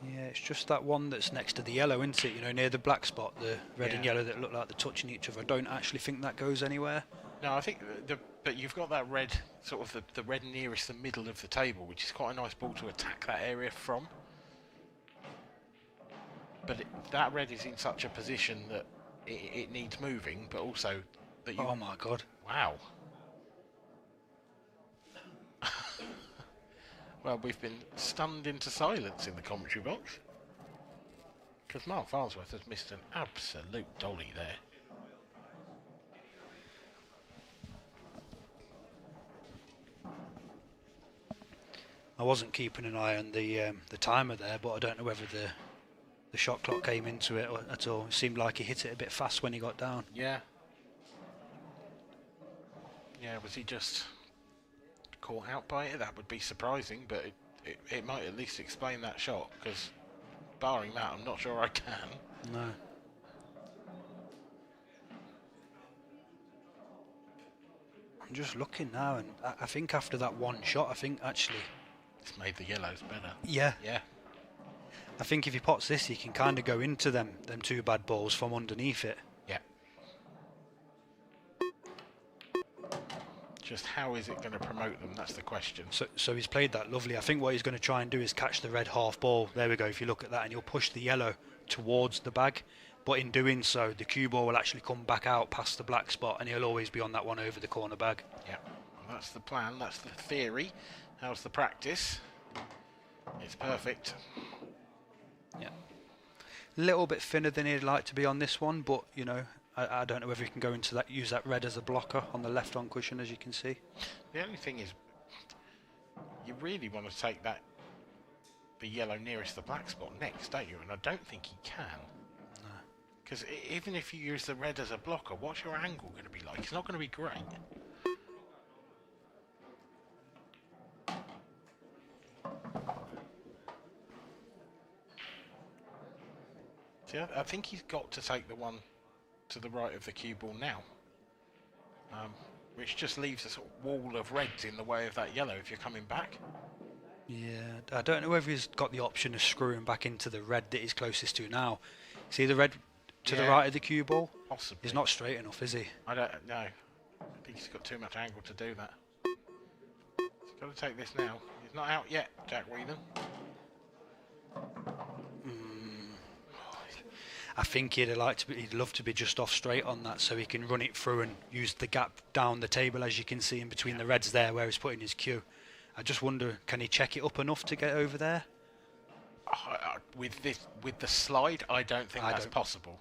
Yeah, it's just that one that's next to the yellow, isn't it? You know, near the black spot, the red and yellow that look like they're touching each other. I don't actually think that goes anywhere. No, I think but you've got that red, sort of the red nearest the middle of the table, which is quite a nice ball to attack that area from. But that red is in such a position that it needs moving, but also that you... Oh my God. Wow. Well, we've been stunned into silence in the commentary box. Because Mark Farnsworth has missed an absolute dolly there. I wasn't keeping an eye on the timer there, but I don't know whether the shot clock came into it at all. It seemed like he hit it a bit fast when he got down. Yeah. Yeah, was he just caught out by it? That would be surprising, but it might at least explain that shot, because barring that, I'm not sure I can. No. I'm just looking now, and I think after that one shot, I think actually... It's made the yellows better. Yeah. Yeah. I think if he pots this, he can kind of go into them 2 bad balls from underneath it. Yeah. Just how is it going to promote them? That's the question. So he's played that lovely. I think what he's going to try and do is catch the red half ball. There we go. If you look at that, and he'll push the yellow towards the bag. But in doing so, the cue ball will actually come back out past the black spot, and he'll always be on that one over the corner bag. Yeah, well, that's the plan. That's the theory. How's the practice? It's perfect. Yeah. A little bit thinner than he'd like to be on this one, but you know, I don't know whether he can go into that, use that red as a blocker on the left on cushion, as you can see. The only thing is, you really want to take the yellow nearest the black spot next, don't you? And I don't think he can. No. Because even if you use the red as a blocker, what's your angle going to be like? It's not going to be great. See, I think he's got to take the one to the right of the cue ball now, which just leaves a sort of wall of reds in the way of that yellow if you're coming back. Yeah, I don't know whether he's got the option of screwing back into the red that he's closest to now. See the red to the right of the cue ball? Possibly. He's not straight enough, is he? I don't know. I think he's got too much angle to do that. He's got to take this now. He's not out yet, Jack Wheelen. I think he'd love to be just off straight on that, so he can run it through and use the gap down the table, as you can see in between the reds there, where he's putting his cue. I just wonder, can he check it up enough to get over there? With the slide, I don't think that's possible.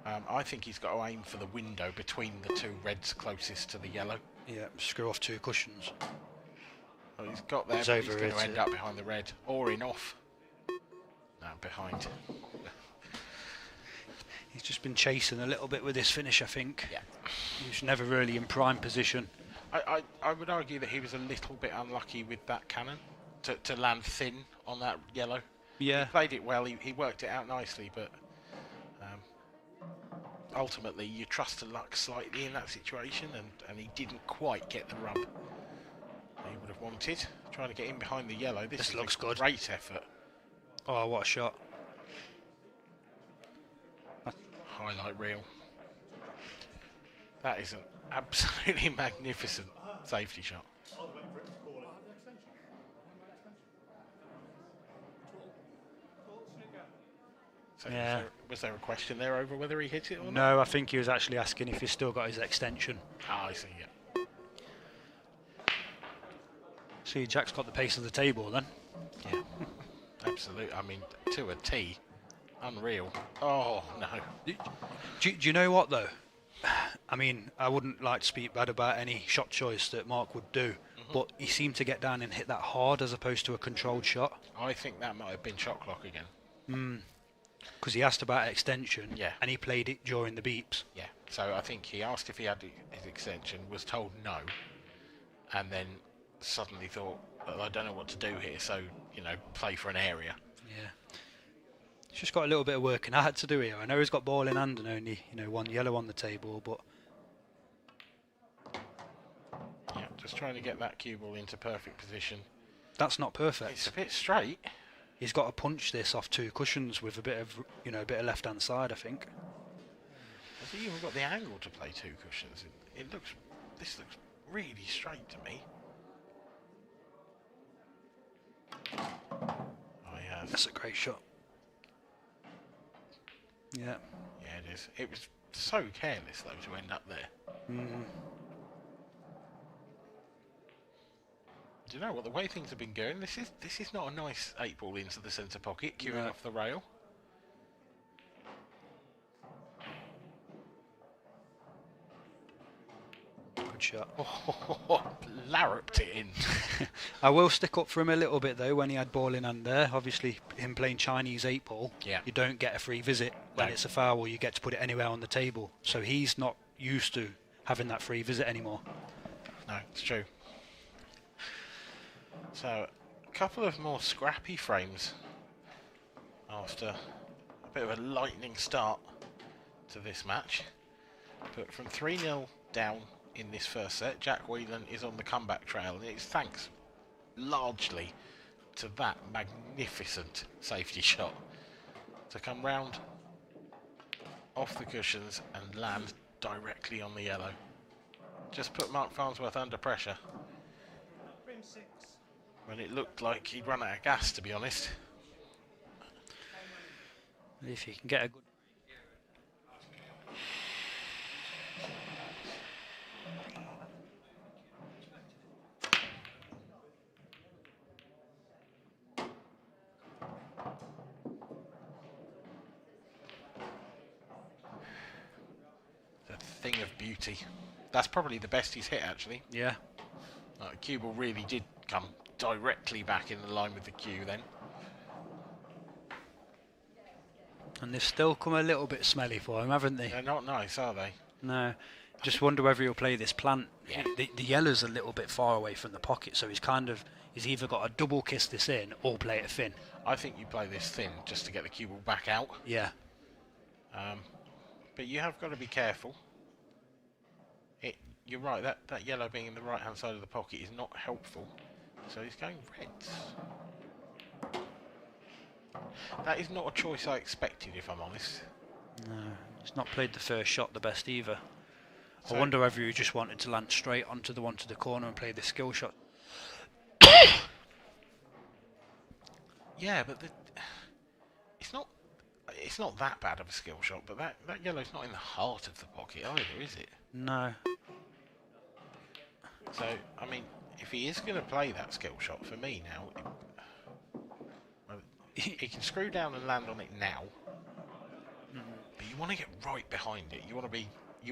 I think he's got to aim for the window between the 2 reds closest to the yellow. Yeah, screw off 2 cushions. Well, he's got there, but he's going to end up behind the red, or in off. No, behind. He's just been chasing a little bit with this finish, I think. Yeah. He was never really in prime position. I would argue that he was a little bit unlucky with that cannon. to land thin on that yellow. Yeah. He played it well. He worked it out nicely, but ultimately you trust to luck slightly in that situation, and he didn't quite get the rub he would have wanted. Trying to get in behind the yellow. This looks a good. Great effort. Oh, what a shot! Highlight reel. That is an absolutely magnificent safety shot. So Yeah. was there a question there over whether he hit it or not? No, I think he was actually asking if he's still got his extension. Ah, I see, yeah. See, Jack's got the pace of the table then. Yeah, absolutely. I mean, to a T. Unreal. Oh, no. Do you know what, though? I mean, I wouldn't like to speak bad about any shot choice that Mark would do, but he seemed to get down and hit that hard as opposed to a controlled shot. I think that might have been shot clock again. Because he asked about extension, Yeah. and he played it during the beeps. Yeah, so I think he asked if he had his extension, was told no, and then suddenly thought, well, I don't know what to do here, so, you know, play for an area. Yeah. He's just got a little bit of working out to do here. I know he's got ball in hand and only, one yellow on the table, but... Yeah, just trying to get that cue ball into perfect position. That's not perfect. It's a bit straight. He's got to punch this off 2 cushions with a bit of, a bit of left-hand side, I think. Has he even got the angle to play 2 cushions? This looks really straight to me. Oh, yeah. That's a great shot. Yeah. Yeah, it is. It was so careless, though, to end up there. Do you know what? The way things have been going, this is not a nice 8-ball into the centre pocket, queuing off the rail. Good shot. Larruped it in. I will stick up for him a little bit though when he had ball in hand there. Obviously, him playing Chinese 8-ball, you don't get a free visit when it's a foul. You get to put it anywhere on the table. So he's not used to having that free visit anymore. No, it's true. So, a couple of more scrappy frames after a bit of a lightning start to this match. But from 3-0 down in this first set, Jack Wheelen is on the comeback trail, and it's thanks largely to that magnificent safety shot to come round off the cushions and land directly on the yellow. Just put Mark Farnsworth under pressure when it looked like he'd run out of gas, to be honest. If he can get a good... The thing of beauty. That's probably the best he's hit, actually. Yeah. The cue ball really did come directly back in the line with the cue then. And they've still come a little bit smelly for him, haven't they? They're not nice, are they? No. Just wonder whether he'll play this plant. Yeah. The yellow's a little bit far away from the pocket, so he's either got to double kiss this in or play it thin. I think you play this thin just to get the cue ball back out. Yeah. But you have got to be careful. You're right, that yellow being in the right hand side of the pocket is not helpful. So he's going reds. That is not a choice I expected, if I'm honest. No, he's not played the first shot the best either. So I wonder whether he just wanted to land straight onto the one to the corner and play the skill shot. Yeah, but it's not that bad of a skill shot, but that yellow's not in the heart of the pocket either, is it? No. So, I mean, if he is going to play that skill shot, for me now, he can screw down and land on it now, but you want to get right behind it. You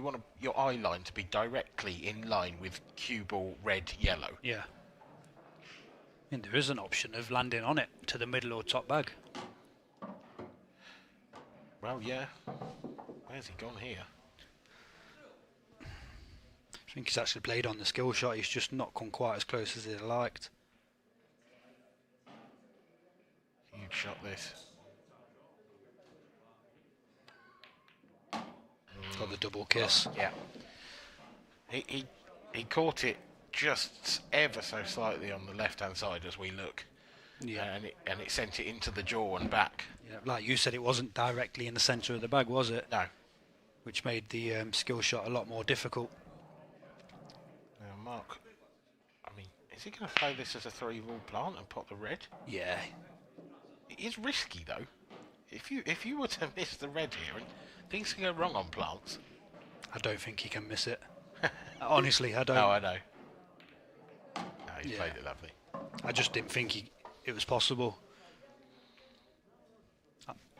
want your eye line to be directly in line with cue ball red yellow. Yeah. I mean, there is an option of landing on it to the middle or top bag. Well, yeah. Where's he gone here? I think he's actually played on the skill shot. He's just not come quite as close as he'd liked. shot, this. Got the double kiss. Yeah. He caught it just ever so slightly on the left-hand side as we look. Yeah. And it sent it into the jaw and back. Yeah, like you said, it wasn't directly in the centre of the bag, was it? No. Which made the skill shot a lot more difficult. Now, Mark, I mean, is he going to play this as a 3-rule plant and pot the red? Yeah. It is risky, though. If you were to miss the red here, and things can go wrong on plants. I don't think he can miss it. Honestly, I don't. No, I know. No, he's played it lovely. I just didn't think it was possible.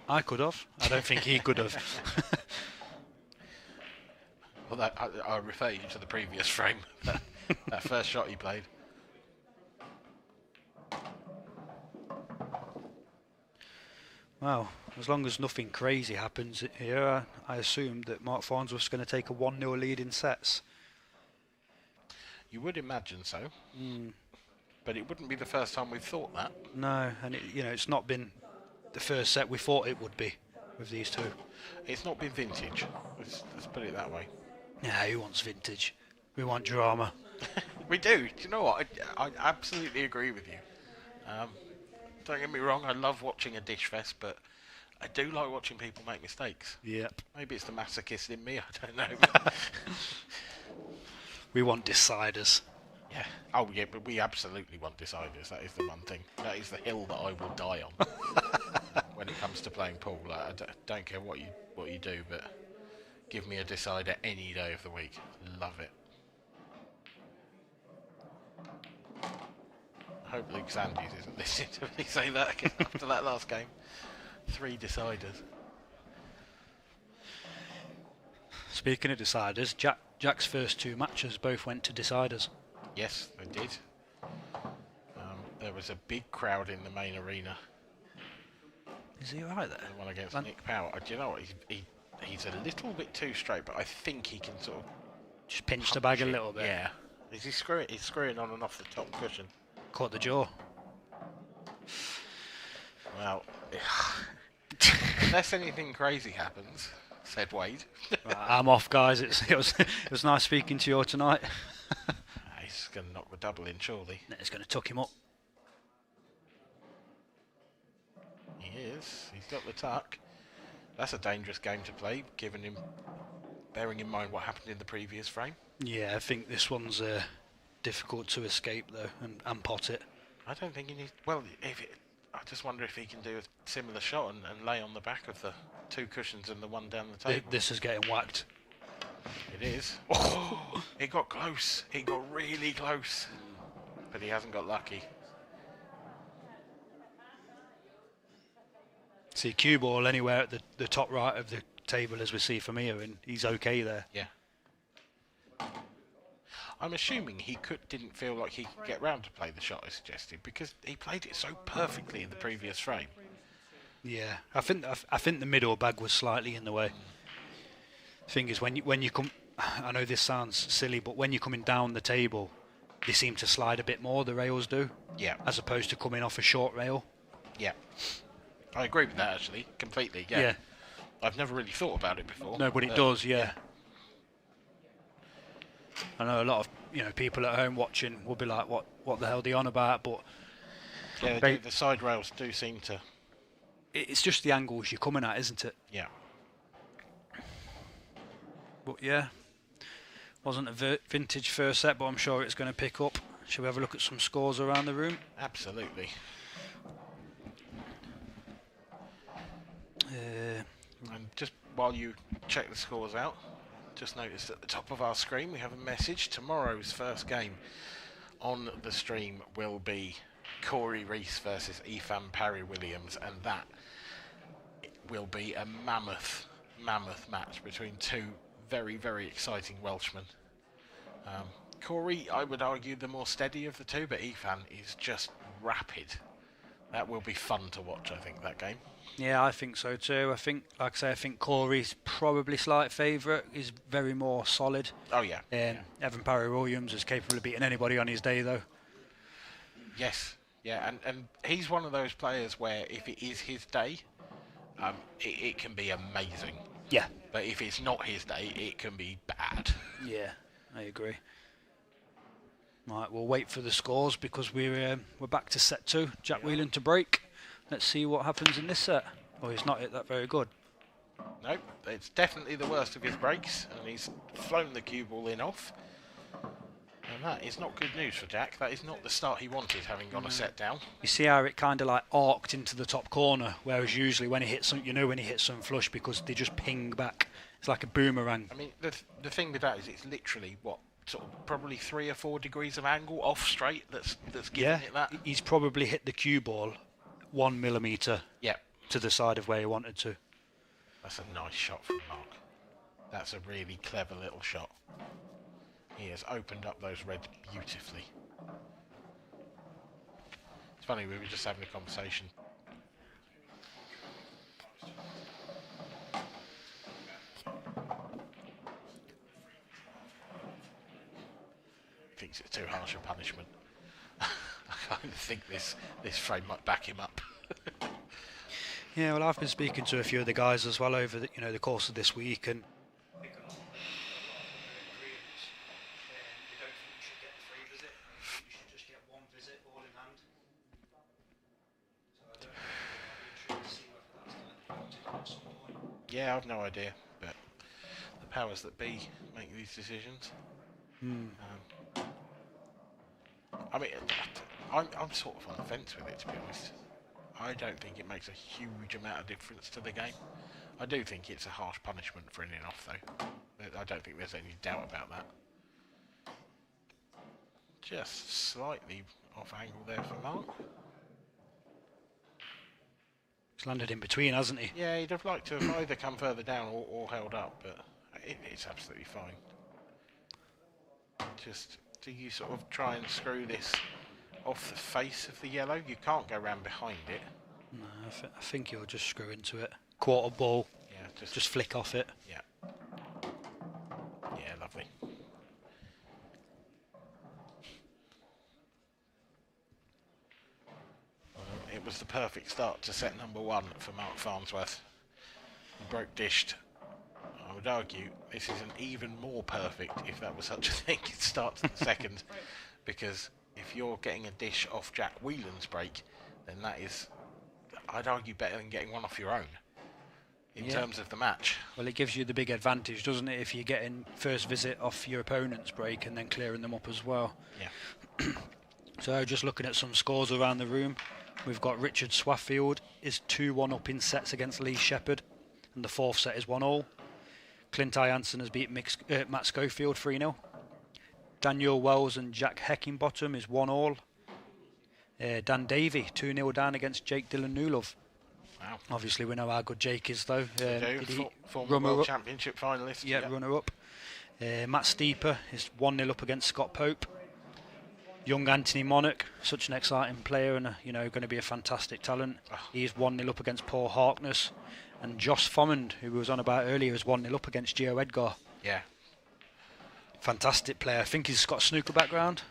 I could have. I don't think he could have. Well, I refer you to the previous frame. that first shot he played. Well, as long as nothing crazy happens here, I assume that Mark Farnsworth's going to take a 1-0 lead in sets. You would imagine so. But it wouldn't be the first time we've thought that. No, and it's not been the first set we thought it would be with these two. It's not been vintage. Let's put it that way. Yeah, who wants vintage? We want drama. We do. Do you know what? I absolutely agree with you. Don't get me wrong, I love watching a dish fest, but I do like watching people make mistakes. Yep. Maybe it's the masochist in me, I don't know. We want deciders. Yeah. Oh, yeah, but we absolutely want deciders. That is the one thing. That is the hill that I will die on when it comes to playing pool. Like, I don't care what you do, but give me a decider any day of the week. Love it. I hope Luke Sandys isn't listening to me say that again after that last game. 3 deciders. Speaking of deciders, Jack's first 2 matches both went to deciders. Yes, they did. There was a big crowd in the main arena. Is he alright there? The one against Nick Power. Do you know what? He's a little bit too straight, but I think he can sort of just pinch the bag a little bit. Yeah. Is he screwing? He's screwing on and off the top cushion. Caught the jaw. Well, unless anything crazy happens, said Wade. Right, I'm off, guys. It was nice speaking to you all tonight. He's going to knock the double in, surely. It's going to tuck him up. He is. He's got the tuck. That's a dangerous game to play, bearing in mind what happened in the previous frame. Yeah, I think this one's difficult to escape though, and pot it. I don't think he needs. Well, I just wonder if he can do a similar shot and lay on the back of the 2 cushions and the one down the table. This is getting whacked. It is. Oh, it got close. It got really close, but he hasn't got lucky. See cue ball anywhere at the top right of the table as we see from here, and he's okay there. Yeah. I'm assuming he didn't feel like he could get round to play the shot I suggested because he played it so perfectly in the previous frame. Yeah, I think the middle bag was slightly in the way. The thing is, when you come, I know this sounds silly, but when you're coming down the table, they seem to slide a bit more. The rails do. Yeah. As opposed to coming off a short rail. Yeah. I agree with that actually, completely. Yeah. I've never really thought about it before. No, but it does. Yeah. I know a lot of people at home watching will be like, "What the hell are they on about?" But yeah, the side rails do seem to. It's just the angles you're coming at, isn't it? Yeah. But yeah, wasn't a vintage first set, but I'm sure it's going to pick up. Shall we have a look at some scores around the room? Absolutely. And just while you check the scores out, just noticed at the top of our screen we have a message. Tomorrow's first game on the stream will be Corey Reese versus Ethan Parry Williams, and that will be a mammoth match between 2 very, very exciting Welshmen. Corey, I would argue, the more steady of the 2, but Ethan is just rapid. That will be fun to watch, I think, that game. Yeah, I think so too. I think, like I say, I think Corey's probably slight favourite. He's very more solid. Oh yeah. Evan Parry Williams is capable of beating anybody on his day, though. Yes, Yeah, and he's one of those players where if it is his day, it can be amazing. Yeah. But if it's not his day, it can be bad. Yeah, I agree. Right, we'll wait for the scores because we're back to set 2. Jack Wheelen to break. Let's see what happens in this set. Oh, he's not hit that very good. Nope, it's definitely the worst of his breaks, and he's flown the cue ball in off. And that is not good news for Jack. That is not the start he wanted, having gone a set down. You see how it kind of like arced into the top corner, whereas usually when he hits some, when he hits some flush because they just ping back. It's like a boomerang. I mean, the thing with that is it's literally what, sort of probably 3 or 4 degrees of angle off straight that's giving it that. He's probably hit the cue ball 1 millimetre to the side of where he wanted to. That's a nice shot from Mark. That's a really clever little shot. He has opened up those reds beautifully. It's funny, we were just having a conversation. Thinks it's too harsh a punishment. I kind of think this frame might back him up. Yeah, well, I've been speaking to a few of the guys as well over the course of this week, and yeah, I've no idea, but the powers that be make these decisions. I mean, I'm sort of on the fence with it, to be honest. I don't think it makes a huge amount of difference to the game. I do think it's a harsh punishment for ending off, though. I don't think there's any doubt about that. Just slightly off angle there for Mark. he's landed in between, hasn't he? Yeah, he'd have liked to have either come further down or held up, but it's absolutely fine. Just, do you sort of try and screw this off the face of the yellow? You can't go round behind it. No, I think he'll just screw into it. Quarter ball. Yeah, just flick off it. Yeah. Yeah, lovely. It was the perfect start to set number 1 for Mark Farnsworth. He broke dished. I would argue this is an even more perfect, if that was such a thing, start to the second, because if you're getting a dish off Jack Wheelen's break, then that is, I'd argue, better than getting one off your own in terms of the match. Well, it gives you the big advantage, doesn't it, if you're getting first visit off your opponent's break and then clearing them up as well. Yeah. So just looking at some scores around the room, we've got Richard Swaffield is 2-1 up in sets against Lee Shepherd, and the 4th set is 1-1. Clint Jansen has beat Matt Schofield 3-0. Daniel Wells and Jack Heckingbottom is 1-1. Dan Davey 2-0 down against Jake Dillon Newlove. Wow. Obviously we know how good Jake is though. Former World Championship finalist. Yeah, runner-up. Matt Steeper is 1-0 up against Scott Pope. Young Anthony Monarch, such an exciting player and going to be a fantastic talent. He's 1-0 up against Paul Harkness. And Josh Fommond, who we was on about earlier, is 1-0 up against Gio Edgar. Yeah. Fantastic player. I think he's got a snooker background.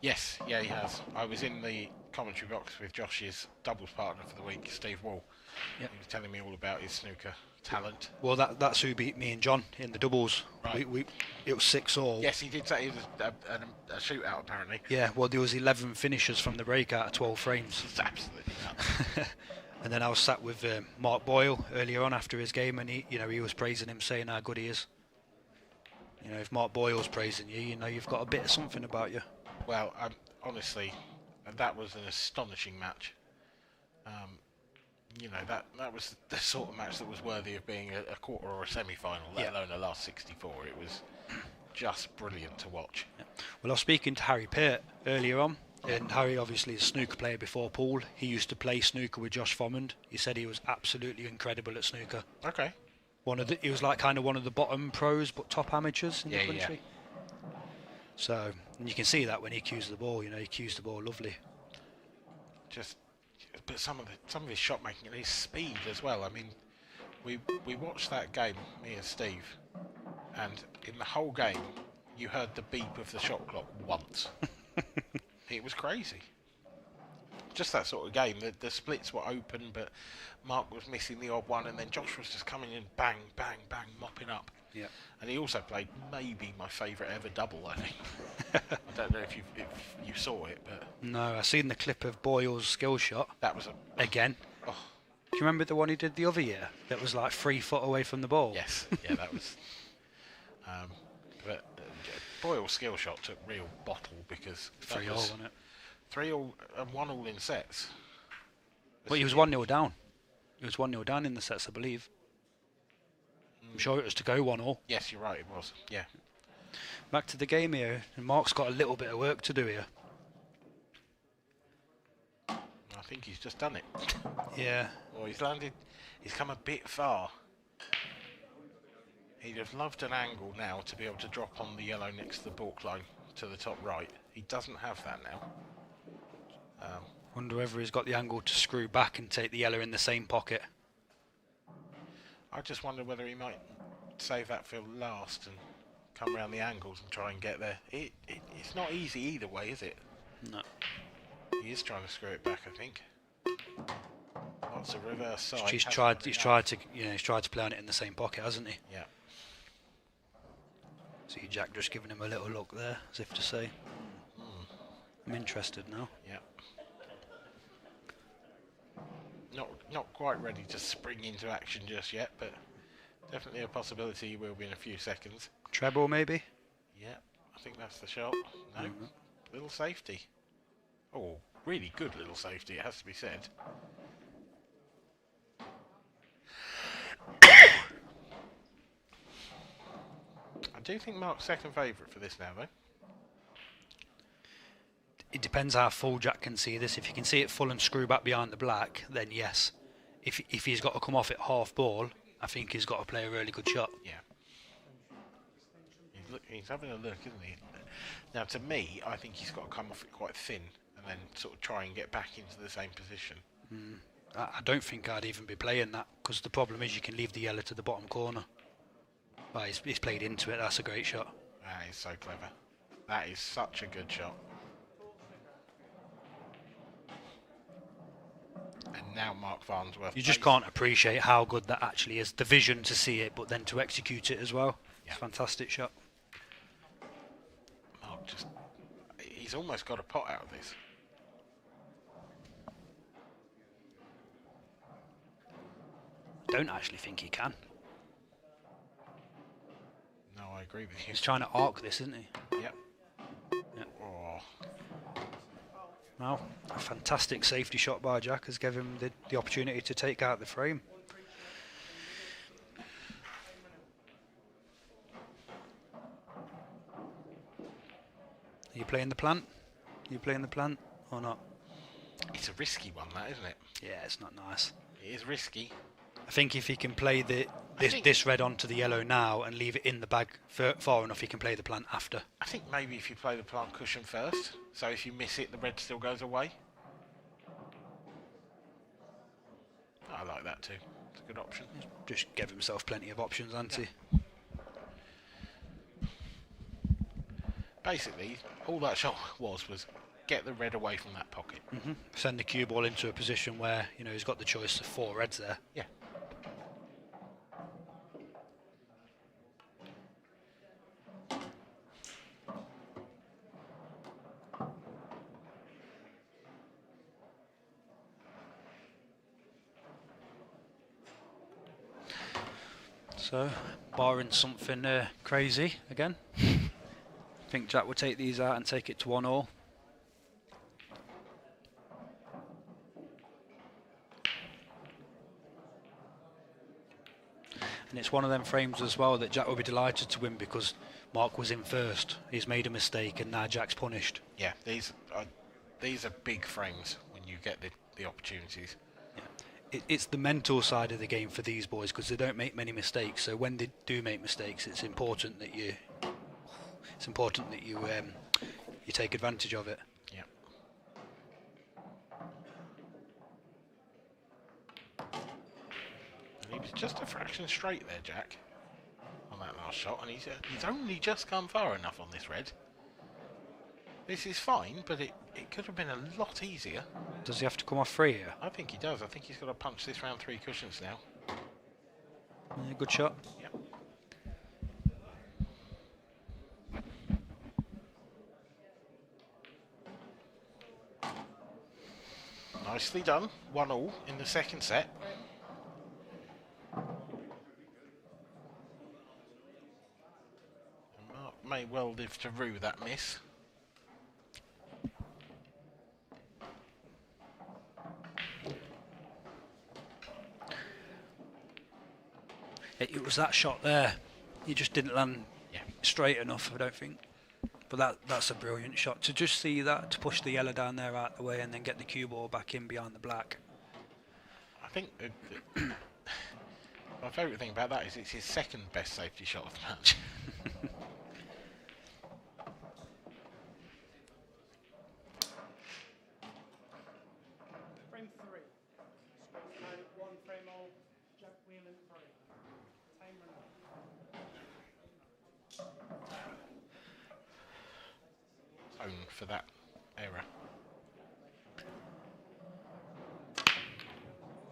Yes, yeah, he has. I was in the commentary box with Josh's doubles partner for the week, Steve Wall. Yep. He was telling me all about his snooker talent. Well, that's who beat me and John in the doubles. Right. It was 6-all. Yes, he did say it was a shootout, apparently. Yeah, well, there was 11 finishers from the break out of 12 frames. It's absolutely nuts. And then I was sat with Mark Boyle earlier on after his game, and he was praising him, saying how good he is. If Mark Boyle's praising you, you've got a bit of something about you. Well, honestly, that was an astonishing match. That was the sort of match that was worthy of being a quarter or a semi-final, let alone a last 64. It was just brilliant to watch. Yeah. Well, I was speaking to Harry Peart earlier on, and Harry obviously is a snooker player before Paul. He used to play snooker with Josh Fommond. He said he was absolutely incredible at snooker. Okay. He was like kind of one of the bottom pros but top amateurs in the country. Yeah. So, and you can see that when he cues the ball, he cues the ball lovely. But some of his shot making and his speed as well. I mean, we watched that game, me and Steve, and in the whole game, you heard the beep of the shot clock once. It was crazy. just that sort of game. The splits were open, but Mark was missing the odd one, and then Josh was just coming in, bang, bang, bang, mopping up. Yeah. And he also played maybe my favourite ever double, I think. I don't know if you saw it, but... No, I seen the clip of Boyle's skill shot. That was again. Oh. Do you remember the one he did the other year? That was like 3 foot away from the ball. Yes, yeah, that was... but Boyle's skill shot took real bottle because... 3-all, wasn't it? 3-all and 1-all in sets. Well, he was 1-0 down. He was 1-0 down in the sets, I believe. I'm sure it was to go 1-all. Yes, you're right, it was. Yeah. Back to the game here, and Mark's got a little bit of work to do here. I think he's just done it. Yeah. Well, he's come a bit far. He'd have loved an angle now to be able to drop on the yellow next to the balk line to the top right. He doesn't have that now. Wonder whether he's got the angle to screw back and take the yellow in the same pocket. I just wonder whether he might save that for last and come around the angles and try and get there. It's not easy either way, is it? No. He is trying to screw it back, I think. Lots of reverse side. He's tried to play on it in the same pocket, hasn't he? Yeah. See Jack just giving him a little look there, as if to say, I'm interested now. Yeah. Not quite ready to spring into action just yet, but definitely a possibility he will be in a few seconds. Treble maybe? Yeah, I think that's the shot. No, little safety. Oh, really good little safety, it has to be said. I do think Mark's second favourite for this now, though. It depends how full Jack can see this. If he can see it full and screw back behind the black, then yes. If he's got to come off it half ball, I think he's got to play a really good shot. Yeah. He's having a look, isn't he? Now, to me, I think he's got to come off it quite thin and then sort of try and get back into the same position. I don't think I'd even be playing that, because the problem is you can leave the yellow to the bottom corner. But he's played into it. That's a great shot. That is so clever. That is such a good shot. And now Mark Farnsworth. You just can't appreciate how good that actually is. The vision to see it, but then to execute it as well. Yeah. It's a fantastic shot. Mark he's almost got a pot out of this. I don't actually think he can. No, I agree with you. He's trying to arc this, isn't he? Yep. Oh. Well, a fantastic safety shot by Jack has given him the opportunity to take out the frame. Are you playing the plant? Are you playing the plant or not? It's a risky one, that, isn't it? Yeah, it's not nice. It is risky. I think if he can play this red onto the yellow now and leave it in the bag far enough, he can play the plant after. I think maybe if you play the plant cushion first, so if you miss it, the red still goes away. I like that too. It's a good option. Just gave himself plenty of options, hasn't he? Basically, all that shot was get the red away from that pocket. Send the cue ball into a position where he's got the choice of 4 reds there. Yeah. So, barring something crazy again, I think Jack will take these out and take it to 1-all. And it's one of them frames as well that Jack will be delighted to win because Mark was in first. He's made a mistake and now Jack's punished. Yeah, these are big frames when you get the opportunities. It's the mental side of the game for these boys because they don't make many mistakes. So when they do make mistakes, it's important that you you take advantage of it. Yeah. And he was just a fraction straight there, Jack, on that last shot, and he's only just come far enough on this red. This is fine, but it it could have been a lot easier. Does he have to come off free here? I think he does. I think he's got to punch this round 3 cushions now. Yeah, good shot. Yep. Nicely done. 1-1 in the second set. Mark may well live to rue that miss. It was that shot there. He just didn't land straight enough, I don't think. But that's a brilliant shot. To just see that, to push the yellow down there out the way and then get the cue ball back in behind the black. I think my favourite thing about that is it's his second best safety shot of the match. Frame 3. Time 1 frame all. Jack Wheelen 3. Timer now. Tone for that error.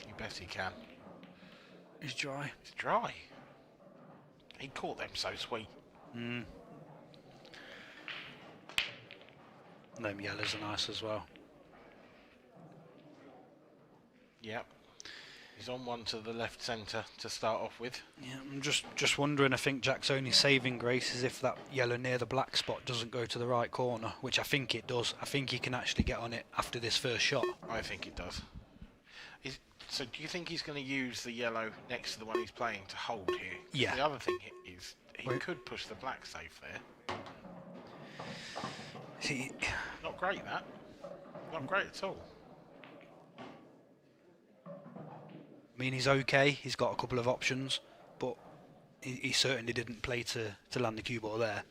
You bet he can. He's dry. It's dry. He caught them so sweet. Mm. Them yellows are nice as well. Yep. He's on one to the left centre to start off with. Yeah, I'm just wondering, I think Jack's only saving grace is if that yellow near the black spot doesn't go to the right corner, which I think it does. I think he can actually get on it after this first shot. I think it does. So do you think he's going to use the yellow next to the one he's playing to hold here? Yeah. The other thing is he could push the black safe there. See, not great, that. Not great at all. I mean, he's okay. He's got a couple of options, but he certainly didn't play to land the cue ball there.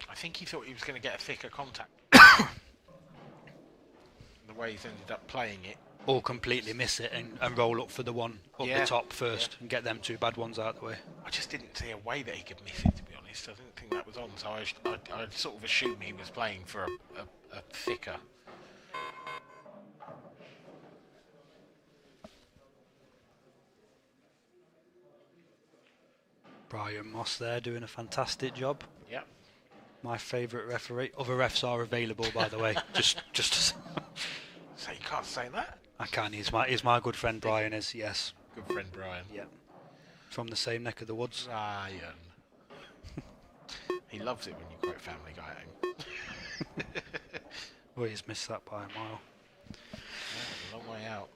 I think he thought he was going to get a thicker contact. The way he's ended up playing it. Or completely miss it and roll up for the one up the top first and get them 2 bad ones out of the way. I just didn't see a way that he could miss it, to be honest. I didn't think that was on, so I sort of assumed he was playing for a thicker. Brian Moss there doing a fantastic job. Yep. My favourite referee. Other refs are available, by the way. just So you can't say that? I can. He's my good friend Brian is, yes. Good friend Brian. Yeah. From the same neck of the woods. Brian. He loves it when you quote Family Guy at him. Well, he's missed that by a mile. Yeah, a long way out.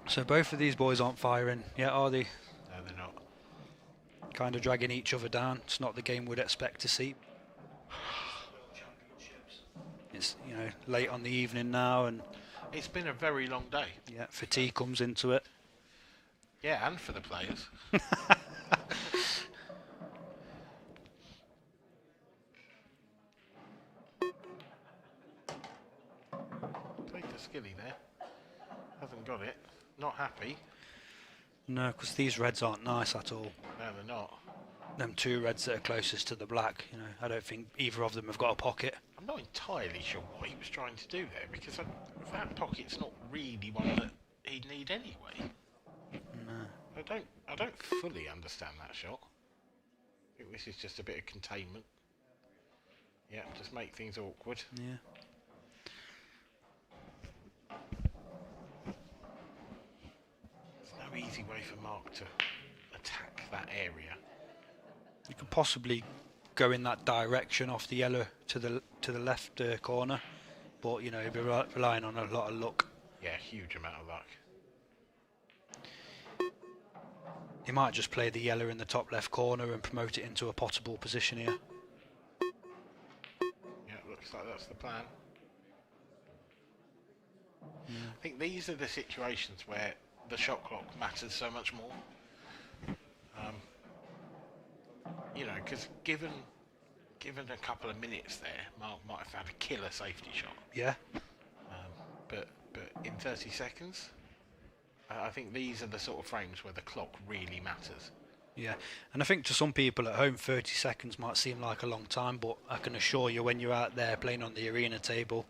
So both of these boys aren't firing yet, are they? No, they're not. Kind of dragging each other down. It's not the game we'd expect to see. It's, late on the evening now, and it's been a very long day. Yeah, fatigue comes into it. Yeah, and for the players. Take the skilly there. Hasn't got it. Not happy. No, because these reds aren't nice at all. No, they're not. Them 2 reds that are closest to the black, I don't think either of them have got a pocket. I'm not entirely sure what he was trying to do there, because that pocket's not really one that he'd need anyway. No. I don't fully understand that shot. I think this is just a bit of containment. Yeah, just make things awkward. Yeah. There's no easy way for Mark to attack that area. You could possibly go in that direction off the yellow to the left corner, but you'd be relying on a lot of luck. Yeah, huge amount of luck. He might just play the yellow in the top left corner and promote it into a pottable position here. Yeah, looks like that's the plan. I think these are the situations where the shot clock matters so much more. Because given a couple of minutes there, Mark might have had a killer safety shot. Yeah. But in 30 seconds, I think these are the sort of frames where the clock really matters. Yeah, and I think to some people at home 30 seconds might seem like a long time, but I can assure you when you're out there playing on the arena table,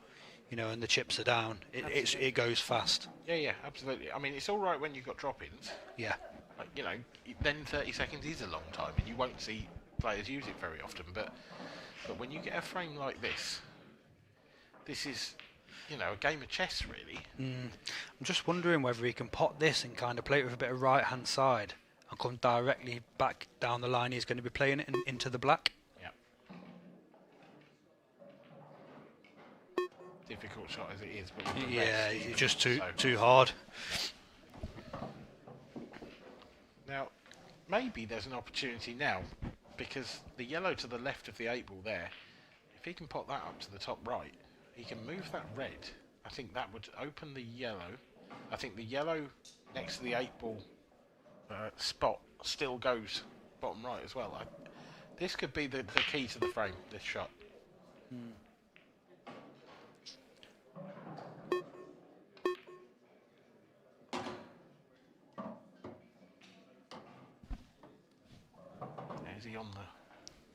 you know, and the chips are down, it goes fast. Yeah, absolutely. I mean, it's all right when you've got drop-ins. Yeah. Like, you know, then 30 seconds is a long time, and you won't see players use it very often. But when you get a frame like this is, you know, a game of chess, really. I'm just wondering whether he can pot this and kind of play it with a bit of right-hand side and come directly back down the line he's going to be playing it into the black. Yeah. Difficult shot as it is, but yeah, it's just too hard. Now, maybe there's an opportunity now, because the yellow to the left of the 8 ball there, if he can pop that up to the top right, he can move that red. I think that would open the yellow. I think the yellow next to the 8 ball spot still goes bottom right as well. This could be the key to the frame, this shot.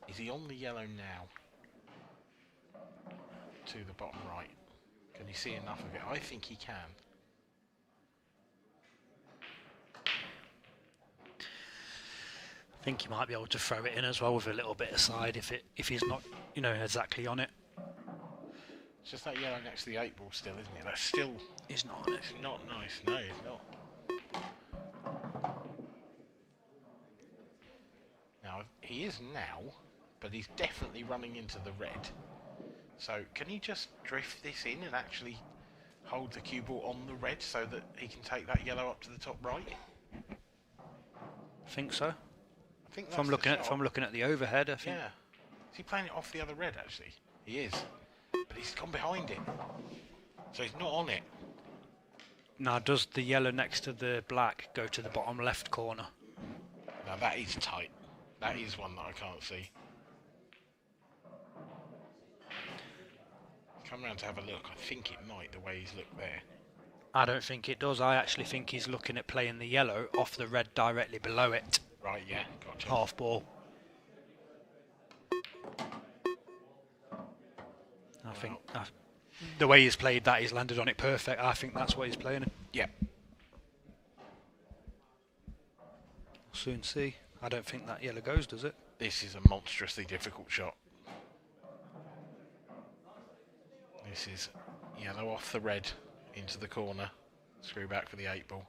Is he on the yellow now? To the bottom right. Can you see enough of it? I think he can. I think he might be able to throw it in as well with a little bit aside if he's not, you know, exactly on it. It's just that yellow next to the 8 ball still, isn't it? That's still... He's not on it. It's not nice. No, it's not. Now, he is now, but he's definitely running into the red. So, can he just drift this in and actually hold the cue ball on the red so that he can take that yellow up to the top right? I think so. I think that's If I'm looking at the overhead, I think. Yeah. Is he playing it off the other red, actually? He is. But he's gone behind it. So he's not on it. Now, does the yellow next to the black go to the bottom left corner? Now, that is tight. That is one that I can't see. Come round to have a look. I think it might, the way he's looked there. I don't think it does. I actually think he's looking at playing the yellow off the red directly below it. Right, yeah, gotcha. Half ball. I think the way he's played that, he's landed on it perfect. I think that's what he's playing. Yeah. Soon see. I don't think that yellow goes, does it? This is a monstrously difficult shot. This is yellow off the red into the corner. Screw back for the 8 ball.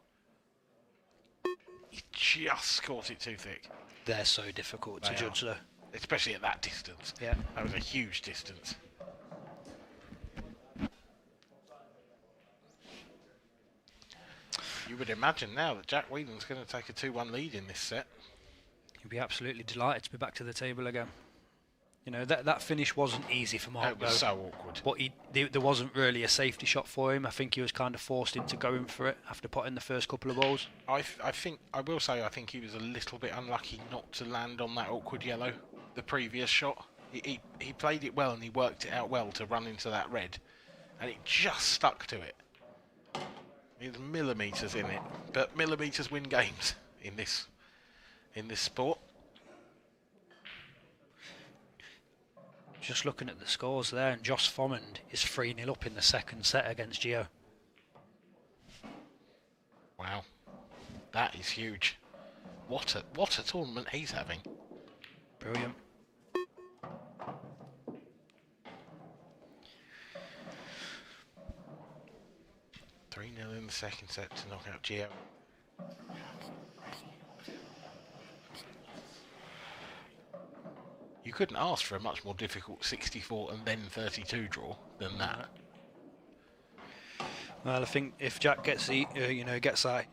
He just caught it too thick. They're so difficult to judge, though. Especially at that distance. Yeah. That was a huge distance. You would imagine now that Jack Wheelen's going to take a 2-1 lead in this set. He'd be absolutely delighted to be back to the table again. You know, that finish wasn't easy for Mark. It was so awkward. But there wasn't really a safety shot for him. I think he was kind of forced into going for it after putting the first couple of balls. I will say I think he was a little bit unlucky not to land on that awkward yellow, the previous shot. He played it well and he worked it out well to run into that red, and it just stuck to it. There's millimetres in it, but millimetres win games in this sport. Just looking at the scores there, and Josh Formand is 3-0 up in the second set against Gio. Wow, that is huge. What a tournament he's having. Brilliant. In the second set to knock out Gio. You couldn't ask for a much more difficult 64 and then 32 draw than that. Well, I think if Jack gets gets that.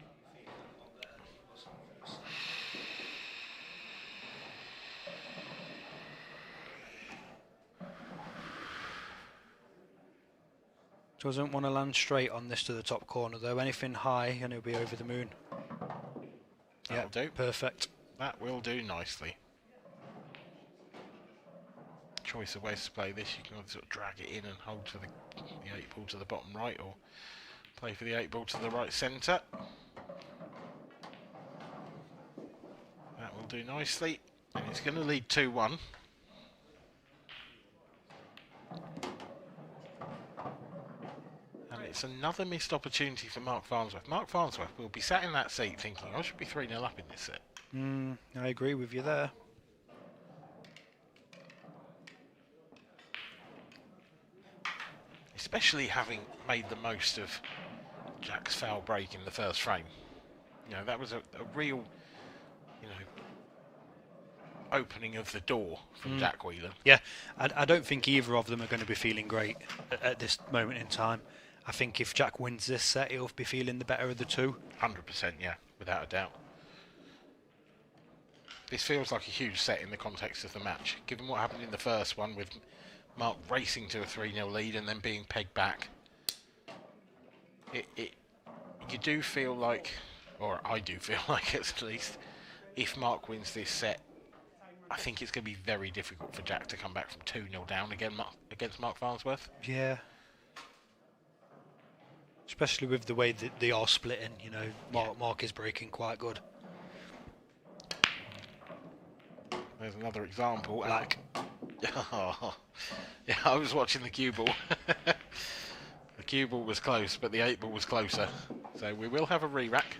Doesn't want to land straight on this to the top corner though. Anything high and he'll be over the moon. That'll do. Perfect. That will do nicely. Choice of ways to play this. You can either sort of drag it in and hold to the 8 ball to the bottom right, or play for the 8 ball to the right centre. That will do nicely. And it's going to lead 2-1. it's another missed opportunity for Mark Farnsworth. Mark Farnsworth will be sat in that seat thinking, I should be 3-0 up in this set. I agree with you there. Especially having made the most of Jack's foul break in the first frame. You know, that was a real, you know, opening of the door from Jack Wheelen. Yeah, I don't think either of them are going to be feeling great at this moment in time. I think if Jack wins this set, he'll be feeling the better of the two. 100%, yeah, without a doubt. This feels like a huge set in the context of the match. Given what happened in the first one with Mark racing to a 3-0 lead and then being pegged back, you do feel like, or I do feel like at least, if Mark wins this set, I think it's going to be very difficult for Jack to come back from 2-0 down again against Mark Farnsworth. Yeah. Especially with the way that they are splitting, you know, Mark is breaking quite good. There's another example. Black. Yeah, I was watching the cue ball. The cue ball was close, but the 8 ball was closer. So we will have a re-rack.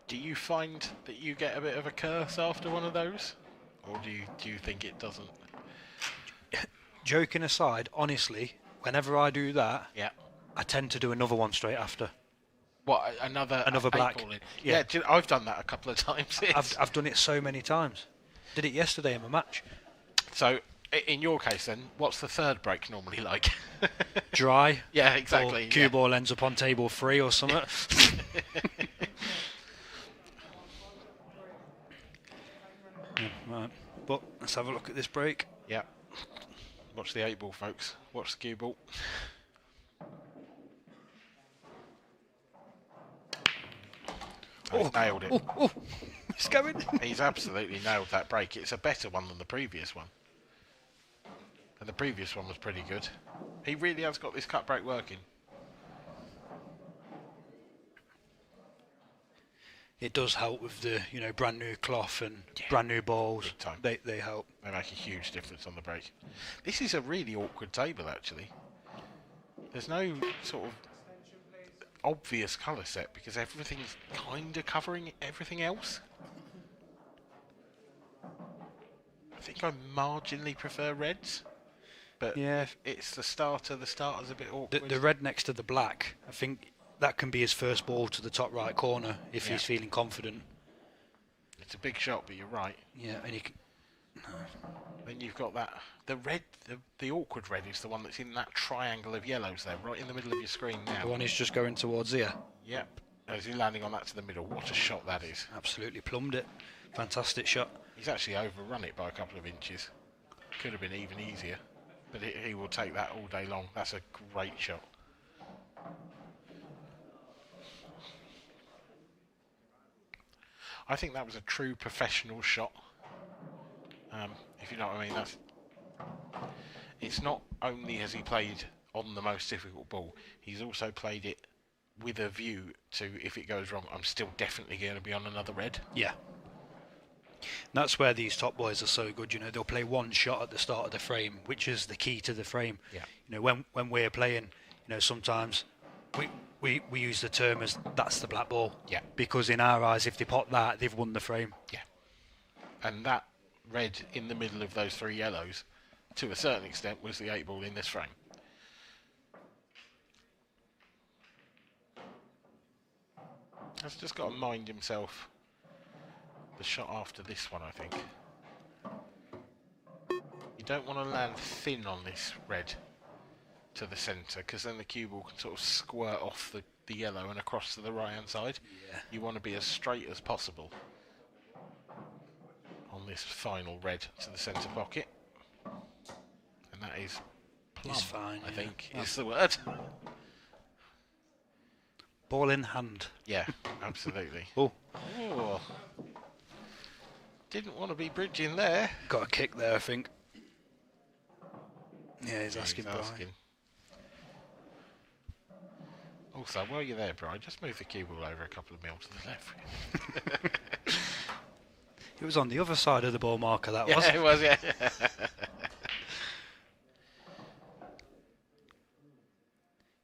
Do you find that you get a bit of a curse after one of those? Or do you think it doesn't? Joking aside, honestly, whenever I do that, yeah, I tend to do another one straight after. What, another black? Yeah, I've done that a couple of times. I've done it so many times. Did it yesterday in my match. So, in your case then, what's the third break normally like? Dry. Yeah, exactly. Or cue ball ends up on table 3 or something. Right. But let's have a look at this break. Yeah. Watch the 8 ball, folks. Watch the cue ball. He's nailed it. It's going. He's absolutely nailed that break. It's a better one than the previous one. And the previous one was pretty good. He really has got this cut break working. It does help with the, you know, brand new cloth and brand new balls. They help. They make a huge difference on the break. This is a really awkward table, actually. There's no sort of obvious colour set because everything's kind of covering everything else. I think I marginally prefer reds, but yeah, it's the starter. The starter's a bit awkward. The red next to the black, I think that can be his first ball to the top right corner if he's feeling confident. It's a big shot, but you're right. Yeah, and he can... Then you've got that. The red, the awkward red is the one that's in that triangle of yellows there, right in the middle of your screen now. The one he's just going towards here. Yep. As he's landing on that to the middle. What a shot that is. Absolutely plumbed it. Fantastic shot. He's actually overrun it by a couple of inches. Could have been even easier. But he will take that all day long. That's a great shot. I think that was a true professional shot. If you know what I mean. It's not only has he played on the most difficult ball, he's also played it with a view to, if it goes wrong, I'm still definitely going to be on another red. Yeah. And that's where these top boys are so good. You know, they'll play one shot at the start of the frame, which is the key to the frame. Yeah. You know, when we're playing, you know, sometimes we use the term as that's the black ball. Yeah. Because in our eyes, if they pot that, they've won the frame. Yeah. And that red in the middle of those 3 yellows, to a certain extent, was the 8 ball in this frame. He's just got to mind himself the shot after this one, I think. You don't want to land thin on this red to the centre, because then the cue ball can sort of squirt off the yellow and across to the right hand side. Yeah. You want to be as straight as possible on this final red to the centre pocket. And that is plumb, It's fine, I yeah. think, is the word. Ball in hand. Yeah, absolutely. Oh. Oh. Didn't want to be bridging there. Got a kick there, I think. Yeah, he's asking Brian. Also, while you're there, Brian, just move the cue ball over a couple of mil to the left. It was on the other side of the ball marker, that was. Yeah, it was, yeah.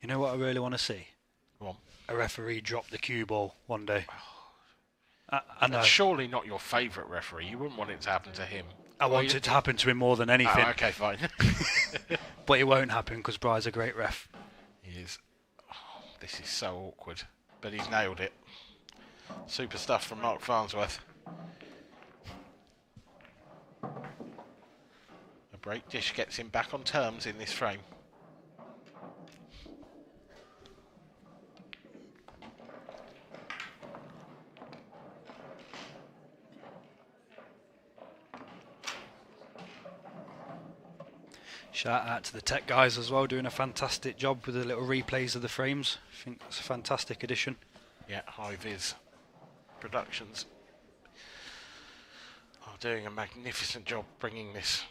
You know what I really want to see? Go on. A referee drop the cue ball one day. I know. That's surely not your favourite referee. You wouldn't want it to happen to him. I want it to happen to him more than anything. Oh, okay, fine. But it won't happen because Bry's a great ref. He is. Oh, this is so awkward. But he's nailed it. Super stuff from Mark Farnsworth. A break dish gets him back on terms in this frame. Shout out to the tech guys as well, doing a fantastic job with the little replays of the frames. I think that's a fantastic addition. Yeah, High Vis Productions are doing a magnificent job bringing this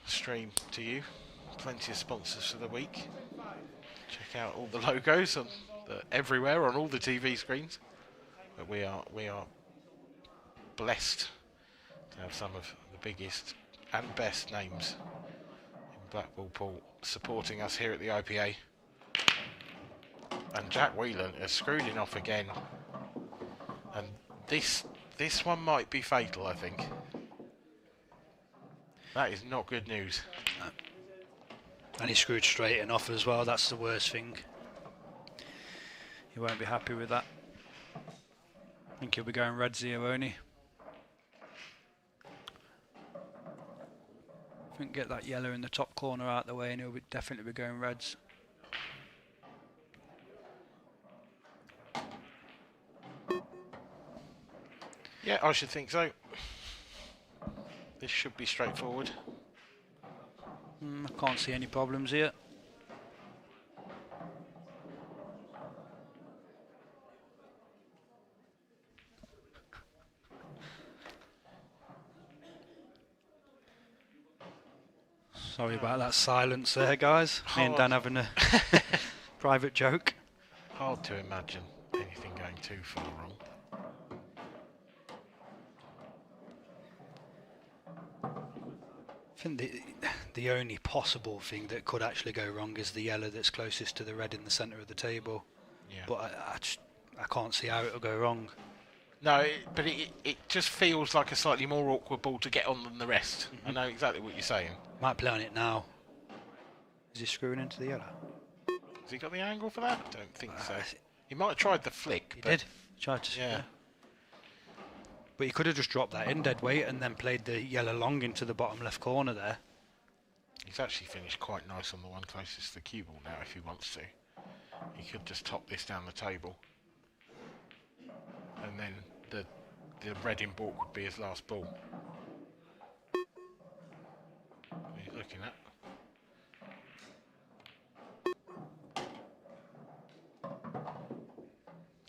stream to you. Plenty of sponsors for the week. Check out all the logos on everywhere on all the TV screens. But we are blessed to have some of the biggest and best names in blackball pool supporting us here at the IPA. And Jack Wheelen has screwed it off again. And this one might be fatal, I think. That is not good news. And he screwed straight in off as well, that's the worst thing. He won't be happy with that. I think he'll be going Reds here, won't he? I think get that yellow in the top corner out the way and he'll definitely be going Reds. Yeah, I should think so. This should be straightforward. I can't see any problems here. Sorry about that silence there, guys. Me and Dan having a private joke. Hard to imagine anything going too far wrong. I think the only possible thing that could actually go wrong is the yellow that's closest to the red in the centre of the table. Yeah. But I can't see how it'll go wrong. No, but it just feels like a slightly more awkward ball to get on than the rest. I know exactly what you're saying. Might play on it now. Is he screwing into the yellow? Has he got the angle for that? I don't think so. He might have tried the flick. He did. Tried to. Yeah. But he could have just dropped that in dead weight and then played the yellow long into the bottom left corner there. He's actually finished quite nice on the one closest to the cue ball now if he wants to. He could just top this down the table. And then the red in baulk would be his last ball. What are you looking at?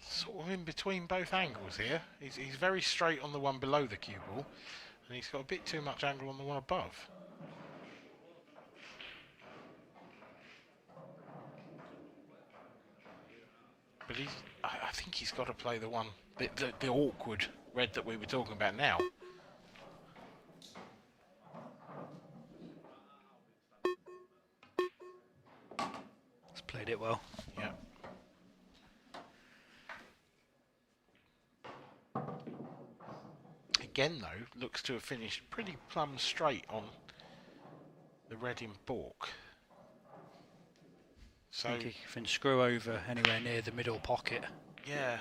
Sort of in between both angles here. He's very straight on the one below the cue ball, and he's got a bit too much angle on the one above. But I think he's got to play the one, the awkward red that we were talking about now. He's played it well. Yeah. Again, though, looks to have finished pretty plumb straight on the red in baulk. So I think he can screw over anywhere near the middle pocket. yeah,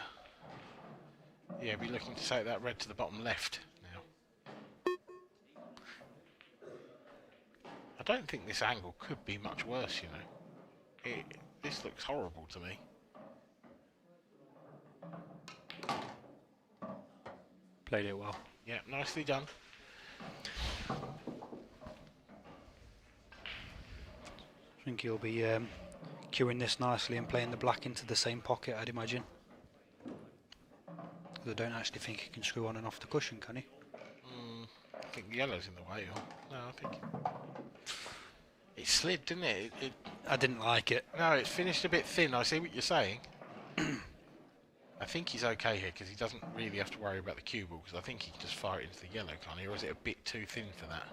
be looking to take that red to the bottom left now. I don't think this angle could be much worse, you know. This looks horrible to me. Played it well. Yeah, nicely done. I think he'll be queuing this nicely and playing the black into the same pocket, I'd imagine. Because I don't actually think he can screw on and off the cushion, can he? I think the yellow's in the way. Or, no, I think it slid, didn't it? I didn't like it. No, it finished a bit thin. I see what you're saying. I think he's okay here because he doesn't really have to worry about the cue ball, because I think he can just fire it into the yellow, can't he? Or is it a bit too thin for that?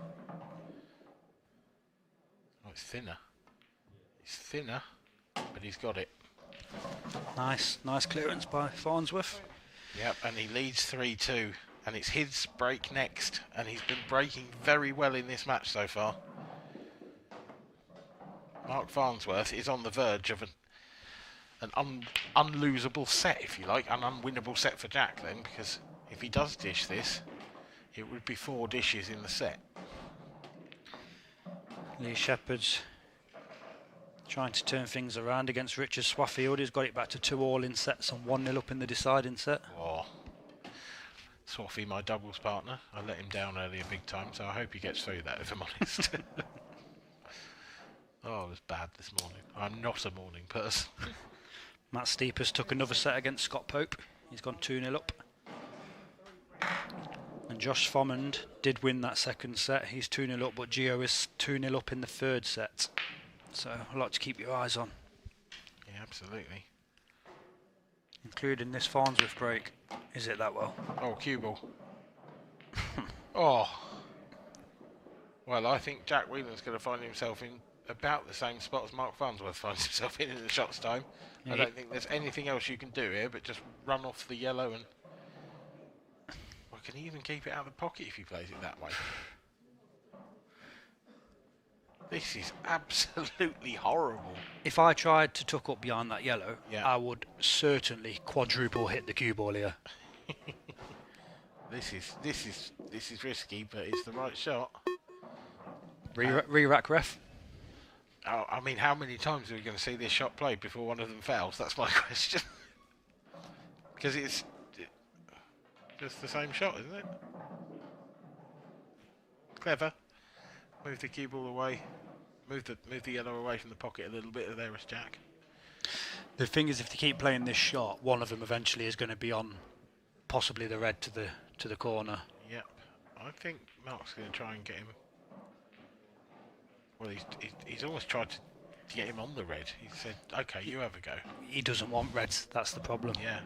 Oh, it's thinner. It's thinner, but he's got it. Nice clearance by Farnsworth. Yep, and he leads 3-2, and it's his break next, and he's been breaking very well in this match so far. Mark Farnsworth is on the verge of an unlosable set, if you like, an unwinnable set for Jack then, because if he does dish this, it would be 4 dishes in the set. Lee Shepherd's trying to turn things around against Richard Swaffield. He's got it back to 2-2 in sets and 1-0 up in the deciding set. Oh, Swaffy, my doubles partner. I let him down earlier big time, so I hope he gets through that, if I'm honest. Oh, it was bad this morning. I'm not a morning person. Matt Steepers took another set against Scott Pope. He's gone 2-0 up. And Josh Thomond did win that second set. He's 2-0 up, but Gio is 2-0 up in the third set. So a lot to keep your eyes on. Yeah, absolutely. Including this Farnsworth break. Is it that well? Oh, cue ball. Oh. Well, I think Jack Wheelen's going to find himself in about the same spot as Mark Farnsworth finds himself in the shots time. Yeah. I don't think there's anything else you can do here but just run off the yellow and... Well, can he even keep it out of the pocket if he plays it that way? This is absolutely horrible. If I tried to tuck up behind that yellow, yeah, I would certainly quadruple hit the cue ball here. This is risky, but it's the right shot. Re-rack ref. Oh, I mean, how many times are we going to see this shot played before one of them fails? That's my question. Because it's just the same shot, isn't it? Clever. Move the cue ball away. Move the yellow away from the pocket a little bit. There is Jack. The thing is, if they keep playing this shot, one of them eventually is going to be on, possibly the red to the corner. Yep. I think Mark's going to try and get him. Well, he's almost tried to get him on the red. He said, "Okay, you have a go." He doesn't want reds. That's the problem. Yeah.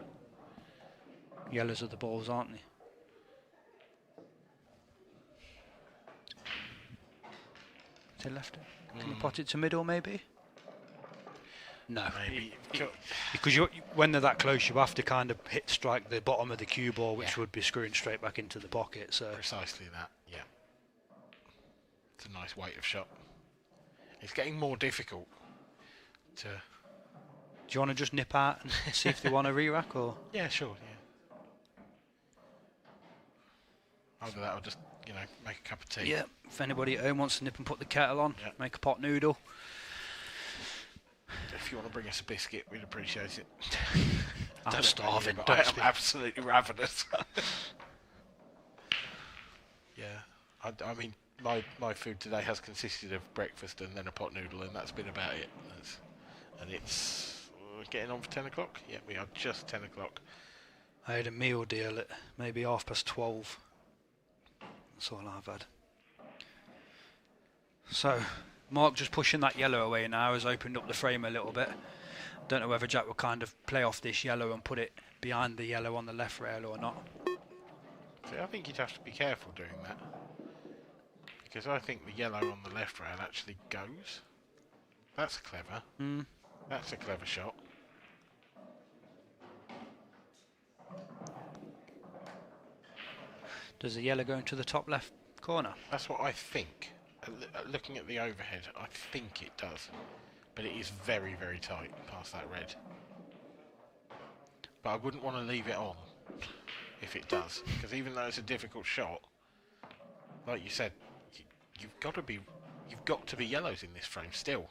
Yellows are the balls, aren't they? To left it. Can you pot it to middle, maybe? No. Maybe. Because when they're that close, you have to kind of strike the bottom of the cue ball, which would be screwing straight back into the pocket. So precisely that. Yeah. It's a nice weight of shot. It's getting more difficult to... Do you want to just nip out and see if they want to re-rack, or...? Yeah, sure, yeah. Either that or just, make a cup of tea. Yeah, if anybody at home wants to nip and put the kettle on, make a pot noodle. If you want to bring us a biscuit, we'd appreciate it. I'm starving, I am absolutely ravenous. Yeah, I mean... My food today has consisted of breakfast and then a pot noodle, and that's been about it. And it's getting on for 10 o'clock. Yeah, we are just 10 o'clock. I had a meal deal at maybe 12:30. That's all I've had. So, Mark just pushing that yellow away now has opened up the frame a little bit. Don't know whether Jack will kind of play off this yellow and put it behind the yellow on the left rail or not. See, I think you'd have to be careful doing that. Because I think the yellow on the left rail actually goes. That's clever. That's a clever shot. Does the yellow go into the top left corner? That's what I think. Looking at the overhead, I think it does. But it is very, very tight past that red. But I wouldn't want to leave it on if it does. Because even though it's a difficult shot, like you said, you've got to be yellows in this frame still.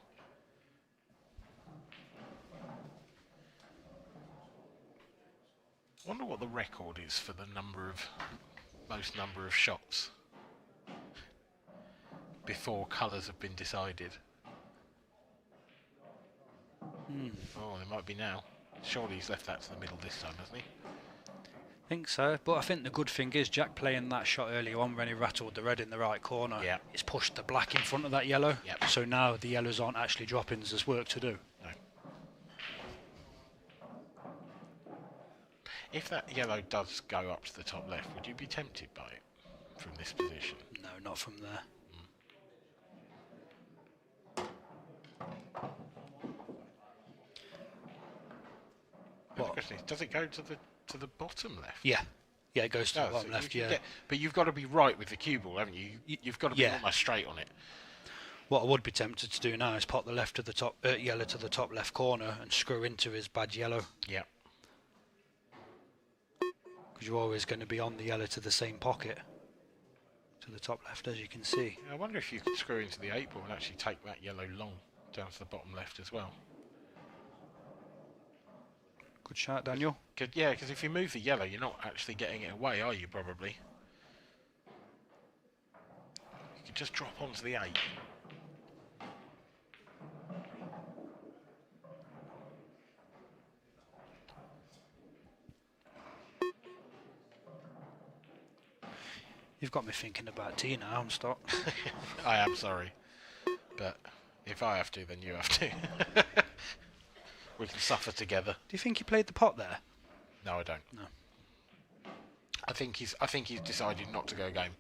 I wonder what the record is for the most number of shots before colours have been decided. Oh, there might be now. Surely he's left that to the middle this time, hasn't he? I think so, but I think the good thing is Jack playing that shot earlier on when he rattled the red in the right corner. Yeah. It's pushed the black in front of that yellow. Yep. So now the yellows aren't actually dropping, there's work to do. No. If that yellow does go up to the top left, would you be tempted by it from this position? No, not from there. The question is, does it go to the bottom left? Yeah. Yeah, it goes to the bottom left, yeah. But you've got to be right with the cue ball, haven't you? You've got to be almost straight on it. What I would be tempted to do now is pop the left to the top, yellow to the top left corner and screw into his badge yellow. Yeah. Because you're always going to be on the yellow to the same pocket. To the top left, as you can see. I wonder if you could screw into the 8 ball and actually take that yellow long down to the bottom left as well. Good shot, Daniel. Yeah, because if you move the yellow, you're not actually getting it away, are you, probably? You could just drop onto the 8. You've got me thinking about tea now, I'm stopped. I am sorry. But if I have to, then you have to. We can suffer together. Do you think he played the pot there? No, I don't. No. I think he's decided not to go game.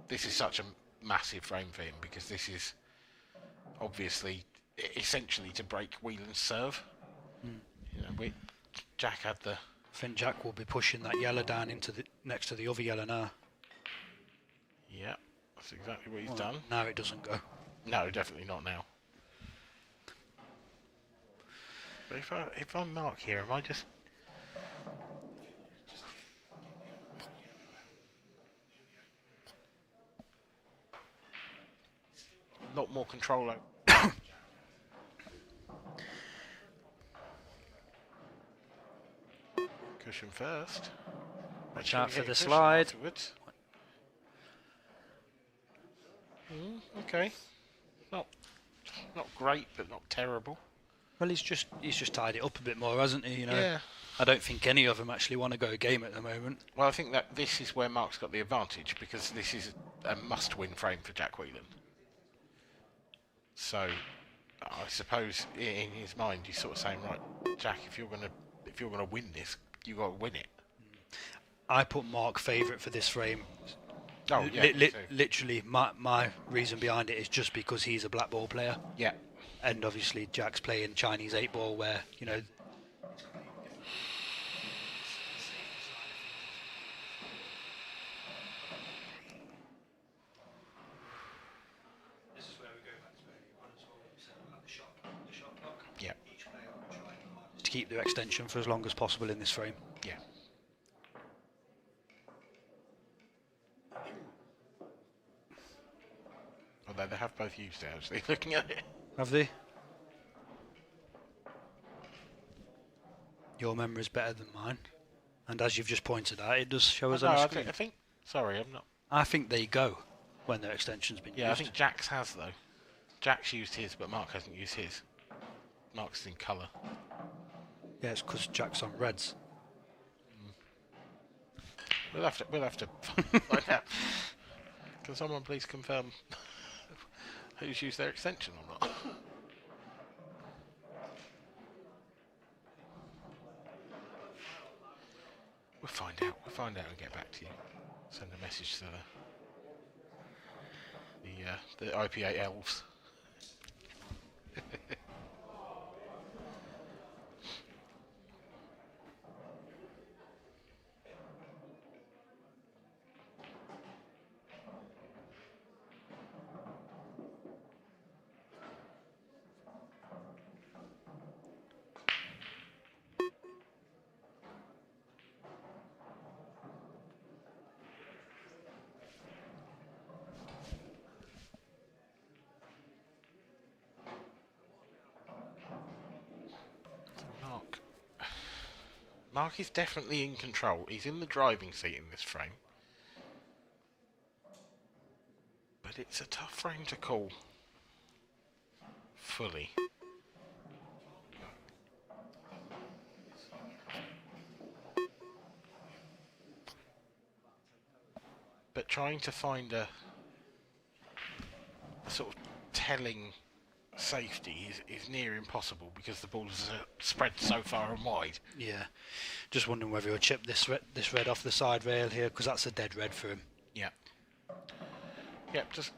This is such a massive frame for him because this is obviously essentially to break Wheelen's serve. You know, Jack had the. I think Jack will be pushing that yellow down into the next to the other yellow now. Yeah, that's exactly what he's done. Now it doesn't go. No, definitely not now. But if I'm Mark here, am I just... a lot more control over... Cushion first. Watch out for the slide. Okay. Not great, but not terrible. Well, he's just tied it up a bit more, hasn't he? You know. Yeah. I don't think any of them actually want to go game at the moment. Well, I think that this is where Mark's got the advantage because this is a must-win frame for Jack Wheelen. So, I suppose in his mind he's sort of saying, right, Jack, if you're gonna win this, you got to win it. I put Mark favourite for this frame. Oh yeah. Literally, my reason behind it is just because he's a blackball player. Yeah. And obviously Jack's playing Chinese 8-ball where, you know... This is where we go back to where you want to set up the shot block. Yeah. Each player will try to keep their extension for as long as possible in this frame. Yeah. Although they have both used it, actually, looking at it. Have they? Your memory's better than mine. And as you've just pointed out, it does show us on the screen. I think... Sorry, I'm not... I think they go when their extension's been used. Yeah, I think Jack's has, though. Jack's used his, but Mark hasn't used his. Mark's in colour. Yeah, it's because Jack's on reds. We'll have to find out. Can someone please confirm who's used their extension or not? We'll find out. We'll find out and get back to you. Send a message to the IPA elves. Mark is definitely in control. He's in the driving seat in this frame. But it's a tough frame to call fully. But trying to find a sort of telling safety is near impossible because the ball is spread so far and wide. Yeah, just wondering whether he'll chip this red off the side rail here, because that's a dead red for him. Yeah. Yep, just...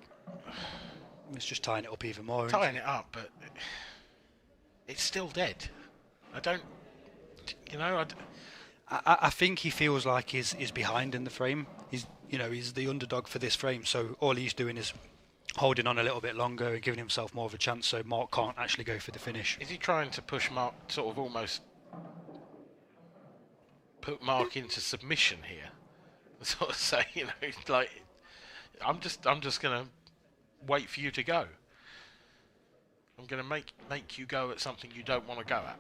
It's just tying it up even more. Tying it up, but it's still dead. I don't... You know, I think he feels like he's behind in the frame. He's the underdog for this frame, so all he's doing is holding on a little bit longer and giving himself more of a chance, so Mark can't actually go for the finish. Is he trying to push Mark, sort of almost put Mark into submission here? Sort of say, you know, like, I'm just going to wait for you to go. I'm going to make you go at something you don't want to go at.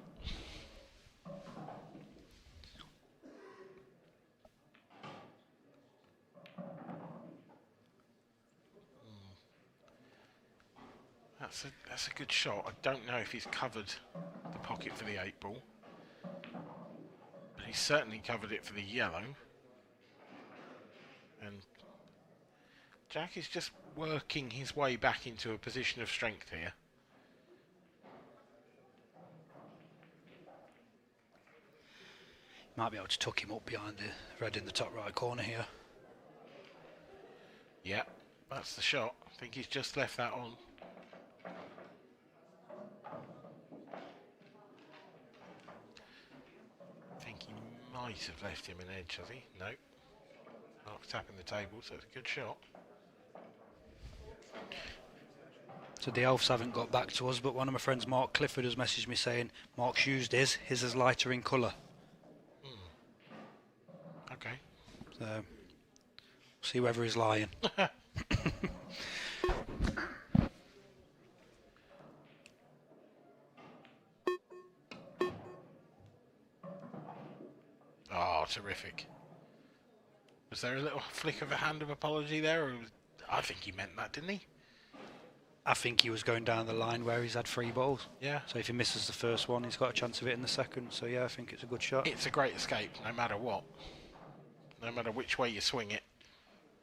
That's a good shot. I don't know if he's covered the pocket for the 8 ball, but he's certainly covered it for the yellow. And Jack is just working his way back into a position of strength here. Might be able to tuck him up behind the red in the top right corner here. Yeah, that's the shot. I think he's just left that on. Might have left him an edge, has he? No. Mark's tapping the table, so it's a good shot. So the elves haven't got back to us, but one of my friends, Mark Clifford, has messaged me saying Mark's used his is lighter in colour. Okay. So, see whether he's lying. Oh, terrific. Was there a little flick of a hand of apology there? Or I think he meant that, didn't he? I think he was going down the line where he's had 3 balls. Yeah. So if he misses the first one, he's got a chance of it in the second. So yeah, I think it's a good shot. It's a great escape, no matter what. No matter which way you swing it.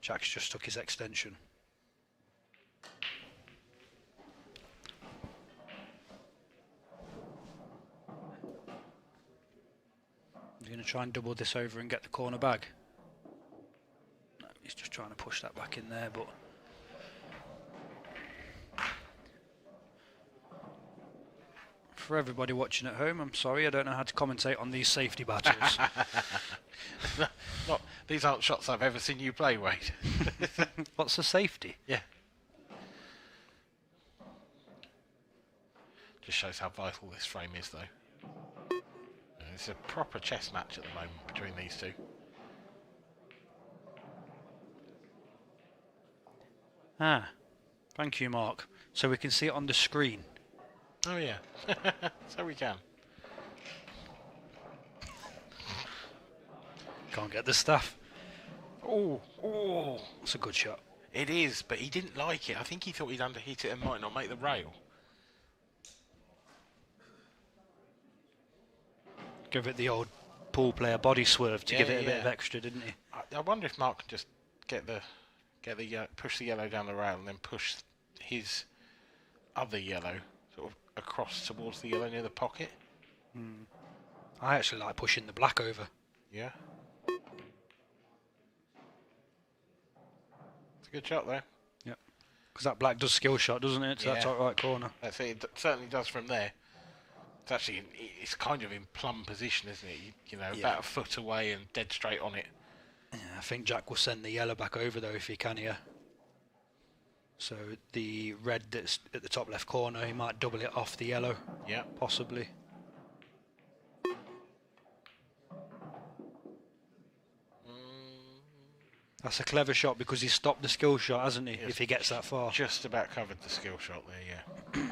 Jack's just took his extension. He's going to try and double this over and get the corner bag. No, he's just trying to push that back in there, but... For everybody watching at home, I'm sorry, I don't know how to commentate on these safety battles. These aren't shots I've ever seen you play, Wade. What's the safety? Yeah. Just shows how vital this frame is, though. It's a proper chess match at the moment between these two. Ah, thank you, Mark. So we can see it on the screen. Oh yeah, so we can. Can't get the stuff. Oh, that's a good shot. It is, but he didn't like it. I think he thought he'd underhit it and might not make the rail. Give it the old pool player body swerve to give it a bit of extra, didn't he? I wonder if Mark can just push the yellow down the rail and then push his other yellow sort of across towards the yellow near the pocket. I actually like pushing the black over. Yeah. It's a good shot there. Yep. Because that black does skill shot, doesn't it? To that top right corner. I think it certainly does from there. It's actually, it's kind of in plumb position, isn't it? You know, about a foot away and dead straight on it. Yeah, I think Jack will send the yellow back over though if he can here. So the red that's at the top left corner, he might double it off the yellow. Yeah. Possibly. That's a clever shot because he's stopped the skill shot, hasn't he? If he gets that far. Just about covered the skill shot there, yeah.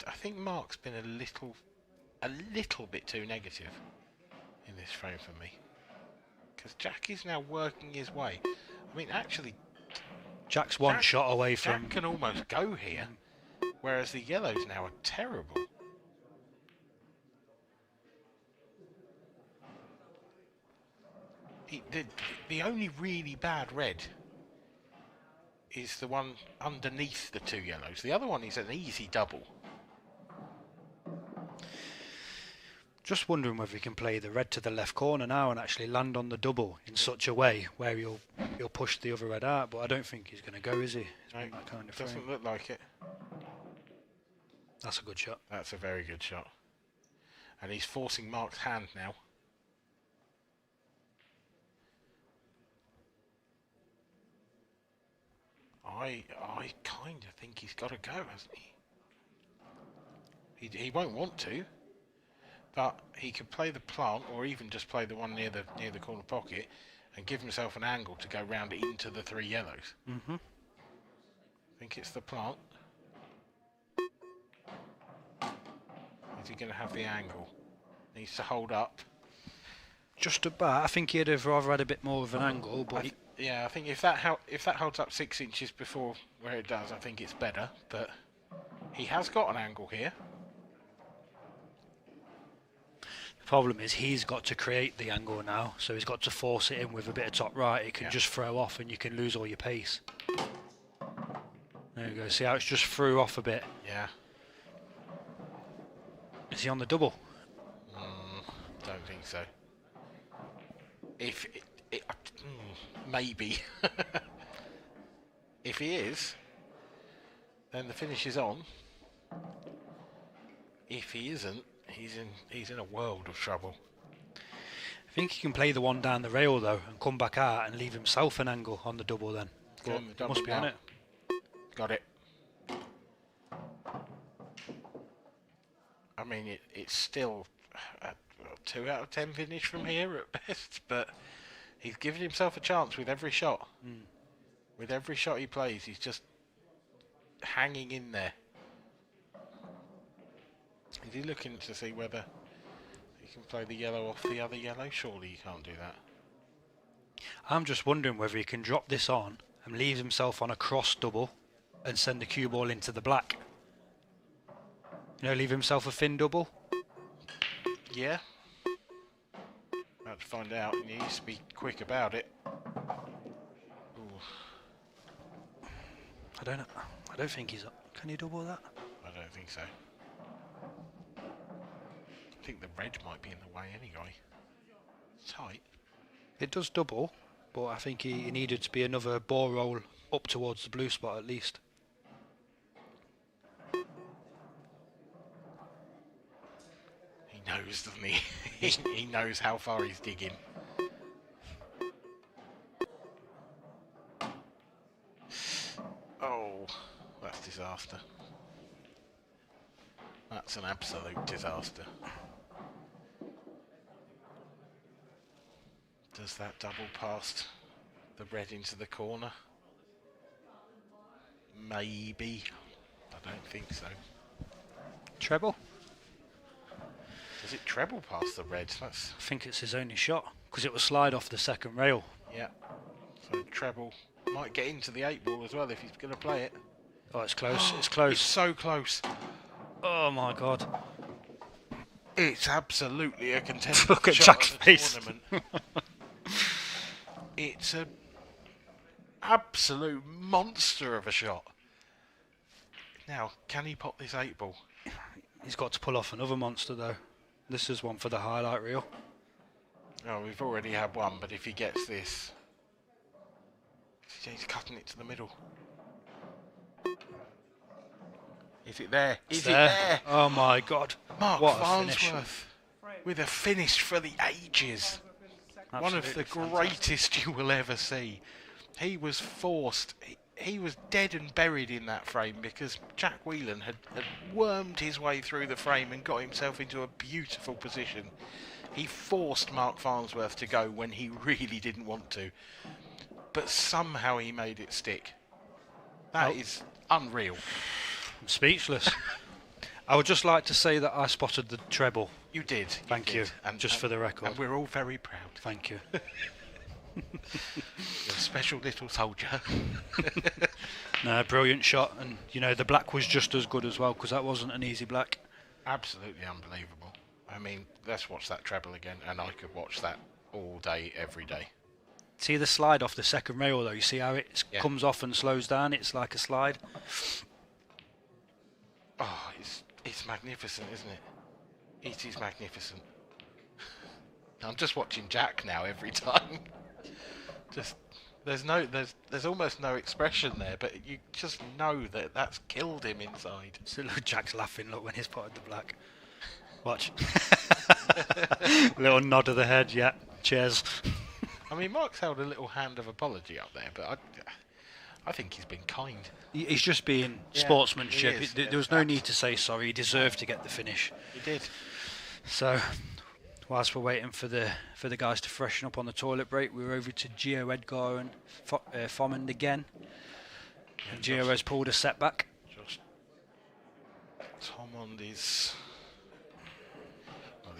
I think Mark's been a little bit too negative in this frame for me, because Jack is now working his way. I mean, actually, Jack's one shot away from. Jack can almost go here, whereas the yellows now are terrible. the only really bad red is the one underneath the 2 yellows. The other one is an easy double. Just wondering whether he can play the red to the left corner now and actually land on the double in such a way where he'll push the other red out, but I don't think he's going to go, is he? No, that kind of doesn't frame. look like it. That's a good shot. That's a very good shot. And he's forcing Mark's hand now. I kind of think he's got to go, hasn't he? He won't want to, but he could play the plant, or even just play the one near the corner pocket, and give himself an angle to go round into the 3 yellows. Mm-hmm. I think it's the plant. Is he going to have the angle? Needs to hold up. Just about. I think he'd have rather had a bit more of an angle, but yeah, I think if that holds up 6 inches before where it does, I think it's better. But he has got an angle here. the problem is he's got to create the angle now, so he's got to force it in with a bit of top right. It can just throw off, and you can lose all your pace. There you go. See how it's just threw off a bit. Yeah. Is he on the double? Don't think so. If maybe. If he is, then the finish is on. If he isn't, he's in a world of trouble. I think he can play the one down the rail though, and come back out and leave himself an angle on the double then. The double Must be on now. it. Got it. I mean, it's still a 2 out of 10 finish from here at best, but he's given himself a chance with every shot. With every shot he plays, he's just hanging in there. Is he looking to see whether he can play the yellow off the other yellow? Surely he can't do that. I'm just wondering whether he can drop this on and leave himself on a cross double and send the cue ball into the black. You know, leave himself a thin double. Yeah. About to find out. He needs to be quick about it. Ooh. I don't think he's up. Can he double that? I don't think so. I think the red might be in the way anyway. It's tight. It does double, but I think he needed to be another ball roll up towards the blue spot at least. He knows, doesn't he? He knows how far he's digging. Oh, that's disaster. That's an absolute disaster. Does that double past the red into the corner? Maybe. I don't think so. Treble? Does it treble past the red? I think it's his only shot, because it will slide off the second rail. Yeah. So treble might get into the 8 ball as well if he's going to play it. Oh, it's close. It's close. It's so close. Oh my god. It's absolutely a contested Look at shot Jack's at the face. tournament. It's an absolute monster of a shot. Now, can he pop this 8 ball? He's got to pull off another monster though. This is one for the highlight reel. Oh, we've already had one, but if he gets this... He's cutting it to the middle. Is it there? Is it there? Oh my god. Mark What a finish. Farnsworth with a finish for the ages. One of the Absolutely greatest you will ever see. He was forced. He was dead and buried in that frame because Jack Wheelen had wormed his way through the frame and got himself into a beautiful position. He forced Mark Farnsworth to go when he really didn't want to. But somehow he made it stick. That is unreal. I'm speechless. I would just like to say that I spotted the treble. You did. Thank you. And Just for the record. And we're all very proud. Thank you. You're a special little soldier. No, brilliant shot, and you know the black was just as good as well because that wasn't an easy black. Absolutely unbelievable. I mean, let's watch that treble again, and I could watch that all day, every day. See the slide off the second rail though. You see how it comes off and slows down. It's like a slide. Oh, it's magnificent, isn't it? It is magnificent. I'm just watching Jack now every time. Just there's almost no expression there, but you just know that that's killed him inside. So look, Jack's laughing. Look when he's spotted the black. Watch. Little nod of the head. Yeah. Cheers. I mean, Mark's held a little hand of apology up there, but I think he's been kind. He's just being sportsmanship. There was no need to say sorry. He deserved to get the finish. He did. So, whilst we're waiting for the guys to freshen up on the toilet break, we're over to Gio, Edgar and Fomond again. And Gio has pulled a setback. Just Fomond is... Well,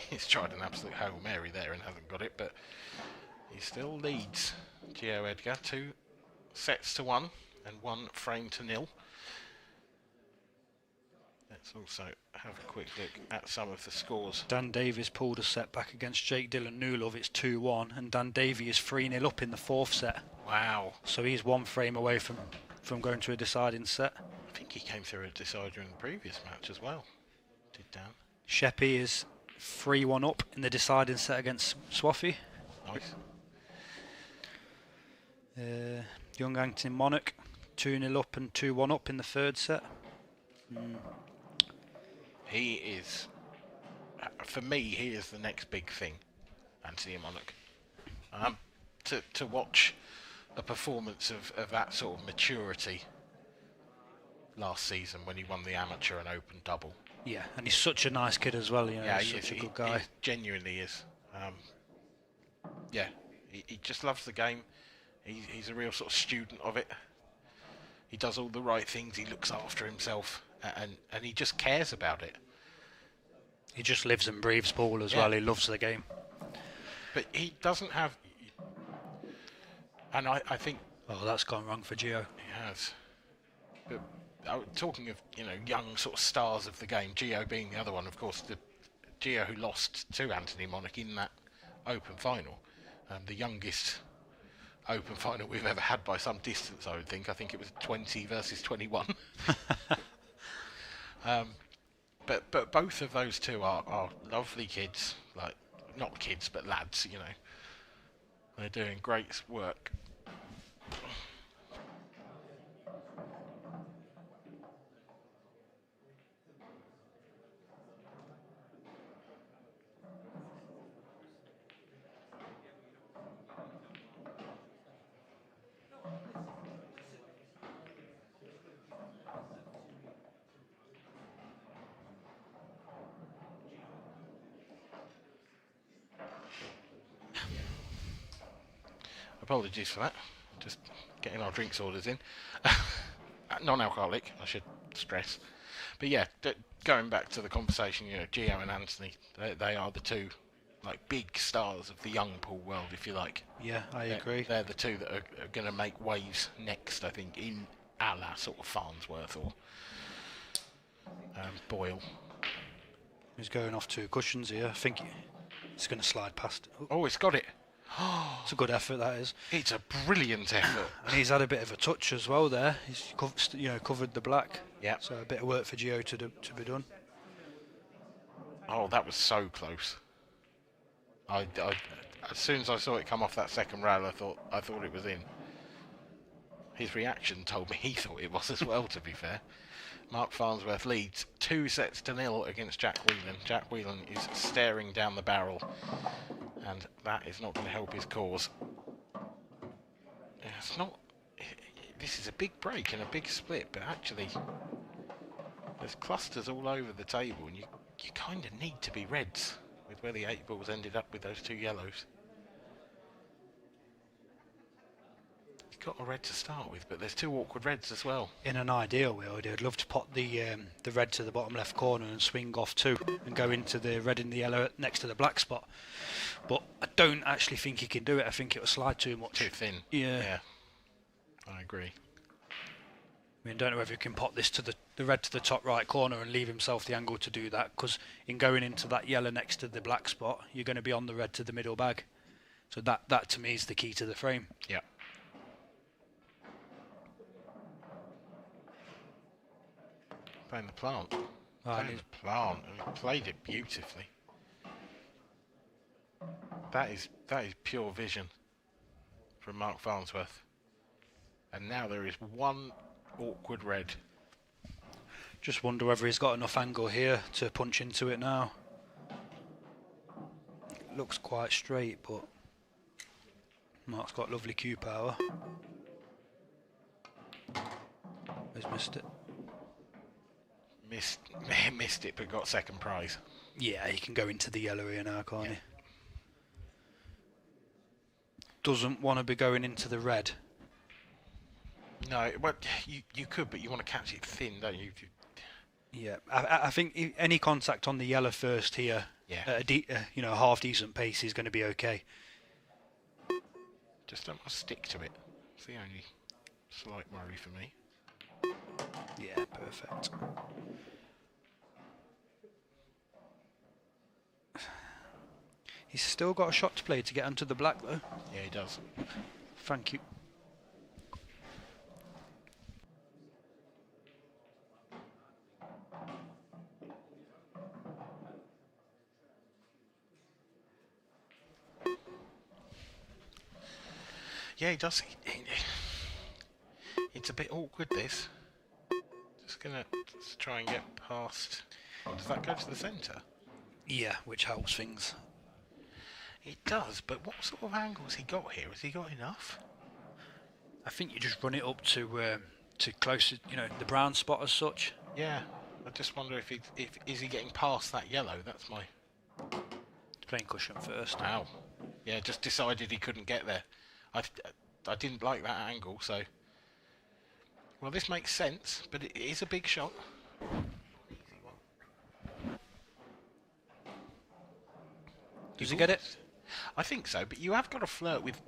he's tried an absolute Hail Mary there and hasn't got it, but he still leads Gio Edgar 2 sets to 1 and 1 frame to 0. Let's also have a quick look at some of the scores. Dan Davies pulled a set back against Jake Dillon Newlove. It's 2-1, and Dan Davies is 3-0 up in the 4th set. Wow. So he's 1 frame away from going to a deciding set. I think he came through a decider in the previous match as well. Did Dan. Sheppy is 3-1 up in the deciding set against Swaffy. Nice. Young Angton Monarch 2-0 up and 2-1 up in the 3rd set. He is, for me, he is the next big thing, Anthony Monarch. To watch a performance of that sort of maturity last season when he won the amateur and open double. Yeah, and he's such a nice kid as well. You know, yeah, he's such a good guy. He genuinely is. Yeah, he just loves the game. He's a real sort of student of it. He does all the right things. He looks after himself, and he just cares about it. He just lives and breathes ball as well. He loves the game. But he doesn't have... And I think... Oh, that's gone wrong for Gio. He has. But talking of, young sort of stars of the game, Gio being the other one, of course, the Gio who lost to Anthony Monarch in that Open final. The youngest Open final we've ever had by some distance, I would think. I think it was 20 versus 21. But both of those two are lovely kids, like, not kids, but lads, They're doing great work. Apologies for that. Just getting our drinks orders in. Non-alcoholic, I should stress. But yeah, going back to the conversation, Gio and Anthony, they are the two, like, big stars of the young pool world, if you like. Yeah, I agree. They're the two that are going to make waves next, I think, in a la sort of Farnsworth or Boyle. He's going off 2 cushions here. I think it's going to slide past. Oh, it's got it. It's a good effort, that is. It's a brilliant effort. And he's had a bit of a touch as well there. He's covered the black. Yeah. So a bit of work for Gio to be done. Oh, that was so close. I as soon as I saw it come off that second rail, I thought it was in. His reaction told me he thought it was as well, to be fair. Mark Farnsworth leads 2-0 against Jack Wheelen. Jack Wheelen is staring down the barrel, and that is not going to help his cause. It's not... This is a big break and a big split, but actually there's clusters all over the table, and you kind of need to be reds with where the 8 balls ended up with those 2 yellows. Got a red to start with, but there's 2 awkward reds as well. In an ideal world, I'd love to pot the red to the bottom left corner and swing off 2 and go into the red and the yellow next to the black spot. But I don't actually think he can do it. I think it will slide too much. Too thin. Yeah. I agree. I mean, don't know whether he can pot this to the red to the top right corner and leave himself the angle to do that, because in going into that yellow next to the black spot, you're going to be on the red to the middle bag. So that to me is the key to the frame. Yeah. Playing the plant. Playing the plant, and he played it beautifully. That is pure vision from Mark Farnsworth. And now there is one awkward red. Just wonder whether he's got enough angle here to punch into it now. It looks quite straight, but Mark's got lovely cue power. He's missed it. Missed it, but got second prize. Yeah, he can go into the yellow here now, can't he? Doesn't want to be going into the red. No, well, you could, but you want to catch it thin, don't you? Yeah, I think any contact on the yellow first here, at a half decent pace is going to be okay. Just don't want to stick to it. It's the only slight worry for me. Yeah, perfect. He's still got a shot to play to get onto the black though. Yeah, he does. Thank you. Yeah, he does. It's a bit awkward, this. Just gonna try and get past. Does that go to the centre? Yeah, which helps things. It does, but what sort of angle has he got here? Has he got enough? I think you just run it up to closer, the brown spot as such. Yeah, I just wonder if is he getting past that yellow? That's my playing cushion first. Ow. Yeah, just decided he couldn't get there. I didn't like that angle, so. Well, this makes sense, but it is a big shot. Does he get it? I think so, but you have got to flirt with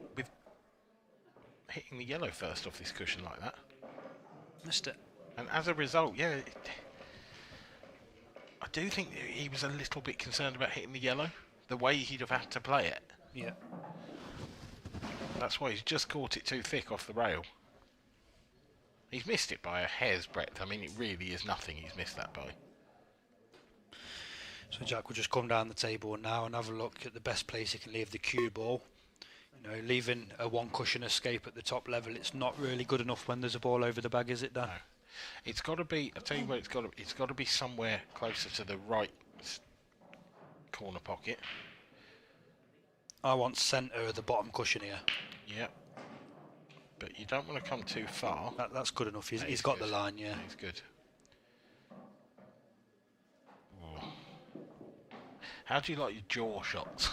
hitting the yellow first off this cushion like that. Missed it. And as a result, yeah, I do think he was a little bit concerned about hitting the yellow, the way he'd have had to play it. Yeah. That's why he's just caught it too thick off the rail. He's missed it by a hair's breadth. I mean, it really is nothing he's missed that by. So Jack will just come down the table now and have a look at the best place he can leave the cue ball. Leaving a one cushion escape at the top level, it's not really good enough when there's a ball over the bag, is it, Dan? No. It's got to be. I'll tell you where it's got to be somewhere closer to the right corner pocket. I want centre of the bottom cushion here. Yeah. But you don't want to come too far. That's good enough. He's got the line, yeah. He's good. Oh. How do you like your jaw shots?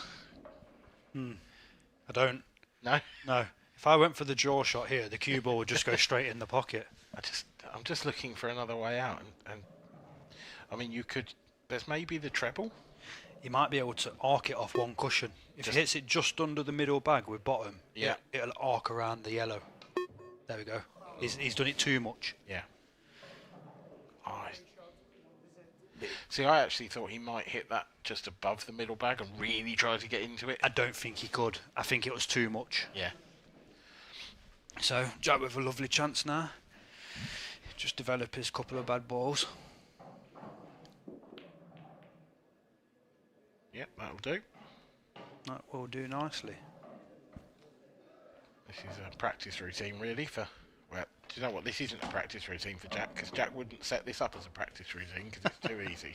I don't. No? No. If I went for the jaw shot here, the cue ball would just go straight in the pocket. I'm just looking for another way out, and I mean, you could. There's maybe the treble. You might be able to arc it off one cushion. If he hits it just under the middle bag with bottom, it'll arc around the yellow. There we go. He's done it too much. Yeah. See, I actually thought he might hit that just above the middle bag and really try to get into it. I don't think he could. I think it was too much. Yeah. So, Jack with a lovely chance now. Just develop his couple of bad balls. Yep, that'll do. That will do nicely. This is a practice routine, really, for... Well, do you know what? This isn't a practice routine for Jack, because Jack wouldn't set this up as a practice routine, because it's too easy.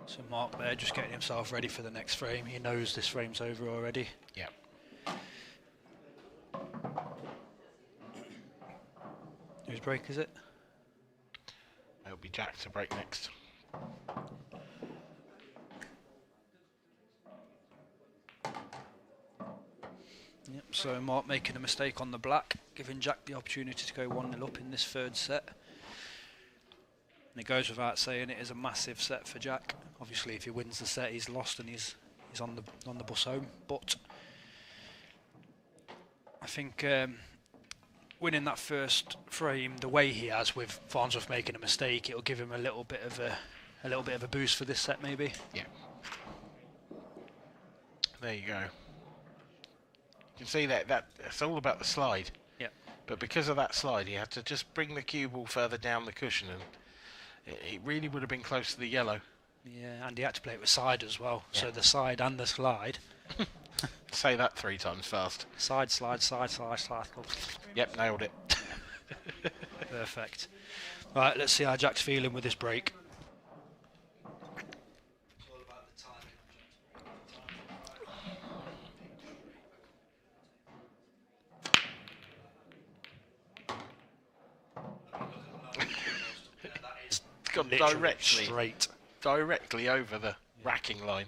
So Mark there just getting himself ready for the next frame. He knows this frame's over already. Yep. Whose break is it? It'll be Jack to break next. Yep, so Mark making a mistake on the black, giving Jack the opportunity to go 1-0 up in this third set. And it goes without saying it is a massive set for Jack. Obviously, if he wins the set, he's lost and he's on the bus home. But I think winning that first frame the way he has, with Farnsworth making a mistake, it'll give him a little bit of a boost for this set, maybe. Yeah. There you go. You can see that it's all about the slide. Yeah. But because of that slide, he had to just bring the cue ball further down the cushion, and it really would have been close to the yellow. Yeah, and he had to play it with side as well. Yeah. So the side and the slide. Say that 3 times fast. Side, slide, side, slide, slide. Yep, nailed it. Perfect. Right, let's see how Jack's feeling with this break. It's gone directly over the racking line.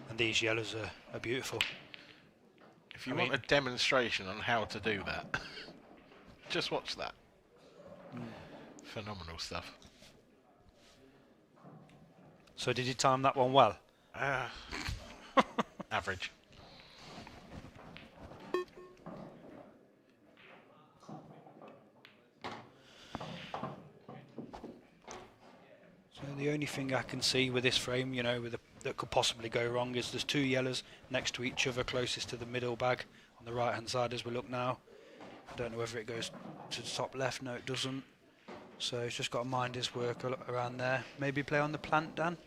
And these yellows are beautiful. If you want a demonstration on how to do that, just watch that. Phenomenal stuff. So did you time that one well? Average. So the only thing I can see with this frame, you know, that could possibly go wrong is there's 2 yellows next to each other, closest to the middle bag on the right hand side as we look now. I don't know whether it goes to the top left. No, it doesn't. So he's just got to mind his work around there. Maybe play on the plant, Dan.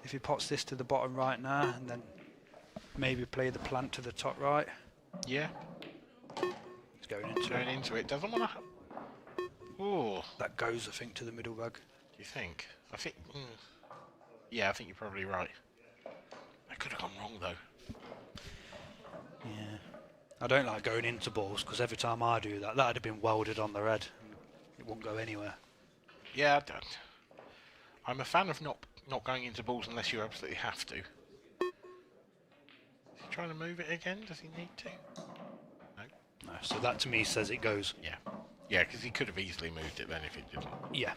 If he pots this to the bottom right now, and then maybe play the plant to the top right. Yeah. He's going into it. Doesn't want to. Oh. That goes, I think, to the middle bag. Do you think? I think. Yeah, I think you're probably right. That could have gone wrong though. Yeah. I don't like going into balls because every time I do that, that'd have been welded on the red. And it wouldn't go anywhere. Yeah, I don't. I'm a fan of not going into balls unless you absolutely have to. Is he trying to move it again? Does he need to? No. No. So that to me says it goes. Yeah. Yeah, because he could have easily moved it then if it didn't. Yeah.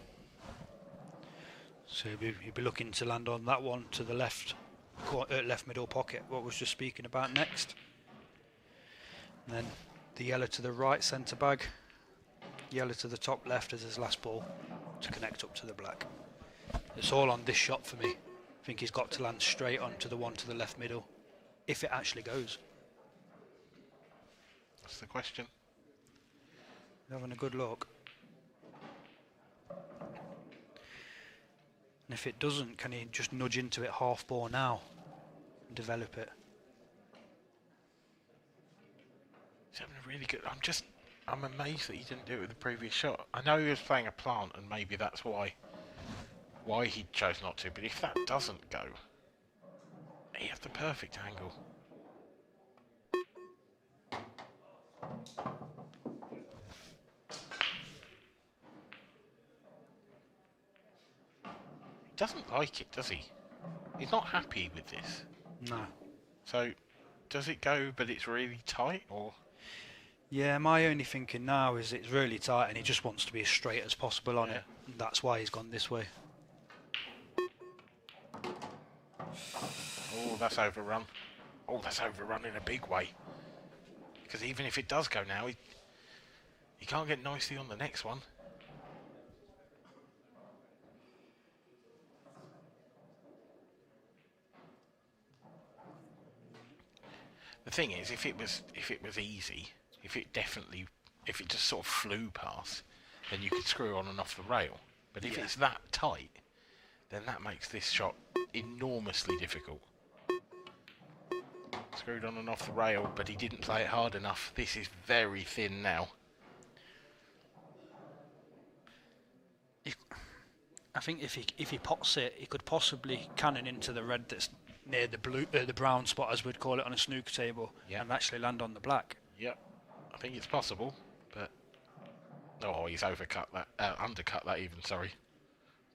So he'd be looking to land on that one to the left middle pocket, what we was just speaking about next. And then the yellow to the right centre bag, yellow to the top left as his last ball to connect up to the black. It's all on this shot for me. I think he's got to land straight onto the one to the left middle, if it actually goes. That's the question. Having a good look. And if it doesn't, can he just nudge into it half ball now and develop it? He's having a really good. I'm amazed that he didn't do it with the previous shot. I know he was playing a plant, and maybe that's why he chose not to. But if that doesn't go, he has the perfect angle. He doesn't like it, does he? He's not happy with this. No. So, does it go, but it's really tight, or? Yeah, my only thinking now is it's really tight and he just wants to be as straight as possible on it. And that's why he's gone this way. Oh, that's overrun. Oh, that's overrun in a big way. Because even if it does go now, he can't get nicely on the next one. The thing is, if it was easy, if it just sort of flew past, then you could screw on and off the rail. But if it's that tight, then that makes this shot enormously difficult. Screwed on and off the rail, but he didn't play it hard enough. This is very thin now. I think if he pots it, he could possibly cannon into the red that's near the brown spot, as we'd call it on a snooker table, and actually land on the black. Yep, I think it's possible, but he's undercut that even. Sorry,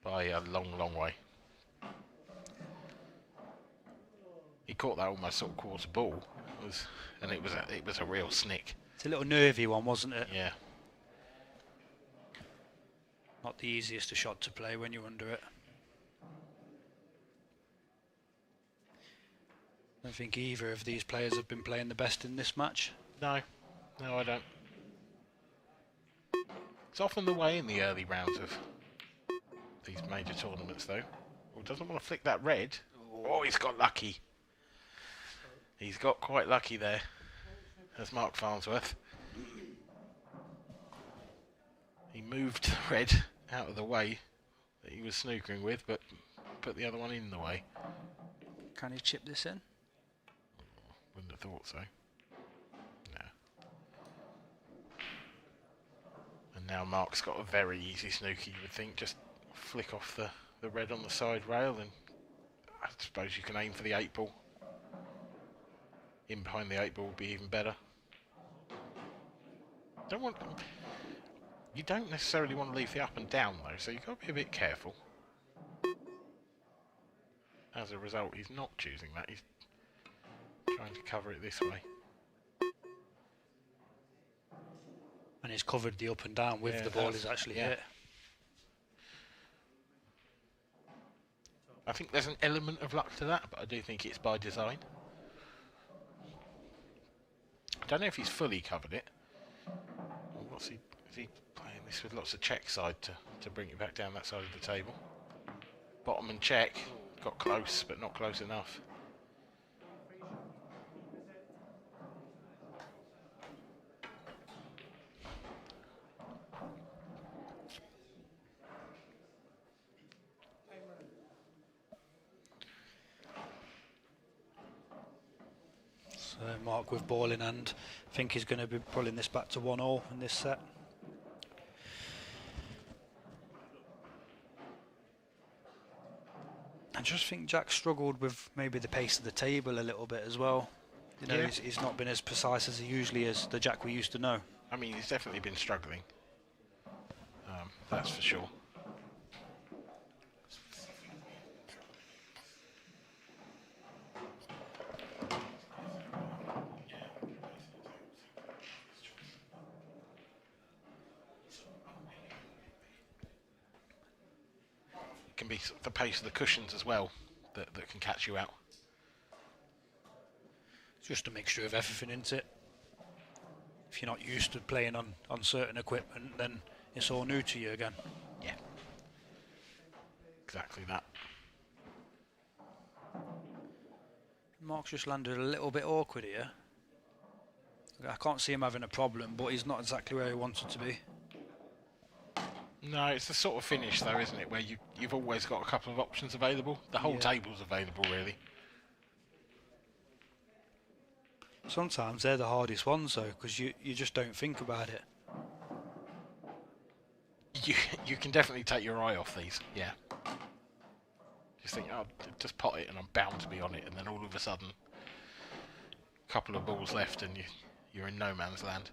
by a long way. He caught that almost sort of quarter ball, and it was a real snick. It's a little nervy one, wasn't it? Yeah. Not the easiest of shot to play when you're under it. I don't think either of these players have been playing the best in this match. No, I don't. It's often the way in the early rounds of these major tournaments, though. Oh, doesn't want to flick that red. Oh, he's got lucky. He's got quite lucky there. That's Mark Farnsworth. He moved the red out of the way that he was snookering with, but put the other one in the way. Can he chip this in? Wouldn't have thought so. No. And now Mark's got a very easy snooker, you would think. Just flick off the red on the side rail, and I suppose you can aim for the 8 ball. In behind the 8 ball would be even better. You don't necessarily want to leave the up and down though, so you've got to be a bit careful. As a result, he's not choosing that. He's trying to cover it this way. And he's covered the up and down with the ball he's actually hit. I think there's an element of luck to that, but I do think it's by design. I don't know if he's fully covered it. Or is he playing this with lots of check side to bring it back down that side of the table? Bottom and check. Got close, but not close enough. So Mark with ball in hand. I think he's going to be pulling this back to 1-all in this set. I just think Jack struggled with maybe the pace of the table a little bit as well. You know, he's not been as precise as he usually is, the Jack we used to know. I mean, he's definitely been struggling. That's for sure. Can be the pace of the cushions as well that can catch you out. It's just a mixture of everything, isn't it? If you're not used to playing on certain equipment, then it's all new to you again. Yeah. Exactly that. Mark's just landed a little bit awkward here. I can't see him having a problem, but he's not exactly where he wanted to be. No, it's the sort of finish though, isn't it, where you've always got a couple of options available. The whole table's available, really. Sometimes they're the hardest ones though, because you just don't think about it. You can definitely take your eye off these, yeah. Just think, oh, just pot it and I'm bound to be on it, and then all of a sudden, a couple of balls left and you're in no man's land.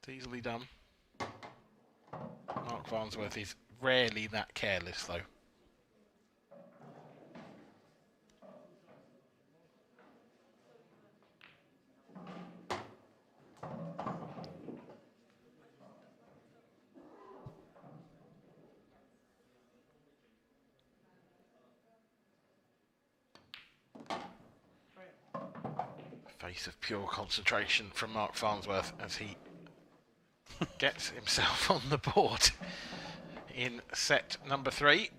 It's easily done. Mark Farnsworth is rarely that careless though. Face of pure concentration from Mark Farnsworth as he gets himself on the board in set number 3.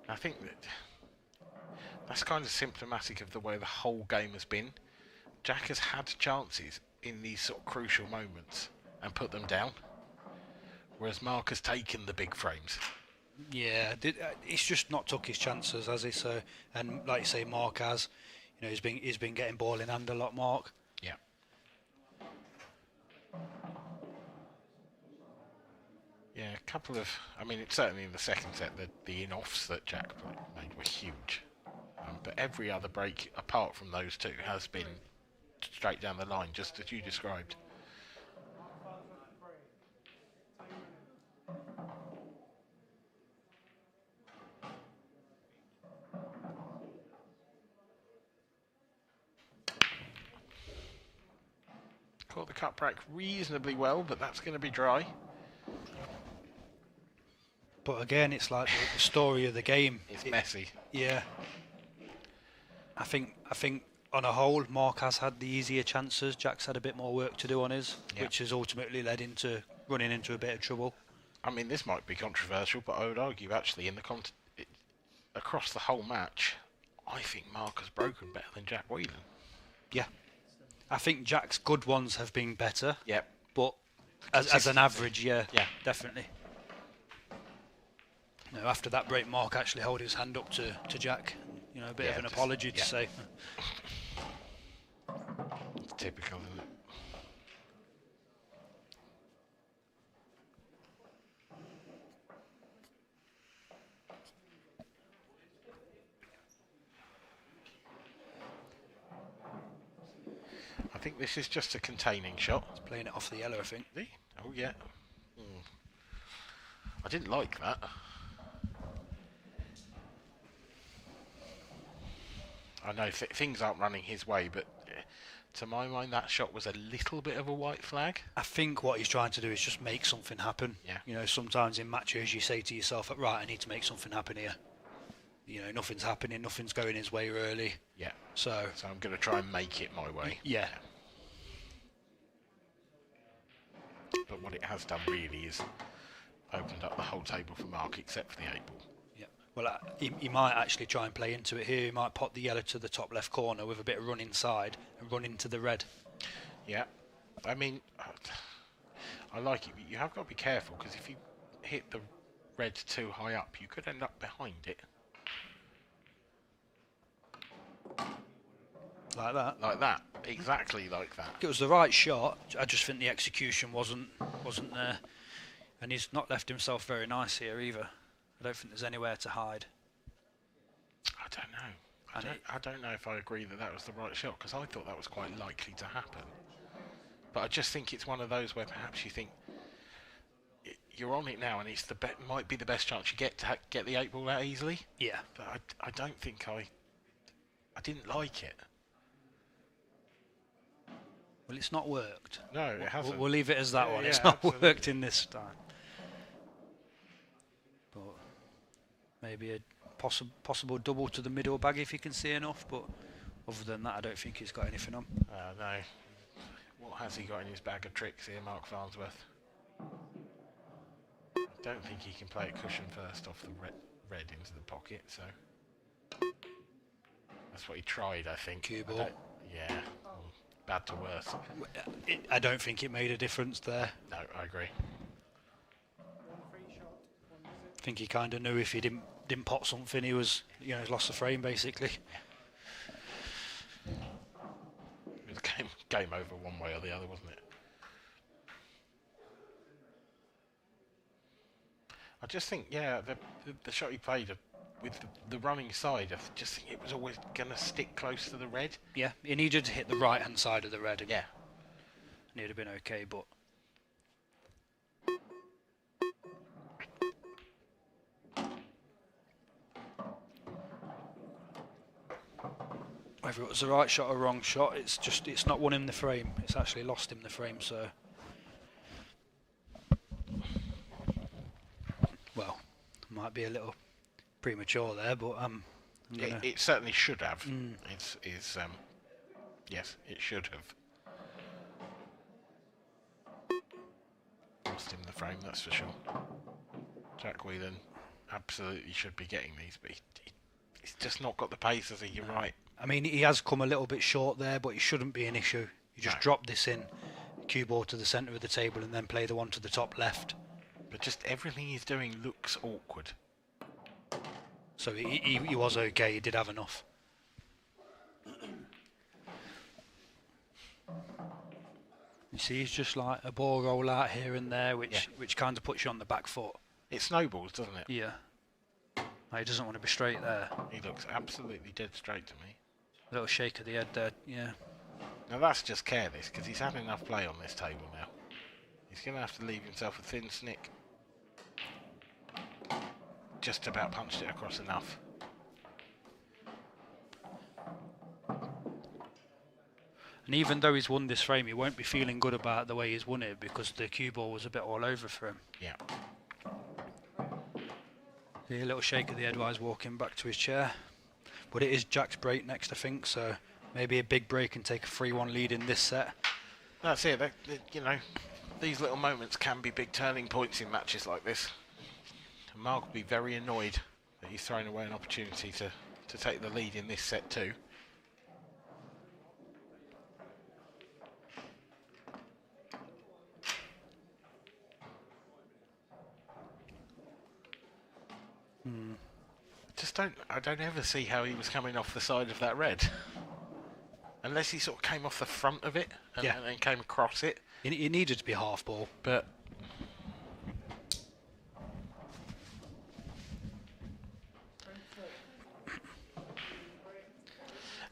I think that's kind of symptomatic of the way the whole game has been. Jack has had chances in these sort of crucial moments and put them down, whereas Mark has taken the big frames. Yeah, he's just not took his chances, has he? So, and like you say, Mark has. You know, he's been getting ball in hand a lot, Mark. Yeah. Yeah, a couple of. I mean, it's certainly in the second set the in-offs that Jack made were huge, but every other break apart from those two has been straight down the line, just as you described. the cup rack reasonably well, but that's going to be dry. But again, it's like the story of the game. It's messy. Yeah. I think on a whole, Mark has had the easier chances. Jack's had a bit more work to do on his, which has ultimately led into running into a bit of trouble. I mean, this might be controversial, but I would argue actually in the across the whole match, I think Mark has broken better than Jack Wheelen. Yeah. I think Jack's good ones have been better. Yep. But as an average, yeah, definitely. No, after that break, Mark actually held his hand up to Jack. You know, a bit of an apology to say. It's typical, isn't it? I think this is just a containing shot. He's playing it off the yellow, I think. Oh, yeah. I didn't like that. I know things aren't running his way, but to my mind, that shot was a little bit of a white flag. I think what he's trying to do is just make something happen. Yeah. You know, sometimes in matches you say to yourself, right, I need to make something happen here. You know, nothing's happening, nothing's going his way early. Yeah. So I'm going to try and make it my way. Yeah. But what it has done really is opened up the whole table for Mark, except for the 8 ball. Well, he might actually try and play into it here. He might pop the yellow to the top left corner with a bit of run inside and run into the red. Yeah. I mean, I like it, but you have got to be careful, because if you hit the red too high up, you could end up behind it. Like that? Like that. Exactly like that. It was the right shot. I just think the execution wasn't there. And he's not left himself very nice here either. I don't think there's anywhere to hide. I don't know. I don't know if I agree that was the right shot, because I thought that was quite likely to happen. But I just think it's one of those where perhaps you think you're on it now, and it's might be the best chance you get to get the 8 ball out easily. Yeah. But I don't think I didn't like it. Well, it's not worked. No, it hasn't. We'll leave it as that one. Yeah, It's not absolutely. worked in this time. But maybe a possible double to the middle bag if you can see enough. But other than that, I don't think he's got anything on. No. What has he got in his bag of tricks here, Mark Farnsworth? I don't think he can play a cushion first off the red into the pocket, so that's what he tried, I think. Cue ball. Yeah, bad to worse. I don't think it made a difference there. No, I agree. I think he kind of knew if he didn't pot something, he was, he's lost the frame basically. It was game over one way or the other, wasn't it? I just think, the shot he played with the running side, I just think it was always going to stick close to the red. Yeah, he needed to hit the right-hand side of the red. Yeah. And he'd have been okay, but... Whether it was the right shot or wrong shot, it's not won him the frame. It's actually lost him the frame, so... Well, might be a little premature there, but it certainly should have. Yes, it should have. Lost him the frame, that's for sure. Jack Wheelen absolutely should be getting these, but he's just not got the pace, has he? You're right. I mean, he has come a little bit short there, but it shouldn't be an issue. You just drop this in, cue ball to the centre of the table, and then play the one to the top left. But just everything he's doing looks awkward. So he was okay, he did have enough. You see, he's just like a ball roll out here and there, which kind of puts you on the back foot. It snowballs, doesn't it? Yeah. He doesn't want to be straight there. He looks absolutely dead straight to me. A little shake of the head there, yeah. Now that's just careless, because he's had enough play on this table now. He's going to have to leave himself a thin snick. Just about punched it across enough. And even though he's won this frame, he won't be feeling good about the way he's won it because the cue ball was a bit all over for him. Yeah. A little shake of the head while he's walking back to his chair. But it is Jack's break next, I think, so maybe a big break and take a 3-1 lead in this set. That's it. You know, these little moments can be big turning points in matches like this. And Mark will be very annoyed that he's thrown away an opportunity to take the lead in this set too. I don't ever see how he was coming off the side of that red. Unless he sort of came off the front of it and then came across it. It needed to be half ball. But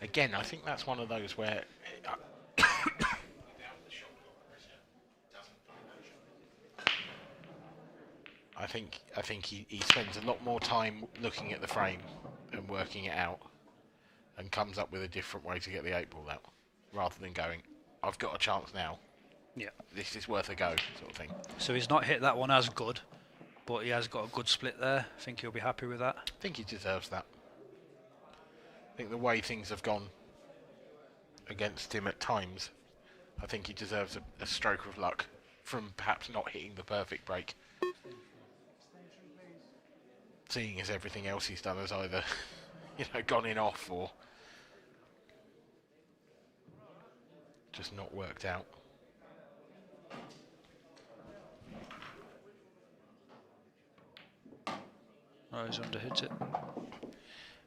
again, I think that's one of those where I think he spends a lot more time looking at the frame and working it out and comes up with a different way to get the 8-ball out rather than going, I've got a chance now. Yeah. This is worth a go, sort of thing. So he's not hit that one as good, but he has got a good split there. I think he'll be happy with that. I think he deserves that. I think the way things have gone against him at times, I think he deserves a stroke of luck from perhaps not hitting the perfect break. Seeing as everything else he's done has either, you know, gone in off or just not worked out. Oh, he's underhit it.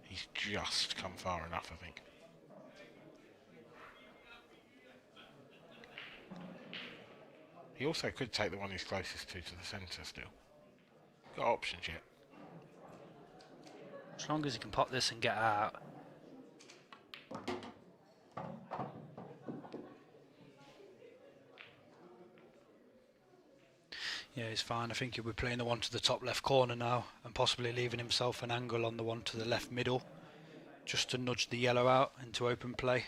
He's just come far enough, I think. He also could take the one he's closest to the centre still. Got options yet. As long as he can pop this and get out. Yeah, he's fine. I think he'll be playing the one to the top left corner now and possibly leaving himself an angle on the one to the left middle just to nudge the yellow out into open play.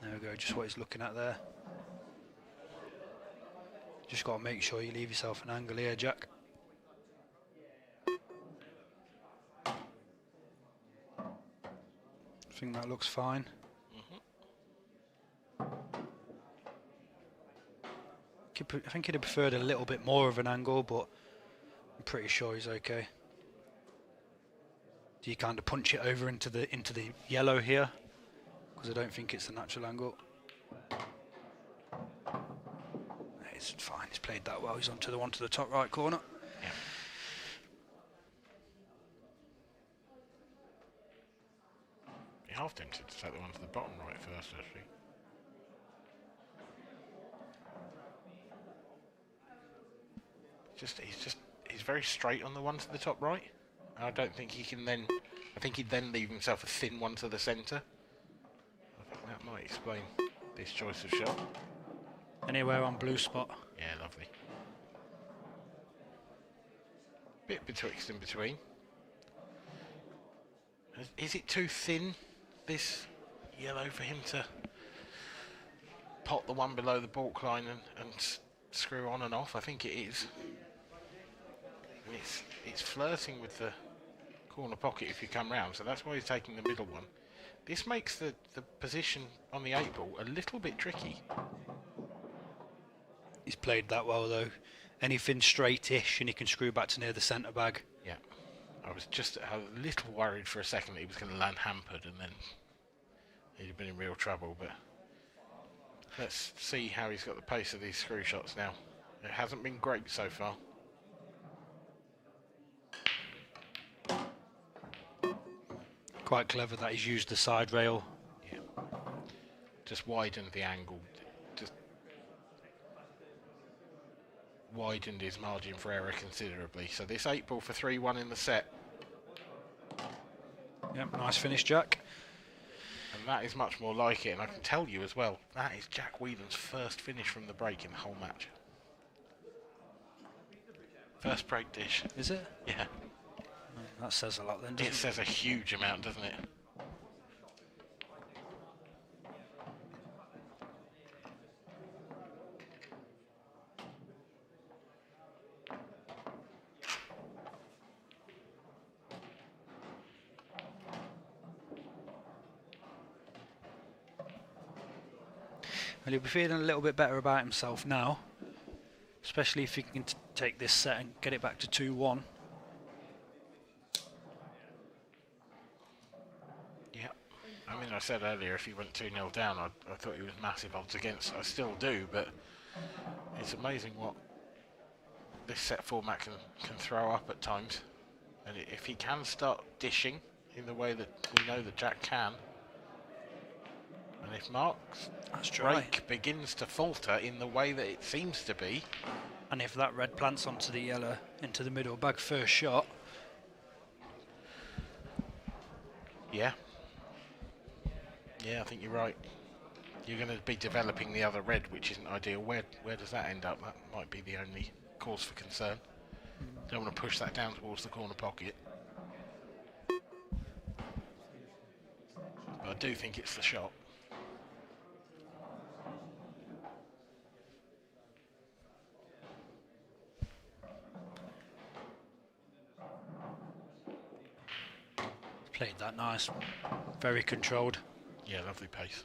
There we go, just what he's looking at there. Just got to make sure you leave yourself an angle here, Jack. I think that looks fine. I think he'd have preferred a little bit more of an angle, but I'm pretty sure he's okay. Do you kind of punch it over into the yellow here? Because I don't think it's the natural angle. It's fine. He's played that well. He's onto the one to the top right corner. Yeah. Half tempted to take the one to the bottom right first, actually. He's very straight on the one to the top right. I don't think he can then. I think he'd then leave himself a thin one to the centre. I think that might explain this choice of shot. Anywhere on blue spot. Yeah, lovely. Bit betwixt and between. Is it too thin, this yellow, for him to pot the one below the balk line and screw on and off? I think it is. And it's flirting with the corner pocket if you come round, so that's why he's taking the middle one. This makes the position on the 8-ball a little bit tricky. He's played that well though. Anything straight-ish and he can screw back to near the centre bag. Yeah. I was just a little worried for a second that he was going to land hampered and then he'd have been in real trouble, but let's see how he's got the pace of these screw shots now. It hasn't been great so far. Quite clever that he's used the side rail. Yeah. Just widened the angle. Just widened his margin for error considerably. So this 8-ball for 3-1 in the set. Yep, nice finish, Jack. And that is much more like it, and I can tell you as well, that is Jack Wheelen's first finish from the break in the whole match. First break dish. Is it? Yeah. That says a lot then, doesn't it? It says a huge amount, doesn't it? Well, he'll be feeling a little bit better about himself now, especially if he can take this set and get it back to 2-1. Yeah, I mean, I said earlier if he went 2-0 down, I thought he was massive odds against. I still do, but it's amazing what this set format can throw up at times. And if he can start dishing in the way that we know that Jack can, and if Mark's break begins to falter in the way that it seems to be, and if that red plants onto the yellow into the middle bag first shot, yeah, I think you're right. You're going to be developing the other red, which isn't ideal. Where does that end up? That might be the only cause for concern. Don't want to push that down towards the corner pocket. But I do think it's the shot. played that nice, very controlled. Yeah, lovely pace.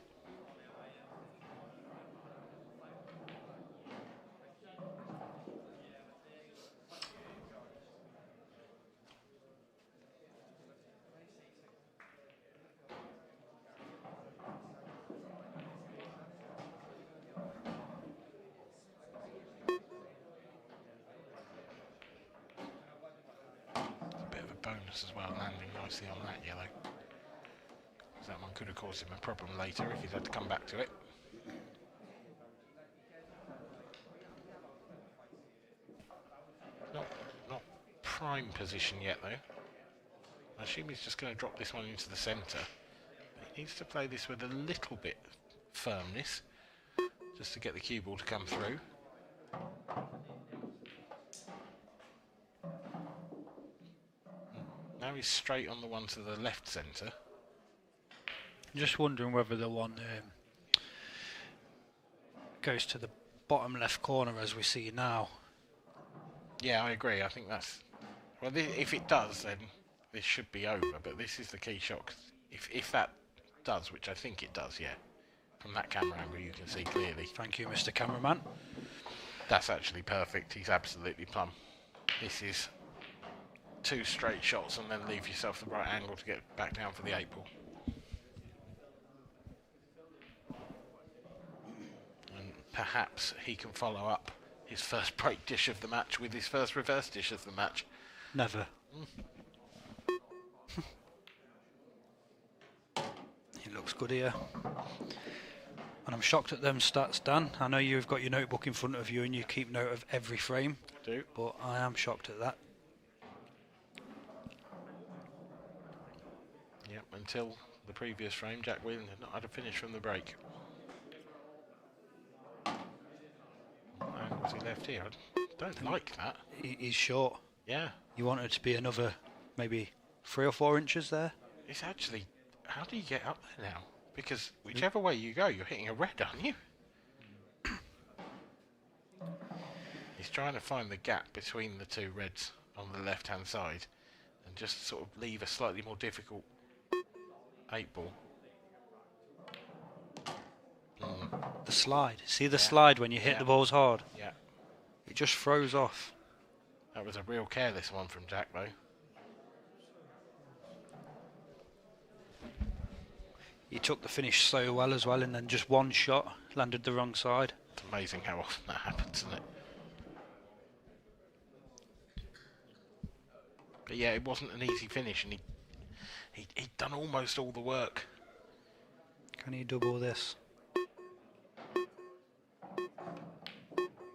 As well, landing nicely on that yellow. That one could have caused him a problem later if he'd had to come back to it. Not prime position yet though. I assume he's just going to drop this one into the centre. He needs to play this with a little bit of firmness just to get the cue ball to come through. Now he's straight on the one to the left centre. Just wondering whether the one goes to the bottom left corner as we see now. Yeah, I agree. I think that's... Well, if it does, then this should be over. But this is the key shot. 'Cause if that does, which I think it does, yeah. From that camera angle, you can see clearly. Thank you, Mr. Cameraman. That's actually perfect. He's absolutely plumb. This is 2 straight shots and then leave yourself the right angle to get back down for the 8 ball. And perhaps he can follow up his first break dish of the match with his first reverse dish of the match. Never. He looks good here. And I'm shocked at them stats, Dan. I know you've got your notebook in front of you and you keep note of every frame. I do. But I am shocked at that. Yep, until the previous frame, Jack Wheelen had not had a finish from the break. What angle was he left here? I don't like that. He's short. Yeah. You want it to be another maybe 3 or 4 inches there? It's actually, how do you get up there now? Because whichever way you go, you're hitting a red, aren't you? He's trying to find the gap between the 2 reds on the left-hand side and just sort of leave a slightly more difficult 8 ball. The slide. See the slide when you hit the balls hard? Yeah. It just throws off. That was a real careless one from Jack, though. He took the finish so well as well, and then just one shot landed the wrong side. It's amazing how often that happens, isn't it? But yeah, it wasn't an easy finish, and he'd done almost all the work. Can he double this?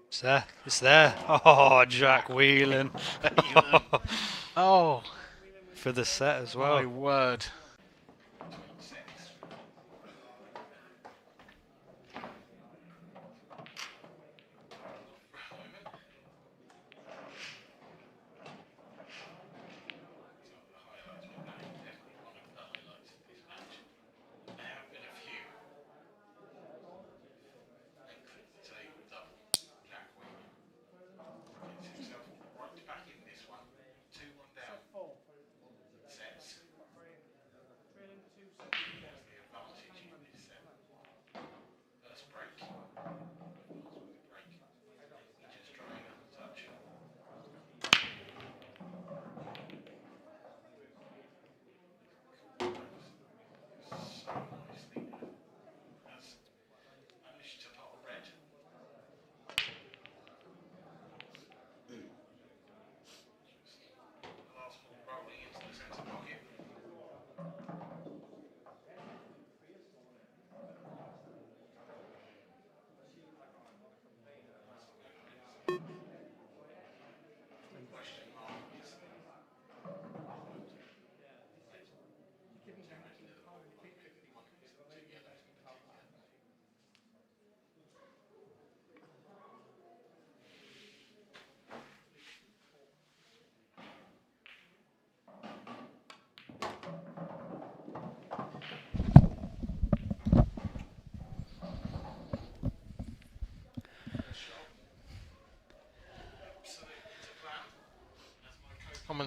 It's there. It's there. Oh, Jack Wheelen. Oh, for the set as well. My word.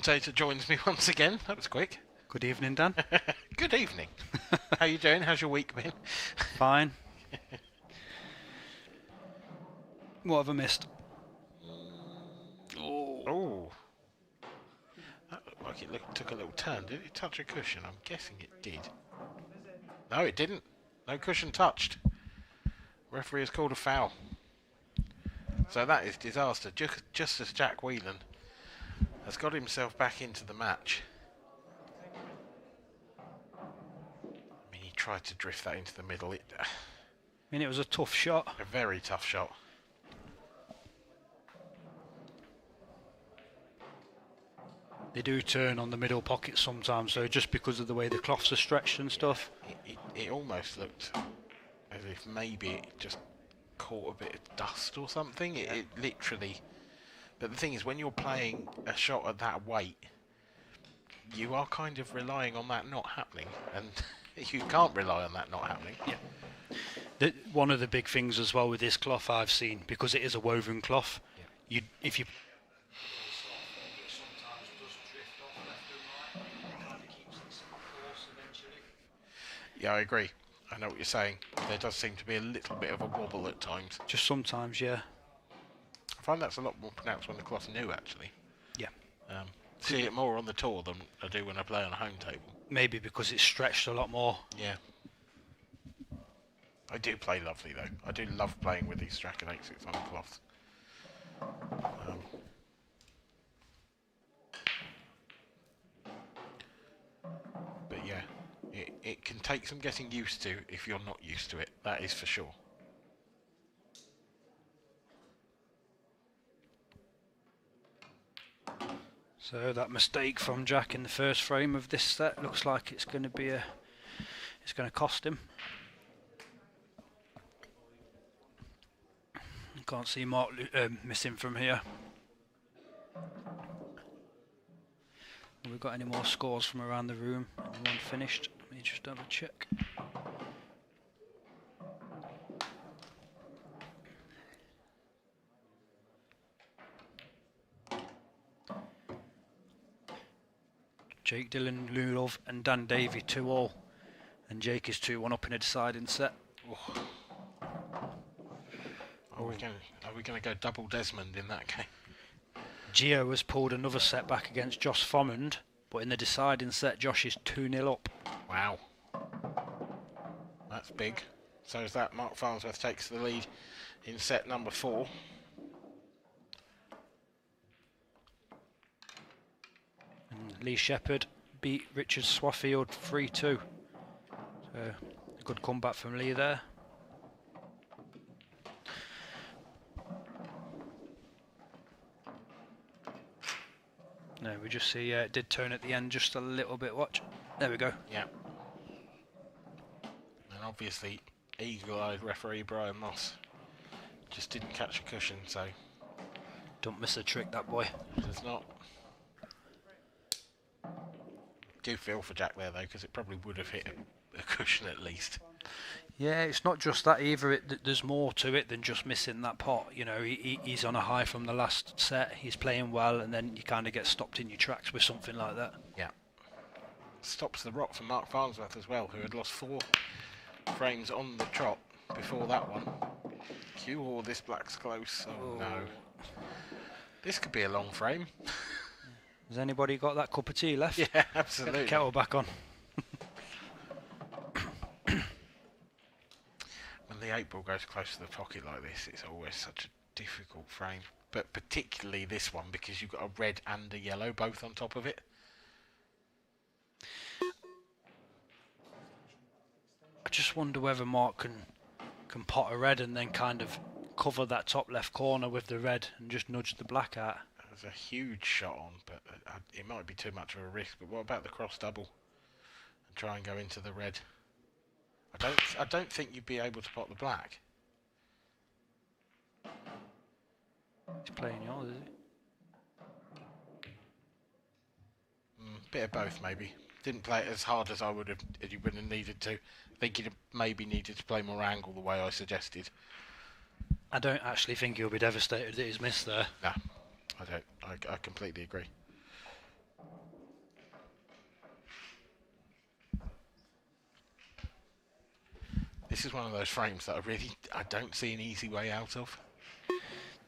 commentator joins me once again. That was quick. Good evening, Dan. Good evening. How you doing? How's your week been? Fine. What have I missed? Oh. That looked like it took a little turn. Did it touch a cushion? I'm guessing it did. No, it didn't. No cushion touched. Referee has called a foul. So that is disaster. Just as Jack Wheelen has got himself back into the match. I mean, he tried to drift that into the middle. I mean, it was a tough shot. A very tough shot. They do turn on the middle pocket sometimes, so just because of the way the cloths are stretched and stuff. It almost looked as if maybe it just caught a bit of dust or something. It literally... But the thing is, when you're playing a shot at that weight, you are kind of relying on that not happening, and you can't rely on that not happening. Yeah. One of the big things as well with this cloth I've seen, because it is a woven cloth, if you... Yeah, I agree. I know what you're saying. There does seem to be a little bit of a wobble at times. Just sometimes, yeah. I find that's a lot more pronounced when the cloth's new, actually. Yeah. See it more on the tour than I do when I play on a home table. Maybe because it's stretched a lot more. Yeah. I do play lovely, though. I do love playing with these Strachan 86 on cloths. But yeah. It can take some getting used to if you're not used to it, that is for sure. So that mistake from Jack in the first frame of this set looks like it's going to be it's going to cost him. Can't see Mark missing from here. Have we got any more scores from around the room? Anyone finished? Let me just have a check. Jake Dillon, Lulov and Dan Davey 2-all. And Jake is 2-1 up in a deciding set. Oh. Are we going to go double Desmond in that game? Gio has pulled another set back against Josh Thomond, but in the deciding set, Josh is 2-0 up. Wow. That's big. So is that. Mark Farnsworth takes the lead in set number 4. And Lee Shepherd beat Richard Swaffield 3-2. So a good comeback from Lee there. No, we just see it did turn at the end just a little bit. Watch. There we go. Yeah. And obviously, eagle-eyed referee Brian Moss just didn't catch a cushion, so... Don't miss a trick, that boy. Does not. Do feel for Jack there, though, because it probably would have hit a cushion at least. Yeah, it's not just that either. There's more to it than just missing that pot. You know, he's on a high from the last set. He's playing well, and then you kind of get stopped in your tracks with something like that. Yeah. Stops the rock for Mark Farnsworth as well, who had lost 4 frames on the trot before that one. Cue, this black's close. Oh, no. This could be a long frame. Has anybody got that cup of tea left? Yeah, absolutely. Get the kettle back on. When the 8 ball goes close to the pocket like this, it's always such a difficult frame. But particularly this one, because you've got a red and a yellow both on top of it. I just wonder whether Mark can pot a red and then kind of cover that top left corner with the red and just nudge the black out. There's a huge shot on, but it might be too much of a risk. But what about the cross double? And try and go into the red. I don't think you'd be able to pot the black. He's playing yours, is he? Bit of both, maybe. Didn't play it as hard as you would have needed to. I think he'd have maybe needed to play more angle the way I suggested. I don't actually think he'll be devastated that he's missed there. No, I don't. I completely agree. This is one of those frames that I don't see an easy way out of.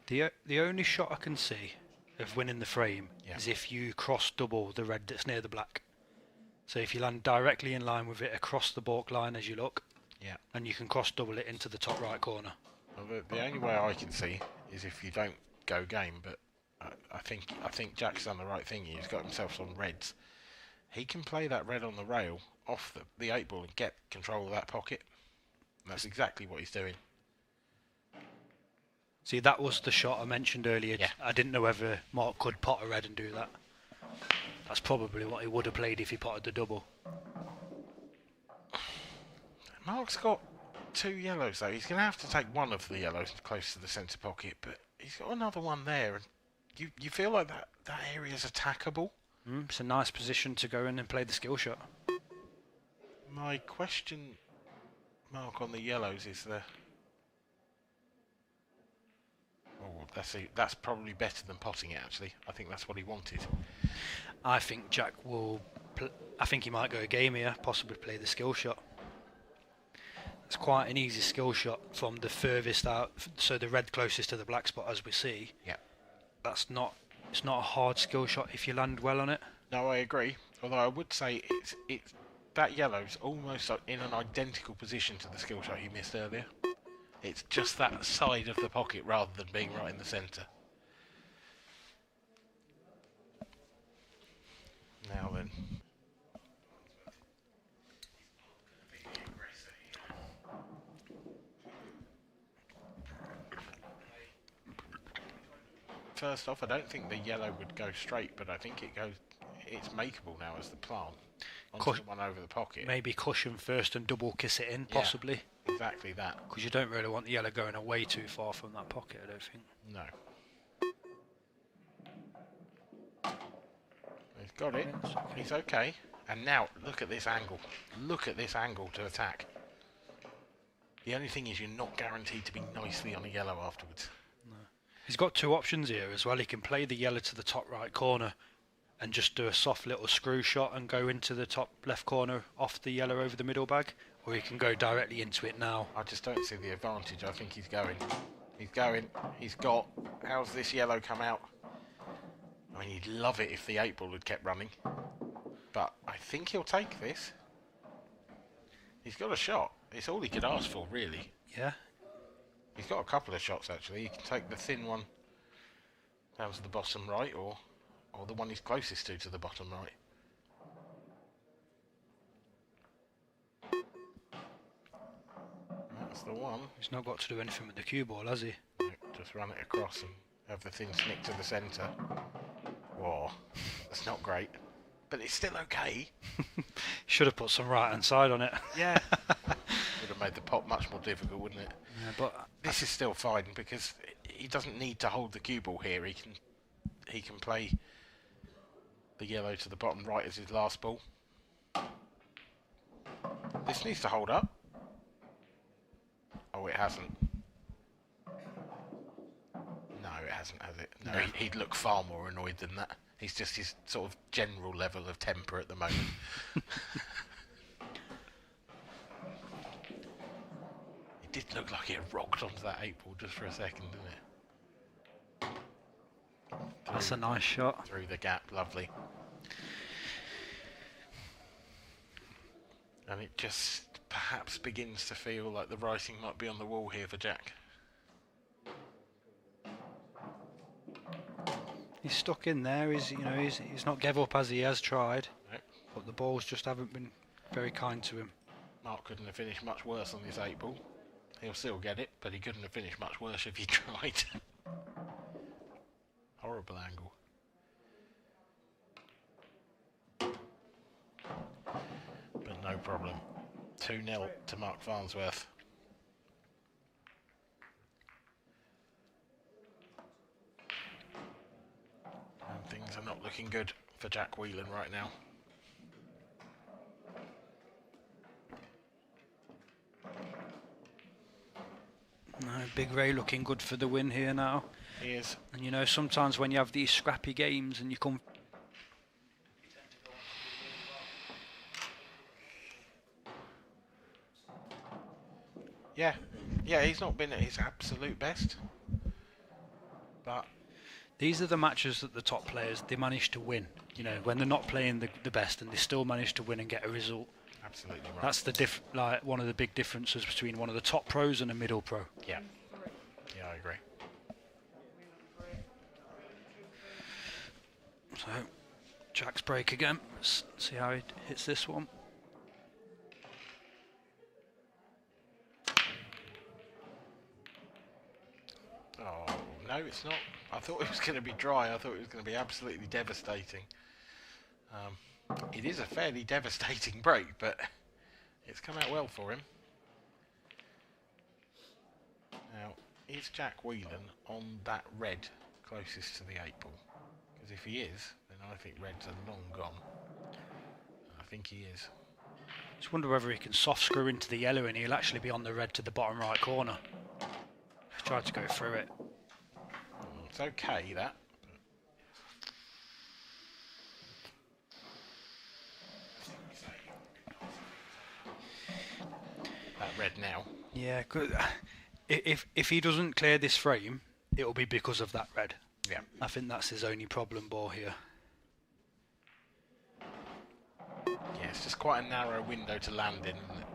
The only shot I can see of winning the frame is if you cross double the red that's near the black. So if you land directly in line with it across the balk line as you look, and you can cross double it into the top right corner. Well, the only way I can see is if you don't go game, but I think Jack's done the right thing. He's got himself some reds. He can play that red on the rail off the 8-ball and get control of that pocket. And that's exactly what he's doing. See, that was the shot I mentioned earlier. Yeah. I didn't know whether Mark could pot a red and do that. That's probably what he would have played if he potted the double. Mark's got 2 yellows though. He's going to have to take one of the yellows close to the centre pocket, but he's got another one there, and you feel like that area is attackable. It's a nice position to go in and play the skill shot. My question mark on the yellows is the... Oh, that's probably better than potting it, actually. I think that's what he wanted. I think Jack will... I think he might go a game here, possibly play the skill shot. It's quite an easy skill shot from the furthest out, so the red closest to the black spot, as we see. Yeah. It's not a hard skill shot if you land well on it. No, I agree. Although I would say it's that yellow's almost in an identical position to the skill shot he missed earlier. It's just that side of the pocket rather than being right in the centre. Now then. First off, I don't think the yellow would go straight, but I think it's makeable now as the plant. Onto the one over the pocket. Maybe cushion first and double kiss it in, possibly. Yeah, exactly that. Because you don't really want the yellow going away too far from that pocket, I don't think. No. He's got it. He's okay. And now, look at this angle. Look at this angle to attack. The only thing is you're not guaranteed to be nicely on a yellow afterwards. No. He's got 2 options here as well. He can play the yellow to the top right corner and just do a soft little screw shot and go into the top left corner off the yellow over the middle bag, or he can go directly into it now. I just don't see the advantage. I think he's going. He's going. He's got. How's this yellow come out? I mean, he'd love it if the 8-ball had kept running, but I think he'll take this. He's got a shot. It's all he could ask for, really. Yeah. He's got a couple of shots, actually. He can take the thin one down to the bottom right, or the one he's closest to the bottom right. That's the one. He's not got to do anything with the cue ball, has he? No, just run it across and have the thin snick to the centre. Whoa, that's not great. But it's still okay. Should have put some right-hand side on it. Yeah. Would have made the pot much more difficult, wouldn't it? Yeah, but this is still fine because he doesn't need to hold the cue ball here. He can play the yellow to the bottom right as his last ball. This needs to hold up. Oh, it hasn't. No, it hasn't, has it? No, he'd look far more annoyed than that. He's just his sort of general level of temper at the moment. It did look like it rocked onto that 8-ball just for a second, didn't it? That's a nice shot. Through the gap, lovely. And it just perhaps begins to feel like the writing might be on the wall here for Jack. He's stuck in there. He's not gave up as he has tried. No. But the balls just haven't been very kind to him. Mark couldn't have finished much worse on this 8-ball. He'll still get it, but he couldn't have finished much worse if he tried. Horrible angle. But no problem. 2-0 to Mark Farnsworth. And things are not looking good for Jack Wheelen right now. No, Big Ray looking good for the win here now. He is. And sometimes when you have these scrappy games and you come... Yeah, he's not been at his absolute best. But these are the matches that the top players, they manage to win. You know, when they're not playing the best and they still manage to win and get a result. Absolutely right. That's the like one of the big differences between one of the top pros and a middle pro. Yeah, I agree. So, Jack's break again. Let's see how he hits this one. Oh, no, it's not. I thought it was going to be dry. I thought it was going to be absolutely devastating. It is a fairly devastating break, but it's come out well for him. Now, is Jack Wheelen on that red closest to the 8 ball? Because if he is, then I think red's are long gone. I think he is. Just wonder whether he can soft screw into the yellow and he'll actually be on the red to the bottom right corner. Tried to go through it. It's okay, that. That red now. Yeah, good. If he doesn't clear this frame, it'll be because of that red. Yeah. I think that's his only problem ball here. Yeah, it's just quite a narrow window to land in, isn't it?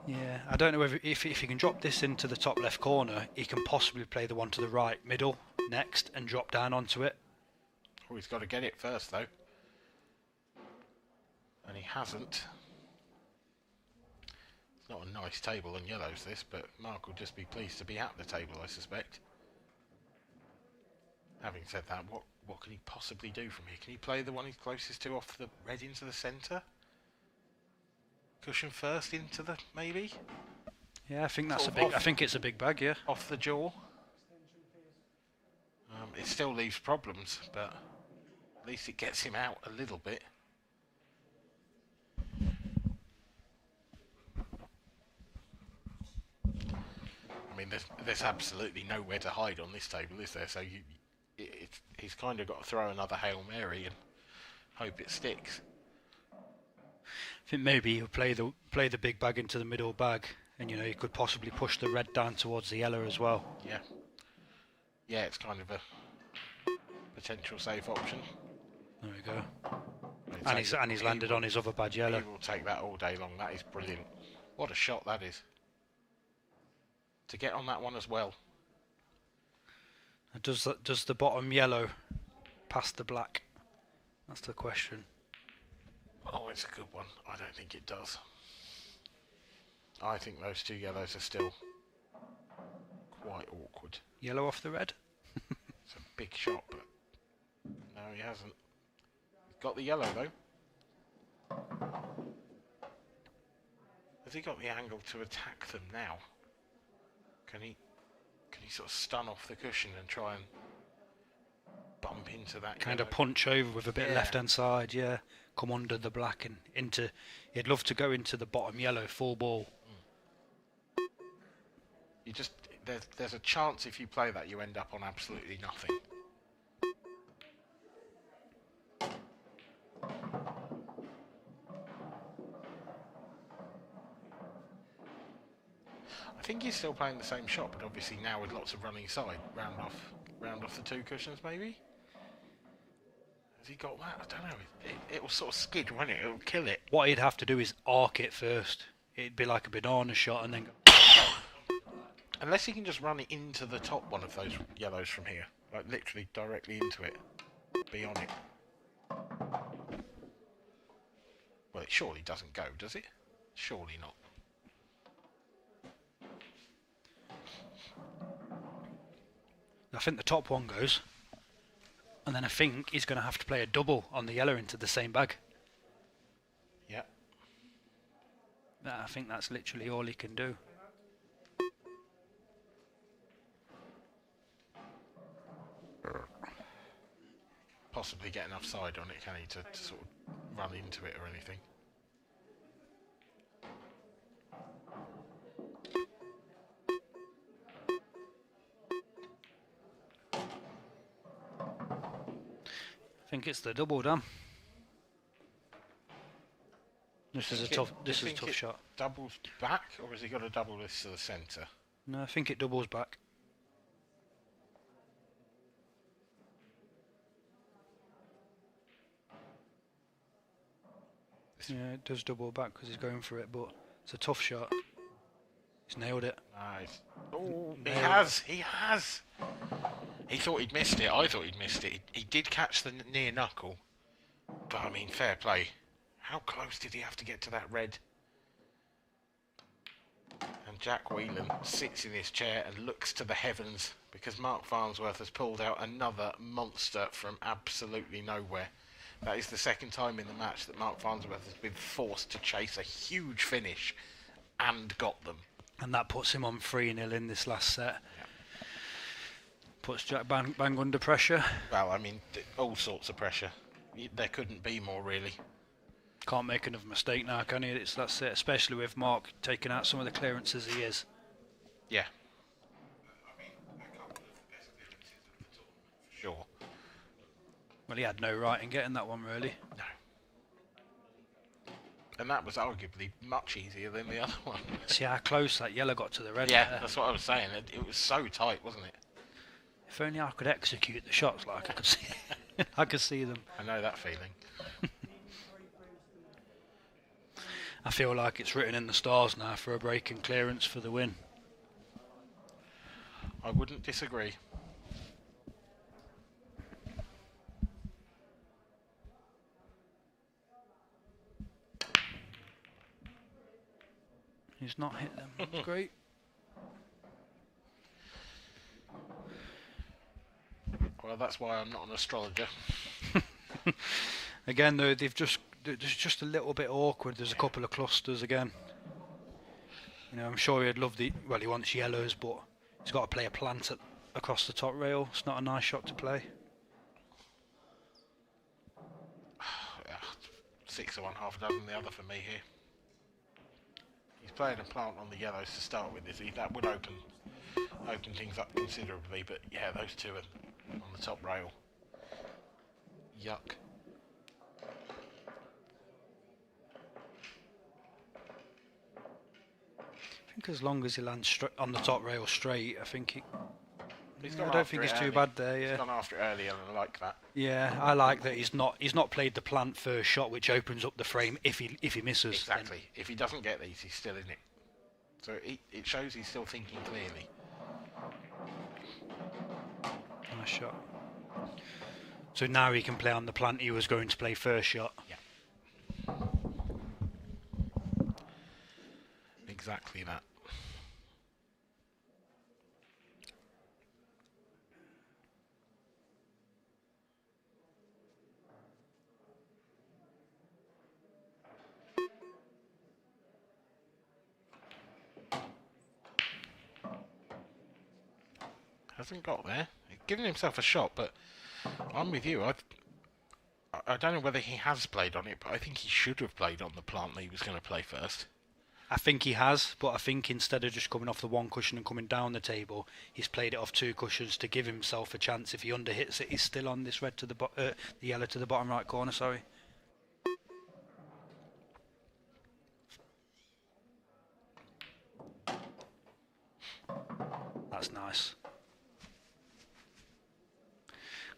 Yeah, I don't know whether if he can drop this into the top left corner, he can possibly play the one to the right middle next and drop down onto it. Oh, he's got to get it first, though. And he hasn't. It's not a nice table on yellows, this, but Mark will just be pleased to be at the table, I suspect. Having said that, what can he possibly do from here? Can he play the one he's closest to off the red into the centre? Cushion first into the maybe. Yeah, I think that's a big. I think it's a big bag. Yeah. Off the jaw. It still leaves problems, but at least it gets him out a little bit. I mean, there's absolutely nowhere to hide on this table, is there? So he's kind of got to throw another Hail Mary and hope it sticks. I think maybe he'll play the big bag into the middle bag, and you know he could possibly push the red down towards the yellow as well. Yeah. Yeah, it's kind of a potential safe option. There we go. And he's landed on his other bad yellow. He will take that all day long. That is brilliant. What a shot that is. To get on that one as well. Does the bottom yellow pass the black? That's the question. Oh, it's a good one. I don't think it does. I think those two yellows are still quite awkward. Yellow off the red? It's a big shot, but no, he hasn't. He's got the yellow, though. Has he got the angle to attack them now? Can he sort of stun off the cushion and try and bump into that Kind yellow? of punch over with a bit left hand side, yeah. Come under the black and into. He'd love to go into the bottom yellow full ball. You just there's a chance if you play that you end up on absolutely nothing. I think he's still playing the same shot, but obviously now with lots of running side, round off the two cushions maybe. Has he got that? I don't know. It will sort of skid, won't it? It'll kill it. What he'd have to do is arc it first. It'd be like a banana shot and then go. Unless he can just run it into the top one of those yellows from here. Like literally directly into it. Be on it. Well, it surely doesn't go, does it? Surely not. I think the top one goes. And then I think he's going to have to play a double on the yellow into the same bag. Yeah. I think that's literally all he can do. Possibly get enough side on it, can he, to sort of run into it or anything? I think it's the double, Dan. This is a Do tough. you This is a think tough it shot. Doubles back, or has he got to double this to the centre? No, I think it doubles back. Yeah, it does double back because he's going for it, but it's a tough shot. He's nailed it. Nice. Oh, he has. He has. He thought he'd missed it. I thought he'd missed it. He did catch the near knuckle, but I mean, fair play. How close did he have to get to that red? And Jack Wheelen sits in his chair and looks to the heavens because Mark Farnsworth has pulled out another monster from absolutely nowhere. That is the second time in the match that Mark Farnsworth has been forced to chase a huge finish and got them. And that puts him on 3-0 in this last set. Yeah. Puts Jack bang under pressure. Well, I mean, all sorts of pressure. There couldn't be more, really. Can't make another mistake now, can he? That's it, especially with Mark taking out some of the clearances he is. Yeah. I mean, a couple of the best clearances of the tournament, for sure. Well, he had no right in getting that one, really. No. And that was arguably much easier than the other one. See how close that yellow got to the red. Yeah, there. that's what I was saying. It was so tight, wasn't it? If only I could execute the shots like I could see. I could see them. I know that feeling. I feel like it's written in the stars now for a break and clearance for the win. I wouldn't disagree. He's not hit them. That's great. Well, that's why I'm not an astrologer. Again, though, there's just a little bit awkward. There's a couple of clusters again. You know, I'm sure he'd love he wants yellows, but he's got to play a plant across the top rail. It's not a nice shot to play. 6 of one, half a dozen the other for me here. He's playing a plant on the yellows to start with, is he? That would open things up considerably, but yeah, those two are on the top rail. Yuck. I think as long as he lands on the top rail straight, I think I Gone don't think after it's it too early. bad there. He's Yeah. gone after it earlier, and I like that. Yeah, I like that he's not played the plant first shot, which opens up the frame if he misses. Exactly. If he doesn't get these, he's still in it. So it shows he's still thinking clearly. Nice shot. So now he can play on the plant he was going to play first shot. Yeah. Exactly that. Hasn't got there. He's giving himself a shot, but I'm with you. I don't know whether he has played on it, but I think he should have played on the plant that he was going to play first. I think he has, but I think instead of just coming off the one cushion and coming down the table, he's played it off 2 cushions to give himself a chance. If he underhits it, he's still on this red to the yellow to the bottom right corner. Sorry. That's nice.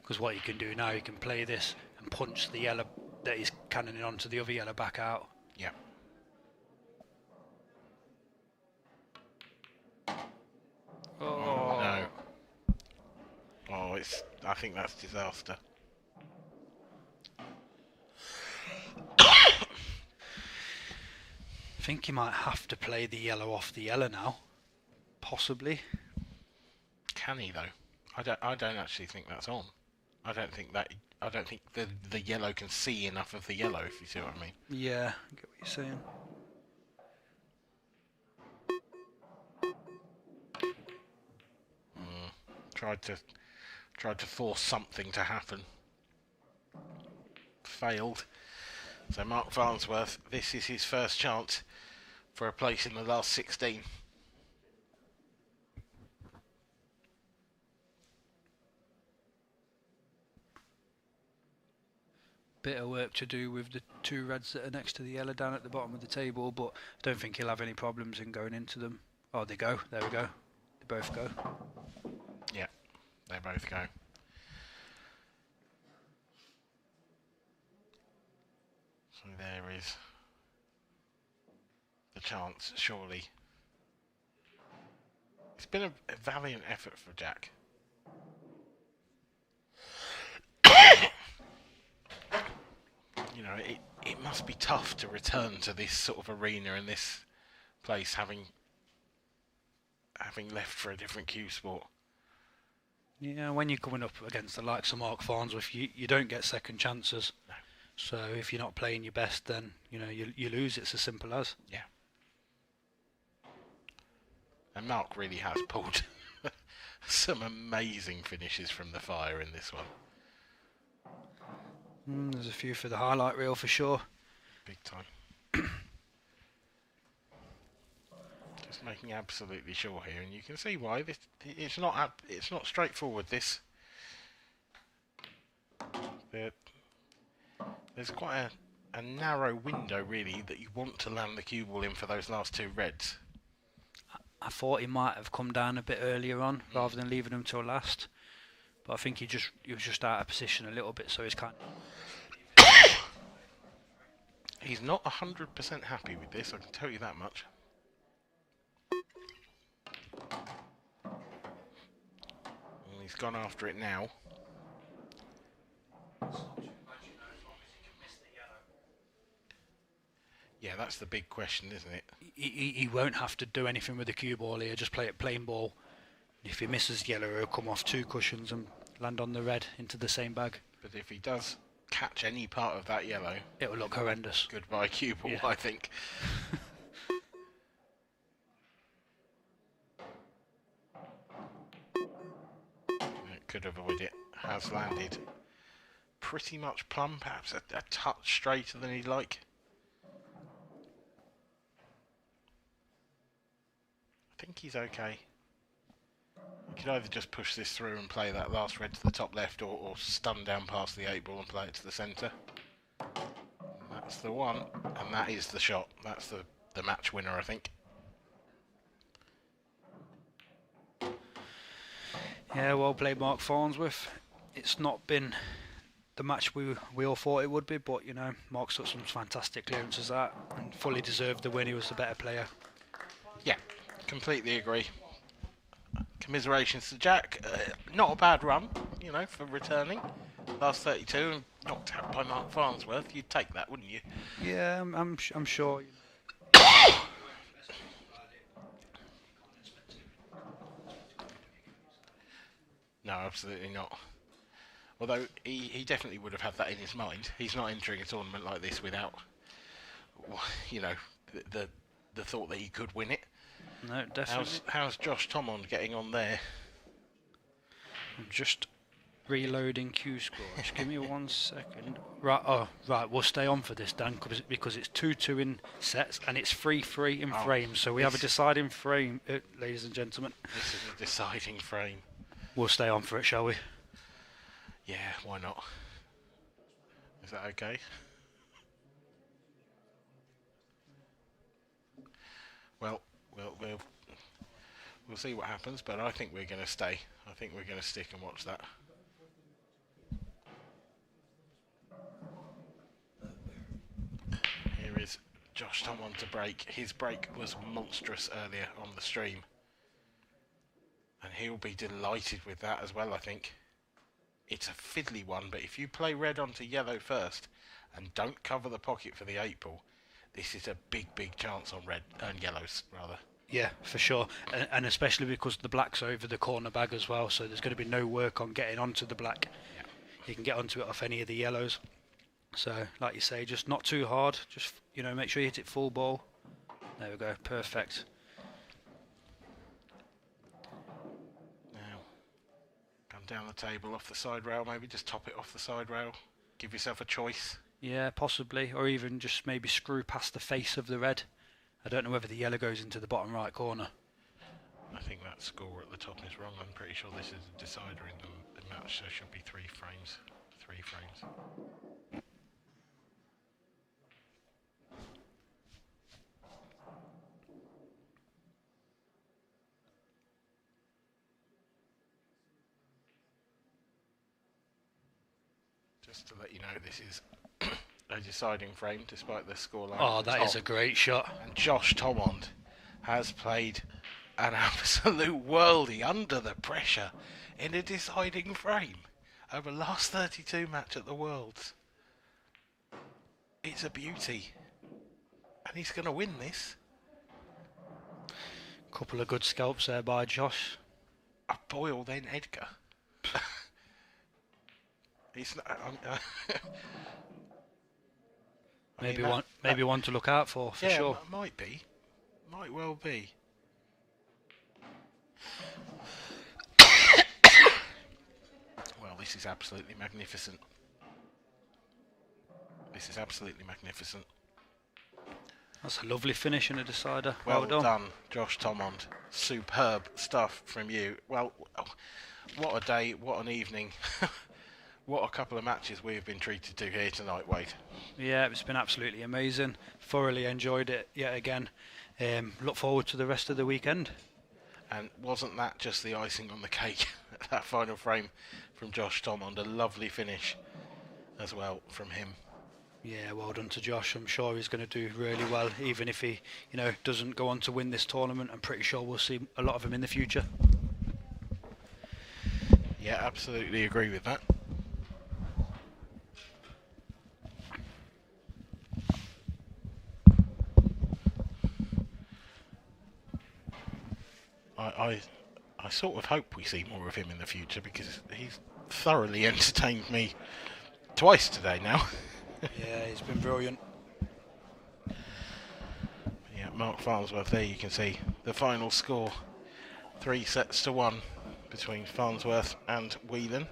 Because what you can do now, you can play this and punch the yellow that he's cannoning onto the other yellow back out. Yeah. Oh no. Oh, I think that's disaster. I think he might have to play the yellow off the yellow now. Possibly. Can he though? I don't actually think that's on. I don't think the yellow can see enough of the yellow, if you see what I mean. Yeah, I get what you're saying. Tried to force something to happen. Failed. So Mark Farnsworth, this is his first chance for a place in the last 16. bit of work to do with the two reds that are next to the yellow down at the bottom of the table, but I don't think he'll have any problems in going into them. Oh, they go. There we go. They both go. Yeah, they both go. So there is the chance, surely. It's been a valiant effort for Jack. You know, it must be tough to return to this sort of arena and this place having left for a different Cuesport. Yeah, when you're coming up against the likes of Mark Farnsworth, you don't get second chances. No. So if you're not playing your best, then you lose. It's as simple as. Yeah. And Mark really has pulled some amazing finishes from the fire in this one. There's a few for the highlight reel for sure. Big time. Just making absolutely sure here, and you can see why. It's not straightforward. There's quite a narrow window really that you want to land the cue ball in for those last two reds. I thought he might have come down a bit earlier on rather than leaving him till last, but I think he was just out of position a little bit, so he's kind of. He's not 100% happy with this, I can tell you that much. And he's gone after it now. Yeah, that's the big question, isn't it? He won't have to do anything with the cue ball here, just play it plain ball. If he misses yellow, he'll come off two cushions and land on the red into the same bag. But if he does catch any part of that yellow, it will look horrendous. Goodbye cue ball, yeah. I think. It could avoid it. Has landed pretty much plumb, perhaps a touch straighter than he'd like. I think he's okay. You could either just push this through and play that last red to the top left, or stun down past the 8 ball and play it to the centre. That's the one, and that is the shot. That's the match winner, I think. Yeah, well played, Mark Farnsworth. It's not been the match we all thought it would be, but Mark's took some fantastic clearances out and fully deserved the win. He was the better player. Yeah, completely agree. Commiserations to Jack. Not a bad run, for returning. Last 32 and knocked out by Mark Farnsworth. You'd take that, wouldn't you? Yeah, I'm sure. No, absolutely not. Although he definitely would have had that in his mind. He's not entering a tournament like this without, the thought that he could win it. No, definitely. How's Josh Tomon getting on there? I'm just reloading Cuesports. Give me 1 second. Right, we'll stay on for this, Dan, because it's 2-2 in sets and it's 3-3 in frames. So we have a deciding frame, ladies and gentlemen. This is a deciding frame. We'll stay on for it, shall we? Yeah, why not? Is that okay? Well, we'll see what happens, but I think we're going to stay. I think we're going to stick and watch that. Here is Josh Tomon to break. His break was monstrous earlier on the stream. And he'll be delighted with that as well, I think. It's a fiddly one, but if you play red onto yellow first and don't cover the pocket for the 8 ball, this is a big chance on red and yellows, rather. Yeah, for sure. And especially because the black's over the corner bag as well, so there's going to be no work on getting onto the black. Yeah. You can get onto it off any of the yellows. So, like you say, just not too hard. Just, make sure you hit it full ball. There we go, perfect. Down the table off the side rail, maybe just top it off the side rail, give yourself a choice. Yeah, possibly, or even just maybe screw past the face of the red. I don't know whether the yellow goes into the bottom right corner. I think that score at the top is wrong. I'm pretty sure this is a decider in the match, so it should be 3 frames. 3 frames. Just to let you know, this is a deciding frame despite the scoreline. Oh, that is a great shot. And Josh Thomond has played an absolute worldie under the pressure in a deciding frame over last 32 match at the Worlds. It's a beauty. And he's going to win this. Couple of good scalps there by Josh. A Boyle, then Edgar. He's not, maybe one to look out for yeah, sure. Might be. Might well be. Well, this is absolutely magnificent. This is absolutely magnificent. That's a lovely finish and a decider. Well done, Josh Thomond. Superb stuff from you. Well, what a day, what an evening. What a couple of matches we have been treated to here tonight, Wade. Yeah, it's been absolutely amazing. Thoroughly enjoyed it yet again. Look forward to the rest of the weekend. And wasn't that just the icing on the cake? That final frame from Josh Thomond, a lovely finish as well from him. Yeah, well done to Josh. I'm sure he's going to do really well, even if he, doesn't go on to win this tournament. I'm pretty sure we'll see a lot of him in the future. Yeah, absolutely agree with that. I sort of hope we see more of him in the future because he's thoroughly entertained me twice today now. Yeah, he's been brilliant. Yeah, Mark Farnsworth, there you can see the final score. 3-1 between Farnsworth and Wheelen.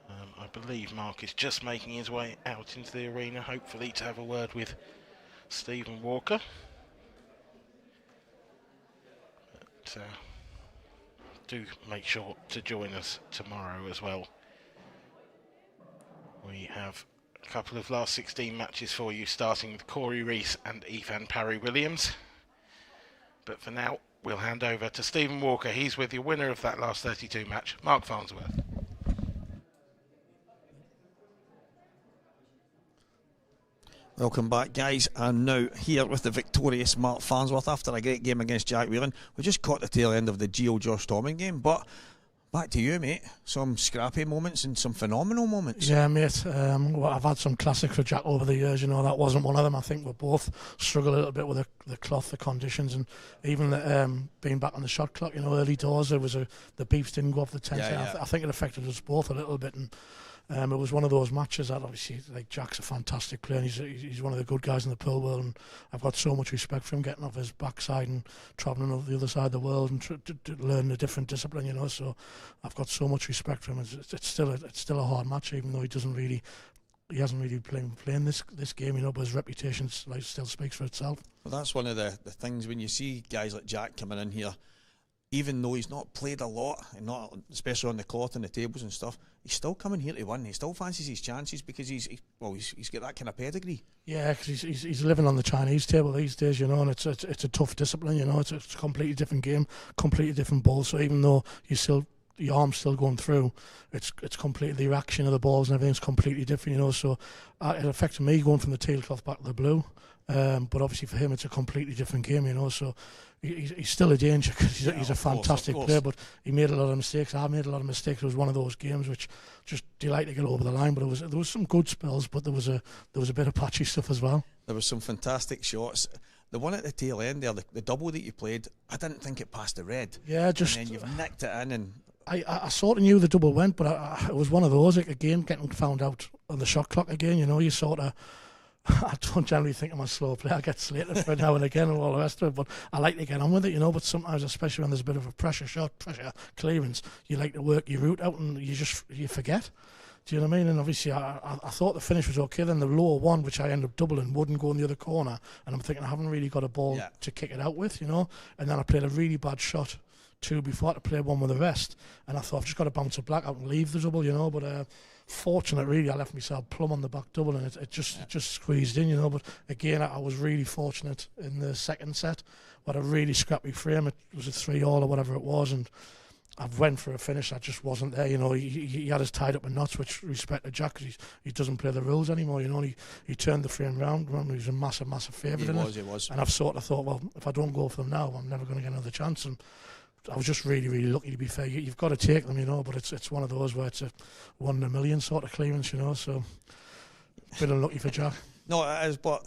I believe Mark is just making his way out into the arena, hopefully to have a word with Stephen Walker. But, do make sure to join us tomorrow as well. We have a couple of last 16 matches for you, starting with Corey Rees and Ethan Parry-Williams. But for now, we'll hand over to Stephen Walker. He's with the winner of that last 32 match, Mark Farnsworth. Welcome back, guys, and now here with the victorious Mark Farnsworth after a great game against Jack Wheelen. We just caught the tail end of the Geo Josh Thomond game, but back to you, mate. Some scrappy moments and some phenomenal moments. Yeah, mate. I've had some classics for Jack over the years. That wasn't one of them. I think we both struggle a little bit with the cloth, the conditions, and even being back on the shot clock. Early doors there was the beeps didn't go off the 10. I think it affected us both a little bit, and it was one of those matches that obviously, like, Jack's a fantastic player and he's one of the good guys in the pool world, and I've got so much respect for him getting off his backside and travelling over the other side of the world and to learn a different discipline, so I've got so much respect for him. It's still a hard match, even though he hasn't really playing this game, but his reputation still speaks for itself. Well, that's one of the things when you see guys like Jack coming in here, even though he's not played a lot, and not especially on the cloth and the tables and stuff, he's still coming here to win. He still fancies his chances because he's got that kind of pedigree. Yeah, because he's living on the Chinese table these days, and it's a tough discipline, it's a completely different game, completely different ball. So even though your arm's still going through, it's completely, the reaction of the balls and everything's completely different, so it affected me going from the tablecloth back to the blue. But obviously for him it's a completely different game, so he's still a danger because he's a fantastic player, but he made a lot of mistakes. I made a lot of mistakes. It was one of those games which just delight to get over the line, but there was some good spells, but there was a bit of patchy stuff as well. There was some fantastic shots. The one at the tail end there, the double that you played, I didn't think it passed the red. Yeah, and then you've nicked it in, and I sort of knew the double went, but it was one of those, again, getting found out on the shot clock again, you sort of, I don't generally think I'm a slow player. I get slated for it now and again and all the rest of it, but I like to get on with it, but sometimes, especially when there's a bit of a pressure clearance, you like to work your route out and you forget. Do you know what I mean? And obviously I thought the finish was okay, then the lower one, which I ended up doubling, wouldn't go in the other corner, and I'm thinking I haven't really got a ball to kick it out with, and then I played a really bad shot two before I had to play one with the rest, and I thought I've just got to bounce it back out and leave the double, but fortunate really, I left myself plumb on the back double and it just squeezed in, but again I was really fortunate in the second set. What a really scrappy frame, it was a 3-all or whatever it was, and I went for a finish that just wasn't there. You know, he had us tied up in knots, which respect to Jack, because he doesn't play the rules anymore. You know, he turned the frame round. He was a massive favourite in it. He was. And I've sort of thought, well, if I don't go for them now, I'm never going to get another chance. And I was just really, really lucky, to be fair. You've got to take them, you know, but it's one of those where it's a 1 in a million sort of clearance, you know. So, a bit unlucky for Jack. No, it is, but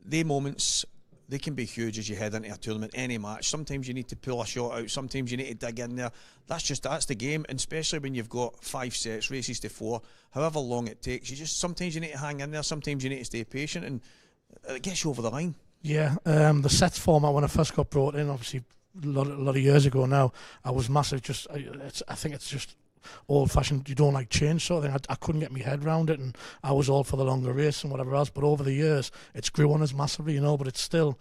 the moments, they can be huge as you head into a tournament, any match. Sometimes you need to pull a shot out, sometimes you need to dig in there. That's the game, and especially when you've got 5 sets, races to 4, however long it takes. Sometimes you need to hang in there, sometimes you need to stay patient, and it gets you over the line. Yeah, the sets format when I first got brought in, obviously a lot of years ago now, I was massive. I think it's just old-fashioned. You don't like change sort of thing. I couldn't get my head around it, and I was all for the longer race and whatever else. But over the years, it's grew on us massively, you know. But it's still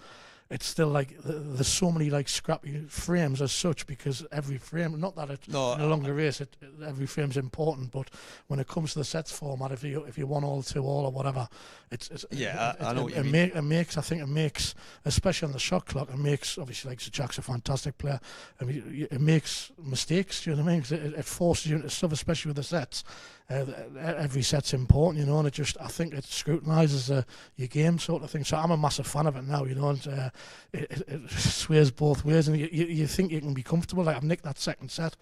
like there's so many like scrappy frames as such, because every frame, not that in a longer race, every frame's important, but when it comes to the sets format, if you want all 2 all or whatever, I know what you mean. I think it makes, especially on the shot clock, it makes, obviously, like, Jack's a fantastic player. I mean, it makes mistakes. Do you know what I mean? 'Cause it forces you into stuff, especially with the sets. Every set's important, you know, and I think it scrutinises your game sort of thing. So I'm a massive fan of it now, you know, and it sways both ways, and you think you can be comfortable. Like, I've nicked that second set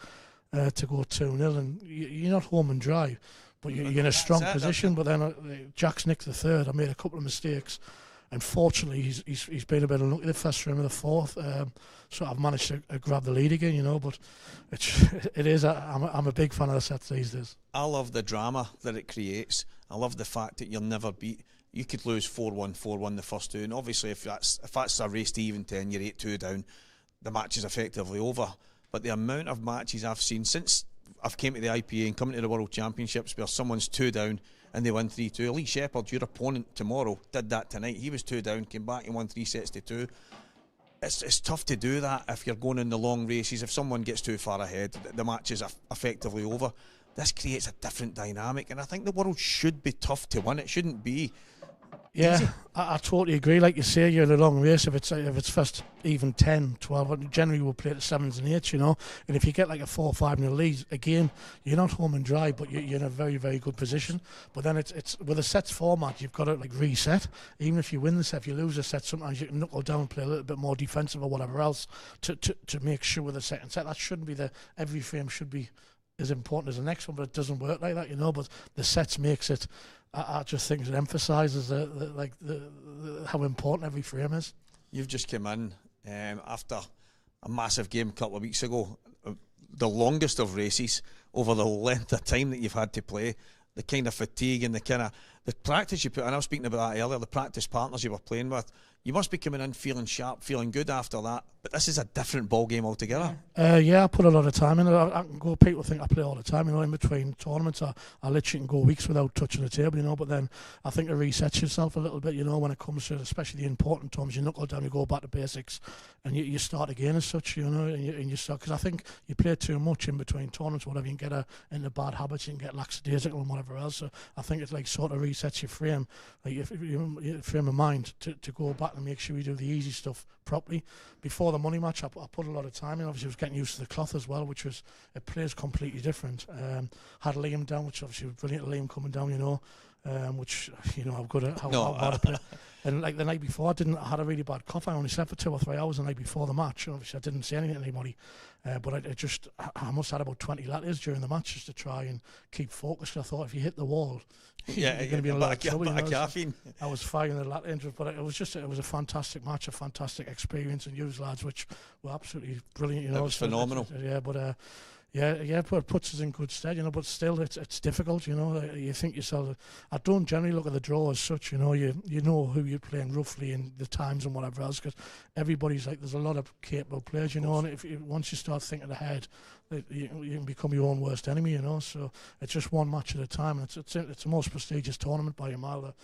to go 2-0, and you're not home and dry, but you're in a strong position. But then Jack's nicked the third. I made a couple of mistakes, and fortunately he's been a bit unlucky the first frame of the fourth, so I've managed to grab the lead again, you know. But I'm a big fan of the sets these days. I love the drama that it creates. I love the fact that you're never beat. You could lose 4-1, 4-1 the first 2, and obviously if that's a race to even 10, you're 8-2 down, the match is effectively over. But the amount of matches I've seen since I've came to the IPA and coming to the World Championships where someone's 2 down and they win 3-2. Lee Shepherd, your opponent tomorrow, did that tonight. He was 2 down, came back and won 3-2. It's tough to do that if you're going in the long races. If someone gets too far ahead, the match is effectively over. This creates a different dynamic, and I think the World should be tough to win. It shouldn't be. Yeah, I totally agree. Like you say, you're in a long race. If it's first even 10, 12, generally we'll play at 7s and 8s, you know. And if you get like a 4-5-0 lead, again, you're not home and dry, but you're in a very, very good position. But then it's with a sets format, you've got to like reset. Even if you win the set, if you lose a set, sometimes you can knuckle down and play a little bit more defensive or whatever else to make sure with the second set. That shouldn't be every frame should be as important as the next one, but it doesn't work like that, you know. But the sets makes it. I just think it emphasises how important every frame is. You've just come in after a massive game a couple of weeks ago, the longest of races over the length of time that you've had to play, the kind of fatigue and the practice you put in. I was speaking about that earlier, the practice partners you were playing with. You must be coming in feeling sharp, feeling good after that. But this is a different ball game altogether. Yeah, I put a lot of time in it. I can go. People think I play all the time. You know, in between tournaments, I literally can go weeks without touching the table. You know, but then I think it resets yourself a little bit. You know, when it comes to especially the important times, you knuckle down, you go back to basics, and you start again as such. You know, and you start, because I think you play too much in between tournaments, whatever. You can get into bad habits, you can get lackadaisical and whatever else. So I think it like sort of resets your frame, like your frame of mind to go back and make sure you do the easy stuff properly. Before the money match, I put a lot of time in. Obviously, I was getting used to the cloth as well, which was, it plays completely different. Had Liam down, which obviously was brilliant. Liam coming down, you know, which, you know, how bad I play. And like the night before, I had a really bad cough. I only slept for 2 or 3 hours the night before the match. And obviously, I didn't say anything to anybody. But I must have had about 20 lattes during the match just to try and keep focused. I thought if you hit the wall, you're going to be in a lot of trouble. Caffeine. I was firing the latte into it, but it was a fantastic match, a fantastic experience, and you lads, which were absolutely brilliant. You know, it was phenomenal. But it puts us in good stead, you know. But still, it's difficult, you know. You think yourself. I don't generally look at the draw as such, you know. You know who you're playing roughly and the times and whatever else, because everybody's like, there's a lot of capable players, you know. And once you start thinking ahead, you can become your own worst enemy, you know. So it's just one match at a time. And it's the most prestigious tournament by a mile.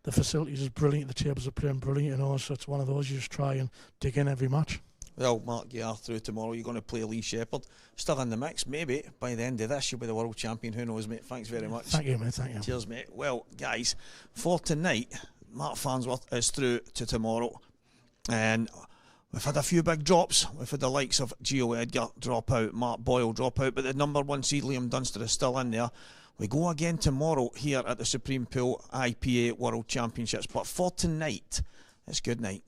The facilities is brilliant. The tables are playing brilliant, you know. So it's one of those you just try and dig in every match. Well, Mark, you are through tomorrow. You're going to play Lee Shepherd. Still in the mix. Maybe by the end of this, you'll be the world champion. Who knows, mate? Thanks very much. Thank you, mate. Thank you. Cheers, mate. Well, guys, for tonight, Mark Farnsworth is through to tomorrow. And We've had a few big drops. We've had the likes of Gio Edgar drop out, Mark Boyle drop out, but the number 1 seed Liam Dunster is still in there. We go again tomorrow here at the Supreme Pool IPA World Championships, but for tonight, it's good night.